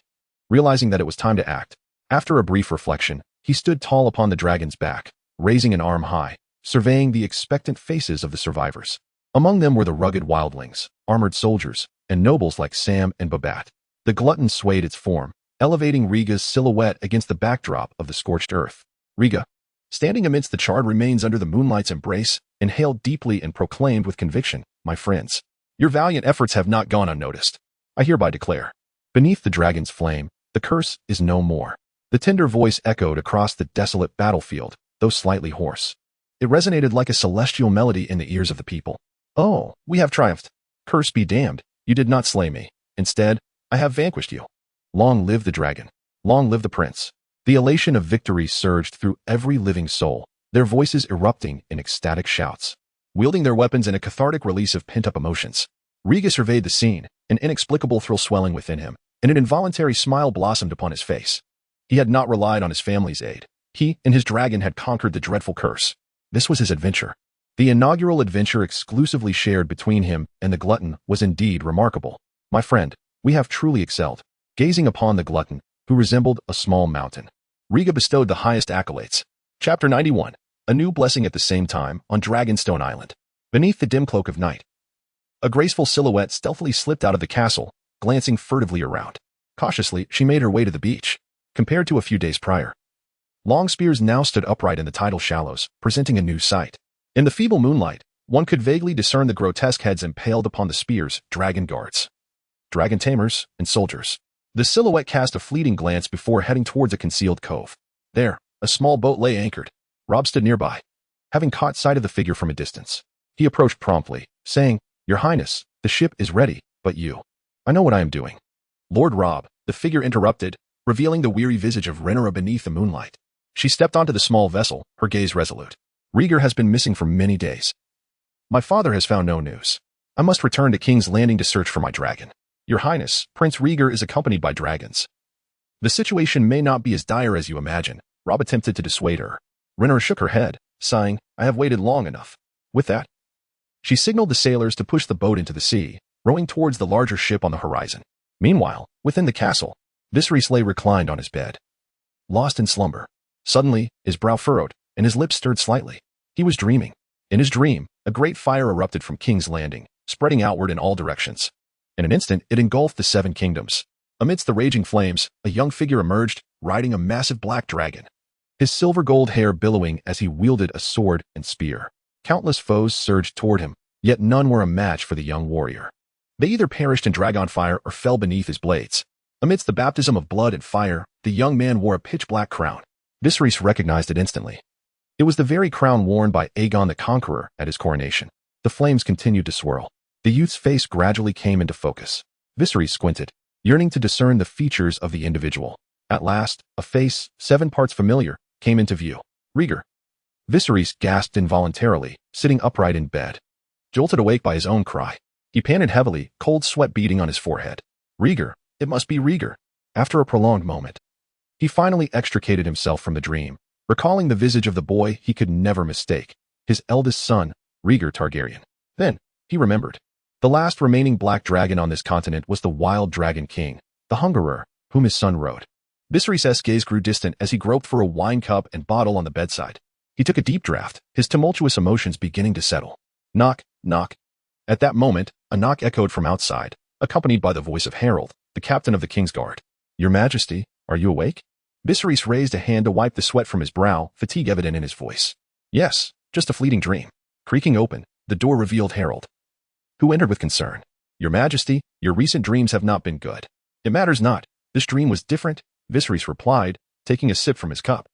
Realizing that it was time to act, after a brief reflection, he stood tall upon the dragon's back, raising an arm high, surveying the expectant faces of the survivors. Among them were the rugged wildlings, armored soldiers, and nobles like Sam and Babat. The glutton swayed its form, elevating Riga's silhouette against the backdrop of the scorched earth. Riga, standing amidst the charred remains under the moonlight's embrace, inhaled deeply and proclaimed with conviction, "My friends, your valiant efforts have not gone unnoticed. I hereby declare, beneath the dragon's flame, the curse is no more." The tender voice echoed across the desolate battlefield, though slightly hoarse. It resonated like a celestial melody in the ears of the people. "Oh, we have triumphed. Curse be damned, you did not slay me. Instead, I have vanquished you. Long live the dragon. Long live the prince." The elation of victory surged through every living soul, their voices erupting in ecstatic shouts. Wielding their weapons in a cathartic release of pent-up emotions, Riga surveyed the scene, an inexplicable thrill swelling within him, and an involuntary smile blossomed upon his face. He had not relied on his family's aid. He and his dragon had conquered the dreadful curse. This was his adventure. The inaugural adventure exclusively shared between him and the glutton was indeed remarkable. "My friend, we have truly excelled." Gazing upon the glutton, who resembled a small mountain, Riga bestowed the highest accolades. Chapter 91. A new blessing at the same time on Dragonstone Island. Beneath the dim cloak of night, a graceful silhouette stealthily slipped out of the castle, glancing furtively around. Cautiously, she made her way to the beach. Compared to a few days prior, long spears now stood upright in the tidal shallows, presenting a new sight. In the feeble moonlight, one could vaguely discern the grotesque heads impaled upon the spears, dragon guards, dragon tamers, and soldiers. The silhouette cast a fleeting glance before heading towards a concealed cove. There, a small boat lay anchored. Rob stood nearby. Having caught sight of the figure from a distance, he approached promptly, saying, "Your Highness, the ship is ready, but you." "I know what I am doing." "Lord Rob," the figure interrupted, revealing the weary visage of Renera beneath the moonlight. She stepped onto the small vessel, her gaze resolute. "Rieger has been missing for many days. My father has found no news. I must return to King's Landing to search for my dragon. Your Highness, Prince Rieger is accompanied by dragons. The situation may not be as dire as you imagine." Rob attempted to dissuade her. Renner shook her head, sighing, "I have waited long enough." With that, she signaled the sailors to push the boat into the sea, rowing towards the larger ship on the horizon. Meanwhile, within the castle, Viserys lay reclined on his bed, lost in slumber. Suddenly, his brow furrowed, and his lips stirred slightly. He was dreaming. In his dream, a great fire erupted from King's Landing, spreading outward in all directions. In an instant, it engulfed the 7 kingdoms. Amidst the raging flames, a young figure emerged, riding a massive black dragon, his silver gold hair billowing as he wielded a sword and spear. Countless foes surged toward him, yet none were a match for the young warrior. They either perished in dragon fire or fell beneath his blades. Amidst the baptism of blood and fire, the young man wore a pitch-black crown. Viserys recognized it instantly. It was the very crown worn by Aegon the Conqueror at his coronation. The flames continued to swirl. The youth's face gradually came into focus. Viserys squinted, yearning to discern the features of the individual. At last, a face, 7 parts familiar, came into view. Rhaegar. Viserys gasped involuntarily, sitting upright in bed. Jolted awake by his own cry. He panted heavily, cold sweat beading on his forehead. Rhaegar. It must be Rhaegar. After a prolonged moment, he finally extricated himself from the dream, recalling the visage of the boy he could never mistake, his eldest son, Rhaegar Targaryen. Then, he remembered. The last remaining black dragon on this continent was the Wild Dragon King, the Hungerer, whom his son rode. Viserys' gaze grew distant as he groped for a wine cup and bottle on the bedside. He took a deep draught, his tumultuous emotions beginning to settle. Knock, knock. At that moment, a knock echoed from outside, accompanied by the voice of Harold, the captain of the King's Guard. Your Majesty, are you awake? Viserys raised a hand to wipe the sweat from his brow, fatigue evident in his voice. Yes, just a fleeting dream. Creaking open, the door revealed Harold, who entered with concern. Your Majesty, your recent dreams have not been good. It matters not. This dream was different, Viserys replied, taking a sip from his cup.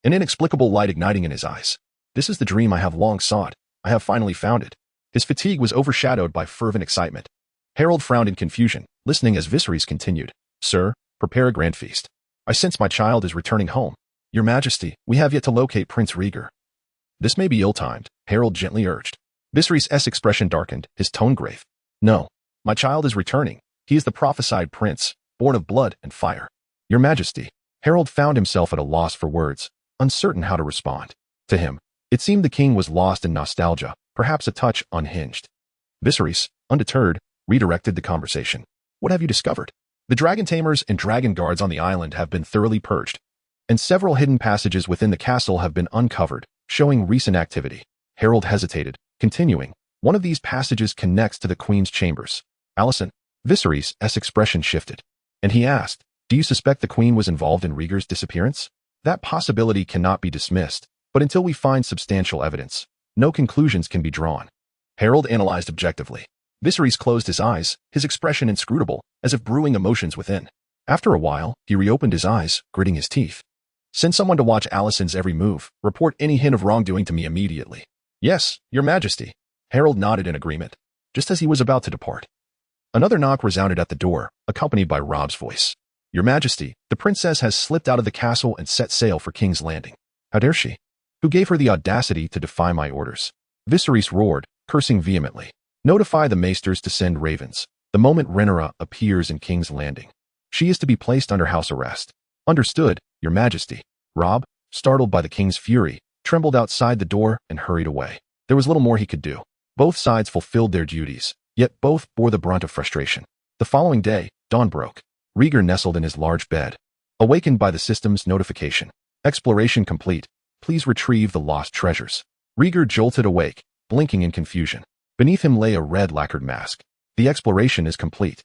An inexplicable light igniting in his eyes. This is the dream I have long sought. I have finally found it. His fatigue was overshadowed by fervent excitement. Harold frowned in confusion, listening as Viserys continued. Sir, prepare a grand feast. I sense my child is returning home. Your Majesty, we have yet to locate Prince Rhaegar. This may be ill-timed, Harold gently urged. Viserys' expression darkened, his tone grave. No, my child is returning. He is the prophesied prince, born of blood and fire. Your Majesty. Harold found himself at a loss for words, uncertain how to respond. To him, it seemed the king was lost in nostalgia, perhaps a touch unhinged. Viserys, undeterred, redirected the conversation. What have you discovered? The dragon tamers and dragon guards on the island have been thoroughly purged, and several hidden passages within the castle have been uncovered, showing recent activity. Harold hesitated, continuing. One of these passages connects to the queen's chambers. Alicent. Viserys' expression shifted, and he asked, do you suspect the queen was involved in Rhaegar's disappearance? That possibility cannot be dismissed, but until we find substantial evidence, no conclusions can be drawn. Harold analyzed objectively. Viserys closed his eyes, his expression inscrutable, as if brewing emotions within. After a while, he reopened his eyes, gritting his teeth. Send someone to watch Alicent's every move. Report any hint of wrongdoing to me immediately. Yes, Your Majesty. Harold nodded in agreement, just as he was about to depart. Another knock resounded at the door, accompanied by Robb's voice. Your Majesty, the princess has slipped out of the castle and set sail for King's Landing. How dare she? Who gave her the audacity to defy my orders? Viserys roared, cursing vehemently. Notify the maesters to send ravens. The moment Rhaenyra appears in King's Landing, she is to be placed under house arrest. Understood, Your Majesty. Robb, startled by the king's fury, trembled outside the door and hurried away. There was little more he could do. Both sides fulfilled their duties, yet both bore the brunt of frustration. The following day, dawn broke. Rhaegar nestled in his large bed, awakened by the system's notification. Exploration complete. Please retrieve the lost treasures. Rhaegar jolted awake, blinking in confusion. Beneath him lay a red lacquered mask. The exploration is complete,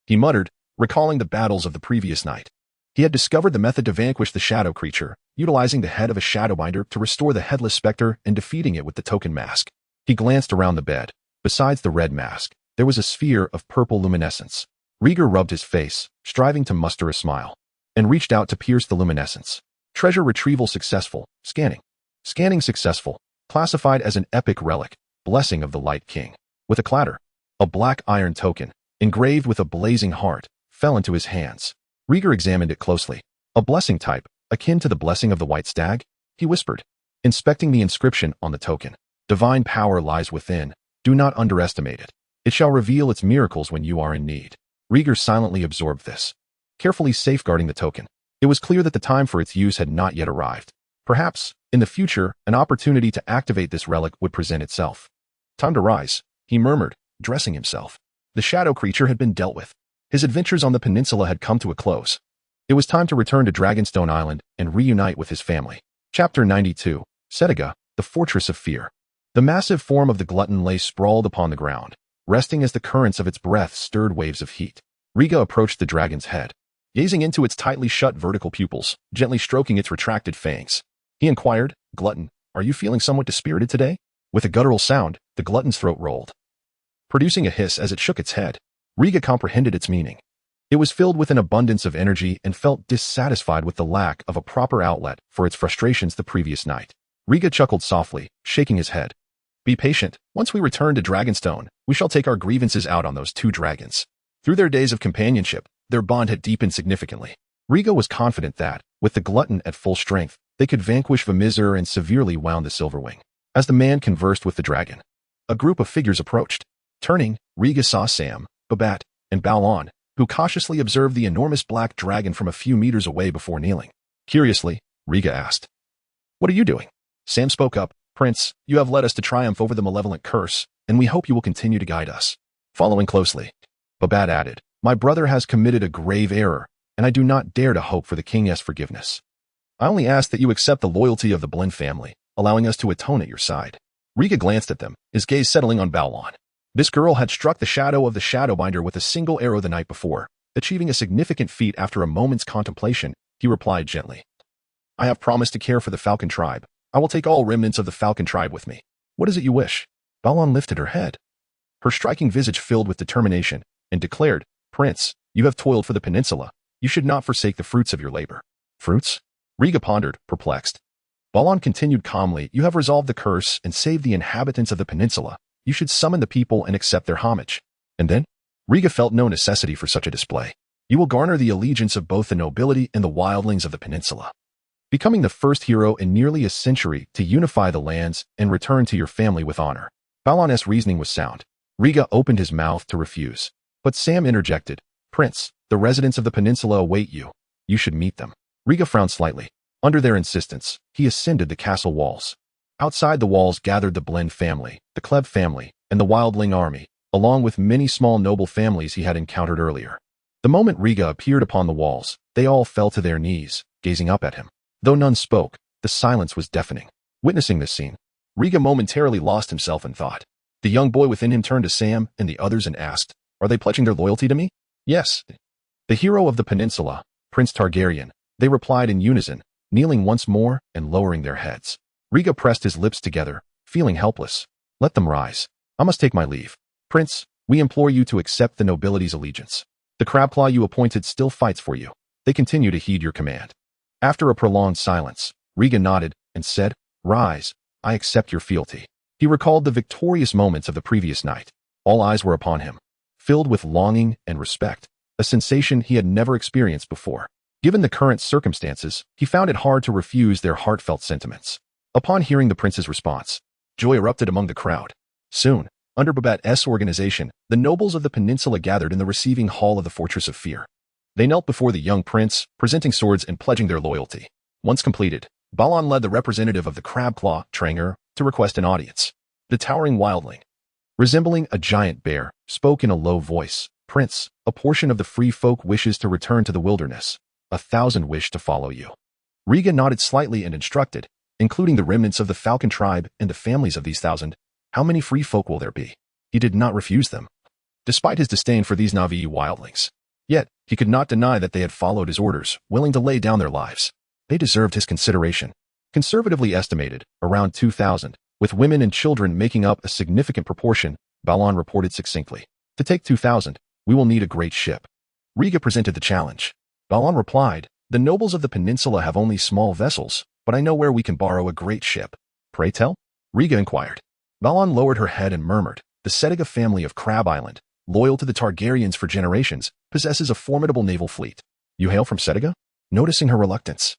he muttered, recalling the battles of the previous night. He had discovered the method to vanquish the shadow creature, utilizing the head of a shadowbinder to restore the headless specter and defeating it with the token mask. He glanced around the bed. Besides the red mask, there was a sphere of purple luminescence. Rhaegar rubbed his face, striving to muster a smile, and reached out to pierce the luminescence. Treasure retrieval successful. Scanning. Scanning successful. Classified as an epic relic. Blessing of the Light King. With a clatter, a black iron token, engraved with a blazing heart, fell into his hands. Rhaegar examined it closely. A blessing type, akin to the blessing of the White Stag, he whispered, inspecting the inscription on the token. Divine power lies within. Do not underestimate it. It shall reveal its miracles when you are in need. Rhaegar silently absorbed this, carefully safeguarding the token. It was clear that the time for its use had not yet arrived. Perhaps, in the future, an opportunity to activate this relic would present itself. Time to rise, he murmured, dressing himself. The shadow creature had been dealt with. His adventures on the peninsula had come to a close. It was time to return to Dragonstone Island and reunite with his family. Chapter 92. Settiga, the Fortress of Fear. The massive form of the glutton lay sprawled upon the ground, resting as the currents of its breath stirred waves of heat. Rhaegar approached the dragon's head, gazing into its tightly shut vertical pupils, gently stroking its retracted fangs. He inquired, Glutton, are you feeling somewhat dispirited today? With a guttural sound, the glutton's throat rolled, producing a hiss as it shook its head. Riga comprehended its meaning. It was filled with an abundance of energy and felt dissatisfied with the lack of a proper outlet for its frustrations the previous night. Riga chuckled softly, shaking his head. Be patient. Once we return to Dragonstone, we shall take our grievances out on those two dragons. Through their days of companionship, their bond had deepened significantly. Riga was confident that, with the glutton at full strength, they could vanquish Vamizur and severely wound the Silverwing. As the man conversed with the dragon, a group of figures approached. Turning, Riga saw Sam, Babette, and Balon, who cautiously observed the enormous black dragon from a few meters away before kneeling. Curiously, Riga asked, "What are you doing?" Sam spoke up. "Prince, you have led us to triumph over the malevolent curse, and we hope you will continue to guide us." Following closely, Babette added, "My brother has committed a grave error, and I do not dare to hope for the king's forgiveness. I only ask that you accept the loyalty of the Blinn family, allowing us to atone at your side." Riga glanced at them, his gaze settling on Balon. This girl had struck the shadow of the Shadowbinder with a single arrow the night before. Achieving a significant feat after a moment's contemplation, he replied gently, "I have promised to care for the Falcon tribe. I will take all remnants of the Falcon tribe with me. What is it you wish?" Balon lifted her head. Her striking visage filled with determination, and declared, "Prince, you have toiled for the peninsula. You should not forsake the fruits of your labor." "Fruits?" Riga pondered, perplexed. Balon continued calmly, "You have resolved the curse and saved the inhabitants of the peninsula. You should summon the people and accept their homage." And then? Riga felt no necessity for such a display. "You will garner the allegiance of both the nobility and the wildlings of the peninsula, becoming the first hero in nearly a century to unify the lands and return to your family with honor." Balon's reasoning was sound. Riga opened his mouth to refuse. But Sam interjected, "Prince, the residents of the peninsula await you. You should meet them." Riga frowned slightly. Under their insistence, he ascended the castle walls. Outside the walls gathered the Blinn family, the Kleb family, and the Wildling army, along with many small noble families he had encountered earlier. The moment Riga appeared upon the walls, they all fell to their knees, gazing up at him. Though none spoke, the silence was deafening. Witnessing this scene, Riga momentarily lost himself in thought. The young boy within him turned to Sam and the others and asked, "Are they pledging their loyalty to me?" "Yes." "The hero of the peninsula, Prince Targaryen," they replied in unison, kneeling once more and lowering their heads. Riga pressed his lips together, feeling helpless. "Let them rise. I must take my leave. Prince, we implore you to accept the nobility's allegiance. The Crabclaw you appointed still fights for you. They continue to heed your command." After a prolonged silence, Riga nodded and said, "Rise, I accept your fealty." He recalled the victorious moments of the previous night. All eyes were upon him, filled with longing and respect, a sensation he had never experienced before. Given the current circumstances, he found it hard to refuse their heartfelt sentiments. Upon hearing the prince's response, joy erupted among the crowd. Soon, under Babette's organization, the nobles of the peninsula gathered in the receiving hall of the Fortress of Fear. They knelt before the young prince, presenting swords and pledging their loyalty. Once completed, Balon led the representative of the Crabclaw, Tranger, to request an audience. The towering wildling, resembling a giant bear, spoke in a low voice, "Prince, a portion of the free folk wishes to return to the wilderness. 1,000 wish to follow you." Riga nodded slightly and instructed, "Including the remnants of the Falcon tribe and the families of these 1,000, how many free folk will there be?" He did not refuse them, despite his disdain for these Na'vi wildlings. Yet, he could not deny that they had followed his orders, willing to lay down their lives. They deserved his consideration. Conservatively estimated, around 2,000, with women and children making up a significant proportion, Balon reported succinctly. "To take 2,000, we will need a great ship." Riga presented the challenge. Balon replied, "The nobles of the peninsula have only small vessels, but I know where we can borrow a great ship." "Pray tell?" Riga inquired. Balon lowered her head and murmured, "The Setiga family of Crab Island, loyal to the Targaryens for generations, possesses a formidable naval fleet." "You hail from Setiga?" Noticing her reluctance,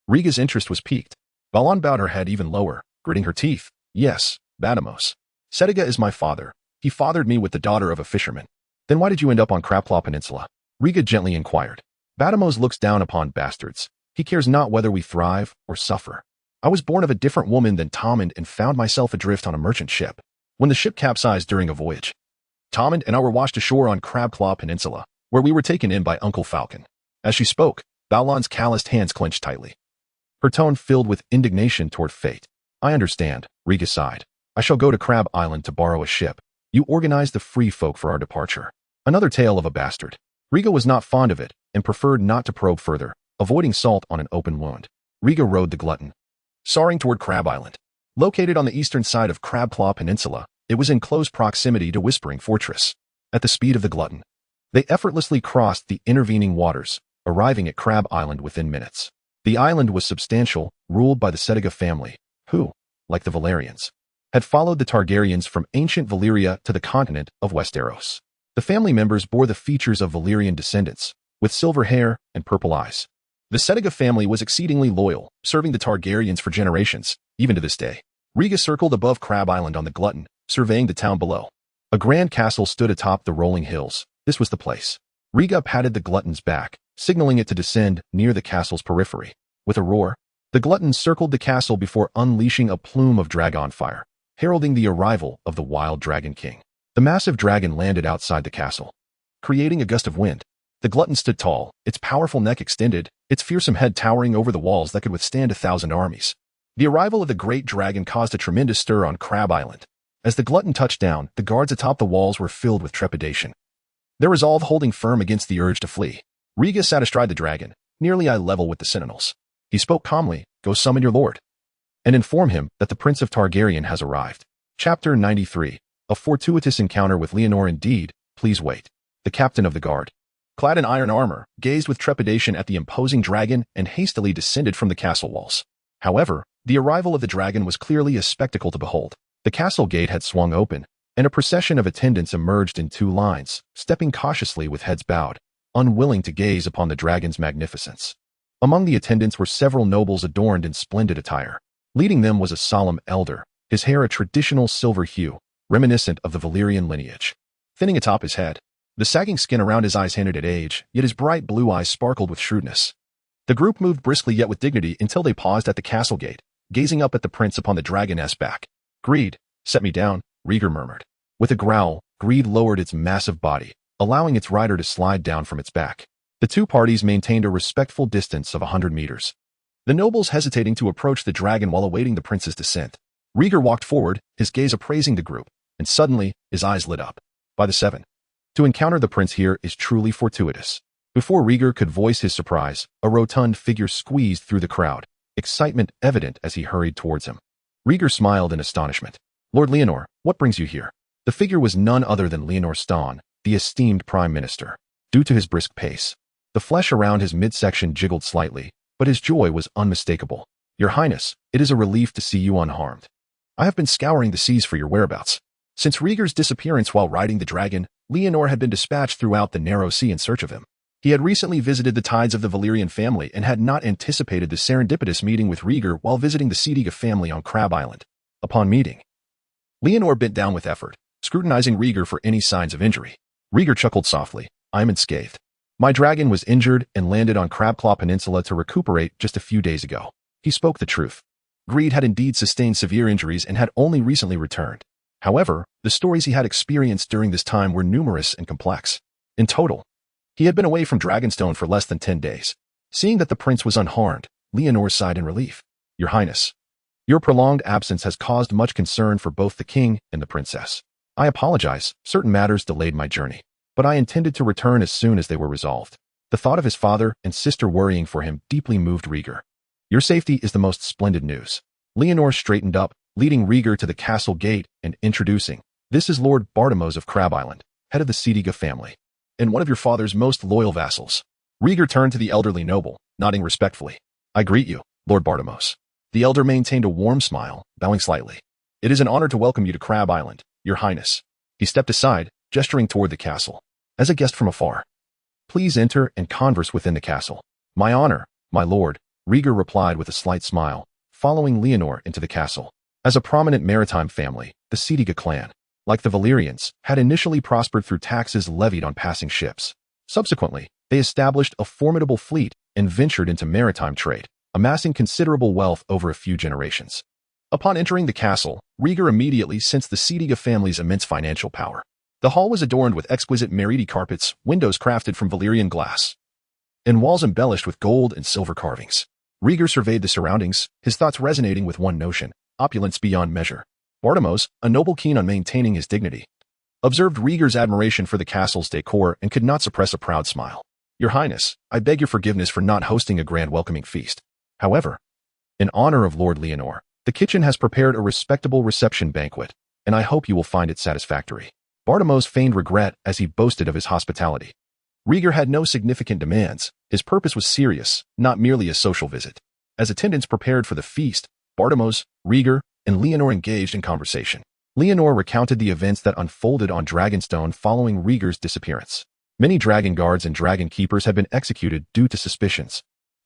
Riga's interest was piqued. Balon bowed her head even lower, gritting her teeth. "Yes, Badamos. Setiga is my father. He fathered me with the daughter of a fisherman." "Then why did you end up on Crabclaw Peninsula?" Riga gently inquired. "Badamos looks down upon bastards. He cares not whether we thrive or suffer. I was born of a different woman than Taming and found myself adrift on a merchant ship. When the ship capsized during a voyage, Taming and I were washed ashore on Crabclaw Peninsula, where we were taken in by Uncle Falcon." As she spoke, Balon's calloused hands clenched tightly, her tone filled with indignation toward fate. "I understand," Riga sighed. "I shall go to Crab Island to borrow a ship. You organize the free folk for our departure." Another tale of a bastard. Riga was not fond of it and preferred not to probe further, avoiding salt on an open wound. Riga rode the glutton, soaring toward Crab Island. Located on the eastern side of Crabclaw Peninsula, it was in close proximity to Whispering Fortress. At the speed of the glutton, they effortlessly crossed the intervening waters, arriving at Crab Island within minutes. The island was substantial, ruled by the Setiga family, who, like the Valerians, had followed the Targaryens from ancient Valyria to the continent of Westeros. The family members bore the features of Valyrian descendants, with silver hair and purple eyes. The Setiga family was exceedingly loyal, serving the Targaryens for generations, even to this day. Rhaega circled above Crab Island on the Glutton, surveying the town below. A grand castle stood atop the rolling hills. This was the place. Rhaega patted the Glutton's back, signaling it to descend near the castle's periphery. With a roar, the Glutton circled the castle before unleashing a plume of dragon fire, heralding the arrival of the Wild Dragon King. The massive dragon landed outside the castle, creating a gust of wind. The Glutton stood tall, its powerful neck extended, its fearsome head towering over the walls that could withstand 1,000 armies. The arrival of the great dragon caused a tremendous stir on Crab Island. As the Glutton touched down, the guards atop the walls were filled with trepidation, their resolve holding firm against the urge to flee. Rhaega sat astride the dragon, nearly eye level with the sentinels. He spoke calmly, "Go summon your lord, and inform him that the Prince of Targaryen has arrived." Chapter 93. A fortuitous encounter with Leonor indeed. Please wait. The captain of the guard, clad in iron armor, gazed with trepidation at the imposing dragon and hastily descended from the castle walls. However, the arrival of the dragon was clearly a spectacle to behold. The castle gate had swung open, and a procession of attendants emerged in 2 lines, stepping cautiously with heads bowed, unwilling to gaze upon the dragon's magnificence. Among the attendants were several nobles adorned in splendid attire. Leading them was a solemn elder, his hair a traditional silver hue, reminiscent of the Valyrian lineage, thinning atop his head. The sagging skin around his eyes hinted at age, yet his bright blue eyes sparkled with shrewdness. The group moved briskly yet with dignity until they paused at the castle gate, gazing up at the prince upon the dragon's back. "Greed, set me down," Rhaegar murmured. With a growl, Greed lowered its massive body, allowing its rider to slide down from its back. The 2 parties maintained a respectful distance of 100 meters, the nobles hesitating to approach the dragon while awaiting the prince's descent. Rhaegar walked forward, his gaze appraising the group, and suddenly, his eyes lit up. By the 7. To encounter the prince here is truly fortuitous. Before Rhaegar could voice his surprise, a rotund figure squeezed through the crowd, excitement evident as he hurried towards him. Rhaegar smiled in astonishment. "Lord Leonor, what brings you here?" The figure was none other than Leonor Stonn, the esteemed prime minister. Due to his brisk pace, the flesh around his midsection jiggled slightly, but his joy was unmistakable. "Your Highness, it is a relief to see you unharmed. I have been scouring the seas for your whereabouts." Since Rhaegar's disappearance while riding the dragon, Leonor had been dispatched throughout the narrow sea in search of him. He had recently visited the tides of the Valyrian family and had not anticipated the serendipitous meeting with Rhaegar while visiting the Setiga family on Crab Island. Upon meeting, Leonor bent down with effort, scrutinizing Rhaegar for any signs of injury. Rhaegar chuckled softly. "I am unscathed. My dragon was injured and landed on Crabclaw Peninsula to recuperate just a few days ago." He spoke the truth. Greed had indeed sustained severe injuries and had only recently returned. However, the stories he had experienced during this time were numerous and complex. In total, he had been away from Dragonstone for less than 10 days. Seeing that the prince was unharmed, Leonor sighed in relief. "Your Highness, your prolonged absence has caused much concern for both the king and the princess. I apologize, certain matters delayed my journey, but I intended to return as soon as they were resolved." The thought of his father and sister worrying for him deeply moved Rhaegar. "Your safety is the most splendid news." Leonor straightened up, leading Rhaegar to the castle gate and introducing, "This is Lord Bartimos of Crab Island, head of the Setiga family, and one of your father's most loyal vassals." Rhaegar turned to the elderly noble, nodding respectfully. "I greet you, Lord Bartimos." The elder maintained a warm smile, bowing slightly. "It is an honor to welcome you to Crab Island, Your Highness." He stepped aside, gesturing toward the castle. "As a guest from afar, please enter and converse within the castle." "My honor, my lord," Rhaegar replied with a slight smile, following Leonor into the castle. As a prominent maritime family, the Setiga clan, like the Valyrians, had initially prospered through taxes levied on passing ships. Subsequently, they established a formidable fleet and ventured into maritime trade, amassing considerable wealth over a few generations. Upon entering the castle, Rhaegar immediately sensed the Setiga family's immense financial power. The hall was adorned with exquisite Meridi carpets, windows crafted from Valyrian glass, and walls embellished with gold and silver carvings. Rhaegar surveyed the surroundings, his thoughts resonating with one notion: opulence beyond measure. Bartimos, a noble keen on maintaining his dignity, observed Rhaegar's admiration for the castle's decor and could not suppress a proud smile. "Your Highness, I beg your forgiveness for not hosting a grand welcoming feast. However, in honor of Lord Leonor, The kitchen has prepared a respectable reception banquet, and I hope you will find it satisfactory. Bartimos feigned regret as he boasted of his hospitality. Rieger had no significant demands. His purpose was serious, not merely a social visit. As attendants prepared for the feast, Bartimos, Rieger, and Leonor engaged in conversation. Leonor recounted the events that unfolded on Dragonstone following Rieger's disappearance. Many dragon guards and dragon keepers had been executed due to suspicions.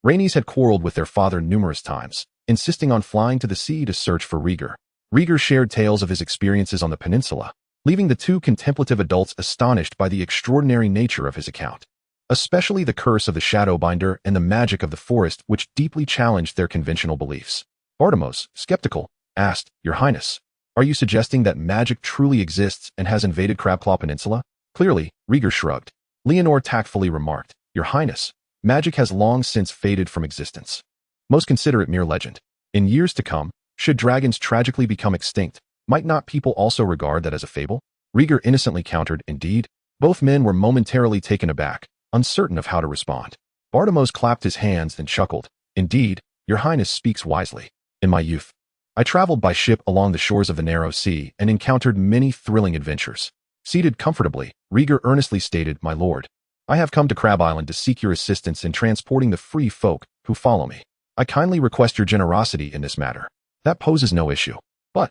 Rhaenys had quarreled with their father numerous times, insisting on flying to the sea to search for Rieger. Rieger shared tales of his experiences on the peninsula, leaving the two contemplative adults astonished by the extraordinary nature of his account, especially the curse of the Shadowbinder and the magic of the forest, which deeply challenged their conventional beliefs. Bartimos, skeptical, asked, "Your Highness, are you suggesting that magic truly exists and has invaded Crabclaw Peninsula?" Clearly, Rieger shrugged. Leonor tactfully remarked, "Your Highness, magic has long since faded from existence. Most consider it mere legend. In years to come, should dragons tragically become extinct, might not people also regard that as a fable?" Rieger innocently countered, "Indeed." Both men were momentarily taken aback, uncertain of how to respond. Bartimos clapped his hands and chuckled, "Indeed, your Highness speaks wisely. In my youth, I traveled by ship along the shores of the narrow sea and encountered many thrilling adventures." Seated comfortably, Rieger earnestly stated, "My lord, I have come to Crab Island to seek your assistance in transporting the free folk who follow me. I kindly request your generosity in this matter. That poses no issue." But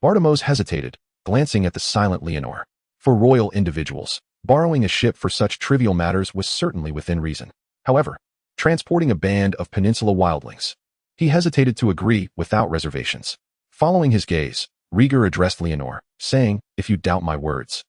Bartimos hesitated, glancing at the silent Leonor. For royal individuals, borrowing a ship for such trivial matters was certainly within reason. However, transporting a band of peninsula wildlings, he hesitated to agree without reservations. Following his gaze, Rieger addressed Leonor, saying, "If you doubt my words,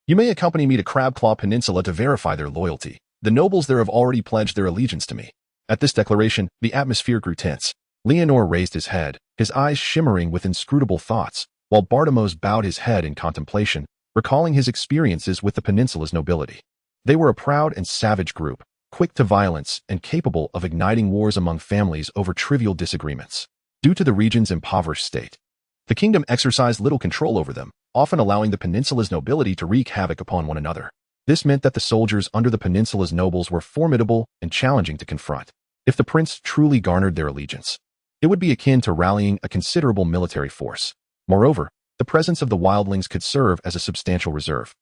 you may accompany me to Crabclaw Peninsula to verify their loyalty. The nobles there have already pledged their allegiance to me." At this declaration, the atmosphere grew tense. Leonor raised his head, his eyes shimmering with inscrutable thoughts, while Bartimos bowed his head in contemplation, recalling his experiences with the peninsula's nobility. They were a proud and savage group, quick to violence and capable of igniting wars among families over trivial disagreements. Due to the region's impoverished state, the kingdom exercised little control over them, often allowing the peninsula's nobility to wreak havoc upon one another. This meant that the soldiers under the peninsula's nobles were formidable and challenging to confront. If the prince truly garnered their allegiance, it would be akin to rallying a considerable military force. Moreover, the presence of the wildlings could serve as a substantial reserve.